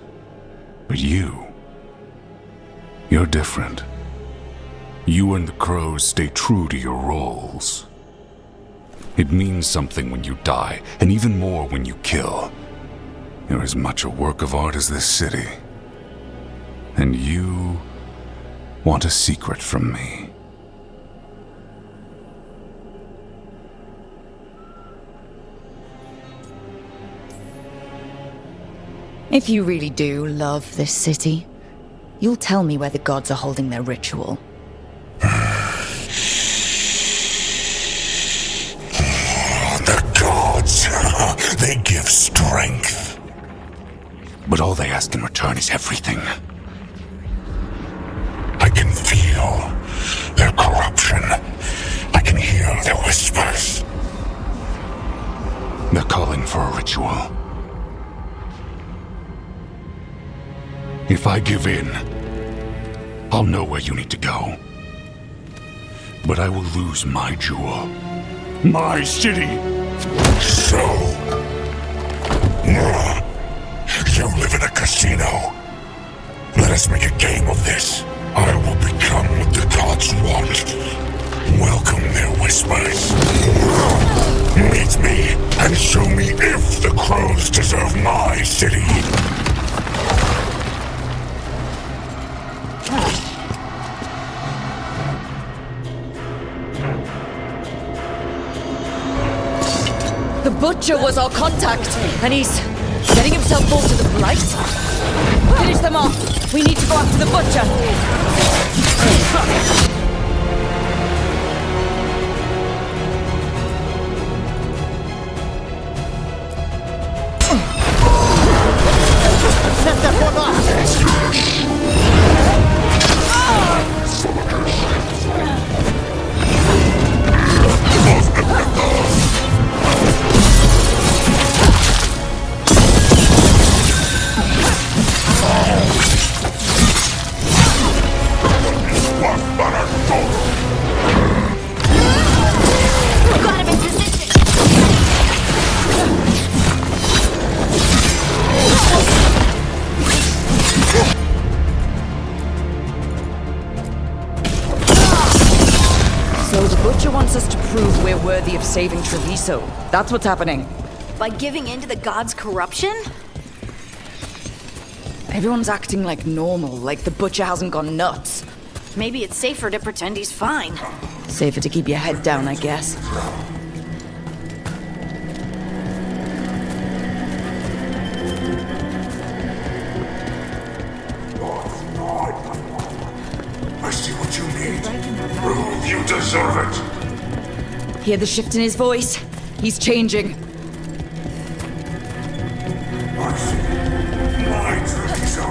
But you're different. You and the crows stay true to your roles. It means something when you die, and even more when you kill. You're as much a work of art as this city. And you want a secret from me. If you really do love this city, you'll tell me where the gods are holding their ritual. The gods, they give strength. But all they ask in return is everything. I can feel their corruption. I can hear their whispers. They're calling for a ritual. If I give in, I'll know where you need to go. But I will lose my jewel. My city! So... you live in a casino. Let us make a game of this. I will become what the gods want. Welcome their whispers. Meet me and show me if the crows deserve my city. The Butcher was our contact, and he's getting himself brought to the Blight? Finish them off! We need to go after the Butcher! Set that one off! Got him in position! So the Butcher wants us to prove we're worthy of saving Treviso. That's what's happening. By giving in to the gods' corruption? Everyone's acting like normal, like the Butcher hasn't gone nuts. Maybe it's safer to pretend he's fine. Safer to keep your head down, I guess. I see what you need. Prove you deserve it. Hear the shift in his voice? He's changing. My city, my Treviso.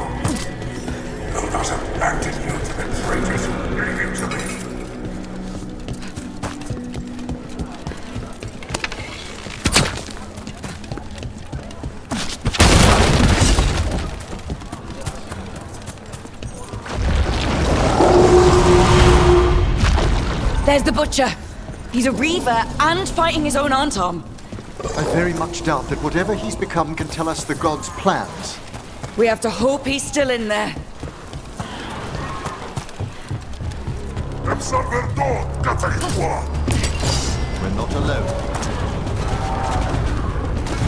Thou not abandon you to the traitors who gave you to me. There's the Butcher. He's a Reaver and fighting his own Antom. I very much doubt that whatever he's become can tell us the gods' plans. We have to hope he's still in there. We're not alone.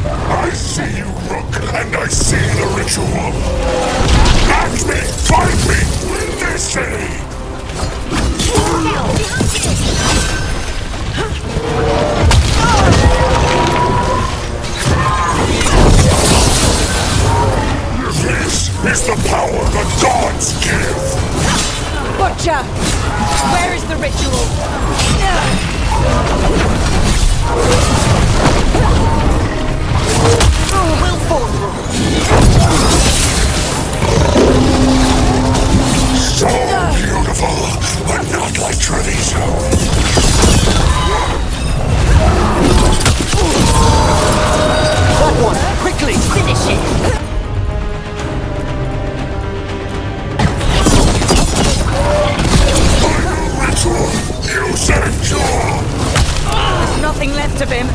I see you, Rook, and I see the ritual. Act me, find me, win this city! This is the power the gods give! Butcher! Where is the ritual? So beautiful, but not like Treviso. That one! Quickly! Finish it! Ritual, use and endure! There's nothing left of him.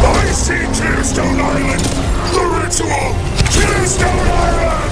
I see Tearstone Island! The ritual! Tearstone Island!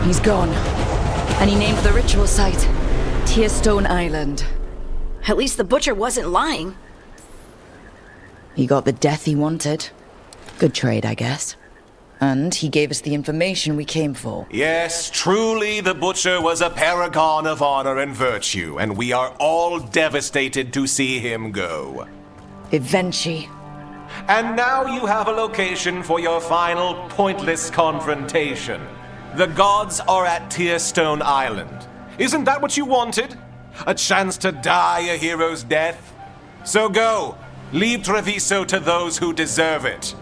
He's gone. And he named the ritual site Tearstone Island. At least the butcher wasn't lying. He got the death he wanted. Good trade, I guess. And he gave us the information we came for. Yes, truly the Butcher was a paragon of honor and virtue, and we are all devastated to see him go. Eventually. And now you have a location for your final pointless confrontation. The gods are at Tearstone Island. Isn't that what you wanted? A chance to die a hero's death? So go, leave Treviso to those who deserve it.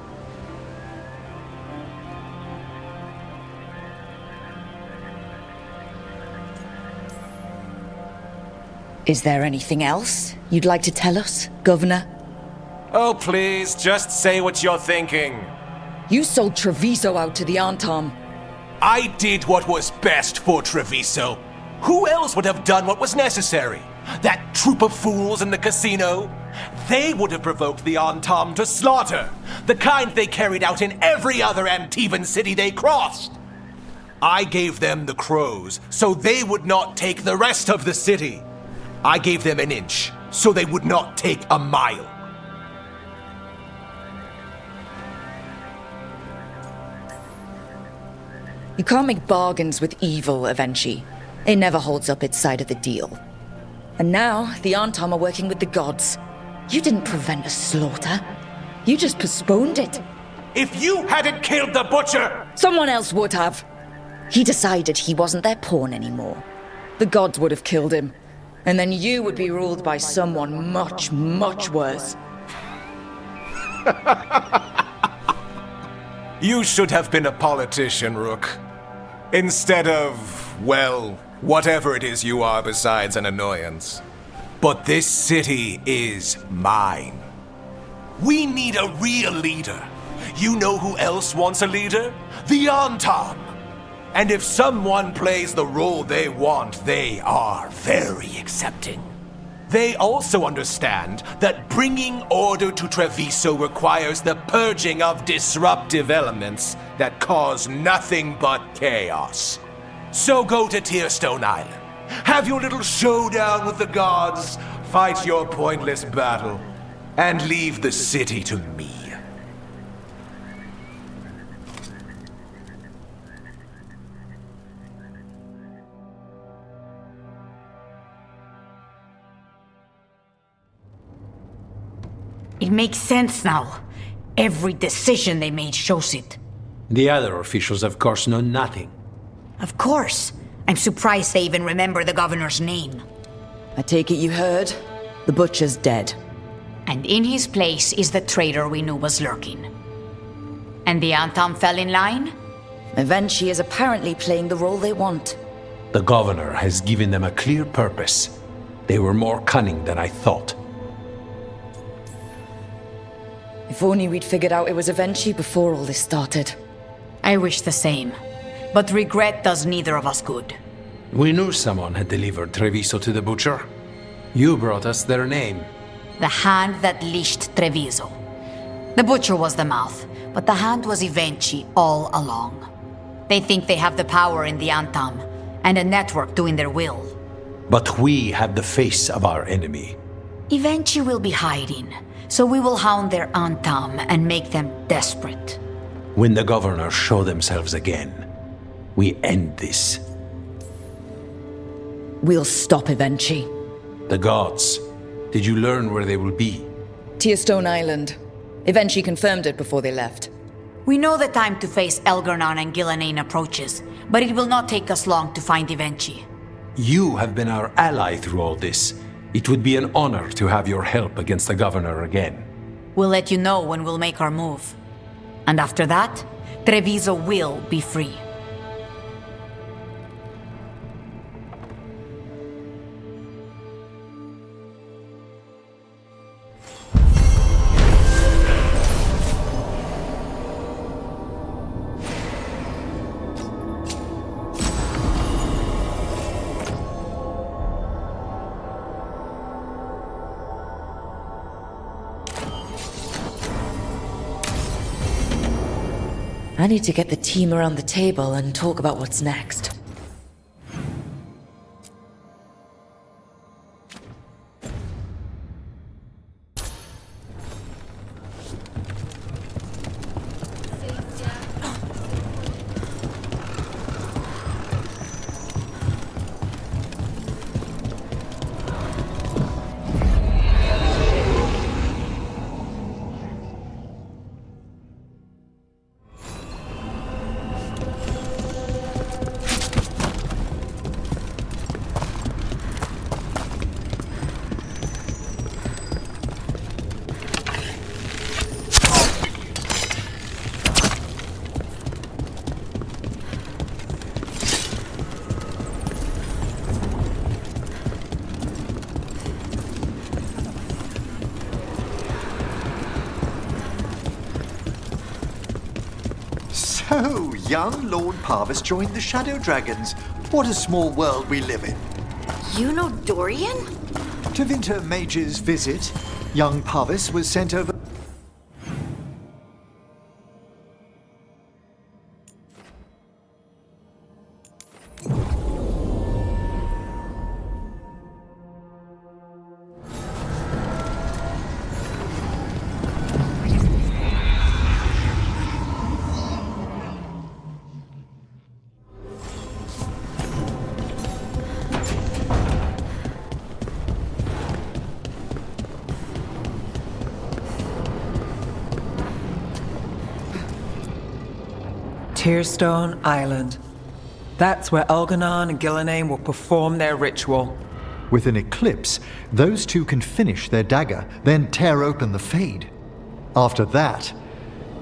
Is there anything else you'd like to tell us, Governor? Oh, please, just say what you're thinking. You sold Treviso out to the Antom. I did what was best for Treviso. Who else would have done what was necessary? That troop of fools in the casino? They would have provoked the Antom to slaughter, the kind they carried out in every other Antivan city they crossed. I gave them the crows, so they would not take the rest of the city. I gave them an inch, so they would not take a mile. You can't make bargains with evil, Avenchi. It never holds up its side of the deal. And now, the Antom are working with the gods. You didn't prevent a slaughter. You just postponed it. If you hadn't killed the Butcher! Someone else would have. He decided he wasn't their pawn anymore. The gods would have killed him. And then you would be ruled by someone much, much worse. You should have been a politician, Rook. Instead of, well, whatever it is you are besides an annoyance. But this city is mine. We need a real leader. You know who else wants a leader? The Antom. And if someone plays the role they want, they are very accepting. They also understand that bringing order to Treviso requires the purging of disruptive elements that cause nothing but chaos. So go to Tearstone Island, have your little showdown with the gods, fight your pointless battle, and leave the city to me. It makes sense now. Every decision they made shows it. The other officials, of course, know nothing. Of course. I'm surprised they even remember the governor's name. I take it you heard? The Butcher's dead. And in his place is the traitor we knew was lurking. And the Antom fell in line? Avenchi is apparently playing the role they want. The governor has given them a clear purpose. They were more cunning than I thought. If only we'd figured out it was Avenchi before all this started. I wish the same. But regret does neither of us good. We knew someone had delivered Treviso to the Butcher. You brought us their name. The hand that leashed Treviso. The butcher was the mouth, but the hand was Evenci all along. They think they have the power in the Antam, and a network doing their will. But we have the face of our enemy. Evenci will be hiding, so we will hound their Antam and make them desperate. When the governors show themselves again, we end this. We'll stop Evenci. The gods. Did you learn where they will be? Tearstone Island. Evenci confirmed it before they left. We know the time to face Elgarnan and Gillenane approaches, but it will not take us long to find Evenci. You have been our ally through all this. It would be an honor to have your help against the governor again. We'll let you know when we'll make our move. And after that, Treviso will be free. I need to get the team around the table and talk about what's next. So, young Lord Parvis joined the Shadow Dragons. What a small world we live in. You know Dorian? To Winter Mage's visit, young Parvis was sent over. Tearstone Island. That's where Elgarnan and Gillenane will perform their ritual. With an eclipse, those two can finish their dagger, then tear open the Fade. After that,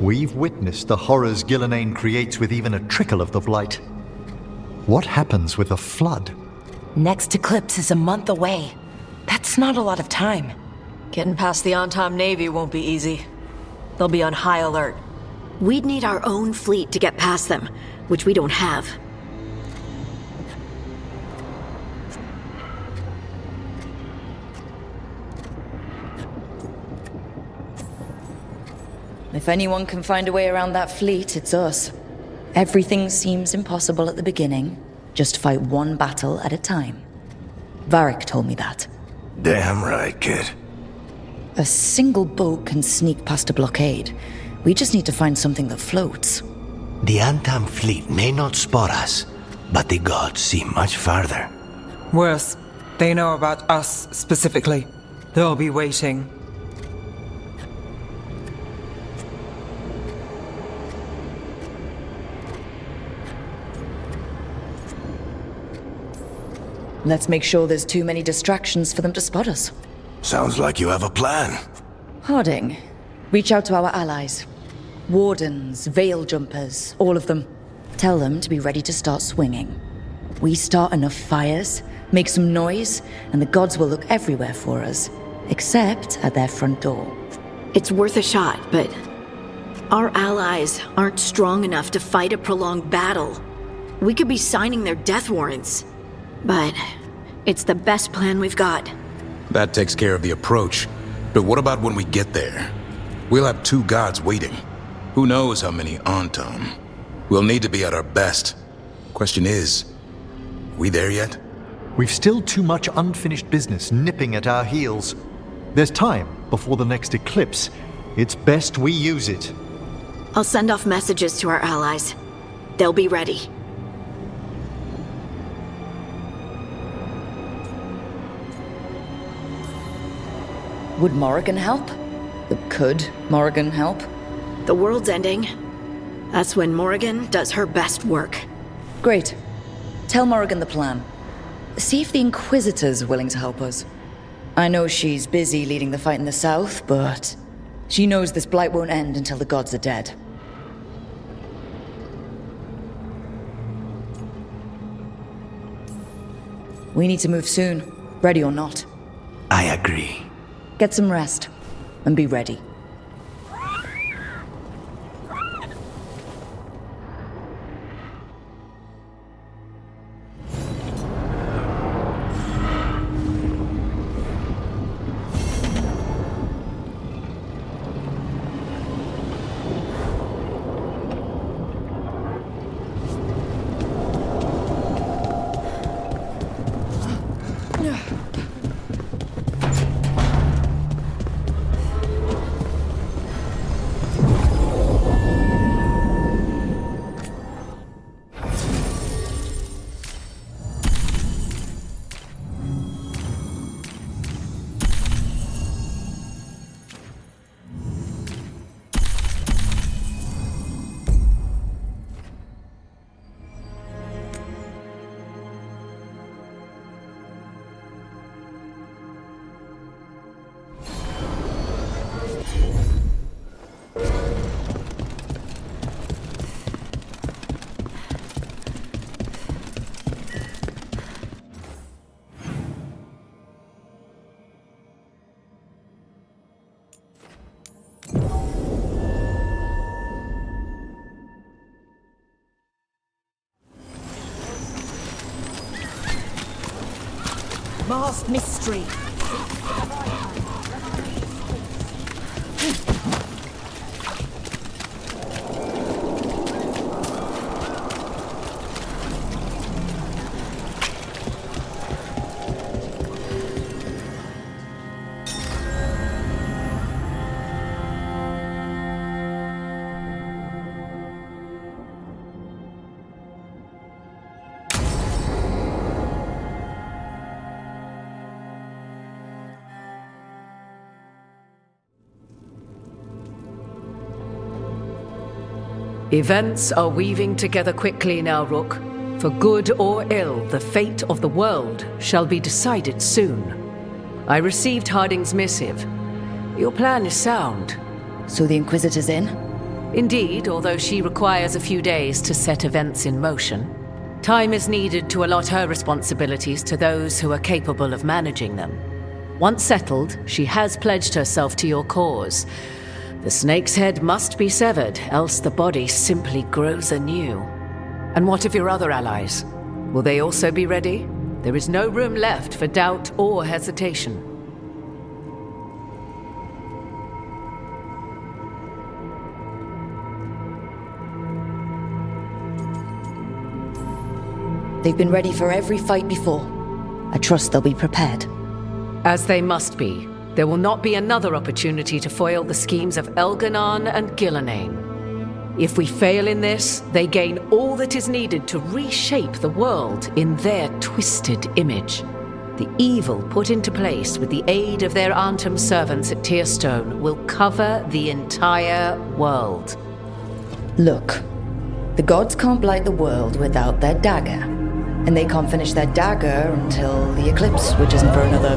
we've witnessed the horrors Gillenane creates with even a trickle of the Blight. What happens with a flood? Next eclipse is a month away. That's not a lot of time. Getting past the Antam Navy won't be easy. They'll be on high alert. We'd need our own fleet to get past them, which we don't have. If anyone can find a way around that fleet, it's us. Everything seems impossible at the beginning. Just fight one battle at a time. Varric told me that. Damn right, kid. A single boat can sneak past a blockade. We just need to find something that floats. The Antam fleet may not spot us, but the gods see much farther. Worse, they know about us specifically. They'll be waiting. Let's make sure there's too many distractions for them to spot us. Sounds like you have a plan. Harding, reach out to our allies. Wardens, veil jumpers, all of them. Tell them to be ready to start swinging. We start enough fires, make some noise, and the gods will look everywhere for us, except at their front door. It's worth a shot, but our allies aren't strong enough to fight a prolonged battle. We could be signing their death warrants, but it's the best plan we've got. That takes care of the approach. But what about when we get there? We'll have 2 gods waiting. Who knows how many Antam? We'll need to be at our best. Question is, we there yet? We've still too much unfinished business nipping at our heels. There's time before the next eclipse. It's best we use it. I'll send off messages to our allies. They'll be ready. Would Morrigan help? Could Morrigan help? The world's ending. That's when Morrigan does her best work. Great. Tell Morrigan the plan. See if the Inquisitor's willing to help us. I know she's busy leading the fight in the south, but she knows this blight won't end until the gods are dead. We need to move soon, ready or not. I agree. Get some rest, and be ready. Masked mystery. Events are weaving together quickly now, Rook. For good or ill, the fate of the world shall be decided soon. I received Harding's missive. Your plan is sound. So the Inquisitor's in? Indeed, although she requires a few days to set events in motion. Time is needed to allot her responsibilities to those who are capable of managing them. Once settled, she has pledged herself to your cause. The snake's head must be severed, else the body simply grows anew. And what of your other allies? Will they also be ready? There is no room left for doubt or hesitation. They've been ready for every fight before. I trust they'll be prepared. As they must be. There will not be another opportunity to foil the schemes of Elganon and Gillenane. If we fail in this, they gain all that is needed to reshape the world in their twisted image. The evil put into place with the aid of their Antum servants at Tearstone will cover the entire world. Look, the gods can't blight the world without their dagger. And they can't finish their dagger until the eclipse, which isn't for another...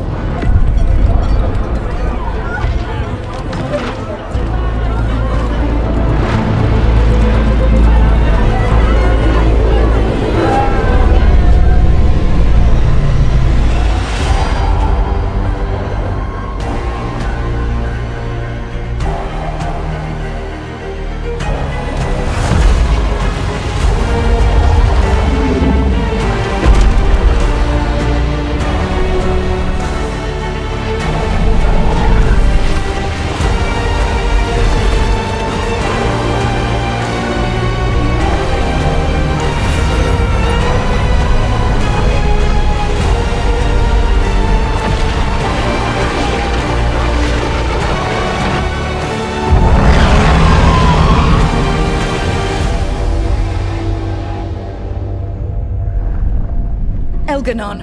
Elganon!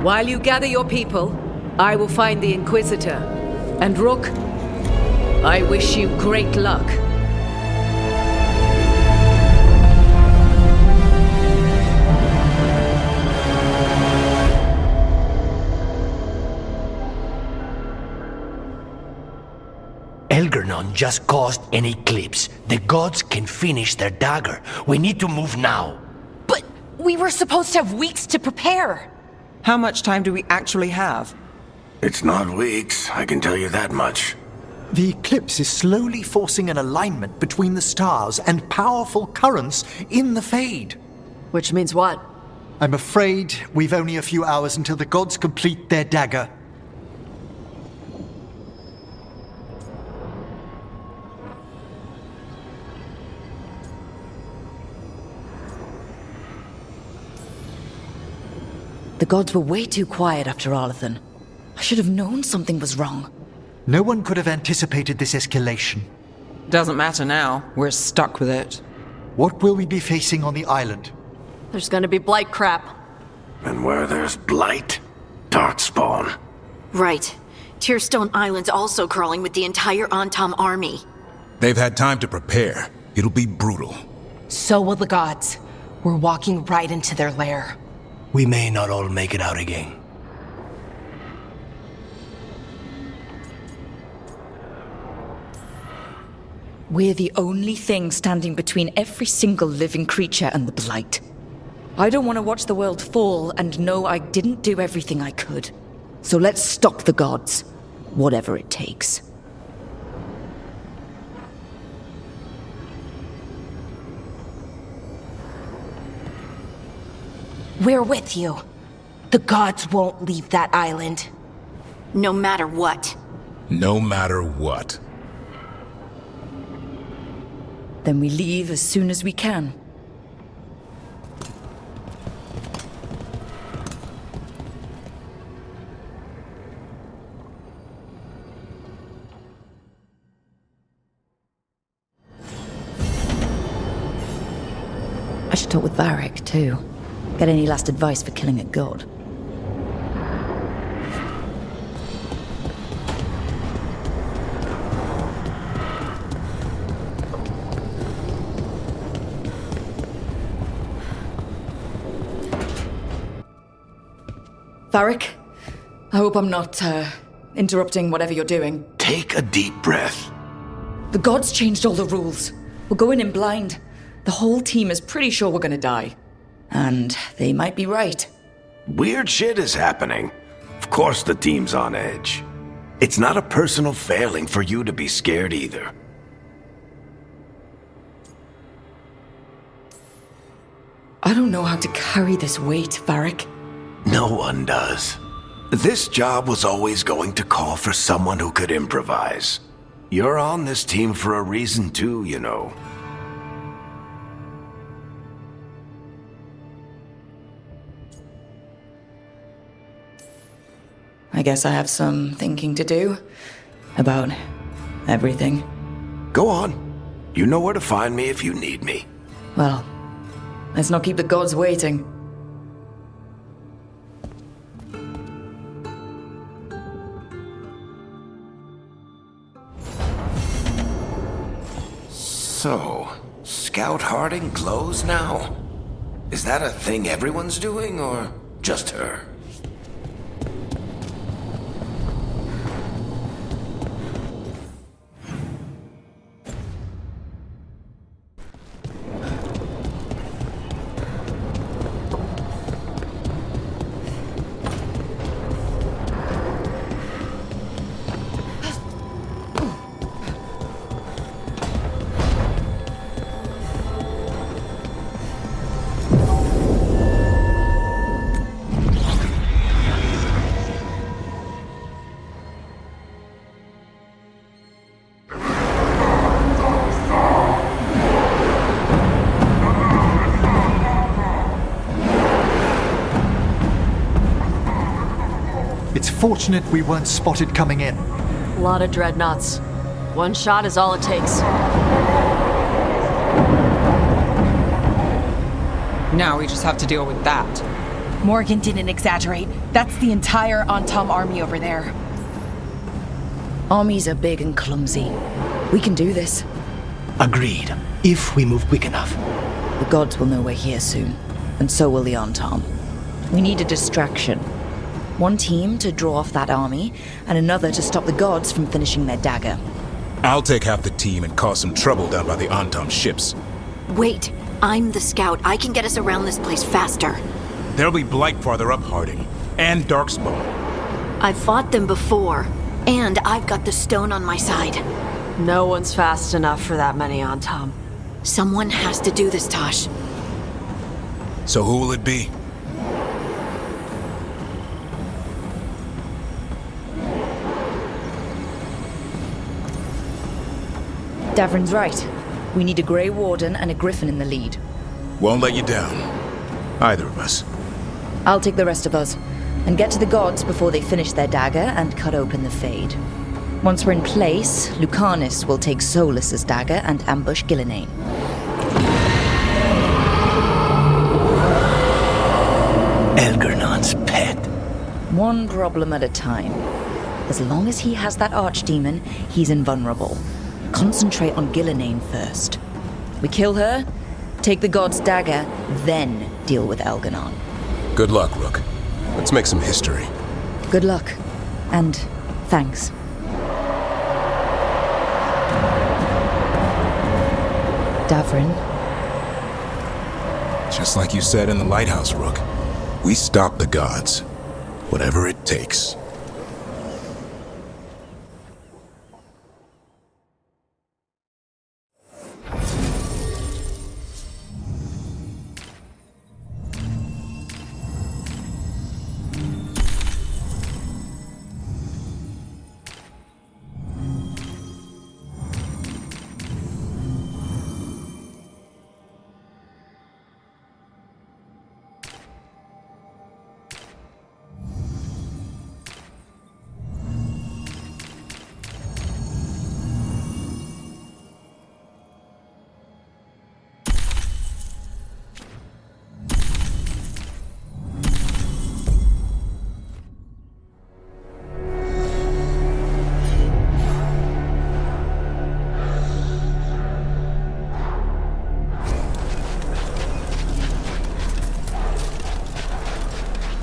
While you gather your people, I will find the Inquisitor. And Rook, I wish you great luck. Elgernon just caused an eclipse. The gods can finish their dagger. We need to move now. But we were supposed to have weeks to prepare. How much time do we actually have? It's not weeks, I can tell you that much. The eclipse is slowly forcing an alignment between the stars and powerful currents in the Fade. Which means what? I'm afraid we've only a few hours until the gods complete their dagger. The gods were way too quiet after Arlathan. I should have known something was wrong. No one could have anticipated this escalation. Doesn't matter now. We're stuck with it. What will we be facing on the island? There's gonna be blight crap. And where there's blight, darkspawn. Right. Tearstone Island's also crawling with the entire Antam army. They've had time to prepare. It'll be brutal. So will the gods. We're walking right into their lair. We may not all make it out again. We're the only thing standing between every single living creature and the Blight. I don't want to watch the world fall and know I didn't do everything I could. So let's stop the gods, whatever it takes. We're with you. The gods won't leave that island. No matter what. No matter what. Then we leave as soon as we can. I should talk with Varric, too. Get any last advice for killing a god. Varric, I hope I'm not, interrupting whatever you're doing. Take a deep breath. The gods changed all the rules. We're going in blind. The whole team is pretty sure we're gonna die. And they might be right. Weird shit is happening. Of course the team's on edge. It's not a personal failing for you to be scared either. I don't know how to carry this weight, Varric. No one does. This job was always going to call for someone who could improvise. You're on this team for a reason too, you know. I guess I have some thinking to do. About everything. Go on. You know where to find me if you need me. Well, let's not keep the gods waiting. So, Scout Harding glows now? Is that a thing everyone's doing, or just her? It's fortunate we weren't spotted coming in. A lot of dreadnoughts. One shot is all it takes. Now we just have to deal with that. Morgan didn't exaggerate. That's the entire Antom army over there. Armies are big and clumsy. We can do this. Agreed, if we move quick enough. The gods will know we're here soon, and so will the Antom. We need a distraction. One team to draw off that army, and another to stop the gods from finishing their dagger. I'll take half the team and cause some trouble down by the Antom ships. Wait, I'm the scout. I can get us around this place faster. There'll be Blight farther up, Harding. And Darkspawn. I've fought them before. And I've got the stone on my side. No one's fast enough for that many on Tom. Someone has to do this, Tosh. So who will it be? Davrin's right. We need a Grey Warden and a Griffin in the lead. Won't let you down. Either of us. I'll take the rest of us, and get to the gods before they finish their dagger and cut open the Fade. Once we're in place, Lucanus will take Solus's dagger and ambush Gillinane. Elgernon's pet. One problem at a time. As long as he has that archdemon, he's invulnerable. Concentrate on Gillinane first. We kill her, take the god's dagger, then deal with Elganon. Good luck, Rook. Let's make some history. Good luck. And thanks. Davrin. Just like you said in the lighthouse, Rook. We stop the gods. Whatever it takes.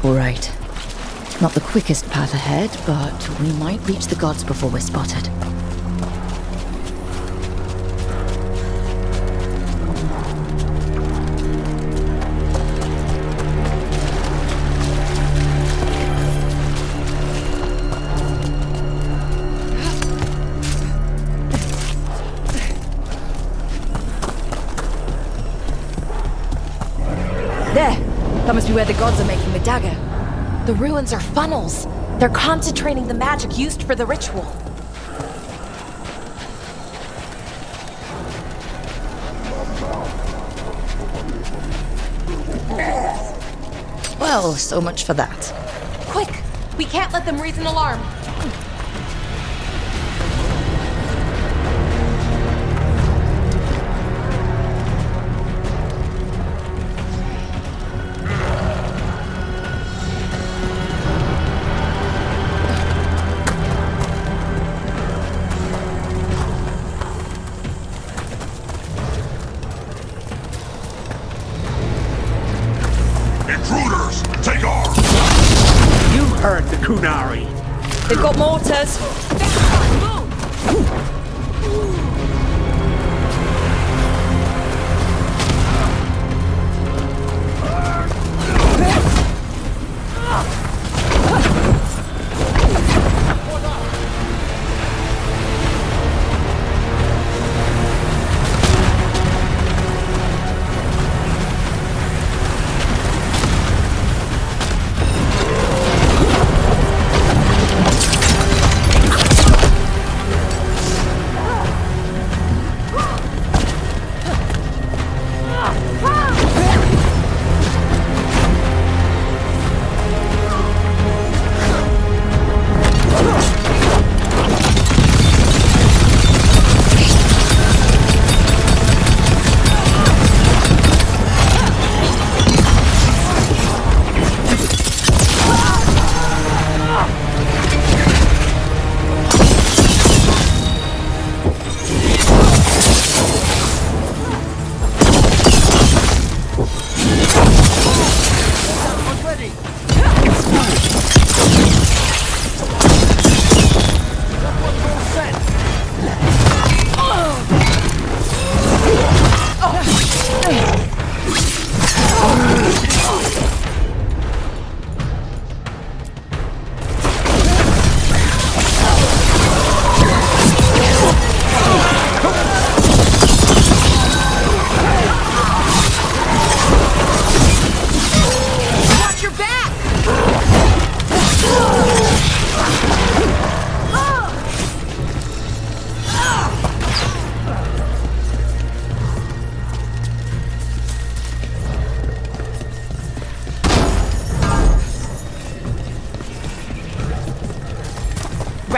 All right. Not the quickest path ahead, but we might reach the gods before we're spotted. There! That must be where the gods are making the dagger. The ruins are funnels. They're concentrating the magic used for the ritual. Well, so much for that. Quick! We can't let them raise an alarm. Intruders, take arms! You heard the Kunari. They've got mortars.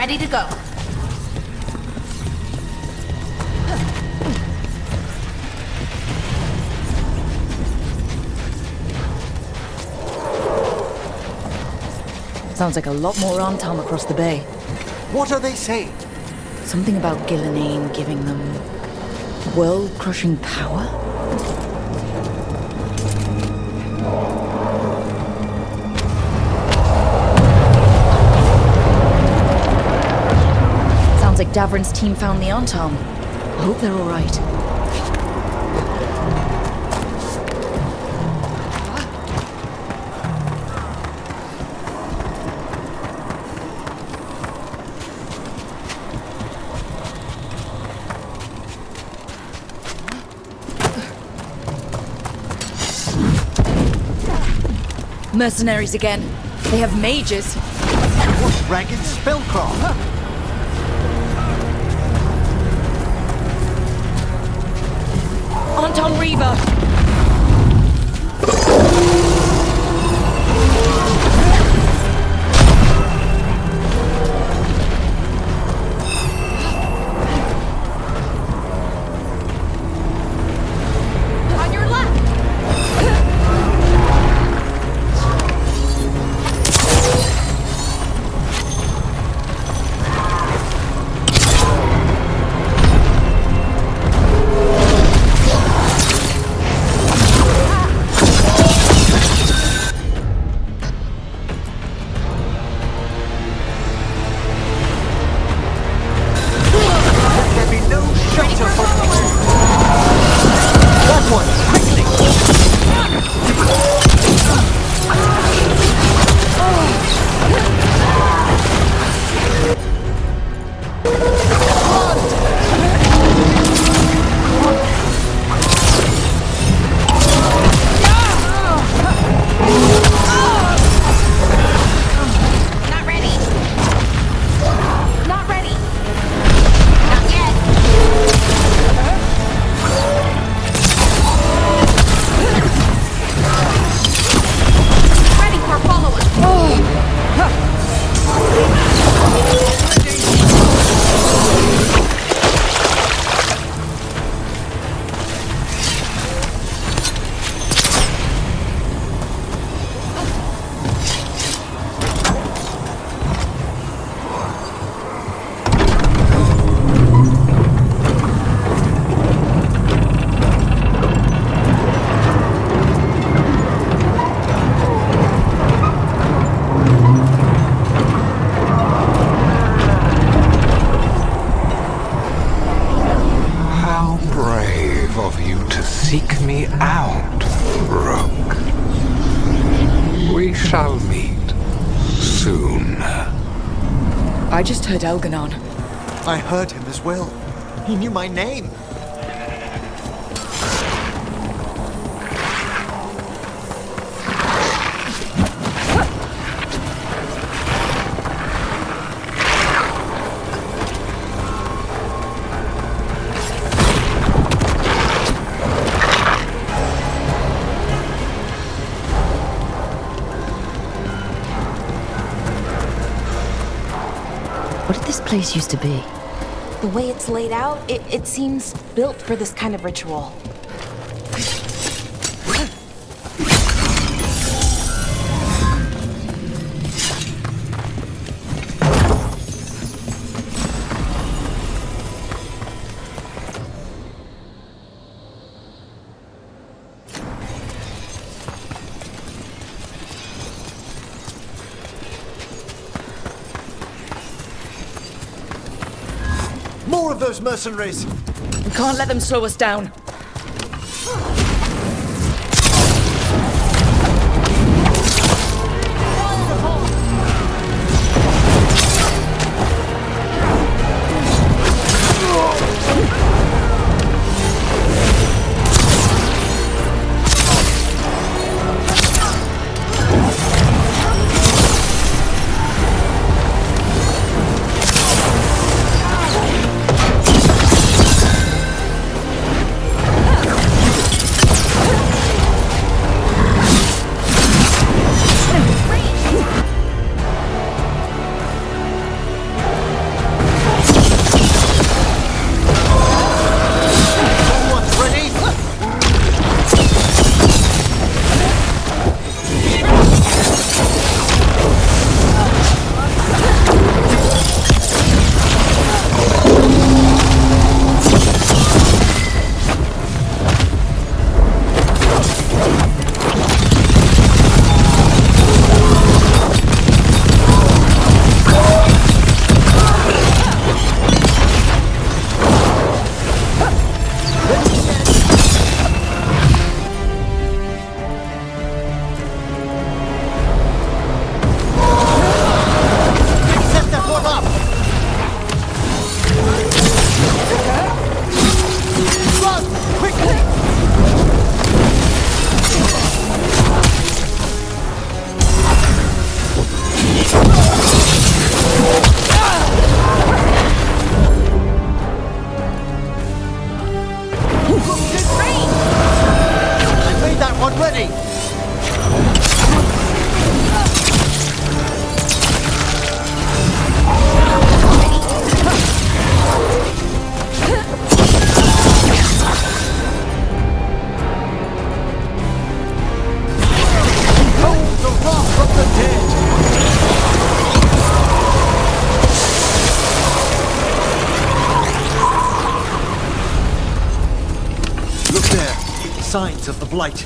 ready to go. Sounds like a lot more Antam across the bay. What are they saying? Something about Gillenane giving them world-crushing power? Sounds like Davrin's team found the Antam. I hope they're all right. Mercenaries again. They have mages. What ragged spellcraft? Anton Reaver! On your left! There'll be no shelter for that one, Not ready. Not ready. Not yet. Ready for follow-up. How brave of you to seek me out, Rook. We shall meet soon. I just heard Elganon. I heard him as well. He knew my name. What did this place used to be? The way it's laid out, it seems built for this kind of ritual. More of those mercenaries! We can't let them slow us down. Everyone ready? Behold the wrath of the dead! Look there. Signs of the Blight.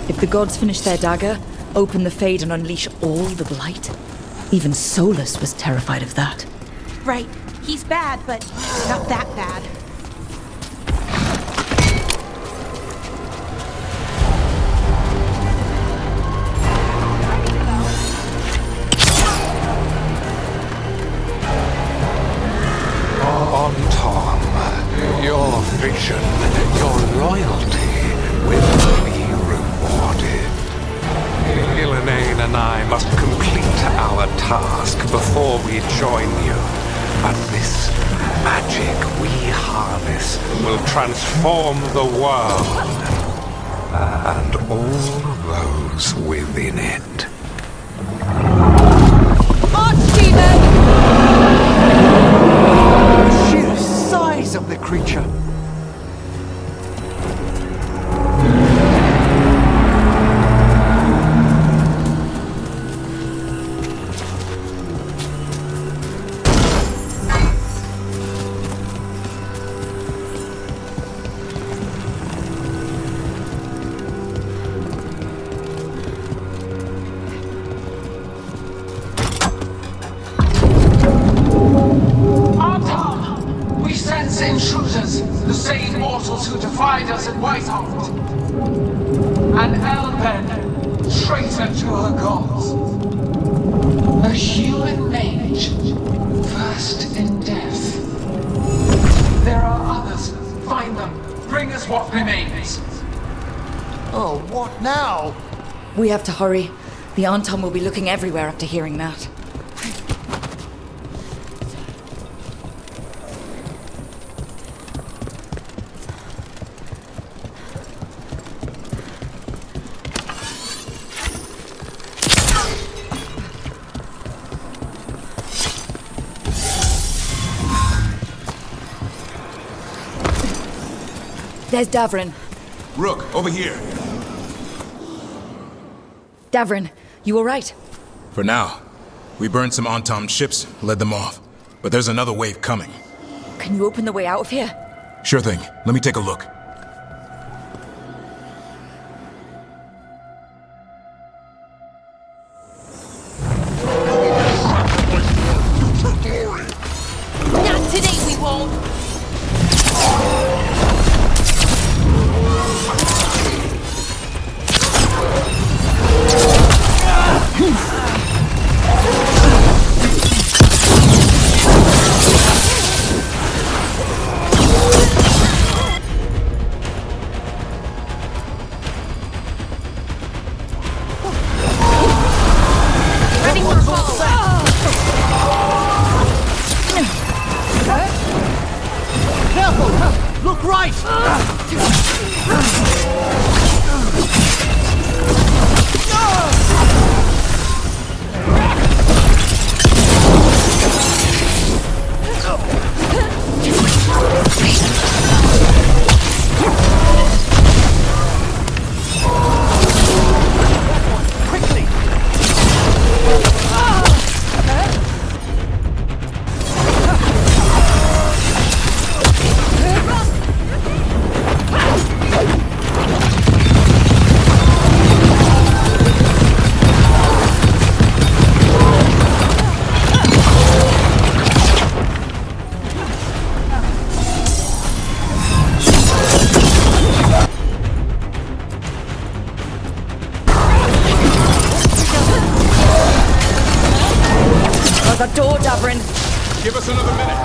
If the gods finish their dagger, open the Fade and unleash all the Blight, even Solus was terrified of that. Right. He's bad, but not that bad. On Tom, your vision, your loyalty will be rewarded. Elaine and I must complete our task before we join you. But this magic we harness will transform the world and all those within it. The sheer size of the creature. We sense intruders, the same mortals who defied us at Whiteheart. An Elven, traitor to her gods. A human mage, versed in death. There are others. Find them. Bring us what remains. Oh, what now? We have to hurry. The Anton will be looking everywhere after hearing that. There's Davrin. Rook, over here. Davrin, you all right? For now. We burned some Antom ships, led them off. But there's another wave coming. Can you open the way out of here? Sure thing. Let me take a look. Not today, we won't! Ready for Careful! Look right! The door, Davrin. Give us another minute.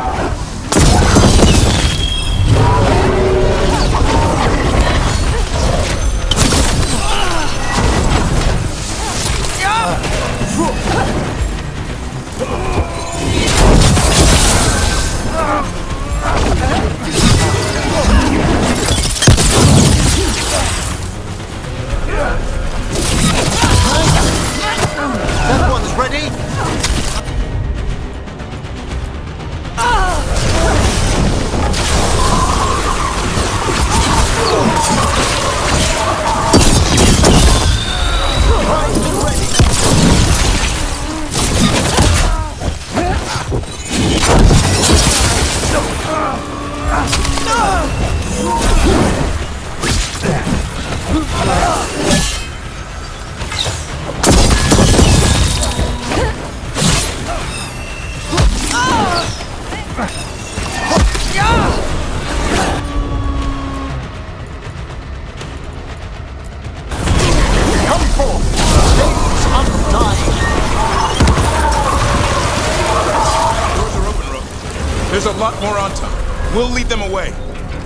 lot more on time. We'll lead them away.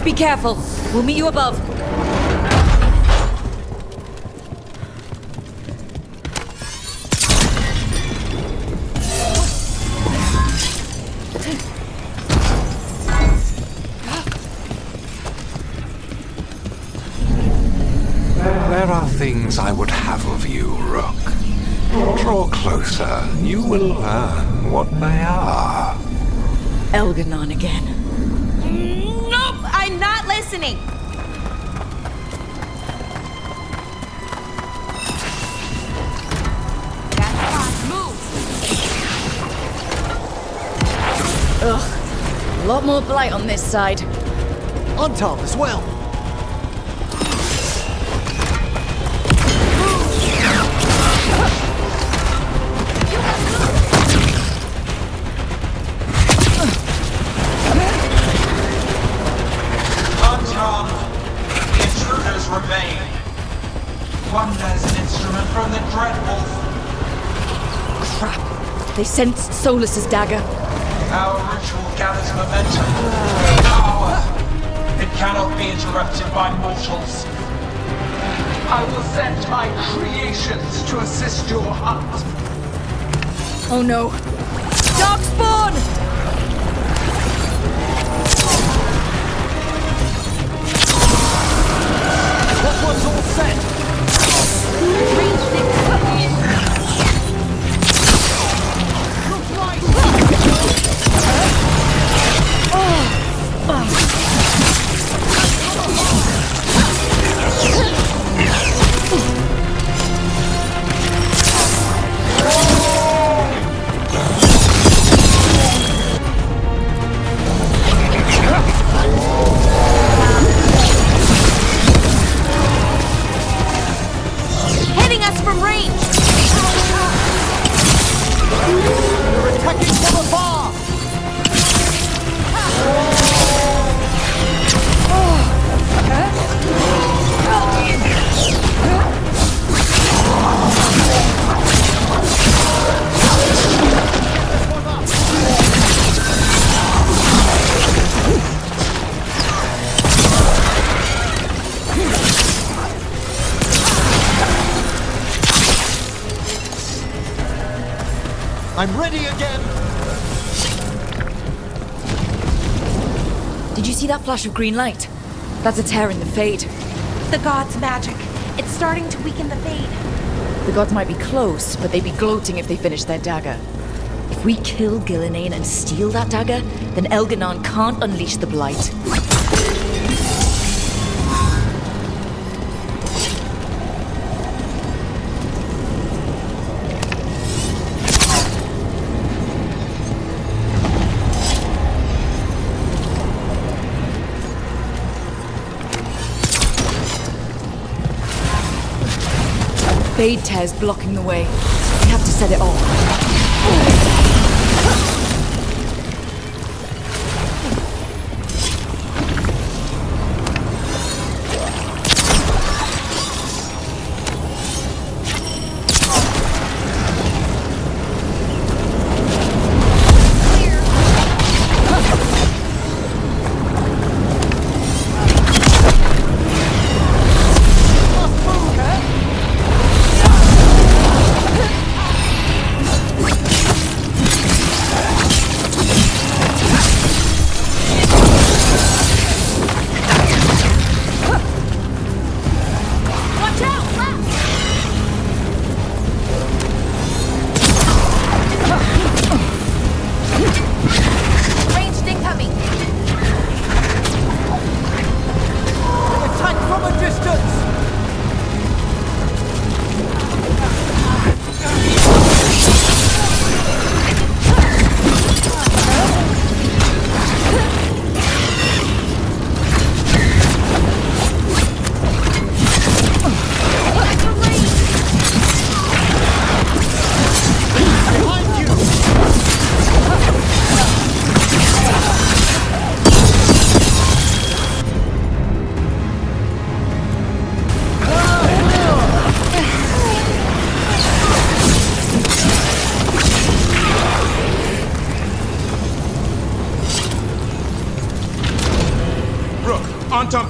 Be careful. We'll meet you above. There are things I would have of you, Rook. Draw closer. You will learn what they are. Elganon again. Nope, I'm not listening. Ugh. A lot more blight on this side. On top as well. Remain. Wonders an instrument from the Dreadwolf. Crap. They sensed Solus's dagger. Our ritual gathers momentum. Power. It cannot be interrupted by mortals. I will send my creations to assist your hunt. Oh no. Darkspawn! That one's all set. Hitting us from range! They're attacking from afar! I'm ready again! Did you see that flash of green light? That's a tear in the Fade. The god's magic. It's starting to weaken the Fade. The gods might be close, but they'd be gloating if they finished their dagger. If we kill Gillenane and steal that dagger, then Elganon can't unleash the Blight. Fade tear's blocking the way. We have to set it off.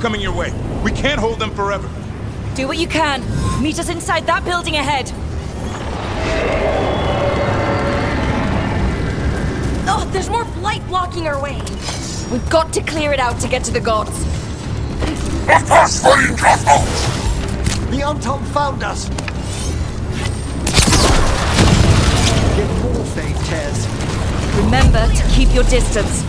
coming your way. We can't hold them forever. Do what you can. Meet us inside that building ahead. Oh, there's more blight blocking our way. We've got to clear it out to get to the gods. The Untom found us! Get more fade tears. Remember to keep your distance.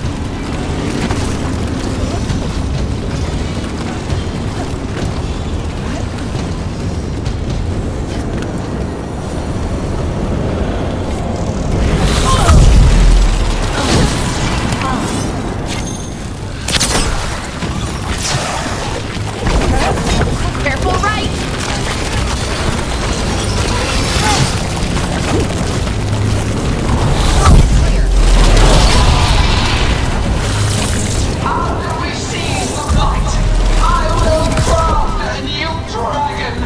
Careful right! After we seize the light, I will craft a new dragon.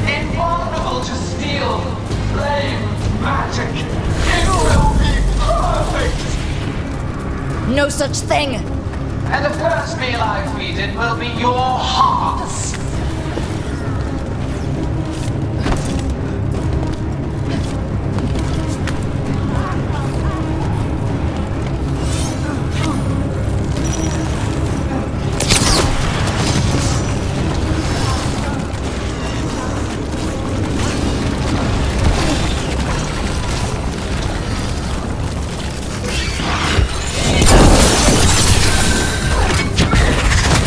Invulnerable to steel, flame, magic. It will be perfect. No such thing. And the first meal I feed it will be your hearts.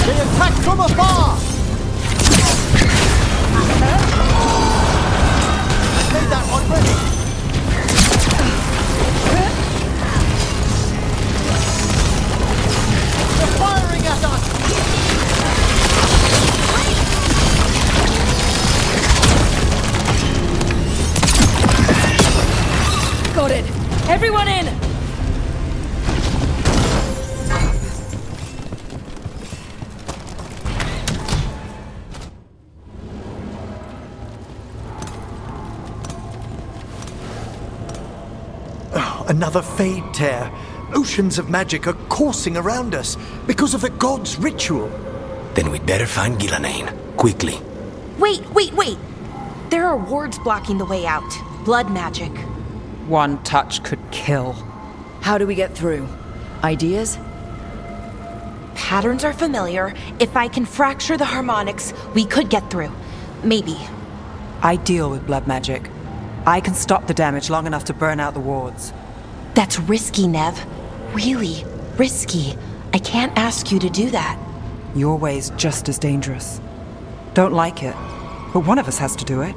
They attack from afar! Made that one ready! They're firing at us! Got it. Everyone in. Another fade tear. Oceans of magic are coursing around us because of the god's ritual. Then we'd better find Gillenane. Quickly. Wait! There are wards blocking the way out. Blood magic. One touch could kill. How do we get through? Ideas? Patterns are familiar. If I can fracture the harmonics, we could get through. Maybe. I deal with blood magic. I can stop the damage long enough to burn out the wards. That's risky, Nev. Really risky. I can't ask you to do that. Your way's just as dangerous. Don't like it, but one of us has to do it.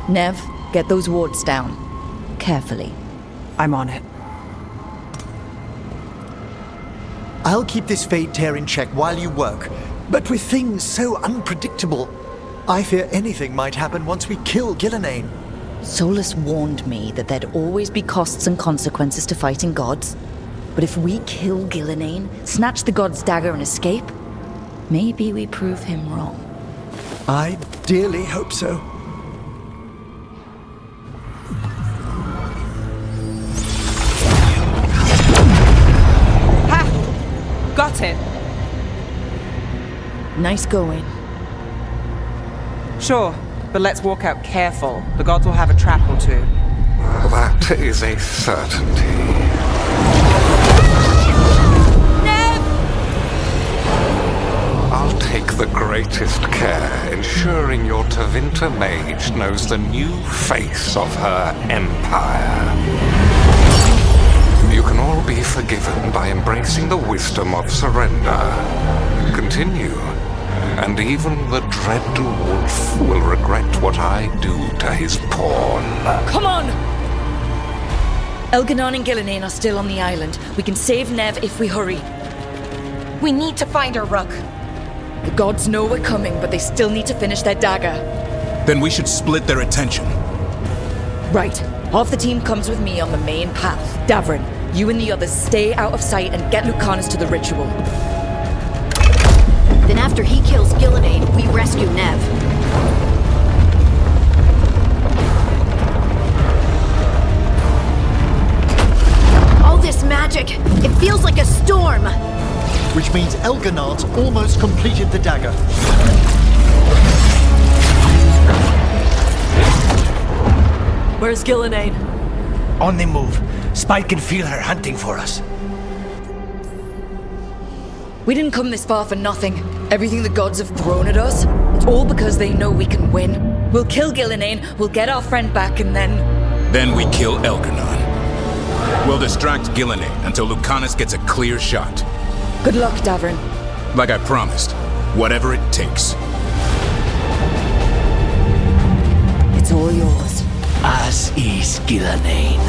Nev, get those wards down. Carefully. I'm on it. I'll keep this fade tear in check while you work, but with things so unpredictable, I fear anything might happen once we kill Gillenane. Solus warned me that there'd always be costs and consequences to fighting gods. But if we kill Gillenane, snatch the god's dagger and escape, maybe we prove him wrong. I dearly hope so. Got it. Nice going. Sure, but let's walk out careful. The gods will have a trap or two. That is a certainty. I'll take the greatest care, ensuring your Tevinter mage knows the new face of her empire. You can all be forgiven by embracing the wisdom of surrender. Continue, and even the dread wolf will regret what I do to his pawn. Come on! Elganon and Gillenane are still on the island. We can save Nev if we hurry. We need to find her, Rook. The gods know we're coming, but they still need to finish their dagger. Then we should split their attention. Right. Half the team comes with me on the main path. Davrin, you and the others stay out of sight and get Lucanus to the ritual. Then after he kills Gillenane, we rescue Nev. magic. It feels like a storm. Which means Elganard's almost completed the dagger. Where's Gillenane? On the move. Spike can feel her hunting for us. We didn't come this far for nothing. Everything the gods have thrown at us, it's all because they know we can win. We'll kill Gillenane, we'll get our friend back, and then... Then we kill Elganon. We'll distract Gillenane until Lucanus gets a clear shot. Good luck, Davern. Like I promised, whatever it takes. It's all yours. As is Gillenane.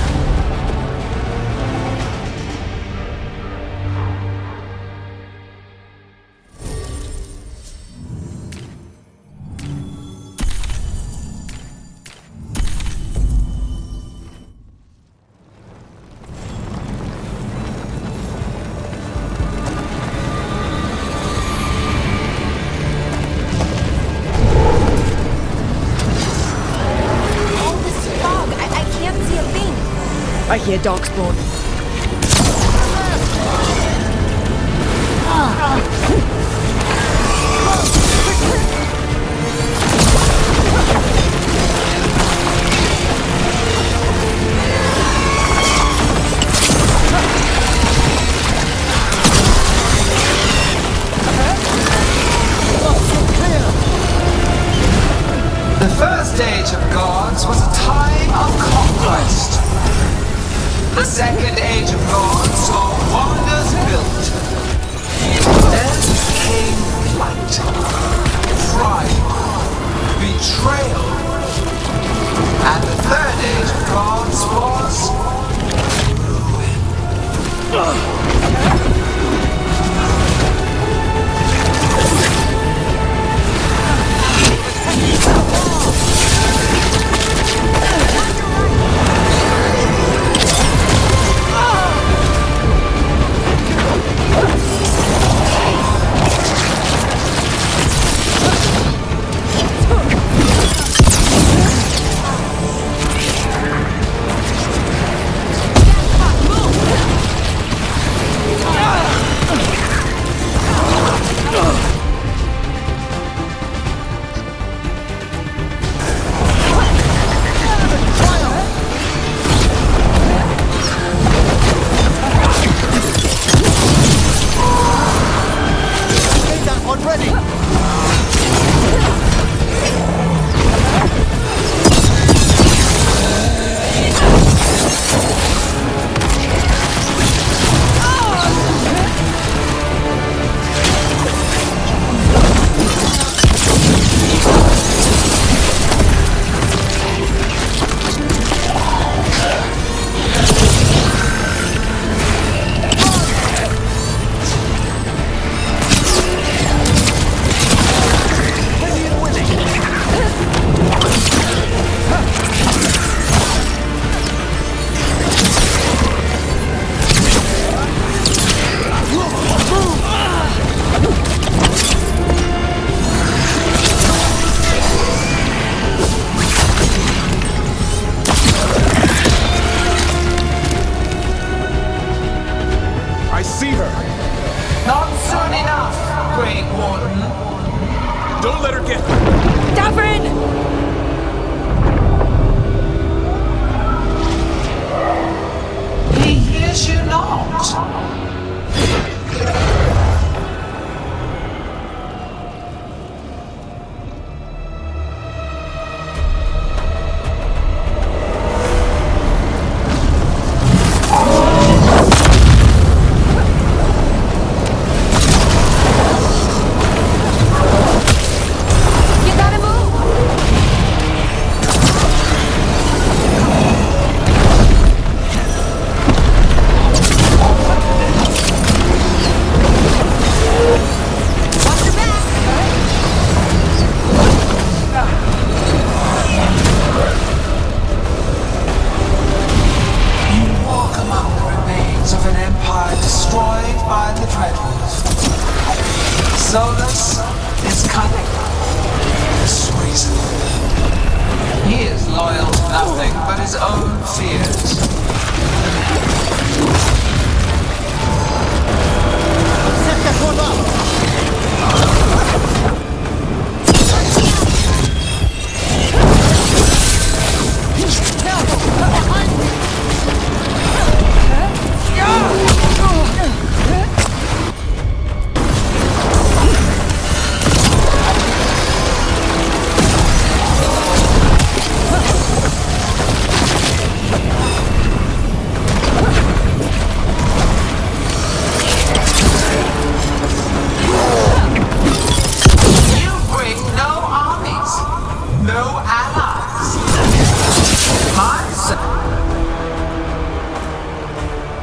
I hear Darkspawn. The first age of gods was a time of conquest. The second age of gods saw wonders built. Then came flight, pride, betrayal. And the third age of gods was ruin.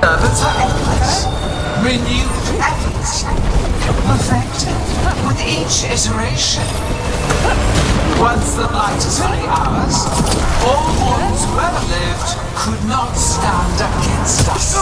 Servants are endless. Renewed efforts. Perfected with each iteration. Once the light is fully ours, all mortals who ever lived could not stand against us.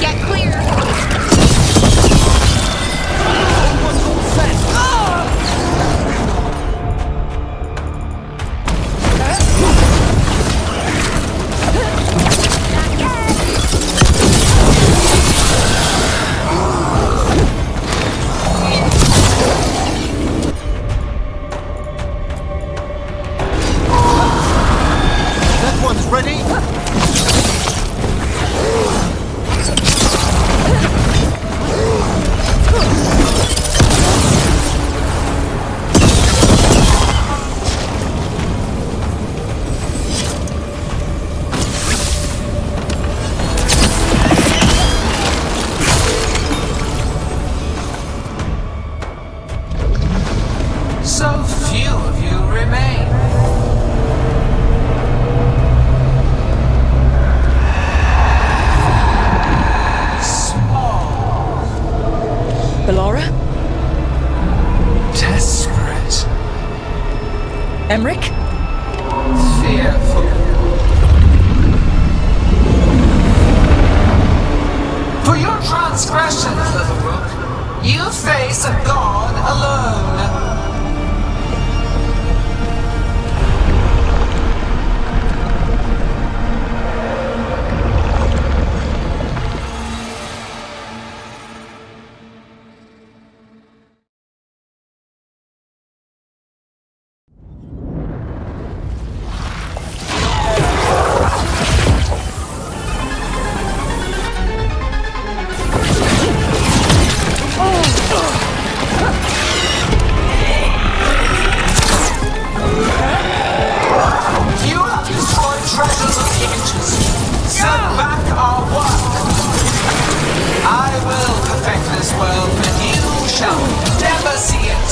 Get clear! That one's ready. So few of you remain. Ballora? Desperate. Emmerich? Fearful. For your transgressions, little rook, you face a god alone. You have destroyed treasures of ages. Set back our work. I will perfect this world, and you shall never see it.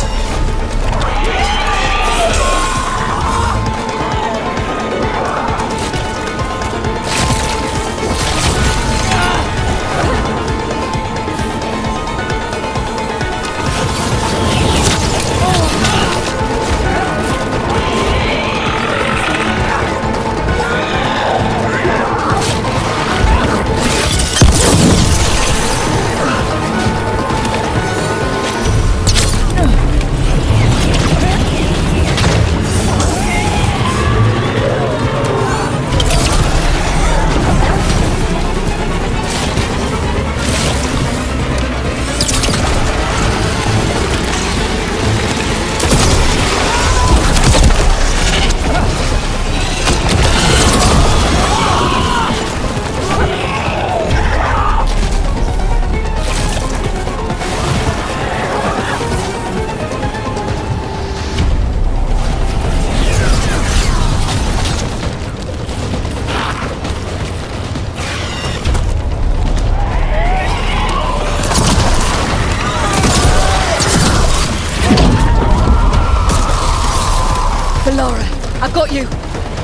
Ballora, I've got you.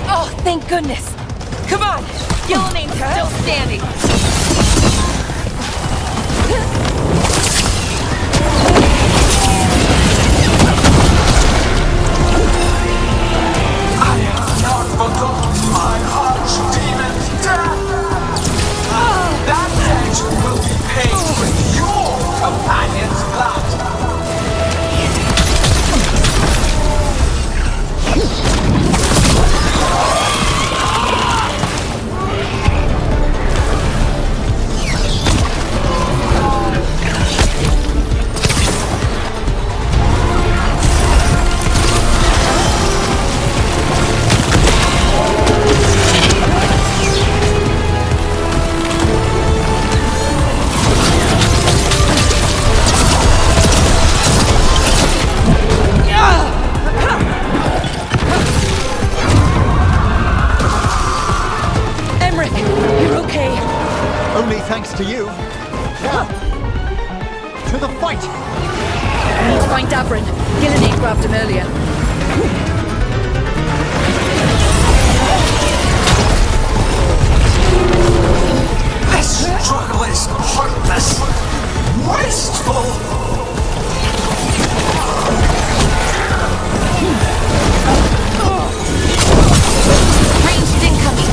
Oh, thank goodness. Come on, Gillian's still standing. I have not forgotten my archdemon death. That debt will be paid with your companion's blood. Emmerich, you're okay. Only thanks to you. Now, to the fight! We need to find Davrin. Gillian grabbed him earlier. This struggle is heartless, wasteful. Ranged incoming.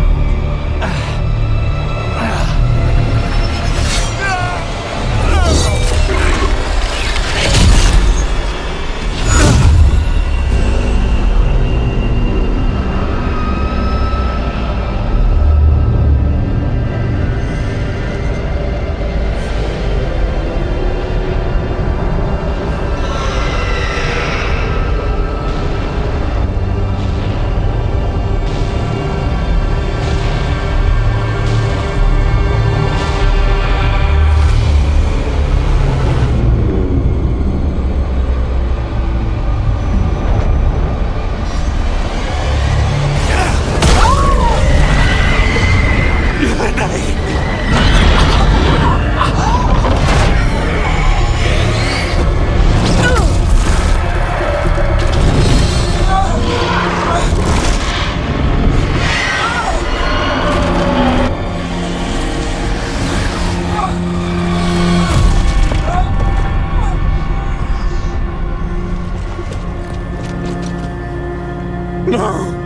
No!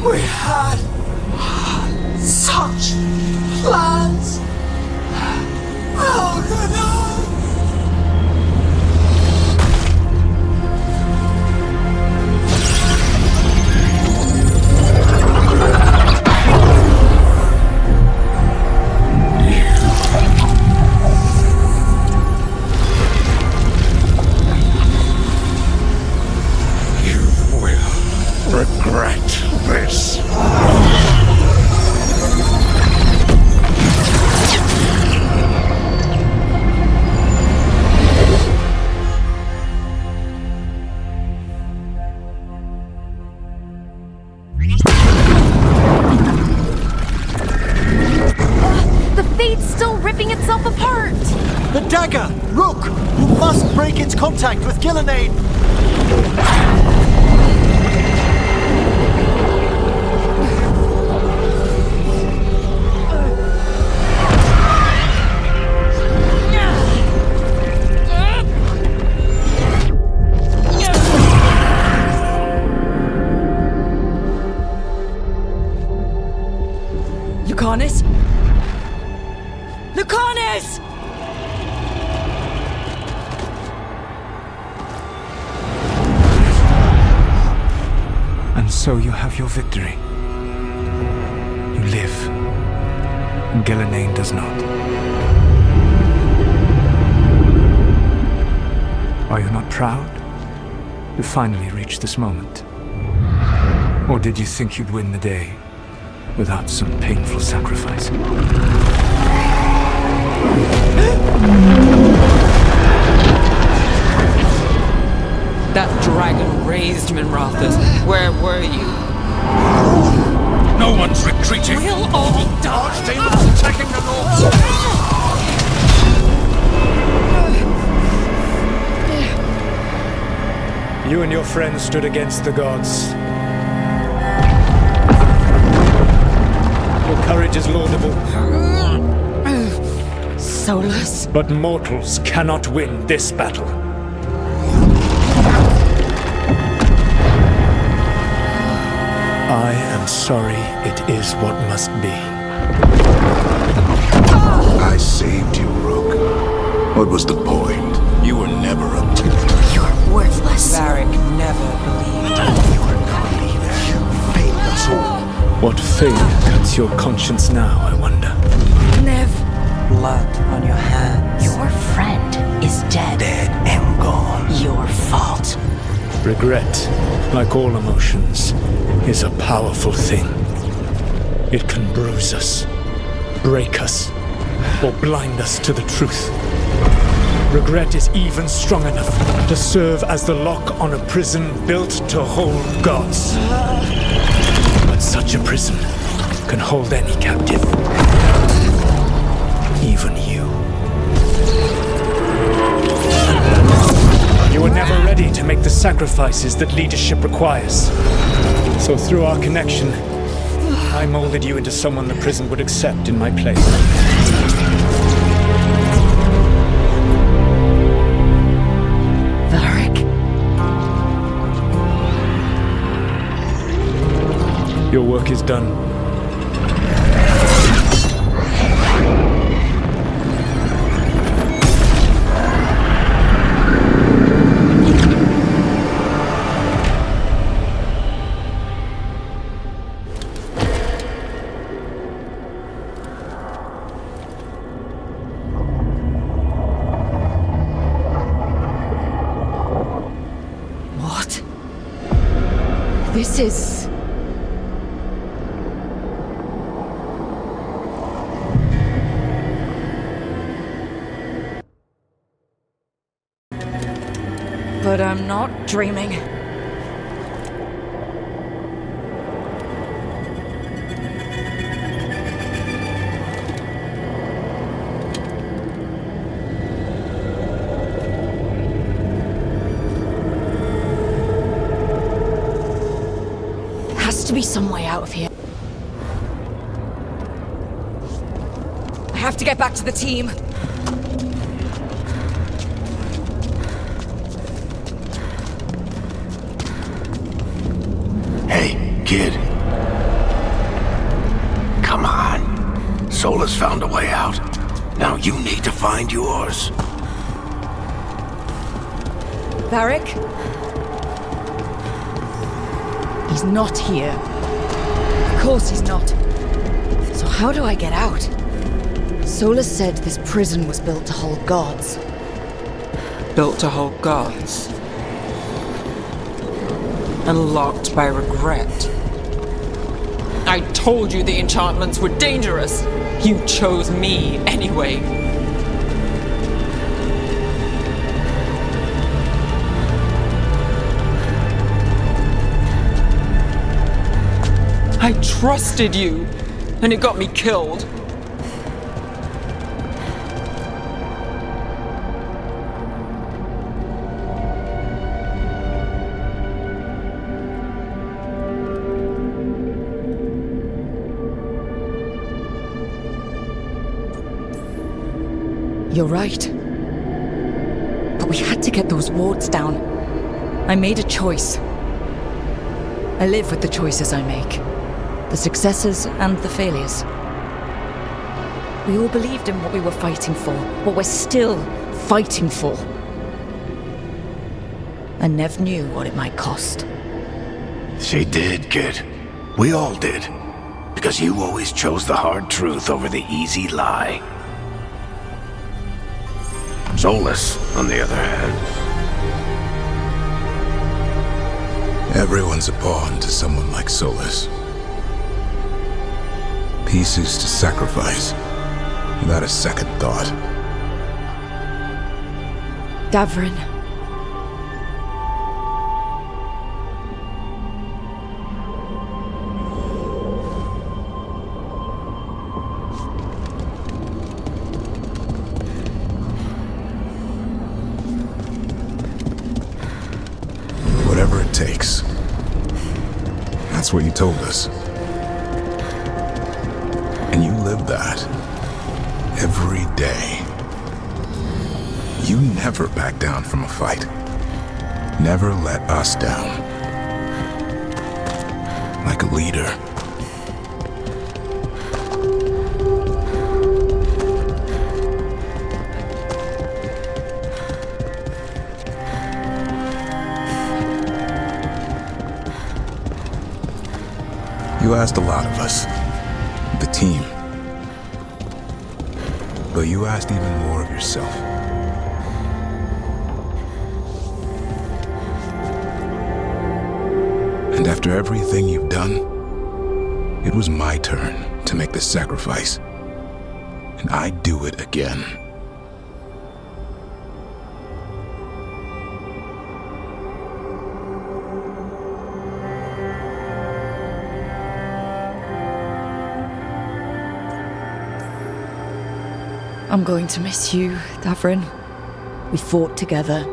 We had such plans! Algernon! Regret this. The Fate's still ripping itself apart! The dagger! Rook! You must break its contact with Gillenane! Lucanus? Lucanus! And so you have your victory. You live. And Gillenane does not. Are you not proud to finally reach this moment? Or did you think you'd win the day without some painful sacrifice? That dragon raised Minrathus. Where were you? No one's retreating. We'll all die. Archdemons attacking the north. You and your friends stood against the gods. Your courage is laudable. Solus? But mortals cannot win this battle. I am sorry it is what must be. I saved you, Rook. What was the point? You were never up to it. You're worthless. Varric never believed. You were not a leader. You failed us all. What failure cuts your conscience now, I wonder? Nev. Blood on your hands. Your friend is dead. Dead and gone. Your fault. Regret, like all emotions, is a powerful thing. It can bruise us, break us, or blind us to the truth. Regret is even strong enough to serve as the lock on a prison built to hold gods. But such a prison can hold any captive. Even you. You were never ready to make the sacrifices that leadership requires. So through our connection, I molded you into someone the prison would accept in my place. Varric? Your work is done. This is... But I'm not dreaming. Has to be some way out of here. I have to get back to the team. Solus found a way out. Now you need to find yours. Varric? He's not here. Of course he's not. So how do I get out? Solus said this prison was built to hold gods. Built to hold gods. And locked by regret. I told you the enchantments were dangerous. You chose me anyway. I trusted you, and it got me killed. You're right. But we had to get those wards down. I made a choice. I live with the choices I make. The successes and the failures. We all believed in what we were fighting for, what we're still fighting for. And Nev knew what it might cost. She did, kid. We all did. Because you always chose the hard truth over the easy lie. Solus, on the other hand. Everyone's a pawn to someone like Solus. Pieces to sacrifice, without a second thought. Davrin. Whatever it takes. That's what you told us. And you live that. Every day. You never back down from a fight. Never let us down. Like a leader. You asked a lot of us. The team. But you asked even more of yourself. And after everything you've done, it was my turn to make the sacrifice. And I'd do it again. I'm going to miss you, Davrin. We fought together,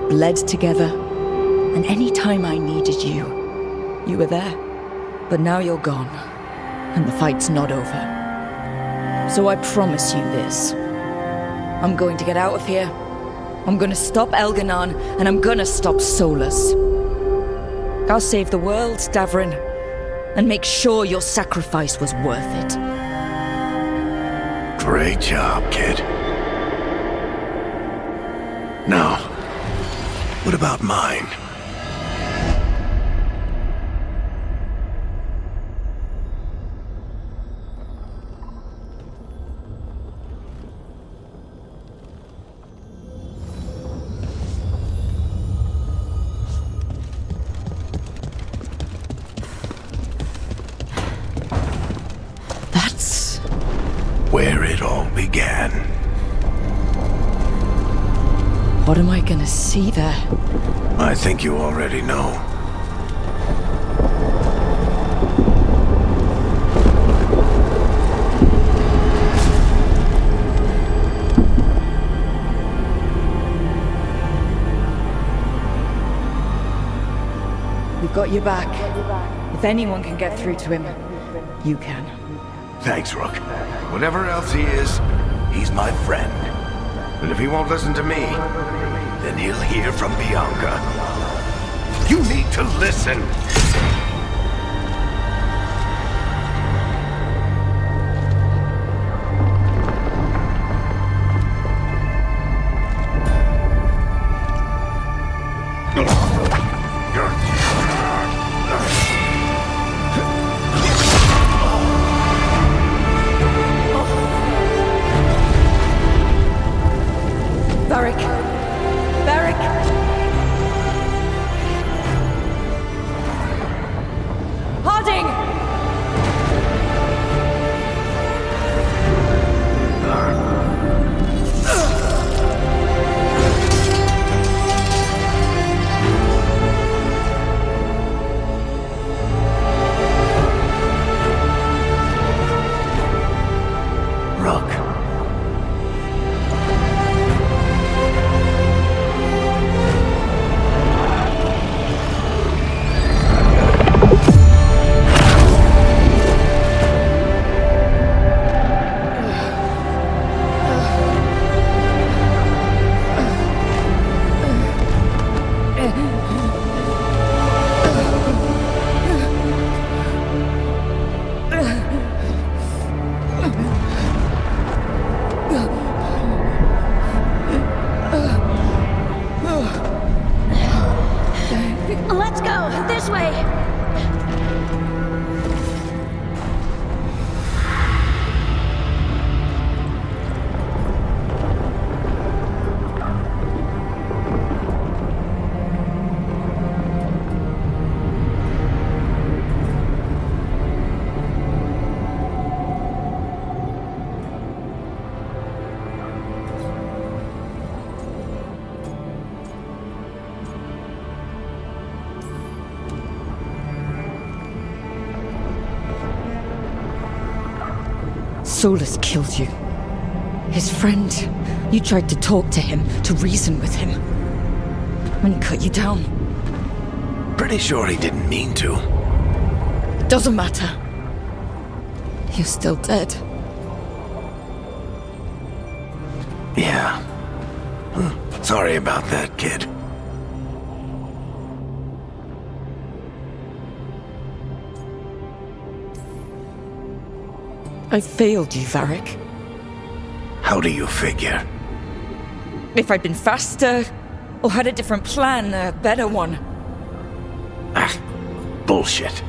bled together, and any time I needed you, you were there. But now you're gone, and the fight's not over. So I promise you this. I'm going to get out of here. I'm going to stop Elganon, and I'm going to stop Solus. I'll save the world, Davrin, and make sure your sacrifice was worth it. Great job, kid. Now, what about mine? That's where it all began. What am I gonna see there? I think you already know. We've got your back. If anyone can get through to him, you can. Thanks, Rook. Whatever else he is, he's my friend. And if he won't listen to me, then he'll hear from Bianca. You need to listen! Let's go! This way! Solus killed you. His friend. You tried to talk to him, to reason with him. When he cut you down. Pretty sure he didn't mean to. Doesn't matter. You're still dead. Yeah. Sorry about that, kid. I failed you, Varric. How do you figure? If I'd been faster, or had a different plan, a better one. Ah, bullshit.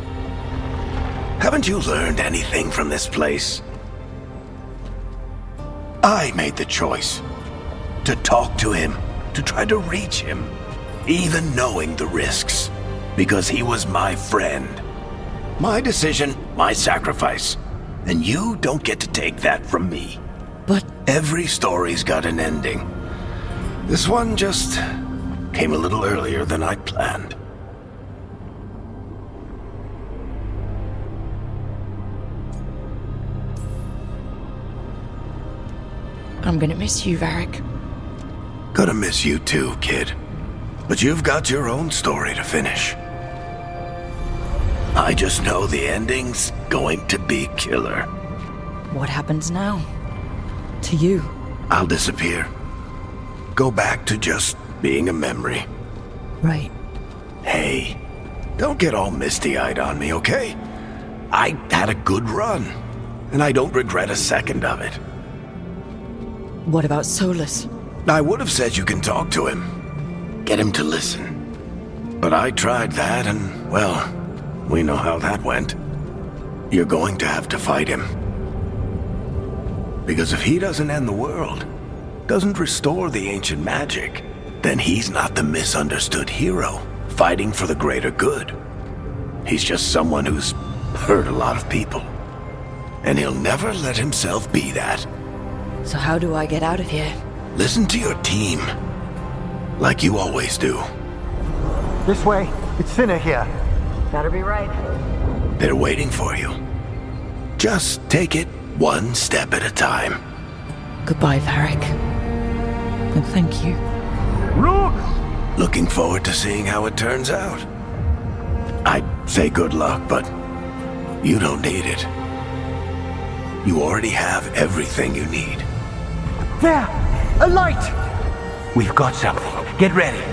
Haven't you learned anything from this place? I made the choice. To talk to him, to try to reach him, even knowing the risks. Because he was my friend. My decision, my sacrifice. And you don't get to take that from me. But every story's got an ending. This one just came a little earlier than I planned. I'm gonna miss you, Varric. Gonna miss you too, kid. But you've got your own story to finish. I just know the ending's going to be killer. What happens now? To you? I'll disappear. Go back to just being a memory. Right. Hey, don't get all misty-eyed on me, okay? I had a good run, and I don't regret a second of it. What about Solus? I would have said you can talk to him. Get him to listen. But I tried that, and, well, we know how that went. You're going to have to fight him. Because if he doesn't end the world, doesn't restore the ancient magic, then he's not the misunderstood hero, fighting for the greater good. He's just someone who's hurt a lot of people. And he'll never let himself be that. So how do I get out of here? Listen to your team. Like you always do. This way. It's thinner here. Better be right. They're waiting for you. Just take it one step at a time. Goodbye, Varric. And thank you. Rook! Looking forward to seeing how it turns out. I'd say good luck, but you don't need it. You already have everything you need. There! A light! We've got something. Get ready.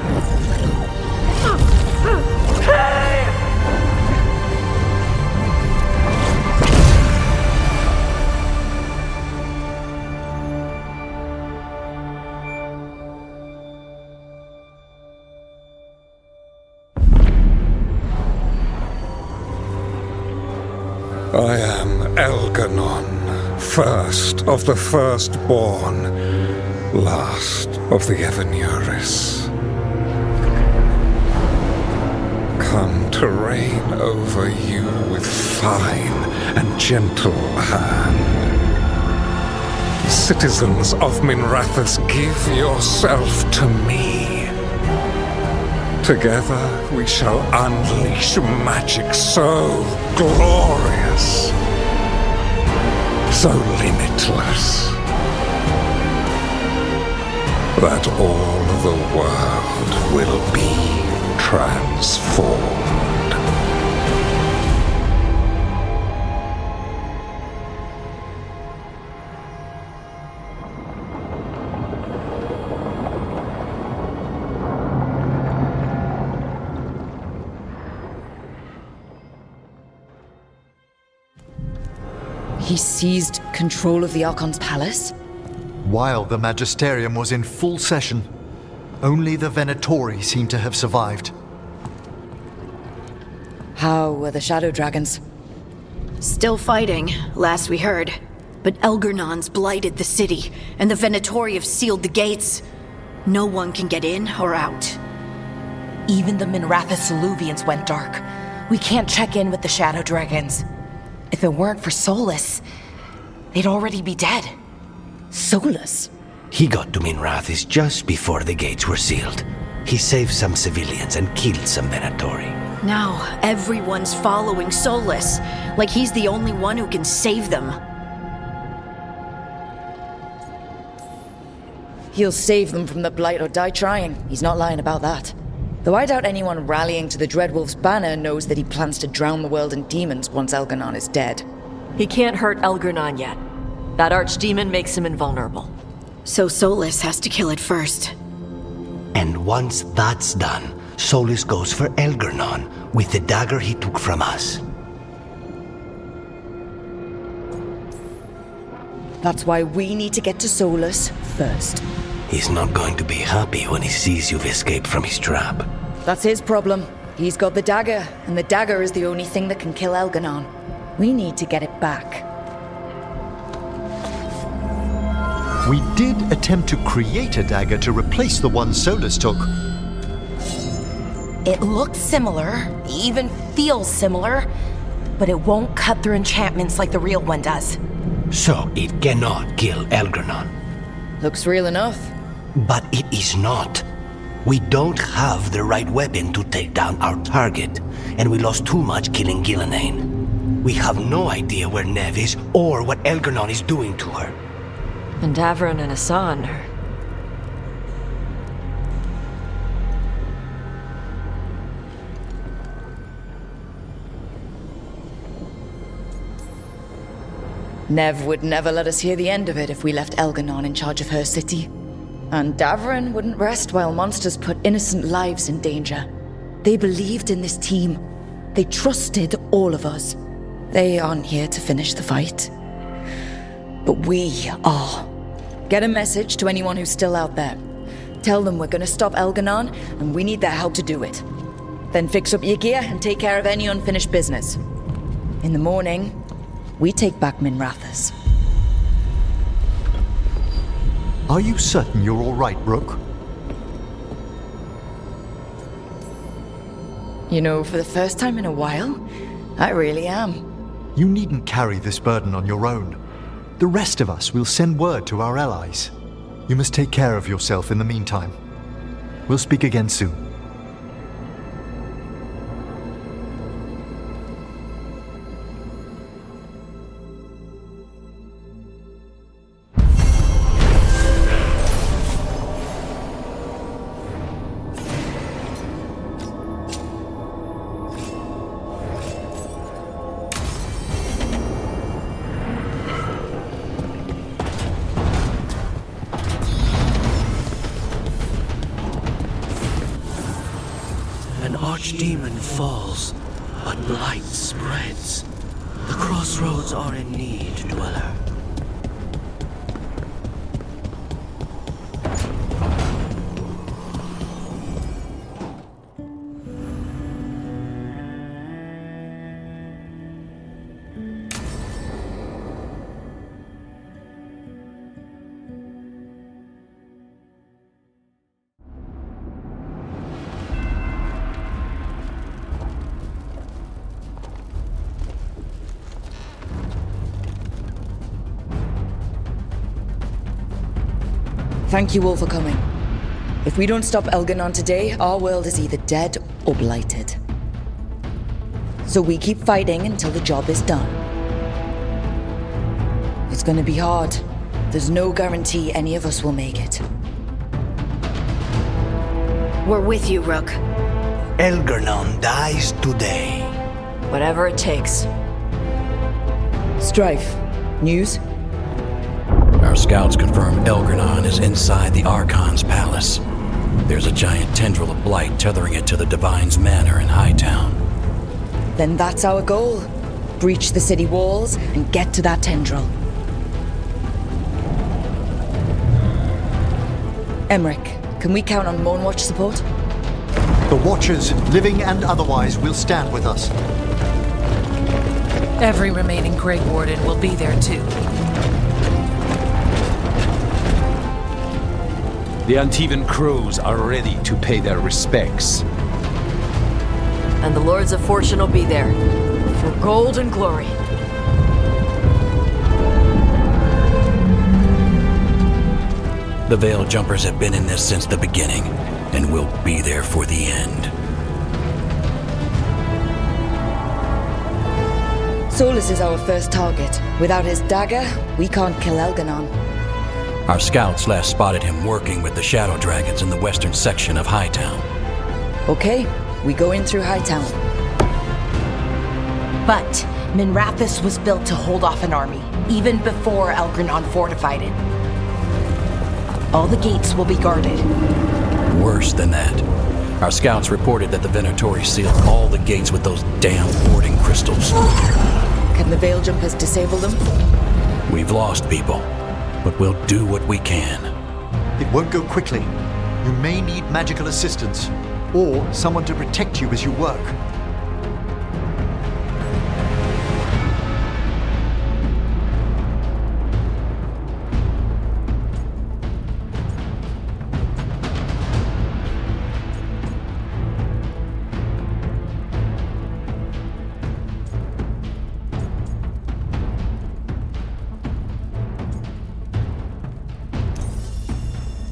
I am Elganon, first of the firstborn, last of the Evenuris. Come to reign over you with fine and gentle hand. Citizens of Minrathous, give yourself to me. Together we shall unleash magic so glorious, so limitless, that all the world will be transformed. He seized control of the Archon's palace? While the Magisterium was in full session, only the Venatori seem to have survived. How were the Shadow Dragons? Still fighting, last we heard. But Elgernon's blighted the city, and the Venatori have sealed the gates. No one can get in or out. Even the Minrathous Illuvians went dark. We can't check in with the Shadow Dragons. If it weren't for Solus, they'd already be dead. Solus? He got to Minrathous just before the gates were sealed. He saved some civilians and killed some Venatori. Now everyone's following Solus, like he's the only one who can save them. He'll save them from the Blight or die trying. He's not lying about that. Though I doubt anyone rallying to the Dreadwolf's banner knows that he plans to drown the world in demons once Elgernon is dead. He can't hurt Elgernon yet. That archdemon makes him invulnerable. So Solus has to kill it first. And once that's done, Solus goes for Elgernon with the dagger he took from us. That's why we need to get to Solus first. He's not going to be happy when he sees you've escaped from his trap. That's his problem. He's got the dagger, and the dagger is the only thing that can kill Elgernon. We need to get it back. We did attempt to create a dagger to replace the one Solus took. It looks similar, even feels similar, but it won't cut through enchantments like the real one does. So it cannot kill Elgernon. Looks real enough. But it is not. We don't have the right weapon to take down our target, and we lost too much killing Gillenane. We have no idea where Neve is or what Elgernon is doing to her. And Davron and Hassan are... Nev would never let us hear the end of it if we left Elgernon in charge of her city. And Davron wouldn't rest while monsters put innocent lives in danger. They believed in this team. They trusted all of us. They aren't here to finish the fight. But we are. Get a message to anyone who's still out there. Tell them we're gonna stop Elgernon, and we need their help to do it. Then fix up your gear and take care of any unfinished business. In the morning, we take back Minrathous. Are you certain you're all right, Rook? You know, for the first time in a while, I really am. You needn't carry this burden on your own. The rest of us will send word to our allies. You must take care of yourself in the meantime. We'll speak again soon. Archdemon falls, but blight spreads. The crossroads are in need, Dweller. Thank you all for coming. If we don't stop Elgernon today, our world is either dead or blighted. So we keep fighting until the job is done. It's gonna be hard. There's no guarantee any of us will make it. We're with you, Rook. Elgernon dies today. Whatever it takes. Strife, news? Our scouts confirm Elgernon is inside the Archon's palace. There's a giant tendril of blight tethering it to the Divine's manor in Hightown. Then that's our goal. breach the city walls and get to that tendril. Emmerich, can we count on Moonwatch support? The Watchers, living and otherwise, will stand with us. Every remaining Grey Warden will be there too. The Antivan Crows are ready to pay their respects. And the Lords of Fortune will be there. For gold and glory. The Veil Jumpers have been in this since the beginning, and will be there for the end. Solus is our first target. Without his dagger, we can't kill Elganon. Our scouts last spotted him working with the Shadow Dragons in the western section of Hightown. Okay, we go in through Hightown. But Minrathous was built to hold off an army, even before Elgranon fortified it. All the gates will be guarded. Worse than that. Our scouts reported that the Venatori sealed all the gates with those damn warding crystals. Can the Veil Jumpers disable them? We've lost people, but we'll do what we can. It won't go quickly. You may need magical assistance, or someone to protect you as you work.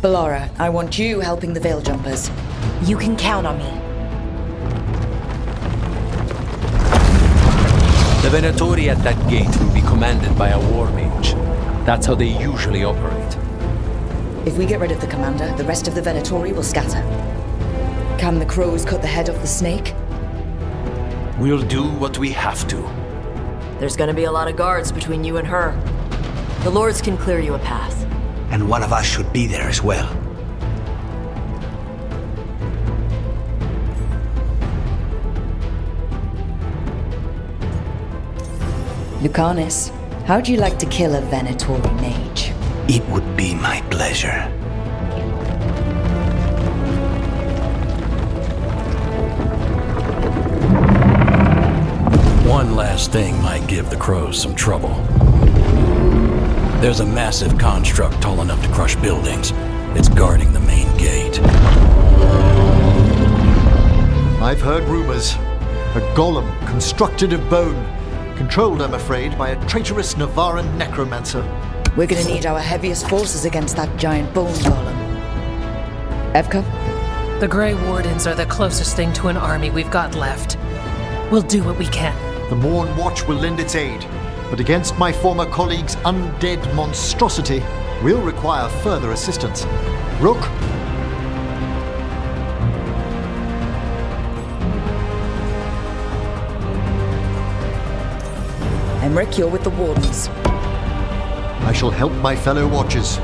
Bellara, I want you helping the Veil Jumpers. You can count on me. The Venatori at that gate will be commanded by a war mage. That's how they usually operate. If we get rid of the commander, the rest of the Venatori will scatter. Can the crows cut the head off the snake? We'll do what we have to. There's gonna be a lot of guards between you and her. The Lords can clear you a path. And one of us should be there as well. Lucanus, how'd you like to kill a Venatori mage? It would be my pleasure. One last thing might give the crows some trouble. There's a massive construct tall enough to crush buildings. It's guarding the main gate. I've heard rumors. A golem constructed of bone. Controlled, I'm afraid, by a traitorous Navaran necromancer. We're gonna need our heaviest forces against that giant bone golem. Evka? The Grey Wardens are the closest thing to an army we've got left. We'll do what we can. The Morn Watch will lend its aid. But against my former colleague's undead monstrosity, we'll require further assistance. Rook? Emmerich, you're with the Wardens. I shall help my fellow Watchers.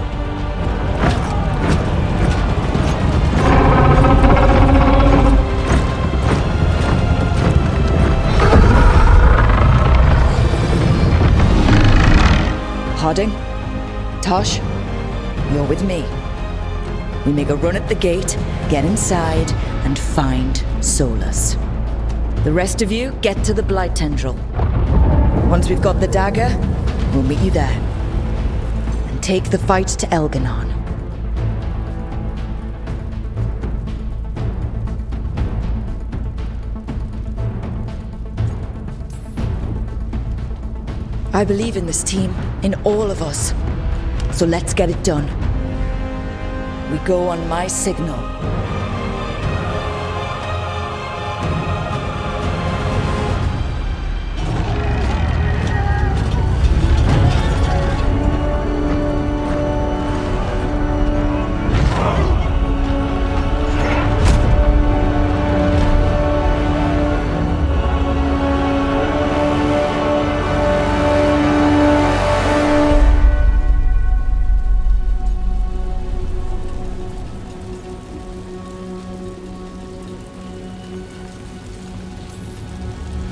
Harding, Tosh, you're with me. We make a run at the gate, get inside, and find Solus. The rest of you get to the Blight Tendril. Once we've got the dagger, we'll meet you there. And take the fight to Elganon. I believe in this team, in all of us. So let's get it done. We go on my signal.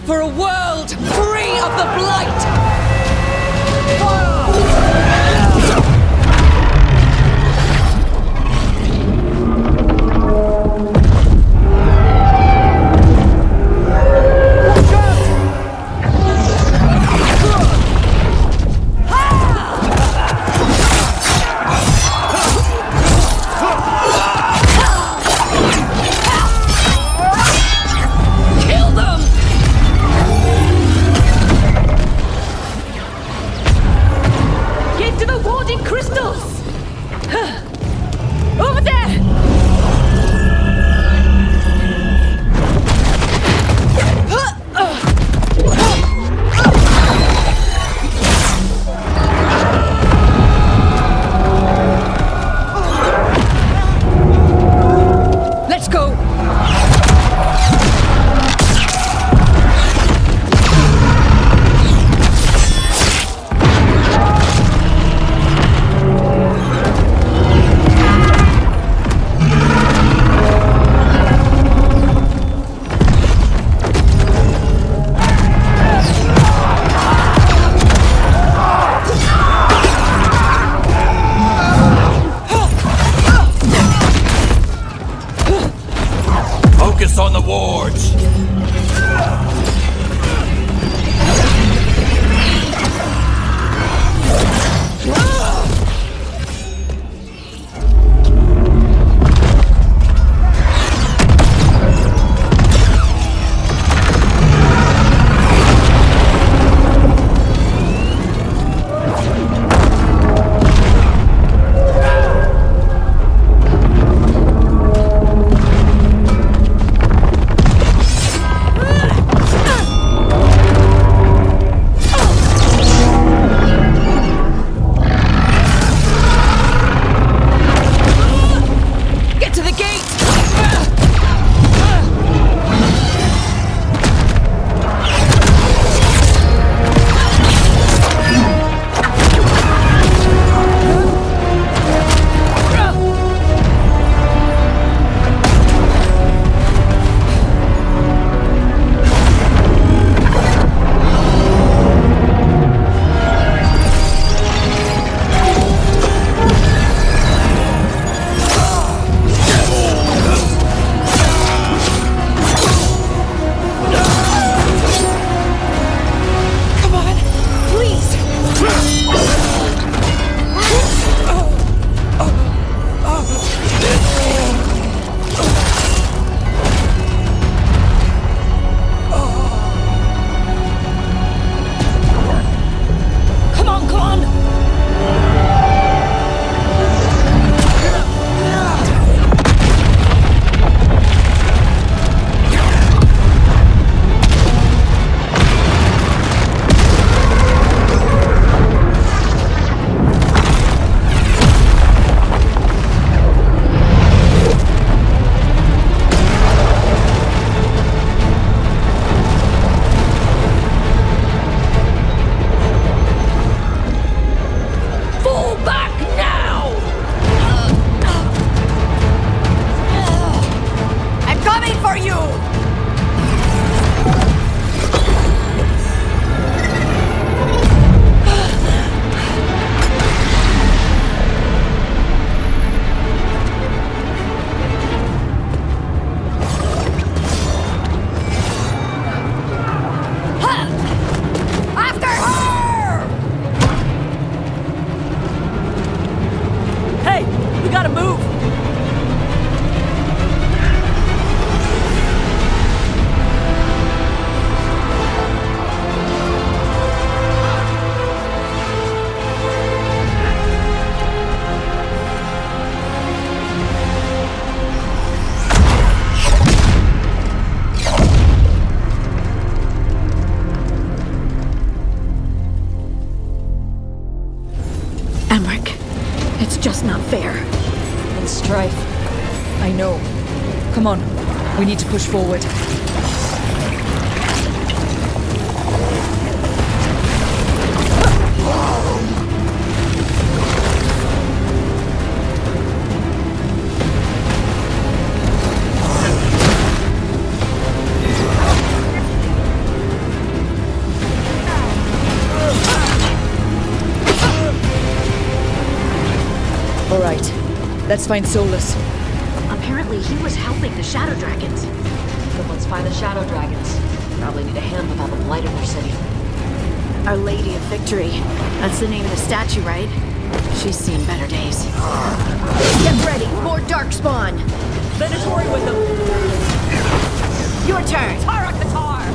For a world free of the Blight! Kill them! Get to the warding crystals! Over there! Let's go! Focus on the wards! Get to the gate! Come on, please! Come on, come on! Fall back now! I'm coming for you! After her! Hey, we gotta move! Emmerich, it's just not fair. And strife. I know. Come on, we need to push forward. Let's find Solus. Apparently he was helping the Shadow Dragons. Then let's find the Shadow Dragons. Probably need a hand with all the blight in their city. Our Lady of Victory. That's the name of the statue, right? She's seen better days. Get ready, more Darkspawn! Venatori with them! Your turn! Tara Katar!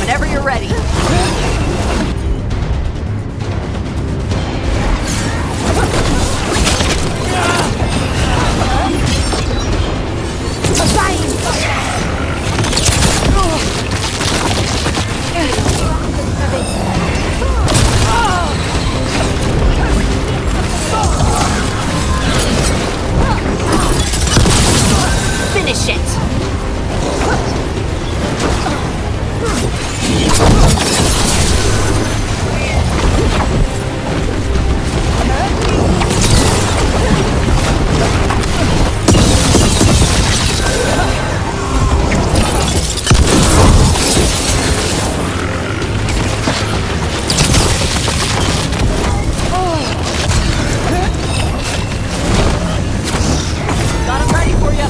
Whenever you're ready. Finish it! Got him ready for you.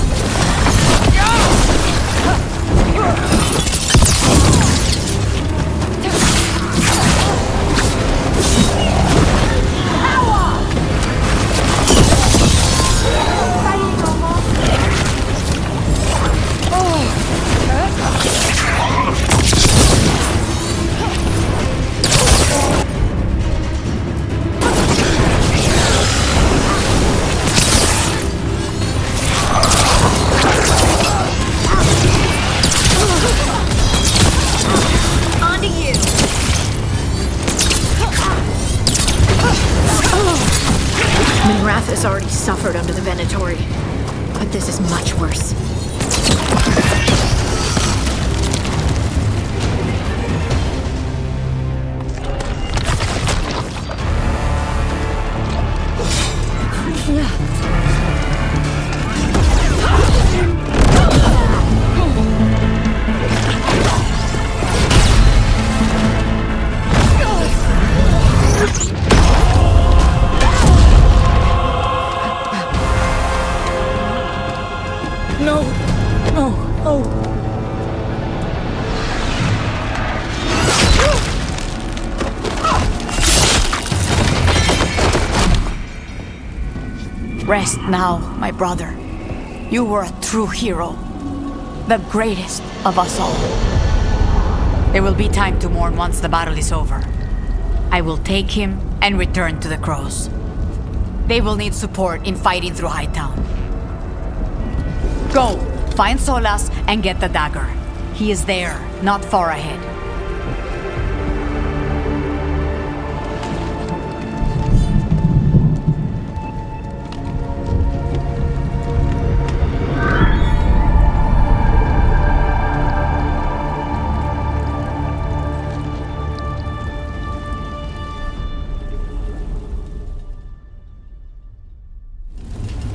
On to you! Minrath has already suffered under the Venatori, but this is much worse. No! No! Oh! Rest now, my brother. You were a true hero. The greatest of us all. There will be time to mourn once the battle is over. I will take him and return to the Crows. They will need support in fighting through Hightown. Go, find Solas and get the dagger. He is there, not far ahead.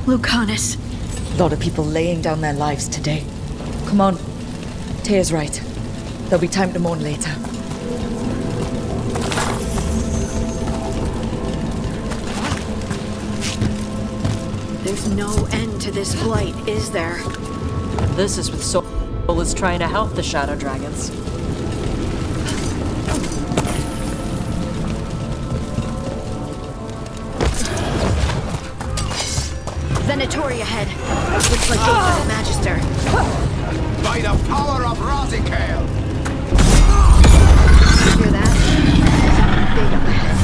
Lucanus. A lot of people laying down their lives today. Come on. Tear's right. There'll be time to mourn later. There's no end to this blight, is there? This is with Solus trying to help the Shadow Dragons. Venatori ahead. Looks like those are the Magister. By the power of Rosicale! Hear that? Something big up ahead.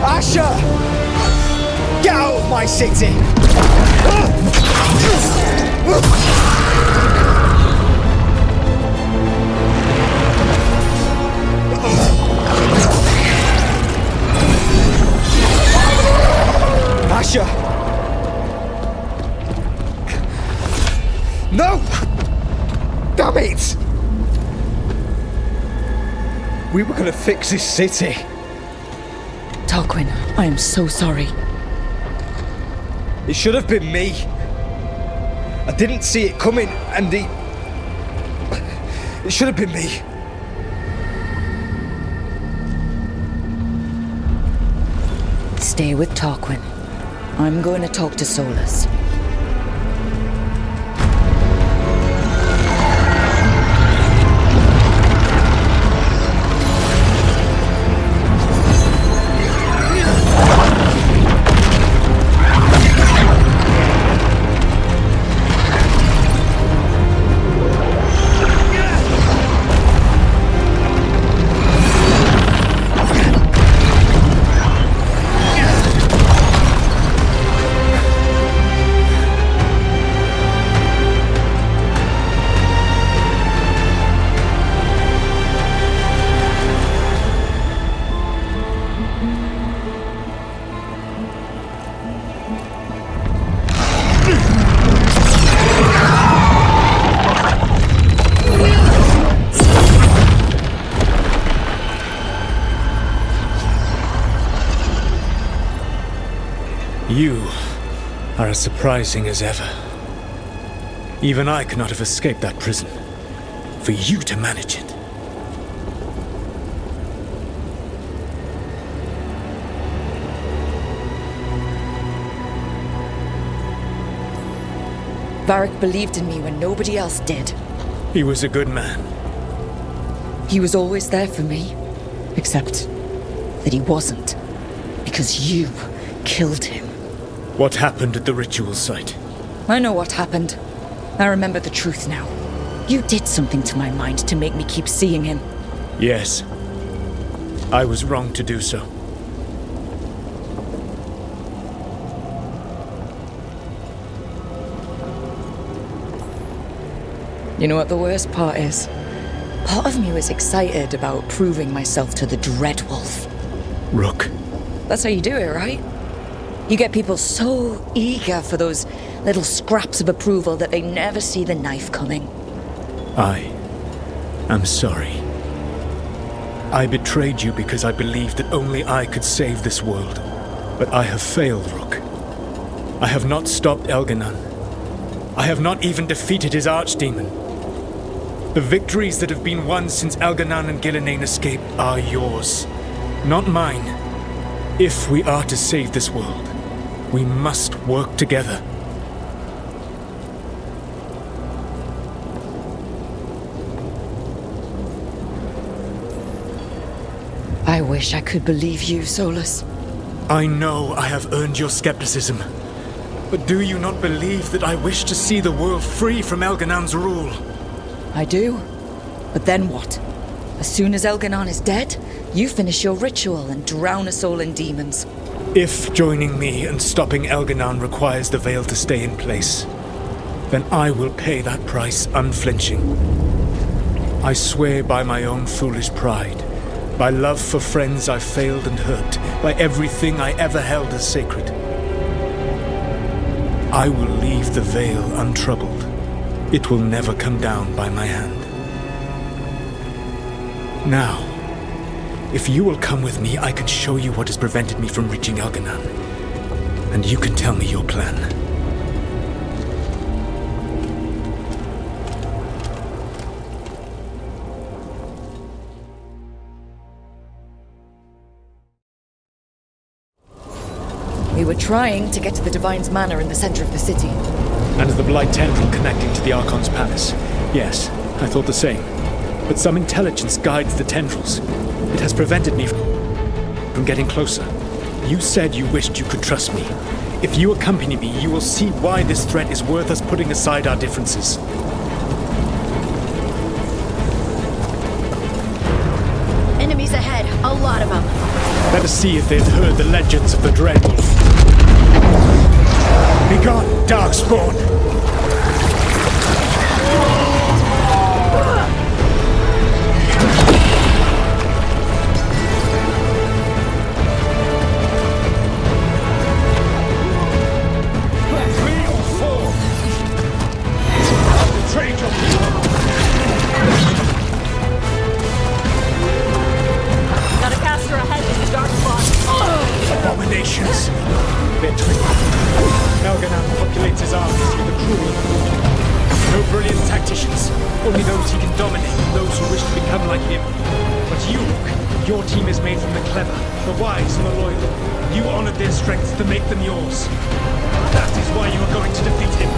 Asher! Get out of my city! Asher! No! Damn it! We were gonna fix this city. Tarquin, I am so sorry. It should have been me. I didn't see it coming, and it should have been me. Stay with Tarquin. I'm going to talk to Solus. You are as surprising as ever. Even I could not have escaped that prison. For you to manage it. Varric believed in me when nobody else did. He was a good man. He was always there for me. Except that he wasn't. Because you killed him. What happened at the ritual site? I know what happened. I remember the truth now. You did something to my mind to make me keep seeing him. Yes. I was wrong to do so. You know what the worst part is? Part of me was excited about proving myself to the Dreadwolf. Rook. That's how you do it, right? You get people so eager for those little scraps of approval that they never see the knife coming. I am sorry. I betrayed you because I believed that only I could save this world. But I have failed, Rook. I have not stopped Elganon. I have not even defeated his archdemon. The victories that have been won since Elganon and Gillenane escaped are yours, not mine. If we are to save this world, we must work together. I wish I could believe you, Solus. I know I have earned your skepticism. But do you not believe that I wish to see the world free from Elganon's rule? I do. But then what? As soon as Elganon is dead, you finish your ritual and drown us all in demons. If joining me and stopping Elganon requires the Veil to stay in place, then I will pay that price unflinching. I swear by my own foolish pride, by love for friends I failed and hurt, by everything I ever held as sacred. I will leave the Veil untroubled. It will never come down by my hand. Now, if you will come with me, I can show you what has prevented me from reaching Elganan. And you can tell me your plan. We were trying to get to the Divine's Manor in the center of the city. And the Blight Tendril connecting to the Archon's palace. Yes, I thought the same. But some intelligence guides the tendrils. It has prevented me from getting closer. You said you wished you could trust me. If you accompany me, you will see why this threat is worth us putting aside our differences. Enemies ahead, a lot of them. Let us see if they've heard the legends of the Dreadwolf. Begone, Darkspawn! Got a caster ahead in the dark spot. Abominations! They're twisted. Elganan populates his armies with the cruel and brutal. No brilliant tacticians, only those he can dominate and those who wish to become like him. But you, your team is made from the clever, the wise and the loyal. You honored their strengths to make them yours. That is why you are going to defeat him.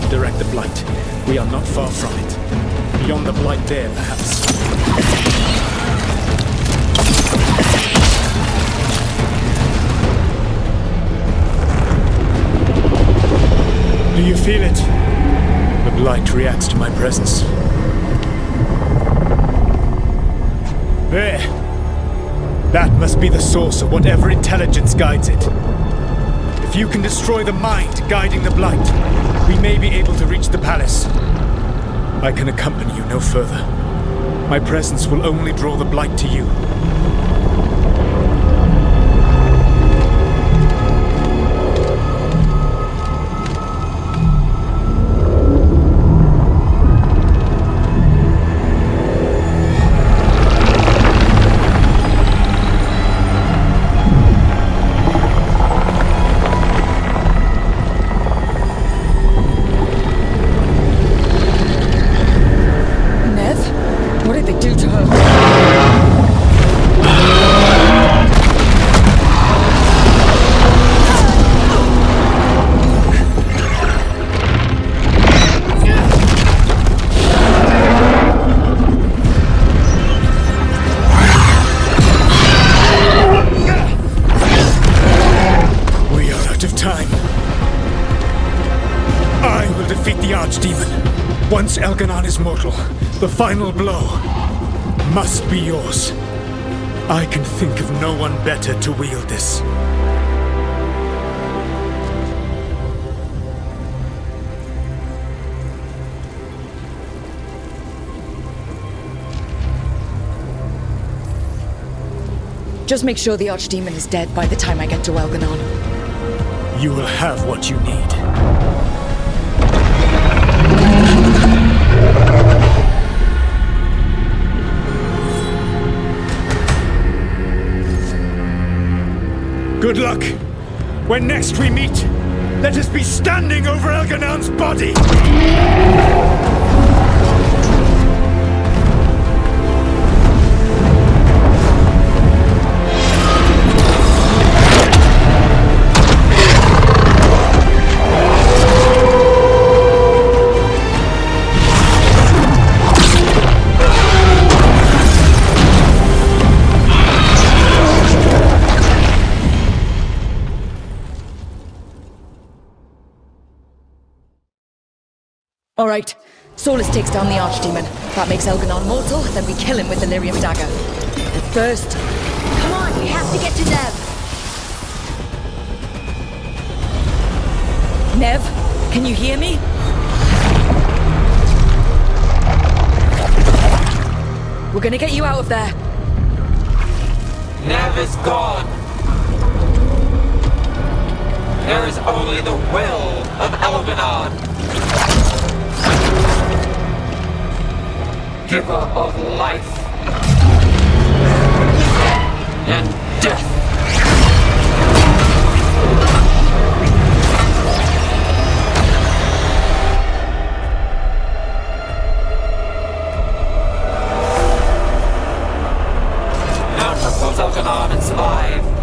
to direct the Blight. We are not far from it. Beyond the Blight there, perhaps. Do you feel it? The Blight reacts to my presence. There! That must be the source of whatever intelligence guides it. If you can destroy the mind guiding the Blight, we may be able to reach the palace. I can accompany you no further. My presence will only draw the Blight to you. Once Elganon is mortal, the final blow must be yours. I can think of no one better to wield this. Just make sure the Archdemon is dead by the time I get to Elganon. You will have what you need. Good luck. When next we meet, let us be standing over Elganon's body! All right, Solus takes down the Archdemon. That makes Elganon mortal, then we kill him with the Lyrium dagger. But first... Come on, we have to get to Nev. Nev, can you hear me? We're gonna get you out of there. Nev is gone. There is only the will of Elganon. Giver of life and death. Now propose Elganon and survive.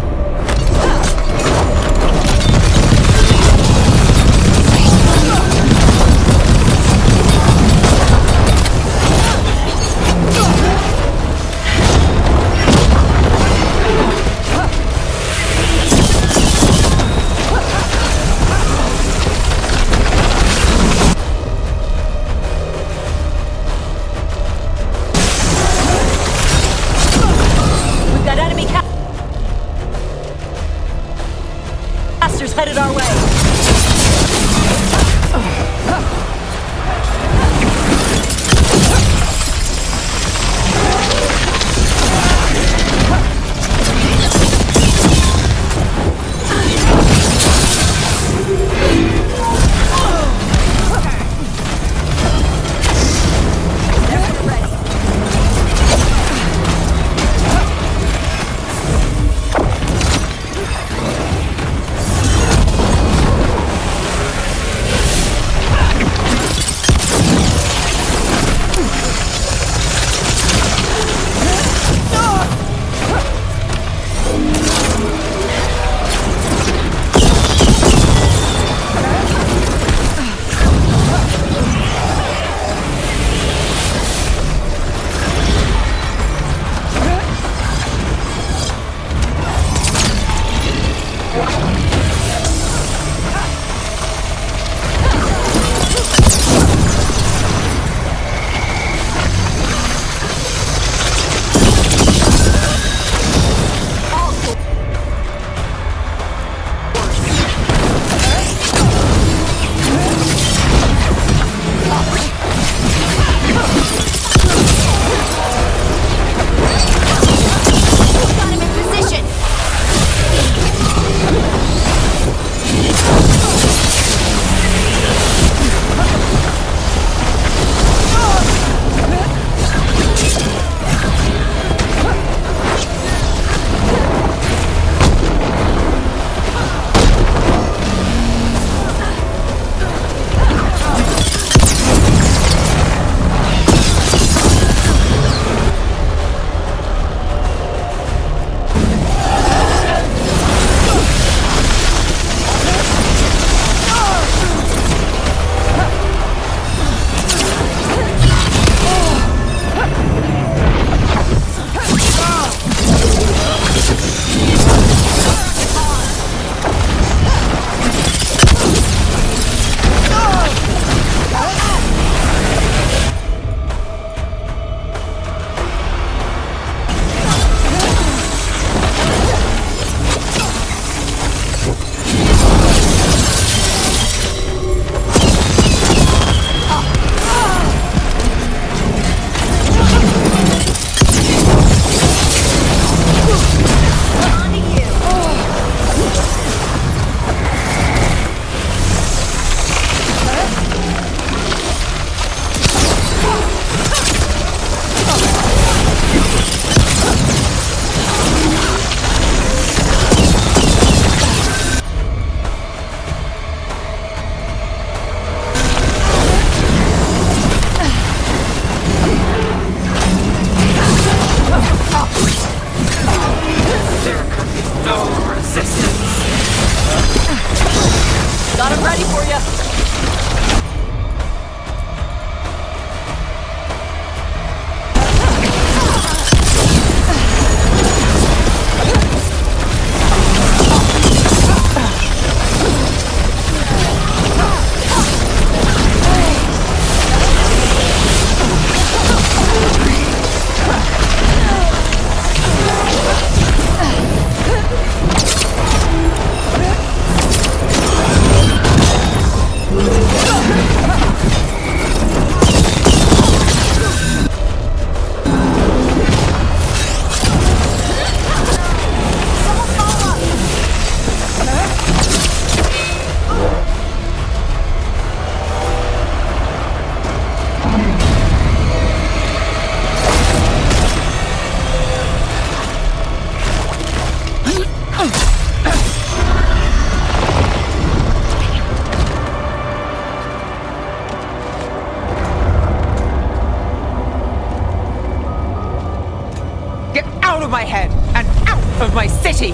my head and out of my city!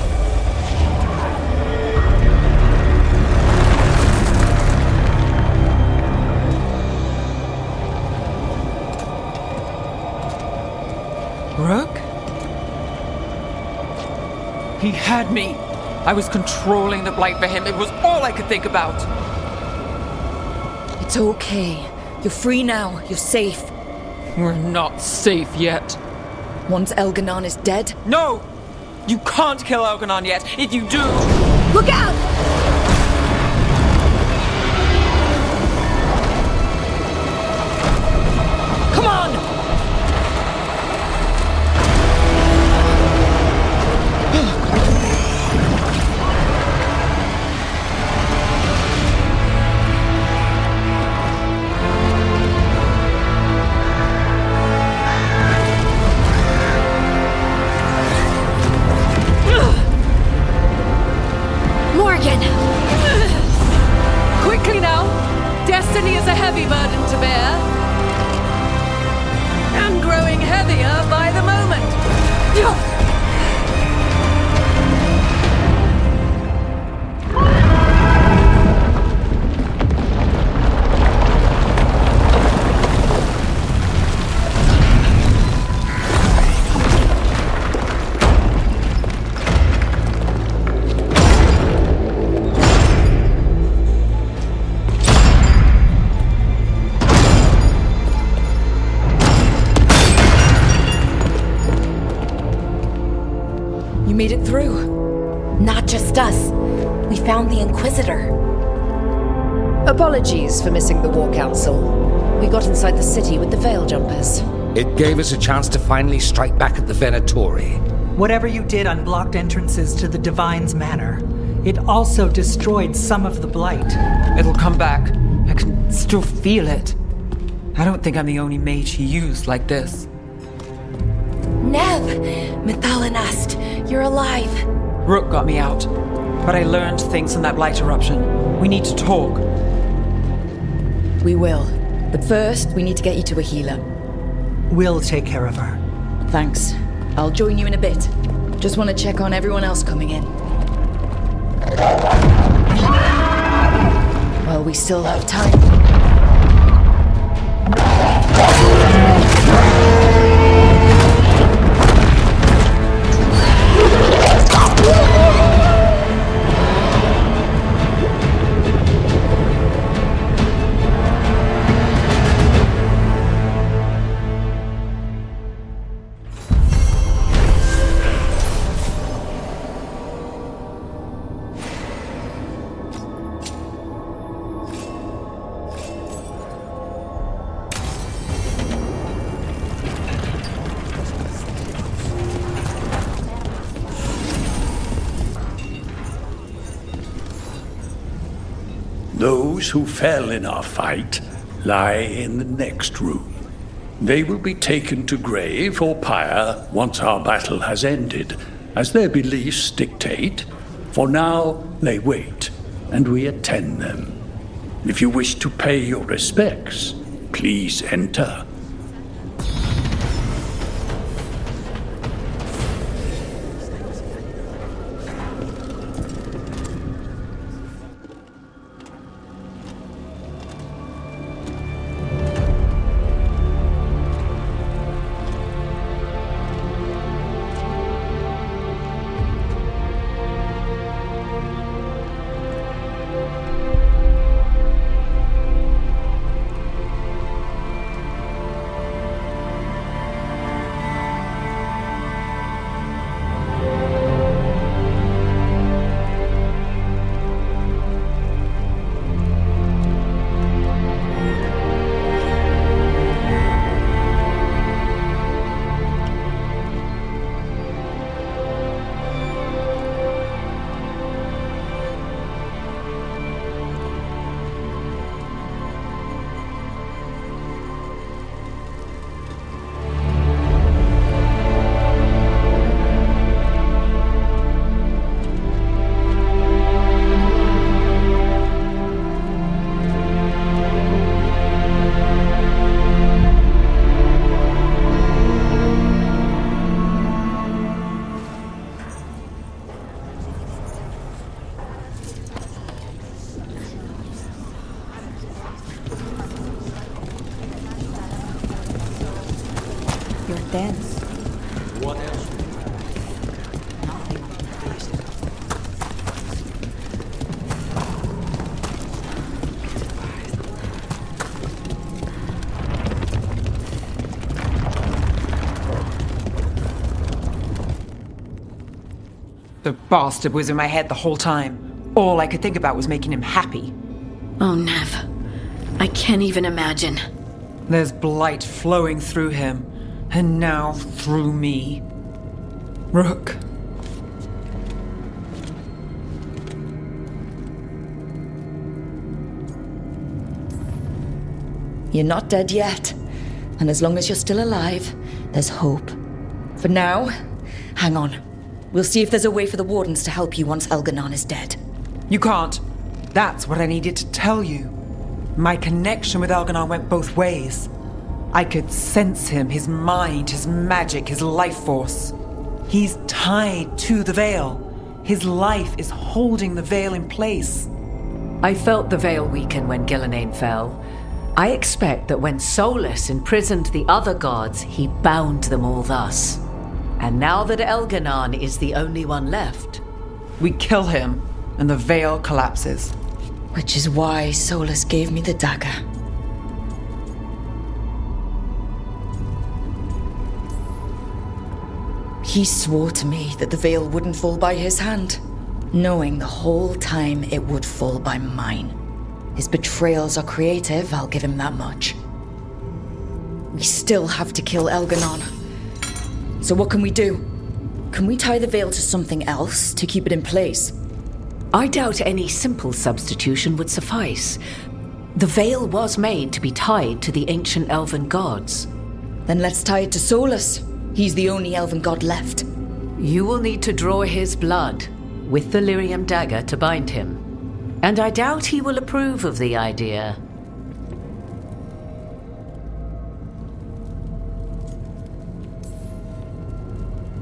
Rook? He had me. I was controlling the Blight for him. It was all I could think about. It's okay. You're free now. You're safe. We're not safe yet. Once Elganon is dead? No! You can't kill Elganon yet. If you do... Look out! Come on! Morgan! Quickly now! Destiny is a heavy burden to bear. And growing heavier by the moment. You made it through. Not just us. We found the Inquisitor. Apologies for missing the War Council. We got inside the city with the Veil Jumpers. It gave us a chance to finally strike back at the Venatori. Whatever you did unblocked entrances to the Divine's Manor. It also destroyed some of the Blight. It'll come back. I can still feel it. I don't think I'm the only mage he used like this. Neb! Methalinast, you're alive. Rook got me out, but I learned things from that Blight eruption. We need to talk. We will. But first, we need to get you to a healer. We'll take care of her. Thanks. I'll join you in a bit. Just want to check on everyone else coming in. Well, we still have time. Those who fell in our fight lie in the next room. They will be taken to grave or pyre once our battle has ended, as their beliefs dictate. For now, they wait, and we attend them. If you wish to pay your respects, please enter. Your dance. What else? The bastard was in my head the whole time. All I could think about was making him happy. Oh, Nev. I can't even imagine. There's blight flowing through him, and now through me. Rook. You're not dead yet. And as long as you're still alive, there's hope. For now, hang on. We'll see if there's a way for the Wardens to help you once Elganon is dead. You can't. That's what I needed to tell you. My connection with Elganon went both ways. I could sense him, his mind, his magic, his life force. He's tied to the Veil. His life is holding the Veil in place. I felt the Veil weaken when Gillenane fell. I expect that when Solus imprisoned the other gods, he bound them all thus. And now that Elganon is the only one left, we kill him, and the Veil collapses. Which is why Solus gave me the dagger. He swore to me that the Veil wouldn't fall by his hand, knowing the whole time it would fall by mine. His betrayals are creative, I'll give him that much. We still have to kill Elganon. So what can we do? Can we tie the Veil to something else to keep it in place? I doubt any simple substitution would suffice. The Veil was made to be tied to the ancient elven gods. Then let's tie it to Solus. He's the only elven god left. You will need to draw his blood with the Lyrium dagger to bind him. And I doubt he will approve of the idea.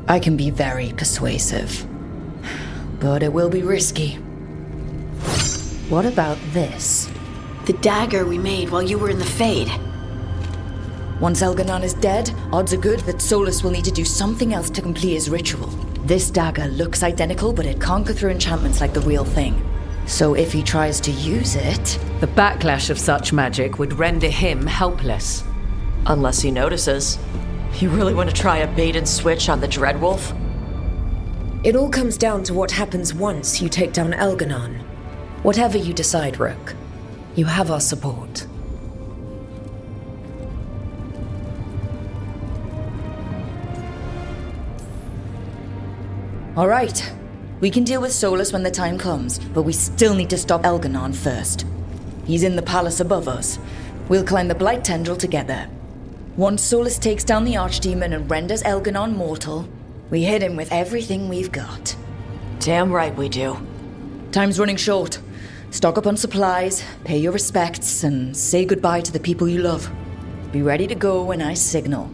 I can be very persuasive, but it will be risky. What about this? The dagger we made while you were in the Fade. Once Elganon is dead, odds are good that Solus will need to do something else to complete his ritual. This dagger looks identical, but it can't go through enchantments like the real thing. So if he tries to use it... The backlash of such magic would render him helpless. Unless he notices. You really want to try a bait and switch on the Dreadwolf? It all comes down to what happens once you take down Elganon. Whatever you decide, Rook, you have our support. All right. We can deal with Solus when the time comes, but we still need to stop Elganon first. He's in the palace above us. We'll climb the Blight Tendril to get there. Once Solus takes down the Archdemon and renders Elganon mortal, we hit him with everything we've got. Damn right we do. Time's running short. Stock up on supplies, pay your respects, and say goodbye to the people you love. Be ready to go when I signal.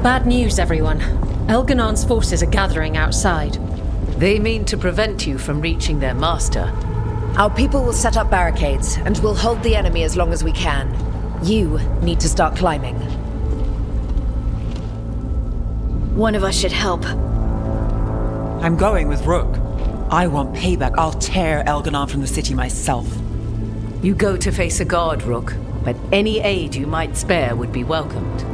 Bad news, everyone. Elganon's forces are gathering outside. They mean to prevent you from reaching their master. Our people will set up barricades, and we'll hold the enemy as long as we can. You need to start climbing. One of us should help. I'm going with Rook. I want payback. I'll tear Elganon from the city myself. You go to face a god, Rook, but any aid you might spare would be welcomed.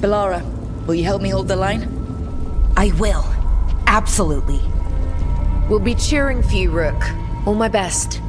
Belara, will you help me hold the line? I will. Absolutely. We'll be cheering for you, Rook. All my best.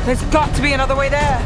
There's got to be another way there.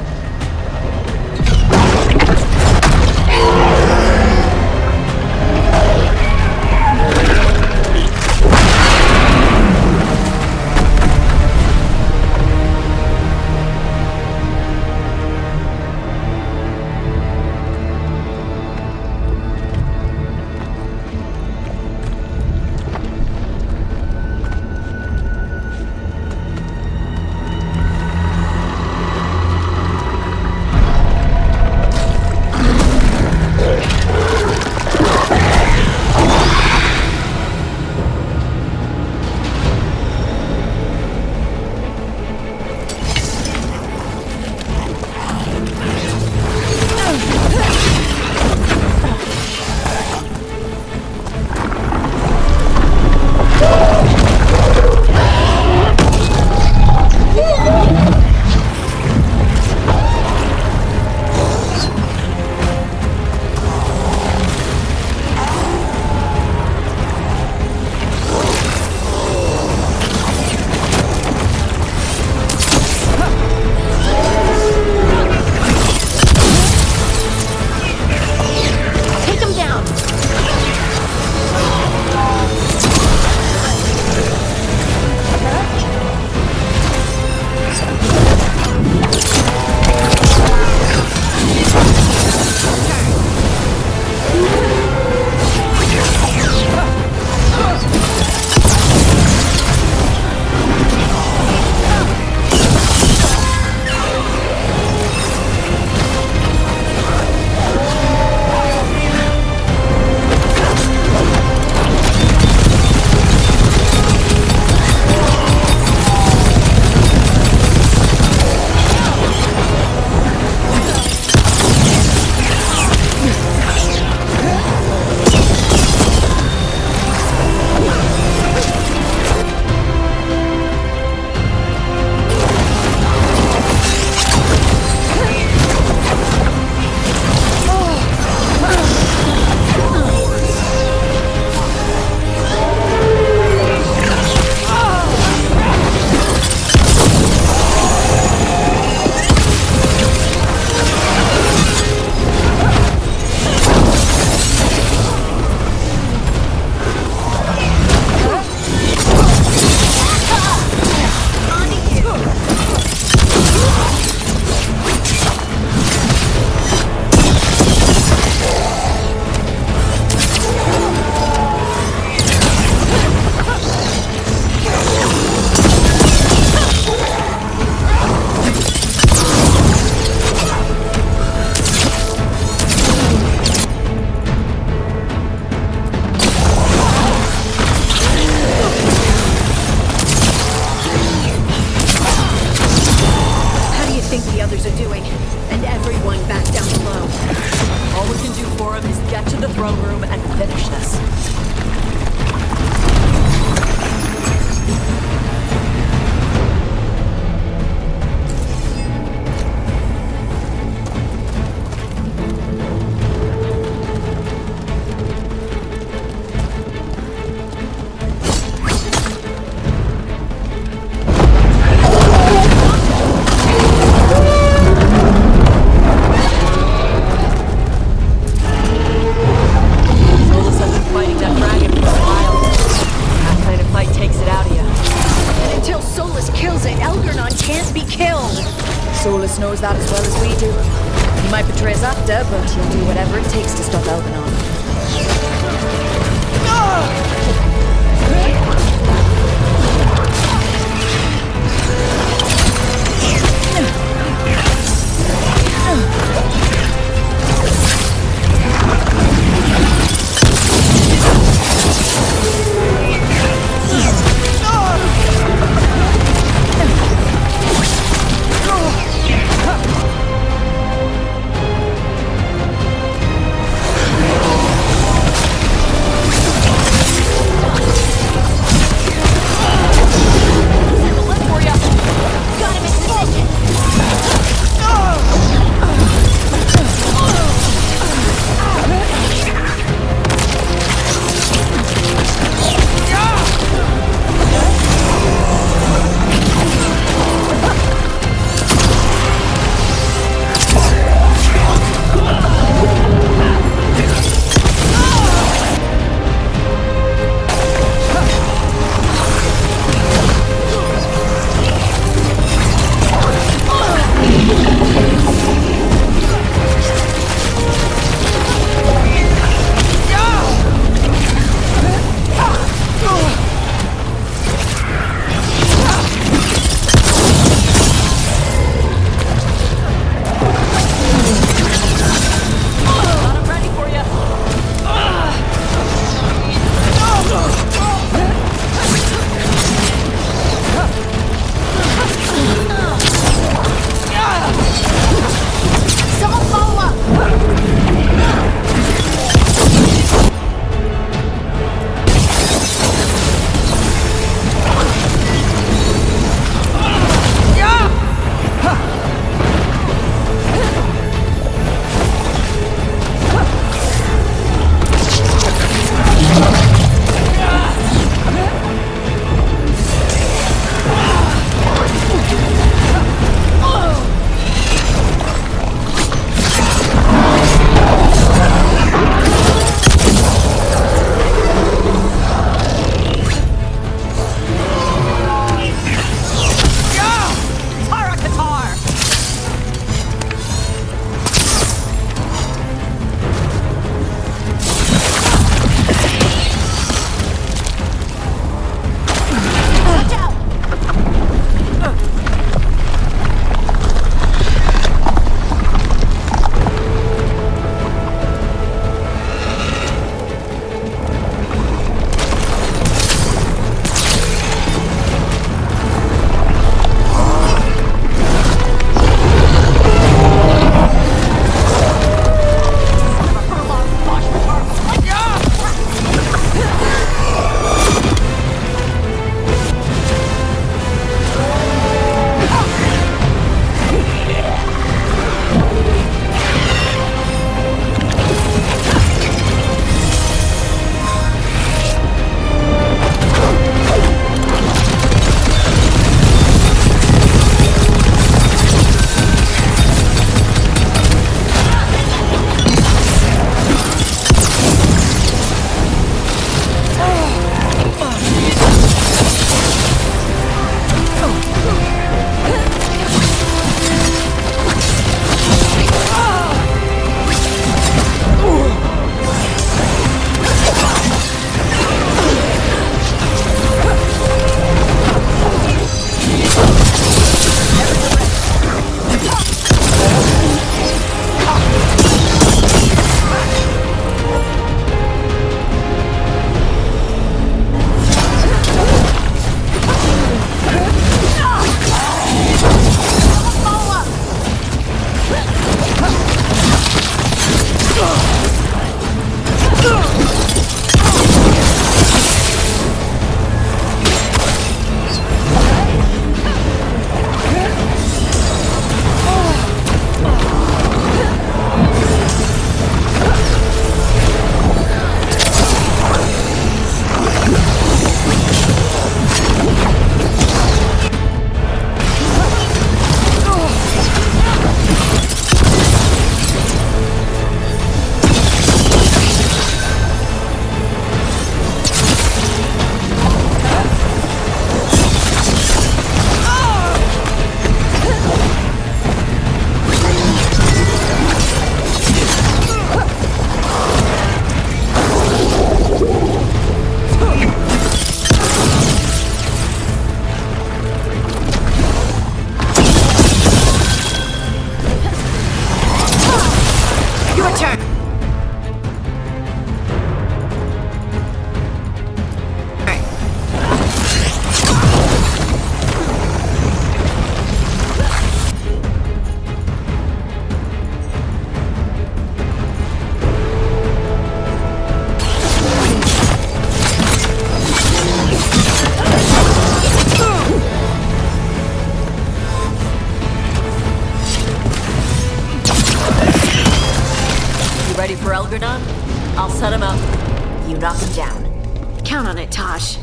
do whatever it takes to stop Elganon. Your turn. Ready for Elgarnon? I'll set him up. You knock him down. Count on it, Tosh.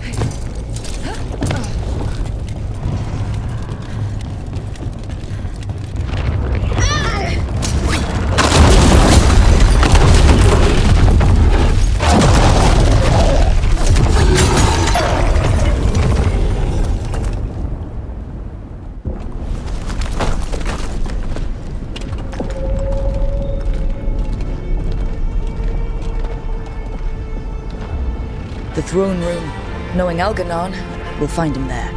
The throne room. Knowing Elgarnon, we'll find him there.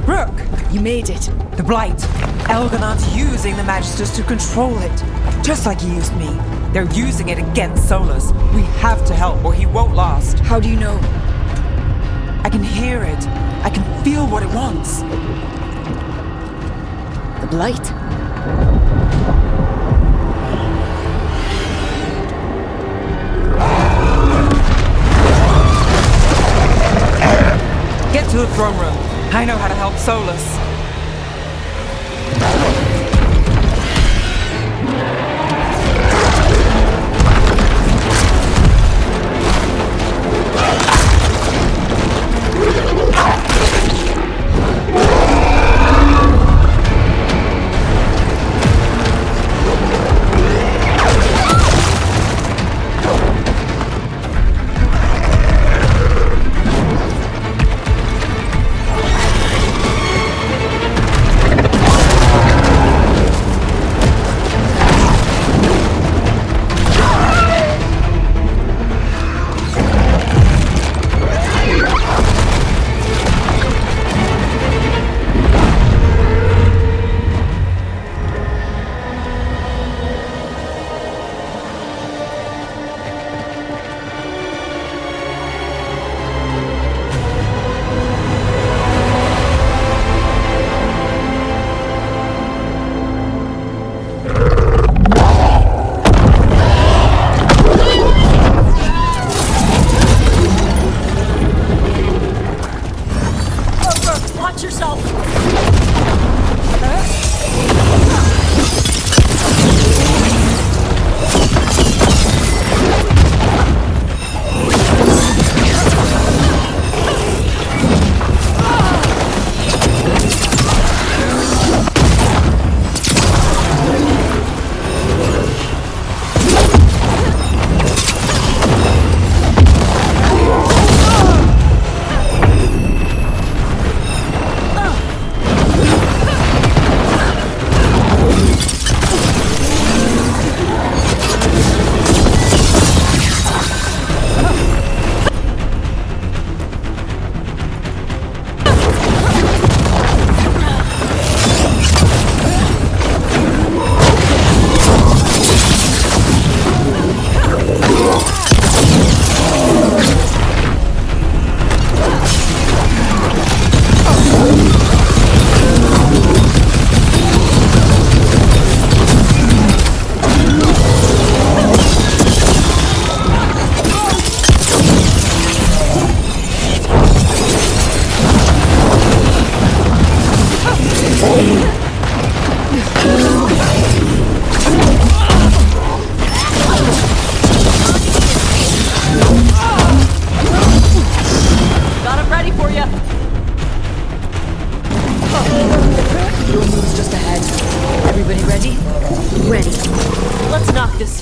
Rook! You made it. The Blight. Elgarnon's using the Magisters to control it. Just like he used me. They're using it against Solus. We have to help or he won't last. How do you know? I can hear it. I can feel what it wants. The Blight. Get to the throne room. I know how to help Solus.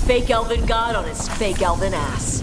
Fake elven god on his fake elven ass.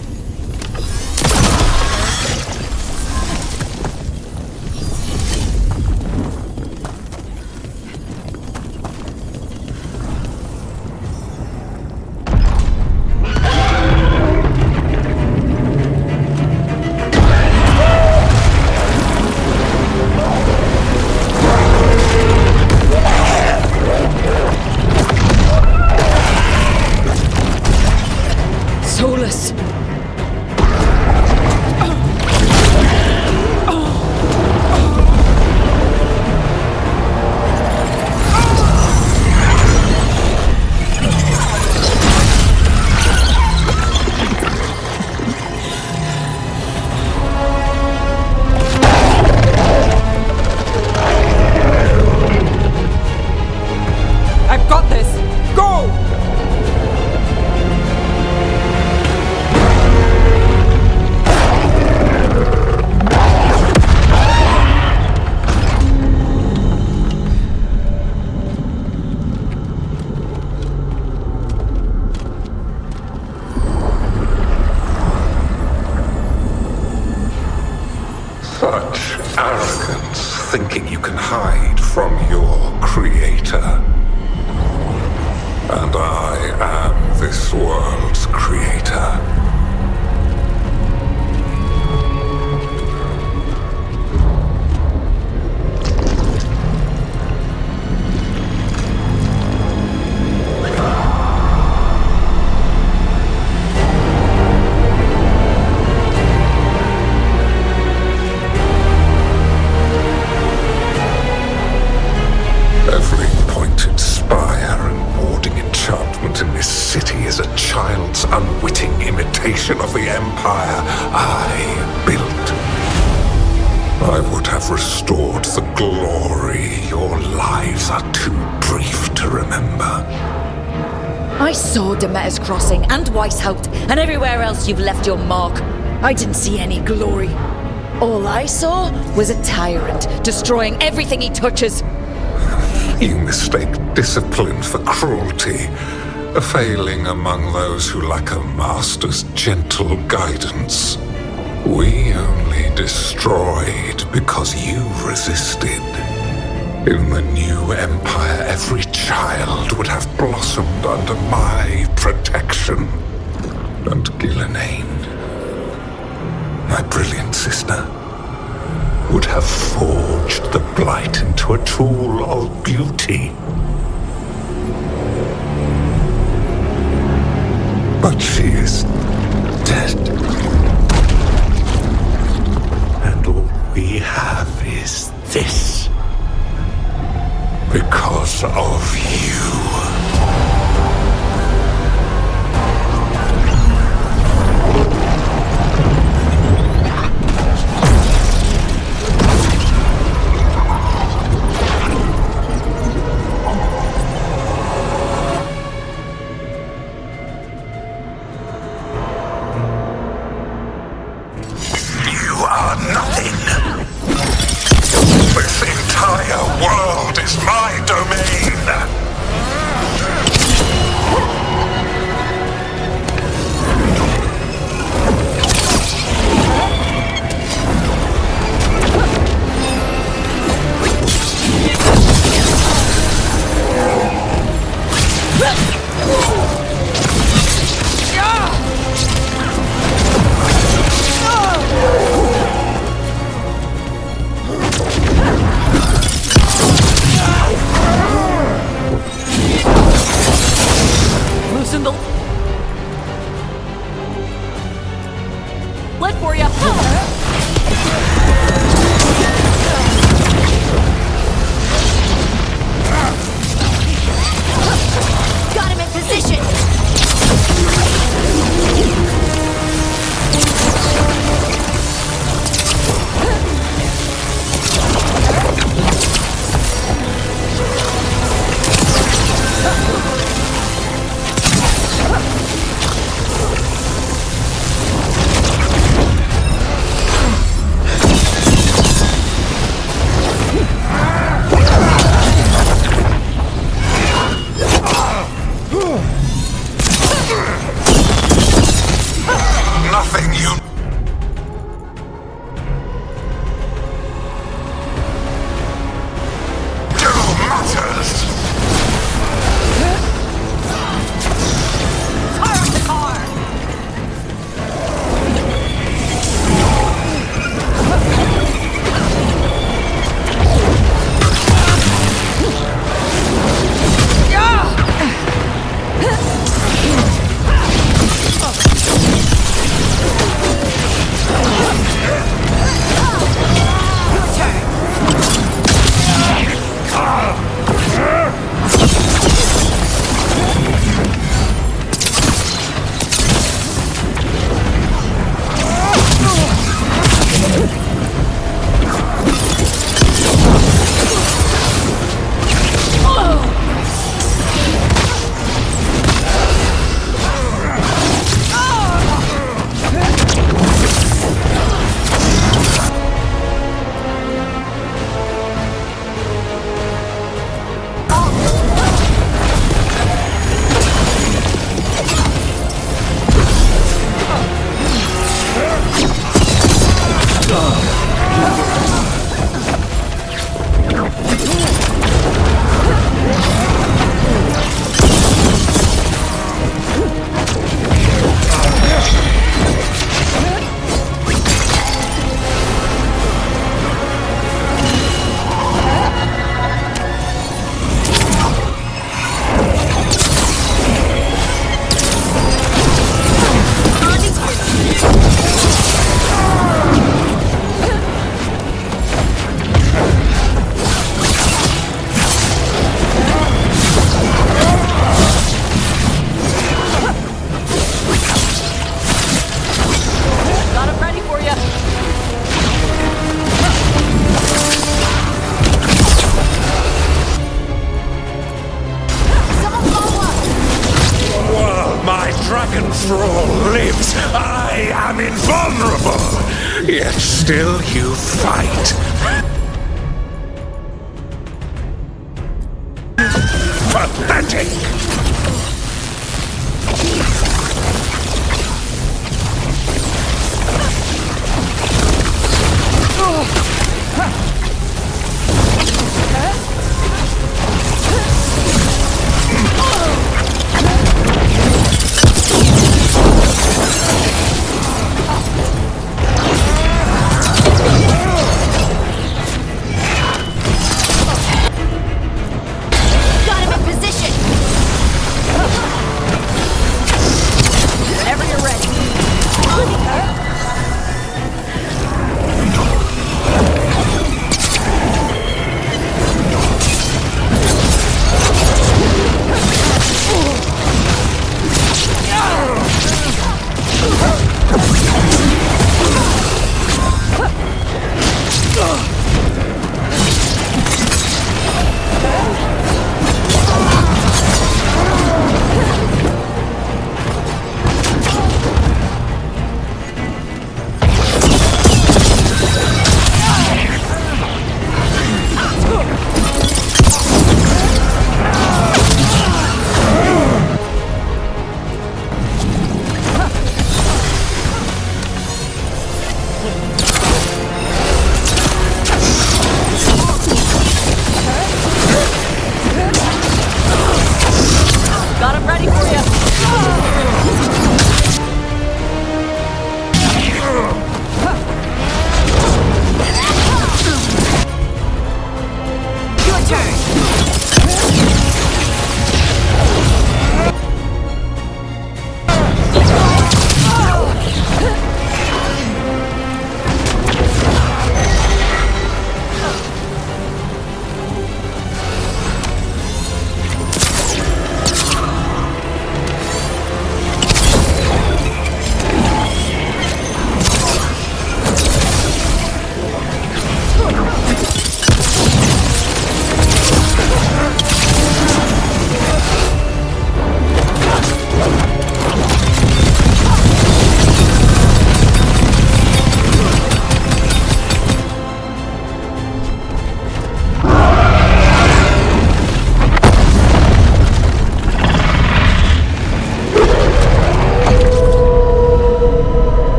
Such arrogance, thinking you can hide from your creator. And I am this world's creator. Every pointed spire and warding enchantment in this city is a child's unwitting imitation of the empire I built. I would have restored the glory. Your lives are too brief to remember. I saw Demeter's Crossing and Weishaupt and everywhere else you've left your mark. I didn't see any glory. All I saw was a tyrant destroying everything he touches. You mistake discipline for cruelty, a failing among those who lack a master's gentle guidance. We only destroyed because you resisted. In the new empire, every child would have blossomed under my protection. And Gillenane, my brilliant sister, would have forged the Blight into a tool of beauty. But she is dead. And all we have is this. Because of you. This entire world is my domain! Still you fight. Pathetic!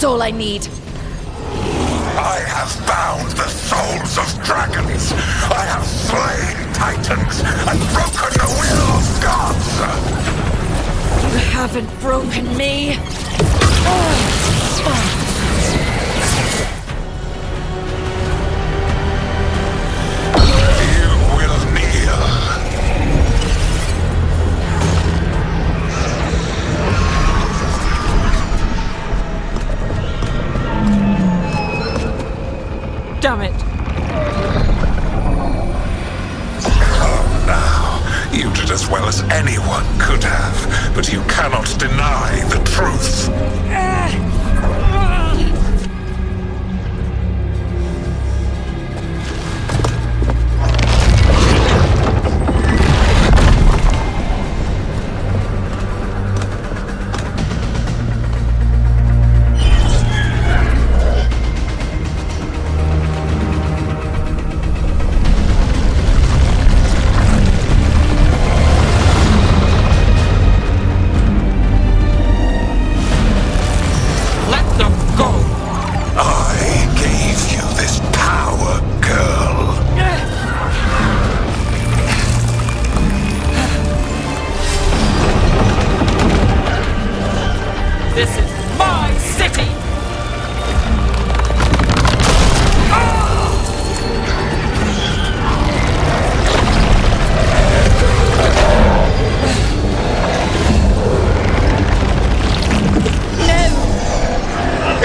That's all I need. I have bound the souls of dragons. I have slain titans and broken the will of gods. You haven't broken me. You will kneel. Damn it. Oh, now. You did as well as anyone could have, but you cannot deny the truth. This is my city!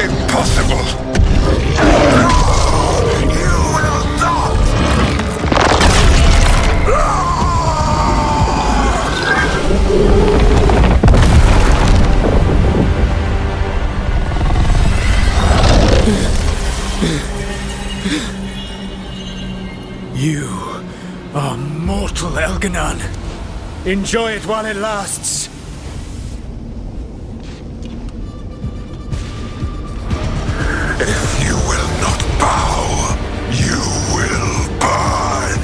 Impossible! You will not! You are mortal, Elganon. Enjoy it while it lasts. If you will not bow, you will burn.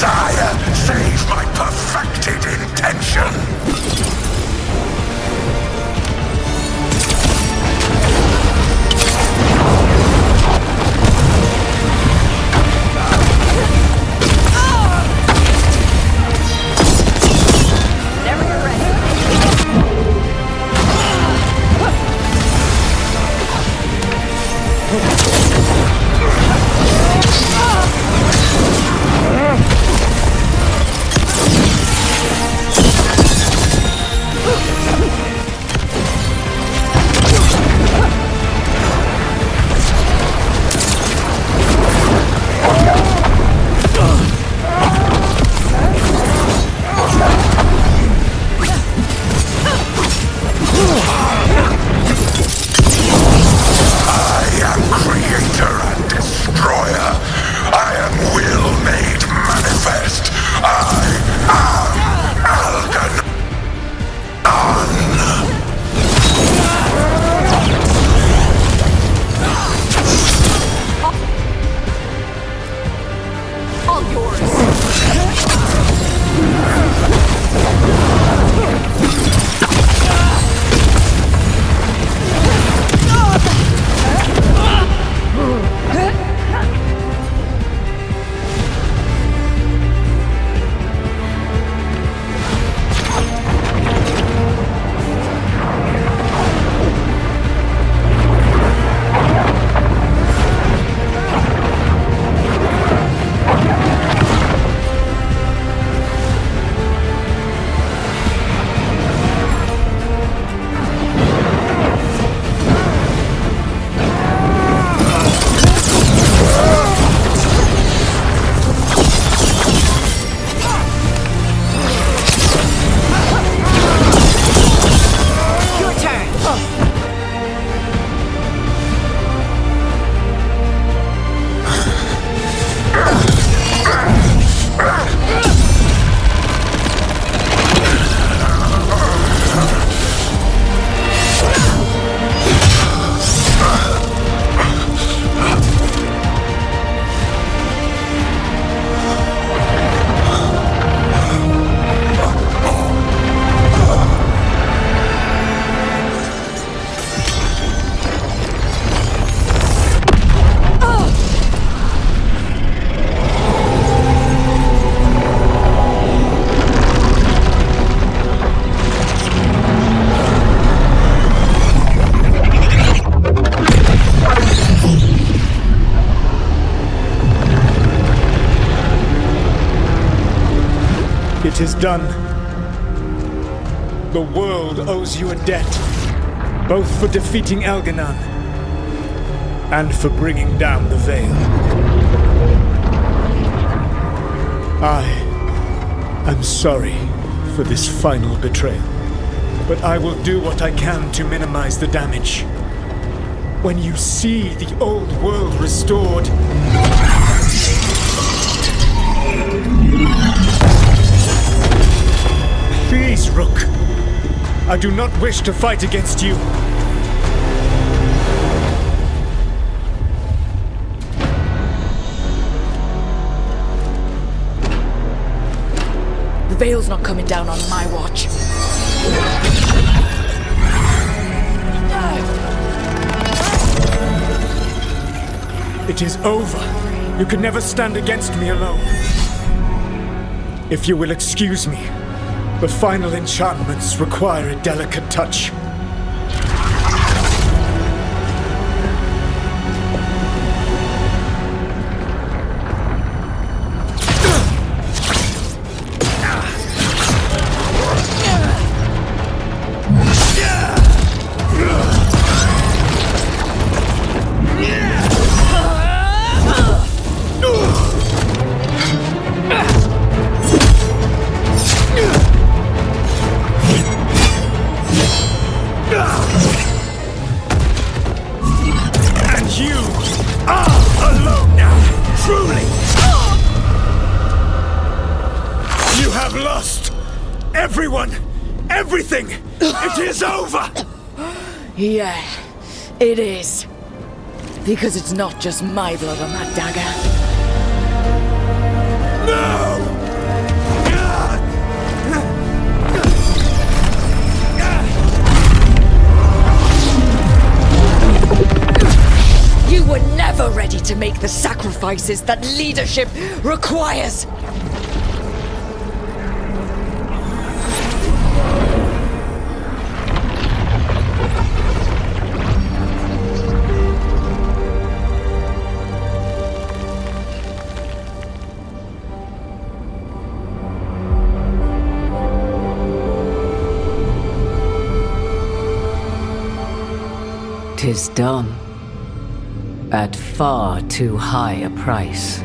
desire save my perfected intention. It is done. The world owes you a debt, both for defeating Elganon and for bringing down the Veil. I'm sorry for this final betrayal, but I will do what I can to minimize the damage. When you see the old world restored, please, Rook. I do not wish to fight against you. The Veil's not coming down on my watch. It is over. You could never stand against me alone. If you will excuse me, the final enchantments require a delicate touch. Everything! It is over! Yeah, it is. Because it's not just my blood on that dagger. No! to make the sacrifices that leadership requires. 'Tis done. At far too high a price.